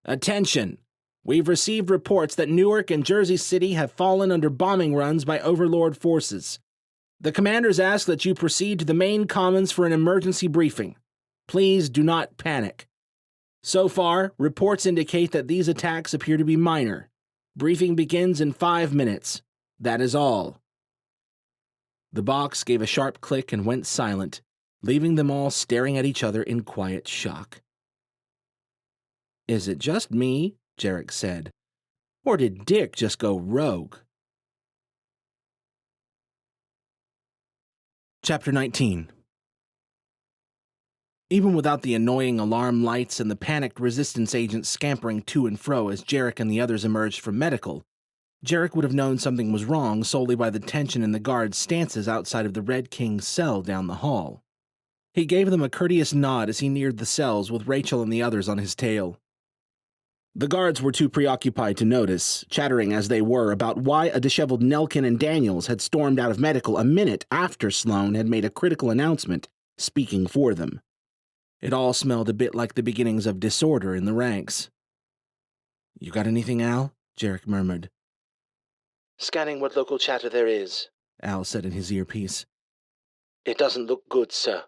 Attention! We've received reports that Newark and Jersey City have fallen under bombing runs by Overlord forces. The commanders ask that you proceed to the main commons for an emergency briefing. Please do not panic. So far, reports indicate that these attacks appear to be minor. Briefing begins in 5 minutes. That is all. The box gave a sharp click and went silent, leaving them all staring at each other in quiet shock. Is it just me? Jarek said. Or did Dick just go rogue? Chapter 19. Even without the annoying alarm lights and the panicked resistance agents scampering to and fro as Jarek and the others emerged from medical, Jarek would have known something was wrong solely by the tension in the guards' stances outside of the Red King's cell down the hall. He gave them a courteous nod as he neared the cells with Rachel and the others on his tail. The guards were too preoccupied to notice, chattering as they were about why a disheveled Nelkin and Daniels had stormed out of medical a minute after Sloane had made a critical announcement, speaking for them. It all smelled a bit like the beginnings of disorder in the ranks. You got anything, Al? Jarek murmured. Scanning what local chatter there is, Al said in his earpiece. It doesn't look good, sir.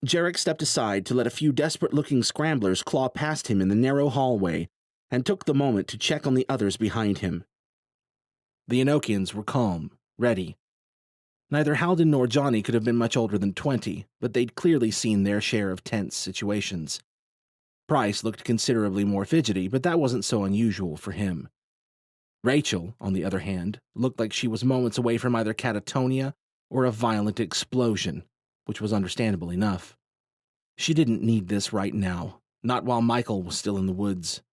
Jarek stepped aside to let a few desperate-looking scramblers claw past him in the narrow hallway, and took the moment to check on the others behind him. The Enochians were calm, ready. Neither Halden nor Johnny could have been much older than 20, but they'd clearly seen their share of tense situations. Price looked considerably more fidgety, but that wasn't so unusual for him. Rachel, on the other hand, looked like she was moments away from either catatonia or a violent explosion, which was understandable enough. She didn't need this right now, not while Michael was still in the woods.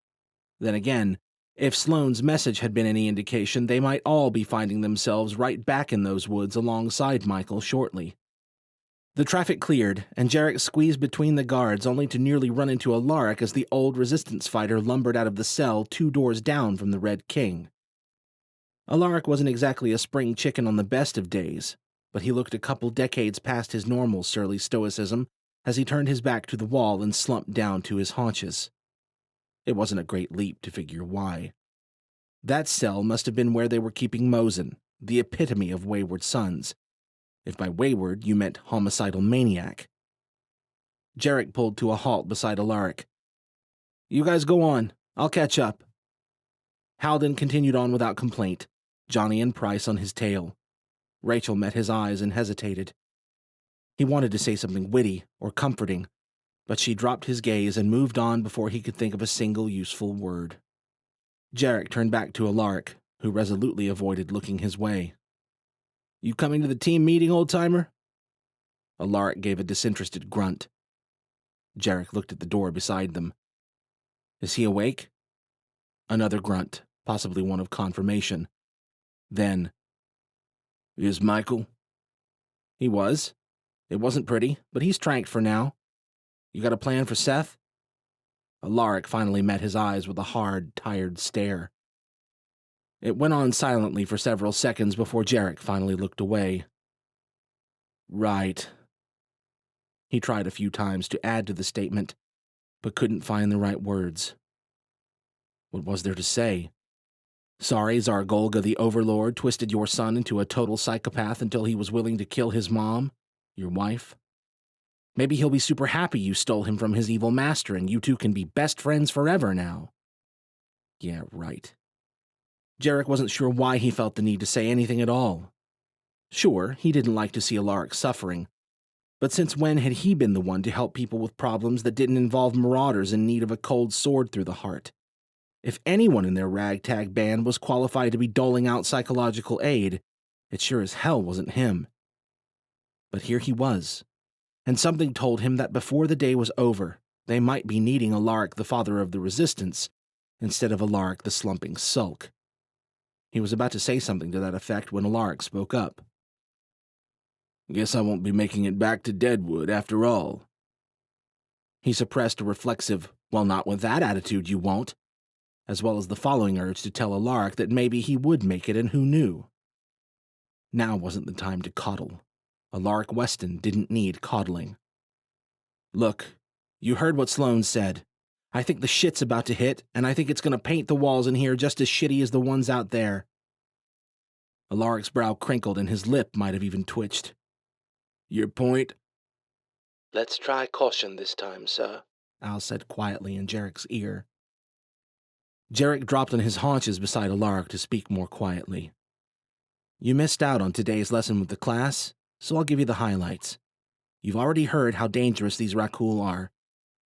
Then again, if Sloane's message had been any indication, they might all be finding themselves right back in those woods alongside Michael shortly. The traffic cleared, and Jarek squeezed between the guards only to nearly run into Alaric as the old resistance fighter lumbered out of the cell 2 doors down from the Red King. Alaric wasn't exactly a spring chicken on the best of days, but he looked a couple decades past his normal surly stoicism as he turned his back to the wall and slumped down to his haunches. It wasn't a great leap to figure why. That cell must have been where they were keeping Mosen, the epitome of wayward sons, if by wayward you meant homicidal maniac. Jarek pulled to a halt beside Alaric. You guys go on. I'll catch up. Halden continued on without complaint, Johnny and Price on his tail. Rachel met his eyes and hesitated. He wanted to say something witty or comforting, but she dropped his gaze and moved on before he could think of a single useful word. Jarek turned back to Alaric, who resolutely avoided looking his way. You coming to the team meeting, old-timer? Alaric gave a disinterested grunt. Jarek looked at the door beside them. Is he awake? Another grunt, possibly one of confirmation. Then, is Michael? He was. It wasn't pretty, but he's tranked for now. You got a plan for Seth? Alaric finally met his eyes with a hard, tired stare. It went on silently for several seconds before Jarek finally looked away. Right. He tried a few times to add to the statement, but couldn't find the right words. What was there to say? Sorry, Zargolga the Overlord twisted your son into a total psychopath until he was willing to kill his mom, your wife. Maybe he'll be super happy you stole him from his evil master and you two can be best friends forever now. Yeah, right. Jarek wasn't sure why he felt the need to say anything at all. Sure, he didn't like to see Alaric suffering, but since when had he been the one to help people with problems that didn't involve marauders in need of a cold sword through the heart? If anyone in their ragtag band was qualified to be doling out psychological aid, it sure as hell wasn't him. But here he was, and something told him that before the day was over, they might be needing Alaric the father of the resistance, instead of Alaric the slumping sulk. He was about to say something to that effect when Alaric spoke up. Guess I won't be making it back to Deadwood after all. He suppressed a reflexive, well, not with that attitude you won't, as well as the following urge to tell Alaric that maybe he would make it and who knew. Now wasn't the time to coddle. Alaric Weston didn't need coddling. Look, you heard what Sloane said. I think the shit's about to hit, and I think it's going to paint the walls in here just as shitty as the ones out there. Alaric's brow crinkled and his lip might have even twitched. Your point? Let's try caution this time, sir, Al said quietly in Jarek's ear. Jarek dropped on his haunches beside Alaric to speak more quietly. You missed out on today's lesson with the class, so I'll give you the highlights. You've already heard how dangerous these Rakul are.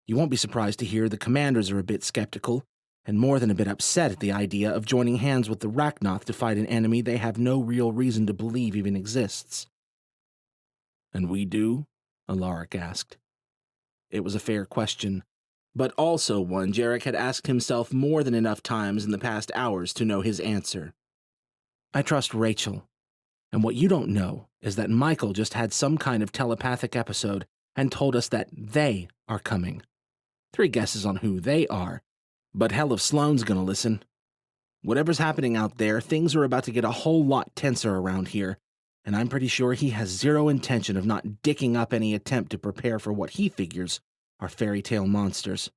You won't be surprised to hear the commanders are a bit skeptical, and more than a bit upset at the idea of joining hands with the Rachnoth to fight an enemy they have no real reason to believe even exists. And we do? Alaric asked. It was a fair question, but also one Jarek had asked himself more than enough times in the past hours to know his answer. I trust Rachel, and what you don't know is that Michael just had some kind of telepathic episode and told us that they are coming. 3 guesses on who they are, but hell if Sloane's gonna listen. Whatever's happening out there, things are about to get a whole lot tenser around here, and I'm pretty sure he has zero intention of not dicking up any attempt to prepare for what he figures are fairy tale monsters.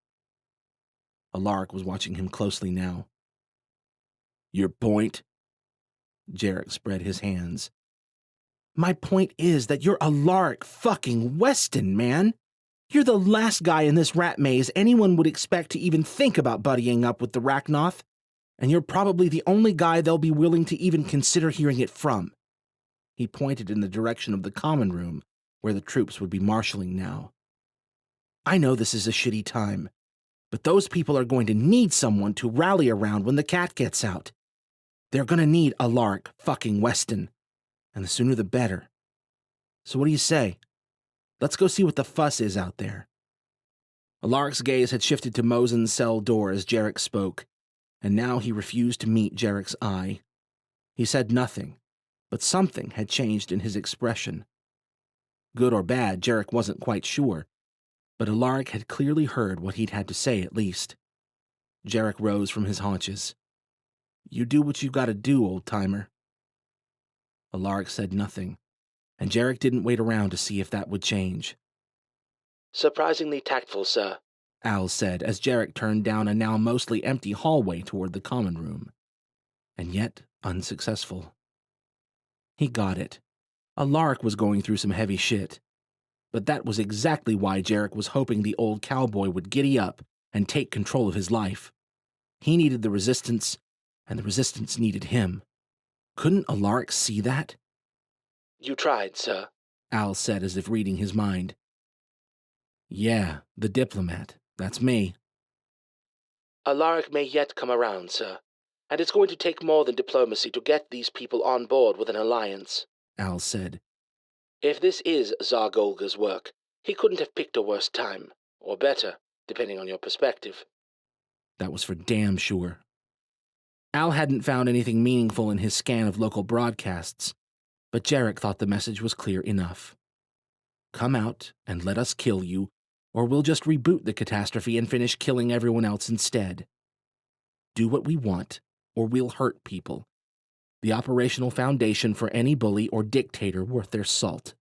Alaric was watching him closely now. Your point? Jarek spread his hands. My point is that you're Alaric fucking Weston, man. You're the last guy in this rat maze anyone would expect to even think about buddying up with the Rachnoth, and you're probably the only guy they'll be willing to even consider hearing it from. He pointed in the direction of the common room, where the troops would be marshalling now. I know this is a shitty time, but those people are going to need someone to rally around when the cat gets out. They're going to need Alaric fucking Weston, and the sooner the better. So what do you say? Let's go see what the fuss is out there. Alaric's gaze had shifted to Mosen's cell door as Jarek spoke, and now he refused to meet Jarek's eye. He said nothing, but something had changed in his expression. Good or bad, Jarek wasn't quite sure, but Alaric had clearly heard what he'd had to say at least. Jarek rose from his haunches. You do what you gotta do, old-timer. Alaric said nothing, and Jarek didn't wait around to see if that would change. Surprisingly tactful, sir, Al said as Jarek turned down a now mostly empty hallway toward the common room. And yet unsuccessful. He got it. Alaric was going through some heavy shit. But that was exactly why Jarek was hoping the old cowboy would giddy up and take control of his life. He needed the resistance, and the resistance needed him. Couldn't Alaric see that? You tried, sir, Al said as if reading his mind. Yeah, the diplomat. That's me. Alaric may yet come around, sir, and it's going to take more than diplomacy to get these people on board with an alliance, Al said. If this is Zargolga's work, he couldn't have picked a worse time, or better, depending on your perspective. That was for damn sure. Al hadn't found anything meaningful in his scan of local broadcasts, but Jarek thought the message was clear enough. Come out and let us kill you, or we'll just reboot the catastrophe and finish killing everyone else instead. Do what we want, or we'll hurt people. The operational foundation for any bully or dictator worth their salt.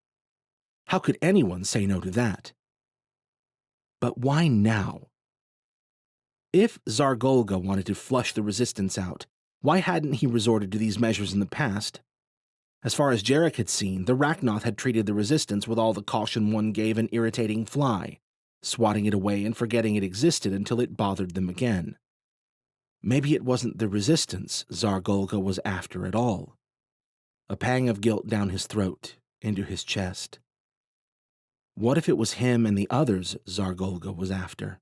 How could anyone say no to that? But why now? If Zargolga wanted to flush the resistance out, why hadn't he resorted to these measures in the past? As far as Jarek had seen, the Rachnoth had treated the resistance with all the caution one gave an irritating fly, swatting it away and forgetting it existed until it bothered them again. Maybe it wasn't the resistance Zargolga was after at all. A pang of guilt down his throat, into his chest. What if it was him and the others Zargolga was after?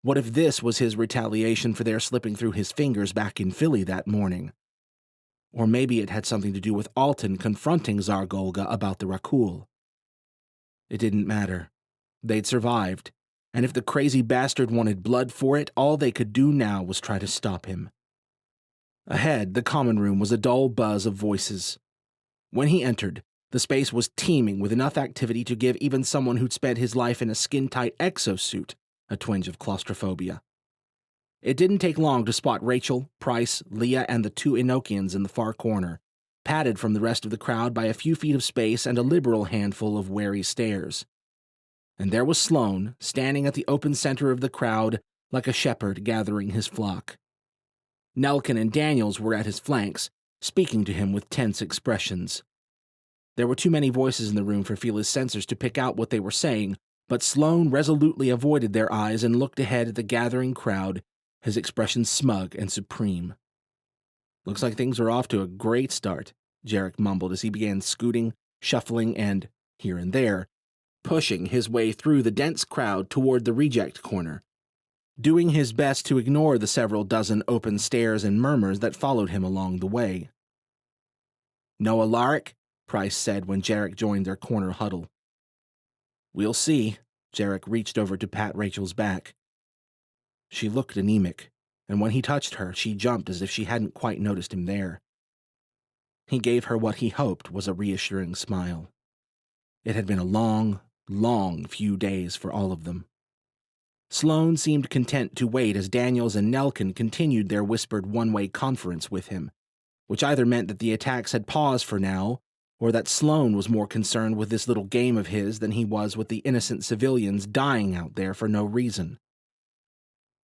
What if this was his retaliation for their slipping through his fingers back in Philly that morning? Or maybe it had something to do with Alton confronting Zargolga about the Rakul. It didn't matter. They'd survived, and if the crazy bastard wanted blood for it, all they could do now was try to stop him. Ahead, the common room was a dull buzz of voices. When he entered, the space was teeming with enough activity to give even someone who'd spent his life in a skin-tight exosuit a twinge of claustrophobia. It didn't take long to spot Rachel, Price, Leah, and the two Enochians in the far corner, padded from the rest of the crowd by a few feet of space and a liberal handful of wary stares. And there was Sloane, standing at the open center of the crowd like a shepherd gathering his flock. Nelkin and Daniels were at his flanks, speaking to him with tense expressions. There were too many voices in the room for Felia's sensors to pick out what they were saying, but Sloane resolutely avoided their eyes and looked ahead at the gathering crowd, his expression smug and supreme. Looks like things are off to a great start, Jarek mumbled as he began scooting, shuffling, and, here and there, pushing his way through the dense crowd toward the reject corner, doing his best to ignore the several dozen open stares and murmurs that followed him along the way. "No Alaric?" Price said when Jarek joined their corner huddle. "We'll see." Jarek reached over to pat Rachel's back. She looked anemic, and when he touched her, she jumped as if she hadn't quite noticed him there. He gave her what he hoped was a reassuring smile. It had been a long, long few days for all of them. Sloane seemed content to wait as Daniels and Nelkin continued their whispered one-way conference with him, which either meant that the attacks had paused for now, or that Sloane was more concerned with this little game of his than he was with the innocent civilians dying out there for no reason.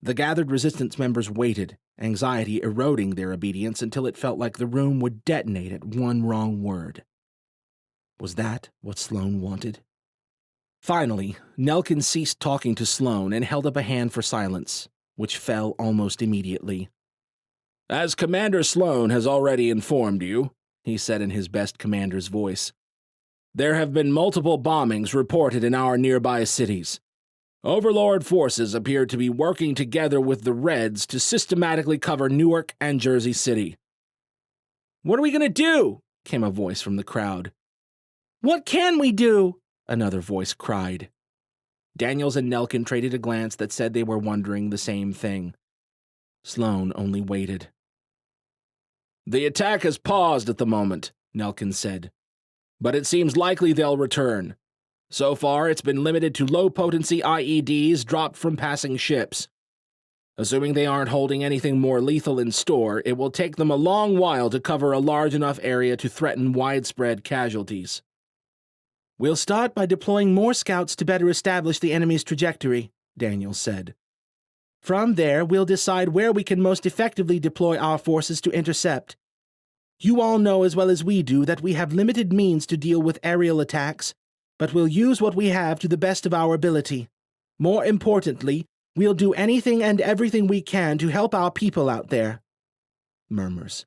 The gathered resistance members waited, anxiety eroding their obedience until it felt like the room would detonate at one wrong word. Was that what Sloane wanted? Finally, Nelkin ceased talking to Sloane and held up a hand for silence, which fell almost immediately. As Commander Sloane has already informed you, he said in his best commander's voice, there have been multiple bombings reported in our nearby cities. Overlord forces appear to be working together with the Reds to systematically cover Newark and Jersey City. "What are we going to do?" came a voice from the crowd. "What can we do?" another voice cried. Daniels and Nelkin traded a glance that said they were wondering the same thing. Sloane only waited. The attack has paused at the moment, Nelkin said, but it seems likely they'll return. So far, it's been limited to low-potency IEDs dropped from passing ships. Assuming they aren't holding anything more lethal in store, it will take them a long while to cover a large enough area to threaten widespread casualties. "We'll start by deploying more scouts to better establish the enemy's trajectory," Daniels said. "From there, we'll decide where we can most effectively deploy our forces to intercept. You all know as well as we do that we have limited means to deal with aerial attacks, but we'll use what we have to the best of our ability. More importantly, we'll do anything and everything we can to help our people out there." Murmurs.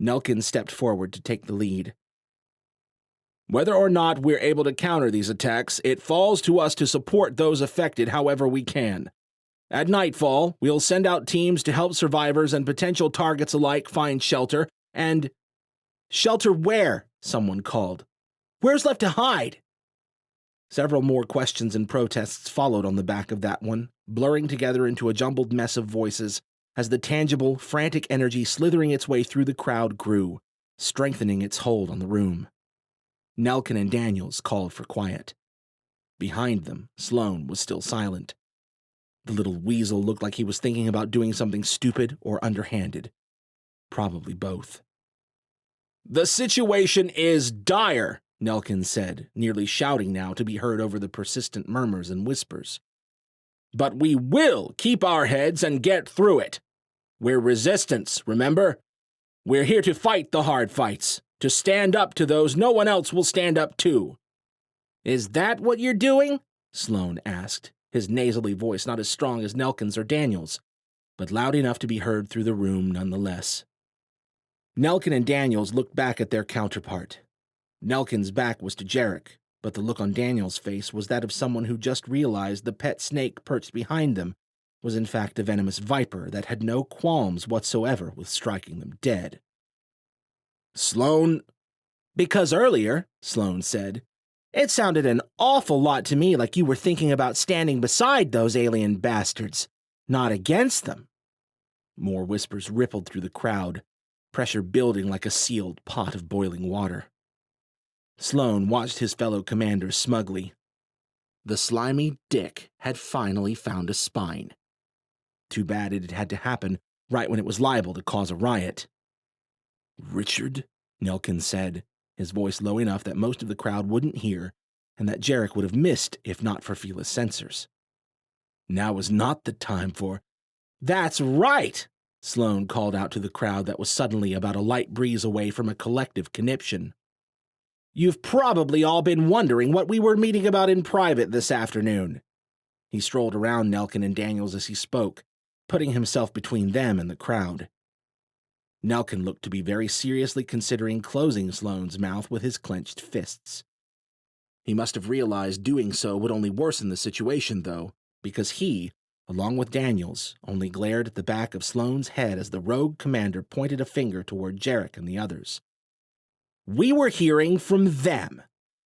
Nelkin stepped forward to take the lead. Whether or not we're able to counter these attacks, it falls to us to support those affected however we can. At nightfall, we'll send out teams to help survivors and potential targets alike find shelter, and— "Shelter where?" someone called. "Where's left to hide?" Several more questions and protests followed on the back of that one, blurring together into a jumbled mess of voices as the tangible, frantic energy slithering its way through the crowd grew, strengthening its hold on the room. Nelkin and Daniels called for quiet. Behind them, Sloane was still silent. The little weasel looked like he was thinking about doing something stupid or underhanded. Probably both. The situation is dire, Nelkin said, nearly shouting now to be heard over the persistent murmurs and whispers. But we will keep our heads and get through it. We're resistance, remember? We're here to fight the hard fights, to stand up to those no one else will stand up to. "Is that what you're doing?" Sloane asked, his nasally voice not as strong as Nelkin's or Daniels, but loud enough to be heard through the room nonetheless. Nelkin and Daniels looked back at their counterpart. Nelkin's back was to Jarek, but the look on Daniels' face was that of someone who just realized the pet snake perched behind them was in fact a venomous viper that had no qualms whatsoever with striking them dead. Sloane, "Because earlier," Sloane said, "it sounded an awful lot to me like you were thinking about standing beside those alien bastards, not against them." More whispers rippled through the crowd, pressure building like a sealed pot of boiling water. Sloane watched his fellow commanders smugly. The slimy dick had finally found a spine. Too bad it had to happen right when it was liable to cause a riot. "Richard," Nelkin said, his voice low enough that most of the crowd wouldn't hear, and that Jarek would have missed if not for Fila's censors. "Now is not the time for—" "That's right!" Sloane called out to the crowd that was suddenly about a light breeze away from a collective conniption. "You've probably all been wondering what we were meeting about in private this afternoon." He strolled around Nelkin and Daniels as he spoke, putting himself between them and the crowd. Nelkin looked to be very seriously considering closing Sloane's mouth with his clenched fists. He must have realized doing so would only worsen the situation, though, because he, along with Daniels, only glared at the back of Sloane's head as the rogue commander pointed a finger toward Jarek and the others. "We were hearing from them,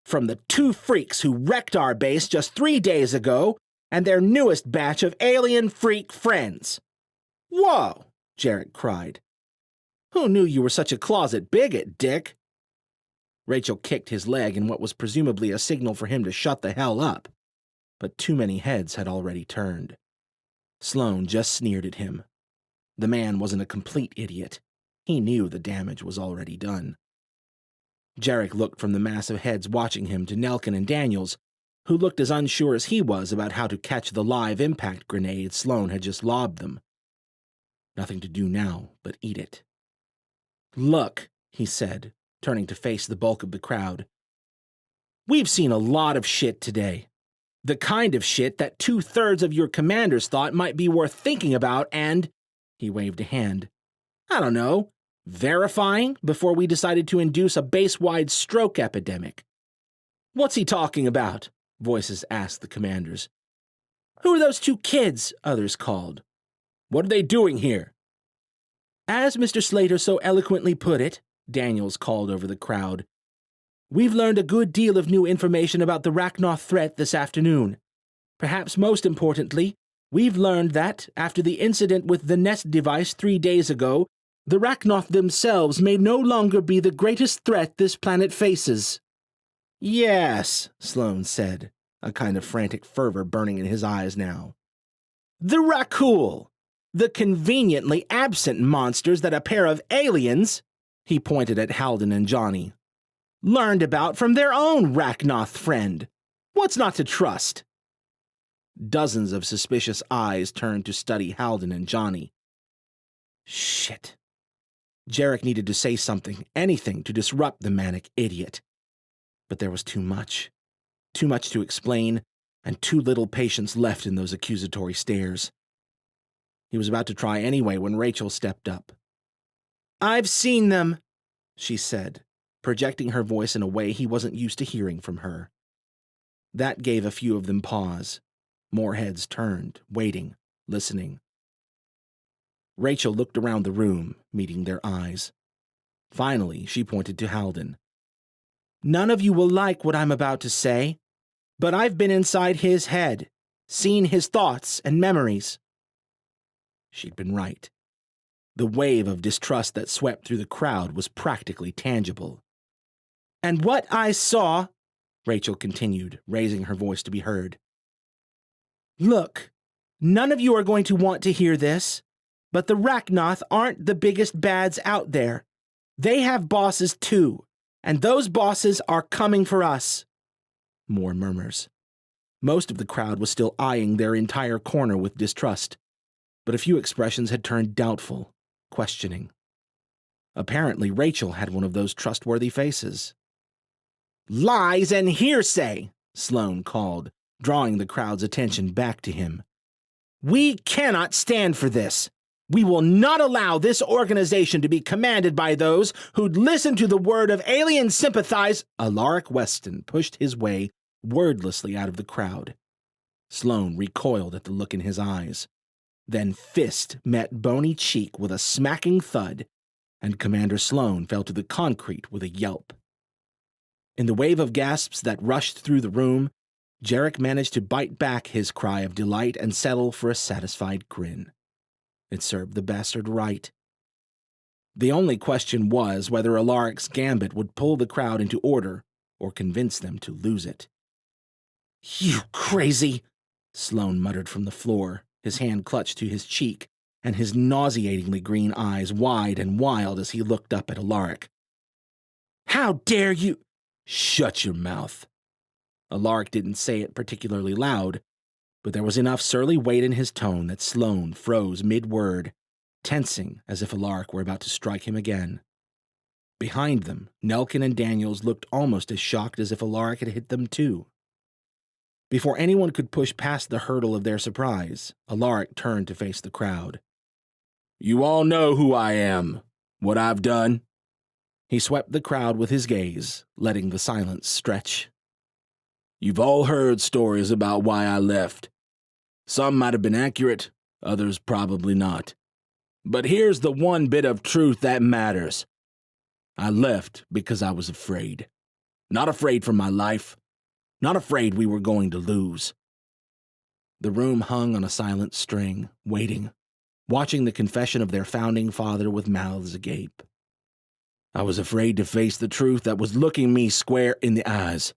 from the two freaks who wrecked our base just 3 days ago, and their newest batch of alien freak friends." "Whoa!" Jarek cried. "Who knew you were such a closet bigot, Dick?" Rachel kicked his leg in what was presumably a signal for him to shut the hell up, but too many heads had already turned. Sloane just sneered at him. The man wasn't a complete idiot. He knew the damage was already done. Jarek looked from the mass of heads watching him to Nelkin and Daniels, who looked as unsure as he was about how to catch the live impact grenade Sloane had just lobbed them. Nothing to do now but eat it. "Look," he said, turning to face the bulk of the crowd. "We've seen a lot of shit today. The kind of shit that 2/3 of your commanders thought might be worth thinking about and," he waved a hand, "I don't know, verifying before we decided to induce a base-wide stroke epidemic." "What's he talking about?" voices asked the commanders. "Who are those 2 kids?" others called. "What are they doing here?" "As Mr. Slater so eloquently put it," Daniels called over the crowd, "we've learned a good deal of new information about the Rachnoth threat this afternoon. Perhaps most importantly, we've learned that, after the incident with the Nest device 3 days ago, the Rachnoth themselves may no longer be the greatest threat this planet faces." "Yes," Sloane said, a kind of frantic fervor burning in his eyes now. "The Rakul! The conveniently absent monsters that a pair of aliens," he pointed at Halden and Johnny, "learned about from their own Rachnoth friend. What's not to trust?" Dozens of suspicious eyes turned to study Halden and Johnny. Shit. Jarek needed to say something, anything to disrupt the manic idiot. But there was too much to explain, and too little patience left in those accusatory stares. He was about to try anyway when Rachel stepped up. "I've seen them," she said, projecting her voice in a way he wasn't used to hearing from her. That gave a few of them pause. More heads turned, waiting, listening. Rachel looked around the room, meeting their eyes. Finally, she pointed to Halden. "None of you will like what I'm about to say, but I've been inside his head, seen his thoughts and memories." She'd been right. The wave of distrust that swept through the crowd was practically tangible. "And what I saw," Rachel continued, raising her voice to be heard. "Look, none of you are going to want to hear this, but the Rachnoth aren't the biggest bads out there. They have bosses too, and those bosses are coming for us." More murmurs. Most of the crowd was still eyeing their entire corner with distrust, but a few expressions had turned doubtful, questioning. Apparently, Rachel had one of those trustworthy faces. "Lies and hearsay!" Sloane called, drawing the crowd's attention back to him. "We cannot stand for this. We will not allow this organization to be commanded by those who'd listen to the word of alien sympathize." Alaric Weston pushed his way wordlessly out of the crowd. Sloane recoiled at the look in his eyes. Then fist met bony cheek with a smacking thud, and Commander Sloane fell to the concrete with a yelp. In the wave of gasps that rushed through the room, Jarek managed to bite back his cry of delight and settle for a satisfied grin. It served the bastard right. The only question was whether Alaric's gambit would pull the crowd into order or convince them to lose it. "You crazy!" Sloane muttered from the floor, his hand clutched to his cheek, and his nauseatingly green eyes wide and wild as he looked up at Alaric. "How dare you—" "Shut your mouth." Alaric didn't say it particularly loud, but there was enough surly weight in his tone that Sloane froze mid-word, tensing as if Alaric were about to strike him again. Behind them, Nelkin and Daniels looked almost as shocked as if Alaric had hit them too. Before anyone could push past the hurdle of their surprise, Alaric turned to face the crowd. "You all know who I am, what I've done." He swept the crowd with his gaze, letting the silence stretch. "You've all heard stories about why I left. Some might have been accurate, others probably not. But here's the one bit of truth that matters. I left because I was afraid. Not afraid for my life. Not afraid we were going to lose." The room hung on a silent string, waiting, watching the confession of their founding father with mouths agape. "I was afraid to face the truth that was looking me square in the eyes.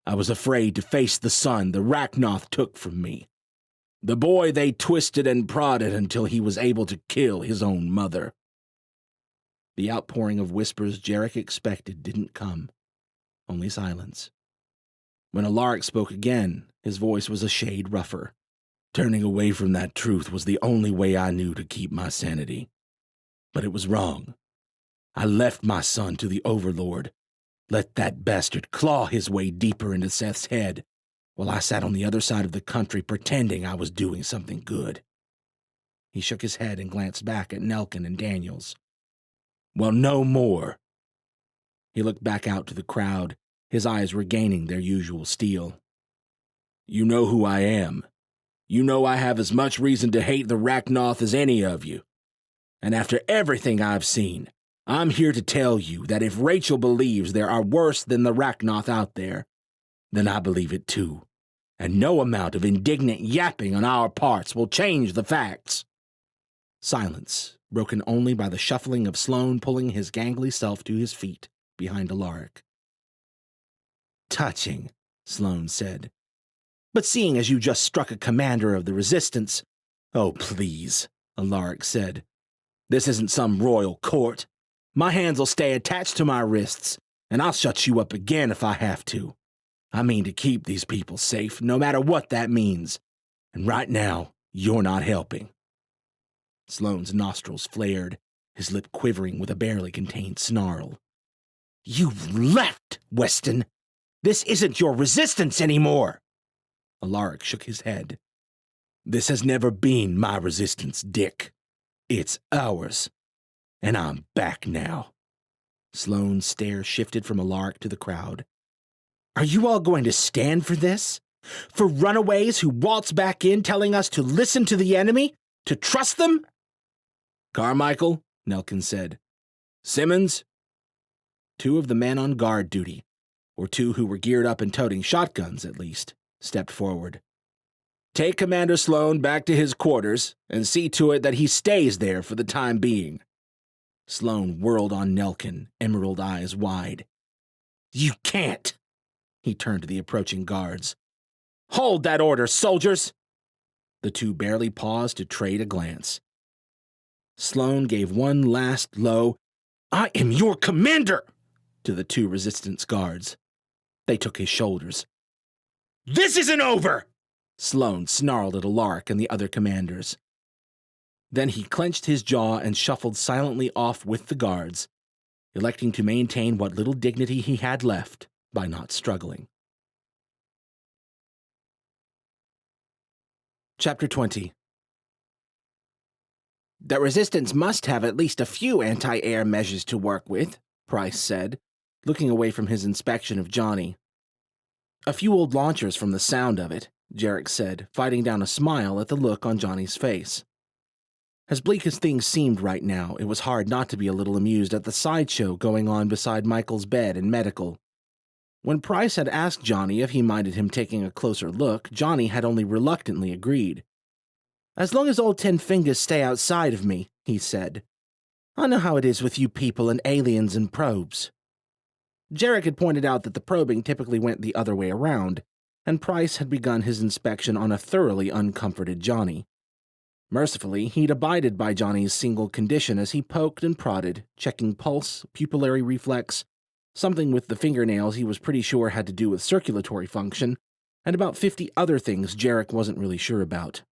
I was afraid to face the son the Rachnoth took from me. The boy they twisted and prodded until he was able to kill his own mother." The outpouring of whispers Jarek expected didn't come, only silence. When Alaric spoke again, his voice was a shade rougher. Turning away from that truth was the only way I knew to keep my sanity. But it was wrong. I left my son to the Overlord, let that bastard claw his way deeper into Seth's head, while I sat on the other side of the country pretending I was doing something good. He shook his head and glanced back at Nelkin and Daniels. Well, no more. He looked back out to the crowd, his eyes regaining their usual steel. You know who I am. You know I have as much reason to hate the Rachnoth as any of you. And after everything I've seen, I'm here to tell you that if Rachel believes there are worse than the Rachnoth out there, then I believe it too. And no amount of indignant yapping on our parts will change the facts. Silence, broken only by the shuffling of Sloane pulling his gangly self to his feet behind Alaric. Touching, Sloane said. But seeing as you just struck a commander of the Resistance— Oh, please, Alaric said. This isn't some royal court. My hands will stay attached to my wrists, and I'll shut you up again if I have to. I mean to keep these people safe, no matter what that means. And right now, you're not helping. Sloane's nostrils flared, his lip quivering with a barely contained snarl. You've left, Weston. This isn't your Resistance anymore. Alaric shook his head. This has never been my Resistance, Dick. It's ours. And I'm back now. Sloane's stare shifted from Alaric to the crowd. Are you all going to stand for this? For runaways who waltz back in telling us to listen to the enemy? To trust them? Carmichael, Nelkin said. Simmons? Two of the men on guard duty, or two who were geared up and toting shotguns at least, stepped forward. Take Commander Sloane back to his quarters and see to it that he stays there for the time being. Sloane whirled on Nelkin, emerald eyes wide. You can't! He turned to the approaching guards. Hold that order, soldiers! The two barely paused to trade a glance. Sloane gave one last low, I am your commander! To the two Resistance guards. They took his shoulders. This isn't over! Sloane snarled at Alaric and the other commanders. Then he clenched his jaw and shuffled silently off with the guards, electing to maintain what little dignity he had left by not struggling. Chapter 20. The Resistance must have at least a few anti-air measures to work with, Price said, looking away from his inspection of Johnny. A few old launchers from the sound of it, Jarek said, fighting down a smile at the look on Johnny's face. As bleak as things seemed right now, it was hard not to be a little amused at the sideshow going on beside Michael's bed in medical. When Price had asked Johnny if he minded him taking a closer look, Johnny had only reluctantly agreed. As long as old 10 Fingers stay outside of me, he said. I know how it is with you people and aliens and probes. Jarek had pointed out that the probing typically went the other way around, and Price had begun his inspection on a thoroughly uncomforted Johnny. Mercifully, he'd abided by Johnny's single condition as he poked and prodded, checking pulse, pupillary reflex, something with the fingernails he was pretty sure had to do with circulatory function, and about 50 other things Jarek wasn't really sure about.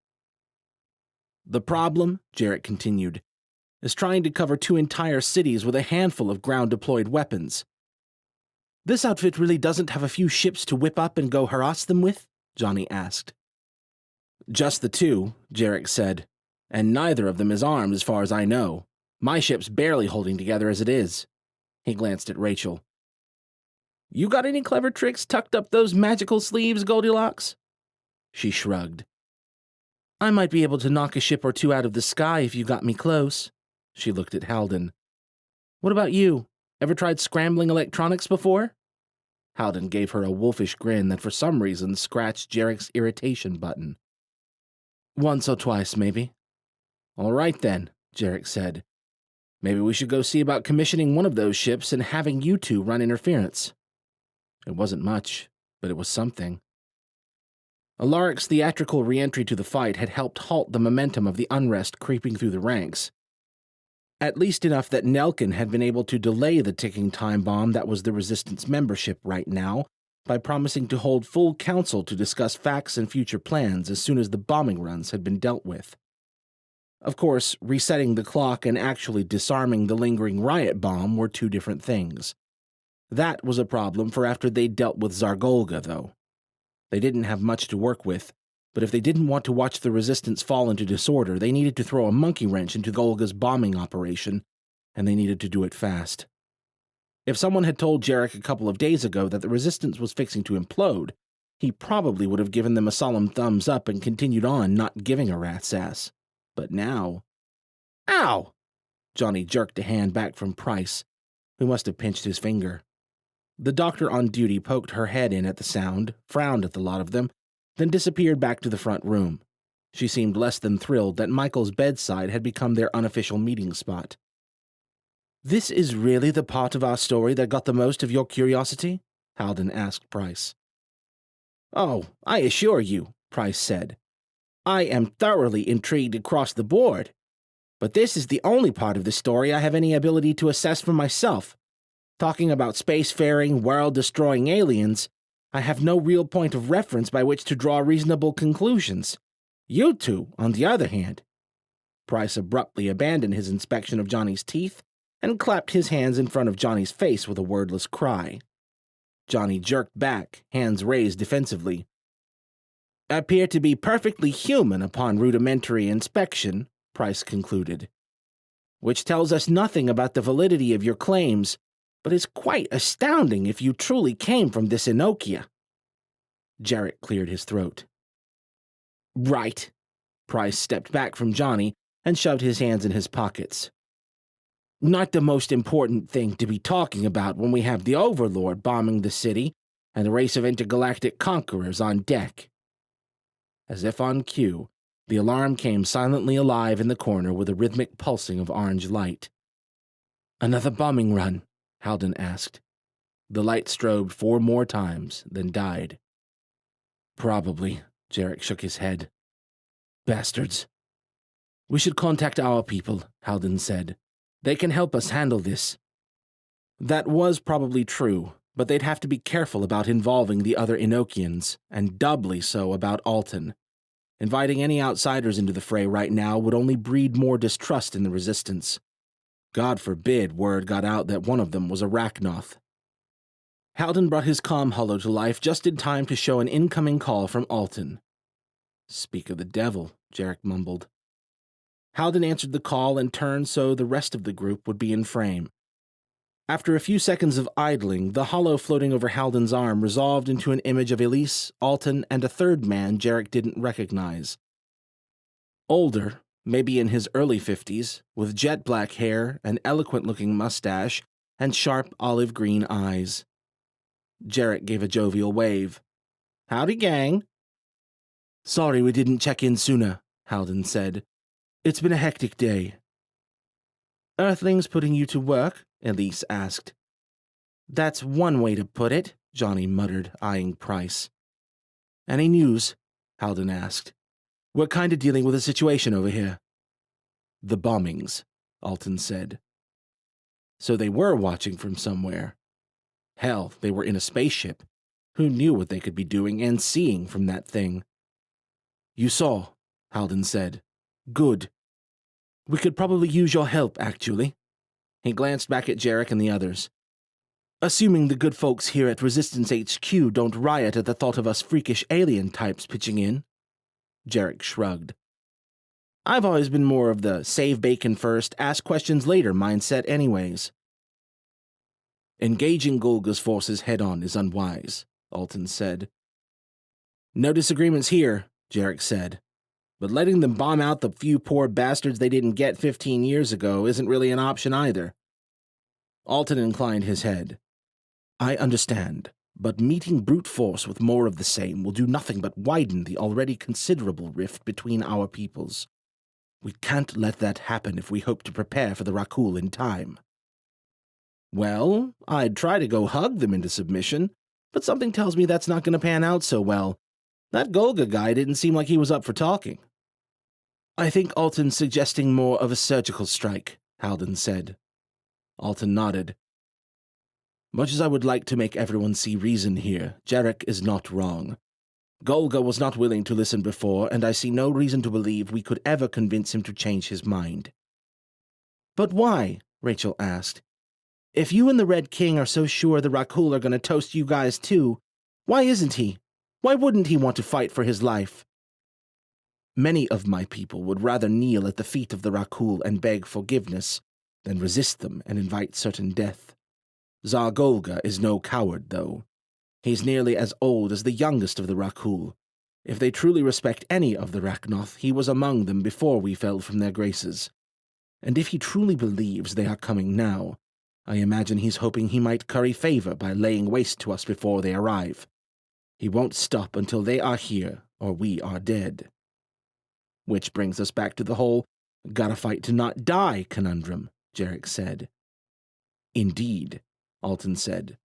The problem, Jarek continued, is trying to cover 2 entire cities with a handful of ground-deployed weapons. This outfit really doesn't have a few ships to whip up and go harass them with? Johnny asked. Just the 2, Jarek said, and neither of them is armed as far as I know. My ship's barely holding together as it is. He glanced at Rachel. You got any clever tricks tucked up those magical sleeves, Goldilocks? She shrugged. I might be able to knock a ship or 2 out of the sky if you got me close. She looked at Halden. What about you? Ever tried scrambling electronics before? Halden gave her a wolfish grin that for some reason scratched Jarek's irritation button. Once or twice, maybe. All right, then, Jarek said. Maybe we should go see about commissioning one of those ships and having you 2 run interference. It wasn't much, but it was something. Alaric's theatrical re-entry to the fight had helped halt the momentum of the unrest creeping through the ranks. At least enough that Nelkin had been able to delay the ticking time bomb that was the Resistance membership right now, by promising to hold full council to discuss facts and future plans as soon as the bombing runs had been dealt with. Of course, resetting the clock and actually disarming the lingering riot bomb were two different things. That was a problem for after they'd dealt with Zargolga, though. They didn't have much to work with, but if they didn't want to watch the resistance fall into disorder, they needed to throw a monkey wrench into Golga's bombing operation, and they needed to do it fast. If someone had told Jarek a couple of days ago that the resistance was fixing to implode, he probably would have given them a solemn thumbs up and continued on, not giving a rat's ass. But now... Ow! Johnny jerked a hand back from Price, who must have pinched his finger. The doctor on duty poked her head in at the sound, frowned at the lot of them, then disappeared back to the front room. She seemed less than thrilled that Michael's bedside had become their unofficial meeting spot. "This is really the part of our story that got the most of your curiosity?" Halden asked Price. "Oh, I assure you," Price said. "I am thoroughly intrigued across the board. But this is the only part of the story I have any ability to assess for myself. Talking about spacefaring, world-destroying aliens, I have no real point of reference by which to draw reasonable conclusions. You two, on the other hand." Price abruptly abandoned his inspection of Johnny's teeth and clapped his hands in front of Johnny's face with a wordless cry. Johnny jerked back, hands raised defensively. "Appear to be perfectly human upon rudimentary inspection," Price concluded. "Which tells us nothing about the validity of your claims, but is quite astounding if you truly came from this Enokia." Jarek cleared his throat. "Right." Price stepped back from Johnny and shoved his hands in his pockets. "Not the most important thing to be talking about when we have the Overlord bombing the city and a race of intergalactic conquerors on deck." As if on cue, the alarm came silently alive in the corner with a rhythmic pulsing of orange light. "Another bombing run?" Halden asked. The light strobed 4 more times, then died. "Probably," Jarek shook his head. "Bastards." "We should contact our people," Halden said. "They can help us handle this." That was probably true, but they'd have to be careful about involving the other Enochians, and doubly so about Alton. Inviting any outsiders into the fray right now would only breed more distrust in the resistance. God forbid word got out that one of them was a Rachnoth. Halden brought his comm holo to life just in time to show an incoming call from Alton. "Speak of the devil," Jarek mumbled. Halden answered the call and turned so the rest of the group would be in frame. After a few seconds of idling, the holo floating over Halden's arm resolved into an image of Elise, Alton, and a third man Jarek didn't recognize. Older, maybe in his early 50s, with jet-black hair, an eloquent-looking mustache, and sharp olive-green eyes. Jarek gave a jovial wave. "Howdy, gang." "Sorry we didn't check in sooner," Halden said. "It's been a hectic day." "Earthlings putting you to work?" Elise asked. "That's one way to put it," Johnny muttered, eyeing Price. "Any news?" Halden asked. "We're kind of dealing with a situation over here." "The bombings," Alton said. So they were watching from somewhere. Hell, they were in a spaceship. Who knew what they could be doing and seeing from that thing? "You saw," Halden said. "Good. We could probably use your help, actually." He glanced back at Jarek and the others. "Assuming the good folks here at Resistance HQ don't riot at the thought of us freakish alien types pitching in." Jarek shrugged. "I've always been more of the save bacon first, ask questions later mindset anyways." "Engaging Golga's forces head-on is unwise," Alton said. "No disagreements here," Jarek said. "But letting them bomb out the few poor bastards they didn't get 15 years ago isn't really an option either." Alton inclined his head. "I understand, but meeting brute force with more of the same will do nothing but widen the already considerable rift between our peoples. We can't let that happen if we hope to prepare for the Rakul in time." "Well, I'd try to go hug them into submission, but something tells me that's not going to pan out so well. That Golga guy didn't seem like he was up for talking." "I think Alton's suggesting more of a surgical strike," Halden said. Alton nodded. Much as I would like to make everyone see reason here, Jarek is not wrong. Golga was not willing to listen before, and I see no reason to believe we could ever convince him to change his mind. But why? Rachel asked. If you and the Red King are so sure the Rakul are going to toast you guys too, why isn't he? Why wouldn't he want to fight for his life? Many of my people would rather kneel at the feet of the Rakul and beg forgiveness than resist them and invite certain death. Tsar Golga is no coward, though. He's nearly as old as the youngest of the Rakul. If they truly respect any of the Raknoth, he was among them before we fell from their graces. And if he truly believes they are coming now, I imagine he's hoping he might curry favor by laying waste to us before they arrive. He won't stop until they are here, or we are dead. Which brings us back to the whole gotta fight to not die conundrum, Jarek said. Indeed, Alton said.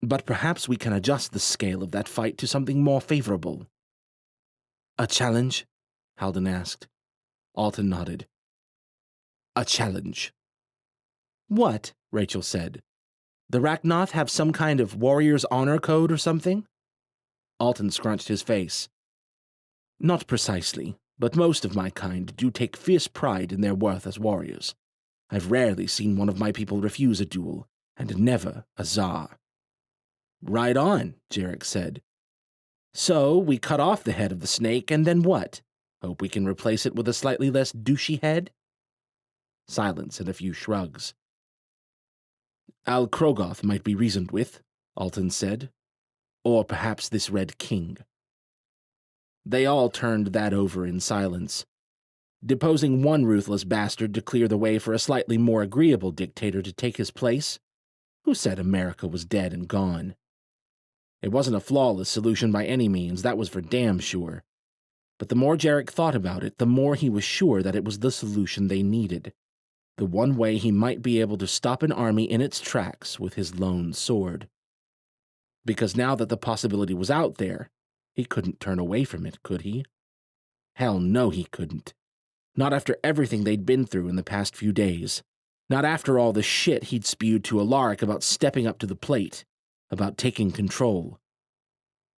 But perhaps we can adjust the scale of that fight to something more favorable. A challenge? Halden asked. Alton nodded. A challenge. What? Rachel said. The Raknoth have some kind of warrior's honor code or something? Alton scrunched his face. Not precisely, but most of my kind do take fierce pride in their worth as warriors. I've rarely seen one of my people refuse a duel, and never a Tsar. Right on, Jarek said. So, we cut off the head of the snake, and then what? Hope we can replace it with a slightly less douchey head? Silence and a few shrugs. Al Krogoth might be reasoned with, Alton said. Or perhaps this Red King. They all turned that over in silence, deposing one ruthless bastard to clear the way for a slightly more agreeable dictator to take his place. Who said America was dead and gone? It wasn't a flawless solution by any means, that was for damn sure. But the more Jarek thought about it, the more he was sure that it was the solution they needed. The one way he might be able to stop an army in its tracks with his lone sword. Because now that the possibility was out there, he couldn't turn away from it, could he? Hell no, he couldn't. Not after everything they'd been through in the past few days. Not after all the shit he'd spewed to Alaric about stepping up to the plate, about taking control.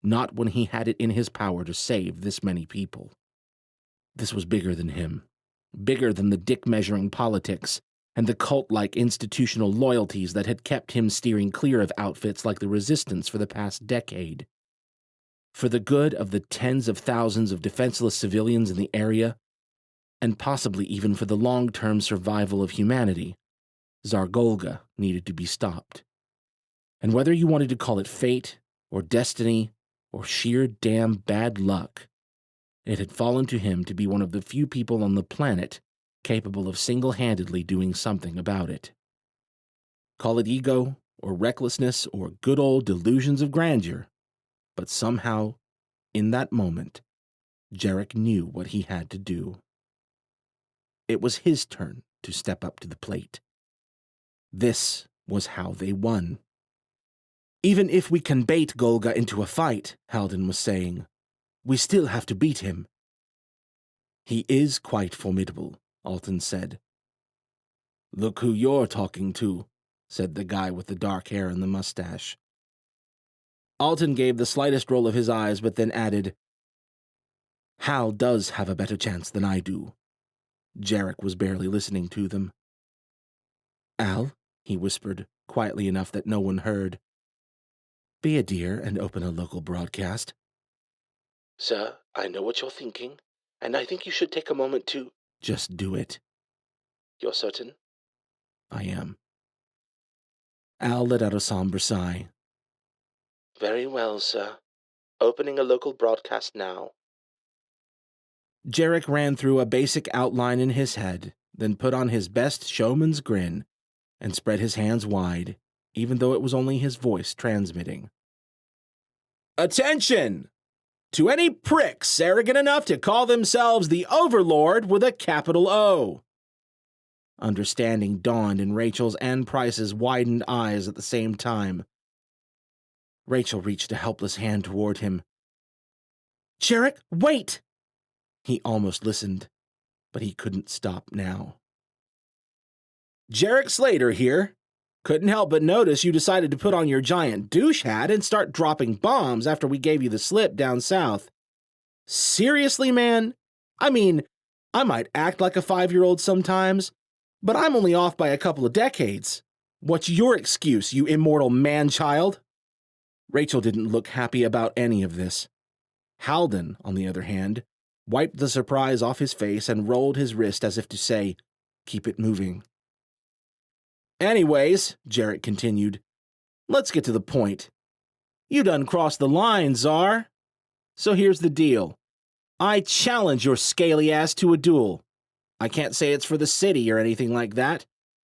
Not when he had it in his power to save this many people. This was bigger than him. Bigger than the dick-measuring politics and the cult-like institutional loyalties that had kept him steering clear of outfits like the Resistance for the past decade. For the good of the tens of thousands of defenseless civilians in the area, and possibly even for the long-term survival of humanity, Tsar Golga needed to be stopped. And whether you wanted to call it fate, or destiny, or sheer damn bad luck, it had fallen to him to be one of the few people on the planet capable of single-handedly doing something about it. Call it ego, or recklessness, or good old delusions of grandeur, but somehow, in that moment, Jarek knew what he had to do. It was his turn to step up to the plate. This was how they won. Even if we can bait Golga into a fight, Halden was saying, we still have to beat him. He is quite formidable, Alton said. Look who you're talking to, said the guy with the dark hair and the mustache. Alton gave the slightest roll of his eyes, but then added, Hal does have a better chance than I do. Jarek was barely listening to them. Al, he whispered, quietly enough that no one heard. Be a dear and open a local broadcast. Sir, I know what you're thinking, and I think you should take a moment to... Just do it. You're certain? I am. Al let out a somber sigh. Very well, sir. Opening a local broadcast now. Jarek ran through a basic outline in his head, then put on his best showman's grin and spread his hands wide, even though it was only his voice transmitting. Attention! To any pricks arrogant enough to call themselves the Overlord with a capital O. Understanding dawned in Rachel's and Price's widened eyes at the same time. Rachel reached a helpless hand toward him. Jarek, wait! He almost listened, but he couldn't stop now. Jarek Slater here, Couldn't help but notice you decided to put on your giant douche hat and start dropping bombs after we gave you the slip down south. Seriously, man? I mean, I might act like a 5-year-old sometimes, but I'm only off by a couple of decades. What's your excuse, you immortal man-child? Rachel didn't look happy about any of this. Halden, on the other hand, wiped the surprise off his face and rolled his wrist as if to say, "Keep it moving." "Anyways," Jarek continued, "let's get to the point. You done crossed the line, Czar. So here's the deal. I challenge your scaly ass to a duel. I can't say it's for the city or anything like that.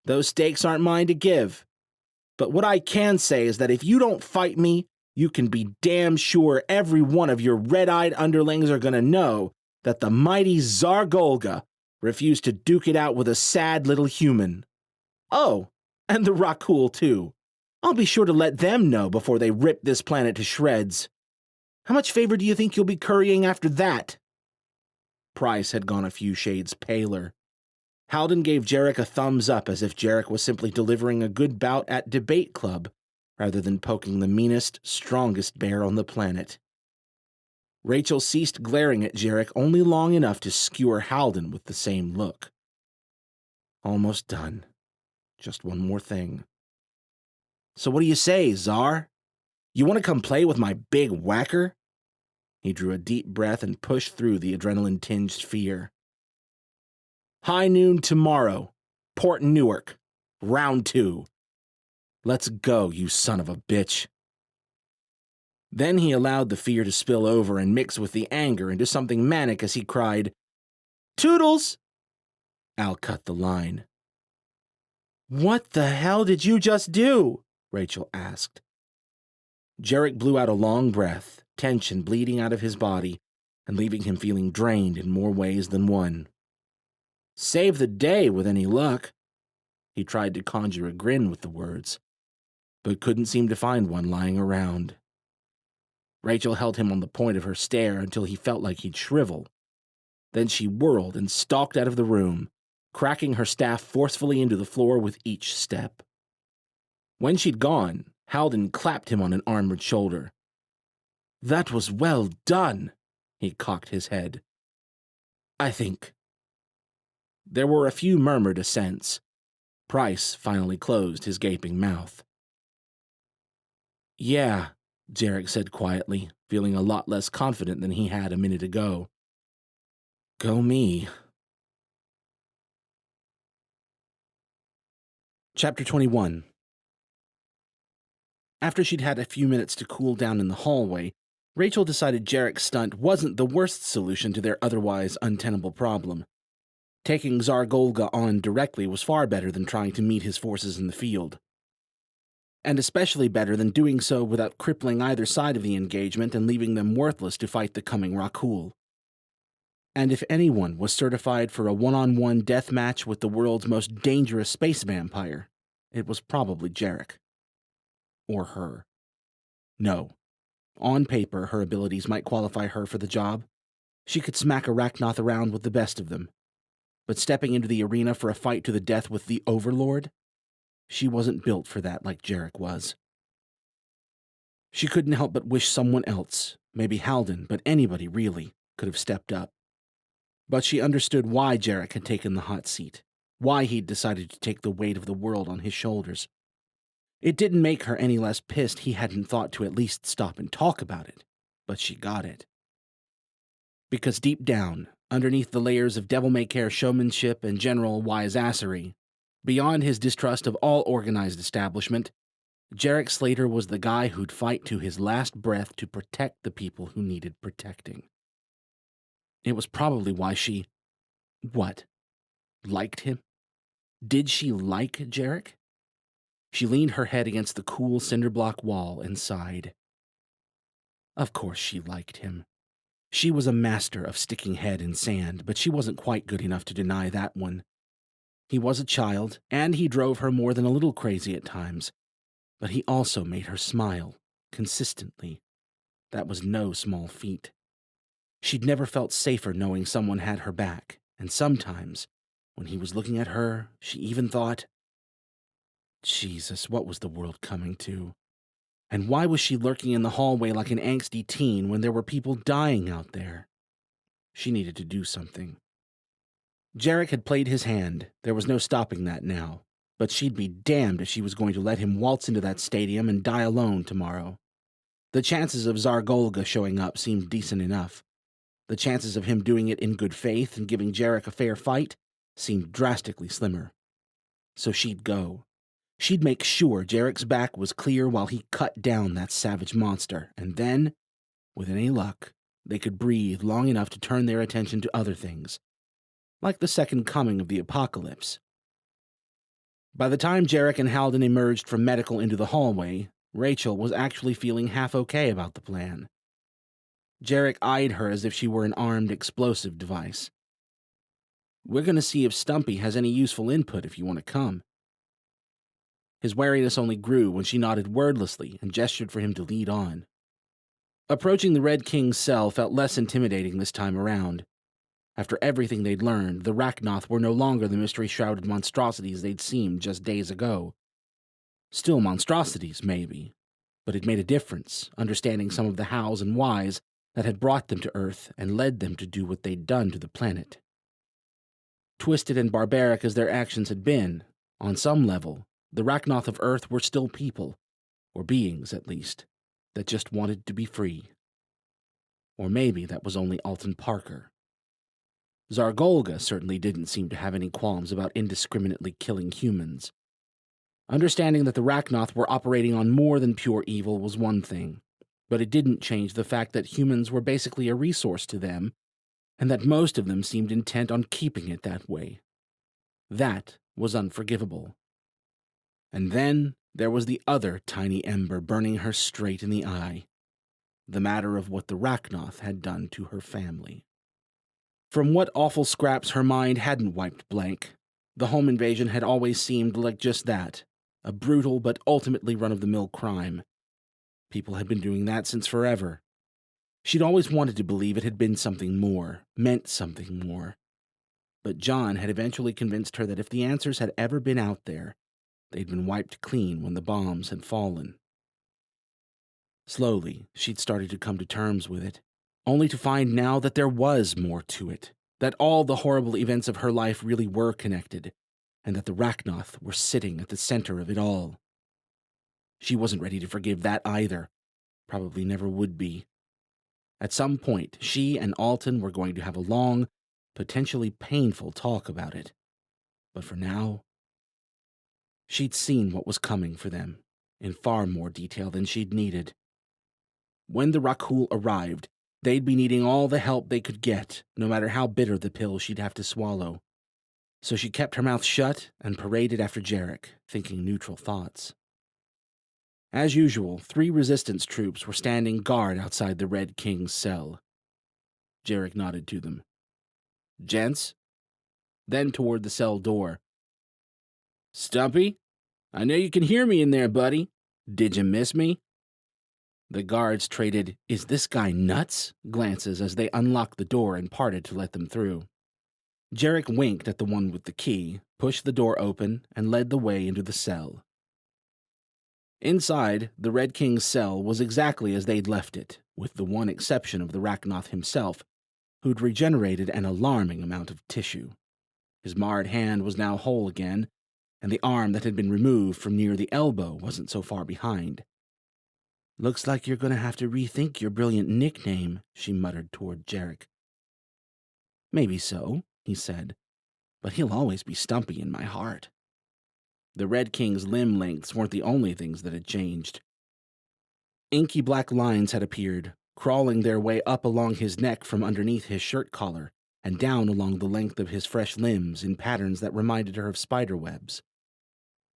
Those stakes aren't mine to give. But what I can say is that if you don't fight me, you can be damn sure every one of your red-eyed underlings are gonna know that the mighty Tsar Golga refused to duke it out with a sad little human. Oh, and the Rakul, too. I'll be sure to let them know before they rip this planet to shreds. How much favor do you think you'll be currying after that?" Price had gone a few shades paler. Halden gave Jarek a thumbs up as if Jarek was simply delivering a good bout at debate club, rather than poking the meanest, strongest bear on the planet. Rachel ceased glaring at Jarek only long enough to skewer Halden with the same look. Almost done. Just one more thing. "So what do you say, Czar? You want to come play with my big whacker?" He drew a deep breath and pushed through the adrenaline-tinged fear. "High noon tomorrow. Port Newark. Round 2. Let's go, you son of a bitch." Then he allowed the fear to spill over and mix with the anger into something manic as he cried, "Toodles!" Al cut the line. "What the hell did you just do?" Rachel asked. Jarek blew out a long breath, tension bleeding out of his body and leaving him feeling drained in more ways than one. "Save the day with any luck." He tried to conjure a grin with the words, but couldn't seem to find one lying around. Rachel held him on the point of her stare until he felt like he'd shrivel. Then she whirled and stalked out of the room, cracking her staff forcefully into the floor with each step. When she'd gone, Halden clapped him on an armored shoulder. "That was well done," he cocked his head. "I think." There were a few murmured assents. Price finally closed his gaping mouth. "Yeah," Jarek said quietly, feeling a lot less confident than he had a minute ago. "Go me." Chapter 21. After she'd had a few minutes to cool down in the hallway, Rachel decided Jarek's stunt wasn't the worst solution to their otherwise untenable problem. Taking Tsar Golga on directly was far better than trying to meet his forces in the field. And especially better than doing so without crippling either side of the engagement and leaving them worthless to fight the coming Rakul. And if anyone was certified for a one-on-one death match with the world's most dangerous space vampire, it was probably Jarek. Or her. No. On paper, her abilities might qualify her for the job. She could smack Arachnoth around with the best of them. But stepping into the arena for a fight to the death with the Overlord? She wasn't built for that like Jarek was. She couldn't help but wish someone else, maybe Halden, but anybody really, could have stepped up. But she understood why Jarek had taken the hot seat, why he'd decided to take the weight of the world on his shoulders. It didn't make her any less pissed he hadn't thought to at least stop and talk about it, but she got it. Because deep down, underneath the layers of devil-may-care showmanship and general wiseassery, beyond his distrust of all organized establishment, Jarek Slater was the guy who'd fight to his last breath to protect the people who needed protecting. It was probably why she... liked him? Did she like Jarek? She leaned her head against the cool cinderblock wall and sighed. Of course she liked him. She was a master of sticking head in sand, but she wasn't quite good enough to deny that one. He was a child, and he drove her more than a little crazy at times, but he also made her smile, consistently. That was no small feat. She'd never felt safer knowing someone had her back, and sometimes, when he was looking at her, she even thought, Jesus, what was the world coming to? And why was she lurking in the hallway like an angsty teen when there were people dying out there? She needed to do something. Jarek had played his hand. There was no stopping that now. But she'd be damned if she was going to let him waltz into that stadium and die alone tomorrow. The chances of Zargolga showing up seemed decent enough. The chances of him doing it in good faith and giving Jarek a fair fight seemed drastically slimmer. So she'd go. She'd make sure Jarek's back was clear while he cut down that savage monster, and then, with any luck, they could breathe long enough to turn their attention to other things, like the second coming of the apocalypse. By the time Jarek and Halden emerged from medical into the hallway, Rachel was actually feeling half okay about the plan. Jarek eyed her as if she were an armed explosive device. "We're going to see if Stumpy has any useful input if you want to come." His wariness only grew when she nodded wordlessly and gestured for him to lead on. Approaching the Red King's cell felt less intimidating this time around. After everything they'd learned, the Rachnoth were no longer the mystery-shrouded monstrosities they'd seemed just days ago. Still monstrosities, maybe, but it made a difference, understanding some of the hows and whys that had brought them to Earth and led them to do what they'd done to the planet. Twisted and barbaric as their actions had been, on some level, the Rachnoth of Earth were still people, or beings at least, that just wanted to be free. Or maybe that was only Alton Parker. Zargolga certainly didn't seem to have any qualms about indiscriminately killing humans. Understanding that the Rachnoth were operating on more than pure evil was one thing, but it didn't change the fact that humans were basically a resource to them, and that most of them seemed intent on keeping it that way. That was unforgivable. And then there was the other tiny ember burning her straight in the eye, the matter of what the Rachnoth had done to her family. From what awful scraps her mind hadn't wiped blank, the home invasion had always seemed like just that, a brutal but ultimately run-of-the-mill crime. People had been doing that since forever. She'd always wanted to believe it had been something more, meant something more. But John had eventually convinced her that if the answers had ever been out there, they'd been wiped clean when the bombs had fallen. Slowly, she'd started to come to terms with it, only to find now that there was more to it, that all the horrible events of her life really were connected, and that the Rachnoth were sitting at the center of it all. She wasn't ready to forgive that either, probably never would be. At some point, she and Alton were going to have a long, potentially painful talk about it. But for now, she'd seen what was coming for them, in far more detail than she'd needed. When the Rakhul arrived, they'd be needing all the help they could get, no matter how bitter the pill she'd have to swallow. So she kept her mouth shut and paraded after Jarek, thinking neutral thoughts. As usual, 3 resistance troops were standing guard outside the Red King's cell. Jarek nodded to them. "Gents?" Then toward the cell door. "Stumpy? I know you can hear me in there, buddy. Did you miss me?" The guards traded "is this guy nuts?" glances as they unlocked the door and parted to let them through. Jarek winked at the one with the key, pushed the door open, and led the way into the cell. Inside, the Red King's cell was exactly as they'd left it, with the one exception of the Rachnoth himself, who'd regenerated an alarming amount of tissue. His marred hand was now whole again, and the arm that had been removed from near the elbow wasn't so far behind. "Looks like you're going to have to rethink your brilliant nickname," she muttered toward Jarek. "Maybe so," he said, "but he'll always be Stumpy in my heart." The Red King's limb lengths weren't the only things that had changed. Inky black lines had appeared, crawling their way up along his neck from underneath his shirt collar and down along the length of his fresh limbs in patterns that reminded her of spider webs.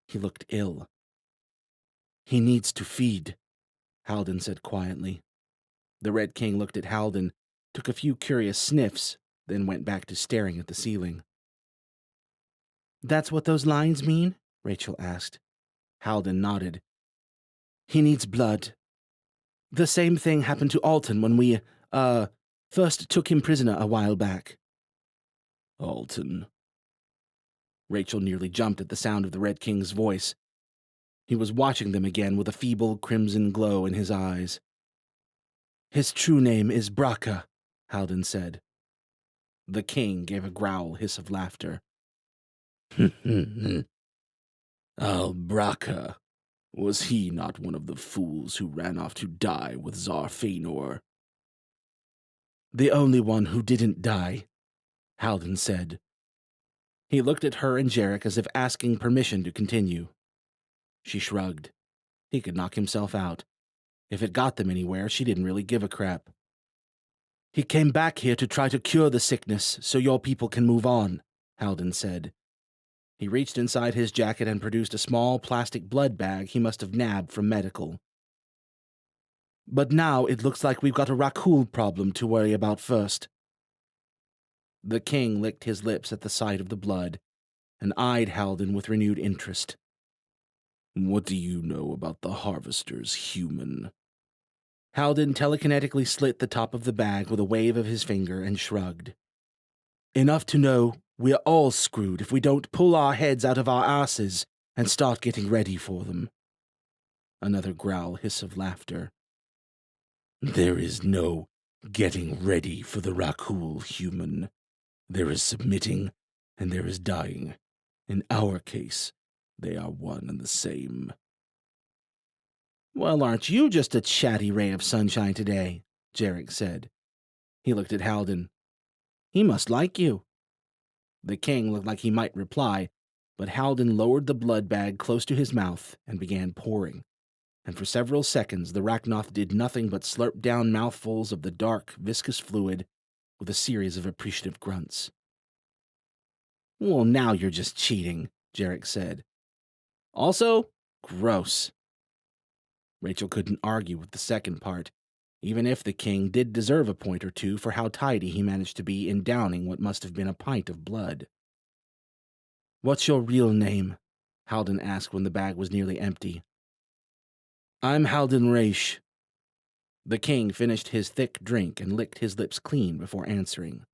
He looked ill. "He needs to feed," Halden said quietly. The Red King looked at Halden, took a few curious sniffs, then went back to staring at the ceiling. "That's what those lines mean?" Rachel asked. Halden nodded. "He needs blood. The same thing happened to Alton when we, first took him prisoner a while back." "Alton." Rachel nearly jumped at the sound of the Red King's voice. He was watching them again with a feeble crimson glow in his eyes. "His true name is Braca," Halden said. The king gave a growl hiss of laughter. Al-Braca. Was he not one of the fools who ran off to die with Tsar Fëanor? "The only one who didn't die," Halden said. He looked at her and Jarek as if asking permission to continue. She shrugged. He could knock himself out. If it got them anywhere, she didn't really give a crap. "He came back here to try to cure the sickness so your people can move on," Halden said. He reached inside his jacket and produced a small plastic blood bag he must have nabbed from medical. "But now it looks like we've got a Rakul problem to worry about first." The king licked his lips at the sight of the blood and eyed Halden with renewed interest. "What do you know about the Harvester's human?" Halden telekinetically slit the top of the bag with a wave of his finger and shrugged. "Enough to know we're all screwed if we don't pull our heads out of our asses and start getting ready for them." Another growl hiss of laughter. "There is no getting ready for the Rakul human. There is submitting, and there is dying. In our case, they are one and the same." "Well, aren't you just a chatty ray of sunshine today?" Jarek said. He looked at Halden. "He must like you." The king looked like he might reply, but Halden lowered the blood bag close to his mouth and began pouring, and for several seconds the Rachnoth did nothing but slurp down mouthfuls of the dark, viscous fluid with a series of appreciative grunts. "Well, now you're just cheating," Jarek said. "Also, gross." Rachel couldn't argue with the second part, even if the king did deserve a point or two for how tidy he managed to be in downing what must have been a pint of blood. "What's your real name?" Halden asked when the bag was nearly empty. "I'm Halden Raish." The king finished his thick drink and licked his lips clean before answering.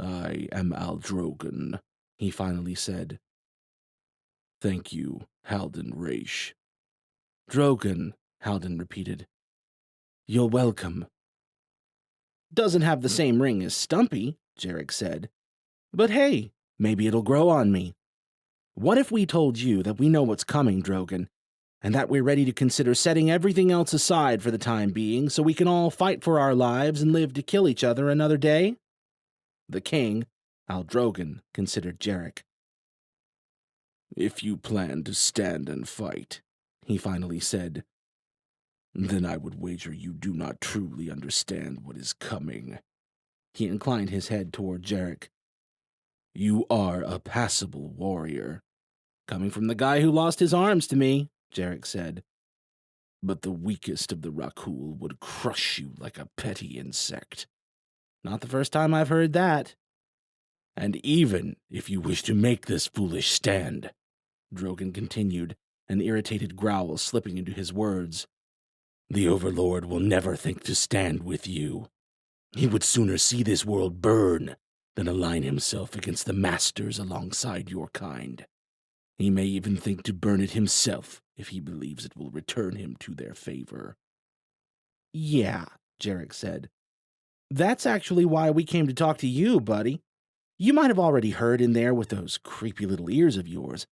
"I am Al-Drogan," he finally said. "Thank you, Halden Raish." "Drogan," Halden repeated. "You're welcome." "Doesn't have the same ring as Stumpy," Jarek said. "But hey, maybe it'll grow on me. What if we told you that we know what's coming, Drogan, and that we're ready to consider setting everything else aside for the time being so we can all fight for our lives and live to kill each other another day?" The king, Al-Drogan, considered Jarek. "If you plan to stand and fight," he finally said, "then I would wager you do not truly understand what is coming." He inclined his head toward Jarek. "You are a passable warrior." "Coming from the guy who lost his arms to me," Jarek said. "But the weakest of the Rakul would crush you like a petty insect." "Not the first time I've heard that." "And even if you wish to make this foolish stand," Drogan continued, an irritated growl slipping into his words, "the Overlord will never think to stand with you. He would sooner see this world burn than align himself against the masters alongside your kind. He may even think to burn it himself if he believes it will return him to their favor." "Yeah," Jarek said. "That's actually why we came to talk to you, buddy. You might have already heard in there with those creepy little ears of yours,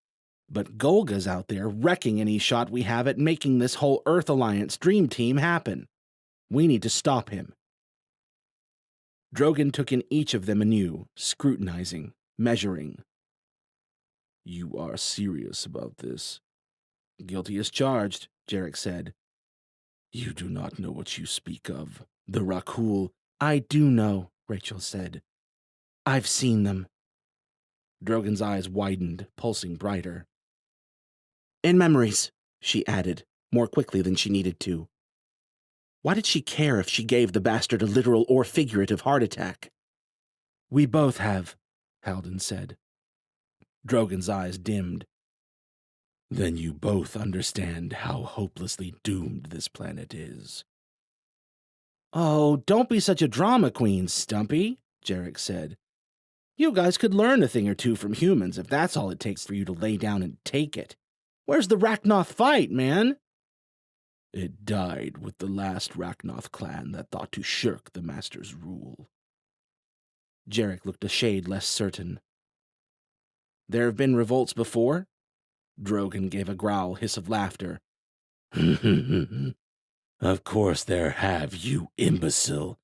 but Golga's out there wrecking any shot we have at making this whole Earth Alliance dream team happen. We need to stop him." Drogan took in each of them anew, scrutinizing, measuring. "You are serious about this?" "Guilty as charged," Jarek said. "You do not know what you speak of. The Rakul—" "I do know," Rachel said. "I've seen them." Drogan's eyes widened, pulsing brighter. "In memories," she added, more quickly than she needed to. Why did she care if she gave the bastard a literal or figurative heart attack? "We both have," Halden said. Drogan's eyes dimmed. "Then you both understand how hopelessly doomed this planet is." "Oh, don't be such a drama queen, Stumpy," Jarek said. "You guys could learn a thing or two from humans if that's all it takes for you to lay down and take it. Where's the Rachnoth fight, man? It died with the last Rachnoth clan that thought to shirk the Master's rule. Jarek looked a shade less certain. There have been revolts before? Drogon gave a growl hiss of laughter. Of course there have, you imbecile.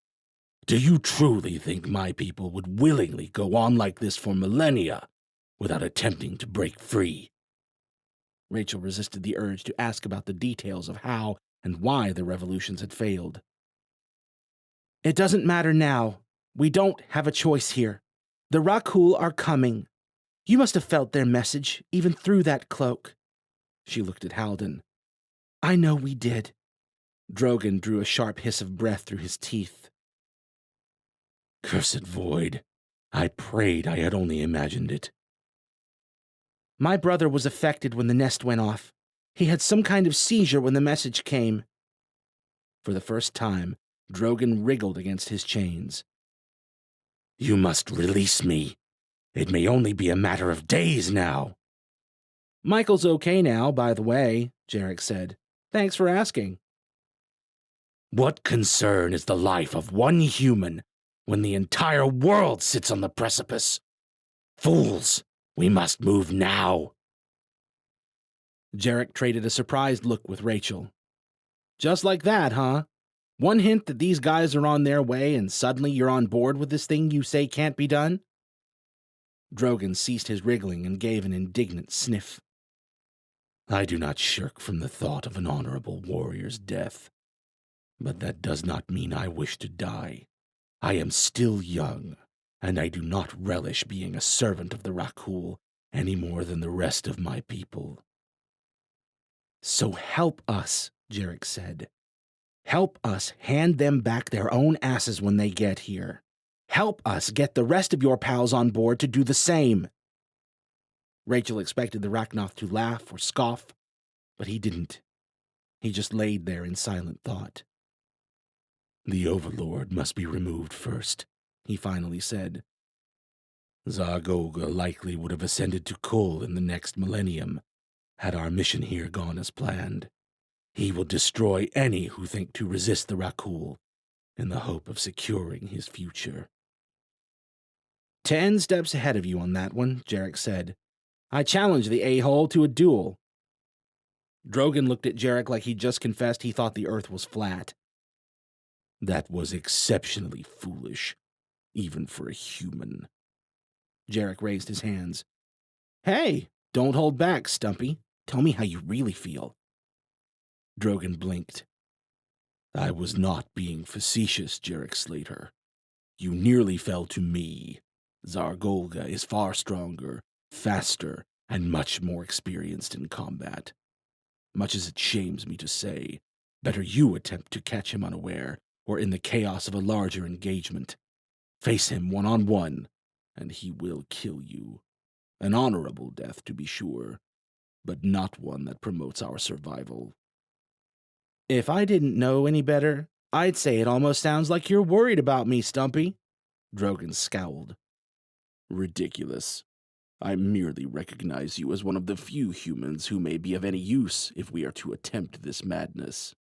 Do you truly think my people would willingly go on like this for millennia without attempting to break free? Rachel resisted the urge to ask about the details of how and why the revolutions had failed. It doesn't matter now. We don't have a choice here. The Rakul are coming. You must have felt their message, even through that cloak. She looked at Halden. I know we did. Drogon drew a sharp hiss of breath through his teeth. Cursed void. I prayed I had only imagined it. My brother was affected when the nest went off. He had some kind of seizure when the message came. For the first time, Drogon wriggled against his chains. You must release me. It may only be a matter of days now. Michael's okay now, by the way, Jarek said. Thanks for asking. What concern is the life of one human when the entire world sits on the precipice? Fools, we must move now. Jarek traded a surprised look with Rachel. Just like that, huh? One hint that these guys are on their way and suddenly you're on board with this thing you say can't be done? Drogon ceased his wriggling and gave an indignant sniff. I do not shirk from the thought of an honorable warrior's death. But that does not mean I wish to die. I am still young, and I do not relish being a servant of the Rakul any more than the rest of my people. So help us, Jarek said. Help us hand them back their own asses when they get here. Help us get the rest of your pals on board to do the same. Rachel expected the Rachnoth to laugh or scoff, but he didn't. He just laid there in silent thought. The Overlord must be removed first, he finally said. Zargolga likely would have ascended to Kol in the next millennium, had our mission here gone as planned. He will destroy any who think to resist the Rakul, in the hope of securing his future. 10 steps ahead of you on that one, Jarek said. I challenge the a-hole to a duel. Drogon looked at Jarek like he'd just confessed he thought the earth was flat. That was exceptionally foolish, even for a human. Jarek raised his hands. Hey, don't hold back, Stumpy. Tell me how you really feel. Drogon blinked. I was not being facetious, Jarek Slater. You nearly fell to me. Zargolga is far stronger, faster, and much more experienced in combat. Much as it shames me to say, better you attempt to catch him unaware, or in the chaos of a larger engagement. Face him one-on-one, and he will kill you. An honorable death, to be sure, but not one that promotes our survival. If I didn't know any better, I'd say it almost sounds like you're worried about me, Stumpy. Drogon scowled. Ridiculous. I merely recognize you as one of the few humans who may be of any use if we are to attempt this madness.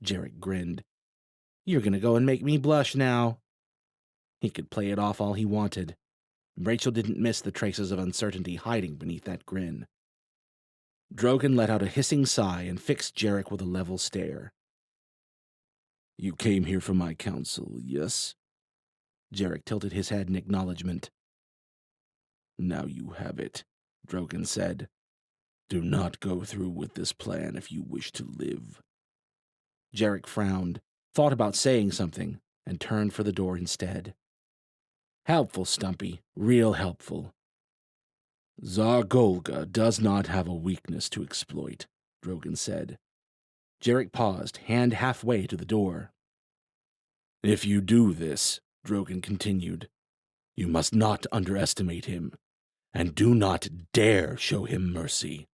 Jarek grinned. You're gonna go and make me blush now. He could play it off all he wanted. Rachel didn't miss the traces of uncertainty hiding beneath that grin. Drogon let out a hissing sigh and fixed Jarek with a level stare. You came here for my counsel, yes? Jarek tilted his head in acknowledgement. Now you have it, Drogon said. Do not go through with this plan if you wish to live. Jarek frowned, thought about saying something, and turned for the door instead. Helpful, Stumpy. Real helpful. Zargolga does not have a weakness to exploit, Drogon said. Jarek paused, hand halfway to the door. If you do this, Drogon continued, you must not underestimate him, and do not dare show him mercy.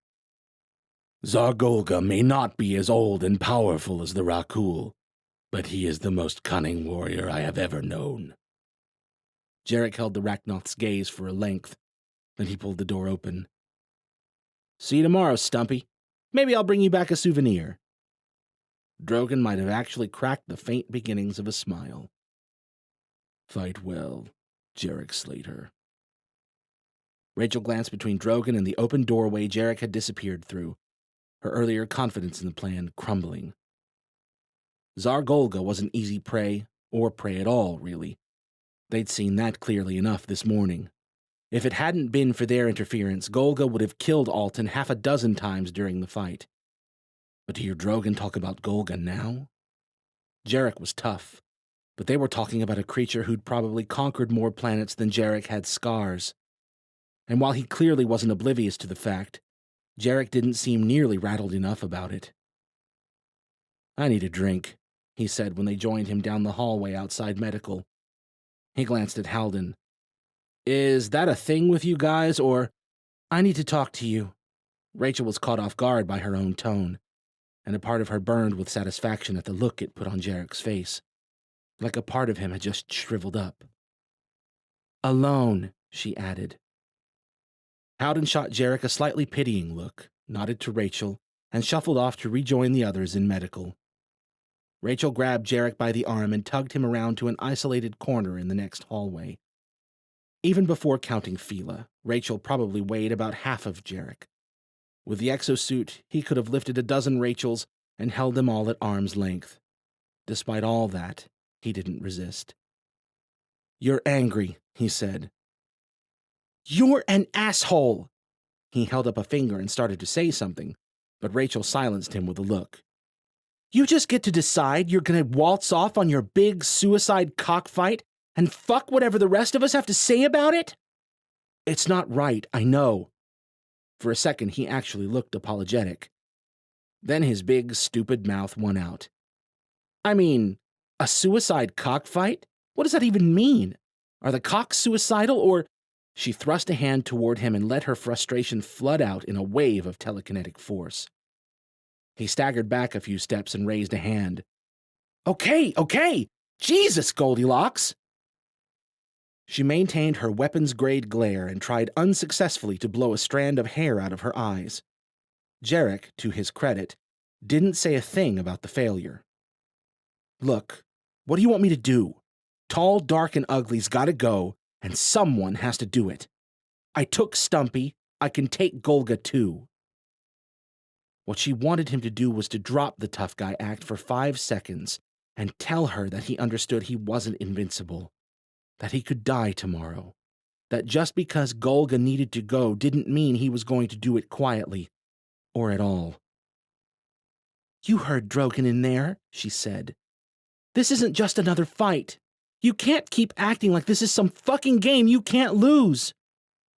Zargolga may not be as old and powerful as the Rakul, but he is the most cunning warrior I have ever known. Jarek held the Rachnoth's gaze for a length, then he pulled the door open. See you tomorrow, Stumpy. Maybe I'll bring you back a souvenir. Drogon might have actually cracked the faint beginnings of a smile. Fight well, Jarek Slater. Rachel glanced between Drogon and the open doorway Jarek had disappeared through, her earlier confidence in the plan crumbling. Zar Golga wasn't easy prey, or prey at all, really. They'd seen that clearly enough this morning. If it hadn't been for their interference, Golga would have killed Alton half a dozen times during the fight. But to hear Drogon talk about Golga now? Jarek was tough, but they were talking about a creature who'd probably conquered more planets than Jarek had scars. And while he clearly wasn't oblivious to the fact, Jarek didn't seem nearly rattled enough about it. I need a drink, he said when they joined him down the hallway outside medical. He glanced at Halden. Is that a thing with you guys, or... I need to talk to you. Rachel was caught off guard by her own tone, and a part of her burned with satisfaction at the look it put on Jarek's face, like a part of him had just shriveled up. Alone, she added. Howden shot Jarek a slightly pitying look, nodded to Rachel, and shuffled off to rejoin the others in medical. Rachel grabbed Jarek by the arm and tugged him around to an isolated corner in the next hallway. Even before counting Fila, Rachel probably weighed about half of Jarek. With the exosuit, he could have lifted a dozen Rachels and held them all at arm's length. Despite all that, he didn't resist. You're angry, he said. You're an asshole! He held up a finger and started to say something, but Rachel silenced him with a look. You just get to decide you're going to waltz off on your big suicide cockfight and fuck whatever the rest of us have to say about it? It's not right, I know. For a second, he actually looked apologetic. Then his big, stupid mouth won out. I mean, a suicide cockfight? What does that even mean? Are the cocks suicidal, or... She thrust a hand toward him and let her frustration flood out in a wave of telekinetic force. He staggered back a few steps and raised a hand. Okay. Jesus, Goldilocks! She maintained her weapons-grade glare and tried unsuccessfully to blow a strand of hair out of her eyes. Jarek, to his credit, didn't say a thing about the failure. Look, what do you want me to do? Tall, dark, and ugly's gotta go, and someone has to do it. I took Stumpy, I can take Golga too. What she wanted him to do was to drop the tough guy act for 5 seconds and tell her that he understood he wasn't invincible, that he could die tomorrow, that just because Golga needed to go didn't mean he was going to do it quietly, or at all. You heard Drogon in there, she said. This isn't just another fight. You can't keep acting like this is some fucking game you can't lose.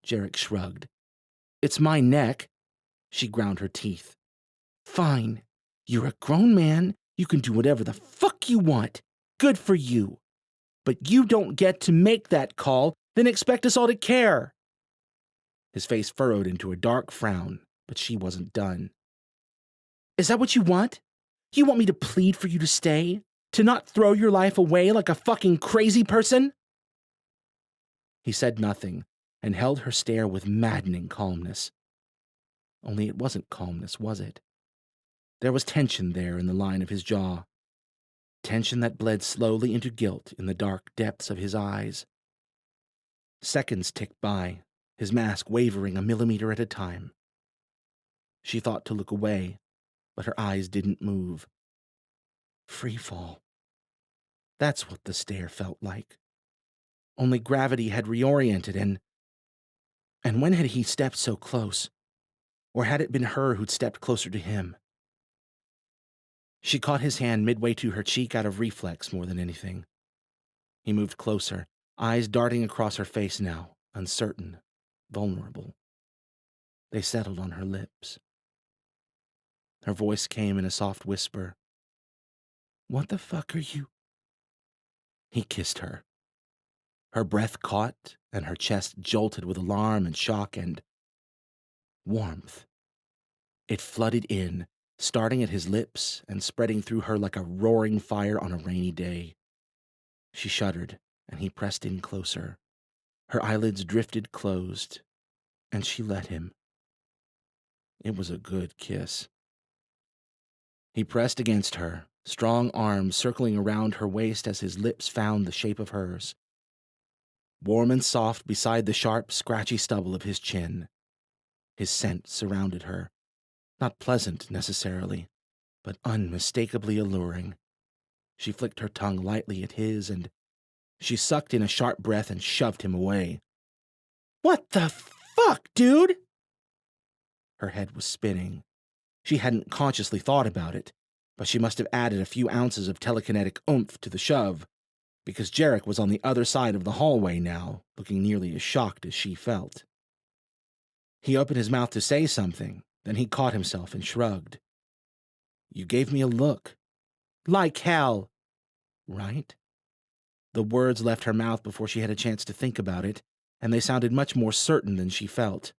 Jarek shrugged. It's my neck. She ground her teeth. Fine. You're a grown man. You can do whatever the fuck you want. Good for you. But you don't get to make that call, then expect us all to care. His face furrowed into a dark frown, but she wasn't done. Is that what you want? You want me to plead for you to stay? To not throw your life away like a fucking crazy person? He said nothing and held her stare with maddening calmness. Only it wasn't calmness, was it? There was tension there in the line of his jaw. Tension that bled slowly into guilt in the dark depths of his eyes. Seconds ticked by, his mask wavering a millimeter at a time. She thought to look away, but her eyes didn't move. Free fall. That's what the stare felt like. Only gravity had reoriented and when had he stepped so close? Or had it been her who'd stepped closer to him? She caught his hand midway to her cheek out of reflex more than anything. He moved closer, eyes darting across her face now, uncertain, vulnerable. They settled on her lips. Her voice came in a soft whisper. What the fuck are you? He kissed her. Her breath caught, and her chest jolted with alarm and shock and warmth. It flooded in, starting at his lips and spreading through her like a roaring fire on a rainy day. She shuddered, and he pressed in closer. Her eyelids drifted closed, and she let him. It was a good kiss. He pressed against her, strong arms circling around her waist as his lips found the shape of hers. Warm and soft beside the sharp, scratchy stubble of his chin. His scent surrounded her. Not pleasant, necessarily, but unmistakably alluring. She flicked her tongue lightly at his, and she sucked in a sharp breath and shoved him away. "What the fuck, dude?" Her head was spinning. She hadn't consciously thought about it, but she must have added a few ounces of telekinetic oomph to the shove, because Jarek was on the other side of the hallway now, looking nearly as shocked as she felt. He opened his mouth to say something, then he caught himself and shrugged. "You gave me a look." "Like hell." "Right?" The words left her mouth before she had a chance to think about it, and they sounded much more certain than she felt.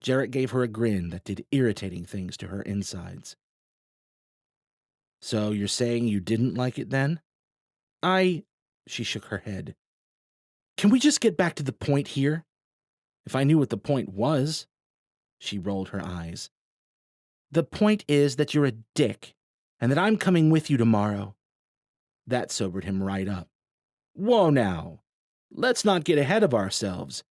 Jarek gave her a grin that did irritating things to her insides. "So you're saying you didn't like it then?" She shook her head. "Can we just get back to the point here? If I knew what the point was." She rolled her eyes. "The point is that you're a dick, and that I'm coming with you tomorrow." That sobered him right up. "Whoa now. Let's not get ahead of ourselves.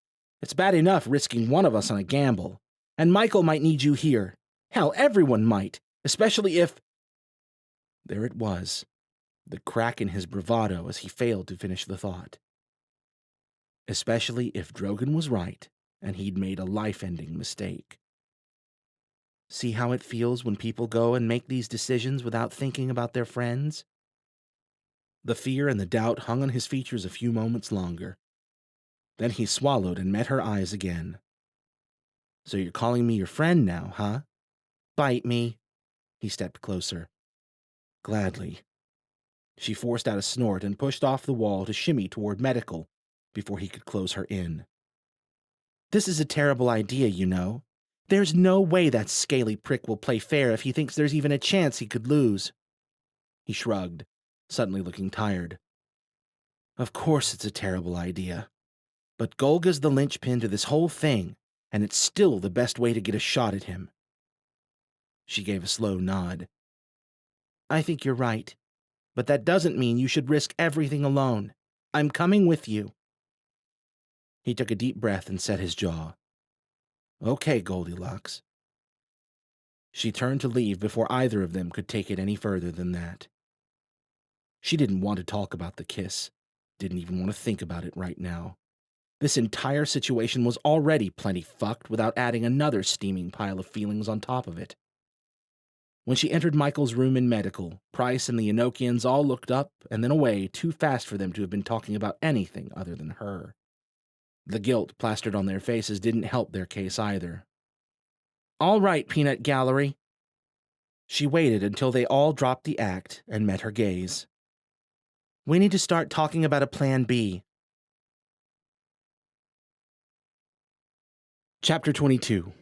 It's bad enough risking one of us on a gamble, and Michael might need you here. Hell, everyone might, especially if—" There it was, the crack in his bravado as he failed to finish the thought. Especially if Drogon was right, and he'd made a life-ending mistake. See how it feels when people go and make these decisions without thinking about their friends? The fear and the doubt hung on his features a few moments longer. Then he swallowed and met her eyes again. "So you're calling me your friend now, huh? Bite me." He stepped closer. "Gladly." She forced out a snort and pushed off the wall to shimmy toward medical before he could close her in. "This is a terrible idea, you know. There's no way that scaly prick will play fair if he thinks there's even a chance he could lose." He shrugged, suddenly looking tired. "Of course it's a terrible idea. But Golga's the linchpin to this whole thing, and it's still the best way to get a shot at him." She gave a slow nod. "I think you're right, but that doesn't mean you should risk everything alone. I'm coming with you." He took a deep breath and set his jaw. "Okay, Goldilocks." She turned to leave before either of them could take it any further than that. She didn't want to talk about the kiss, didn't even want to think about it right now. This entire situation was already plenty fucked without adding another steaming pile of feelings on top of it. When she entered Michael's room in medical, Price and the Enochians all looked up and then away too fast for them to have been talking about anything other than her. The guilt plastered on their faces didn't help their case either. "All right, Peanut Gallery." She waited until they all dropped the act and met her gaze. "We need to start talking about a plan B." Chapter 22.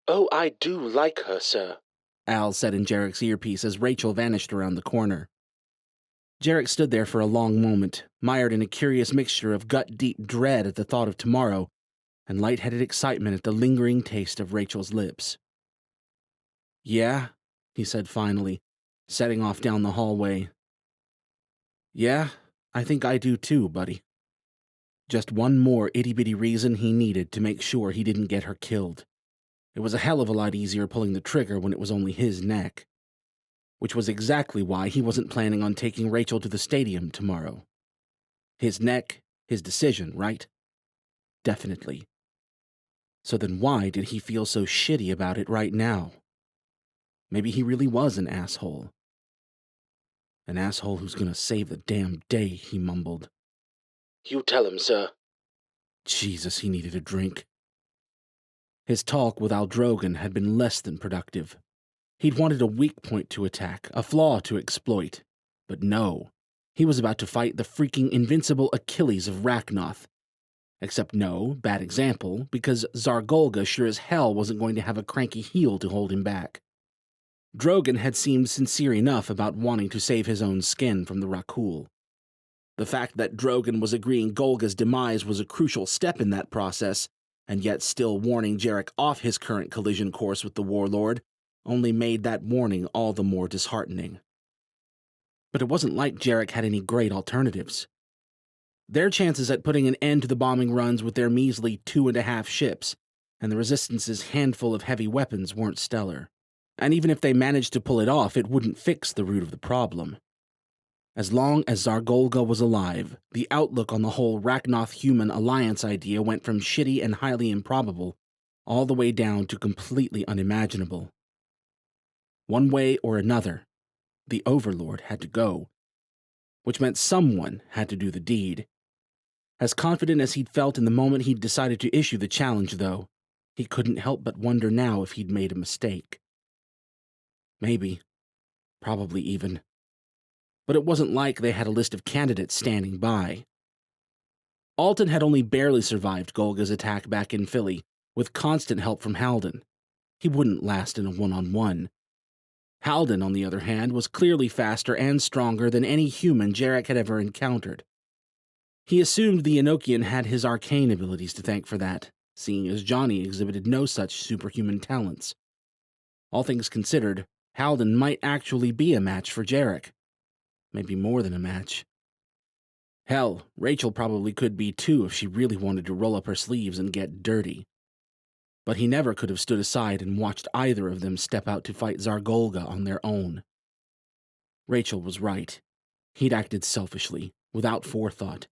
"Oh, I do like her, sir," Al said in Jarek's earpiece as Rachel vanished around the corner. Jarek stood there for a long moment, mired in a curious mixture of gut-deep dread at the thought of tomorrow and lightheaded excitement at the lingering taste of Rachel's lips. "Yeah," he said finally, setting off down the hallway. "Yeah, I think I do too, buddy." Just one more itty-bitty reason he needed to make sure he didn't get her killed. It was a hell of a lot easier pulling the trigger when it was only his neck. Which was exactly why he wasn't planning on taking Rachel to the stadium tomorrow. His neck, his decision, right? Definitely. So then why did he feel so shitty about it right now? Maybe he really was an asshole. An asshole who's gonna save the damn day, he mumbled. "You tell him, sir." Jesus, he needed a drink. His talk with Al Drogon had been less than productive. He'd wanted a weak point to attack, a flaw to exploit. But no, he was about to fight the freaking invincible Achilles of Rachnoth. Except no, bad example, because Zargolga sure as hell wasn't going to have a cranky heel to hold him back. Drogon had seemed sincere enough about wanting to save his own skin from the Rakul. The fact that Drogon was agreeing Golga's demise was a crucial step in that process and yet still warning Jarek off his current collision course with the warlord only made that warning all the more disheartening. But it wasn't like Jarek had any great alternatives. Their chances at putting an end to the bombing runs with their measly 2.5 ships and the Resistance's handful of heavy weapons weren't stellar. And even if they managed to pull it off, it wouldn't fix the root of the problem. As long as Zargolga was alive, the outlook on the whole Rachnoth-human alliance idea went from shitty and highly improbable all the way down to completely unimaginable. One way or another, the Overlord had to go, which meant someone had to do the deed. As confident as he'd felt in the moment he'd decided to issue the challenge, though, he couldn't help but wonder now if he'd made a mistake. Maybe. Probably even. But it wasn't like they had a list of candidates standing by. Alton had only barely survived Golga's attack back in Philly, with constant help from Halden. He wouldn't last in a one-on-one. Halden, on the other hand, was clearly faster and stronger than any human Jarek had ever encountered. He assumed the Enochian had his arcane abilities to thank for that, seeing as Johnny exhibited no such superhuman talents. All things considered, Halden might actually be a match for Jarek. Maybe more than a match. Hell, Rachel probably could be too if she really wanted to roll up her sleeves and get dirty. But he never could have stood aside and watched either of them step out to fight Zargolga on their own. Rachel was right. He'd acted selfishly, without forethought.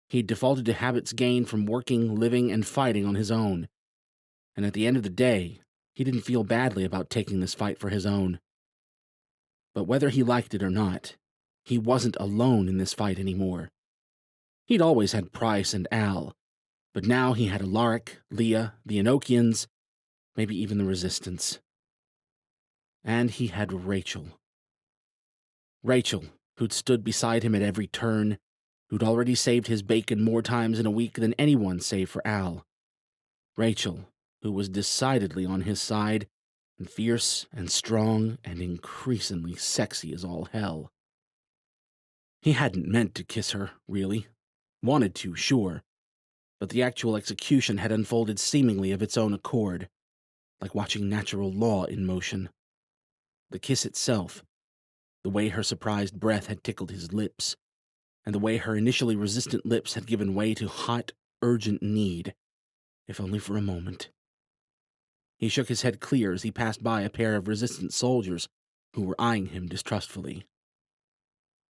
He'd defaulted to habits gained from working, living, and fighting on his own. And at the end of the day, he didn't feel badly about taking this fight for his own. But whether he liked it or not, he wasn't alone in this fight anymore. He'd always had Price and Al, but now he had Alaric, Leah, the Enochians, maybe even the Resistance. And he had Rachel. Rachel, who'd stood beside him at every turn, who'd already saved his bacon more times in a week than anyone save for Al. Rachel, who was decidedly on his side, and fierce and strong and increasingly sexy as all hell. He hadn't meant to kiss her, really. Wanted to, sure. But the actual execution had unfolded seemingly of its own accord, like watching natural law in motion. The kiss itself, the way her surprised breath had tickled his lips, and the way her initially resistant lips had given way to hot, urgent need, if only for a moment. He shook his head clear as he passed by a pair of resistant soldiers who were eyeing him distrustfully.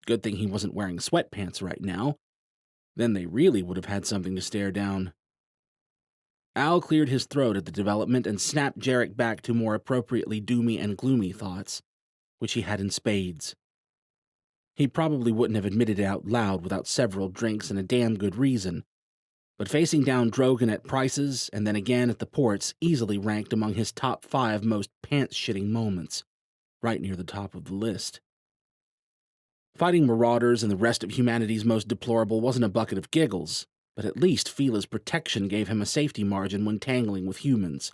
Good thing he wasn't wearing sweatpants right now. Then they really would have had something to stare down. Al cleared his throat at the development and snapped Jarek back to more appropriately doomy and gloomy thoughts, which he had in spades. He probably wouldn't have admitted it out loud without several drinks and a damn good reason, but facing down Drogon at Price's and then again at the ports easily ranked among his top 5 most pants-shitting moments, right near the top of the list. Fighting marauders and the rest of humanity's most deplorable wasn't a bucket of giggles, but at least Fila's protection gave him a safety margin when tangling with humans.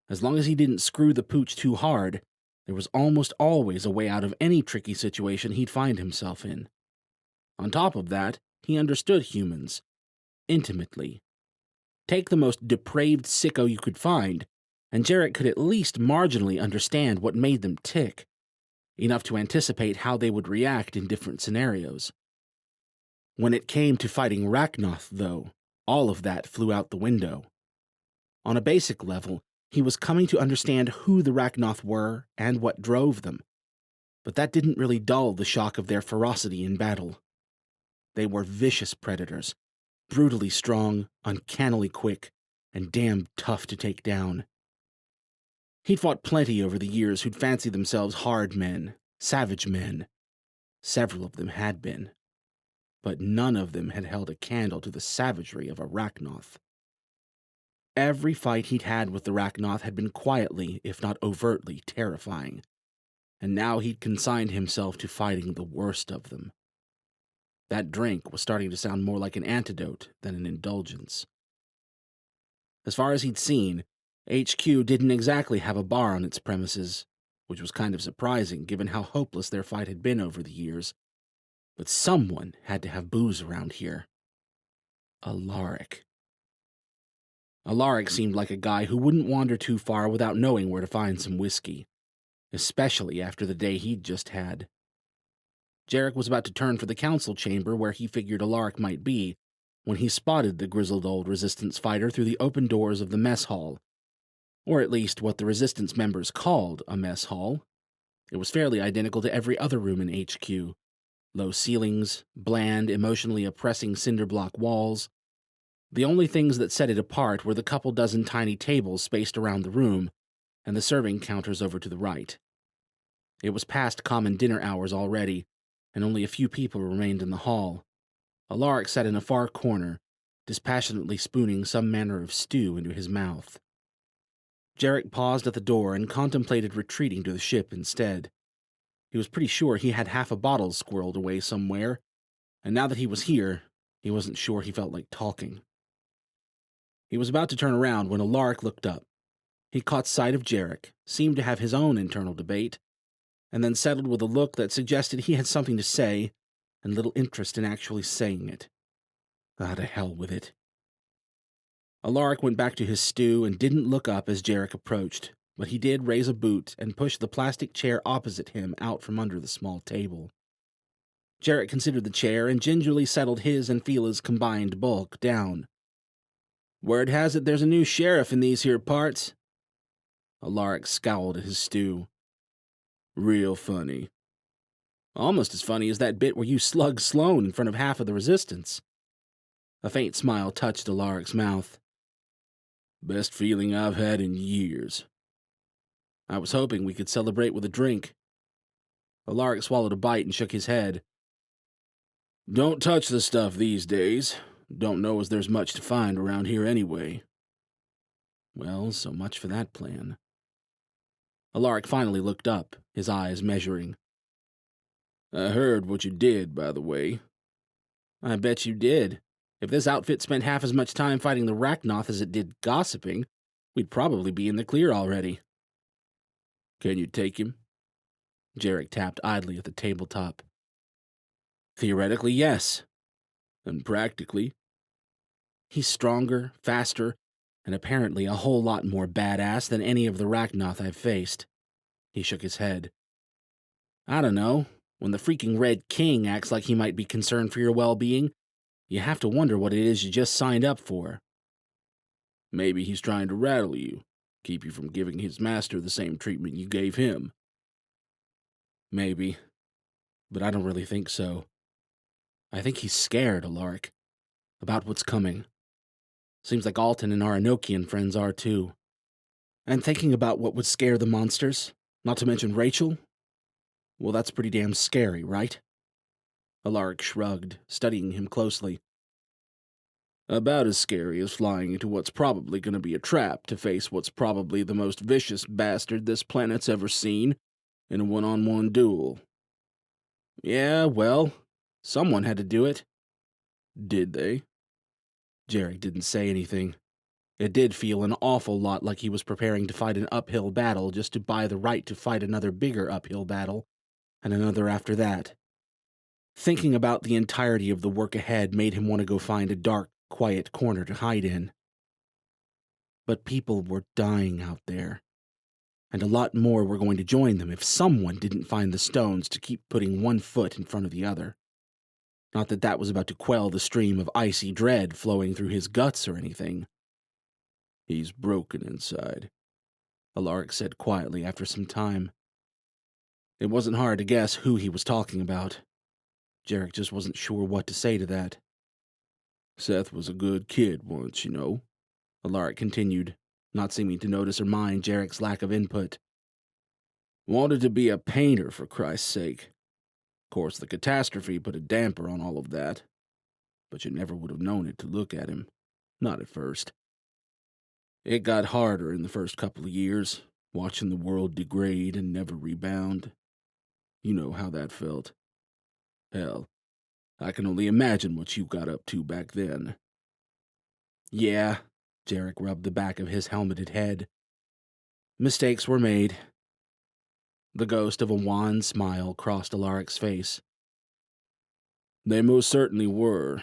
As long as he didn't screw the pooch too hard, there was almost always a way out of any tricky situation he'd find himself in. On top of that, he understood humans. Intimately. Take the most depraved sicko you could find, and Jarek could at least marginally understand what made them tick, enough to anticipate how they would react in different scenarios. When it came to fighting Rachnoth, though, all of that flew out the window. On a basic level, he was coming to understand who the Rachnoth were and what drove them, but that didn't really dull the shock of their ferocity in battle. They were vicious predators, brutally strong, uncannily quick, and damn tough to take down. He'd fought plenty over the years who'd fancied themselves hard men, savage men. Several of them had been. But none of them had held a candle to the savagery of a Rachnoth. Every fight he'd had with the Rachnoth had been quietly, if not overtly, terrifying, and now he'd consigned himself to fighting the worst of them. That drink was starting to sound more like an antidote than an indulgence. As far as he'd seen, HQ didn't exactly have a bar on its premises, which was kind of surprising given how hopeless their fight had been over the years. But someone had to have booze around here. Alaric. Alaric seemed like a guy who wouldn't wander too far without knowing where to find some whiskey, especially after the day he'd just had. Jarek was about to turn for the council chamber where he figured Alaric might be, when he spotted the grizzled old resistance fighter through the open doors of the mess hall, or at least what the resistance members called a mess hall. It was fairly identical to every other room in HQ. Low ceilings, bland, emotionally oppressing cinder block walls. The only things that set it apart were the couple dozen tiny tables spaced around the room, and the serving counters over to the right. It was past common dinner hours already, and only a few people remained in the hall. Alaric sat in a far corner, dispassionately spooning some manner of stew into his mouth. Jarek paused at the door and contemplated retreating to the ship instead. He was pretty sure he had half a bottle squirreled away somewhere, and now that he was here, he wasn't sure he felt like talking. He was about to turn around when Alaric looked up. He caught sight of Jarek, seemed to have his own internal debate, and then settled with a look that suggested he had something to say, and little interest in actually saying it. To hell with it. Alaric went back to his stew and didn't look up as Jarek approached, but he did raise a boot and push the plastic chair opposite him out from under the small table. Jarek considered the chair and gingerly settled his and Fila's combined bulk down. "Word has it there's a new sheriff in these here parts." Alaric scowled at his stew. "Real funny. Almost as funny as that bit where you slugged Sloan in front of half of the resistance." A faint smile touched Alaric's mouth. "Best feeling I've had in years. I was hoping we could celebrate with a drink." Alaric swallowed a bite and shook his head. "Don't touch the stuff these days. Don't know as there's much to find around here anyway." Well, so much for that plan. Alaric finally looked up, his eyes measuring. "I heard what you did, by the way." "I bet you did. If this outfit spent half as much time fighting the Rachnoth as it did gossiping, we'd probably be in the clear already." "Can you take him?" Jarek tapped idly at the tabletop. "Theoretically, yes." "And practically?" "He's stronger, faster, and apparently a whole lot more badass than any of the Rachnoth I've faced." He shook his head. "I don't know. When the freaking Red King acts like he might be concerned for your well-being, you have to wonder what it is you just signed up for." "Maybe he's trying to rattle you, keep you from giving his master the same treatment you gave him." "Maybe. But I don't really think so. I think he's scared, Alaric. About what's coming. Seems like Alton and our Enochian friends are too. And thinking about what would scare the monsters, not to mention Rachel, well, that's pretty damn scary, right?" Alaric shrugged, studying him closely. "About as scary as flying into what's probably going to be a trap to face what's probably the most vicious bastard this planet's ever seen in a one-on-one duel." "Yeah, well, someone had to do it." "Did they?" Jarek didn't say anything. It did feel an awful lot like he was preparing to fight an uphill battle just to buy the right to fight another bigger uphill battle, and another after that. Thinking about the entirety of the work ahead made him want to go find a dark, quiet corner to hide in. But people were dying out there, and a lot more were going to join them if someone didn't find the stones to keep putting one foot in front of the other. Not that that was about to quell the stream of icy dread flowing through his guts or anything. "He's broken inside," Alaric said quietly after some time. It wasn't hard to guess who he was talking about. Jarek just wasn't sure what to say to that. "Seth was a good kid once, you know," Alaric continued, not seeming to notice or mind Jarek's lack of input. "Wanted to be a painter, for Christ's sake. Of course, the catastrophe put a damper on all of that, but you never would have known it to look at him. Not at first. It got harder in the first couple of years, watching the world degrade and never rebound. You know how that felt. Hell, I can only imagine what you got up to back then." "Yeah," Jarek rubbed the back of his helmeted head. "Mistakes were made." The ghost of a wan smile crossed Alaric's face. "They most certainly were.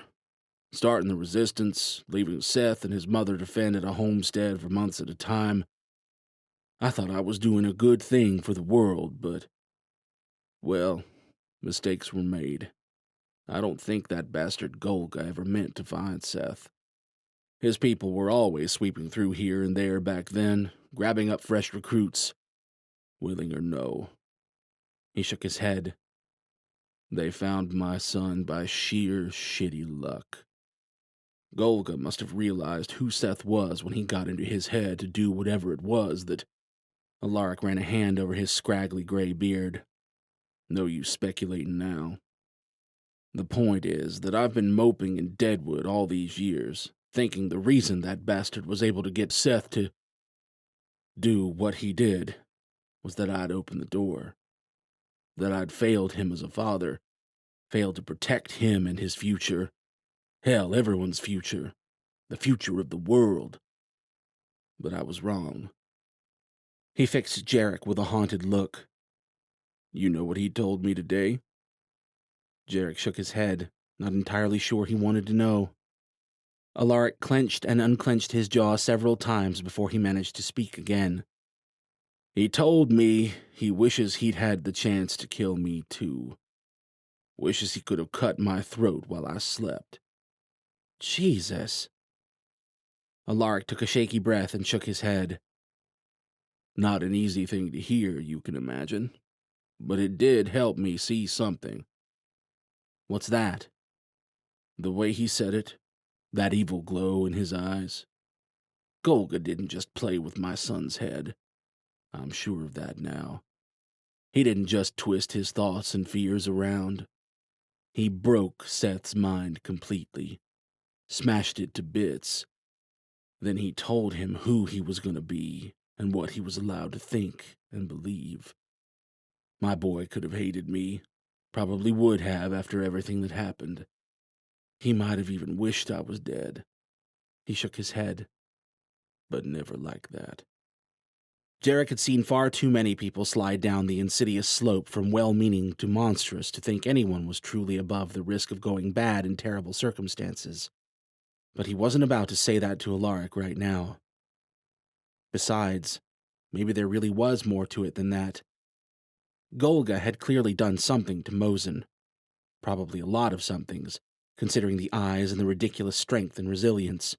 starting the resistance, leaving Seth and his mother to fend at a homestead for months at a time. I thought I was doing a good thing for the world, but, well, mistakes were made. I don't think that bastard Golga ever meant to find Seth. His people were always sweeping through here and there back then, grabbing up fresh recruits, willing or no. He shook his head. They found my son by sheer shitty luck. Golga must have realized who Seth was when he got into his head to do whatever it was that... Alaric ran a hand over his scraggly gray beard. No use speculating now. The point is that I've been moping in Deadwood all these years, thinking the reason that bastard was able to get Seth to do what he did was that I'd opened the door. That I'd failed him as a father, failed to protect him and his future. Hell, everyone's future. The future of the world. But I was wrong. He fixed Jarek with a haunted look. You know what he told me today? Jarek shook his head, not entirely sure he wanted to know. Alaric clenched and unclenched his jaw several times before he managed to speak again. He told me he wishes he'd had the chance to kill me too. Wishes he could have cut my throat while I slept. Jesus. Alaric took a shaky breath and shook his head. Not an easy thing to hear, you can imagine. But it did help me see something. What's that? The way he said it, that evil glow in his eyes. Golga didn't just play with my son's head. I'm sure of that now. He didn't just twist his thoughts and fears around. He broke Seth's mind completely, smashed it to bits. Then he told him who he was going to be and what he was allowed to think and believe. My boy could have hated me, probably would have after everything that happened. He might have even wished I was dead. He shook his head, but never like that. Jarek had seen far too many people slide down the insidious slope from well-meaning to monstrous to think anyone was truly above the risk of going bad in terrible circumstances. But he wasn't about to say that to Alaric right now. Besides, maybe there really was more to it than that. Golga had clearly done something to Mosin. Probably a lot of somethings, considering the eyes and the ridiculous strength and resilience.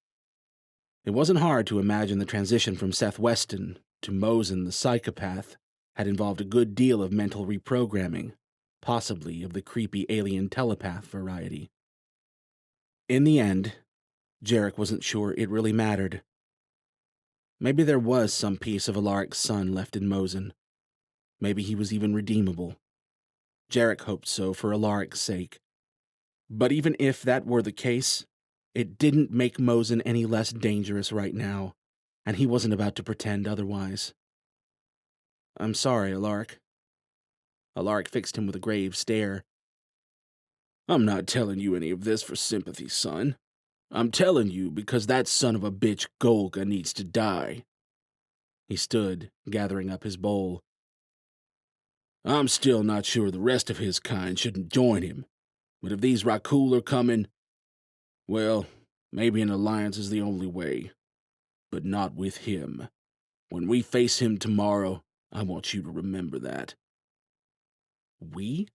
It wasn't hard to imagine the transition from Seth Weston to Mosin the psychopath had involved a good deal of mental reprogramming, possibly of the creepy alien telepath variety. In the end, Jarek wasn't sure it really mattered. Maybe there was some piece of Alaric's son left in Mosin. Maybe he was even redeemable. Jarek hoped so for Alaric's sake. But even if that were the case, it didn't make Mosin any less dangerous right now, and he wasn't about to pretend otherwise. I'm sorry, Alaric. Alaric fixed him with a grave stare. I'm not telling you any of this for sympathy, son. I'm telling you because that son of a bitch Golga needs to die. He stood, gathering up his bowl. I'm still not sure the rest of his kind shouldn't join him, but if these Rakul are coming, well, maybe an alliance is the only way. But not with him. When we face him tomorrow, I want you to remember that. We?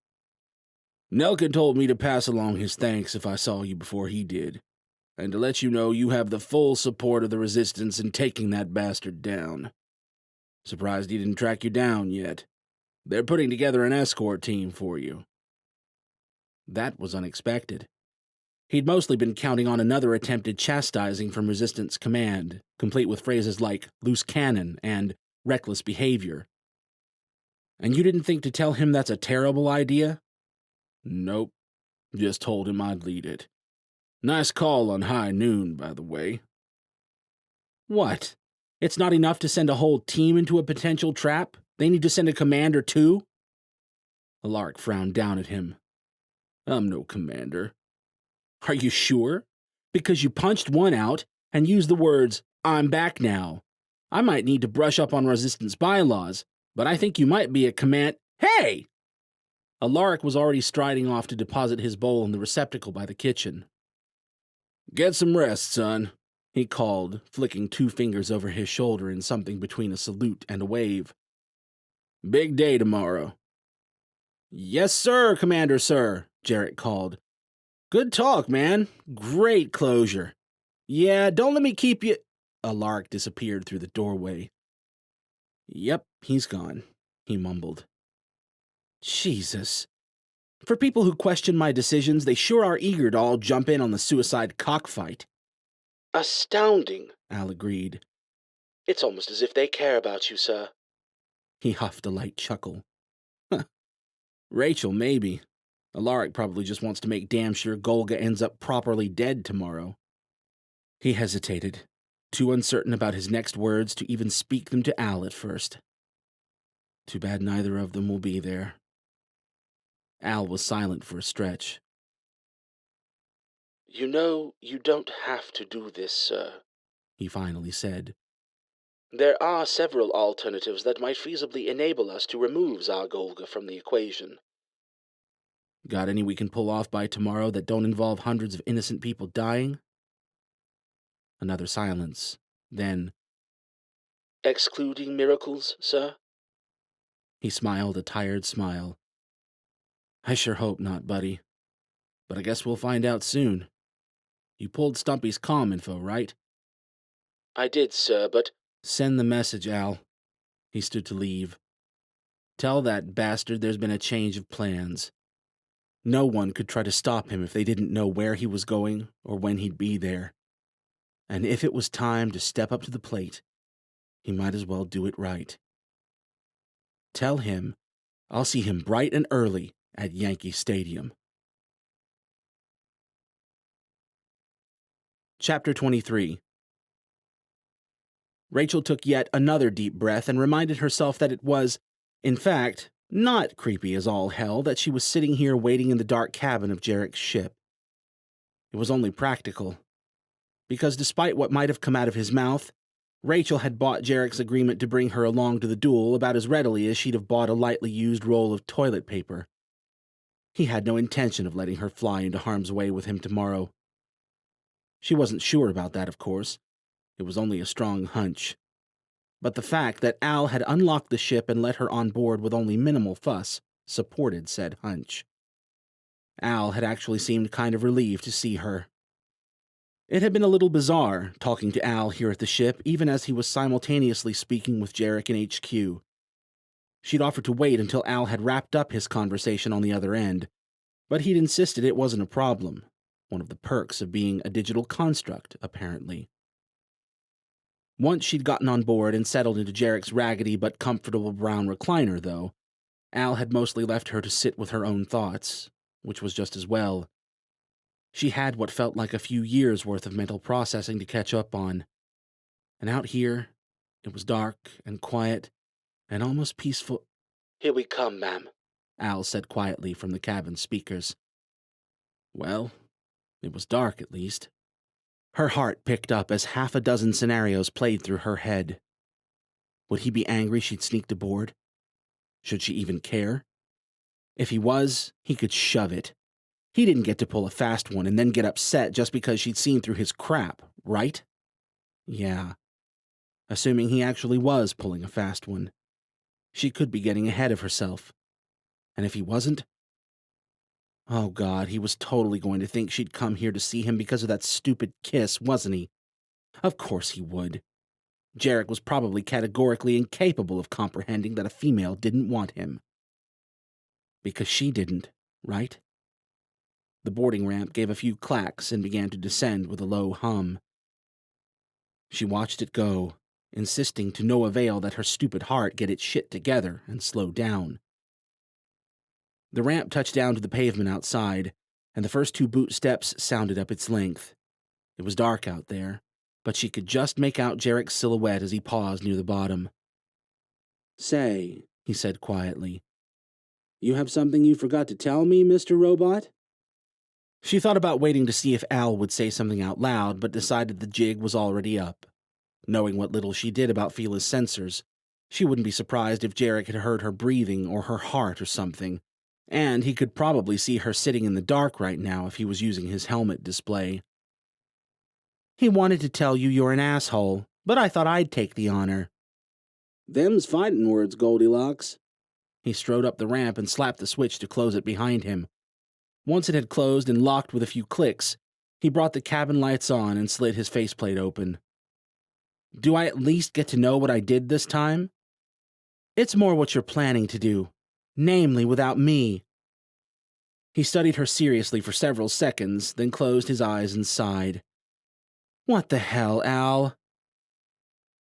Nelkin told me to pass along his thanks if I saw you before he did, and to let you know you have the full support of the Resistance in taking that bastard down. Surprised he didn't track you down yet. They're putting together an escort team for you. That was unexpected. He'd mostly been counting on another attempted chastising from Resistance Command, complete with phrases like loose cannon and reckless behavior. And you didn't think to tell him that's a terrible idea? Nope. Just told him I'd lead it. Nice call on high noon, by the way. What? It's not enough to send a whole team into a potential trap? They need to send a commander too? Alaric frowned down at him. I'm no commander. Are you sure? Because you punched one out and used the words, I'm back now. I might need to brush up on Resistance bylaws, but I think you might be a command— Hey! Alaric was already striding off to deposit his bowl in the receptacle by the kitchen. Get some rest, son, he called, flicking 2 fingers over his shoulder in something between a salute and a wave. Big day tomorrow. Yes, sir, Commander, sir, Jarek called. Good talk, man. Great closure. Yeah, don't let me keep you. Alaric disappeared through the doorway. Yep, he's gone, he mumbled. Jesus. For people who question my decisions, they sure are eager to all jump in on the suicide cockfight. Astounding, Al agreed. It's almost as if they care about you, sir. He huffed a light chuckle. Rachel, maybe. Alaric probably just wants to make damn sure Golga ends up properly dead tomorrow. He hesitated, too uncertain about his next words to even speak them to Al at first. Too bad neither of them will be there. Al was silent for a stretch. You know, you don't have to do this, sir, He finally said. There are several alternatives that might feasibly enable us to remove Zargolga from the equation. Got any we can pull off by tomorrow that don't involve hundreds of innocent people dying? Another silence. Then, Excluding miracles, sir? he smiled a tired smile. I sure hope not, buddy. But I guess we'll find out soon. You pulled Stumpy's comm info, right? I did, sir, but... Send the message, Al. He stood to leave. Tell that bastard there's been a change of plans. No one could try to stop him if they didn't know where he was going or when he'd be there. And if it was time to step up to the plate, he might as well do it right. Tell him I'll see him bright and early at Yankee Stadium. Chapter 23. Rachel took yet another deep breath and reminded herself that it was, in fact, not creepy as all hell that she was sitting here waiting in the dark cabin of Jarek's ship. It was only practical. Because despite what might have come out of his mouth, Rachel had bought Jarek's agreement to bring her along to the duel about as readily as she'd have bought a lightly used roll of toilet paper. He had no intention of letting her fly into harm's way with him tomorrow. She wasn't sure about that, of course. It was only a strong hunch. But the fact that Al had unlocked the ship and let her on board with only minimal fuss supported said hunch. Al had actually seemed kind of relieved to see her. It had been a little bizarre talking to Al here at the ship, even as he was simultaneously speaking with Jarek in HQ. She'd offered to wait until Al had wrapped up his conversation on the other end, but he'd insisted it wasn't a problem. One of the perks of being a digital construct, apparently. Once she'd gotten on board and settled into Jarek's raggedy but comfortable brown recliner, though, Al had mostly left her to sit with her own thoughts, which was just as well. She had what felt like a few years' worth of mental processing to catch up on. And out here, it was dark and quiet and almost peaceful. Here we come, ma'am, Al said quietly from the cabin speakers. Well, it was dark at least. Her heart picked up as half a dozen scenarios played through her head. Would he be angry she'd sneaked aboard? Should she even care? If he was, he could shove it. He didn't get to pull a fast one and then get upset just because she'd seen through his crap, right? Yeah. Assuming he actually was pulling a fast one. She could be getting ahead of herself. And if he wasn't? Oh God, he was totally going to think she'd come here to see him because of that stupid kiss, wasn't he? Of course he would. Jarek was probably categorically incapable of comprehending that a female didn't want him. Because she didn't, right? The boarding ramp gave a few clacks and began to descend with a low hum. She watched it go, insisting to no avail that her stupid heart get its shit together and slow down. The ramp touched down to the pavement outside, and the first 2 boot steps sounded up its length. It was dark out there, but she could just make out Jarek's silhouette as he paused near the bottom. Say, He said quietly. You have something you forgot to tell me, Mr. Robot? She thought about waiting to see if Al would say something out loud, but decided the jig was already up. Knowing what little she did about Fila's sensors, she wouldn't be surprised if Jarek had heard her breathing or her heart or something, and he could probably see her sitting in the dark right now if he was using his helmet display. He wanted to tell you you're an asshole, but I thought I'd take the honor. Them's fighting words, Goldilocks. He strode up the ramp and slapped the switch to close it behind him. Once it had closed and locked with a few clicks, he brought the cabin lights on and slid his faceplate open. Do I at least get to know what I did this time? It's more what you're planning to do, namely without me. He studied her seriously for several seconds, then closed his eyes and sighed. What the hell, Al?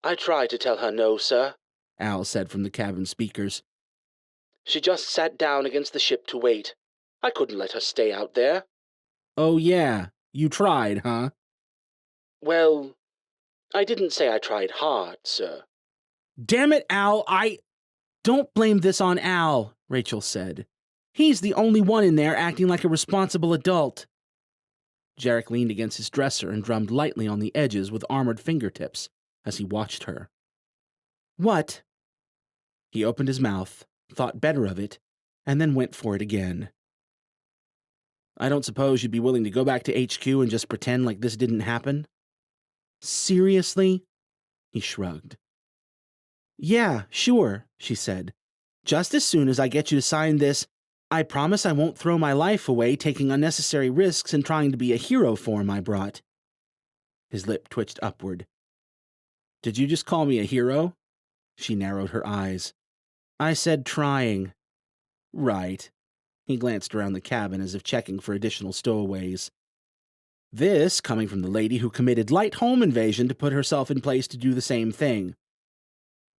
I tried to tell her no, sir, Al said from the cabin speakers. She just sat down against the ship to wait. I couldn't let her stay out there. Oh yeah, you tried, huh? Well, I didn't say I tried hard, sir. Damn it, Al, Don't blame this on Al, Rachel said. He's the only one in there acting like a responsible adult. Jarek leaned against his dresser and drummed lightly on the edges with armored fingertips as he watched her. What? He opened his mouth, thought better of it, and then went for it again. I don't suppose you'd be willing to go back to HQ and just pretend like this didn't happen? Seriously? He shrugged. Yeah, sure, she said. Just as soon as I get you to sign this, I promise I won't throw my life away taking unnecessary risks and trying to be a hero form I brought. His lip twitched upward. Did you just call me a hero? She narrowed her eyes. I said trying. Right. He glanced around the cabin as if checking for additional stowaways. This coming from the lady who committed light home invasion to put herself in place to do the same thing.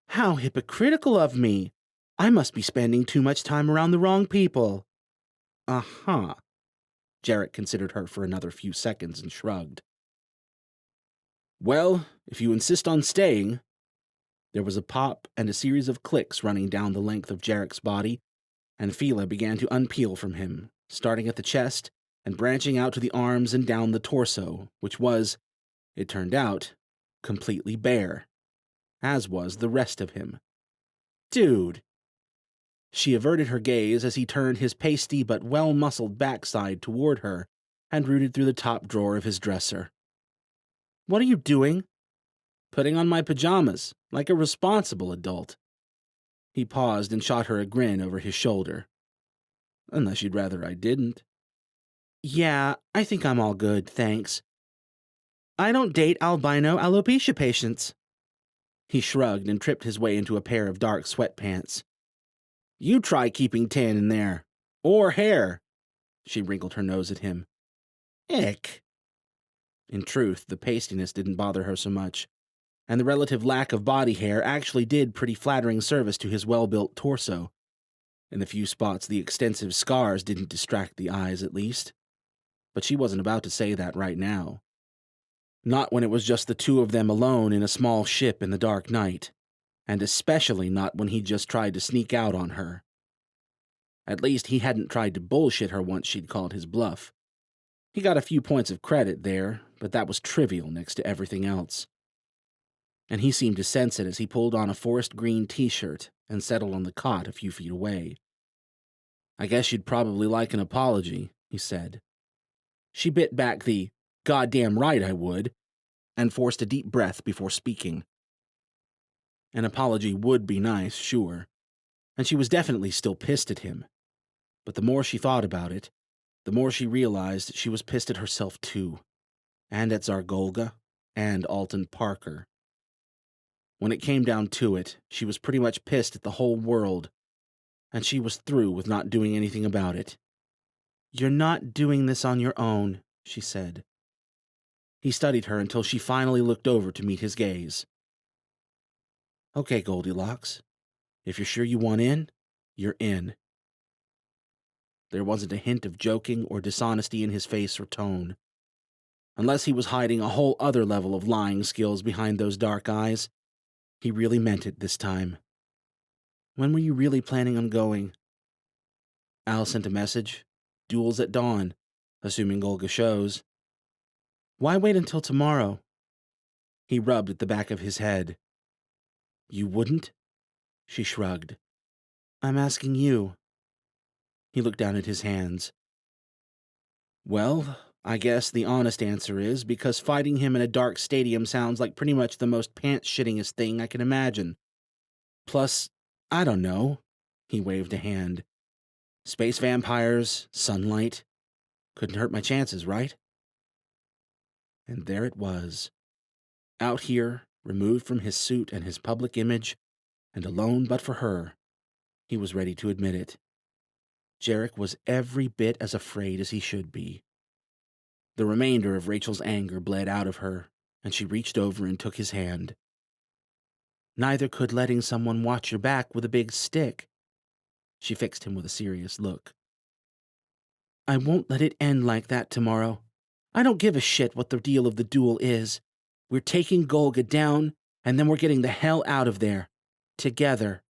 How hypocritical of me! I must be spending too much time around the wrong people. Uh-huh. Jarek considered her for another few seconds and shrugged. Well, if you insist on staying. There was a pop and a series of clicks running down the length of Jarek's body, and Fila began to unpeel from him, starting at the chest and branching out to the arms and down the torso, which was, it turned out, completely bare, as was the rest of him. Dude! She averted her gaze as he turned his pasty but well-muscled backside toward her and rooted through the top drawer of his dresser. What are you doing? Putting on my pajamas, like a responsible adult. He paused and shot her a grin over his shoulder. Unless you'd rather I didn't. Yeah, I think I'm all good, thanks. I don't date albino alopecia patients. He shrugged and tripped his way into a pair of dark sweatpants. You try keeping tan in there. Or hair. She wrinkled her nose at him. Ick. In truth, the pastiness didn't bother her so much, and the relative lack of body hair actually did pretty flattering service to his well-built torso. In the few spots the extensive scars didn't distract the eyes, at least. But she wasn't about to say that right now. Not when it was just the two of them alone in a small ship in the dark night, and especially not when he just tried to sneak out on her. At least he hadn't tried to bullshit her once she'd called his bluff. He got a few points of credit there, but that was trivial next to everything else. And he seemed to sense it as he pulled on a forest green t-shirt and settled on the cot a few feet away. I guess you'd probably like an apology, he said. She bit back the, goddamn right I would, and forced a deep breath before speaking. An apology would be nice, sure, and she was definitely still pissed at him. But the more she thought about it, the more she realized she was pissed at herself too, and at Zargolga, and Alton Parker. When it came down to it, she was pretty much pissed at the whole world, and she was through with not doing anything about it. You're not doing this on your own, she said. He studied her until she finally looked over to meet his gaze. Okay, Goldilocks. If you're sure you want in, you're in. There wasn't a hint of joking or dishonesty in his face or tone. Unless he was hiding a whole other level of lying skills behind those dark eyes, he really meant it this time. When were you really planning on going? Al sent a message. Duels at dawn, assuming Golga shows. Why wait until tomorrow? He rubbed at the back of his head. You wouldn't? She shrugged. I'm asking you. He looked down at his hands. Well, I guess the honest answer is because fighting him in a dark stadium sounds like pretty much the most pants-shittingest thing I can imagine. Plus, I don't know. He waved a hand. Space vampires, sunlight. Couldn't hurt my chances, right? And there it was. Out here, removed from his suit and his public image, and alone but for her. He was ready to admit it. Jarek was every bit as afraid as he should be. The remainder of Rachel's anger bled out of her, and she reached over and took his hand. Neither could letting someone watch your back with a big stick. She fixed him with a serious look. I won't let it end like that tomorrow. I don't give a shit what the deal of the duel is. We're taking Golga down, and then we're getting the hell out of there. Together.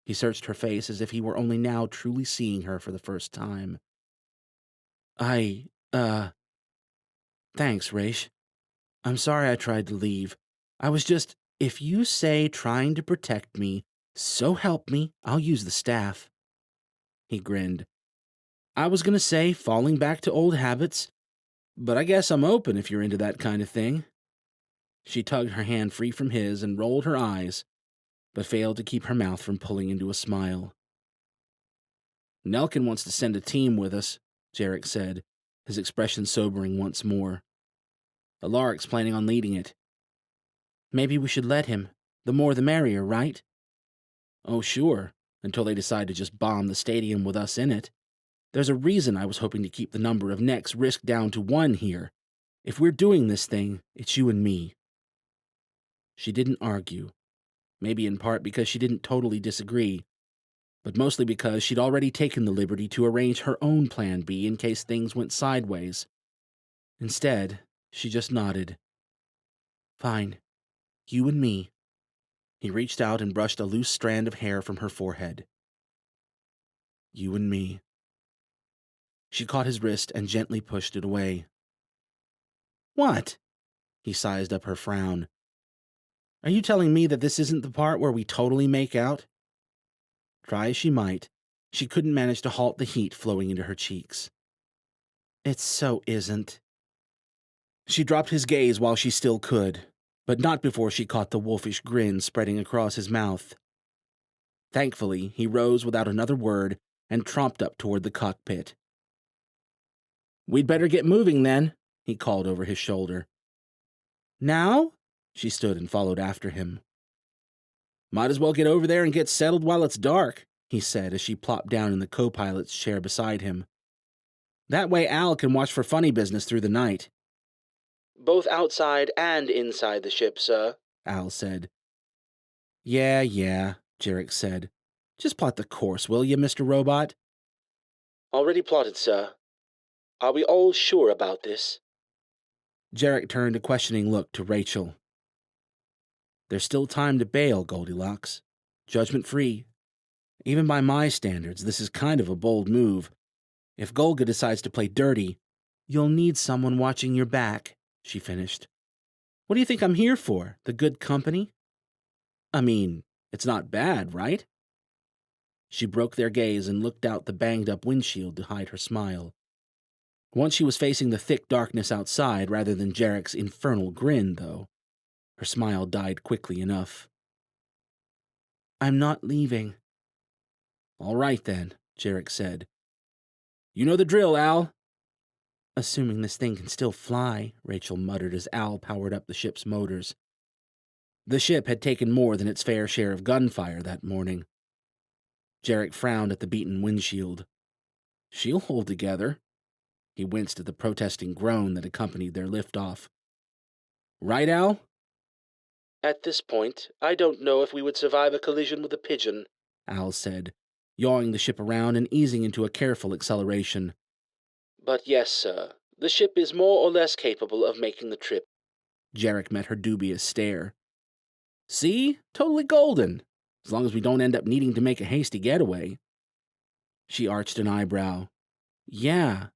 He searched her face as if he were only now truly seeing her for the first time. Thanks, Raish. I'm sorry I tried to leave. I was just, if you say trying to protect me, so help me, I'll use the staff. He grinned. I was gonna say falling back to old habits, but I guess I'm open if you're into that kind of thing. She tugged her hand free from his and rolled her eyes, but failed to keep her mouth from pulling into a smile. Nelkin wants to send a team with us, Jarek said, his expression sobering once more. Alaric's planning on leading it. Maybe we should let him. The more the merrier, right? Oh, sure, until they decide to just bomb the stadium with us in it. There's a reason I was hoping to keep the number of necks risked down to 1 here. If we're doing this thing, it's you and me. She didn't argue. Maybe in part because she didn't totally disagree, but mostly because she'd already taken the liberty to arrange her own plan B in case things went sideways. Instead, she just nodded. Fine. You and me. He reached out and brushed a loose strand of hair from her forehead. You and me. She caught his wrist and gently pushed it away. What? He sized up her frown. Are you telling me that this isn't the part where we totally make out? Try as she might, she couldn't manage to halt the heat flowing into her cheeks. It so isn't. She dropped his gaze while she still could, but not before she caught the wolfish grin spreading across his mouth. Thankfully, he rose without another word and tromped up toward the cockpit. We'd better get moving, then, he called over his shoulder. Now? She stood and followed after him. Might as well get over there and get settled while it's dark, he said as she plopped down in the co-pilot's chair beside him. That way Al can watch for funny business through the night. Both outside and inside the ship, sir, Al said. Yeah, Jarek said. Just plot the course, will you, Mr. Robot? Already plotted, sir. Are we all sure about this? Jarek turned a questioning look to Rachel. There's still time to bail, Goldilocks. Judgment-free. Even by my standards, this is kind of a bold move. If Golga decides to play dirty, you'll need someone watching your back, she finished. What do you think I'm here for? The good company? I mean, it's not bad, right? She broke their gaze and looked out the banged-up windshield to hide her smile. Once she was facing the thick darkness outside rather than Jarek's infernal grin, though, her smile died quickly enough. I'm not leaving. All right, then, Jarek said. You know the drill, Al. Assuming this thing can still fly, Rachel muttered as Al powered up the ship's motors. The ship had taken more than its fair share of gunfire that morning. Jarek frowned at the beaten windshield. She'll hold together. He winced at the protesting groan that accompanied their liftoff. Right, Al? At this point, I don't know if we would survive a collision with a pigeon, Al said, yawing the ship around and easing into a careful acceleration. But yes, sir, the ship is more or less capable of making the trip. Jarek met her dubious stare. See? Totally golden. As long as we don't end up needing to make a hasty getaway. She arched an eyebrow. Yeah,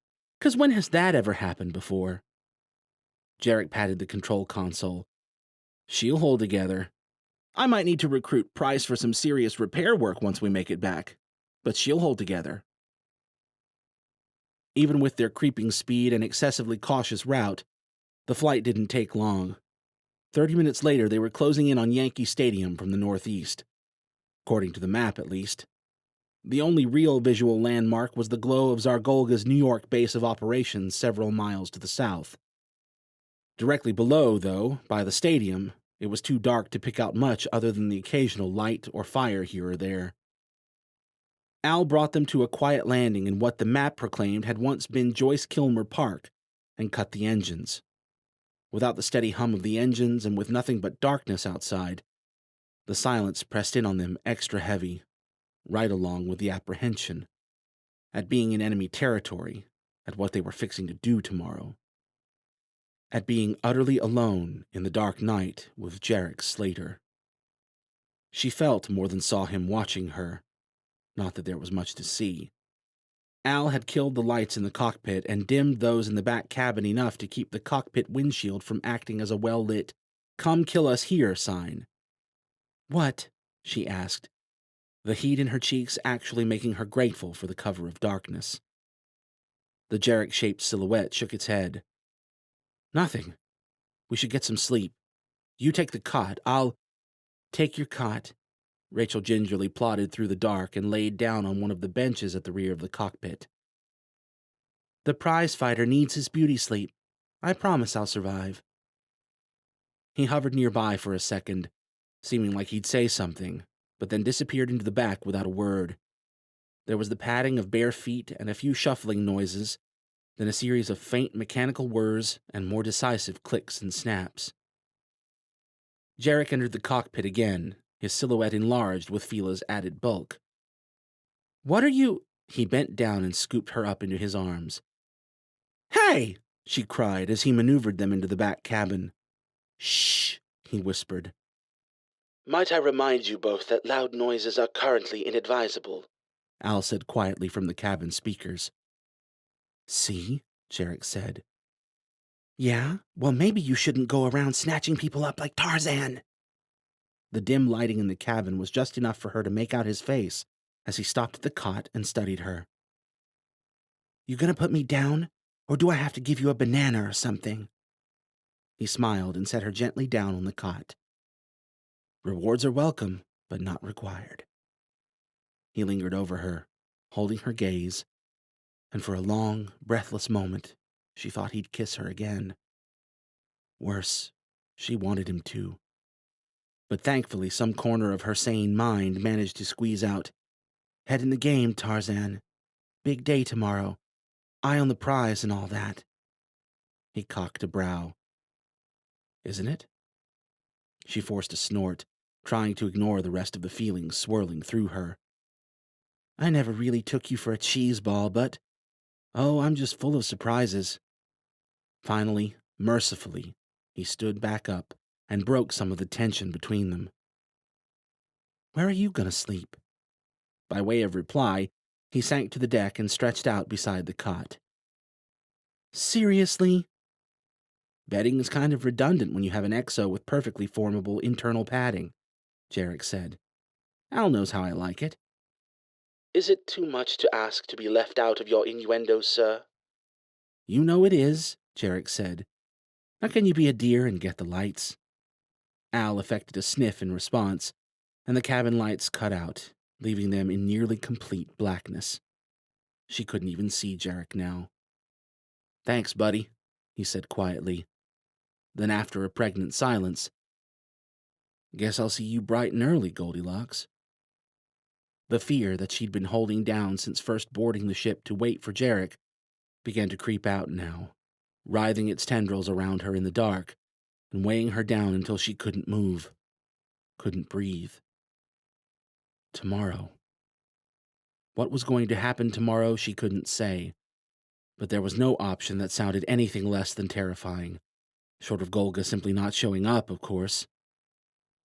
'cause when has that ever happened before? Jarek patted the control console. She'll hold together. I might need to recruit Price for some serious repair work once we make it back, but she'll hold together. Even with their creeping speed and excessively cautious route, the flight didn't take long. 30 minutes later, they were closing in on Yankee Stadium from the northeast. According to the map, at least. The only real visual landmark was the glow of Zargolga's New York base of operations several miles to the south. Directly below, though, by the stadium, it was too dark to pick out much other than the occasional light or fire here or there. Al brought them to a quiet landing in what the map proclaimed had once been Joyce Kilmer Park, and cut the engines. Without the steady hum of the engines and with nothing but darkness outside, the silence pressed in on them extra heavy, right along with the apprehension at being in enemy territory, at what they were fixing to do tomorrow, at being utterly alone in the dark night with Jarek Slater. She felt more than saw him watching her, not that there was much to see. Al had killed the lights in the cockpit and dimmed those in the back cabin enough to keep the cockpit windshield from acting as a well-lit, "Come kill us here" sign. "What?" she asked, the heat in her cheeks actually making her grateful for the cover of darkness. The Jarek-shaped silhouette shook its head. "Nothing. We should get some sleep. You take the cot. I'll—" "Take your cot." Rachel gingerly plodded through the dark and laid down on one of the benches at the rear of the cockpit. "The prize fighter needs his beauty sleep. I promise I'll survive." He hovered nearby for a second, seeming like he'd say something, but then disappeared into the back without a word. There was the padding of bare feet and a few shuffling noises, then a series of faint mechanical whirs and more decisive clicks and snaps. Jarek entered the cockpit again, his silhouette enlarged with Fila's added bulk. "What are you—" He bent down and scooped her up into his arms. "Hey!" she cried as he maneuvered them into the back cabin. "Shh!" he whispered. "Might I remind you both that loud noises are currently inadvisable?" Al said quietly from the cabin speakers. "See?" Jarek said. "Yeah? Well, maybe you shouldn't go around snatching people up like Tarzan." The dim lighting in the cabin was just enough for her to make out his face as he stopped at the cot and studied her. "You gonna put me down, or do I have to give you a banana or something?" He smiled and set her gently down on the cot. "Rewards are welcome, but not required." He lingered over her, holding her gaze, and for a long, breathless moment, she thought he'd kiss her again. Worse, she wanted him to. But thankfully, some corner of her sane mind managed to squeeze out, "Head in the game, Tarzan. Big day tomorrow. Eye on the prize and all that." He cocked a brow. "Isn't it?" She forced a snort, trying to ignore the rest of the feelings swirling through her. "I never really took you for a cheese ball, but... Oh, I'm just full of surprises." Finally, mercifully, he stood back up and broke some of the tension between them. "Where are you gonna sleep?" By way of reply, he sank to the deck and stretched out beside the cot. "Seriously?" "Bedding is kind of redundant when you have an exo with perfectly formable internal padding," Jarek said. "Al knows how I like it." "Is it too much to ask to be left out of your innuendos, sir?" "You know it is," Jarek said. "How can you be a dear and get the lights?" Al affected a sniff in response, and the cabin lights cut out, leaving them in nearly complete blackness. She couldn't even see Jarek now. "Thanks, buddy," he said quietly. Then after a pregnant silence, "Guess I'll see you bright and early, Goldilocks." The fear that she'd been holding down since first boarding the ship to wait for Jarek began to creep out now, writhing its tendrils around her in the dark and weighing her down until she couldn't move, couldn't breathe. Tomorrow. What was going to happen tomorrow she couldn't say, but there was no option that sounded anything less than terrifying, short of Golga simply not showing up, of course.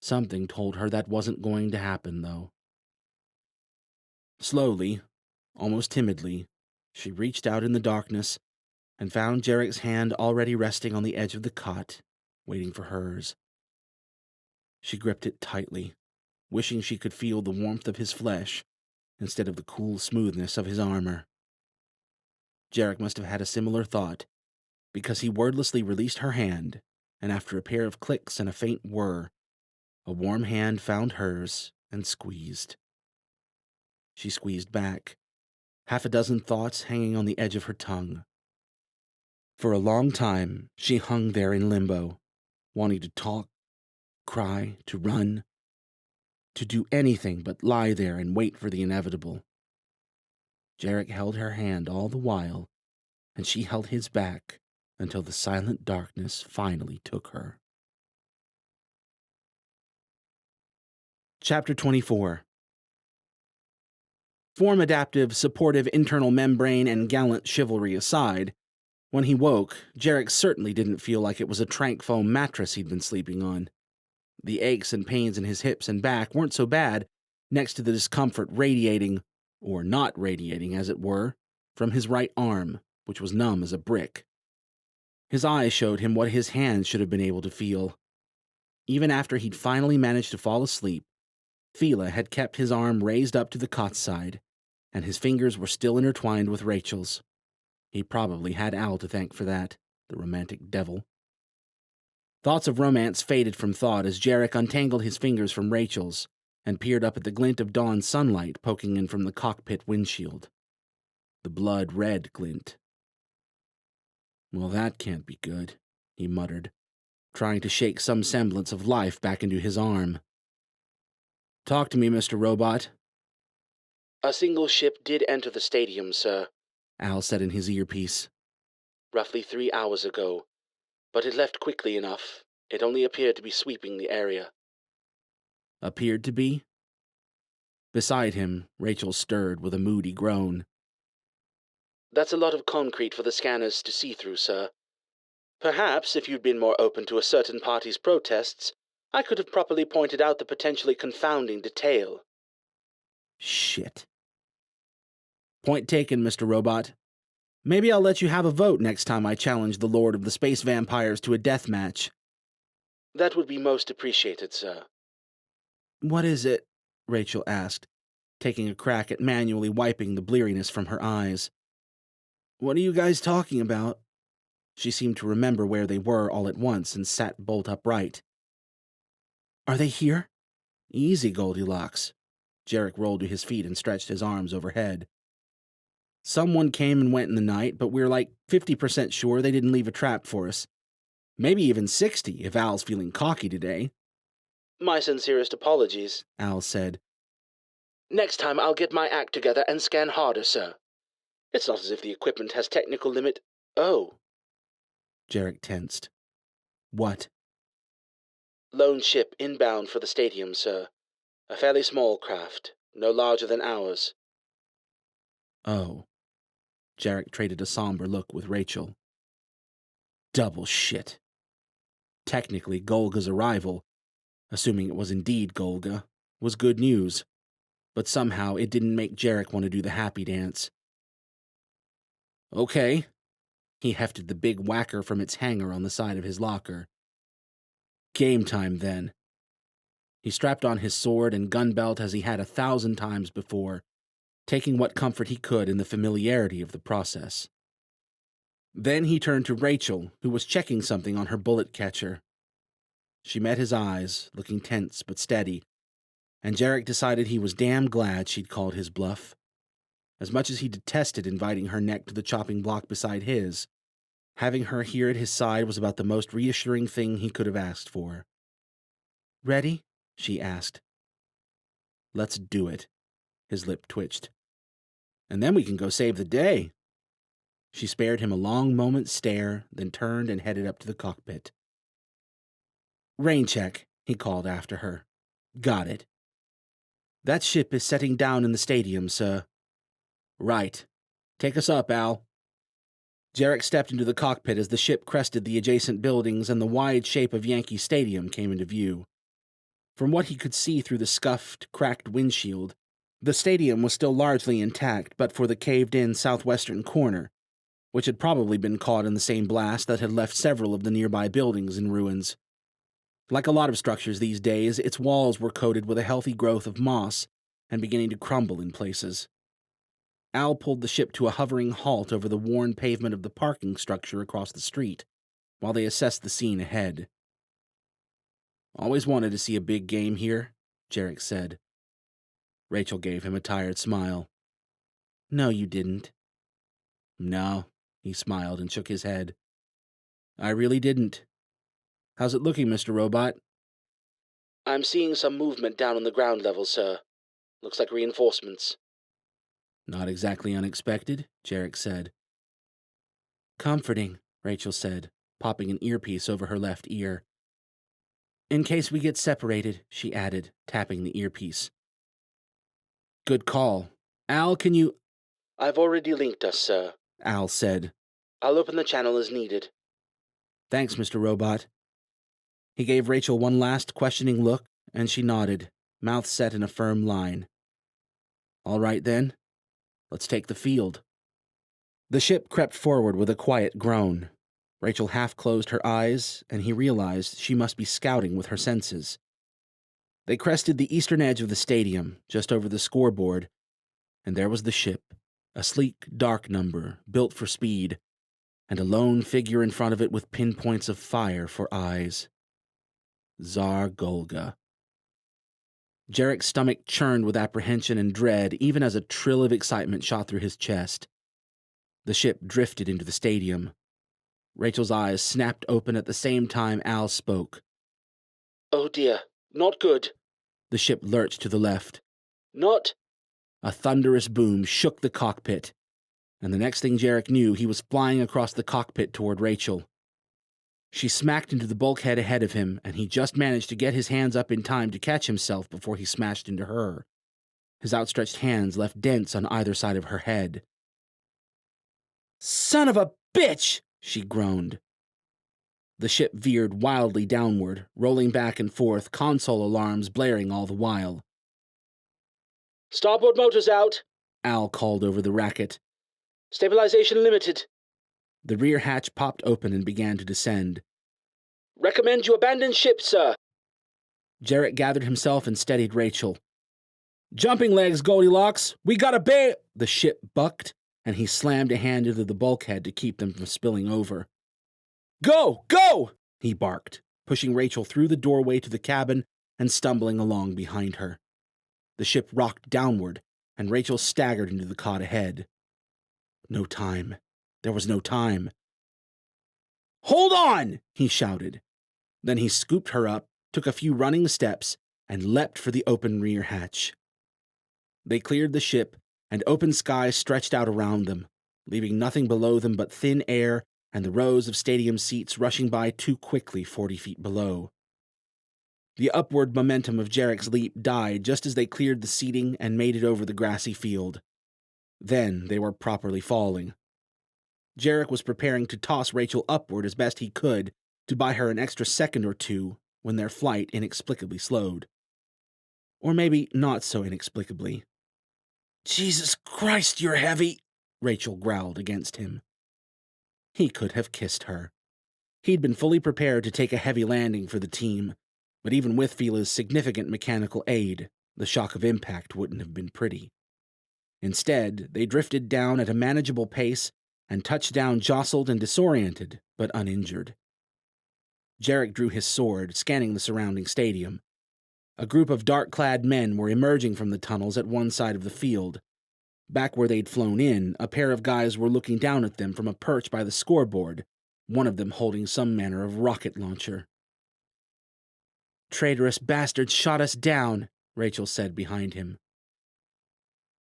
Something told her that wasn't going to happen, though. Slowly, almost timidly, she reached out in the darkness and found Jarek's hand already resting on the edge of the cot, waiting for hers. She gripped it tightly, wishing she could feel the warmth of his flesh instead of the cool smoothness of his armor. Jarek must have had a similar thought, because he wordlessly released her hand, and after a pair of clicks and a faint whir, a warm hand found hers and squeezed. She squeezed back, half a dozen thoughts hanging on the edge of her tongue. For a long time, she hung there in limbo, wanting to talk, cry, to run, to do anything but lie there and wait for the inevitable. Jarek held her hand all the while, and she held his back until the silent darkness finally took her. Chapter 24. Form-adaptive, supportive internal membrane and gallant chivalry aside, when he woke, Jarek certainly didn't feel like it was a trank foam mattress he'd been sleeping on. The aches and pains in his hips and back weren't so bad, next to the discomfort radiating, or not radiating as it were, from his right arm, which was numb as a brick. His eyes showed him what his hands should have been able to feel. Even after he'd finally managed to fall asleep, Fila had kept his arm raised up to the cot's side, and his fingers were still intertwined with Rachel's. He probably had Al to thank for that, the romantic devil. Thoughts of romance faded from thought as Jarek untangled his fingers from Rachel's and peered up at the glint of dawn sunlight poking in from the cockpit windshield. The blood-red glint. Well, that can't be good, he muttered, trying to shake some semblance of life back into his arm. Talk to me, Mr. Robot. A single ship did enter the stadium, sir, Al said in his earpiece. Roughly 3 hours ago, but it left quickly enough. It only appeared to be sweeping the area. Appeared to be? Beside him, Rachel stirred with a moody groan. That's a lot of concrete for the scanners to see through, sir. Perhaps, if you'd been more open to a certain party's protests, I could have properly pointed out the potentially confounding detail. Shit. Point taken, Mr. Robot. Maybe I'll let you have a vote next time I challenge the Lord of the Space Vampires to a death match. That would be most appreciated, sir. What is it? Rachel asked, taking a crack at manually wiping the bleariness from her eyes. What are you guys talking about? She seemed to remember where they were all at once and sat bolt upright. Are they here? Easy, Goldilocks. Jarek rolled to his feet and stretched his arms overhead. Someone came and went in the night, but we're like 50% sure they didn't leave a trap for us. Maybe even 60 if Al's feeling cocky today. My sincerest apologies, Al said. Next time I'll get my act together and scan harder, sir. It's not as if the equipment has technical limit. Oh. Jarek tensed. What? Lone ship inbound for the stadium, sir. A fairly small craft, no larger than ours. Oh. Jarek traded a somber look with Rachel. Double shit. Technically, Golga's arrival, assuming it was indeed Golga, was good news, but somehow it didn't make Jarek want to do the happy dance. Okay. He hefted the big whacker from its hanger on the side of his locker. Game time, then. He strapped on his sword and gun belt as he had 1,000 times before, taking what comfort he could in the familiarity of the process. Then he turned to Rachel, who was checking something on her bullet catcher. She met his eyes, looking tense but steady, and Jarek decided he was damn glad she'd called his bluff. As much as he detested inviting her neck to the chopping block beside his, having her here at his side was about the most reassuring thing he could have asked for. Ready? She asked. Let's do it. His lip twitched. And then we can go save the day. She spared him a long moment's stare, then turned and headed up to the cockpit. Rain check, he called after her. Got it. That ship is setting down in the stadium, sir. Right. Take us up, Al. Jarek stepped into the cockpit as the ship crested the adjacent buildings and the wide shape of Yankee Stadium came into view. From what he could see through the scuffed, cracked windshield, the stadium was still largely intact but for the caved-in southwestern corner, which had probably been caught in the same blast that had left several of the nearby buildings in ruins. Like a lot of structures these days, its walls were coated with a healthy growth of moss and beginning to crumble in places. Al pulled the ship to a hovering halt over the worn pavement of the parking structure across the street, while they assessed the scene ahead. "Always wanted to see a big game here," Jarek said. Rachel gave him a tired smile. "No, you didn't." "No," he smiled and shook his head. "I really didn't. How's it looking, Mr. Robot?" "I'm seeing some movement down on the ground level, sir. Looks like reinforcements." "Not exactly unexpected," Jarek said. "Comforting," Rachel said, popping an earpiece over her left ear. "In case we get separated," she added, tapping the earpiece. "Good call. Al, can you—" "I've already linked us, sir," Al said. "I'll open the channel as needed." "Thanks, Mr. Robot." He gave Rachel one last questioning look, and she nodded, mouth set in a firm line. "All right, then. Let's take the field." The ship crept forward with a quiet groan. Rachel half closed her eyes, and he realized she must be scouting with her senses. They crested the eastern edge of the stadium, just over the scoreboard, and there was the ship, a sleek, dark number, built for speed, and a lone figure in front of it with pinpoints of fire for eyes. Tsar Golga. Jarek's stomach churned with apprehension and dread, even as a trill of excitement shot through his chest. The ship drifted into the stadium. Rachel's eyes snapped open at the same time Al spoke. "Oh dear, not good. The ship lurched to the left. Not—" A thunderous boom shook the cockpit, and the next thing Jarek knew, he was flying across the cockpit toward Rachel. She smacked into the bulkhead ahead of him, and he just managed to get his hands up in time to catch himself before he smashed into her. His outstretched hands left dents on either side of her head. "Son of a bitch!" she groaned. The ship veered wildly downward, rolling back and forth, console alarms blaring all the while. "Starboard motors out!" Al called over the racket. "Stabilization limited." The rear hatch popped open and began to descend. "Recommend you abandon ship, sir." Jarek gathered himself and steadied Rachel. "Jumping legs, Goldilocks! We got a bay—" The ship bucked, and he slammed a hand into the bulkhead to keep them from spilling over. "Go! Go!" he barked, pushing Rachel through the doorway to the cabin and stumbling along behind her. The ship rocked downward, and Rachel staggered into the cot ahead. No time. There was no time. "Hold on!" he shouted. Then he scooped her up, took a few running steps, and leapt for the open rear hatch. They cleared the ship, and open sky stretched out around them, leaving nothing below them but thin air and the rows of stadium seats rushing by too quickly 40 feet below. The upward momentum of Jarek's leap died just as they cleared the seating and made it over the grassy field. Then they were properly falling. Jarek was preparing to toss Rachel upward as best he could to buy her an extra second or two when their flight inexplicably slowed. Or maybe not so inexplicably. "Jesus Christ, you're heavy," Rachel growled against him. He could have kissed her. He'd been fully prepared to take a heavy landing for the team, but even with Fila's significant mechanical aid, the shock of impact wouldn't have been pretty. Instead, they drifted down at a manageable pace and touchdown jostled and disoriented, but uninjured. Jarek drew his sword, scanning the surrounding stadium. A group of dark-clad men were emerging from the tunnels at one side of the field. Back where they'd flown in, a pair of guys were looking down at them from a perch by the scoreboard, one of them holding some manner of rocket launcher. "Traitorous bastards shot us down," Rachel said behind him.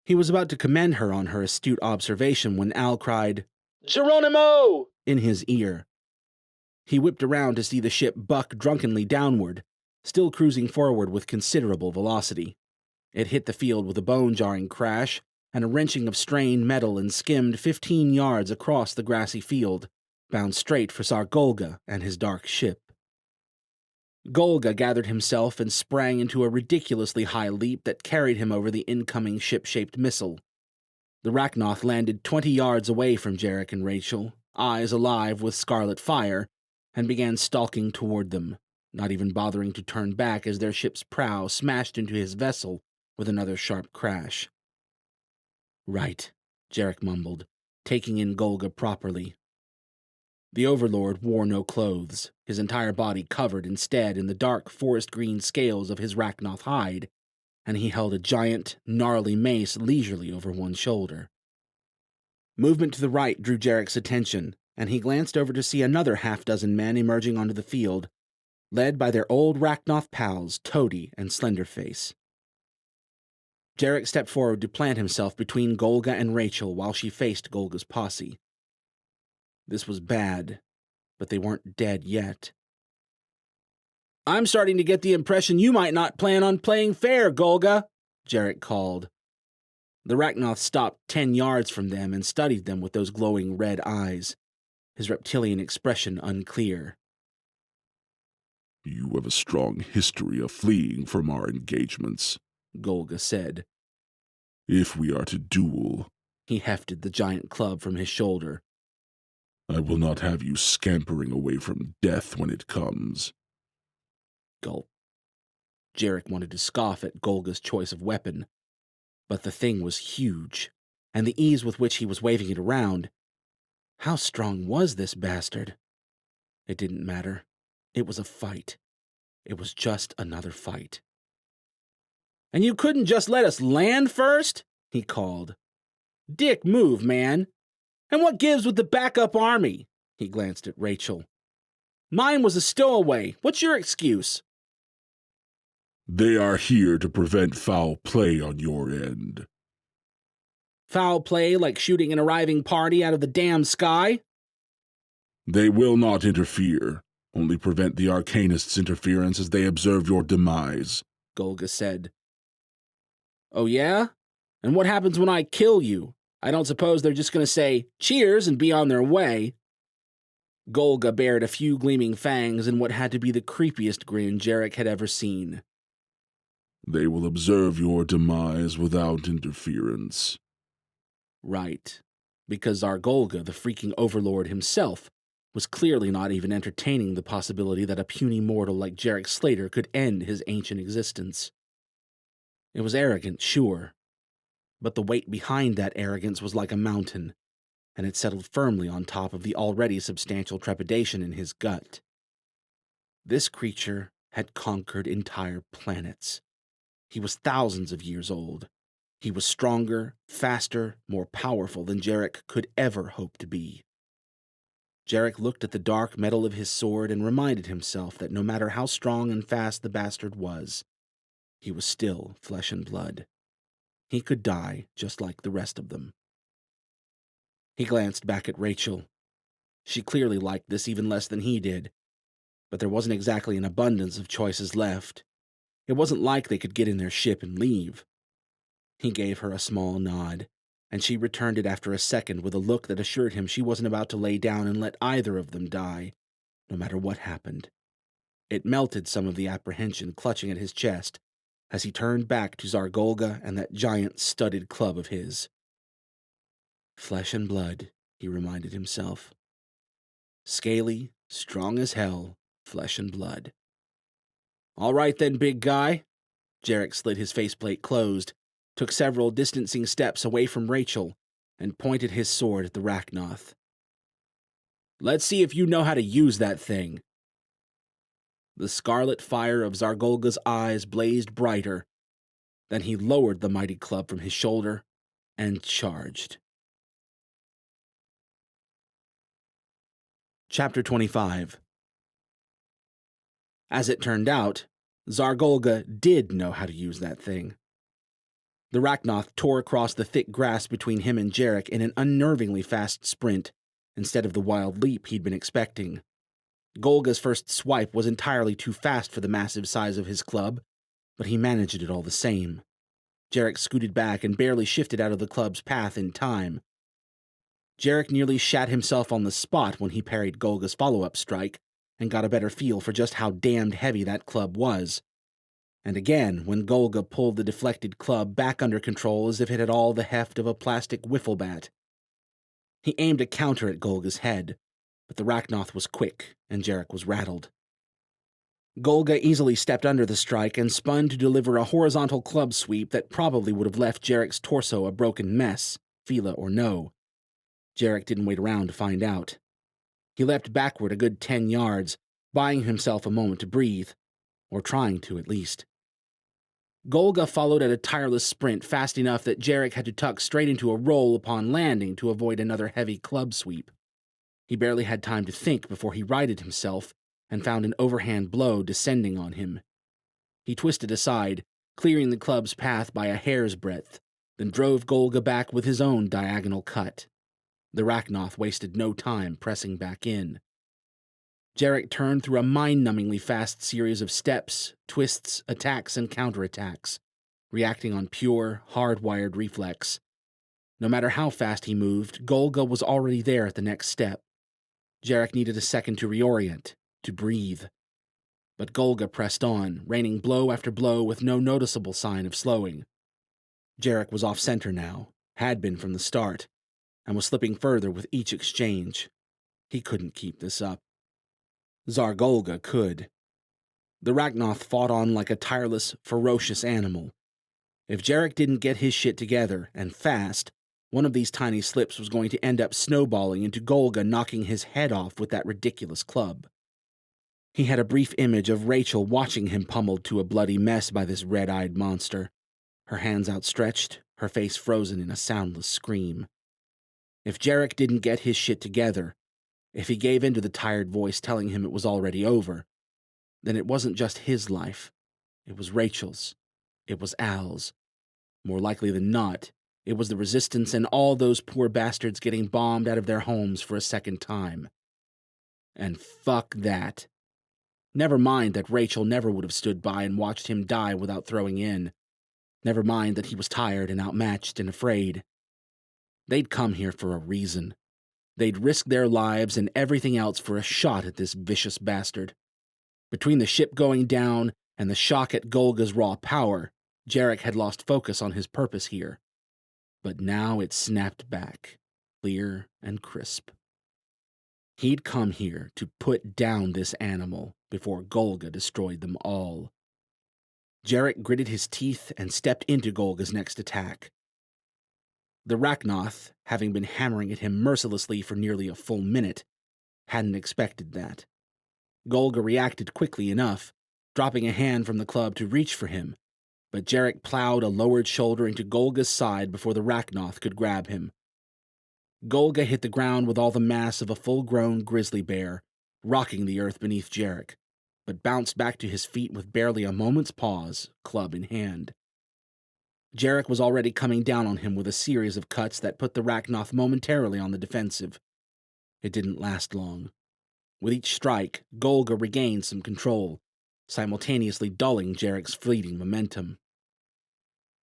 He was about to commend her on her astute observation when Al cried, "Geronimo!" in his ear. He whipped around to see the ship buck drunkenly downward, still cruising forward with considerable velocity. It hit the field with a bone-jarring crash and a wrenching of strained metal and skimmed 15 yards across the grassy field, bound straight for Tsar Golga and his dark ship. Golga gathered himself and sprang into a ridiculously high leap that carried him over the incoming ship-shaped missile. The Rachnoth landed 20 yards away from Jarek and Rachel, eyes alive with scarlet fire, and began stalking toward them, not even bothering to turn back as their ship's prow smashed into his vessel with another sharp crash. "Right," Jarek mumbled, taking in Golga properly. The Overlord wore no clothes, his entire body covered instead in the dark forest-green scales of his Rachnoth hide, and he held a giant, gnarly mace leisurely over one shoulder. Movement to the right drew Jarek's attention, and he glanced over to see another half-dozen men emerging onto the field, led by their old Rachnoth pals, Toady and Slenderface. Jarek stepped forward to plant himself between Golga and Rachel while she faced Golga's posse. This was bad, but they weren't dead yet. "I'm starting to get the impression you might not plan on playing fair, Golga," Jarek called. The Rachnoth stopped 10 yards from them and studied them with those glowing red eyes, his reptilian expression unclear. "You have a strong history of fleeing from our engagements," Golga said. "If we are to duel," he hefted the giant club from his shoulder, "I will not have you scampering away from death when it comes." Gulp. Jarek wanted to scoff at Golga's choice of weapon, but the thing was huge, and the ease with which he was waving it around. How strong was this bastard? It didn't matter. It was a fight. It was just another fight. "And you couldn't just let us land first?" he called. "Dick move, man. And what gives with the backup army?" He glanced at Rachel. "Mine was a stowaway. What's your excuse?" "They are here to prevent foul play on your end." "Foul play like shooting an arriving party out of the damn sky?" "They will not interfere, only prevent the Arcanists' interference as they observe your demise," Golga said. "Oh yeah? And what happens when I kill you? I don't suppose they're just going to say, 'Cheers,' and be on their way." Golga bared a few gleaming fangs in what had to be the creepiest grin Jarek had ever seen. "They will observe your demise without interference." Right. Because Zargolga, the freaking overlord himself, was clearly not even entertaining the possibility that a puny mortal like Jarek Slater could end his ancient existence. It was arrogant, sure, but the weight behind that arrogance was like a mountain, and it settled firmly on top of the already substantial trepidation in his gut. This creature had conquered entire planets. He was thousands of years old. He was stronger, faster, more powerful than Jarek could ever hope to be. Jarek looked at the dark metal of his sword and reminded himself that no matter how strong and fast the bastard was, he was still flesh and blood. He could die just like the rest of them. He glanced back at Rachel. She clearly liked this even less than he did, but there wasn't exactly an abundance of choices left. It wasn't like they could get in their ship and leave. He gave her a small nod, and she returned it after a second with a look that assured him she wasn't about to lay down and let either of them die, no matter what happened. It melted some of the apprehension clutching at his chest as he turned back to Zargolga and that giant studded club of his. Flesh and blood, he reminded himself. Scaly, strong as hell, flesh and blood. "All right then, big guy." Jarek slid his faceplate closed, took several distancing steps away from Rachel, and pointed his sword at the Rachnoth. "Let's see if you know how to use that thing." The scarlet fire of Zargolga's eyes blazed brighter. Then he lowered the mighty club from his shoulder and charged. Chapter 25. As it turned out, Zargolga did know how to use that thing. The Rachnoth tore across the thick grass between him and Jarek in an unnervingly fast sprint, instead of the wild leap he'd been expecting. Golga's first swipe was entirely too fast for the massive size of his club, but he managed it all the same. Jarek scooted back and barely shifted out of the club's path in time. Jarek nearly shat himself on the spot when he parried Golga's follow-up strike and got a better feel for just how damned heavy that club was. And again, when Golga pulled the deflected club back under control as if it had all the heft of a plastic wiffle bat. He aimed a counter at Golga's head, but the Rachnoth was quick, and Jarek was rattled. Golga easily stepped under the strike and spun to deliver a horizontal club sweep that probably would have left Jarek's torso a broken mess, Fila or no. Jarek didn't wait around to find out. He leapt backward a good 10 yards, buying himself a moment to breathe, or trying to at least. Golga followed at a tireless sprint fast enough that Jarek had to tuck straight into a roll upon landing to avoid another heavy club sweep. He barely had time to think before he righted himself and found an overhand blow descending on him. He twisted aside, clearing the club's path by a hair's breadth, then drove Golga back with his own diagonal cut. The Rachnoth wasted no time pressing back in. Jarek turned through a mind-numbingly fast series of steps, twists, attacks, and counterattacks, reacting on pure, hardwired reflex. No matter how fast he moved, Golga was already there at the next step. Jarek needed a second to reorient, to breathe. But Golga pressed on, raining blow after blow with no noticeable sign of slowing. Jarek was off-center now, had been from the start, and was slipping further with each exchange. He couldn't keep this up. Tsar Golga could. The Rachnoth fought on like a tireless, ferocious animal. If Jarek didn't get his shit together, and fast, one of these tiny slips was going to end up snowballing into Golga knocking his head off with that ridiculous club. He had a brief image of Rachel watching him pummeled to a bloody mess by this red-eyed monster, her hands outstretched, her face frozen in a soundless scream. If Jarek didn't get his shit together, if he gave in to the tired voice telling him it was already over, then it wasn't just his life. It was Rachel's. It was Al's. More likely than not, it was the Resistance and all those poor bastards getting bombed out of their homes for a second time. And fuck that. Never mind that Rachel never would have stood by and watched him die without throwing in. Never mind that he was tired and outmatched and afraid. They'd come here for a reason. They'd risk their lives and everything else for a shot at this vicious bastard. Between the ship going down and the shock at Golga's raw power, Jarek had lost focus on his purpose here. But now it snapped back, clear and crisp. He'd come here to put down this animal before Golga destroyed them all. Jarek gritted his teeth and stepped into Golga's next attack. The Rachnoth, having been hammering at him mercilessly for nearly a full minute, hadn't expected that. Golga reacted quickly enough, dropping a hand from the club to reach for him, but Jarek plowed a lowered shoulder into Golga's side before the Rachnoth could grab him. Golga hit the ground with all the mass of a full-grown grizzly bear, rocking the earth beneath Jarek, but bounced back to his feet with barely a moment's pause, club in hand. Jarek was already coming down on him with a series of cuts that put the Rachnoth momentarily on the defensive. It didn't last long. With each strike, Golga regained some control, simultaneously dulling Jarek's fleeting momentum.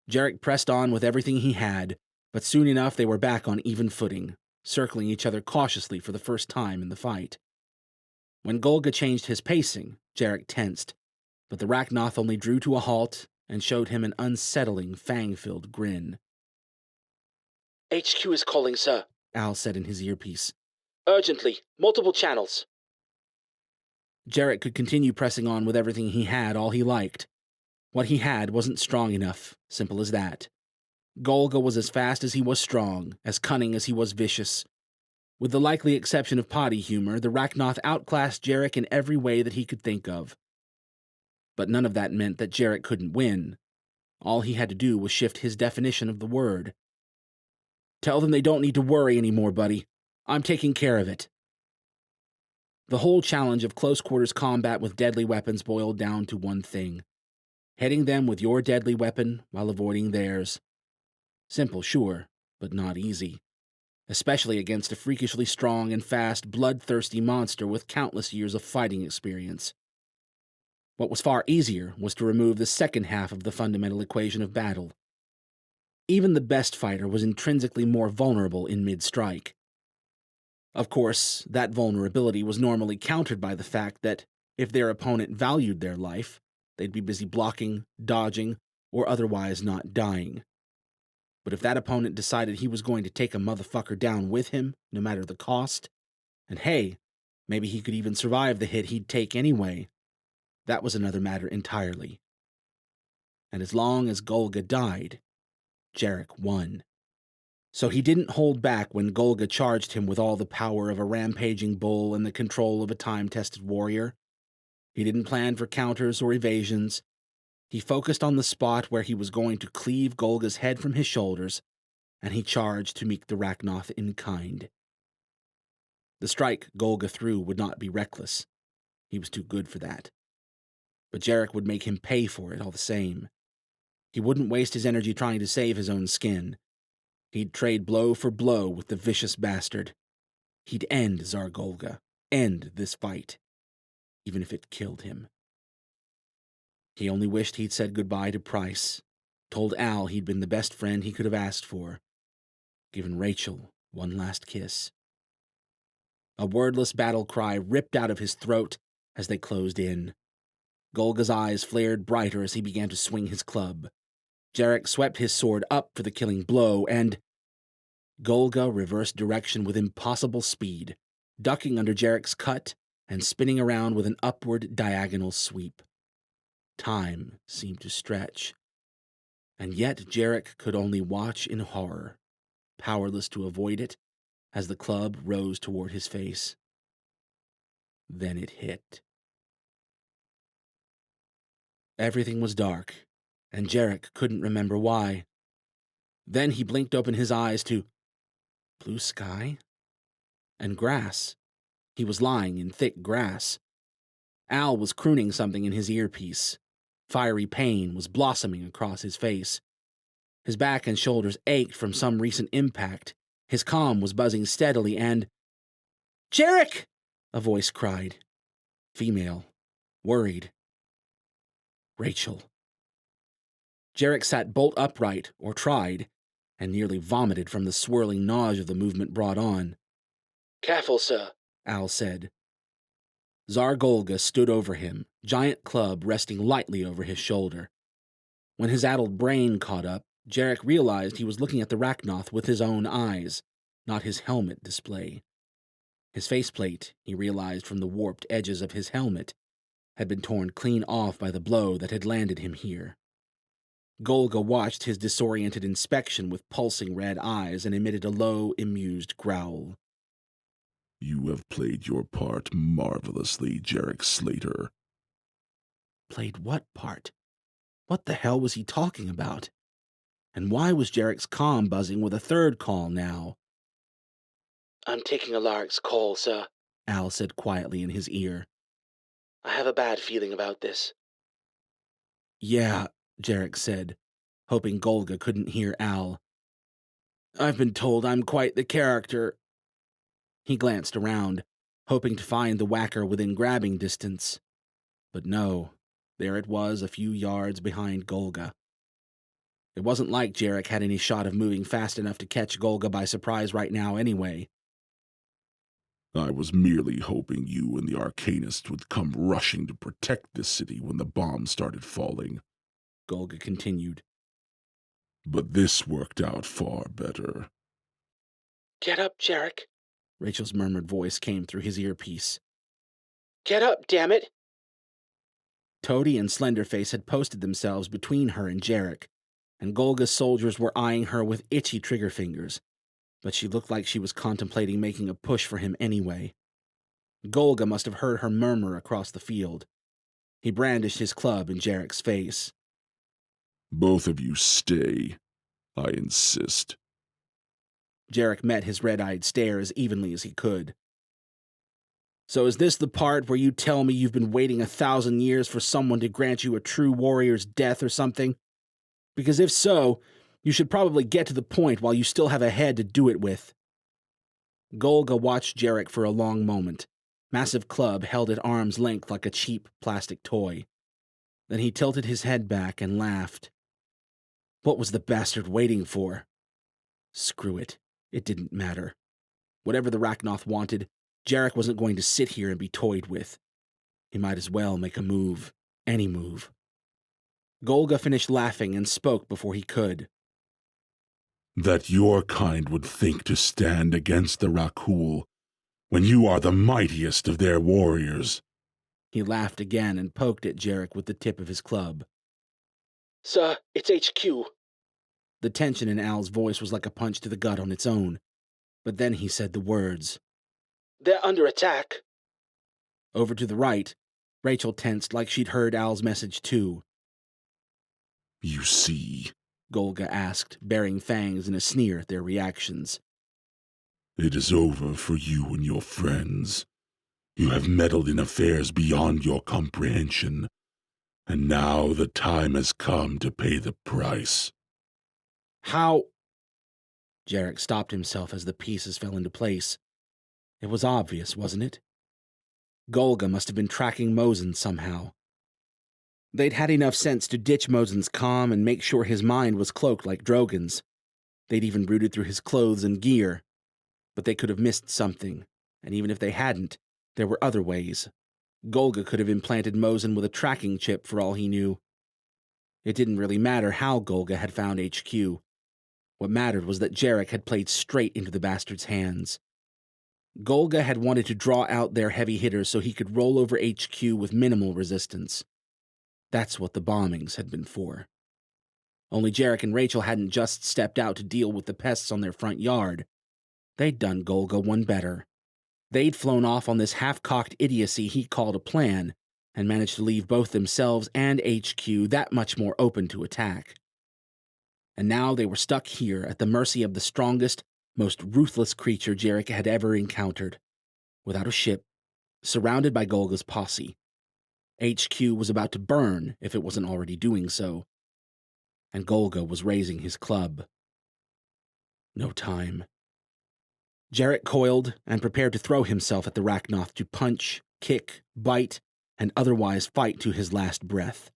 Jarek pressed on with everything he had, but soon enough they were back on even footing, circling each other cautiously for the first time in the fight. When Golga changed his pacing, Jarek tensed, but the Rachnoth only drew to a halt and showed him an unsettling, fang-filled grin. HQ is calling, sir, Al said in his earpiece. Urgently. Multiple channels. Jarek could continue pressing on with everything he had all he liked. What he had wasn't strong enough, simple as that. Golga was as fast as he was strong, as cunning as he was vicious. With the likely exception of potty humor, the Rachnoth outclassed Jarek in every way that he could think of. But none of that meant that Jarek couldn't win. All he had to do was shift his definition of the word. Tell them they don't need to worry anymore, buddy. I'm taking care of it. The whole challenge of close-quarters combat with deadly weapons boiled down to one thing: hitting them with your deadly weapon while avoiding theirs. Simple, sure, but not easy. Especially against a freakishly strong and fast, bloodthirsty monster with countless years of fighting experience. What was far easier was to remove the second half of the fundamental equation of battle. Even the best fighter was intrinsically more vulnerable in mid-strike. Of course, that vulnerability was normally countered by the fact that, if their opponent valued their life, they'd be busy blocking, dodging, or otherwise not dying. But if that opponent decided he was going to take a motherfucker down with him, no matter the cost, and hey, maybe he could even survive the hit he'd take anyway, that was another matter entirely. And as long as Golga died, Jarek won. So he didn't hold back when Golga charged him with all the power of a rampaging bull and the control of a time-tested warrior. He didn't plan for counters or evasions. He focused on the spot where he was going to cleave Golga's head from his shoulders, and he charged to meet the Rachnoth in kind. The strike Golga threw would not be reckless. He was too good for that. But Jarek would make him pay for it all the same. He wouldn't waste his energy trying to save his own skin. He'd trade blow for blow with the vicious bastard. He'd end Tsar Golga, end this fight, even if it killed him. He only wished he'd said goodbye to Price, told Al he'd been the best friend he could have asked for, given Rachel one last kiss. A wordless battle cry ripped out of his throat as they closed in. Golga's eyes flared brighter as he began to swing his club. Jarek swept his sword up for the killing blow, and Golga reversed direction with impossible speed, ducking under Jarek's cut and spinning around with an upward diagonal sweep. Time seemed to stretch, and yet Jarek could only watch in horror, powerless to avoid it, as the club rose toward his face. Then it hit. Everything was dark, and Jarek couldn't remember why. Then he blinked open his eyes to blue sky and grass. He was lying in thick grass. Al was crooning something in his earpiece. Fiery pain was blossoming across his face. His back and shoulders ached from some recent impact. His comm was buzzing steadily, and "Jarek!" a voice cried. Female. Worried. Rachel. Jarek sat bolt upright, or tried, and nearly vomited from the swirling nausea the movement brought on. "Careful, sir," Al said. Tsar Golga stood over him, giant club resting lightly over his shoulder. When his addled brain caught up, Jarek realized he was looking at the Rachnoth with his own eyes, not his helmet display. His faceplate, he realized from the warped edges of his helmet, had been torn clean off by the blow that had landed him here. Golga watched his disoriented inspection with pulsing red eyes and emitted a low, amused growl. You have played your part marvelously, Jarek Slater. Played what part? What the hell was he talking about? And why was Jarek's comm buzzing with a third call now? "I'm taking Alaric's call, sir," Al said quietly in his ear. "I have a bad feeling about this." Yeah, Jarek said, hoping Golga couldn't hear Al. "I've been told I'm quite the character." He glanced around, hoping to find the whacker within grabbing distance. But no, there it was a few yards behind Golga. It wasn't like Jarek had any shot of moving fast enough to catch Golga by surprise right now anyway. I was merely hoping you and the Arcanist would come rushing to protect this city when the bombs started falling, Golga continued. But this worked out far better. "Get up, Jarek. Rachel's murmured voice came through his earpiece. Get up, damn it!" Toady and Slenderface had posted themselves between her and Jarek, and Golga's soldiers were eyeing her with itchy trigger fingers, but she looked like she was contemplating making a push for him anyway. Golga must have heard her murmur across the field. He brandished his club in Jarek's face. Both of you stay. I insist. Jarek met his red-eyed stare as evenly as he could. So is this the part where you tell me you've been waiting 1,000 years for someone to grant you a true warrior's death or something? Because if so, you should probably get to the point while you still have a head to do it with. Golga watched Jarek for a long moment, massive club held at arm's length like a cheap plastic toy. Then he tilted his head back and laughed. What was the bastard waiting for? Screw it. It didn't matter. Whatever the Rachnoth wanted, Jarek wasn't going to sit here and be toyed with. He might as well make a move. Any move. Golga finished laughing and spoke before he could. That your kind would think to stand against the Rakul when you are the mightiest of their warriors. He laughed again and poked at Jarek with the tip of his club. "Sir, it's HQ." The tension in Al's voice was like a punch to the gut on its own. But then he said the words. "They're under attack." Over to the right, Rachel tensed like she'd heard Al's message too. You see, Golga asked, baring fangs in a sneer at their reactions. it is over for you and your friends. You have meddled in affairs beyond your comprehension, and now the time has come to pay the price. How? Jarek stopped himself as the pieces fell into place. It was obvious, wasn't it? Golga must have been tracking Mosin somehow. They'd had enough sense to ditch Mosin's comm and make sure his mind was cloaked like Drogon's. They'd even rooted through his clothes and gear. But they could have missed something, and even if they hadn't, there were other ways. Golga could have implanted Mosin with a tracking chip for all he knew. It didn't really matter how Golga had found HQ. What mattered was that Jarek had played straight into the bastard's hands. Golga had wanted to draw out their heavy hitters so he could roll over HQ with minimal resistance. That's what the bombings had been for. Only Jarek and Rachel hadn't just stepped out to deal with the pests on their front yard. They'd done Golga one better. They'd flown off on this half-cocked idiocy he called a plan, and managed to leave both themselves and HQ that much more open to attack. And now they were stuck here at the mercy of the strongest, most ruthless creature Jarek had ever encountered. Without a ship, surrounded by Golga's posse. HQ was about to burn if it wasn't already doing so. And Golga was raising his club. No time. Jarek coiled and prepared to throw himself at the Rachnoth to punch, kick, bite, and otherwise fight to his last breath.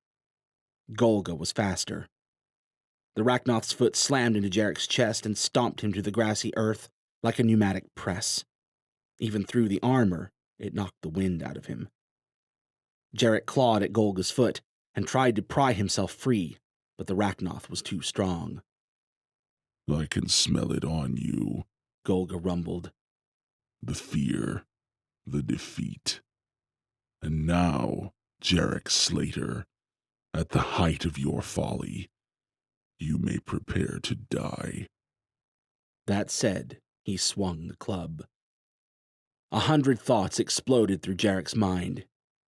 Golga was faster. The Rachnoth's foot slammed into Jarek's chest and stomped him to the grassy earth like a pneumatic press. Even through the armor, it knocked the wind out of him. Jarek clawed at Golga's foot and tried to pry himself free, but the Rachnoth was too strong. I can smell it on you, Golga rumbled. the fear, the defeat. And now, Jarek Slater, at the height of your folly, you may prepare to die. That said, he swung the club. 100 thoughts exploded through Jarek's mind.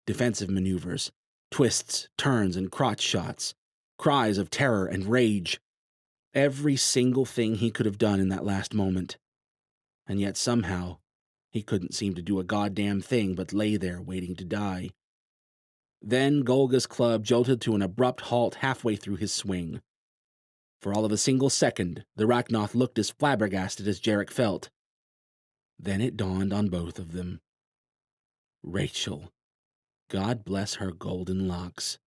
Defensive maneuvers, twists, turns, and crotch shots, cries of terror and rage. Every single thing he could have done in that last moment. And yet somehow, he couldn't seem to do a goddamn thing but lay there waiting to die. Then Golga's club jolted to an abrupt halt halfway through his swing. For all of a single second, the Rachnoth looked as flabbergasted as Jarek felt. Then it dawned on both of them. Rachel. God bless her golden locks.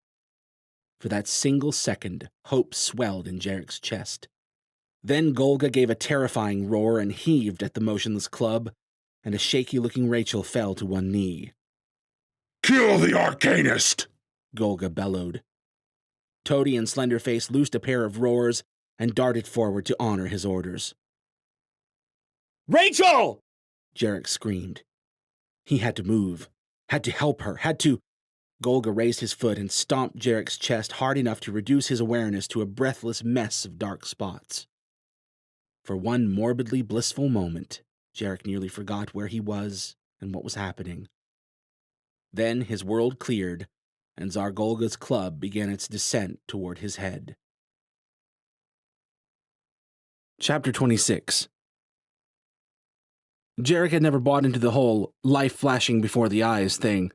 For that single second, hope swelled in Jarek's chest. Then Golga gave a terrifying roar and heaved at the motionless club, and a shaky-looking Rachel fell to one knee. Kill the Arcanist! Golga bellowed. Toady and Slenderface loosed a pair of roars and darted forward to honor his orders. Rachel! Jarek screamed. He had to move, had to help her, had to... Golga raised his foot and stomped Jarek's chest hard enough to reduce his awareness to a breathless mess of dark spots. For one morbidly blissful moment, Jarek nearly forgot where he was and what was happening. Then his world cleared, and Zargolga's club began its descent toward his head. Chapter 26. Jarek had never bought into the whole life flashing before the eyes thing.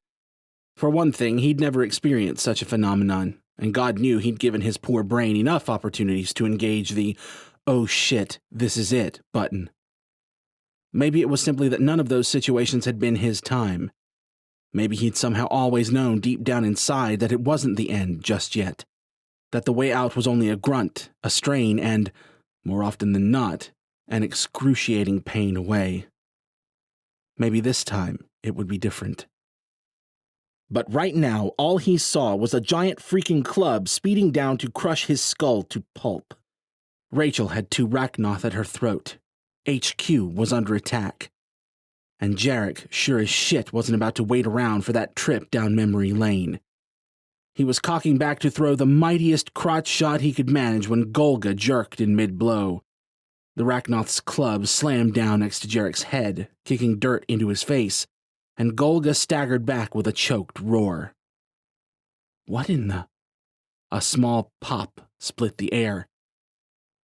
For one thing, he'd never experienced such a phenomenon, and God knew he'd given his poor brain enough opportunities to engage the "oh shit, this is it" button. Maybe it was simply that none of those situations had been his time. Maybe he'd somehow always known deep down inside that it wasn't the end just yet, that the way out was only a grunt, a strain, and, more often than not, an excruciating pain away. Maybe this time it would be different. But right now, all he saw was a giant freaking club speeding down to crush his skull to pulp. Rachel had 2 Rachnoth at her throat. HQ was under attack. And Jarek sure as shit wasn't about to wait around for that trip down memory lane. He was cocking back to throw the mightiest crotch shot he could manage when Golga jerked in mid-blow. The Rachnoth's club slammed down next to Jarek's head, kicking dirt into his face, and Golga staggered back with a choked roar. What in the... A small pop split the air.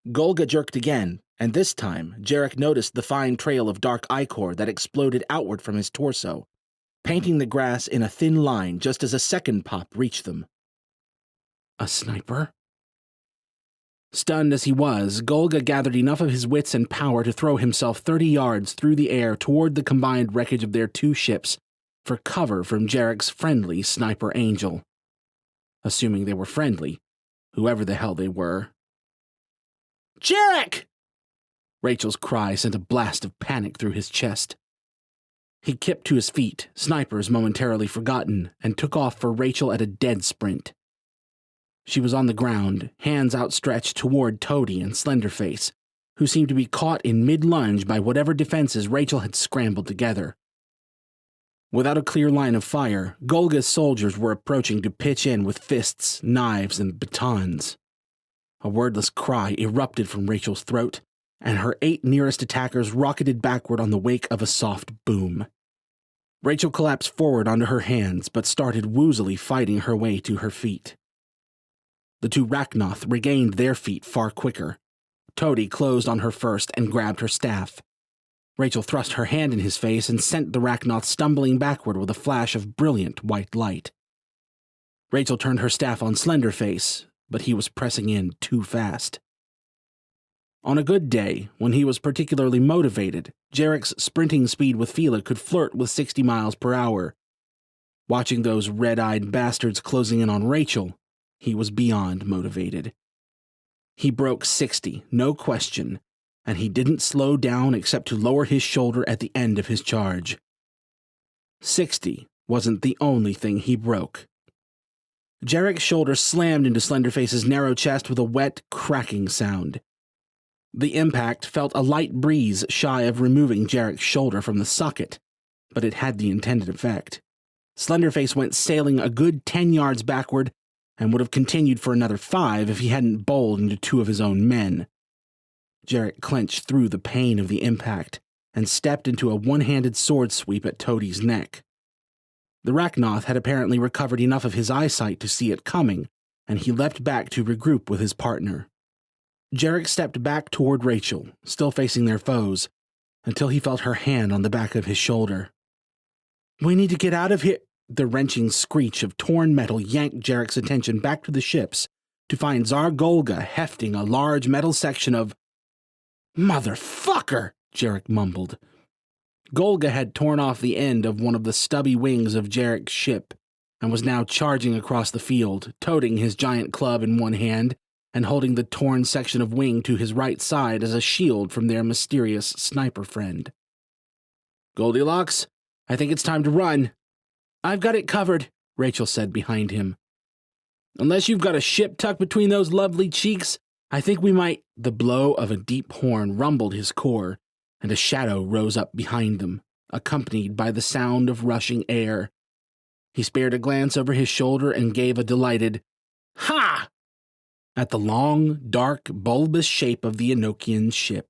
Golga jerked again, and this time Jarek noticed the fine trail of dark ichor that exploded outward from his torso, painting the grass in a thin line just as a second pop reached them. A sniper? Stunned as he was, Golga gathered enough of his wits and power to throw himself 30 yards through the air toward the combined wreckage of their two ships for cover from Jarek's friendly sniper angel. Assuming they were friendly, whoever the hell they were. Jarek! Rachel's cry sent a blast of panic through his chest. He kipped to his feet, snipers momentarily forgotten, and took off for Rachel at a dead sprint. She was on the ground, hands outstretched toward Toady and Slenderface, who seemed to be caught in mid-lunge by whatever defenses Rachel had scrambled together. Without a clear line of fire, Golga's soldiers were approaching to pitch in with fists, knives, and batons. A wordless cry erupted from Rachel's throat, and her 8 nearest attackers rocketed backward on the wake of a soft boom. Rachel collapsed forward onto her hands, but started woozily fighting her way to her feet. The two Rachnoth regained their feet far quicker. Toady closed on her first and grabbed her staff. Rachel thrust her hand in his face and sent the Rachnoth stumbling backward with a flash of brilliant white light. Rachel turned her staff on Slenderface, but he was pressing in too fast. On a good day, when he was particularly motivated, Jarek's sprinting speed with Fila could flirt with 60 miles per hour. Watching those red-eyed bastards closing in on Rachel, he was beyond motivated. He broke 60, no question, and he didn't slow down except to lower his shoulder at the end of his charge. 60 wasn't the only thing he broke. Jarek's shoulder slammed into Slenderface's narrow chest with a wet, cracking sound. The impact felt a light breeze shy of removing Jarek's shoulder from the socket, but it had the intended effect. Slenderface went sailing a good 10 yards backward and would have continued for another 5 if he hadn't bowled into 2 of his own men. Jarek clenched through the pain of the impact and stepped into a one-handed sword sweep at Toady's neck. The Rachnoth had apparently recovered enough of his eyesight to see it coming, and he leapt back to regroup with his partner. Jarek stepped back toward Rachel, still facing their foes, until he felt her hand on the back of his shoulder. "We need to get out of here." The wrenching screech of torn metal yanked Jarek's attention back to the ships to find Tsar Golga hefting a large metal section of... "Motherfucker!" Jarek mumbled. Golga had torn off the end of one of the stubby wings of Jarek's ship and was now charging across the field, toting his giant club in one hand and holding the torn section of wing to his right side as a shield from their mysterious sniper friend. "Goldilocks, I think it's time to run." "I've got it covered," Rachel said behind him. "Unless you've got a ship tucked between those lovely cheeks, I think we might..." The blow of a deep horn rumbled his core, and a shadow rose up behind them, accompanied by the sound of rushing air. He spared a glance over his shoulder and gave a delighted, "Ha!" at the long, dark, bulbous shape of the Enochian ship.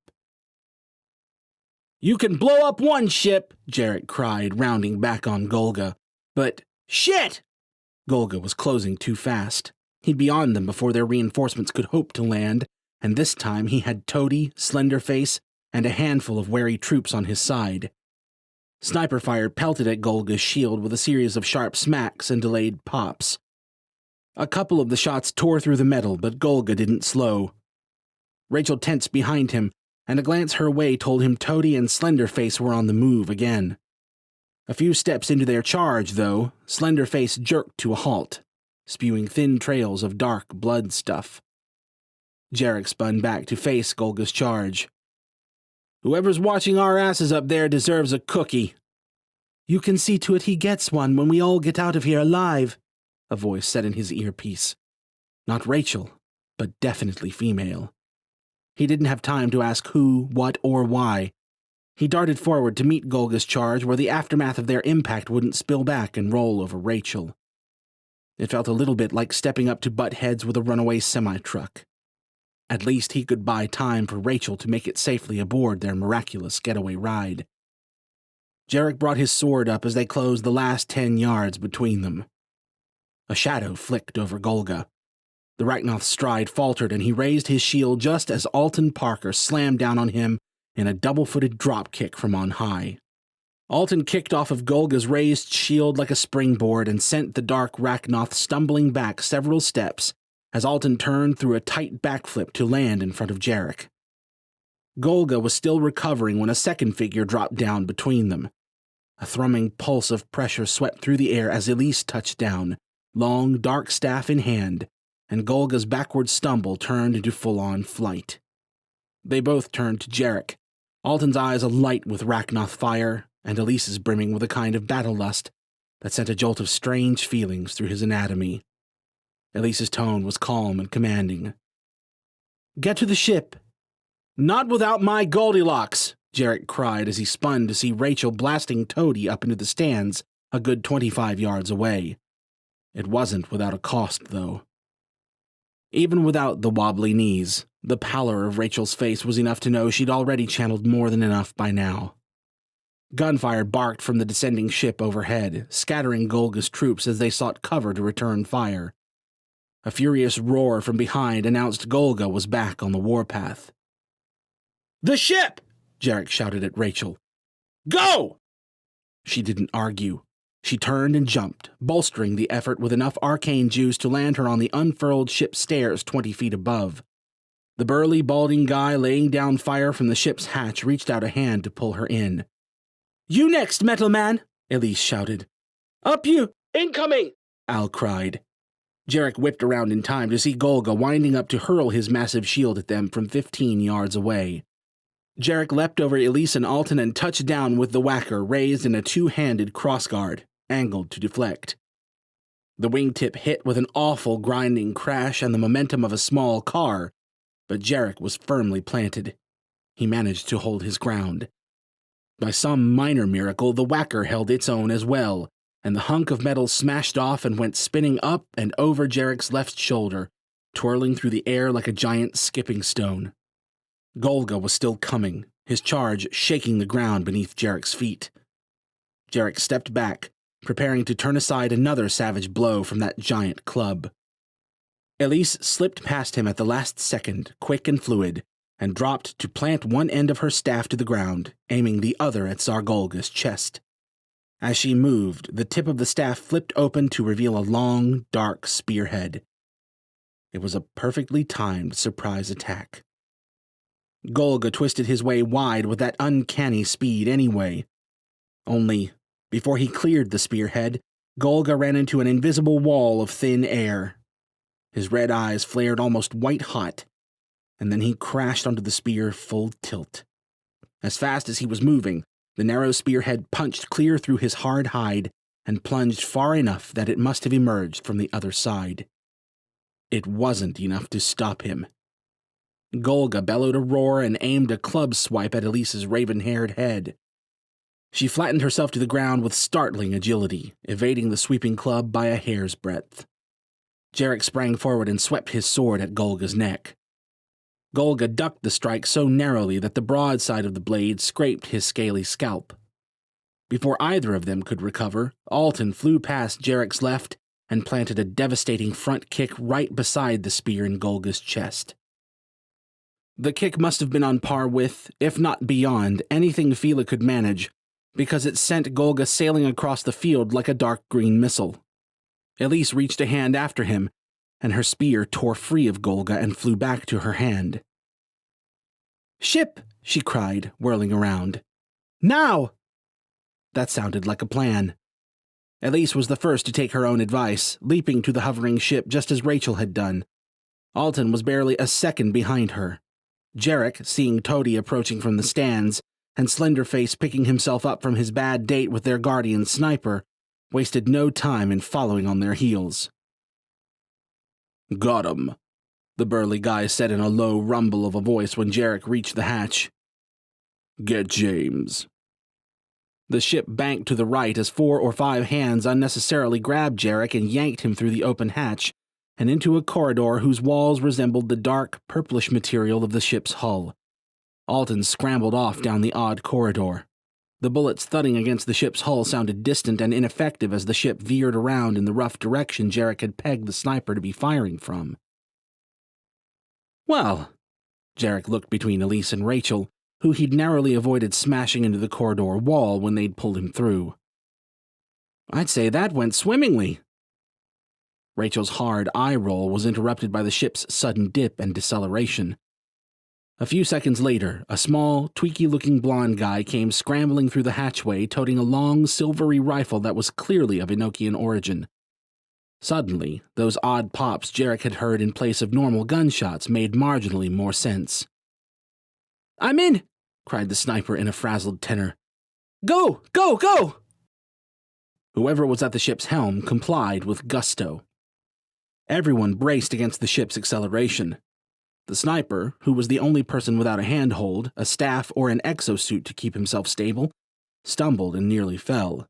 "You can blow up one ship," Jarek cried, rounding back on Golga. "But, shit!" Golga was closing too fast. He'd be on them before their reinforcements could hope to land, and this time he had Toady, Slenderface, and a handful of wary troops on his side. Sniper fire pelted at Golga's shield with a series of sharp smacks and delayed pops. A couple of the shots tore through the metal, but Golga didn't slow. Rachel tensed behind him, and a glance her way told him Toady and Slenderface were on the move again. A few steps into their charge, though, Slenderface jerked to a halt, spewing thin trails of dark blood stuff. Jarek spun back to face Golga's charge. "Whoever's watching our asses up there deserves a cookie." "You can see to it he gets one when we all get out of here alive," a voice said in his earpiece. Not Rachel, but definitely female. He didn't have time to ask who, what, or why. He darted forward to meet Golga's charge where the aftermath of their impact wouldn't spill back and roll over Rachel. It felt a little bit like stepping up to butt heads with a runaway semi-truck. At least he could buy time for Rachel to make it safely aboard their miraculous getaway ride. Jarek brought his sword up as they closed the last 10 yards between them. A shadow flicked over Golga. The Rachnoth's stride faltered, and he raised his shield just as Alton Parker slammed down on him in a double-footed drop kick from on high. Alton kicked off of Golga's raised shield like a springboard and sent the dark Rachnoth stumbling back several steps as Alton turned through a tight backflip to land in front of Jarek. Golga was still recovering when a second figure dropped down between them. A thrumming pulse of pressure swept through the air as Elise touched down, long, dark staff in hand, and Golga's backward stumble turned into full-on flight. They both turned to Jarek, Alton's eyes alight with Rachnoth fire, and Elise's brimming with a kind of battle lust that sent a jolt of strange feelings through his anatomy. Elise's tone was calm and commanding. "Get to the ship." "Not without my Goldilocks," Jarek cried as he spun to see Rachel blasting Toady up into the stands a good 25 yards away. It wasn't without a cost, though. Even without the wobbly knees, the pallor of Rachel's face was enough to know she'd already channeled more than enough by now. Gunfire barked from the descending ship overhead, scattering Golga's troops as they sought cover to return fire. A furious roar from behind announced Golga was back on the warpath. "The ship!" Jarek shouted at Rachel. "Go!" She didn't argue. She turned and jumped, bolstering the effort with enough arcane juice to land her on the unfurled ship stairs 20 feet above. The burly, balding guy laying down fire from the ship's hatch reached out a hand to pull her in. "You next, Metal Man!" Elise shouted. "Up you!" Incoming! Al cried. Jarek whipped around in time to see Golga winding up to hurl his massive shield at them from 15 yards away. Jarek leapt over Elise and Alton and touched down with the whacker raised in a two-handed crossguard, angled to deflect. The wingtip hit with an awful grinding crash and the momentum of a small car, but Jarek was firmly planted. He managed to hold his ground. By some minor miracle, the whacker held its own as well, and the hunk of metal smashed off and went spinning up and over Jarek's left shoulder, twirling through the air like a giant skipping stone. Golga was still coming, his charge shaking the ground beneath Jarek's feet. Jarek stepped back, preparing to turn aside another savage blow from that giant club. Elise slipped past him at the last second, quick and fluid, and dropped to plant one end of her staff to the ground, aiming the other at Tsar Golga's chest. As she moved, the tip of the staff flipped open to reveal a long, dark spearhead. It was a perfectly timed surprise attack. Golga twisted his way wide with that uncanny speed anyway. Only, before he cleared the spearhead, Golga ran into an invisible wall of thin air. His red eyes flared almost white-hot, and then he crashed onto the spear full tilt. As fast as he was moving, the narrow spearhead punched clear through his hard hide and plunged far enough that it must have emerged from the other side. It wasn't enough to stop him. Golga bellowed a roar and aimed a club swipe at Elise's raven-haired head. She flattened herself to the ground with startling agility, evading the sweeping club by a hair's breadth. Jarek sprang forward and swept his sword at Golga's neck. Golga ducked the strike so narrowly that the broad side of the blade scraped his scaly scalp. Before either of them could recover, Alton flew past Jarek's left and planted a devastating front kick right beside the spear in Golga's chest. The kick must have been on par with, if not beyond, anything Fila could manage, because it sent Golga sailing across the field like a dark green missile. Elise reached a hand after him, and her spear tore free of Golga and flew back to her hand. "Ship!" she cried, whirling around. "Now!" That sounded like a plan. Elise was the first to take her own advice, leaping to the hovering ship just as Rachel had done. Alton was barely a second behind her. Jarek, seeing Toady approaching from the stands, and Slenderface picking himself up from his bad date with their guardian sniper, wasted no time in following on their heels. "Got 'em," the burly guy said in a low rumble of a voice when Jarek reached the hatch. "Get James." The ship banked to the right as 4 or 5 hands unnecessarily grabbed Jarek and yanked him through the open hatch and into a corridor whose walls resembled the dark, purplish material of the ship's hull. Alton scrambled off down the odd corridor. The bullets thudding against the ship's hull sounded distant and ineffective as the ship veered around in the rough direction Jarek had pegged the sniper to be firing from. Well, Jarek looked between Elise and Rachel, who he'd narrowly avoided smashing into the corridor wall when they'd pulled him through. I'd say that went swimmingly. Rachel's hard eye roll was interrupted by the ship's sudden dip and deceleration. A few seconds later, a small, tweaky-looking blonde guy came scrambling through the hatchway, toting a long, silvery rifle that was clearly of Enochian origin. Suddenly, those odd pops Jarek had heard in place of normal gunshots made marginally more sense. "I'm in!" cried the sniper in a frazzled tenor. "Go! Go! Go!" Whoever was at the ship's helm complied with gusto. Everyone braced against the ship's acceleration. The sniper, who was the only person without a handhold, a staff, or an exosuit to keep himself stable, stumbled and nearly fell.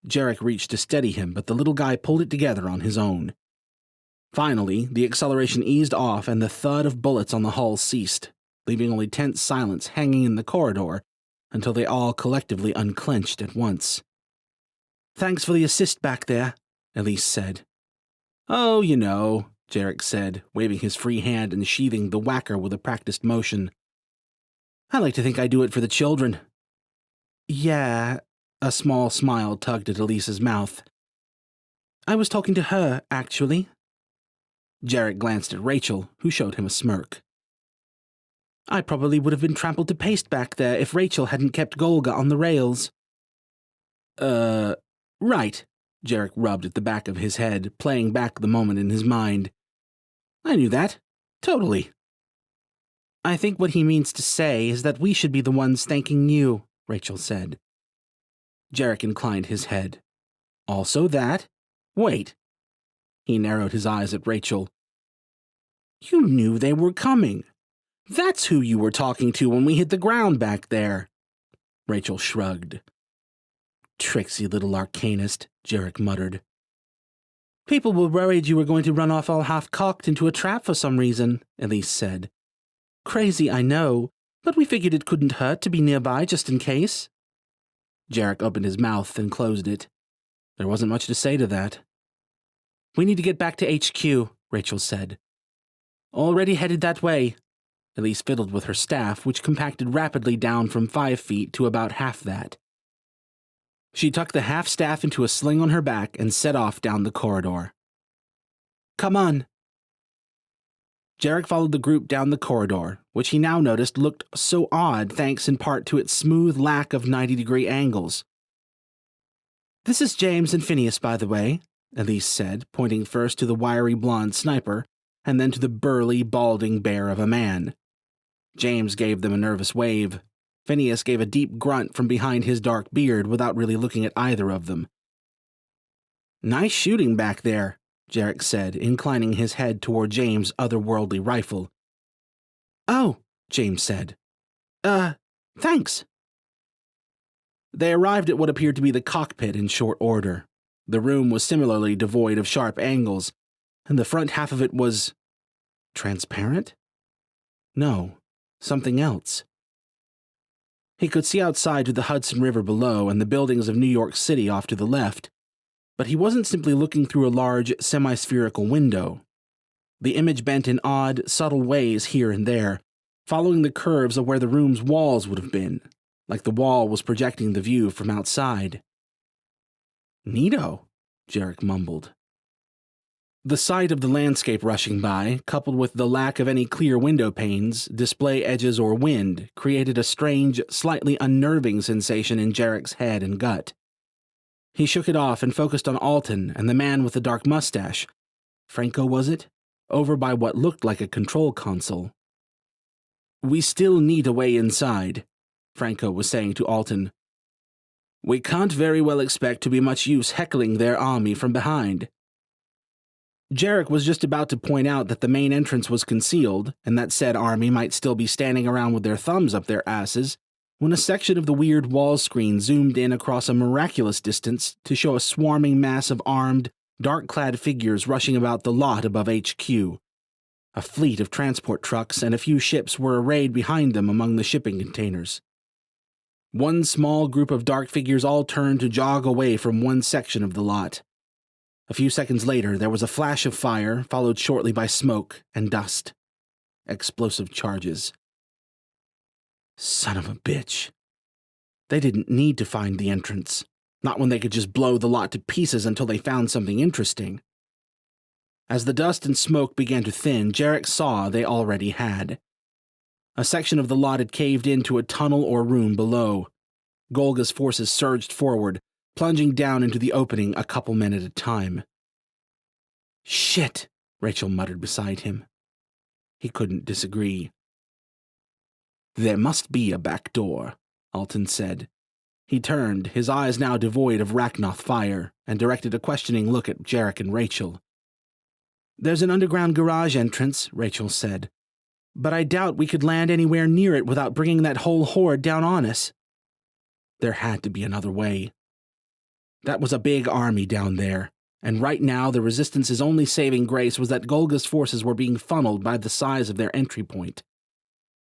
Jarek reached to steady him, but the little guy pulled it together on his own. Finally, the acceleration eased off and the thud of bullets on the hull ceased, leaving only tense silence hanging in the corridor until they all collectively unclenched at once. "Thanks for the assist back there," Elise said. "Oh, you know," Jarek said, waving his free hand and sheathing the whacker with a practiced motion. "I like to think I do it for the children." "Yeah," a small smile tugged at Elise's mouth. "I was talking to her, actually." Jarek glanced at Rachel, who showed him a smirk. "I probably would have been trampled to paste back there if Rachel hadn't kept Golga on the rails." Right," Jarek rubbed at the back of his head, playing back the moment in his mind. "I knew that. Totally." "I think what he means to say is that we should be the ones thanking you," Rachel said. Jarek inclined his head. "Also that? Wait." He narrowed his eyes at Rachel. "You knew they were coming. That's who you were talking to when we hit the ground back there." Rachel shrugged. "Tricksy little arcanist," Jarek muttered. "People were worried you were going to run off all half-cocked into a trap for some reason," Elise said. "Crazy, I know, but we figured it couldn't hurt to be nearby just in case." Jarek opened his mouth and closed it. There wasn't much to say to that. "We need to get back to HQ," Rachel said. "Already headed that way." Elise fiddled with her staff, which compacted rapidly down from 5 feet to about half that. She tucked the half-staff into a sling on her back and set off down the corridor. "Come on." Jarek followed the group down the corridor, which he now noticed looked so odd thanks in part to its smooth lack of 90-degree angles. "This is James and Phineas, by the way," Elise said, pointing first to the wiry blonde sniper, and then to the burly, balding bear of a man. James gave them a nervous wave. Phineas gave a deep grunt from behind his dark beard without really looking at either of them. "Nice shooting back there," Jarek said, inclining his head toward James' otherworldly rifle. "Oh," James said. Thanks." They arrived at what appeared to be the cockpit in short order. The room was similarly devoid of sharp angles, and the front half of it was transparent? No, something else. He could see outside to the Hudson River below and the buildings of New York City off to the left, but he wasn't simply looking through a large, semi-spherical window. The image bent in odd, subtle ways here and there, following the curves of where the room's walls would have been, like the wall was projecting the view from outside. "Neato," Jarek mumbled. The sight of the landscape rushing by, coupled with the lack of any clear window panes, display edges, or wind, created a strange, slightly unnerving sensation in Jarek's head and gut. He shook it off and focused on Alton and the man with the dark mustache. Franco, was it? Over by what looked like a control console. "We still need a way inside," Franco was saying to Alton. "We can't very well expect to be much use heckling their army from behind." Jarek was just about to point out that the main entrance was concealed, and that said army might still be standing around with their thumbs up their asses, when a section of the weird wall screen zoomed in across a miraculous distance to show a swarming mass of armed, dark-clad figures rushing about the lot above HQ. A fleet of transport trucks and a few ships were arrayed behind them among the shipping containers. One small group of dark figures all turned to jog away from one section of the lot. A few seconds later, there was a flash of fire, followed shortly by smoke and dust. Explosive charges. Son of a bitch. They didn't need to find the entrance. Not when they could just blow the lot to pieces until they found something interesting. As the dust and smoke began to thin, Jarek saw they already had. A section of the lot had caved into a tunnel or room below. Golga's forces surged forward, plunging down into the opening a couple men at a time. Shit, Rachel muttered beside him. He couldn't disagree. There must be a back door, Alton said. He turned, his eyes now devoid of Rachnoth fire, and directed a questioning look at Jarek and Rachel. There's an underground garage entrance, Rachel said. But I doubt we could land anywhere near it without bringing that whole horde down on us. There had to be another way. That was a big army down there, and right now the Resistance's only saving grace was that Golga's forces were being funneled by the size of their entry point.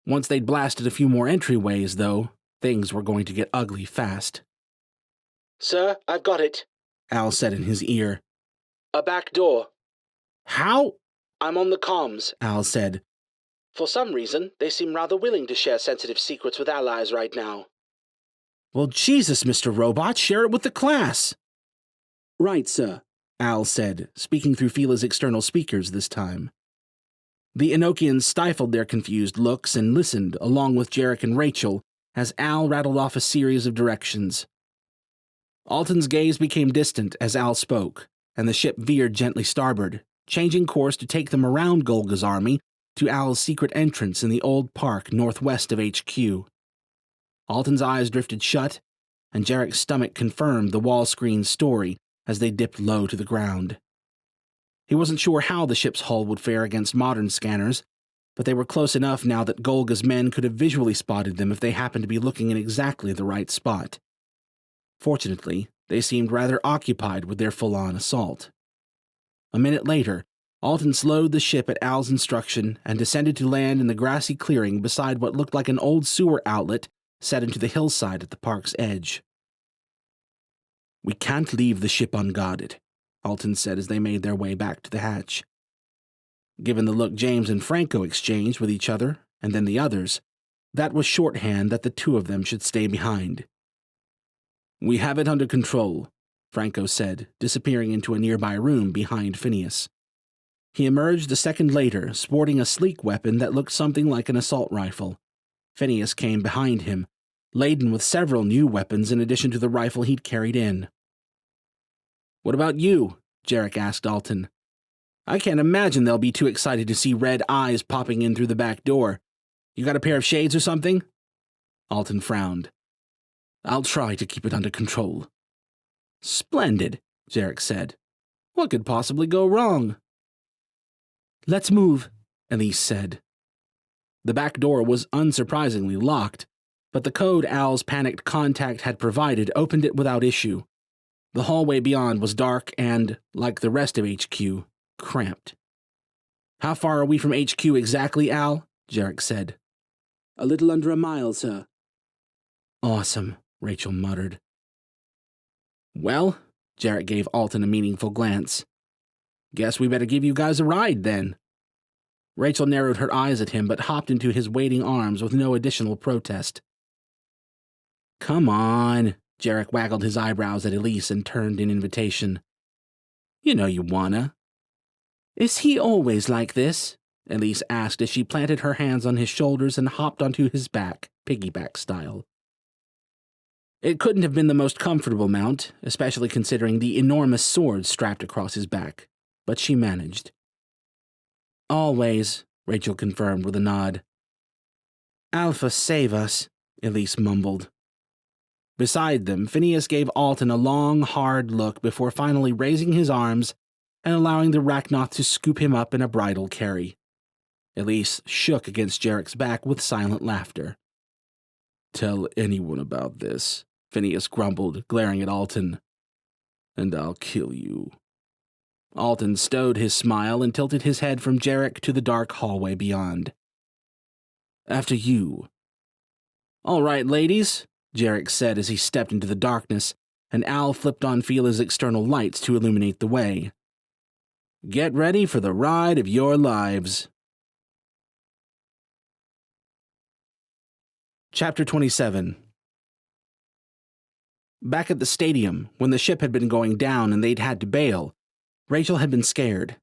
Once they'd blasted a few more entryways, though, things were going to get ugly fast. Sir, I've got it, Al said in his ear. A back door. How? I'm on the comms, Al said. For some reason, they seem rather willing to share sensitive secrets with allies right now. Well, Jesus, Mr. Robot, share it with the class. Right, sir, Al said, speaking through Fila's external speakers this time. The Enochians stifled their confused looks and listened, along with Jarek and Rachel, as Al rattled off a series of directions. Alton's gaze became distant as Al spoke, and the ship veered gently starboard, changing course to take them around Golga's army to Al's secret entrance in the old park northwest of HQ. Alton's eyes drifted shut, and Jarek's stomach confirmed the wall screen's story as they dipped low to the ground. He wasn't sure how the ship's hull would fare against modern scanners, but they were close enough now that Golga's men could have visually spotted them if they happened to be looking in exactly the right spot. Fortunately, they seemed rather occupied with their full-on assault. A minute later, Alton slowed the ship at Al's instruction and descended to land in the grassy clearing beside what looked like an old sewer outlet set into the hillside at the park's edge. We can't leave the ship unguarded, Alton said as they made their way back to the hatch. Given the look James and Franco exchanged with each other, and then the others, that was shorthand that the two of them should stay behind. We have it under control, Franco said, disappearing into a nearby room behind Phineas. He emerged a second later, sporting a sleek weapon that looked something like an assault rifle. Phineas came behind him, laden with several new weapons in addition to the rifle he'd carried in. What about you? Jarek asked Alton. I can't imagine they'll be too excited to see red eyes popping in through the back door. You got a pair of shades or something? Alton frowned. I'll try to keep it under control. Splendid, Jarek said. What could possibly go wrong? Let's move, Elise said. The back door was unsurprisingly locked, but the code Al's panicked contact had provided opened it without issue. The hallway beyond was dark and, like the rest of HQ, cramped. How far are we from HQ exactly, Al? Jarek said. A little under a mile, sir. Awesome, Rachel muttered. Well, Jarek gave Alton a meaningful glance. Guess we better give you guys a ride, then. Rachel narrowed her eyes at him but hopped into his waiting arms with no additional protest. Come on, Jarek waggled his eyebrows at Elise and turned in invitation. You know you wanna. Is he always like this? Elise asked as she planted her hands on his shoulders and hopped onto his back, piggyback style. It couldn't have been the most comfortable mount, especially considering the enormous sword strapped across his back, but she managed. Always, Rachel confirmed with a nod. Alpha, save us, Elise mumbled. Beside them, Phineas gave Alton a long, hard look before finally raising his arms and allowing the Rachnoth to scoop him up in a bridal carry. Elise shook against Jarek's back with silent laughter. Tell anyone about this, Phineas grumbled, glaring at Alton. And I'll kill you. Alton stowed his smile and tilted his head from Jarek to the dark hallway beyond. After you. All right, ladies, Jarek said as he stepped into the darkness, and Al flipped on Fila's external lights to illuminate the way. Get ready for the ride of your lives. Chapter 27. Back at the stadium, when the ship had been going down and they'd had to bail, Rachel had been scared.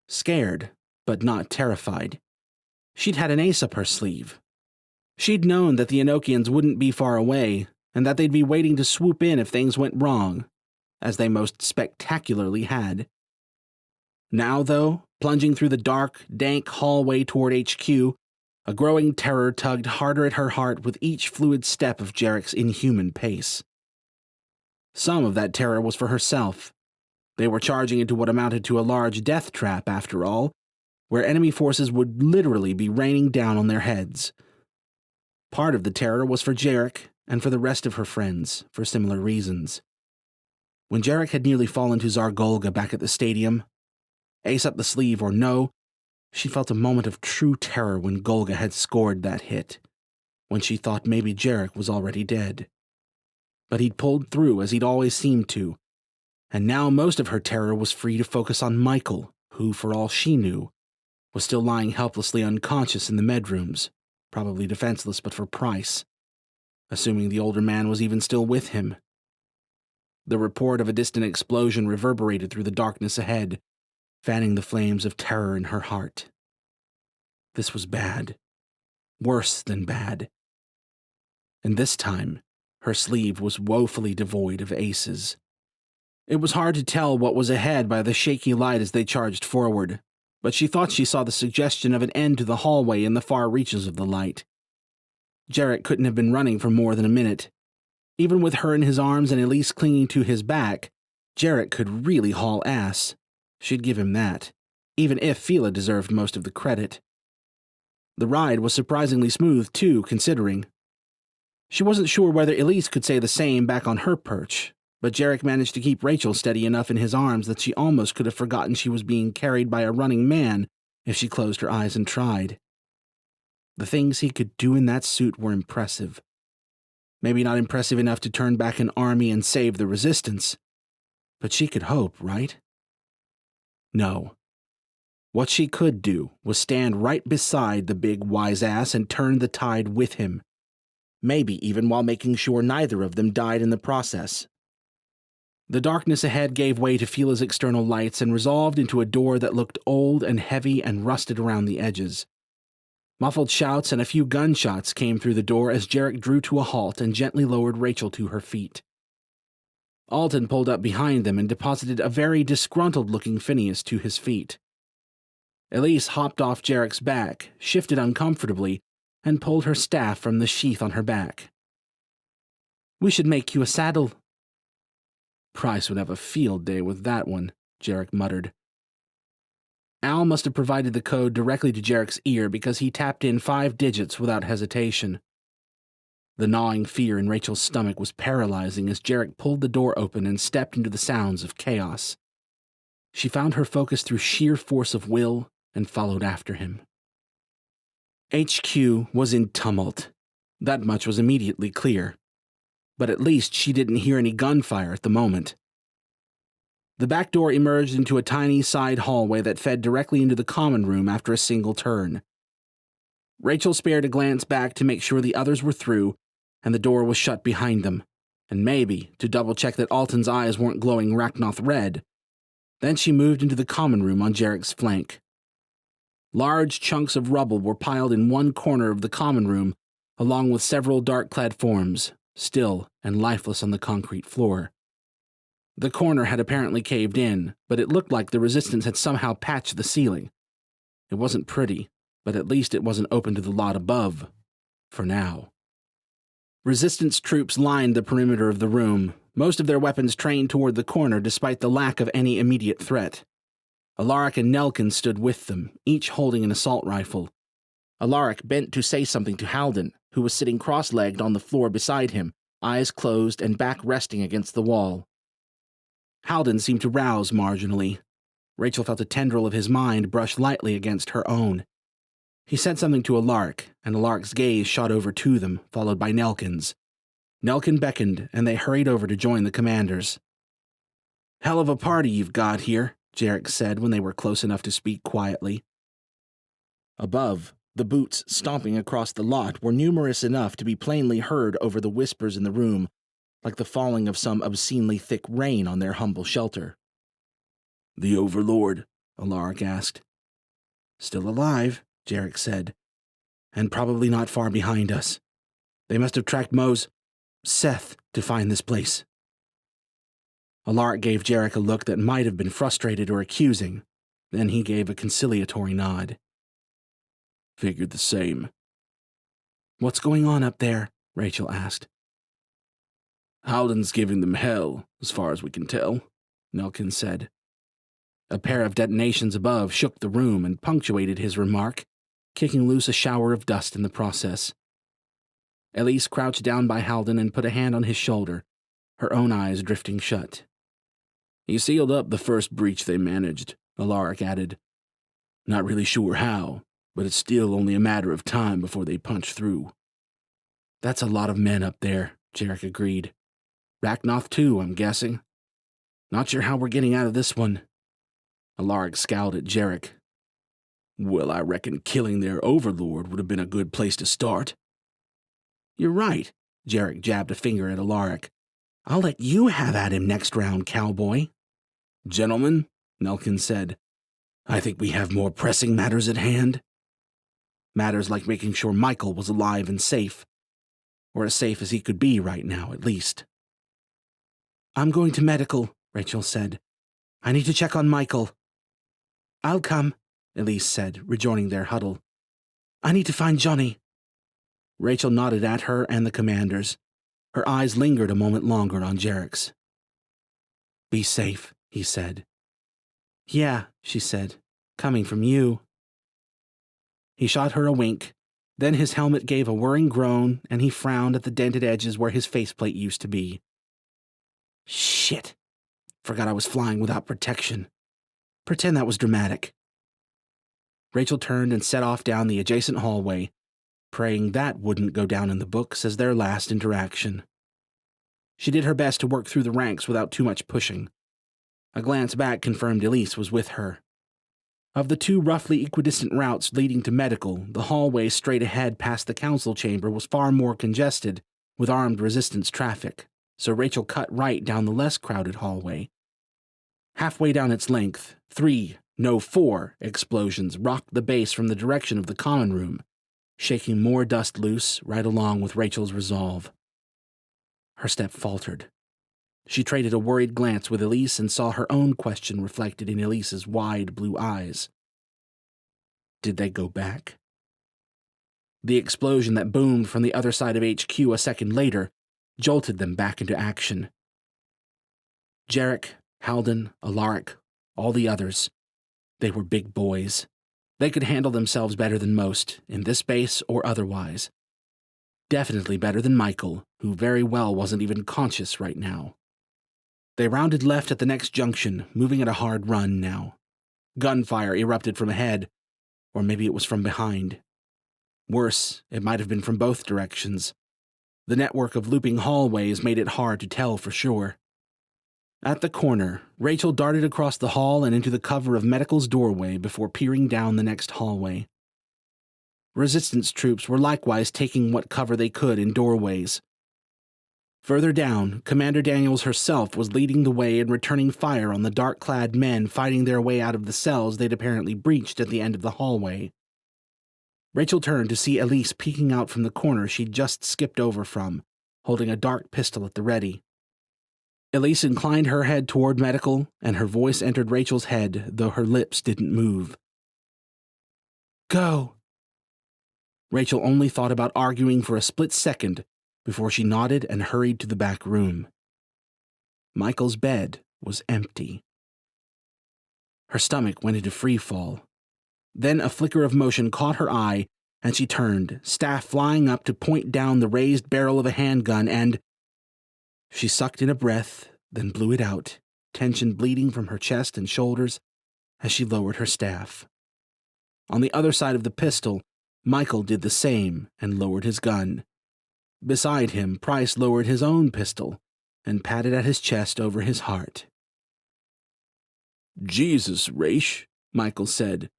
Scared, but not terrified. She'd had an ace up her sleeve. She'd known that the Enochians wouldn't be far away, and that they'd be waiting to swoop in if things went wrong, as they most spectacularly had. Now, though, plunging through the dark, dank hallway toward HQ, a growing terror tugged harder at her heart with each fluid step of Jarek's inhuman pace. Some of that terror was for herself. They were charging into what amounted to a large death trap, after all, where enemy forces would literally be raining down on their heads. Part of the terror was for Jarek and for the rest of her friends, for similar reasons. When Jarek had nearly fallen to Zargolga back at the stadium, ace up the sleeve or no, she felt a moment of true terror when Golga had scored that hit, when she thought maybe Jarek was already dead. But he'd pulled through as he'd always seemed to, and now most of her terror was free to focus on Michael, who, for all she knew, was still lying helplessly unconscious in the medrooms, probably defenseless but for Price, assuming the older man was even still with him. The report of a distant explosion reverberated through the darkness ahead, fanning the flames of terror in her heart. This was bad. Worse than bad. And this time, her sleeve was woefully devoid of aces. It was hard to tell what was ahead by the shaky light as they charged forward, but she thought she saw the suggestion of an end to the hallway in the far reaches of the light. Jarek couldn't have been running for more than a minute. Even with her in his arms and Elise clinging to his back, Jarek could really haul ass. She'd give him that, even if Fila deserved most of the credit. The ride was surprisingly smooth, too, considering. She wasn't sure whether Elise could say the same back on her perch, but Jarek managed to keep Rachel steady enough in his arms that she almost could have forgotten she was being carried by a running man if she closed her eyes and tried. The things he could do in that suit were impressive. Maybe not impressive enough to turn back an army and save the resistance, but she could hope, right? No. What she could do was stand right beside the big wise-ass and turn the tide with him, maybe even while making sure neither of them died in the process. The darkness ahead gave way to Fila's external lights and resolved into a door that looked old and heavy and rusted around the edges. Muffled shouts and a few gunshots came through the door as Jarek drew to a halt and gently lowered Rachel to her feet. Alton pulled up behind them and deposited a very disgruntled-looking Phineas to his feet. Elise hopped off Jarek's back, shifted uncomfortably, and pulled her staff from the sheath on her back. "We should make you a saddle." Price would have a field day with that one, Jarek muttered. Al must have provided the code directly to Jarek's ear because he tapped in 5 digits without hesitation. The gnawing fear in Rachel's stomach was paralyzing as Jarek pulled the door open and stepped into the sounds of chaos. She found her focus through sheer force of will and followed after him. HQ was in tumult. That much was immediately clear. But at least she didn't hear any gunfire at the moment. The back door emerged into a tiny side hallway that fed directly into the common room after a single turn. Rachel spared a glance back to make sure the others were through, and the door was shut behind them, and maybe to double-check that Alton's eyes weren't glowing Rachnoth red. Then she moved into the common room on Jarek's flank. Large chunks of rubble were piled in one corner of the common room, along with several dark-clad forms, still and lifeless on the concrete floor. The corner had apparently caved in, but it looked like the resistance had somehow patched the ceiling. It wasn't pretty, but at least it wasn't open to the lot above. For now. Resistance troops lined the perimeter of the room, most of their weapons trained toward the corner despite the lack of any immediate threat. Alaric and Nelkin stood with them, each holding an assault rifle. Alaric bent to say something to Halden, who was sitting cross-legged on the floor beside him, eyes closed and back resting against the wall. Halden seemed to rouse marginally. Rachel felt a tendril of his mind brush lightly against her own. He said something to Alaric, and Alaric's gaze shot over to them, followed by Nelkin's. Nelkin beckoned, and they hurried over to join the commanders. "Hell of a party you've got here," Jarek said when they were close enough to speak quietly. Above, the boots stomping across the lot were numerous enough to be plainly heard over the whispers in the room, like the falling of some obscenely thick rain on their humble shelter. "The Overlord?" Alaric asked. "Still alive," Jarek said, "and probably not far behind us. They must have tracked Seth to find this place." Alaric gave Jarek a look that might have been frustrated or accusing. Then he gave a conciliatory nod. "Figured the same." "What's going on up there?" Rachel asked. "Halden's giving them hell, as far as we can tell," Nelkin said. A pair of detonations above shook the room and punctuated his remark, kicking loose a shower of dust in the process. Elise crouched down by Halden and put a hand on his shoulder, her own eyes drifting shut. "He sealed up the first breach they managed," Alaric added. "Not really sure how, but it's still only a matter of time before they punch through." "That's a lot of men up there," Jarek agreed. "Rachnoth too, I'm guessing. Not sure how we're getting out of this one." Alaric scowled at Jarek. "Well, I reckon killing their overlord would have been a good place to start." "You're right," Jarek jabbed a finger at Alaric. "I'll let you have at him next round, cowboy." "Gentlemen," Nelkin said, "I think we have more pressing matters at hand." Matters like making sure Michael was alive and safe. Or as safe as he could be right now, at least. "I'm going to medical," Rachel said. "I need to check on Michael." "I'll come," Elise said, rejoining their huddle. "I need to find Johnny." Rachel nodded at her and the commanders. Her eyes lingered a moment longer on Jarek's. "Be safe," he said. "Yeah," she said, "coming from you." He shot her a wink. Then his helmet gave a whirring groan, and he frowned at the dented edges where his faceplate used to be. "Shit. Forgot I was flying without protection. Pretend that was dramatic." Rachel turned and set off down the adjacent hallway, praying that wouldn't go down in the books as their last interaction. She did her best to work through the ranks without too much pushing. A glance back confirmed Elise was with her. Of the two roughly equidistant routes leading to medical, the hallway straight ahead past the council chamber was far more congested with armed resistance traffic, so Rachel cut right down the less crowded hallway. Halfway down its length, 4 explosions rocked the base from the direction of the common room, shaking more dust loose right along with Rachel's resolve. Her step faltered. She traded a worried glance with Elise and saw her own question reflected in Elise's wide blue eyes. Did they go back? The explosion that boomed from the other side of HQ a second later jolted them back into action. Jarek, Halden, Alaric, all the others. They were big boys. They could handle themselves better than most, in this base or otherwise. Definitely better than Michael, who very well wasn't even conscious right now. They rounded left at the next junction, moving at a hard run now. Gunfire erupted from ahead, or maybe it was from behind. Worse, it might have been from both directions. The network of looping hallways made it hard to tell for sure. At the corner, Rachel darted across the hall and into the cover of Medical's doorway before peering down the next hallway. Resistance troops were likewise taking what cover they could in doorways. Further down, Commander Daniels herself was leading the way and returning fire on the dark-clad men fighting their way out of the cells they'd apparently breached at the end of the hallway. Rachel turned to see Elise peeking out from the corner she'd just skipped over from, holding a dark pistol at the ready. Elise inclined her head toward Medical, and her voice entered Rachel's head, though her lips didn't move. "Go!" Rachel only thought about arguing for a split second before she nodded and hurried to the back room. Michael's bed was empty. Her stomach went into free fall. Then a flicker of motion caught her eye, and she turned, staff flying up to point down the raised barrel of a handgun, and she sucked in a breath, then blew it out, tension bleeding from her chest and shoulders as she lowered her staff. On the other side of the pistol, Michael did the same and lowered his gun. Beside him, Price lowered his own pistol and patted at his chest over his heart. "Jesus, Raish," Michael said.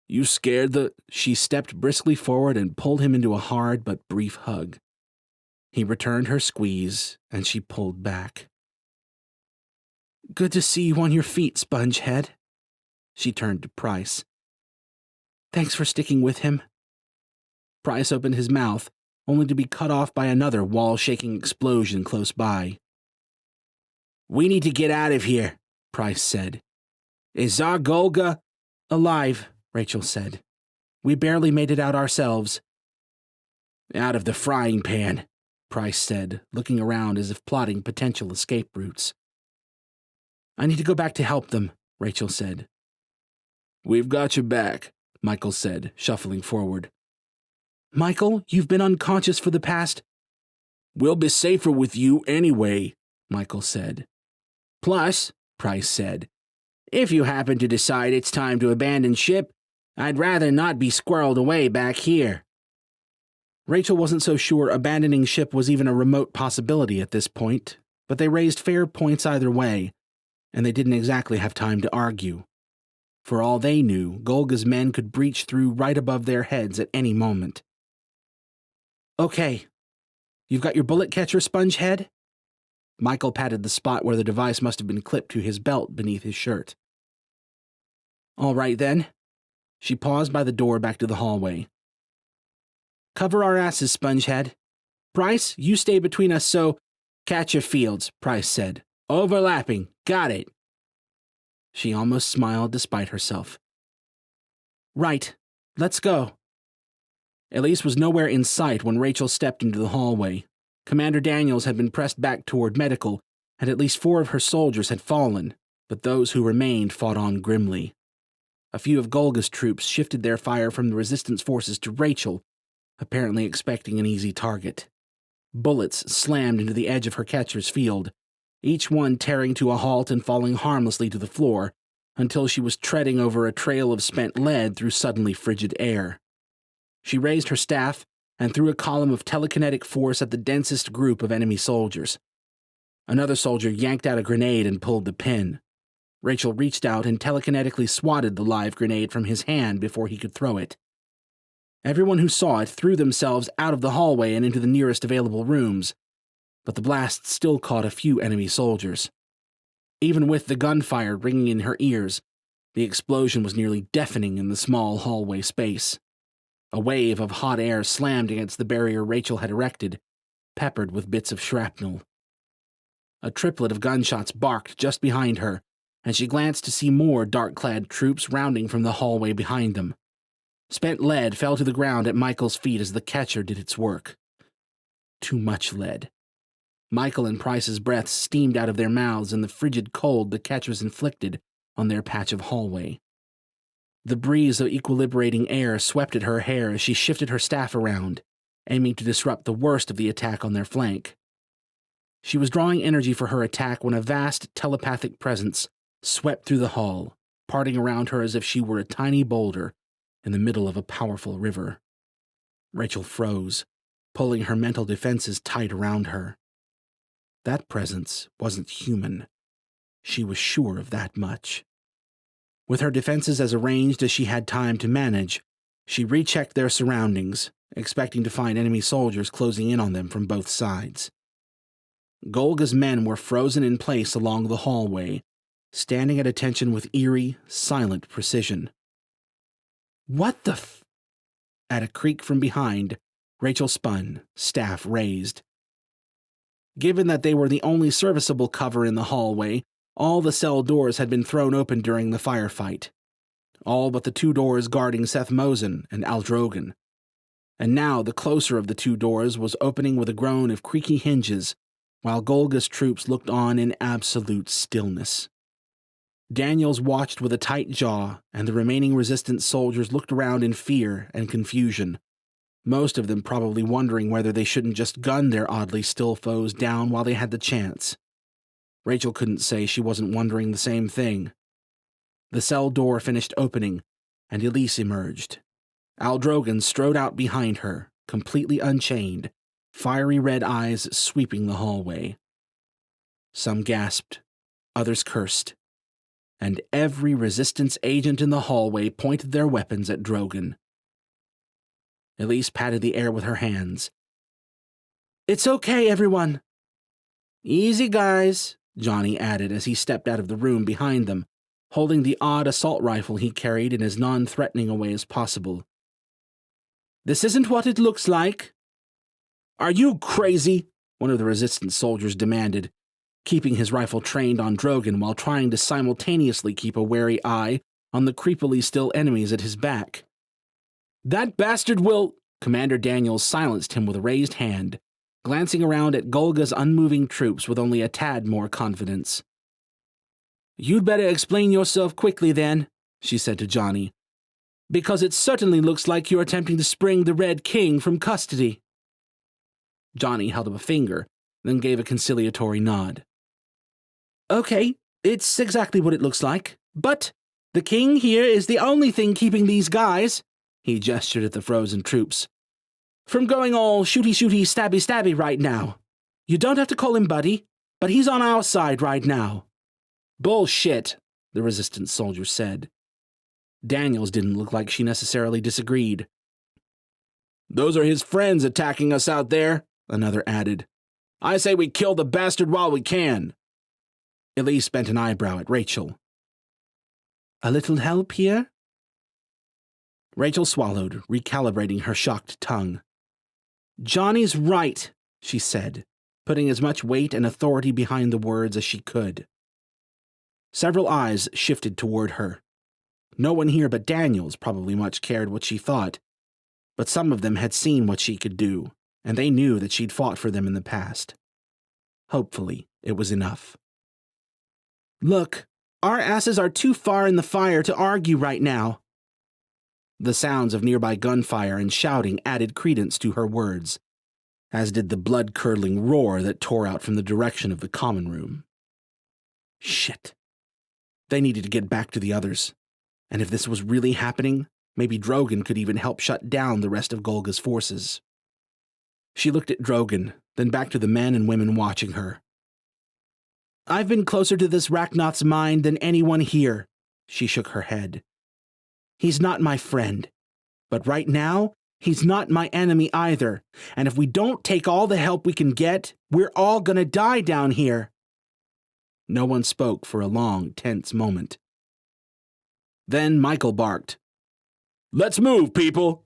"You scared the—" She stepped briskly forward and pulled him into a hard but brief hug. He returned her squeeze, and she pulled back. "Good to see you on your feet, Spongehead." She turned to Price. "Thanks for sticking with him." Price opened his mouth, only to be cut off by another wall-shaking explosion close by. "We need to get out of here," Price said. "Is our Golga—" "Alive," Rachel said. "We barely made it out ourselves." "Out of the frying pan," Price said, looking around as if plotting potential escape routes. "I need to go back to help them," Rachel said. "We've got your back," Michael said, shuffling forward. "Michael, you've been unconscious for the past—" "We'll be safer with you anyway," Michael said. "Plus," Price said, "if you happen to decide it's time to abandon ship, I'd rather not be squirreled away back here." Rachel wasn't so sure abandoning ship was even a remote possibility at this point, but they raised fair points either way, and they didn't exactly have time to argue. For all they knew, Golga's men could breach through right above their heads at any moment. "Okay. You've got your bullet catcher, Spongehead?" Michael patted the spot where the device must have been clipped to his belt beneath his shirt. "All right, then." She paused by the door back to the hallway. "Cover our asses, Spongehead. Price, you stay between us so—" "Catch your fields," Price said. "Overlapping. Got it." She almost smiled despite herself. "Right. Let's go." Elise was nowhere in sight when Rachel stepped into the hallway. Commander Daniels had been pressed back toward medical, and at least 4 of her soldiers had fallen, but those who remained fought on grimly. A few of Golga's troops shifted their fire from the resistance forces to Rachel, apparently expecting an easy target. Bullets slammed into the edge of her catcher's field, each one tearing to a halt and falling harmlessly to the floor, until she was treading over a trail of spent lead through suddenly frigid air. She raised her staff and threw a column of telekinetic force at the densest group of enemy soldiers. Another soldier yanked out a grenade and pulled the pin. Rachel reached out and telekinetically swatted the live grenade from his hand before he could throw it. Everyone who saw it threw themselves out of the hallway and into the nearest available rooms, but the blast still caught a few enemy soldiers. Even with the gunfire ringing in her ears, the explosion was nearly deafening in the small hallway space. A wave of hot air slammed against the barrier Rachel had erected, peppered with bits of shrapnel. A triplet of gunshots barked just behind her, and she glanced to see more dark-clad troops rounding from the hallway behind them. Spent lead fell to the ground at Michael's feet as the catcher did its work. Too much lead. Michael and Price's breaths steamed out of their mouths in the frigid cold the catchers inflicted on their patch of hallway. The breeze of equilibrating air swept at her hair as she shifted her staff around, aiming to disrupt the worst of the attack on their flank. She was drawing energy for her attack when a vast telepathic presence swept through the hall, parting around her as if she were a tiny boulder in the middle of a powerful river. Rachel froze, pulling her mental defenses tight around her. That presence wasn't human. She was sure of that much. With her defenses as arranged as she had time to manage, she rechecked their surroundings, expecting to find enemy soldiers closing in on them from both sides. Golga's men were frozen in place along the hallway, standing at attention with eerie, silent precision. "What the f—" At a creak from behind, Rachel spun, staff raised. Given that they were the only serviceable cover in the hallway, all the cell doors had been thrown open during the firefight. All but the 2 doors guarding Seth Mosen and Aldrogan. And now the closer of the 2 doors was opening with a groan of creaky hinges, while Golga's troops looked on in absolute stillness. Daniels watched with a tight jaw, and the remaining resistance soldiers looked around in fear and confusion, most of them probably wondering whether they shouldn't just gun their oddly still foes down while they had the chance. Rachel couldn't say she wasn't wondering the same thing. The cell door finished opening, and Elise emerged. Al Drogon strode out behind her, completely unchained, fiery red eyes sweeping the hallway. Some gasped, others cursed, and every resistance agent in the hallway pointed their weapons at Drogon. Elise patted the air with her hands. "It's okay, everyone." "Easy, guys," Johnny added as he stepped out of the room behind them, holding the odd assault rifle he carried in as non-threatening a way as possible. "This isn't what it looks like." "Are you crazy?" one of the resistance soldiers demanded, keeping his rifle trained on Drogon while trying to simultaneously keep a wary eye on the creepily still enemies at his back. "That bastard will—" Commander Daniels silenced him with a raised hand, glancing around at Golga's unmoving troops with only a tad more confidence. "You'd better explain yourself quickly, then," she said to Johnny, "because it certainly looks like you're attempting to spring the Red King from custody." Johnny held up a finger, then gave a conciliatory nod. "Okay, it's exactly what it looks like, but the king here is the only thing keeping these guys," he gestured at the frozen troops, "from going all shooty-shooty, stabby-stabby right now. You don't have to call him buddy, but he's on our side right now." "Bullshit," the resistance soldier said. Daniels didn't look like she necessarily disagreed. "Those are his friends attacking us out there," another added. "I say we kill the bastard while we can." Elise bent an eyebrow at Rachel. "A little help here?" Rachel swallowed, recalibrating her shocked tongue. "Johnny's right," she said, putting as much weight and authority behind the words as she could. Several eyes shifted toward her. No one here but Daniels probably much cared what she thought, but some of them had seen what she could do, and they knew that she'd fought for them in the past. Hopefully, it was enough. "Look, our asses are too far in the fire to argue right now." The sounds of nearby gunfire and shouting added credence to her words, as did the blood-curdling roar that tore out from the direction of the common room. Shit. They needed to get back to the others, and if this was really happening, maybe Drogon could even help shut down the rest of Golga's forces. She looked at Drogon, then back to the men and women watching her. "I've been closer to this Rachnoth's mind than anyone here," she shook her head. "He's not my friend, but right now, he's not my enemy either, and if we don't take all the help we can get, we're all gonna die down here." No one spoke for a long, tense moment. Then Michael barked, "Let's move, people!"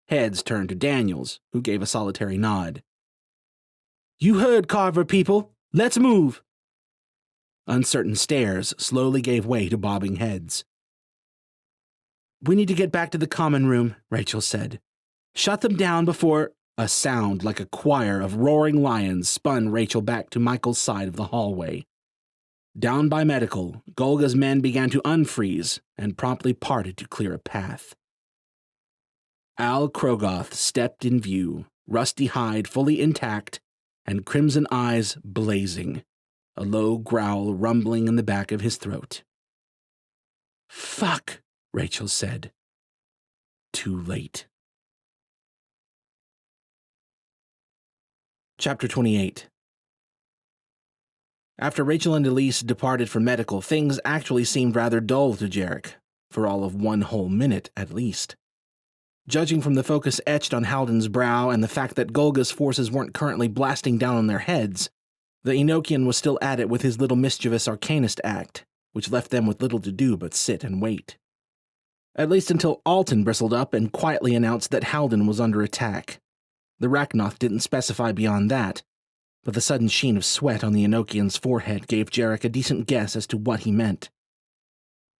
Heads turned to Daniels, who gave a solitary nod. "You heard, Carver people. Let's move." Uncertain stares slowly gave way to bobbing heads. "We need to get back to the common room," Rachel said. "Shut them down before—" A sound like a choir of roaring lions spun Rachel back to Michael's side of the hallway. Down by medical, Golga's men began to unfreeze and promptly parted to clear a path. Al Krogoth stepped in view, rusty hide fully intact and crimson eyes blazing, a low growl rumbling in the back of his throat. "Fuck," Rachel said. Too late. Chapter 28. After Rachel and Elise departed for medical, things actually seemed rather dull to Jarek, for all of 1 whole minute at least. Judging from the focus etched on Halden's brow and the fact that Golga's forces weren't currently blasting down on their heads, the Enochian was still at it with his little mischievous arcanist act, which left them with little to do but sit and wait. At least until Alton bristled up and quietly announced that Halden was under attack. The Rachnoth didn't specify beyond that, but the sudden sheen of sweat on the Enochian's forehead gave Jarek a decent guess as to what he meant.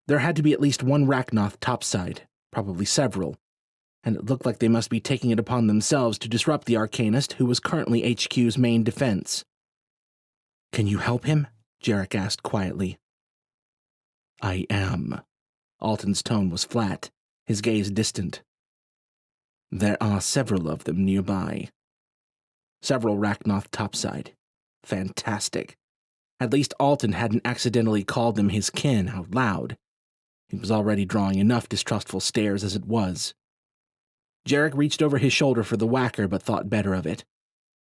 There had to be at least one Rachnoth topside, probably several, and it looked like they must be taking it upon themselves to disrupt the Arcanist who was currently HQ's main defense. "Can you help him?" Jarek asked quietly. "I am." Alton's tone was flat, his gaze distant. There are several of them nearby. Several Rachnoth topside. Fantastic. At least Alton hadn't accidentally called them his kin out loud. He was already drawing enough distrustful stares as it was. Jarek reached over his shoulder for the whacker, but thought better of it.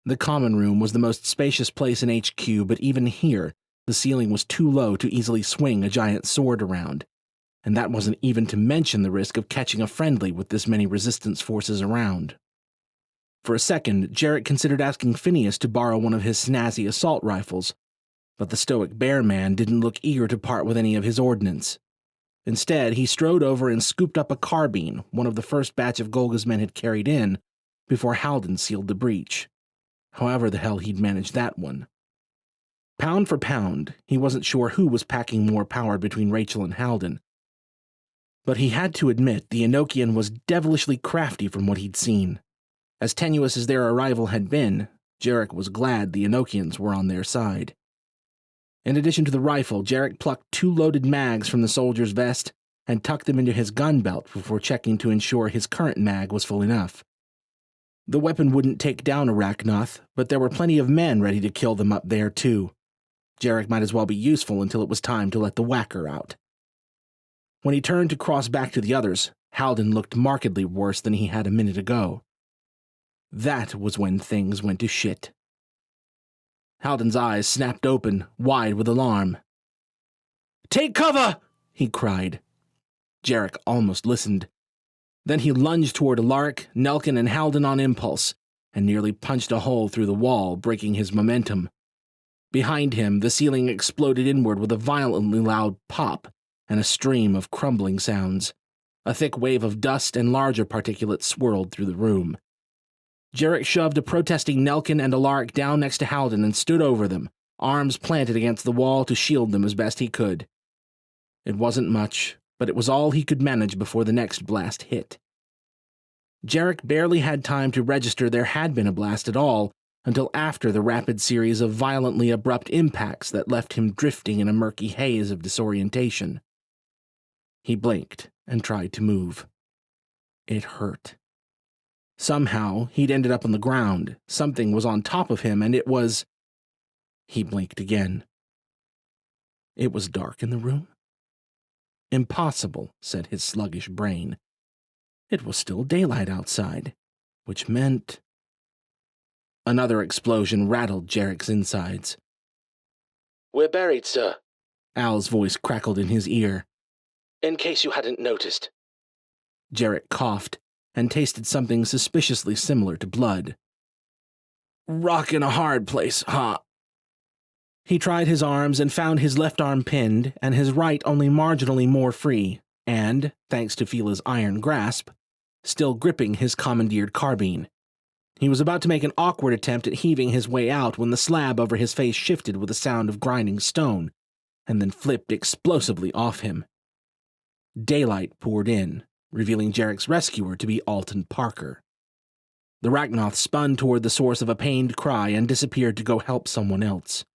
The common room was the most spacious place in HQ, but even here, the ceiling was too low to easily swing a giant sword around. And that wasn't even to mention the risk of catching a friendly with this many resistance forces around. For a second, Jarek considered asking Phineas to borrow one of his snazzy assault rifles, but the stoic bear man didn't look eager to part with any of his ordnance. Instead, he strode over and scooped up a carbine, one of the first batch of Golga's men had carried in, before Halden sealed the breach. However the hell he'd managed that one. Pound for pound, he wasn't sure who was packing more power between Rachel and Halden. But he had to admit the Enochian was devilishly crafty from what he'd seen. As tenuous as their arrival had been, Jarek was glad the Enochians were on their side. In addition to the rifle, Jarek plucked 2 loaded mags from the soldier's vest and tucked them into his gun belt before checking to ensure his current mag was full enough. The weapon wouldn't take down a Rachnoth, but there were plenty of men ready to kill them up there too. Jarek might as well be useful until it was time to let the whacker out. When he turned to cross back to the others, Halden looked markedly worse than he had a minute ago. That was when things went to shit. Halden's eyes snapped open, wide with alarm. "Take cover!" he cried. Jarek almost listened. Then he lunged toward Alaric, Nelkin, and Halden on impulse, and nearly punched a hole through the wall, breaking his momentum. Behind him, the ceiling exploded inward with a violently loud pop and a stream of crumbling sounds. A thick wave of dust and larger particulates swirled through the room. Jarek shoved a protesting Nelkin and Alaric down next to Halden and stood over them, arms planted against the wall to shield them as best he could. It wasn't much, but it was all he could manage before the next blast hit. Jarek barely had time to register there had been a blast at all until after the rapid series of violently abrupt impacts that left him drifting in a murky haze of disorientation. He blinked and tried to move. It hurt. Somehow, he'd ended up on the ground. Something was on top of him, and it was... He blinked again. It was dark in the room? Impossible, said his sluggish brain. It was still daylight outside, which meant... Another explosion rattled Jarek's insides. "We're buried, sir," Al's voice crackled in his ear. "In case you hadn't noticed." Jarek coughed and tasted something suspiciously similar to blood. "Rock in a hard place, huh?" He tried his arms and found his left arm pinned and his right only marginally more free, and, thanks to Fila's iron grasp, still gripping his commandeered carbine. He was about to make an awkward attempt at heaving his way out when the slab over his face shifted with a sound of grinding stone, and then flipped explosively off him. Daylight poured in, revealing Jarek's rescuer to be Alton Parker. The Rachnoth spun toward the source of a pained cry and disappeared to go help someone else.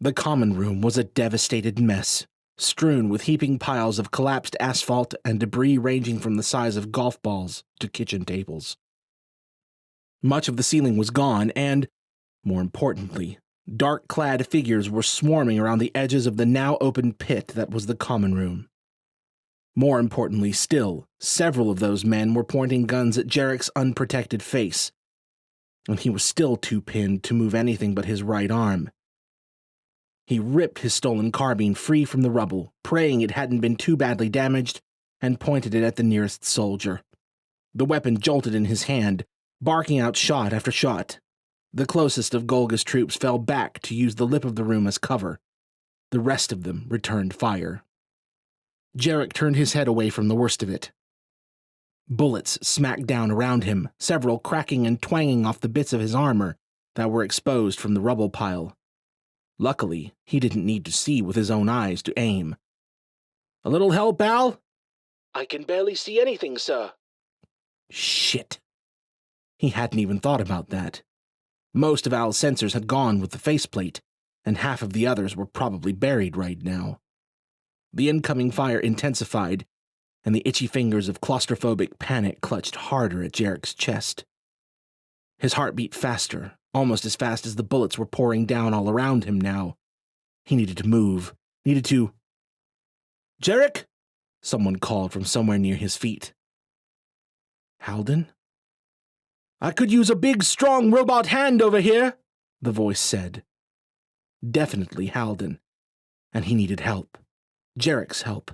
The common room was a devastated mess, strewn with heaping piles of collapsed asphalt and debris ranging from the size of golf balls to kitchen tables. Much of the ceiling was gone and, more importantly, dark-clad figures were swarming around the edges of the now open pit that was the common room. More importantly still, several of those men were pointing guns at Jarek's unprotected face, and he was still too pinned to move anything but his right arm. He ripped his stolen carbine free from the rubble, praying it hadn't been too badly damaged, and pointed it at the nearest soldier. The weapon jolted in his hand, barking out shot after shot. The closest of Golga's troops fell back to use the lip of the room as cover. The rest of them returned fire. Jarek turned his head away from the worst of it. Bullets smacked down around him, several cracking and twanging off the bits of his armor that were exposed from the rubble pile. Luckily, he didn't need to see with his own eyes to aim. "A little help, Al?" "I can barely see anything, sir." Shit. He hadn't even thought about that. Most of Al's sensors had gone with the faceplate, and half of the others were probably buried right now. The incoming fire intensified, and the itchy fingers of claustrophobic panic clutched harder at Jarek's chest. His heart beat faster, almost as fast as the bullets were pouring down all around him now. He needed to move, needed to... "Jarek?" someone called from somewhere near his feet. "Halden?" "I could use a big, strong robot hand over here," the voice said. Definitely Halden. And he needed help. Jarek's help.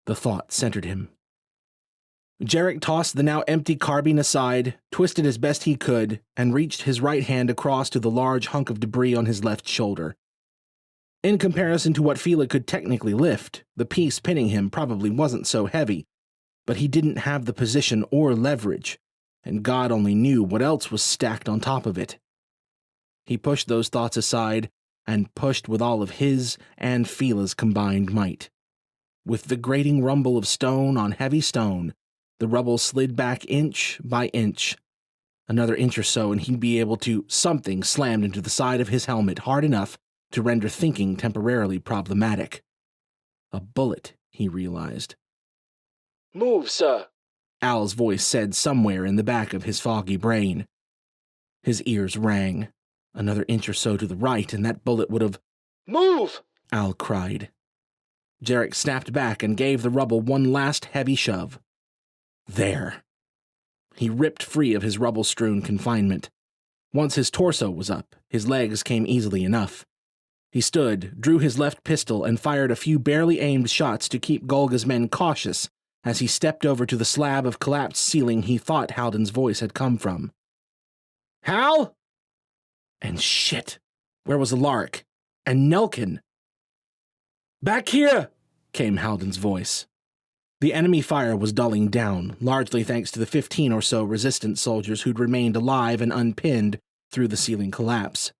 The thought centered him. Jarek tossed the now empty carbine aside, twisted as best he could, and reached his right hand across to the large hunk of debris on his left shoulder. In comparison to what Fila could technically lift, the piece pinning him probably wasn't so heavy, but he didn't have the position or leverage, and God only knew what else was stacked on top of it. He pushed those thoughts aside and pushed with all of his and Fila's combined might. With the grating rumble of stone on heavy stone, the rubble slid back inch by inch. Another inch or so and he'd be able to... Something slammed into the side of his helmet hard enough to render thinking temporarily problematic. A bullet, he realized. "Move, sir," Al's voice said somewhere in the back of his foggy brain. His ears rang. Another inch or so to the right, and that bullet would have... "Move!" Al cried. Jarek snapped back and gave the rubble one last heavy shove. There. He ripped free of his rubble-strewn confinement. Once his torso was up, his legs came easily enough. He stood, drew his left pistol, and fired a few barely aimed shots to keep Golga's men cautious as he stepped over to the slab of collapsed ceiling he thought Halden's voice had come from. "Hal?" And shit, where was Alaric? And Nelkin? "Back here!" came Halden's voice. The enemy fire was dulling down, largely thanks to the 15 or so resistance soldiers who'd remained alive and unpinned through the ceiling collapse.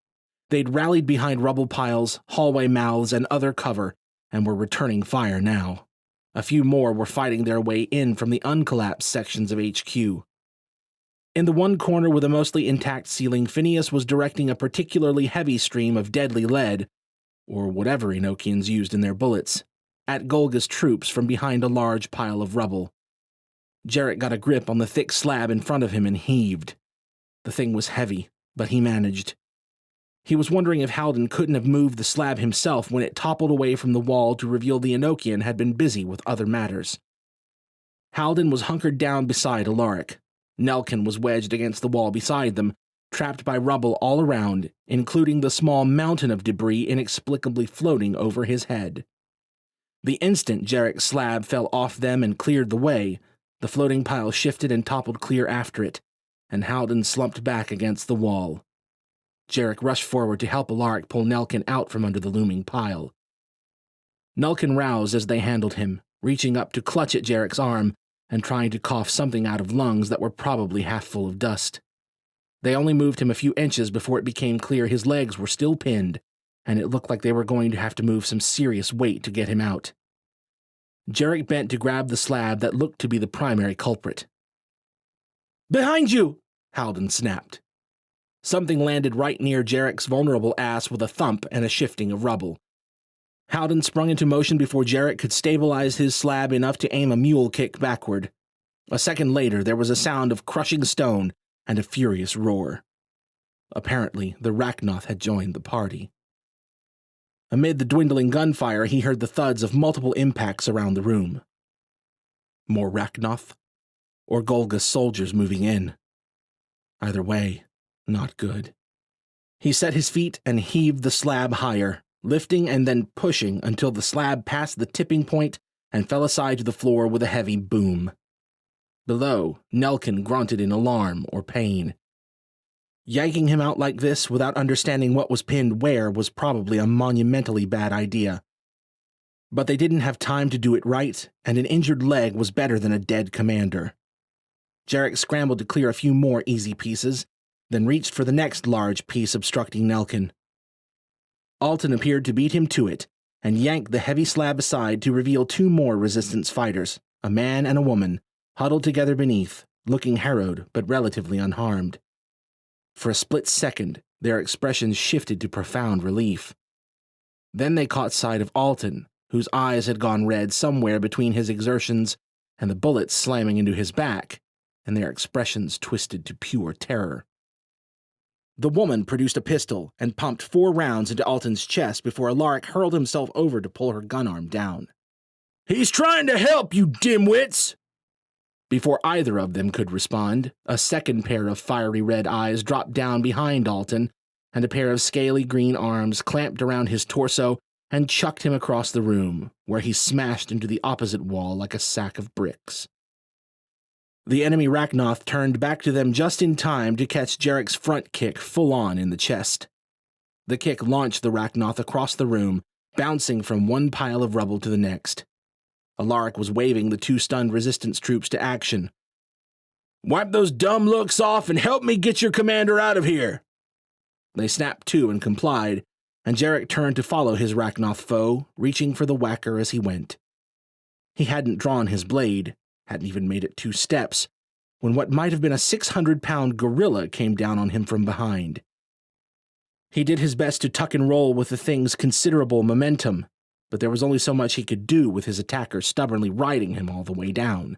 They'd rallied behind rubble piles, hallway mouths, and other cover, and were returning fire now. A few more were fighting their way in from the uncollapsed sections of HQ. In the one corner with a mostly intact ceiling, Phineas was directing a particularly heavy stream of deadly lead, or whatever Enochians used in their bullets, at Golga's troops from behind a large pile of rubble. Jarek got a grip on the thick slab in front of him and heaved. The thing was heavy, but he managed. He was wondering if Halden couldn't have moved the slab himself when it toppled away from the wall to reveal the Enochian had been busy with other matters. Halden was hunkered down beside Alaric. Nelkin was wedged against the wall beside them, trapped by rubble all around, including the small mountain of debris inexplicably floating over his head. The instant Jarek's slab fell off them and cleared the way, the floating pile shifted and toppled clear after it, and Halden slumped back against the wall. Jarek rushed forward to help Alaric pull Nelkin out from under the looming pile. Nelkin roused as they handled him, reaching up to clutch at Jarek's arm and trying to cough something out of lungs that were probably half full of dust. They only moved him a few inches before it became clear his legs were still pinned, and it looked like they were going to have to move some serious weight to get him out. Jarek bent to grab the slab that looked to be the primary culprit. "Behind you!" Halden snapped. Something landed right near Jarek's vulnerable ass with a thump and a shifting of rubble. Halden sprung into motion before Jarek could stabilize his slab enough to aim a mule kick backward. A second later, there was a sound of crushing stone and a furious roar. Apparently, the Rachnoth had joined the party. Amid the dwindling gunfire, he heard the thuds of multiple impacts around the room. More Rachnoth? Or Golga's soldiers moving in? Either way, not good. He set his feet and heaved the slab higher, lifting and then pushing until the slab passed the tipping point and fell aside to the floor with a heavy boom. Below, Nelkin grunted in alarm or pain. Yanking him out like this without understanding what was pinned where was probably a monumentally bad idea. But they didn't have time to do it right, and an injured leg was better than a dead commander. Jarek scrambled to clear a few more easy pieces, then reached for the next large piece obstructing Nelkin. Alton appeared to beat him to it, and yanked the heavy slab aside to reveal two more resistance fighters, a man and a woman, huddled together beneath, looking harrowed but relatively unharmed. For a split second, their expressions shifted to profound relief. Then they caught sight of Alton, whose eyes had gone red somewhere between his exertions and the bullets slamming into his back, and their expressions twisted to pure terror. The woman produced a pistol and pumped 4 rounds into Alton's chest before Alaric hurled himself over to pull her gun arm down. "He's trying to help, you dimwits!" Before either of them could respond, a second pair of fiery red eyes dropped down behind Alton, and a pair of scaly green arms clamped around his torso and chucked him across the room, where he smashed into the opposite wall like a sack of bricks. The enemy Rachnoth turned back to them just in time to catch Jarek's front kick full on in the chest. The kick launched the Rachnoth across the room, bouncing from one pile of rubble to the next. Alaric was waving the 2 stunned resistance troops to action. "Wipe those dumb looks off and help me get your commander out of here!" They snapped to and complied, and Jarek turned to follow his Rachnoth foe, reaching for the whacker as he went. He hadn't drawn his blade, hadn't even made it 2 steps, when what might have been a 600-pound gorilla came down on him from behind. He did his best to tuck and roll with the thing's considerable momentum, but there was only so much he could do with his attacker stubbornly riding him all the way down.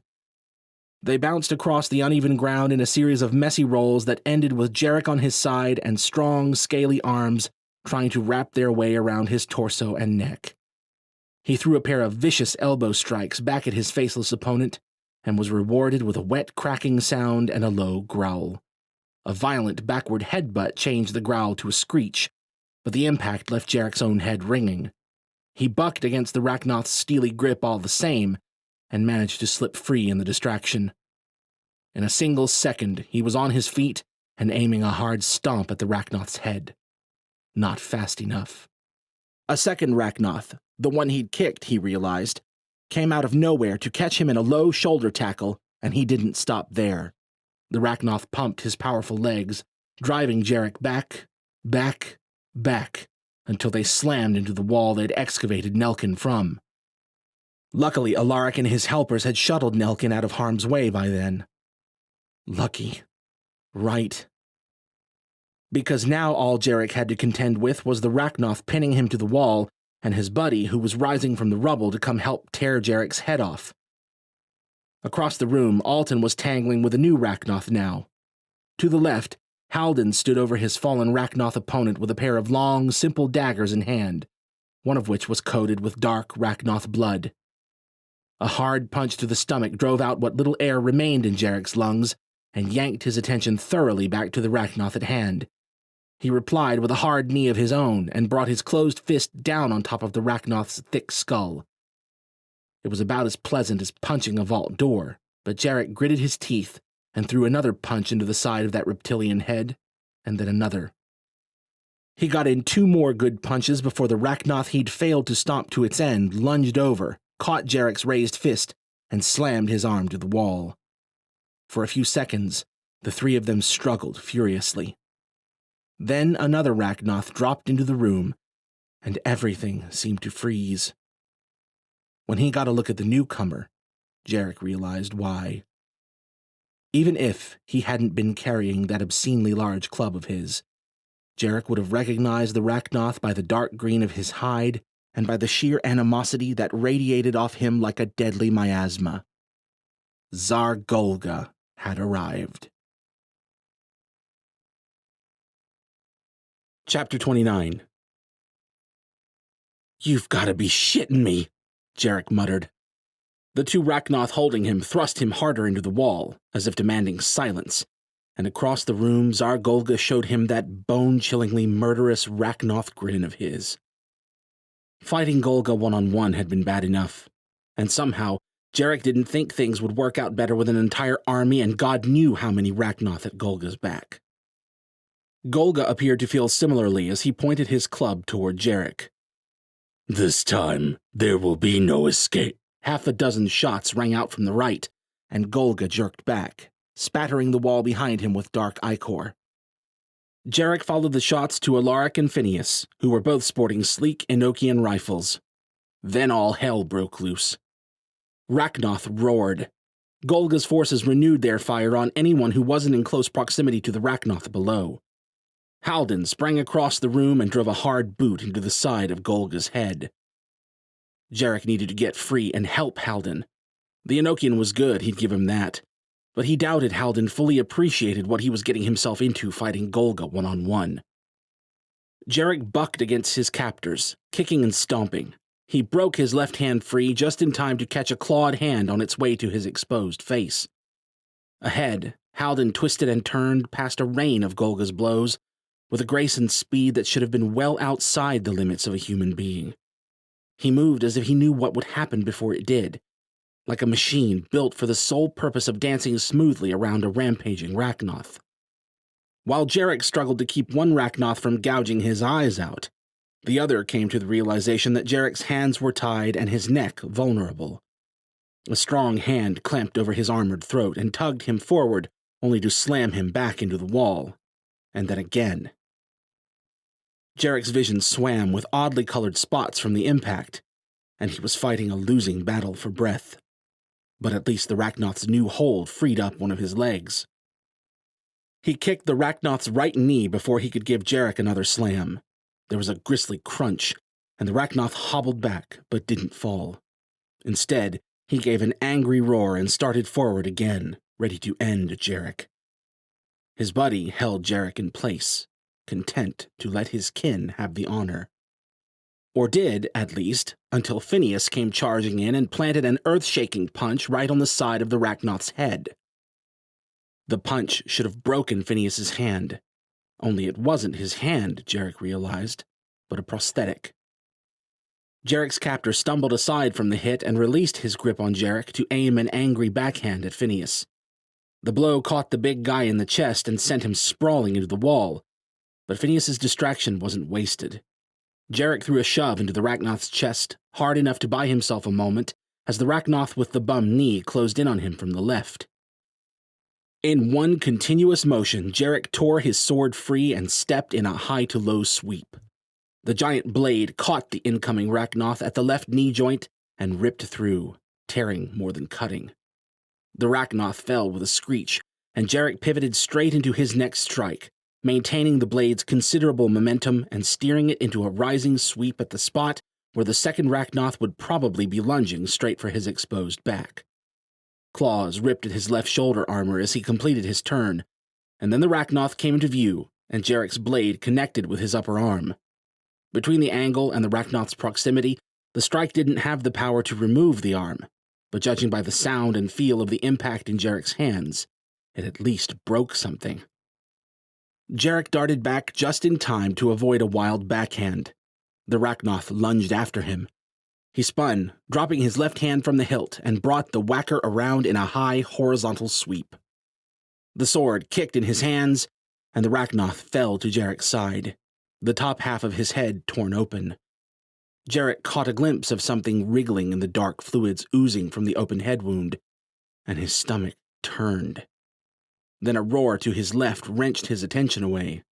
They bounced across the uneven ground in a series of messy rolls that ended with Jarek on his side and strong, scaly arms trying to wrap their way around his torso and neck. He threw a pair of vicious elbow strikes back at his faceless opponent and was rewarded with a wet cracking sound and a low growl. A violent backward headbutt changed the growl to a screech, but the impact left Jarek's own head ringing. He bucked against the Rachnoth's steely grip all the same, and managed to slip free in the distraction. In a single second, he was on his feet and aiming a hard stomp at the Rachnoth's head. Not fast enough. A second Rachnoth, the one he'd kicked, he realized, came out of nowhere to catch him in a low shoulder tackle, and he didn't stop there. The Rachnoth pumped his powerful legs, driving Jarek back, until they slammed into the wall they'd excavated Nelkin from. Luckily, Alaric and his helpers had shuttled Nelkin out of harm's way by then. Lucky. Right. Because now all Jarek had to contend with was the Rachnoth pinning him to the wall, and his buddy, who was rising from the rubble to come help tear Jarek's head off. Across the room, Alton was tangling with a new Rachnoth now. To the left, Halden stood over his fallen Rachnoth opponent with a pair of long, simple daggers in hand, one of which was coated with dark Rachnoth blood. A hard punch to the stomach drove out what little air remained in Jarek's lungs and yanked his attention thoroughly back to the Rachnoth at hand. He replied with a hard knee of his own and brought his closed fist down on top of the Rachnoth's thick skull. It was about as pleasant as punching a vault door, but Jarek gritted his teeth and threw another punch into the side of that reptilian head, and then another. He got in 2 more good punches before the Rachnoth he'd failed to stomp to its end lunged over, caught Jarek's raised fist, and slammed his arm to the wall. For a few seconds, the 3 of them struggled furiously. Then another Rachnoth dropped into the room, and everything seemed to freeze. When he got a look at the newcomer, Jarek realized why. Even if he hadn't been carrying that obscenely large club of his, Jarek would have recognized the Rachnoth by the dark green of his hide and by the sheer animosity that radiated off him like a deadly miasma. Tsar Golga had arrived. Chapter 29. "You've got to be shitting me," Jarek muttered. The 2 Rachnoth holding him thrust him harder into the wall, as if demanding silence, and across the room Tsar Golga showed him that bone-chillingly murderous Rachnoth grin of his. Fighting Golga one-on-one had been bad enough, and somehow Jarek didn't think things would work out better with an entire army and God knew how many Rachnoth at Golga's back. Golga appeared to feel similarly as he pointed his club toward Jarek. "This time, there will be no escape." Half a dozen shots rang out from the right, and Golga jerked back, spattering the wall behind him with dark ichor. Jarek followed the shots to Alaric and Phineas, who were both sporting sleek Enochian rifles. Then all hell broke loose. Rachnoth roared. Golga's forces renewed their fire on anyone who wasn't in close proximity to the Rachnoth below. Halden sprang across the room and drove a hard boot into the side of Golga's head. Jarek needed to get free and help Halden. The Enochian was good, he'd give him that, but he doubted Halden fully appreciated what he was getting himself into fighting Golga one-on-one. Jarek bucked against his captors, kicking and stomping. He broke his left hand free just in time to catch a clawed hand on its way to his exposed face. Ahead, Halden twisted and turned past a rain of Golga's blows, with a grace and speed that should have been well outside the limits of a human being. He moved as if he knew what would happen before it did, like a machine built for the sole purpose of dancing smoothly around a rampaging Rachnoth. While Jarek struggled to keep one Rachnoth from gouging his eyes out, the other came to the realization that Jarek's hands were tied and his neck vulnerable. A strong hand clamped over his armored throat and tugged him forward, only to slam him back into the wall, and then again. Jarek's vision swam with oddly colored spots from the impact, and he was fighting a losing battle for breath. But at least the Rachnoth's new hold freed up one of his legs. He kicked the Rachnoth's right knee before he could give Jarek another slam. There was a grisly crunch, and the Rachnoth hobbled back, but didn't fall. Instead, he gave an angry roar and started forward again, ready to end Jarek. His buddy held Jarek in place, content to let his kin have the honor. Or did, at least, until Phineas came charging in and planted an earth-shaking punch right on the side of the Rachnoth's head. The punch should have broken Phineas's hand, only it wasn't his hand, Jarek realized, but a prosthetic. Jarek's captor stumbled aside from the hit and released his grip on Jarek to aim an angry backhand at Phineas. The blow caught the big guy in the chest and sent him sprawling into the wall, but Phineas's distraction wasn't wasted. Jarek threw a shove into the Rachnoth's chest, hard enough to buy himself a moment, as the Rachnoth with the bum knee closed in on him from the left. In one continuous motion, Jarek tore his sword free and stepped in a high-to-low sweep. The giant blade caught the incoming Rachnoth at the left knee joint and ripped through, tearing more than cutting. The Rachnoth fell with a screech, and Jarek pivoted straight into his next strike, maintaining the blade's considerable momentum and steering it into a rising sweep at the spot where the second Rachnoth would probably be lunging straight for his exposed back. Claws ripped at his left shoulder armor as he completed his turn, and then the Rachnoth came into view, and Jarek's blade connected with his upper arm. Between the angle and the Rachnoth's proximity, the strike didn't have the power to remove the arm, but judging by the sound and feel of the impact in Jarek's hands, it at least broke something. Jarek darted back just in time to avoid a wild backhand. The Rachnoth lunged after him. He spun, dropping his left hand from the hilt, and brought the whacker around in a high, horizontal sweep. The sword kicked in his hands, and the Rachnoth fell to Jarek's side, the top half of his head torn open. Jarek caught a glimpse of something wriggling in the dark fluids oozing from the open head wound, and his stomach turned. Then a roar to his left wrenched his attention away.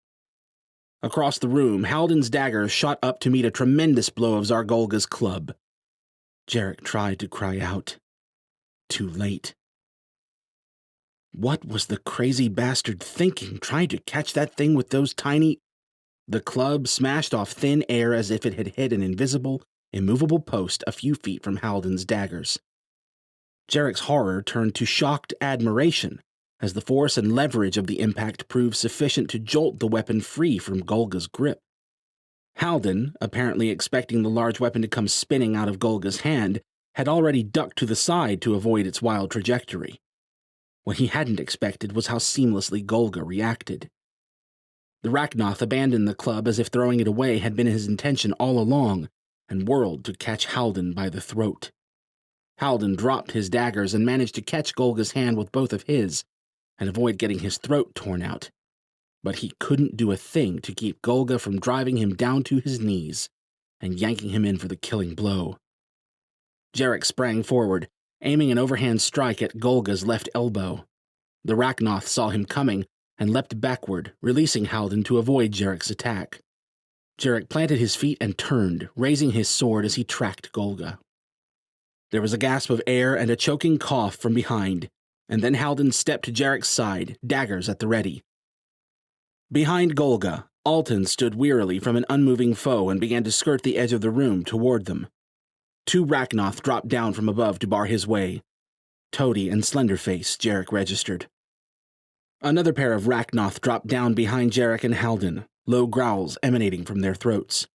Across the room, Halden's dagger shot up to meet a tremendous blow of Zargolga's club. Jarek tried to cry out. Too late. What was the crazy bastard thinking, trying to catch that thing with those tiny... The club smashed off thin air as if it had hit an invisible, immovable post a few feet from Halden's daggers. Jarek's horror turned to shocked admiration as the force and leverage of the impact proved sufficient to jolt the weapon free from Golga's grip. Halden, apparently expecting the large weapon to come spinning out of Golga's hand, had already ducked to the side to avoid its wild trajectory. What he hadn't expected was how seamlessly Golga reacted. The Rachnoth abandoned the club as if throwing it away had been his intention all along, and whirled to catch Halden by the throat. Halden dropped his daggers and managed to catch Golga's hand with both of his, and avoid getting his throat torn out. But he couldn't do a thing to keep Golga from driving him down to his knees and yanking him in for the killing blow. Jarek sprang forward, aiming an overhand strike at Golga's left elbow. The Rachnoth saw him coming and leapt backward, releasing Halden to avoid Jarek's attack. Jarek planted his feet and turned, raising his sword as he tracked Golga. There was a gasp of air and a choking cough from behind, and then Halden stepped to Jarek's side, daggers at the ready. Behind Golga, Alton stood wearily from an unmoving foe and began to skirt the edge of the room toward them. Two Rachnoth dropped down from above to bar his way. Toady and Slenderface, Jarek registered. Another pair of Rachnoth dropped down behind Jarek and Halden, low growls emanating from their throats.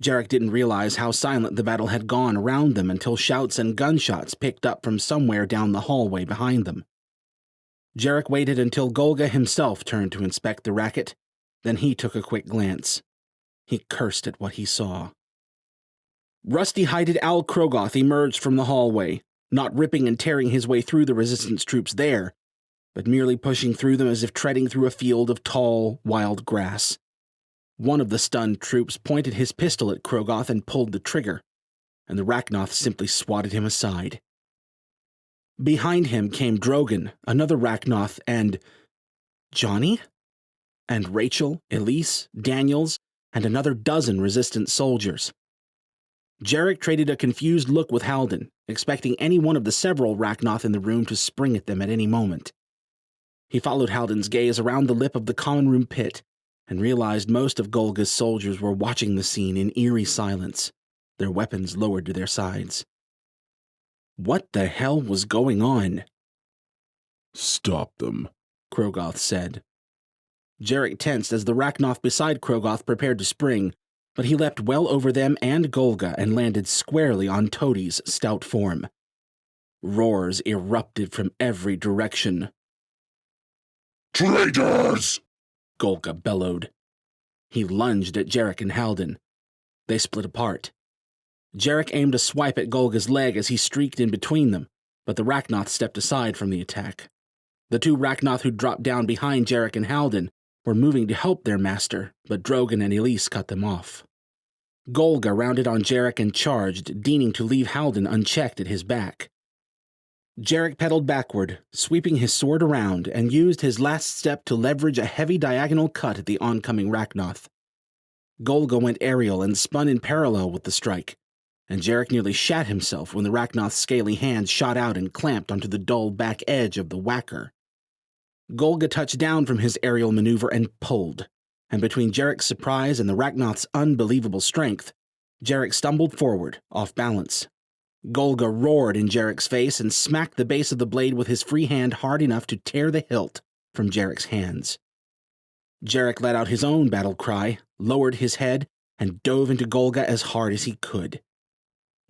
Jarek didn't realize how silent the battle had gone around them until shouts and gunshots picked up from somewhere down the hallway behind them. Jarek waited until Golga himself turned to inspect the racket, then he took a quick glance. He cursed at what he saw. Rusty-hided Al Krogoth emerged from the hallway, not ripping and tearing his way through the resistance troops there, but merely pushing through them as if treading through a field of tall, wild grass. One of the stunned troops pointed his pistol at Krogoth and pulled the trigger, and the Rachnoth simply swatted him aside. Behind him came Drogon, another Rachnoth, and Johnny? And Rachel, Elise, Daniels, and another dozen resistance soldiers. Jarek traded a confused look with Halden, expecting any one of the several Rachnoth in the room to spring at them at any moment. He followed Halden's gaze around the lip of the common room pit and realized most of Golga's soldiers were watching the scene in eerie silence, their weapons lowered to their sides. What the hell was going on? Stop them, Krogoth said. Jarek tensed as the Rachnoth beside Krogoth prepared to spring, but he leapt well over them and Golga and landed squarely on Toady's stout form. Roars erupted from every direction. Traitors! Golga bellowed. He lunged at Jarek and Halden. They split apart. Jarek aimed a swipe at Golga's leg as he streaked in between them, but the Rachnoth stepped aside from the attack. The two Rachnoth who dropped down behind Jarek and Halden were moving to help their master, but Drogon and Elise cut them off. Golga rounded on Jarek and charged, deigning to leave Halden unchecked at his back. Jarek pedaled backward, sweeping his sword around, and used his last step to leverage a heavy diagonal cut at the oncoming Rachnoth. Golga went aerial and spun in parallel with the strike, and Jarek nearly shat himself when the Rachnoth's scaly hands shot out and clamped onto the dull back edge of the whacker. Golga touched down from his aerial maneuver and pulled, and between Jarek's surprise and the Rachnoth's unbelievable strength, Jarek stumbled forward, off balance. Golga roared in Jarek's face and smacked the base of the blade with his free hand hard enough to tear the hilt from Jarek's hands. Jarek let out his own battle cry, lowered his head, and dove into Golga as hard as he could.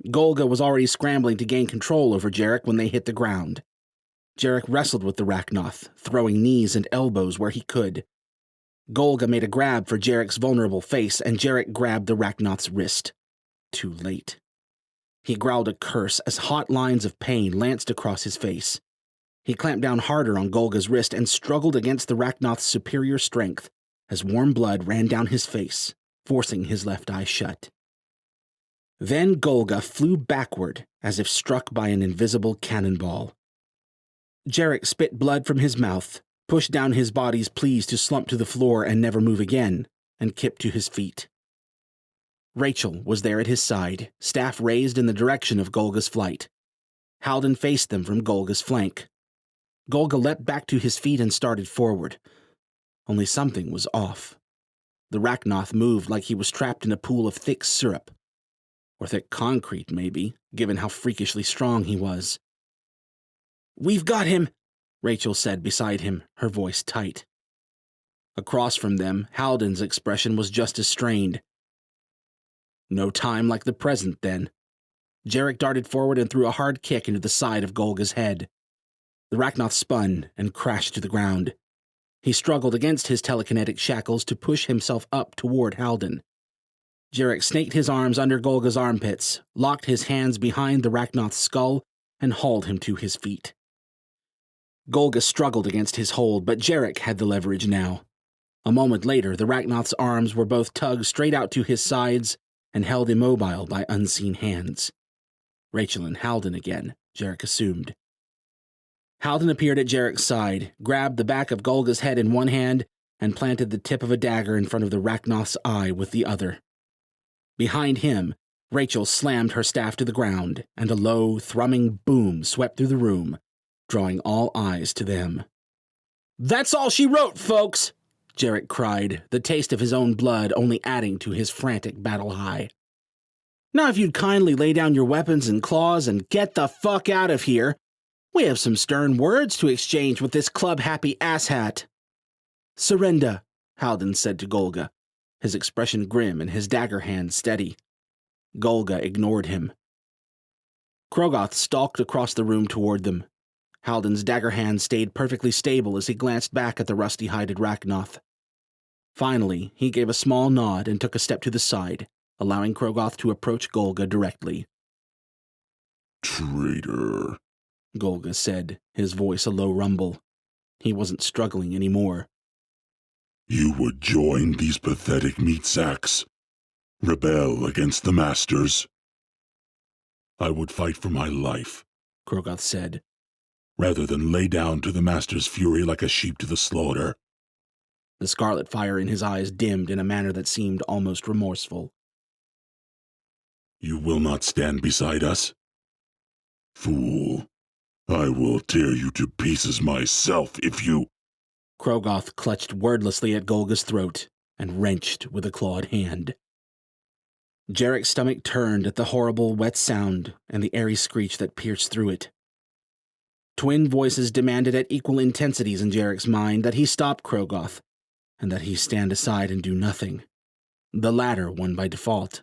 Golga was already scrambling to gain control over Jarek when they hit the ground. Jarek wrestled with the Rachnoth, throwing knees and elbows where he could. Golga made a grab for Jarek's vulnerable face, and Jarek grabbed the Rachnoth's wrist. Too late. He growled a curse as hot lines of pain lanced across his face. He clamped down harder on Golga's wrist and struggled against the Rachnoth's superior strength as warm blood ran down his face, forcing his left eye shut. Then Golga flew backward as if struck by an invisible cannonball. Jarek spit blood from his mouth, pushed down his body's pleas to slump to the floor and never move again, and kipped to his feet. Rachel was there at his side, staff raised in the direction of Golga's flight. Halden faced them from Golga's flank. Golga leapt back to his feet and started forward. Only something was off. The Rachnoth moved like he was trapped in a pool of thick syrup. Or thick concrete, maybe, given how freakishly strong he was. "We've got him," Rachel said beside him, her voice tight. Across from them, Halden's expression was just as strained. No time like the present, then. Jarek darted forward and threw a hard kick into the side of Golga's head. The Rachnoth spun and crashed to the ground. He struggled against his telekinetic shackles to push himself up toward Halden. Jarek snaked his arms under Golga's armpits, locked his hands behind the Rachnoth's skull, and hauled him to his feet. Golga struggled against his hold, but Jarek had the leverage now. A moment later, the Rachnoth's arms were both tugged straight out to his sides and held immobile by unseen hands. Rachel and Halden again, Jarek assumed. Halden appeared at Jarek's side, grabbed the back of Golga's head in one hand, and planted the tip of a dagger in front of the Rachnoth's eye with the other. Behind him, Rachel slammed her staff to the ground, and a low, thrumming boom swept through the room, drawing all eyes to them. "That's all she wrote, folks!" Jarek cried, the taste of his own blood only adding to his frantic battle high. "Now if you'd kindly lay down your weapons and claws and get the fuck out of here, We have some stern words to exchange with this club-happy asshat. Surrender, Halden said to Golga, his expression grim and his dagger hand steady. Golga ignored him. Krogoth stalked across the room toward them. Halden's dagger hand stayed perfectly stable as he glanced back at the rusty-hided Rachnoth. Finally, he gave a small nod and took a step to the side, allowing Krogoth to approach Golga directly. Traitor, Golga said, his voice a low rumble. He wasn't struggling anymore. you would join these pathetic meat sacks? Rebel against the masters? I would fight for my life, Krogoth said, rather than lay down to the master's fury like a sheep to the slaughter. The scarlet fire in his eyes dimmed in a manner that seemed almost remorseful. You will not stand beside us? Fool, I will tear you to pieces myself if you— Krogoth clutched wordlessly at Golga's throat and wrenched with a clawed hand. Jarek's stomach turned at the horrible, wet sound and the airy screech that pierced through it. Twin voices demanded at equal intensities in Jarek's mind that he stop Krogoth, and that he stand aside and do nothing. The latter won by default.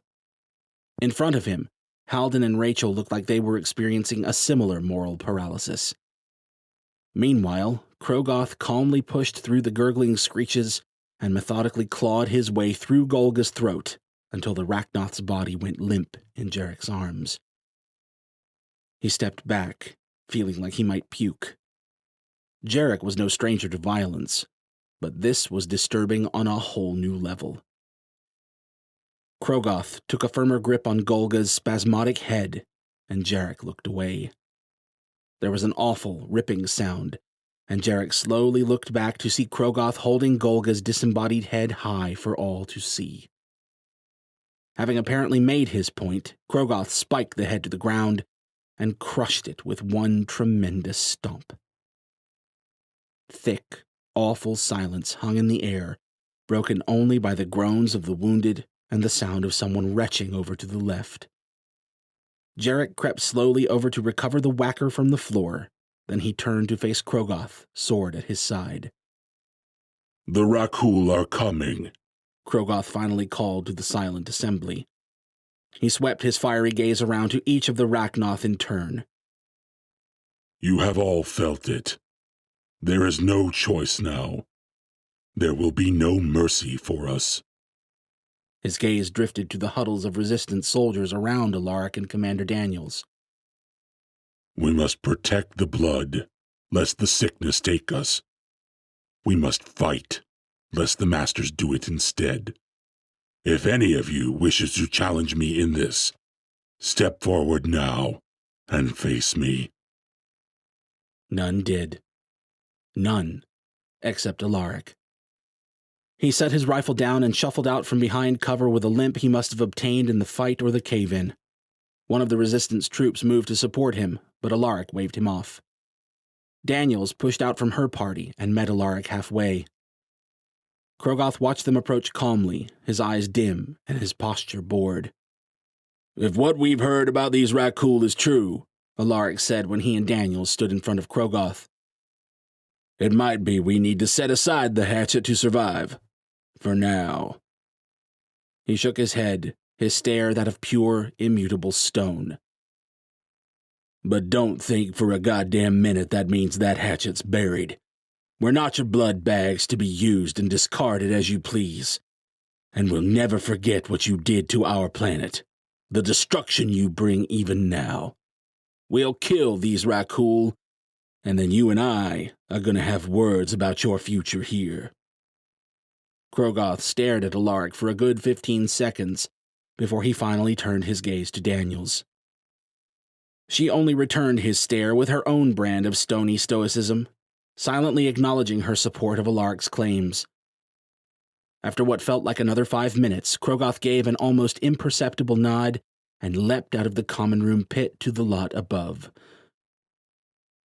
In front of him, Halden and Rachel looked like they were experiencing a similar moral paralysis. Meanwhile, Krogoth calmly pushed through the gurgling screeches and methodically clawed his way through Golga's throat until the Rachnoth's body went limp in Jarek's arms. He stepped back, feeling like he might puke. Jarek was no stranger to violence, but this was disturbing on a whole new level. Krogoth took a firmer grip on Golga's spasmodic head, and Jarek looked away. There was an awful, ripping sound, and Jarek slowly looked back to see Krogoth holding Golga's disembodied head high for all to see. Having apparently made his point, Krogoth spiked the head to the ground and crushed it with one tremendous stomp. Thick, awful silence hung in the air, broken only by the groans of the wounded and the sound of someone retching over to the left. Jarek crept slowly over to recover the whacker from the floor, then he turned to face Krogoth, sword at his side. The Rakul are coming, Krogoth finally called to the silent assembly. He swept his fiery gaze around to each of the Rachnoth in turn. You have all felt it. There is no choice now. There will be no mercy for us. His gaze drifted to the huddles of resistance soldiers around Alaric and Commander Daniels. We must protect the blood, lest the sickness take us. We must fight, lest the masters do it instead. If any of you wishes to challenge me in this, step forward now and face me. None did. None, except Alaric. He set his rifle down and shuffled out from behind cover with a limp he must have obtained in the fight or the cave-in. One of the resistance troops moved to support him, but Alaric waved him off. Daniels pushed out from her party and met Alaric halfway. Krogoth watched them approach calmly, his eyes dim and his posture bored. If what we've heard about these Rakul is true, Alaric said when he and Daniels stood in front of Krogoth, it might be we need to set aside the hatchet to survive. For now. He shook his head, his stare that of pure, immutable stone. But don't think for a goddamn minute that means that hatchet's buried. We're not your blood bags to be used and discarded as you please. And we'll never forget what you did to our planet, the destruction you bring even now. We'll kill these Rakul, and then you and I are going to have words about your future here. Krogoth stared at Alaric for a good 15 seconds before he finally turned his gaze to Daniels. She only returned his stare with her own brand of stony stoicism, silently acknowledging her support of Alaric's claims. After what felt like another 5 minutes, Krogoth gave an almost imperceptible nod and leapt out of the common room pit to the lot above.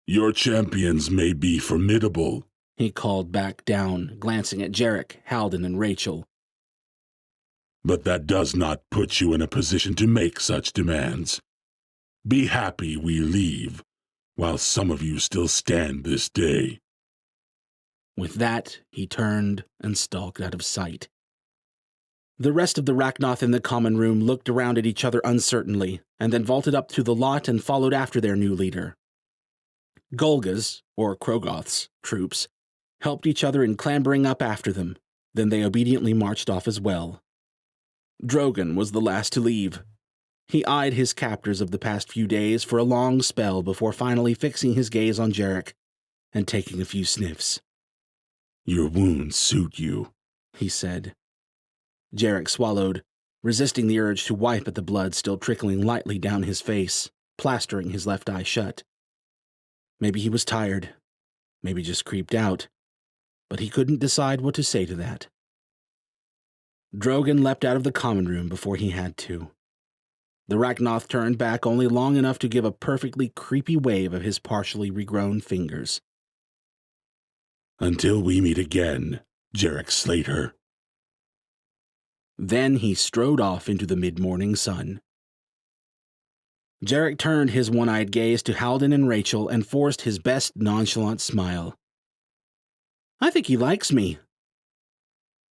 Your champions may be formidable, he called back down, glancing at Jarek, Halden, and Rachel. but that does not put you in a position to make such demands. Be happy we leave, while some of you still stand this day." With that, he turned and stalked out of sight. The rest of the Rachnoth in the common room looked around at each other uncertainly, and then vaulted up to the lot and followed after their new leader. Golga's, or Krogoth's, troops helped each other in clambering up after them, then they obediently marched off as well. Drogon was the last to leave. He eyed his captors of the past few days for a long spell before finally fixing his gaze on Jarek and taking a few sniffs. "Your wounds suit you," he said. Jarek swallowed, resisting the urge to wipe at the blood still trickling lightly down his face, plastering his left eye shut. Maybe he was tired, maybe just creeped out, but he couldn't decide what to say to that. Drogon leapt out of the common room before he had to. The Rachnoth turned back only long enough to give a perfectly creepy wave of his partially regrown fingers. "Until we meet again, Jarek Slater." Then he strode off into the mid-morning sun. Jarek turned his one-eyed gaze to Halden and Rachel and forced his best nonchalant smile. "I think he likes me."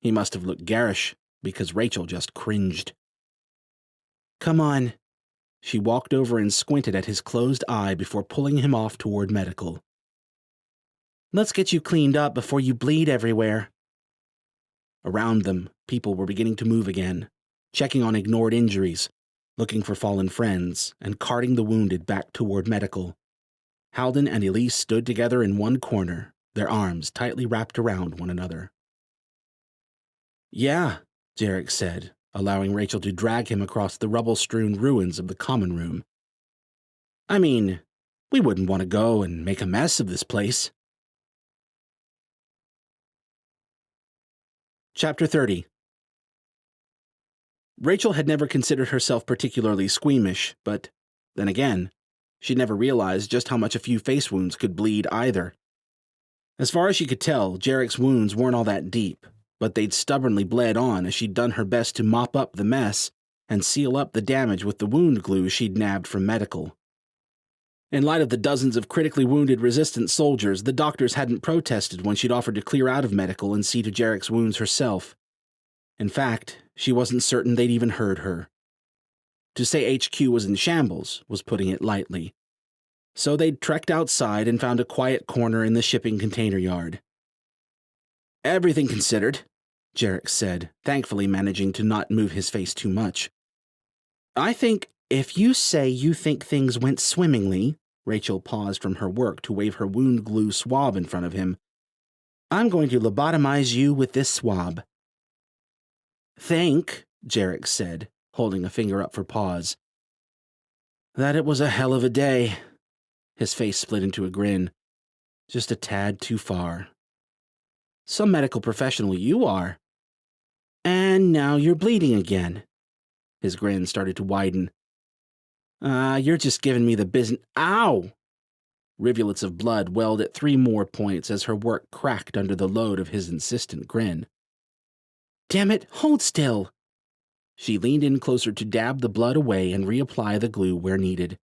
He must have looked garish, because Rachel just cringed. "Come on." She walked over and squinted at his closed eye before pulling him off toward medical. "Let's get you cleaned up before you bleed everywhere." Around them, people were beginning to move again, checking on ignored injuries, looking for fallen friends, and carting the wounded back toward medical. Halden and Elise stood together in one corner, their arms tightly wrapped around one another. "Yeah," Jarek said, allowing Rachel to drag him across the rubble-strewn ruins of the common room. "I mean, we wouldn't want to go and make a mess of this place." Chapter 30. Rachel had never considered herself particularly squeamish, but then again, she'd never realized just how much a few face wounds could bleed either. As far as she could tell, Jarek's wounds weren't all that deep, but they'd stubbornly bled on as she'd done her best to mop up the mess and seal up the damage with the wound glue she'd nabbed from medical. In light of the dozens of critically wounded resistance soldiers, the doctors hadn't protested when she'd offered to clear out of medical and see to Jarek's wounds herself. In fact, she wasn't certain they'd even heard her. To say HQ was in shambles was putting it lightly. So they'd trekked outside and found a quiet corner in the shipping container yard. "Everything considered," Jarek said, thankfully managing to not move his face too much. "I think if you say you think things went swimmingly," Rachel paused from her work to wave her wound glue swab in front of him, "I'm going to lobotomize you with this swab." "Think," Jarek said, holding a finger up for pause, "that it was a hell of a day." His face split into a grin. "Just a tad too far." "Some medical professional you are." "And now you're bleeding again." His grin started to widen. You're just giving me the business." Ow! Rivulets of blood welled at 3 more points as her work cracked under the load of his insistent grin. "Damn it, hold still!" She leaned in closer to dab the blood away and reapply the glue where needed.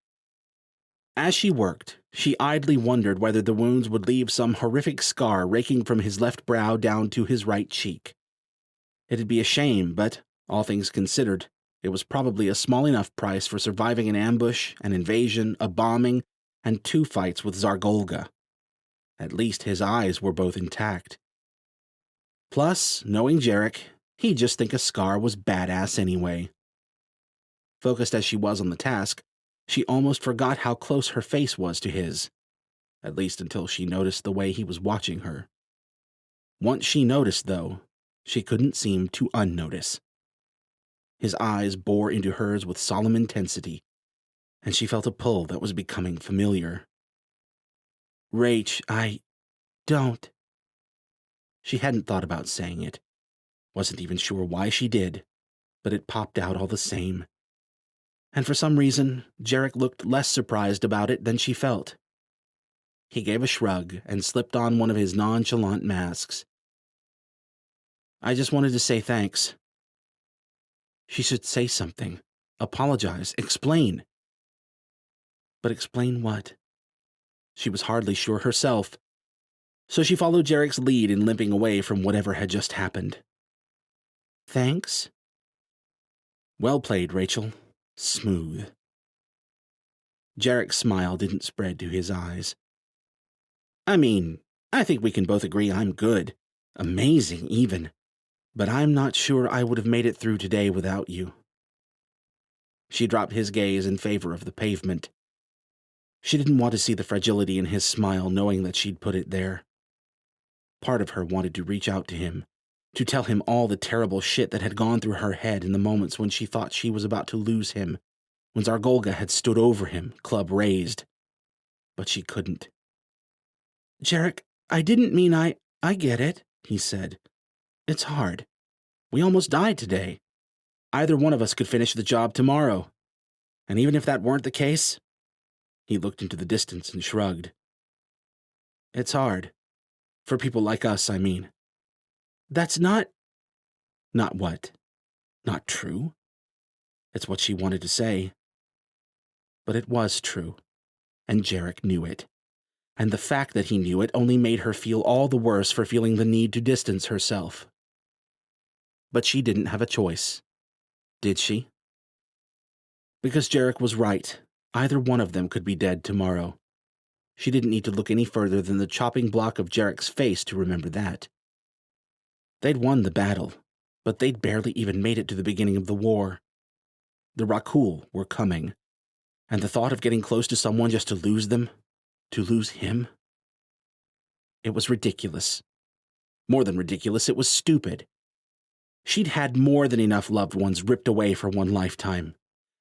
As she worked, she idly wondered whether the wounds would leave some horrific scar raking from his left brow down to his right cheek. It'd be a shame, but, all things considered, it was probably a small enough price for surviving an ambush, an invasion, a bombing, and 2 fights with Zargolga. At least his eyes were both intact. Plus, knowing Jarek, he'd just think a scar was badass anyway. Focused as she was on the task, she almost forgot how close her face was to his, at least until she noticed the way he was watching her. Once she noticed, though, she couldn't seem to unnotice. His eyes bore into hers with solemn intensity, and she felt a pull that was becoming familiar. "Rach, I don't." She hadn't thought about saying it, wasn't even sure why she did, but it popped out all the same. And for some reason, Jarek looked less surprised about it than she felt. He gave a shrug and slipped on one of his nonchalant masks. "I just wanted to say thanks." She should say something, apologize, explain. But explain what? She was hardly sure herself. So she followed Jarek's lead in limping away from whatever had just happened. Thanks. Well played, Rachel. Smooth. Jarek's smile didn't spread to his eyes. I mean, I think we can both agree I'm good. Amazing, even. But I'm not sure I would have made it through today without you. She dropped his gaze in favor of the pavement. She didn't want to see the fragility in his smile, knowing that she'd put it there. Part of her wanted to reach out to him, to tell him all the terrible shit that had gone through her head in the moments when she thought she was about to lose him, when Zargolga had stood over him, club raised. But she couldn't. Jarek, I didn't mean I get it, he said. It's hard. We almost died today. Either one of us could finish the job tomorrow. And even if that weren't the case, he looked into the distance and shrugged. It's hard. For people like us, I mean. That's not... Not what? Not true? It's what she wanted to say. But it was true, and Jarek knew it. And the fact that he knew it only made her feel all the worse for feeling the need to distance herself. But she didn't have a choice, did she? Because Jarek was right. Either one of them could be dead tomorrow. She didn't need to look any further than the chopping block of Jarek's face to remember that. They'd won the battle, but they'd barely even made it to the beginning of the war. The Rakul were coming, and the thought of getting close to someone just to lose them, to lose him, it was ridiculous. More than ridiculous, it was stupid. She'd had more than enough loved ones ripped away for one lifetime,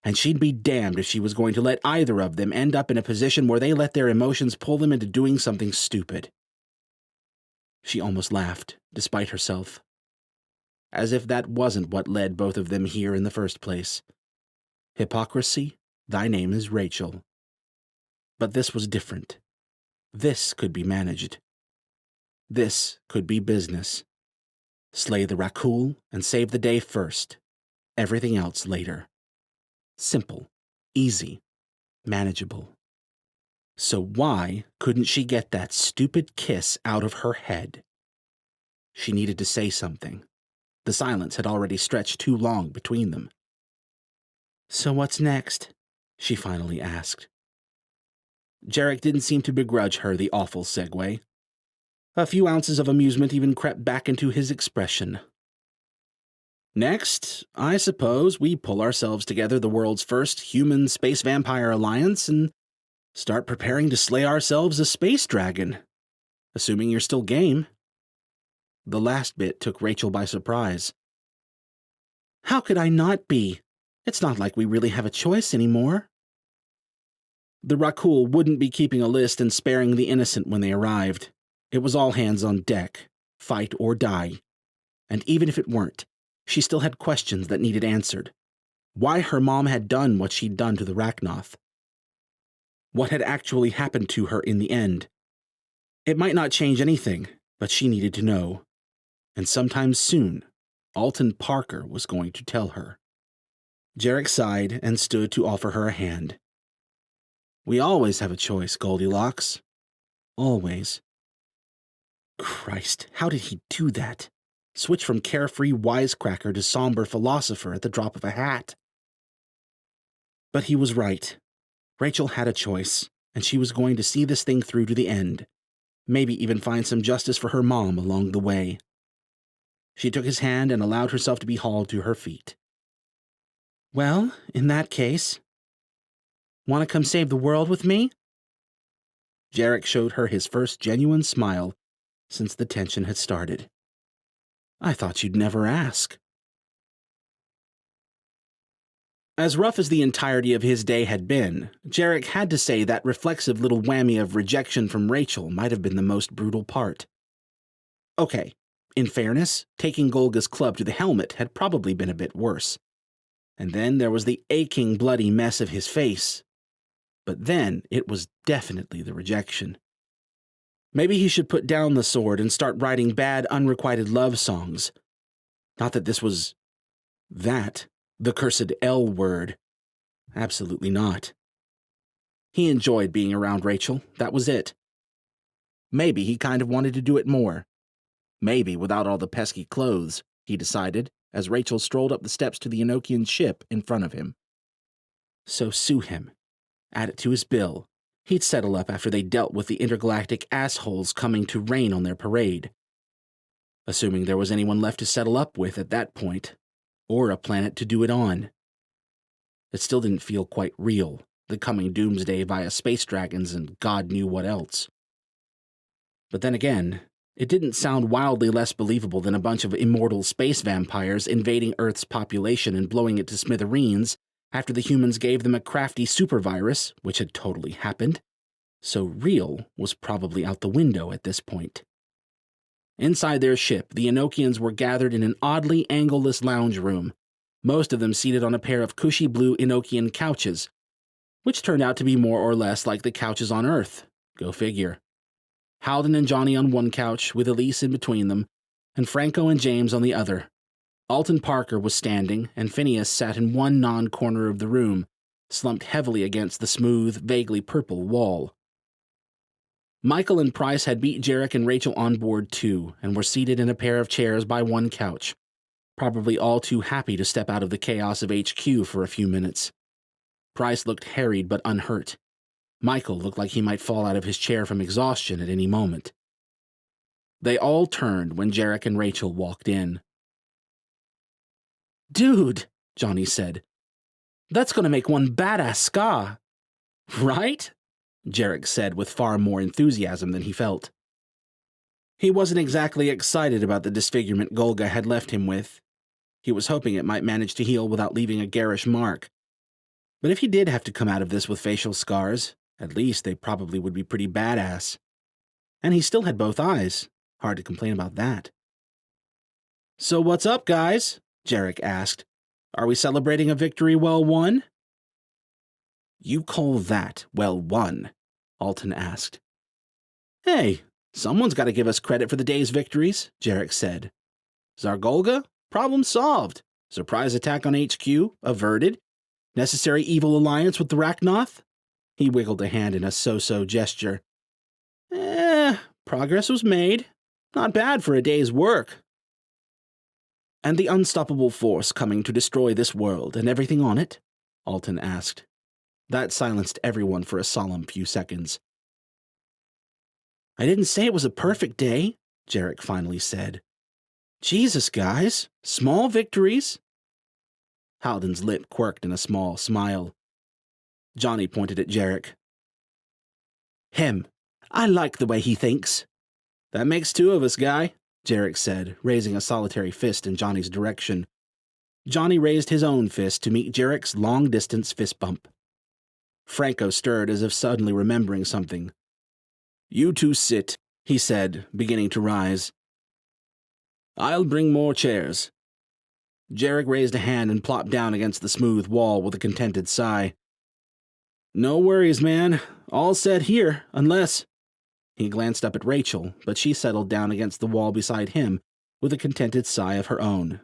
and she'd be damned if she was going to let either of them end up in a position where they let their emotions pull them into doing something stupid. She almost laughed, despite herself, as if that wasn't what led both of them here in the first place. Hypocrisy, thy name is Rachel. But this was different. This could be managed. This could be business. Slay the Rakul and save the day first. Everything else later. Simple, easy, manageable. So why couldn't she get that stupid kiss out of her head? She needed to say something. The silence had already stretched too long between them. So what's next? She finally asked. Jarek didn't seem to begrudge her the awful segue. A few ounces of amusement even crept back into his expression. Next, I suppose we pull ourselves together the world's first human space vampire alliance and start preparing to slay ourselves a space dragon. Assuming you're still game. The last bit took Rachel by surprise. How could I not be? It's not like we really have a choice anymore. The Rakul wouldn't be keeping a list and sparing the innocent when they arrived. It was all hands on deck, fight or die. And even if it weren't, she still had questions that needed answered. Why her mom had done what she'd done to the Rachnoth. What had actually happened to her in the end. It might not change anything, but she needed to know. And sometime soon, Alton Parker was going to tell her. Jarek sighed and stood to offer her a hand. We always have a choice, Goldilocks. Always. Christ, how did he do that? Switch from carefree wisecracker to somber philosopher at the drop of a hat. But he was right. Rachel had a choice, and she was going to see this thing through to the end. Maybe even find some justice for her mom along the way. She took his hand and allowed herself to be hauled to her feet. Well, in that case, want to come save the world with me? Jarek showed her his first genuine smile since the tension had started. I thought you'd never ask. As rough as the entirety of his day had been, Jarek had to say that reflexive little whammy of rejection from Rachel might have been the most brutal part. Okay, in fairness, taking Golga's club to the helmet had probably been a bit worse. And then there was the aching, bloody mess of his face. But then it was definitely the rejection. Maybe he should put down the sword and start writing bad, unrequited love songs. Not that this was... that. The cursed L word. Absolutely not. He enjoyed being around Rachel, that was it. Maybe he kind of wanted to do it more. Maybe without all the pesky clothes, he decided, as Rachel strolled up the steps to the Enochian ship in front of him. So sue him. Add it to his bill. He'd settle up after they dealt with the intergalactic assholes coming to rain on their parade. Assuming there was anyone left to settle up with at that point, or a planet to do it on. It still didn't feel quite real, the coming doomsday via space dragons and God knew what else. But then again, it didn't sound wildly less believable than a bunch of immortal space vampires invading Earth's population and blowing it to smithereens after the humans gave them a crafty supervirus, which had totally happened. So real was probably out the window at this point. Inside their ship, the Enochians were gathered in an oddly angleless lounge room, most of them seated on a pair of cushy blue Enochian couches, which turned out to be more or less like the couches on Earth. Go figure. Halden and Johnny on one couch, with Elise in between them, and Franco and James on the other. Alton Parker was standing, and Phineas sat in one non-corner of the room, slumped heavily against the smooth, vaguely purple wall. Michael and Price had beat Jarek and Rachel on board too, and were seated in a pair of chairs by one couch, probably all too happy to step out of the chaos of HQ for a few minutes. Price looked harried but unhurt. Michael looked like he might fall out of his chair from exhaustion at any moment. They all turned when Jarek and Rachel walked in. "Dude," Johnny said, "that's gonna make one badass ska." "Right?" Jarek said with far more enthusiasm than he felt. He wasn't exactly excited about the disfigurement Golga had left him with. He was hoping it might manage to heal without leaving a garish mark. But if he did have to come out of this with facial scars, at least they probably would be pretty badass. And he still had both eyes. Hard to complain about that. "So what's up, guys?" Jarek asked. "Are we celebrating a victory well won?" "You call that well won?" Alton asked. "Hey, someone's got to give us credit for the day's victories," Jarek said. "Zargolga? Problem solved. Surprise attack on HQ? Averted. Necessary evil alliance with the Rachnoth?" He wiggled a hand in a so-so gesture. Progress was made. Not bad for a day's work." "And the unstoppable force coming to destroy this world and everything on it?" Alton asked. That silenced everyone for a solemn few seconds. "I didn't say it was a perfect day," Jarek finally said. "Jesus, guys, small victories." Halden's lip quirked in a small smile. Johnny pointed at Jarek. "Him. I like the way he thinks." "That makes two of us, guy," Jarek said, raising a solitary fist in Johnny's direction. Johnny raised his own fist to meet Jarek's long-distance fist bump. Franco stirred as if suddenly remembering something. "You two sit," he said, beginning to rise. "I'll bring more chairs." Jarek raised a hand and plopped down against the smooth wall with a contented sigh. "No worries, man. All set here, unless—" He glanced up at Rachel, but she settled down against the wall beside him with a contented sigh of her own.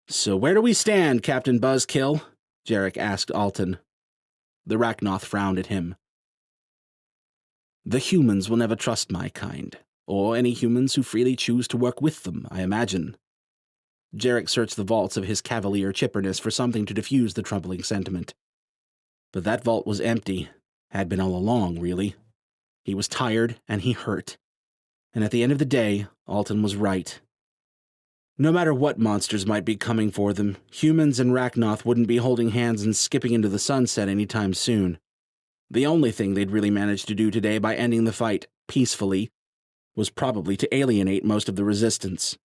"So where do we stand, Captain Buzzkill?" Jarek asked Alton. The Rachnoth frowned at him. "The humans will never trust my kind, or any humans who freely choose to work with them, I imagine." Jarek searched the vaults of his cavalier chipperness for something to diffuse the troubling sentiment. But that vault was empty, had been all along, really. He was tired, and he hurt. And at the end of the day, Alton was right. No matter what monsters might be coming for them, humans and Rachnoth wouldn't be holding hands and skipping into the sunset anytime soon. The only thing they'd really managed to do today by ending the fight peacefully was probably to alienate most of the resistance.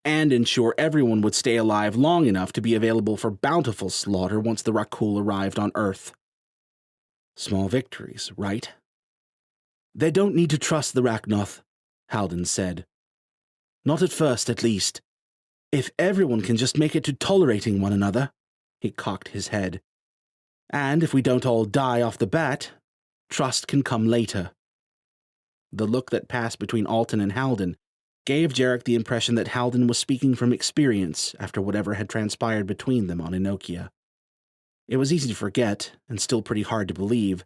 And ensure everyone would stay alive long enough to be available for bountiful slaughter once the Rakul arrived on Earth. Small victories, right? "They don't need to trust the Rachnoth," Halden said. "Not at first, at least. If everyone can just make it to tolerating one another," he cocked his head. "And if we don't all die off the bat, trust can come later." The look that passed between Alton and Halden gave Jarek the impression that Halden was speaking from experience after whatever had transpired between them on Enokia. It was easy to forget, and still pretty hard to believe,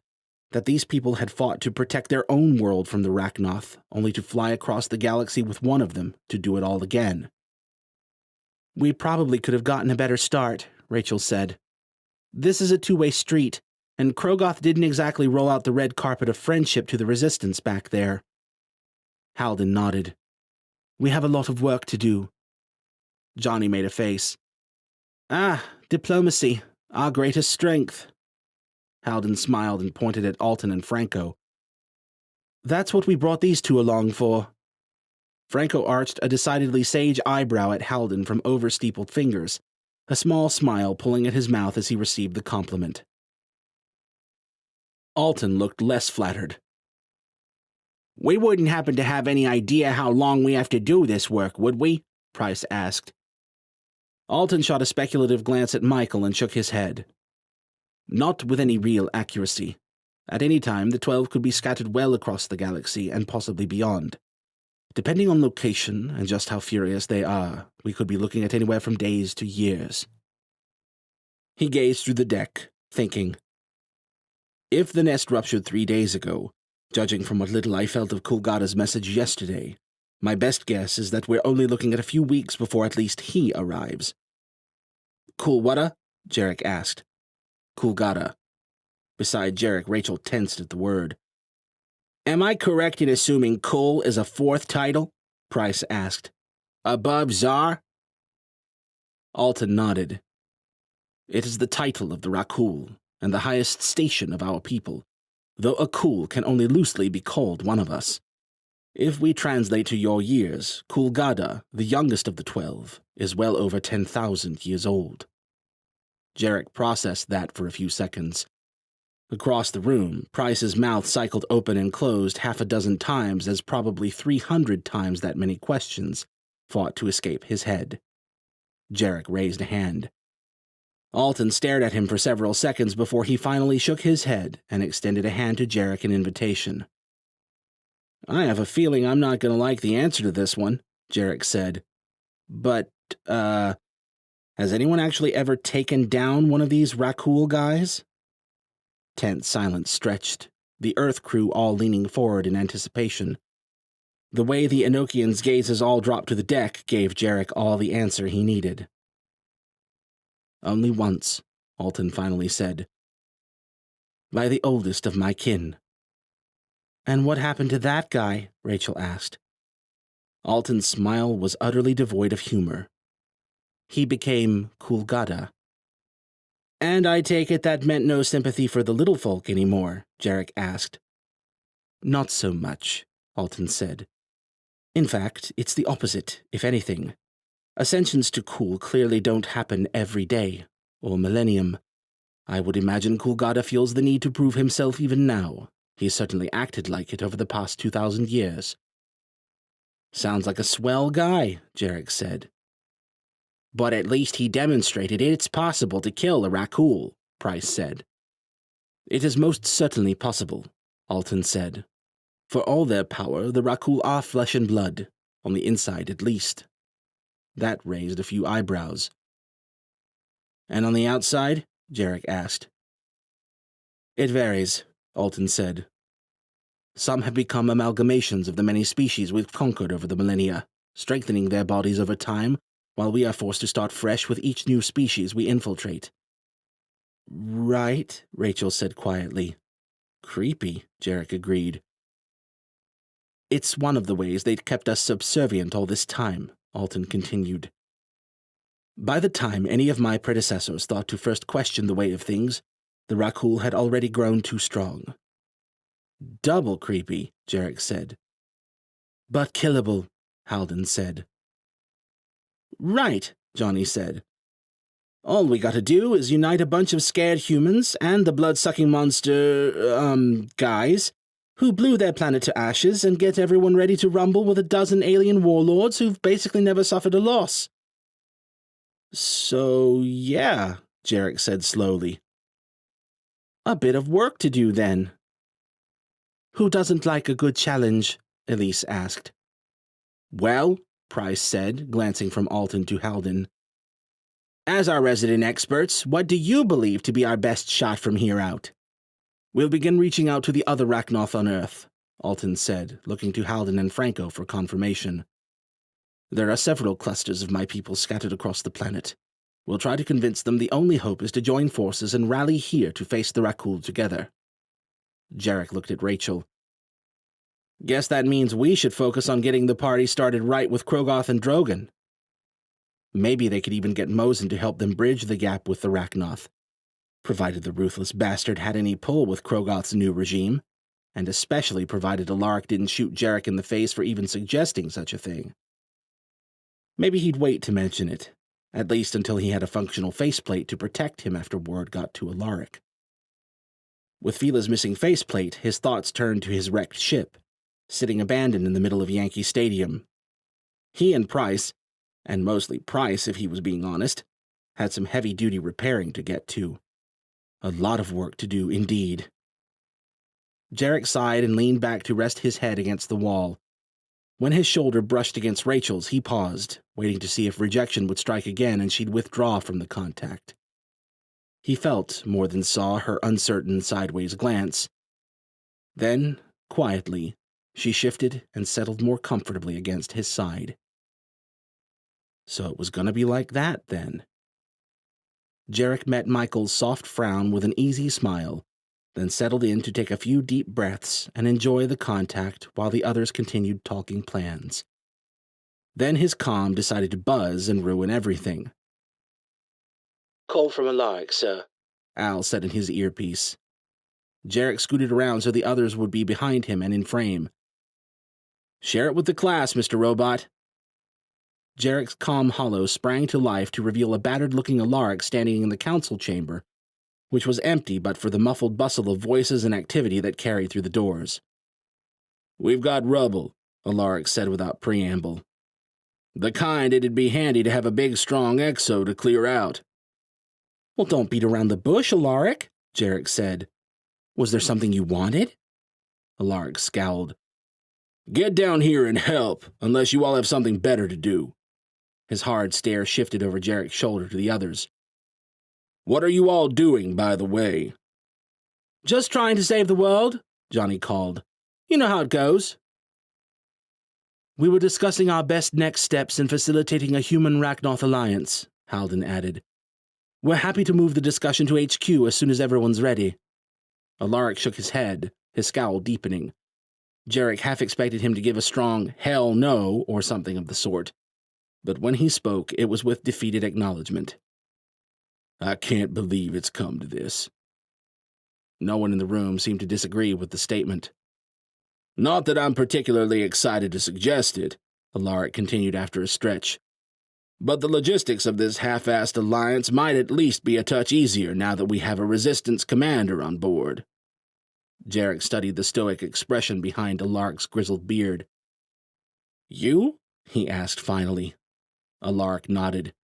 that these people had fought to protect their own world from the Rachnoth, only to fly across the galaxy with one of them to do it all again. "We probably could have gotten a better start," Rachel said. "This is a two-way street, and Krogoth didn't exactly roll out the red carpet of friendship to the Resistance back there." Halden nodded. "We have a lot of work to do." Johnny made a face. "Ah, diplomacy, our greatest strength." Halden smiled and pointed at Alton and Franco. "That's what we brought these two along for." Franco arched a decidedly sage eyebrow at Halden from over-steepled fingers, a small smile pulling at his mouth as he received the compliment. Alton looked less flattered. "We wouldn't happen to have any idea how long we have to do this work, would we?" Price asked. Alton shot a speculative glance at Michael and shook his head. "Not with any real accuracy. At any time, the 12 could be scattered well across the galaxy and possibly beyond. Depending on location and just how furious they are, we could be looking at anywhere from days to years." He gazed through the deck, thinking. If the nest ruptured 3 days ago, judging from what little I felt of Kulgada's message yesterday, my best guess is that we're only looking at a few weeks before at least he arrives. "Kulwada?" Jarek asked. "Kulgada." Beside Jarek, Rachel tensed at the word. "Am I correct in assuming Kul is a fourth title?" Price asked. "Above Tsar?" Alton nodded. "It is the title of the Rakul, and the highest station of our people, though a Kul can only loosely be called one of us. If we translate to your years, Kulgada, the youngest of the 12, is well over 10,000 years old." Jarek processed that for a few seconds. Across the room, Price's mouth cycled open and closed half a dozen times as probably 300 times that many questions fought to escape his head. Jarek raised a hand. Alton stared at him for several seconds before he finally shook his head and extended a hand to Jarek in invitation. "I have a feeling I'm not going to like the answer to this one," Jarek said. "But, has anyone actually ever taken down one of these Rakul guys?" Tense silence stretched, the Earth crew all leaning forward in anticipation. The way the Enochians' gazes all dropped to the deck gave Jarek all the answer he needed. "Only once," Alton finally said. "By the oldest of my kin." "And what happened to that guy?" Rachel asked. Alton's smile was utterly devoid of humor. "He became Kulgada." "And I take it that meant no sympathy for the little folk anymore?" Jarek asked. "Not so much," Alton said. "In fact, it's the opposite, if anything. Ascensions to Kul clearly don't happen every day, or millennium. I would imagine Kulgada feels the need to prove himself even now. He's certainly acted like it over the past 2,000 years." "Sounds like a swell guy," Jarek said. "But at least he demonstrated it's possible to kill a Rakul," Price said. "It is most certainly possible," Alton said. "For all their power, the Rakul are flesh and blood, on the inside at least." That raised a few eyebrows. "And on the outside?" Jarek asked. "It varies," Alton said. "Some have become amalgamations of the many species we've conquered over the millennia, strengthening their bodies over time, while we are forced to start fresh with each new species we infiltrate." "Right," Rachel said quietly. "Creepy," Jarek agreed. "It's one of the ways they'd kept us subservient all this time," Alton continued. "By the time any of my predecessors thought to first question the way of things, the Rakul had already grown too strong." "Double creepy," Jarek said. "But killable," Halden said. "Right," Johnny said. "All we gotta do is unite a bunch of scared humans and the blood-sucking monster, guys, who blew their planet to ashes and get everyone ready to rumble with a dozen alien warlords who've basically never suffered a loss." "So, yeah," Jarek said slowly. "A bit of work to do, then." "Who doesn't like a good challenge?" Elise asked. "Well," Price said, glancing from Alton to Halden, As our resident experts, what do you believe to be our best shot from here out? We'll begin reaching out to the other Rachnoth on Earth, Alton said, looking to Halden and Franco for confirmation. There are several clusters of my people scattered across the planet. We'll try to convince them the only hope is to join forces and rally here to face the Rakul together. Jarek looked at Rachel. Guess that means we should focus on getting the party started right with Krogoth and Drogon. Maybe they could even get Mosin to help them bridge the gap with the Rachnoth, provided the ruthless bastard had any pull with Krogoth's new regime, and especially provided Alaric didn't shoot Jarek in the face for even suggesting such a thing. Maybe he'd wait to mention it, at least until he had a functional faceplate to protect him after word got to Alaric. With Fila's missing faceplate, his thoughts turned to his wrecked ship, sitting abandoned in the middle of Yankee Stadium. He and Price, and mostly Price if he was being honest, had some heavy-duty repairing to get to. A lot of work to do indeed. Jarek sighed and leaned back to rest his head against the wall. When his shoulder brushed against Rachel's, he paused, waiting to see if rejection would strike again and she'd withdraw from the contact. He felt, more than saw, her uncertain sideways glance. Then, quietly, she shifted and settled more comfortably against his side. So it was going to be like that, then. Jarek met Michael's soft frown with an easy smile, then settled in to take a few deep breaths and enjoy the contact while the others continued talking plans. Then his calm decided to buzz and ruin everything. Call from Alaric, sir, Al said in his earpiece. Jarek scooted around so the others would be behind him and in frame. Share it with the class, Mr. Robot. Jarek's calm hollow sprang to life to reveal a battered-looking Alaric standing in the council chamber, which was empty but for the muffled bustle of voices and activity that carried through the doors. We've got rubble, Alaric said without preamble. The kind it'd be handy to have a big, strong exo to clear out. Well, don't beat around the bush, Alaric, Jarek said. Was there something you wanted? Alaric scowled. Get down here and help, unless you all have something better to do. His hard stare shifted over Jarek's shoulder to the others. What are you all doing, by the way? Just trying to save the world, Johnny called. You know how it goes. We were discussing our best next steps in facilitating a human Rachnoth alliance, Halden added. We're happy to move the discussion to HQ as soon as everyone's ready. Alaric shook his head, his scowl deepening. Jarek half expected him to give a strong hell no or something of the sort, but when he spoke, it was with defeated acknowledgement. I can't believe it's come to this. No one in the room seemed to disagree with the statement. Not that I'm particularly excited to suggest it, Alaric continued after a stretch, but the logistics of this half-assed alliance might at least be a touch easier now that we have a resistance commander on board. Jarek studied the stoic expression behind Alaric's grizzled beard. You? He asked finally. Alaric nodded.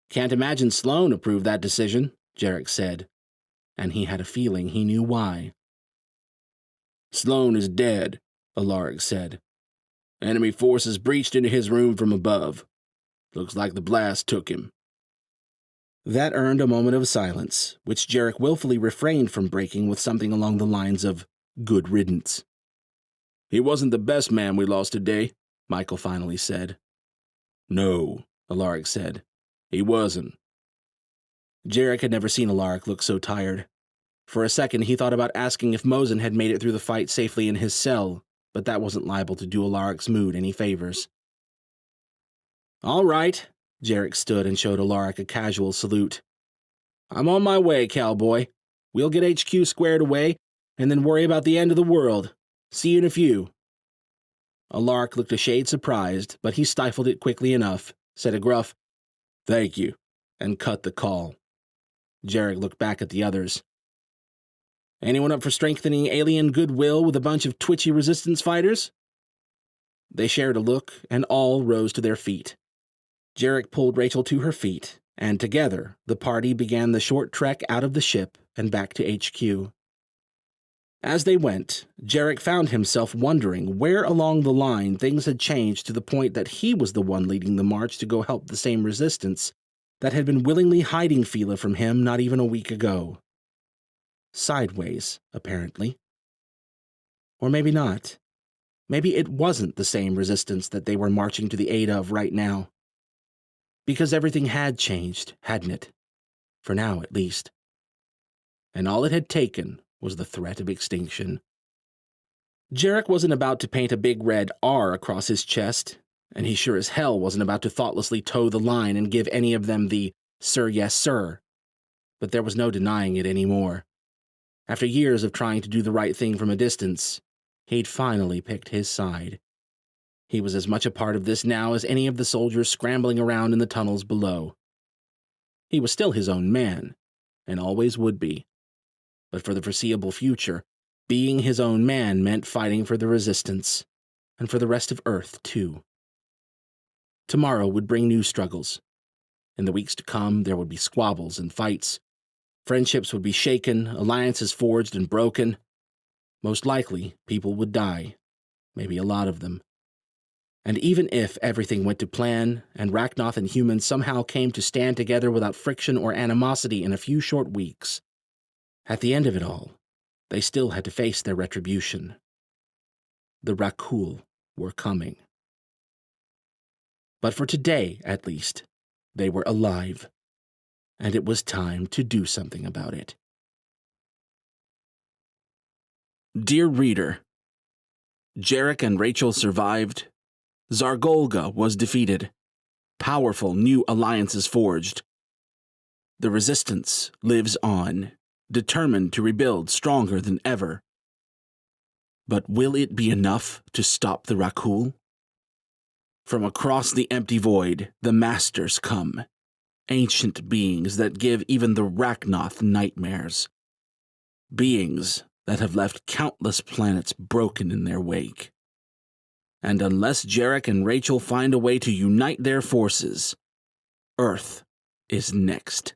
Can't imagine Sloane approved that decision, Jarek said, and he had a feeling he knew why. Sloane is dead, Alaric said. Enemy forces breached into his room from above. Looks like the blast took him. That earned a moment of silence, which Jarek willfully refrained from breaking with something along the lines of good riddance. He wasn't the best man we lost today, Michael finally said. No, Alaric said. He wasn't. Jarek had never seen Alaric look so tired. For a second, he thought about asking if Mosin had made it through the fight safely in his cell, but that wasn't liable to do Alaric's mood any favors. All right, Jarek stood and showed Alaric a casual salute. I'm on my way, cowboy. We'll get HQ squared away, and then worry about the end of the world. See you in a few. Alaric looked a shade surprised, but he stifled it quickly enough, said a gruff, Thank you, and cut the call. Jarek looked back at the others. Anyone up for strengthening alien goodwill with a bunch of twitchy resistance fighters? They shared a look, and all rose to their feet. Jarek pulled Rachel to her feet, and together the party began the short trek out of the ship and back to HQ. As they went, Jarek found himself wondering where along the line things had changed to the point that he was the one leading the march to go help the same resistance, that had been willingly hiding Fila from him not even a week ago. Sideways, apparently. Or maybe not. Maybe it wasn't the same resistance that they were marching to the aid of right now. Because everything had changed, hadn't it? For now, at least. And all it had taken was the threat of extinction. Jarek wasn't about to paint a big red R across his chest, and he sure as hell wasn't about to thoughtlessly toe the line and give any of them the "Sir, yes, sir." But there was no denying it anymore. After years of trying to do the right thing from a distance, he'd finally picked his side. He was as much a part of this now as any of the soldiers scrambling around in the tunnels below. He was still his own man, and always would be. But for the foreseeable future, being his own man meant fighting for the resistance, and for the rest of Earth, too. Tomorrow would bring new struggles. In the weeks to come, there would be squabbles and fights. Friendships would be shaken, alliances forged and broken. Most likely, people would die, maybe a lot of them. And even if everything went to plan, and Rachnoth and humans somehow came to stand together without friction or animosity in a few short weeks, at the end of it all, they still had to face their retribution. The Rakul were coming. But for today, at least, they were alive, and it was time to do something about it. Dear reader, Jarek and Rachel survived. Zargolga was defeated. Powerful new alliances forged. The resistance lives on, determined to rebuild stronger than ever. But will it be enough to stop the Rakul? From across the empty void, the Masters come, ancient beings that give even the Rachnoth nightmares. Beings that have left countless planets broken in their wake. And unless Jarek and Rachel find a way to unite their forces, Earth is next.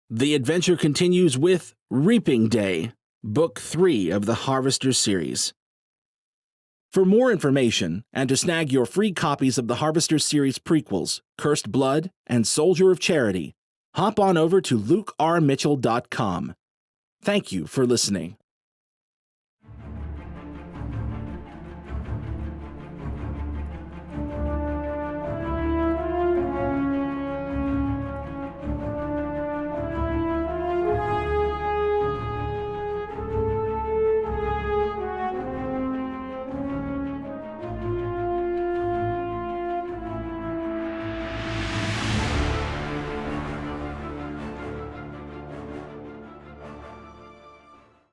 The adventure continues with Reaping Day, Book 3 of the Harvester series. For more information, and to snag your free copies of the Harvester series prequels, Cursed Blood and Soldier of Charity, hop on over to lukermitchell.com. Thank you for listening.